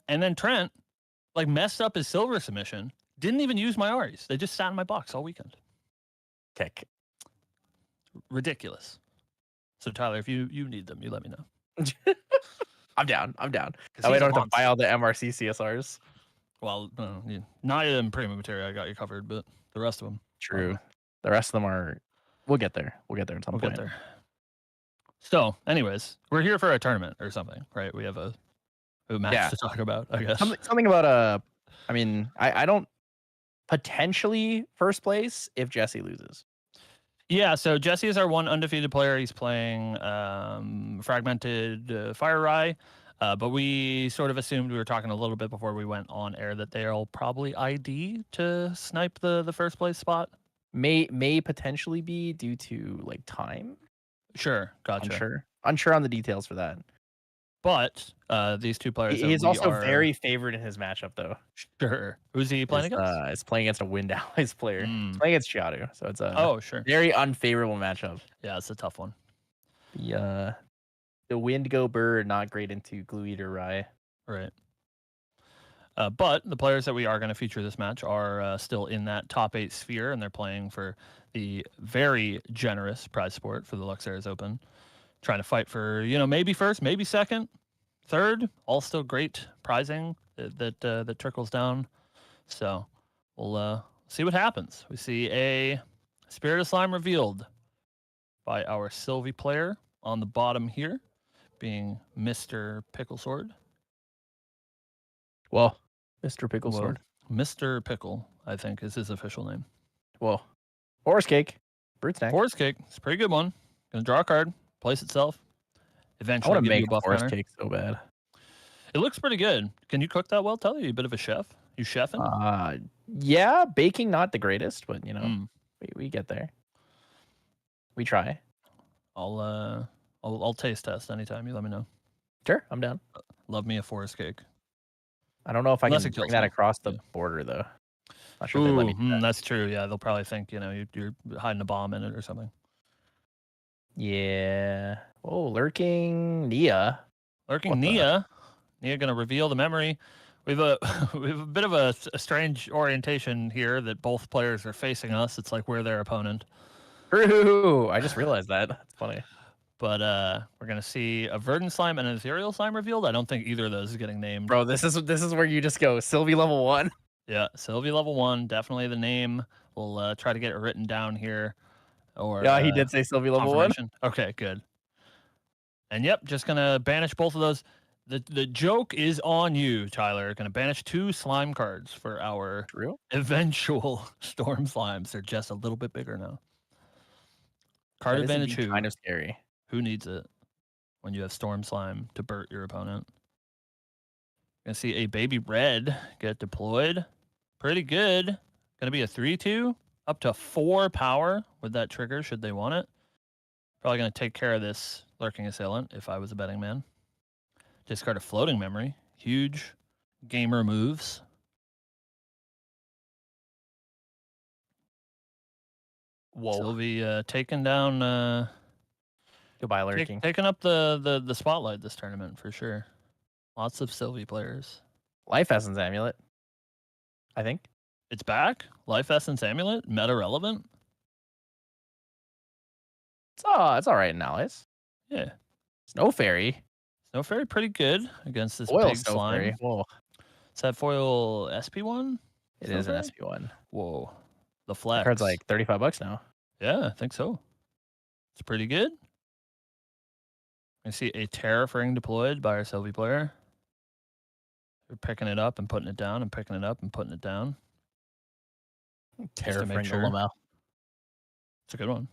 And then Trent like messed up his silver submission. Didn't even use my Aries. They just sat in my box all weekend. Kick. Ridiculous. So Tyler, if you need them, you let me know. I'm down. That way I he's a don't have to monster. buy all the MRC CSRs. Well, not in premium material, I got you covered, but the rest of them. True. The rest of them are. We'll get there. We'll get there at some point. Get there. So, anyways, we're here for a tournament or something, right? We have a match to talk about, I guess. Something about I mean, I don't potentially first place if Jesse loses. Yeah, so Jesse is our one undefeated player. He's playing Fragmented Fire Rye, but we sort of assumed, we were talking a little bit before we went on air, that they'll probably ID to snipe the first place spot. May potentially be due to like time. Sure, gotcha. Unsure on the details for that. But these two players, he's also very favored in his matchup, though. Sure. Who's he playing against? It's playing against a Wind Allies player. It's playing against Chiaru, so it's a very unfavorable matchup. Yeah, it's a tough one. The Windgo Bird not great into Glue Eater Rye. Right. But the players that we are going to feature this match are still in that top 8 sphere, and they're playing for the very generous prize support for the Luxera's Open. Trying to fight for, maybe first, maybe second, third, all still great prizing that trickles down. So we'll see what happens. We see a Spirit of Slime revealed by our Sylvie player on the bottom here, being Mr. Picklesword. Well, Mr. Picklesword. Mr. Pickle, I think, is his official name. Well, Forest Cake. Brute Snack. Forest Cake. It's a pretty good one. Gonna draw a card. Place itself. Eventually, I want to make buff Forest counter. Cake so bad. It looks pretty good. Can you cook that well? Tell you a bit of a chef. You chefing? Yeah, baking not the greatest, but we get there. We try. I'll taste test anytime you let me know. Sure, I'm down. Love me a Forest Cake. I don't know if I can bring that across the border though. Not sure if they let me do that. That's true. Yeah, they'll probably think you're hiding a bomb in it or something. Yeah. Oh, lurking Nia. Nia gonna reveal the memory. We have a bit of a strange orientation here that both players are facing us. It's like we're their opponent. True. I just realized that. That's funny. But we're gonna see a Verdant Slime and an Ethereal Slime revealed. I don't think either of those is getting named. Bro, this is where you just go Sylvie level 1. Yeah, Sylvie level 1, definitely the name. We'll try to get it written down here. Or yeah, he did say Sylvie level 1. Okay, good. And yep, just gonna banish both of those. The joke is on you, Tyler. Gonna banish 2 slime cards for our eventual Storm Slimes. They're just a little bit bigger now. Card advantage 2. Kind of scary. Who needs it when you have Storm Slime to burst your opponent? Gonna see a Baby Red get deployed. Pretty good. Gonna be a 3/2, up to 4 power with that trigger should they want it. Probably gonna take care of this Lurking Assailant if I was a betting man. Discard a Floating Memory. Huge gamer moves. Whoa. Sylvie taking down goodbye Lurking. Taking up the spotlight this tournament for sure. Lots of Sylvie players. Life Essence Amulet. I think. It's back? Life Essence Amulet? Meta relevant? It's all right in Allies. Yeah. Snow Fairy. Snow Fairy pretty good against this foil big Snow slime. Fairy. Whoa. Is that foil SP1? It is an SP1. Whoa. The flex. The card's like $35 now. Yeah, I think so. It's pretty good. I see a Terrafring deployed by our Sylvie player. They're picking it up and putting it down and picking it up and putting it down. Terrafring sure. Lamel. It's a good one.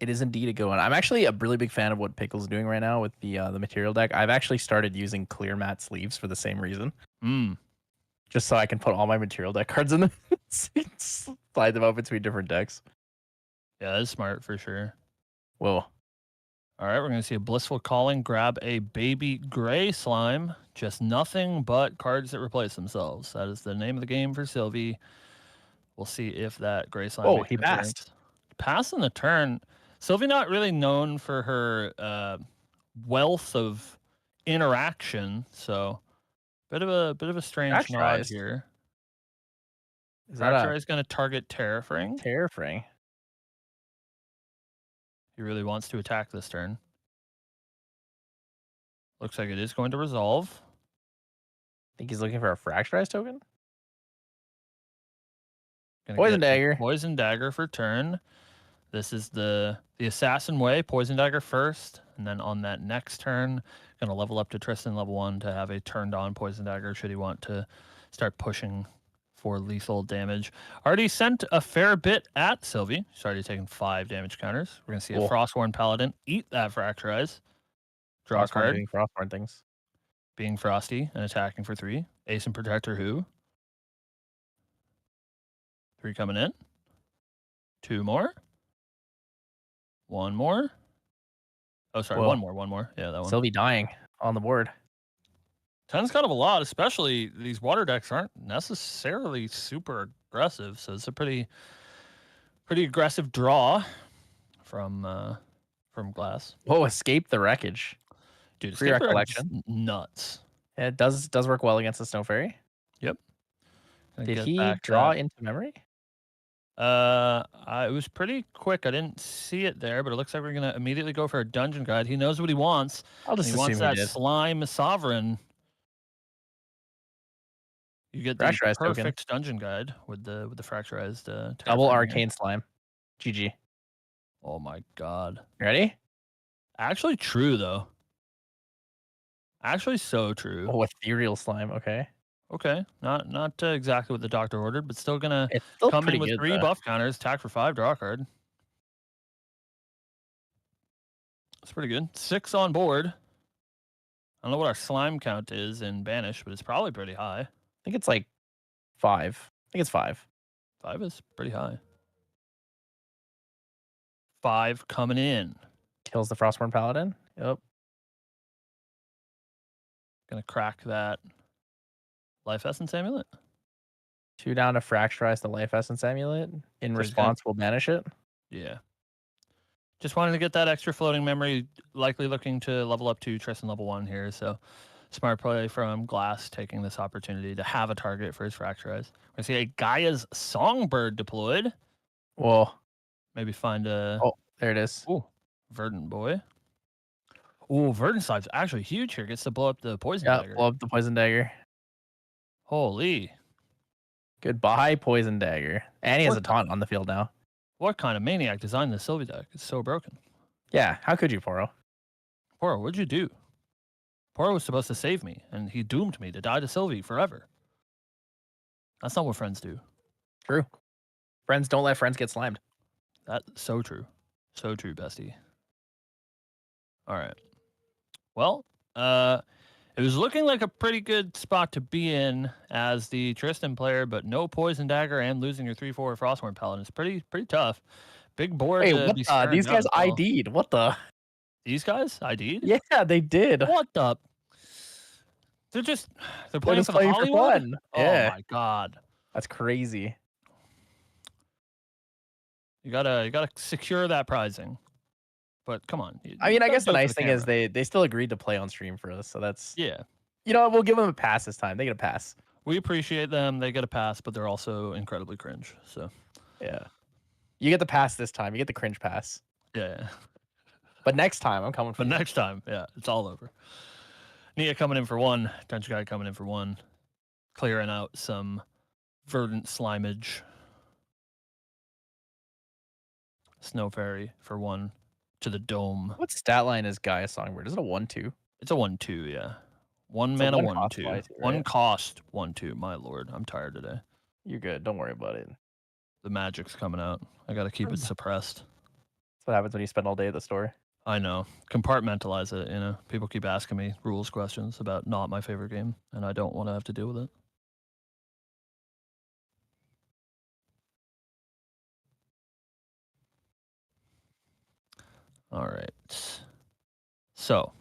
It is indeed a good one. I'm actually a really big fan of what Pickle's doing right now with the material deck. I've actually started using clear matte sleeves for the same reason. Just so I can put all my material deck cards in them. Slide them out between different decks. Yeah, that's smart for sure. Whoa. All right, we're going to see a Blissful Calling grab a baby gray slime. Just nothing but cards that replace themselves. That is the name of the game for Sylvie. We'll see if that gray slime Oh, makes he an appearance. passed. Passing the turn. Sylvie not really known for her wealth of interaction, so bit of a strange nod Fracturized. here. Is that a Fracture is going to target Terrafring. Terrafring? He really wants to attack this turn. Looks like it is going to resolve. Think he's looking for a Fracturized token? Gonna Poison get the Dagger. Poison Dagger for turn. This is the assassin way. Poison Dagger first, and then on that next turn, gonna level up to Tristan level 1 to have a turned on Poison Dagger should he want to start pushing for lethal damage. Already sent a fair bit at Sylvie. She's already taken 5 damage counters. We're gonna see a Cool. Frostborn Paladin eat that Fracturize. Draw a Frostborn card. doing Frostborn things. Being Frosty and attacking for 3. Ace and Protector who? 3 coming in. 2 more. 1 more. Oh, sorry, Whoa. 1 more, 1 more. Yeah, that one. Sylvie dying on the board. 10's kind of a lot, especially these water decks aren't necessarily super aggressive, so it's a pretty aggressive draw from Glass. Whoa, Escape the Wreckage. Dude, Free Escape the Wreckage Recollection. is nuts. Yeah, it does work well against the Snow Fairy. Yep. Gonna Did get he back draw that. into memory? It was pretty quick. I didn't see it there, but it looks like we're gonna immediately go for a dungeon guide. He knows what he wants. I'll just He assume wants he that did. slime sovereign. You get the Fracturized token. perfect dungeon guide with the fracturized Double Terrafring here. Arcane Slime. GG. Oh my god. Ready? Actually true though. Actually so true. Oh, Ethereal Slime. Okay. Okay. Not exactly what the doctor ordered, but still gonna It's still come pretty in with good, 3 though. buff counters, attack for 5, draw a card. That's pretty good. 6 on board. I don't know what our slime count is in Banish, but it's probably pretty high. I think it's like 5. I think it's 5. 5 is pretty high. 5 coming in. Kills the Frostborn Paladin. Yep. Gonna crack that Life Essence Amulet. 2 down to Fracturize the Life Essence Amulet. In So he's response, we'll banish it. Yeah. Just wanted to get that extra floating memory, likely looking to level up to Tristan level 1 here. So smart play from Glass taking this opportunity to have a target for his Fracturize. We see a Gaia's Songbird deployed. Whoa. Maybe find a... Oh, there it is. Ooh, Verdant Boy. Ooh, Verdant Slime's actually huge here. Gets to blow up the Poison Yeah, Dagger. blow up the Poison Dagger. Holy. Goodbye, Poison Dagger. And he has What a taunt on the field now. What kind of maniac designed this Sylvie deck? It's so broken. Yeah, how could you, Poro? Poro, what'd you do? Poro was supposed to save me, and he doomed me to die to Sylvie forever. That's not what friends do. True. Friends don't let friends get slimed. That's so true. So true, bestie. All right. Well, it was looking like a pretty good spot to be in as the Tristan player, but no Poison Dagger and losing your 3/4 Frostborn Paladin is pretty tough. Big board. Wait, to what be the? staring These down guys as well. ID'd. What the? These guys ID'd? Yeah, they did. What the? They're playing just for the playing for Hollywood? fun. Oh Yeah. my god. That's crazy. You gotta secure that prizing. But come on. I mean, I guess the do it for nice thing is camera. they still agreed to play on stream for us, so that's Yeah. you know what, we'll give them a pass this time. They get a pass. We appreciate them. They get a pass, but they're also incredibly cringe. So Yeah. You get the pass this time. You get the cringe pass. yeah. But next time, I'm coming for But you. next time, yeah, it's all over. Nia coming in for 1. Dungeon Guy coming in for 1. Clearing out some verdant slimage. Snow Fairy for 1 to the dome. What stat line is Gaia Songbird? Is it a 1/2? It's a 1/2, yeah. 1 It's a mana, 1 1/2. cost wise, 1 right? cost, 1/2. My lord, I'm tired today. You're good. Don't worry about it. The magic's coming out. I gotta keep it suppressed. That's what happens when you spend all day at the store. I know. Compartmentalize it, you know. People keep asking me rules questions about not my favorite game, and I don't want to have to deal with it. All right. So,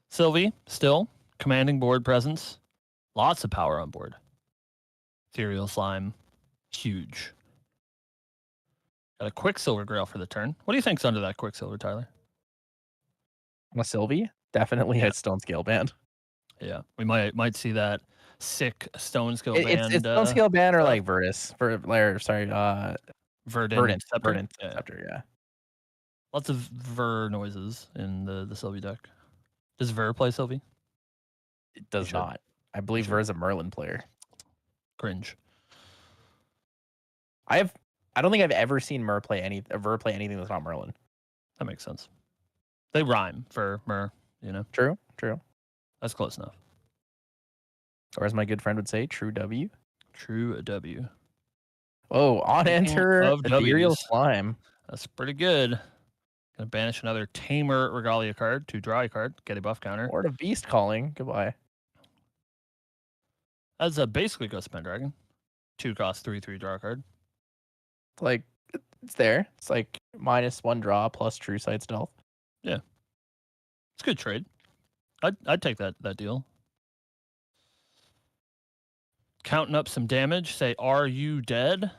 Sylvie, still commanding board presence. Lots of power on board. Ethereal Slime, huge. Got a Quicksilver Grail for the turn. What do you think's under that Quicksilver, Tyler? On a Sylvie, definitely a Stone Scale Band. Yeah, we might see that sick Stone Scale Band. It's Stone Scale Band or like Verdant, Verdant Scepter. Scepter, yeah. Lots of Ver noises in the Sylvie deck. Does Ver play Sylvie? It does not. I believe Ver is a Merlin player. Cringe. I don't think I've ever seen Ver play anything that's not Merlin. That makes sense. They rhyme for Mer, you know. True. That's close enough. Or as my good friend would say, true W. True W. Oh, on enter Ethereal Slime. That's pretty good. Gonna banish another Tamer Regalia card to draw a card, get a buff counter. Or a Beast Calling. Goodbye. That's basically Ghost Pendragon. 2 cost 3/3 draw a card. Like it's there. It's like -1 draw plus True Sight Stealth. Yeah. It's a good trade. I'd take that deal. Counting up some damage. Say, are you dead?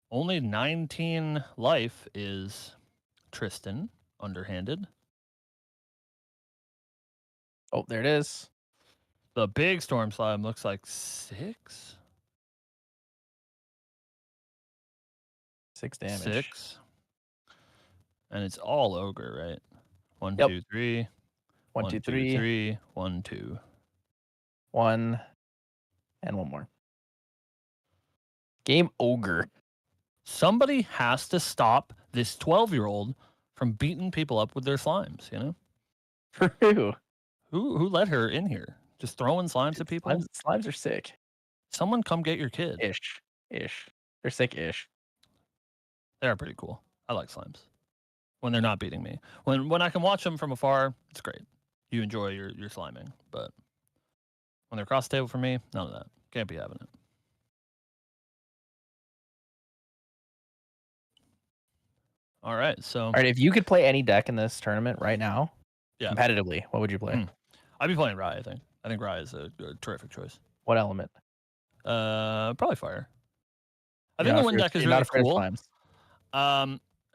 Only 19 life is Tristan, underhanded. Oh, there it is. The big Storm Slime looks like 6. 6 damage. 6. And it's all ogre, right? 1, Yep. 2, 3. 1, 2, 3. 3. 1, 2. 1. And 1 more. Game ogre. Somebody has to stop this 12-year-old from beating people up with their slimes, you know? True. Who let her in here? Just throwing slimes at people? Slimes are sick. Someone come get your kid. Ish. They're sick-ish. They are pretty cool. I like slimes. When they're not beating me. When I can watch them from afar, it's great. You enjoy your sliming. But when they're across the table from me, none of that. Can't be having it. All right, so... All right, if you could play any deck in this tournament right now, yeah, competitively, what would you play? I'd be playing Rye, I think. I think Rye is a terrific choice. What element? Probably Fire. I think the Wind deck is really cool.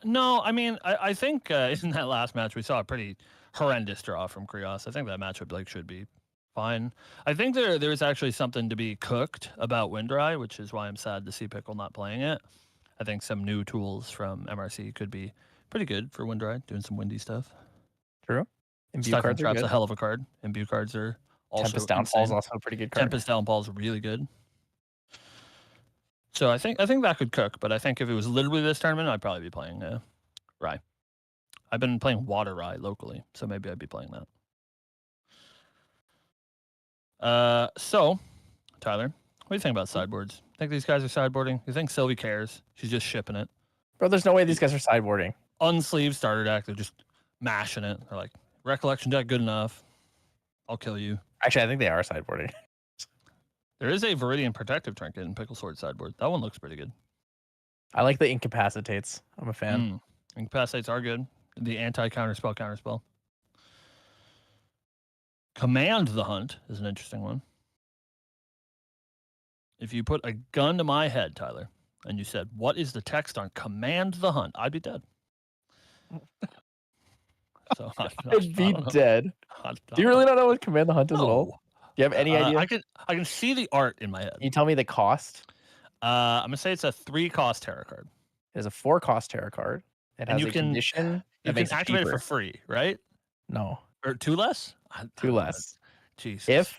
No, I mean, I think in that last match, we saw a pretty horrendous draw from Krios. I think that matchup should be fine. I think there's actually something to be cooked about Windry, which is why I'm sad to see Pickle not playing it. I think some new tools from MRC could be pretty good for Windry, doing some windy stuff. True. Imbue Stifling cards are Trap's good. a hell of a card. Imbue cards are also Tempest Downfall is also a pretty good card. Tempest Downfall is really good. So I think that could cook, but I think if it was literally this tournament, I'd probably be playing Rye. I've been playing Water Rye locally, so maybe I'd be playing that. So, Tyler, what do you think about sideboards? Think these guys are sideboarding? You think Sylvie cares? She's just shipping it. Bro, there's no way these guys are sideboarding. Unsleeved starter deck, they're just mashing it. They're like, Recollection deck, good enough. I'll kill you. Actually, I think they are sideboarding. There is a Viridian Protective Trinket in Pickle Sword sideboard. That one looks pretty good. I like the Incapacitates. I'm a fan. Incapacitates are good. The counterspell. Command the Hunt is an interesting one. If you put a gun to my head, Tyler, and you said, what is the text on Command the Hunt? I'd be dead. So I'd be dead. Do you really not know what Command the Hunt is at all? Do you have any idea? I can see the art in my head. Can you tell me the cost? I'm gonna say it's a 3-cost Terra card. It is a 4-cost Terra card. It has a condition. You can activate it for free, right? No. Or 2 less? 2 less. Jesus.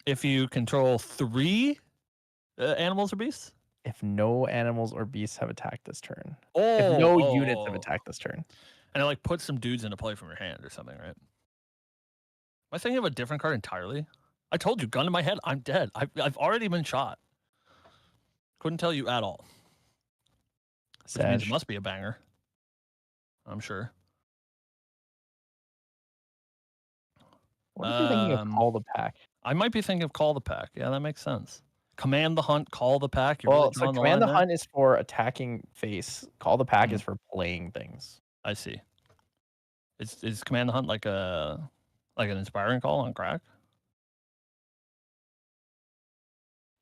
If you control 3 animals or beasts? If no animals or beasts have attacked this turn. Oh, if no units have attacked this turn. And it puts some dudes into play from your hand or something, right? Am I thinking of a different card entirely? I told you, gun to my head, I'm dead. I've already been shot. Couldn't tell you at all. Which means it must be a banger. I'm sure. What are you thinking of Call the Pack? I might be thinking of Call the Pack. Yeah, that makes sense. Command the Hunt, Call the Pack. So Command the Hunt is for attacking face. Call the Pack is for playing things. I see. Is Command the Hunt like an inspiring call on crack?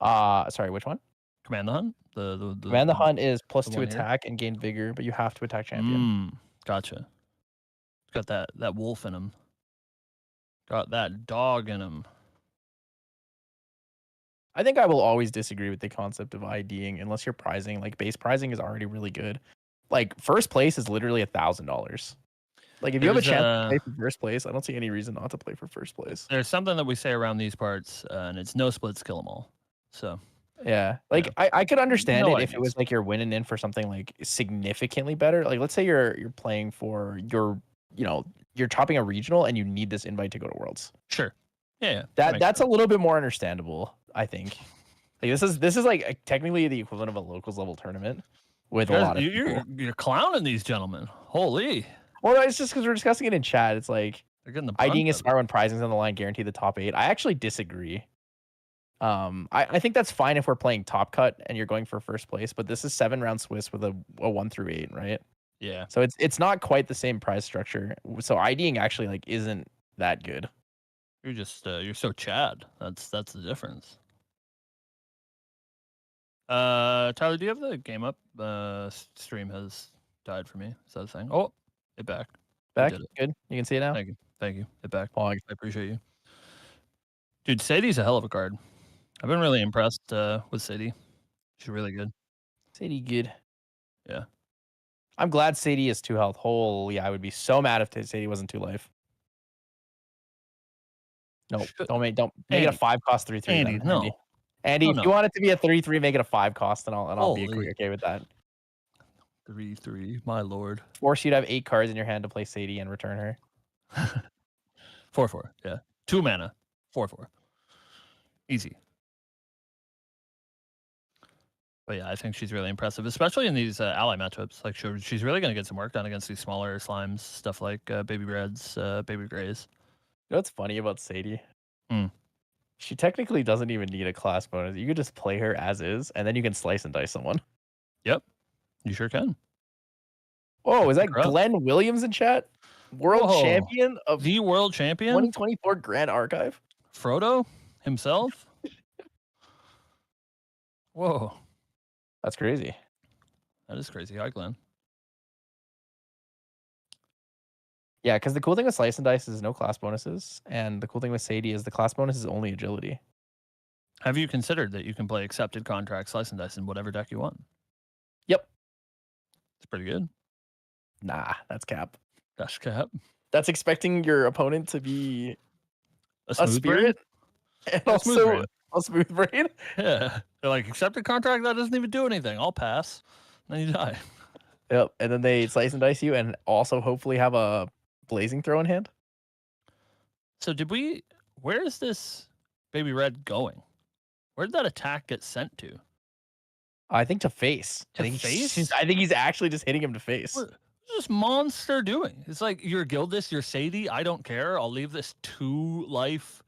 Sorry, which one? Command the Hunt? The Command the Hunt is plus the 2 one here? attack and gain vigor, but you have to attack champion. Gotcha. Got that wolf in him. Got that dog in him. I think I will always disagree with the concept of IDing unless you're prizing. Like base prizing is already really good. Like first place is literally $1,000. Like if you have a chance to play for first place, I don't see any reason not to play for first place. There's something that we say around these parts, and it's no splits kill them all. So yeah, like I could understand No it if it was like you're winning in for something like significantly better. Like let's say you're playing for you're topping a regional and you need this invite to go to Worlds. Sure. Yeah. That's a little bit more understandable, I think. Like this is like technically the equivalent of a locals level tournament with a lot of people. You're clowning these gentlemen. Holy. Well, it's just because we're discussing it in chat. It's like they're getting the IDing is smart when prizing's on the line, guarantee the top 8. I actually disagree. I think that's fine if we're playing top cut and you're going for first place, but this is 7-round Swiss with a 1 through 8, right? Yeah. So it's not quite the same prize structure. So IDing actually like isn't that good. You're just you're so Chad. That's the difference. Tyler, do you have the game up? Stream has died for me. Is that a thing? Oh, it back. Back? Good. You can see it now? Thank you. It back. Oh, I appreciate you. Dude, Sadie's a hell of a card. I've been really impressed with Sadie. She's really good. Sadie good. Yeah. I'm glad Sadie is 2 health. Holy, I would be so mad if Sadie wasn't 2 life. No, don't make it a 5 cost 3/3. Andy, no. Andy, if you want it to be a 3/3, make it a 5 cost, and I'll be okay with that. 3/3, my lord. Force you to have 8 cards in your hand to play Sadie and return her. 4/4, yeah. 2 mana, 4/4. Easy. But yeah, I think she's really impressive, especially in these ally matchups. Like she's really going to get some work done against these smaller slimes, stuff like Baby Reds, Baby Grays. You know what's funny about Sadie? Hmm. She technically doesn't even need a class bonus. You could just play her as is, and then you can slice and dice someone. Yep, you sure can. Oh, is that Glenn Williams in chat? World champion of the world champion 2024 Grand Archive. Frodo himself. Whoa, that's crazy. That is crazy. Hi, Glenn. Yeah, because the cool thing with Slice and Dice is no class bonuses, and the cool thing with Sadie is the class bonus is only agility. Have you considered that you can play accepted contract Slice and Dice in whatever deck you want? Yep. It's pretty good. Nah, that's cap. That's cap. That's expecting your opponent to be a spirit and also a smooth brain. Yeah. They're like, accepted contract, that doesn't even do anything. I'll pass. And then you die. Yep. And then they Slice and Dice you and also hopefully have a Blazing Throw in hand. So where is this Baby Red going? Where did that attack get sent to? I think to face. I think he's actually just hitting him to face. What's this monster doing? It's like, you're Gildas, you're Sadie. I don't care. I'll leave this 2 life.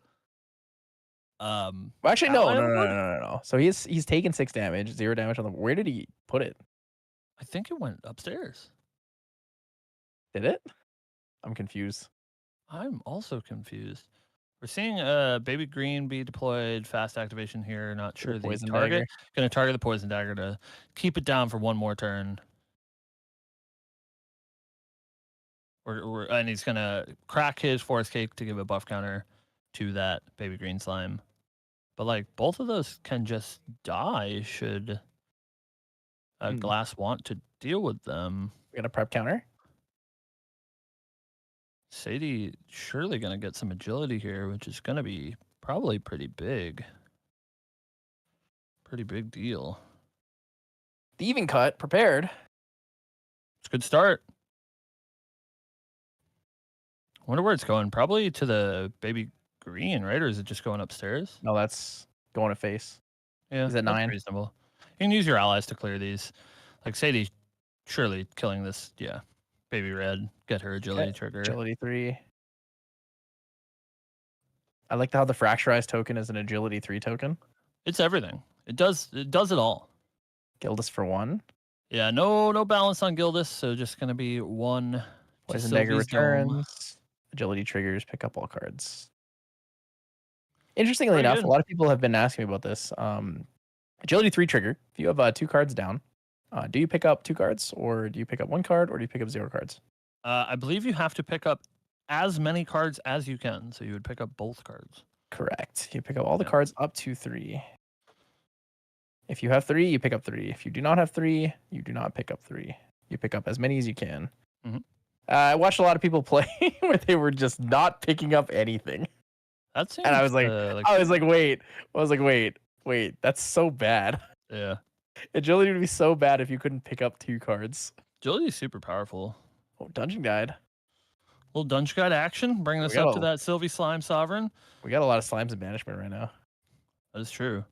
Actually, no. So he's taken 6 damage, 0 damage on the. Where did he put it? I think it went upstairs. Did it? I'm confused. I'm also confused. We're seeing Baby Green be deployed, fast activation here. Not sure the poison target. dagger. Going to target the poison dagger to keep it down for 1 more turn. And he's going to crack his Forest Cake to give a buff counter to that Baby Green slime. But like both of those can just die should Glass want to deal with them. We're gonna prep counter. Sadie surely gonna get some agility here, which is gonna be probably pretty big. Pretty big deal. The even cut prepared. It's a good start. Wonder where it's going. Probably to the Baby Green, right? Or is it just going upstairs? No, that's going to face. Yeah, is that 9? Reasonable. You can use your allies to clear these. Like Sadie, surely killing this. Yeah, Baby Red, get her agility trigger. Agility 3. I like how the fracturized token is an agility 3 token. It's everything. It does it all. Gildas for 1. Yeah, no balance on Gildas, so just gonna be 1 Poison Dagger Sylvie's dome. returns. Agility triggers. Pick up all cards. Interestingly Pretty enough, good. a lot of people have been asking me about this. Agility 3 trigger. If you have 2 cards down, do you pick up 2 cards, or do you pick up 1 card, or do you pick up 0 cards? I believe you have to pick up as many cards as you can, so you would pick up both cards. Correct. You pick up all the cards up to 3. If you have 3, you pick up 3. If you do not have 3, you do not pick up 3. You pick up as many as you can. Mhm. I watched a lot of people play where they were just not picking up anything, That seems. and I was like, wait, that's so bad. Yeah. Agility would be so bad if you couldn't pick up 2 cards. Agility is super powerful. Oh, Dungeon Guide. Little Dungeon Guide action, bringing us up to that Sylvie Slime Sovereign. We got a lot of slimes in banishment right now. That is true.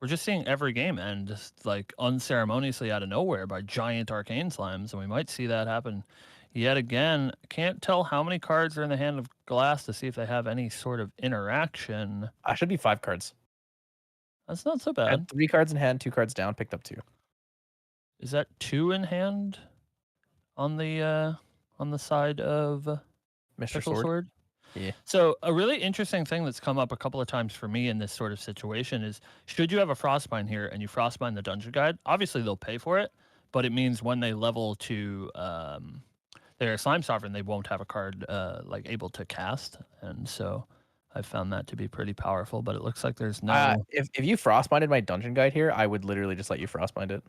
We're just seeing every game end just like unceremoniously out of nowhere by giant arcane slimes, and we might see that happen yet again. Can't tell how many cards are in the hand of Glass to see if they have any sort of interaction. I should be 5 cards. That's not so I had bad. 3 cards in hand, 2 cards down, picked up 2. Is that 2 in hand on the side of Mr. Pickle Sword. Sword? Yeah. So a really interesting thing that's come up a couple of times for me in this sort of situation is, should you have a Frostbind here and you Frostbind the Dungeon Guide, obviously they'll pay for it, but it means when they level to their Slime Sovereign, they won't have a card like able to cast, and so I found that to be pretty powerful. But it looks like there's no. If you Frostbinded my Dungeon Guide here, I would literally just let you Frostbind it.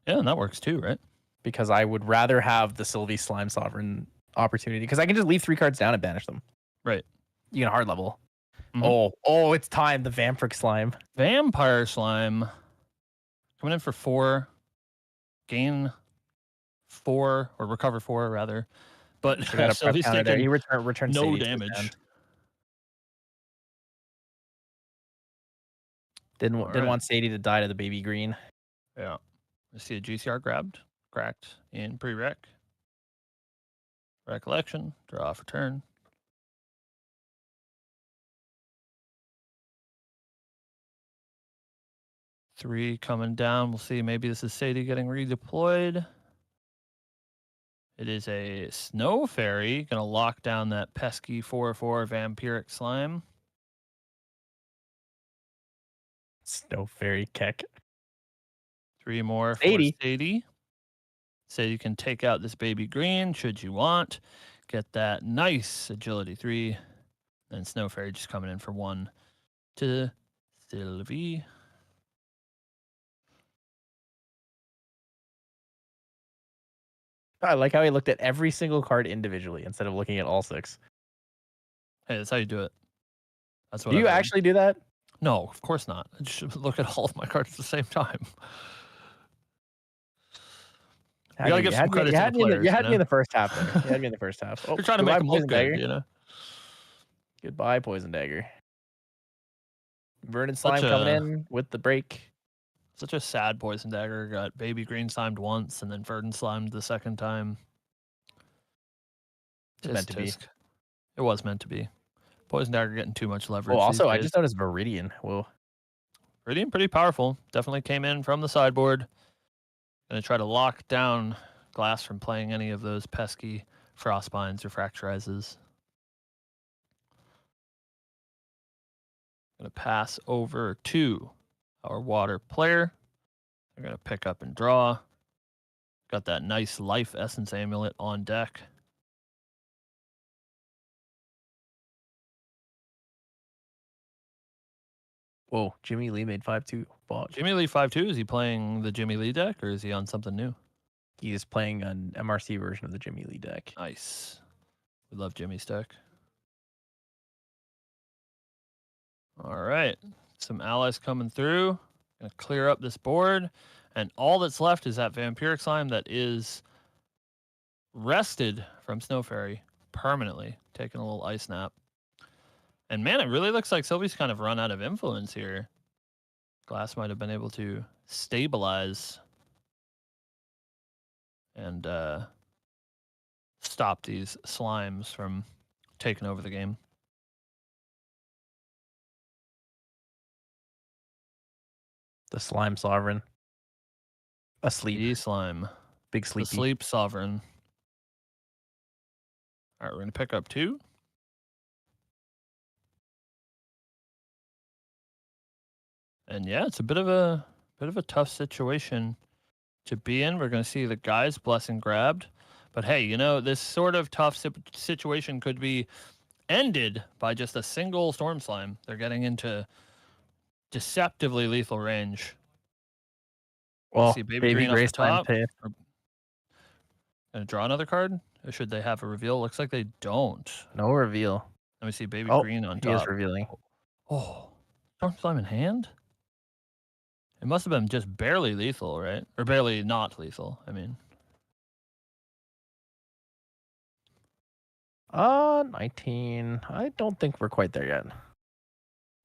Yeah, and that works too, right? Because I would rather have the Sylvie Slime Sovereign opportunity, because I can just leave 3 cards down and banish them. Right. You can hard level. Mhm. Oh, it's time. The Vampiric Slime. Vampire Slime coming in for 4, gain 4 or recover 4 rather, but So got a prep Sylvie's counter there. taking He returned no Sadie to his damage. hand. Didn't want Sadie to die to the baby green. Yeah. I see a GCR grabbed, cracked in prereq. Recollection, draw for turn. Three coming down. We'll see. Maybe this is Sadie getting redeployed. It is a Snow Fairy. Going to lock down that pesky 4/4 Vampiric Slime. Snow Fairy Keck. 3 more Sadie. for Sadie. Sadie can take out this baby green should you want. Get that nice agility 3. And Snow Fairy just coming in for 1 to Sylvie. I like how he looked at every single card individually instead of looking at all 6. Hey, that's how you do it. That's what Do you I've heard. actually do that? No, of course not. I just look at all of my cards at the same time. You gotta give some credit to the players. You had me in the first half there. You had me in the first half. Oh, You're trying to make them look Poison good, Dagger. you know? Goodbye, Poison Dagger. Vernon Slime coming in with the break. Such a sad Poison Dagger. Got Baby Green slimed once and then Verdant slimed the second time. It's meant to be. It was meant to be. Poison Dagger getting too much leverage. Oh, also, I just noticed Viridian. Whoa. Viridian, pretty powerful. Definitely came in from the sideboard. Gonna try to lock down Glass from playing any of those pesky Frostbinds or Fracturizes. Gonna pass over to our water player. They're gonna pick up and draw. Got that nice Life Essence Amulet on deck. Whoa, Jimmy Lee made 5-2. Jimmy Lee 5-2. Is he playing the Jimmy Lee deck or is he on something new? He is playing an MRC version of the Jimmy Lee deck. Nice. We love Jimmy's deck. All right. Some allies coming through. Gonna clear up this board. And all that's left is that Vampiric Slime that is rested from Snow Fairy permanently, taking a little ice nap. And man, it really looks like Sylvie's kind of run out of influence here. Glass might have been able to stabilize and stop these slimes from taking over the game. The Slime Sovereign. Asleep. The slime. Big sleepy. The sleep sovereign. All right, we're gonna pick up 2. And yeah, it's a bit of a tough situation to be in. We're gonna see the guy's blessing grabbed, but hey, you know, this sort of tough situation could be ended by just a single storm slime. They're getting into deceptively lethal range. Well, See baby baby green off gray the slime top. pay. Gonna draw another card? Or should they have a reveal? Looks like they don't. No reveal. Let me see baby Oh, green on he is top. revealing. Oh, storm slime in hand? It must have been just barely lethal, right? Or barely not lethal, I mean. 19. I don't think we're quite there yet.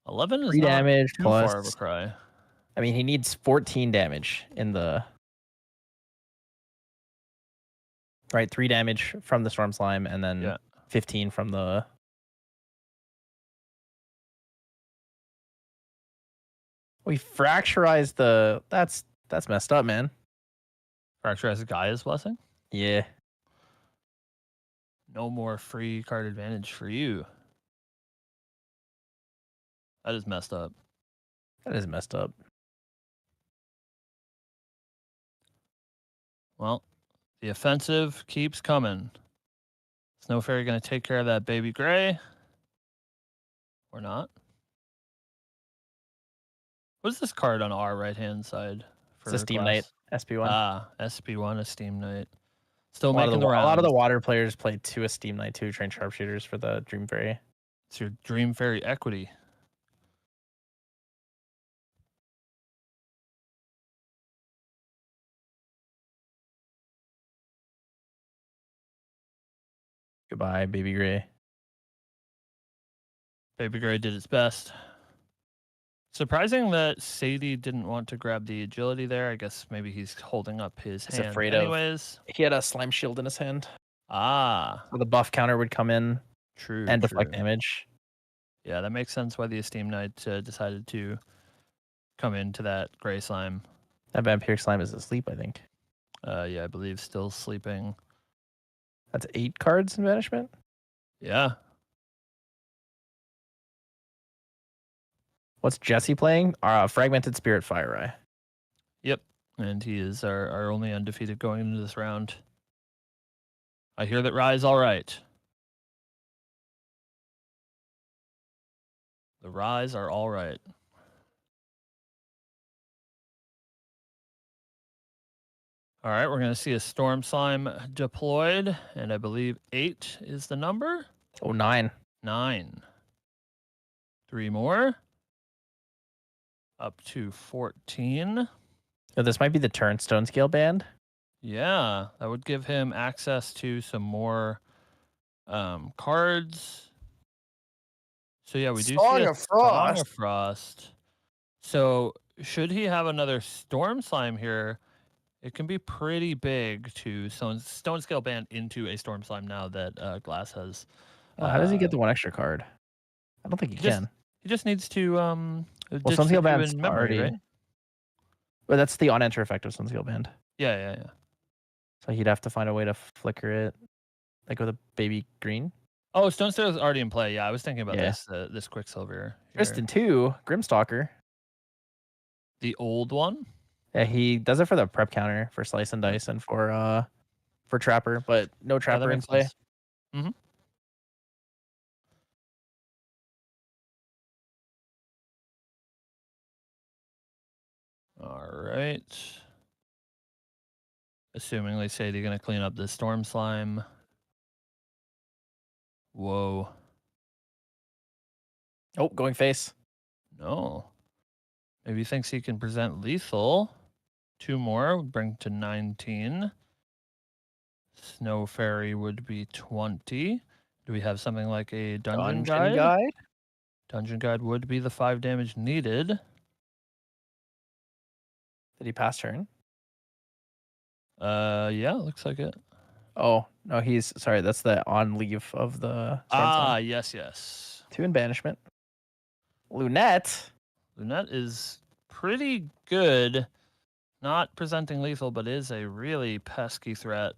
11 is 3 not damage too plus. far of a cry. I mean, he needs 14 damage in the. Right, 3 damage from the storm slime, and then 15 from the. We fracturized the. That's messed up, man. Fracturized Gaia's blessing? Yeah. No more free card advantage for you. That is messed up. That is messed up. Well, the offensive keeps coming. Snow Fairy going to take care of that baby gray. Or not. What's this card on our right-hand side? It's a Steam Knight, SP1. Ah, SP1, a Steam Knight. Still a making the rounds. A lot of the water players played 2 a Steam Knight, 2 trained sharpshooters for the Dream Fairy. It's your Dream Fairy equity. Goodbye, Baby Gray. Baby Gray did its best. Surprising that Sadie didn't want to grab the agility there. I guess maybe he's holding up his hand. Afraid anyways. He had a slime shield in his hand. Ah. So the buff counter would come in. True. And deflect damage. Yeah, that makes sense why the Esteem Knight decided to come into that gray slime. That vampiric slime is asleep, I think. Yeah, I believe still sleeping. That's 8 cards in banishment? Yeah. What's Jesse playing? Fragmented Spirit Fire Eye. Yep. And he is our only undefeated going into this round. I hear that Rye's all right. The Ryes are all right. All right, we're going to see a Storm Slime deployed, and I believe 8 is the number. Oh, 9. 9. 3 more. Up to 14. So this might be the Turnstone Scale band. Yeah, that would give him access to some more cards. So yeah, we do see a Song of Frost. So should he have another Storm Slime here, it can be pretty big to Stone Scale Band into a Storm Slime now that Glass has. How does he get the 1 extra card? I don't think he can. He just needs to well, Stone Scale Band's already. Right? But that's the on-enter effect of Stone Scale Band. Yeah. So he'd have to find a way to flicker it, like with a baby green. Oh, Stone Scale is already in play. Yeah, I was thinking about this Quicksilver. Tristan 2, Grimstalker. The old one? Yeah, he does it for the prep counter for Slice and Dice and for Trapper, but no Trapper in play. Mm-hmm. All right. Assumingly Sadie gonna clean up this Storm Slime. Whoa. Oh, going face. No. Maybe he thinks he can present lethal. 2 more would bring to 19. Snow Fairy would be 20. Do we have something like a Dungeon Guide? Dungeon Guide would be the 5 damage needed. Did he pass turn? Yeah, looks like it. Oh, no, he's sorry, that's the on leave of the Storm Slime. Yes. 2 in banishment. Lunette. Lunette is pretty good. Not presenting lethal, but is a really pesky threat.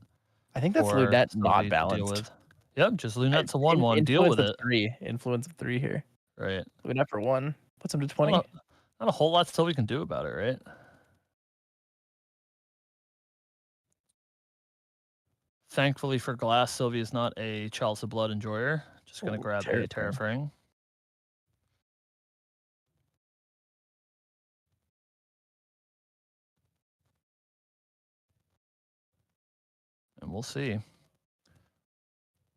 I think that's Lunette not balanced. Yep, just Lunette's a 1/1. Deal with it. Influence of 3 here. Right. Lunette for 1. Puts him to 20. Not a whole lot Sylvie can do about it, right? Thankfully for Glass, Sylvie is not a Chalice of Blood enjoyer. Just going to grab a Terra Fraying. And we'll see.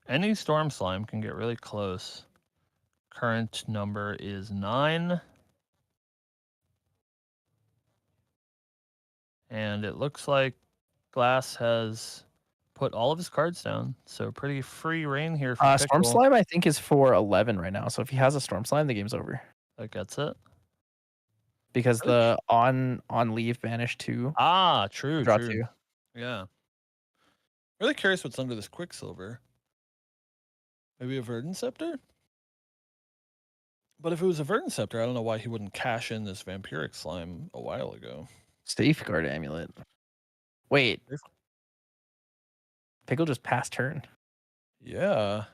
Any Storm Slime can get really close. Current number is 9. And it looks like Glass has put all of his cards down. So pretty free reign here for Storm Pickle. Slime, I think, is for 11 right now. So if he has a Storm Slime, the game's over. That gets it. Because the on leave banish 2. Ah, true, draw true. 2. Yeah. Really curious what's under this Quicksilver. Maybe a Verdant Scepter? But if it was a Verdant Scepter, I don't know why he wouldn't cash in this Vampiric Slime a while ago. Safeguard Amulet. Wait. Pickle just passed turn. Yeah.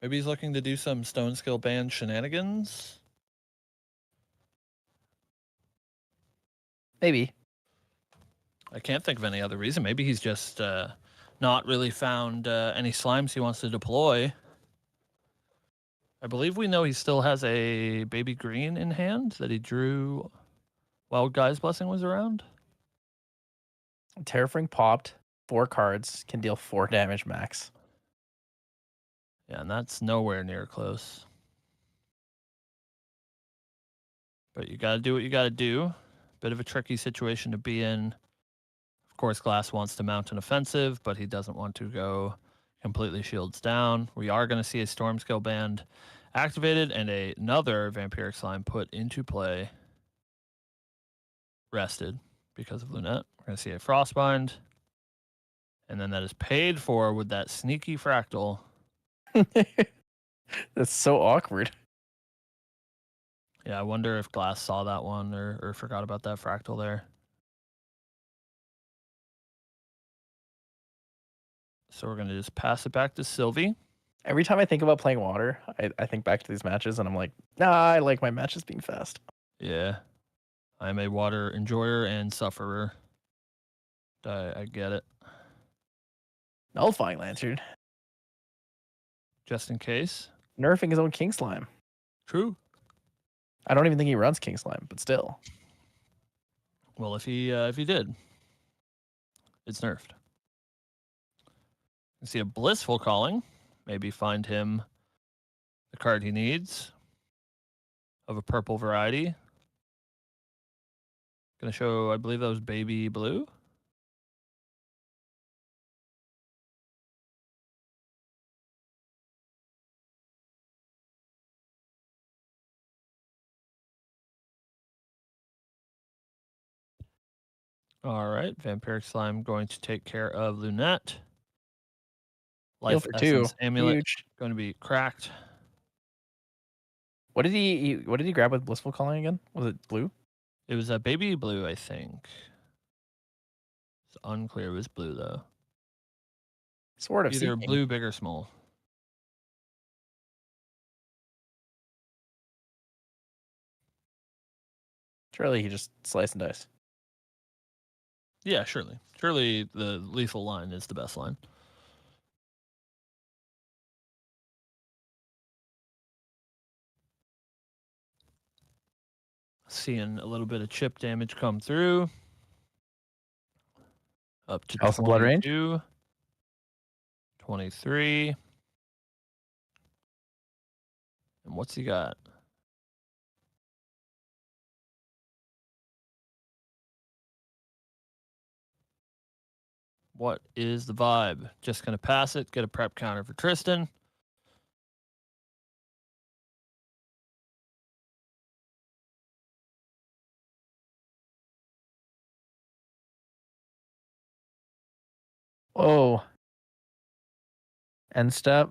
Maybe he's looking to do some Stone Skill Band shenanigans? Maybe. I can't think of any other reason. Maybe he's just not really found any slimes he wants to deploy. I believe we know he still has a baby green in hand that he drew while Guy's Blessing was around. Terrafring popped 4 cards, can deal 4 damage max. Yeah, and that's nowhere near close. But you got to do what you got to do. Bit of a tricky situation to be in. Of course, Glass wants to mount an offensive, but he doesn't want to go completely shields down. We are going to see a Storm Skill Band activated and another Vampiric Slime put into play. Rested because of Lunette. We're going to see a Frostbind. And then that is paid for with that sneaky Fractal. That's so awkward. Yeah, I wonder if Glass saw that one or forgot about that Fractal there. So we're going to just pass it back to Sylvie. Every time I think about playing water, I think back to these matches and I'm like, nah, I like my matches being fast. Yeah. I'm a water enjoyer and sufferer. I get it. Nullifying Lantern. Just in case. Nerfing his own King Slime. True. I don't even think he runs King Slime, but still. Well, if he did, it's nerfed. You see a Blissful Calling. Maybe find him the card he needs of a purple variety. Gonna show, I believe that was Baby Blue. All right, Vampiric Slime going to take care of Lunette. Life for Essence 2. Amulet Huge. going to be cracked. What did he grab with Blissful Calling again? Was it blue? It was a Baby Blue, I think. It's unclear. It was blue though. Sword of Either Seeking. blue, big or small. Surely he just slice and dice. Yeah, surely. Surely the lethal line is the best line. Seeing a little bit of chip damage come through. Up to Also blood range? 22. 23. And what's he got? What is the vibe? Just going to pass it, get a prep counter for Tristan. Whoa. End step.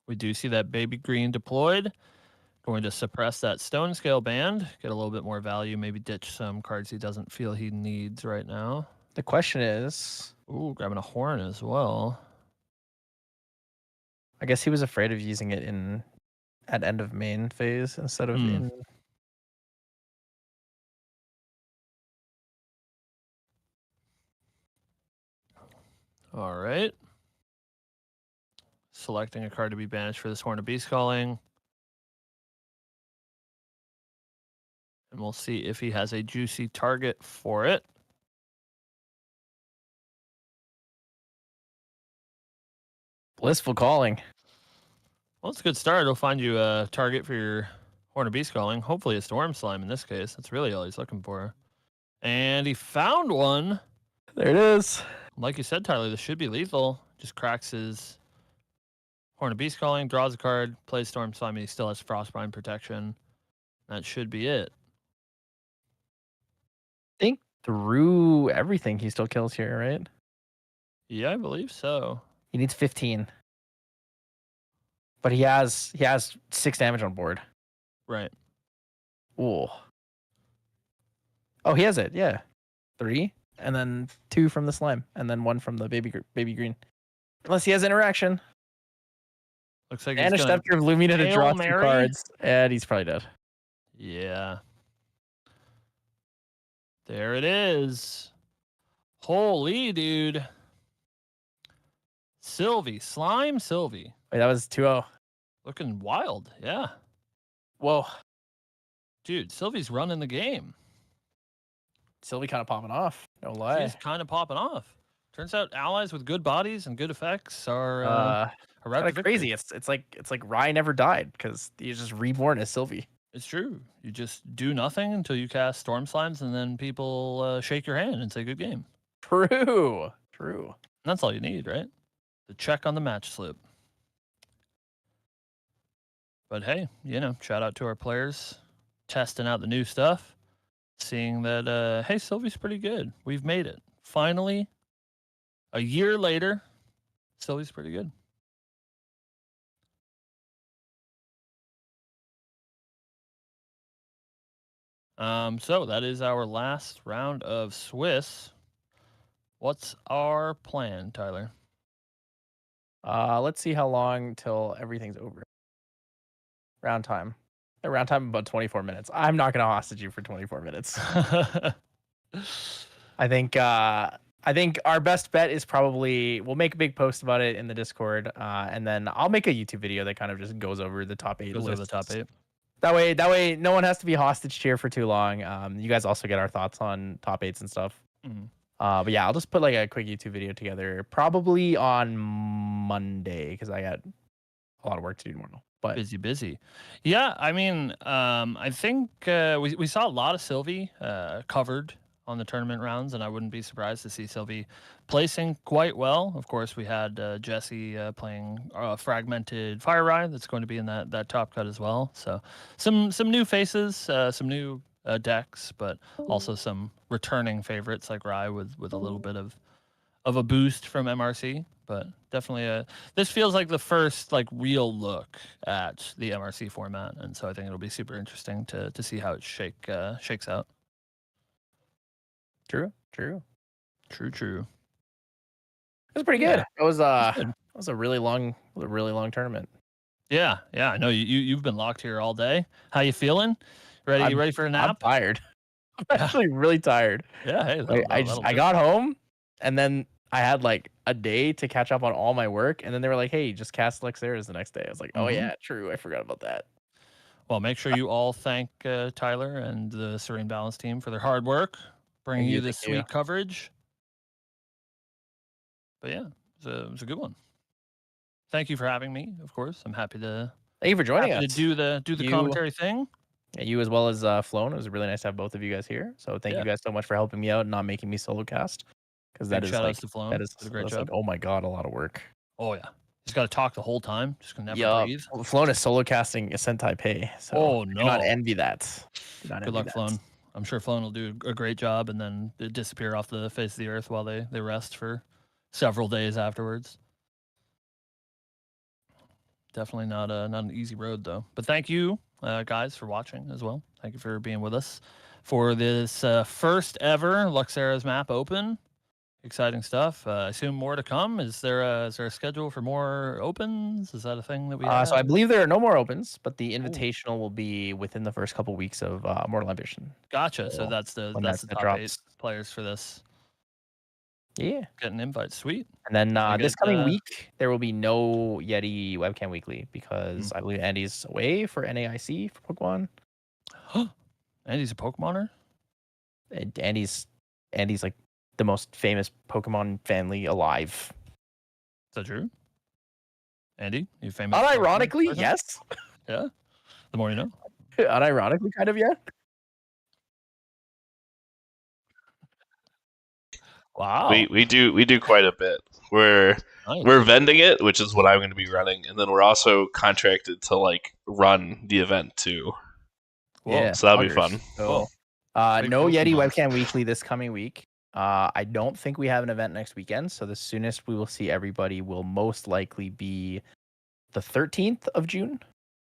We do see that Baby Green deployed. Going to suppress that Stone Scale Band, get a little bit more value, maybe ditch some cards he doesn't feel he needs right now. The question is... Ooh, grabbing a Horn as well. I guess he was afraid of using it at end of main phase instead of in. All right. Selecting a card to be banished for this Horn of Beast Calling. And we'll see if he has a juicy target for it. Blissful Calling. Well, it's a good start. It'll find you a target for your Horn of Beast Calling. Hopefully a Storm Slime in this case. That's really all he's looking for. And he found one. There it is. Like you said, Tyler, this should be lethal. Just cracks his Horn of Beast Calling, draws a card, plays Storm Slime, and he still has Frostbind protection. That should be it. I think through everything he still kills here, right? Yeah, I believe so. He needs 15. But he has 6 damage on board. Right. Ooh. Oh, he has it. Yeah. 3 and then 2 from the slime and then 1 from the baby green. Unless he has interaction. Looks like and he's a gonna Scepter of Lumina to draw Hail 2 Mary? cards. And he's probably dead. Yeah. There it is. Holy dude. Sylvie. Slime Sylvie. Wait, that was 2-0. Looking wild. Yeah. Whoa. Dude, Sylvie's running the game. Sylvie kind of popping off. No lie. She's kind of popping off. Turns out allies with good bodies and good effects are Kind route to of crazy. victory. It's like Rye never died because he's just reborn as Sylvie. It's true. You just do nothing until you cast Storm Slimes, and then people shake your hand and say good game. True. And that's all you need, right? The check on the match slip. But hey, shout out to our players testing out the new stuff, seeing that, hey, Sylvie's pretty good. We've made it. Finally, a year later, Sylvie's pretty good. So that is our last round of Swiss. What's our plan, Tyler? Let's see how long till everything's over. Round time. Round time about 24 minutes. I'm not gonna hostage you for 24 minutes. I think our best bet is probably we'll make a big post about it in the Discord, and then I'll make a YouTube video that kind of just goes over the top 8 Goes over lists. the top 8. That way no one has to be hostaged here for too long. You guys also get our thoughts on top 8s and stuff. Mm-hmm. But yeah, I'll just put like a quick YouTube video together probably on Monday because I got a lot of work to do tomorrow. But Busy. Yeah, I mean, I think we saw a lot of Sylvie covered on the tournament rounds, and I wouldn't be surprised to see Sylvie placing quite well. Of course, we had Jesse playing Fragmented Fire Ride that's going to be in that top cut as well. So some new faces, some new decks, but also some returning favorites like Rye with a little bit of a boost from MRC. But definitely, this feels like the first real look at the MRC format, and so I think it'll be super interesting to see how it shakes out. True. It was pretty good. Yeah. It was a really long tournament. Yeah. I know you've been locked here all day. How you feeling? Ready for a nap? I'm tired. I'm actually really tired. Yeah. Hey, I got home, and then I had like a day to catch up on all my work, and then they were like, "Hey, just cast Luxera the next day." I was like, "Oh yeah, true. I forgot about that." Well, make sure you all thank Tyler and the Serene Balance team for their hard work, bringing you this sweet coverage. But yeah, it was a good one. Thank you for having me. Of course, I'm happy to. Thank you for joining us. To do the commentary thing. Yeah, you as well as Flonne. It was really nice to have both of you guys here. So thank you guys so much for helping me out and not making me solo cast. Because that is shout outs to Flonne. That is a great job. Like, oh my god, a lot of work. Oh yeah, just got to talk the whole time. Just gonna never breathe. Flonne is solo casting Sentai Pay. So do not envy that. Good luck, Flonne. I'm sure Flonne will do a great job and then disappear off the face of the earth while they rest for several days afterwards. Definitely not an easy road though. But thank you guys for watching as well. Thank you for being with us for this first ever Luxera's Map Open. Exciting stuff. I assume more to come. Is there a schedule for more opens? Is that a thing that we have? So I believe there are no more opens, but the invitational will be within the first couple weeks of Mortal Ambition. Gotcha. So So that's the when top drops. 8 players for this. Yeah. Getting invites. Sweet. And then this coming get, week, there will be no Yeti Webcam Weekly because I believe Andy's away for NAIC for Pokemon. Andy's a Pokemoner? Andy's like the most famous Pokemon family alive. Is that true? Andy, you famous? Unironically, yes. Yeah. The more you know. Unironically, kind of, yeah. Wow. We do quite a bit. We're vending it, which is what I'm going to be running, and then we're also contracted to like run the event too. Yeah, so that'll be fun. So, no Yeti Webcam Weekly this coming week. I don't think we have an event next weekend, so the soonest we will see everybody will most likely be the 13th of June.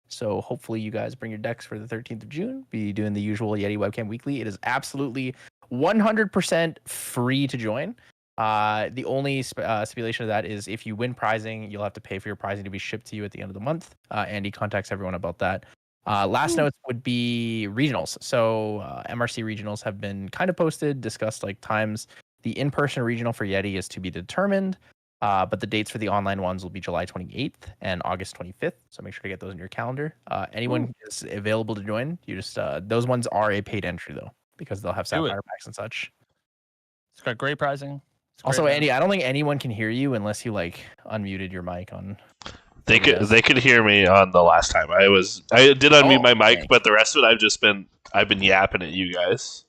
So hopefully you guys bring your decks for the 13th of June. Be doing the usual Yeti Webcam Weekly. It is absolutely 100% free to join. The only stipulation of that is if you win prizing, you'll have to pay for your prizing to be shipped to you at the end of the month. Andy contacts everyone about that. Last notes would be regionals. So MRC regionals have been kind of posted, discussed like times. The in-person regional for Yeti is to be determined, but the dates for the online ones will be July 28th and August 25th. So make sure to get those in your calendar. Anyone is available to join. You just those ones are a paid entry though, because they'll have sapphire packs and such. It's got great pricing. Also, Andy, I don't think anyone can hear you unless you like unmuted your mic on. They could hear me on the last time. I did unmute my mic, but the rest of it I've been yapping at you guys.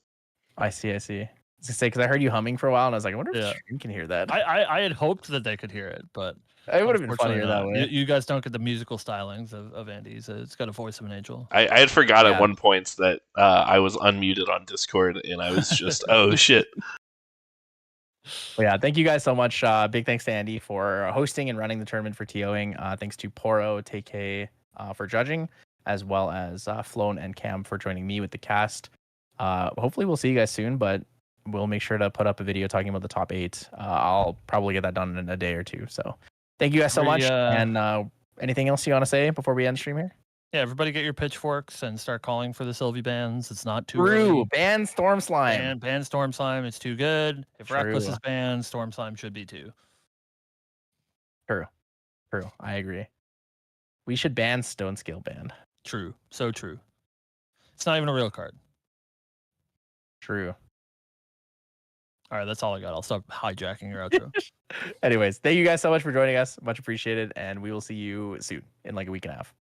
I see. I was gonna say because I heard you humming for a while and I was like, I wonder if Serene can hear that. I had hoped that they could hear it, but it would have been funnier that way. You guys don't get the musical stylings of Andy's. It's got a voice of an angel. I had forgot at one point that I was unmuted on Discord and I was just oh shit. Well, yeah, thank you guys so much. Big thanks to Andy for hosting and running the tournament for TOing. Thanks to Poro, TK for judging, as well as Flonne and Cam for joining me with the cast. Hopefully we'll see you guys soon, but we'll make sure to put up a video talking about the top 8. I'll probably get that done in a day or two. So thank you guys so much. And anything else you want to say before we end the stream here? Yeah, everybody get your pitchforks and start calling for the Sylvie bans. It's not too early. Ban Ban Storm Slime. Ban Storm Slime. It's too good. If Reckless is banned, Storm Slime should be too. True. I agree. We should ban Stone Scale Band. True. So true. It's not even a real card. True. All right, that's all I got. I'll stop hijacking your outro. Anyways, thank you guys so much for joining us. Much appreciated. And we will see you soon in like a week and a half.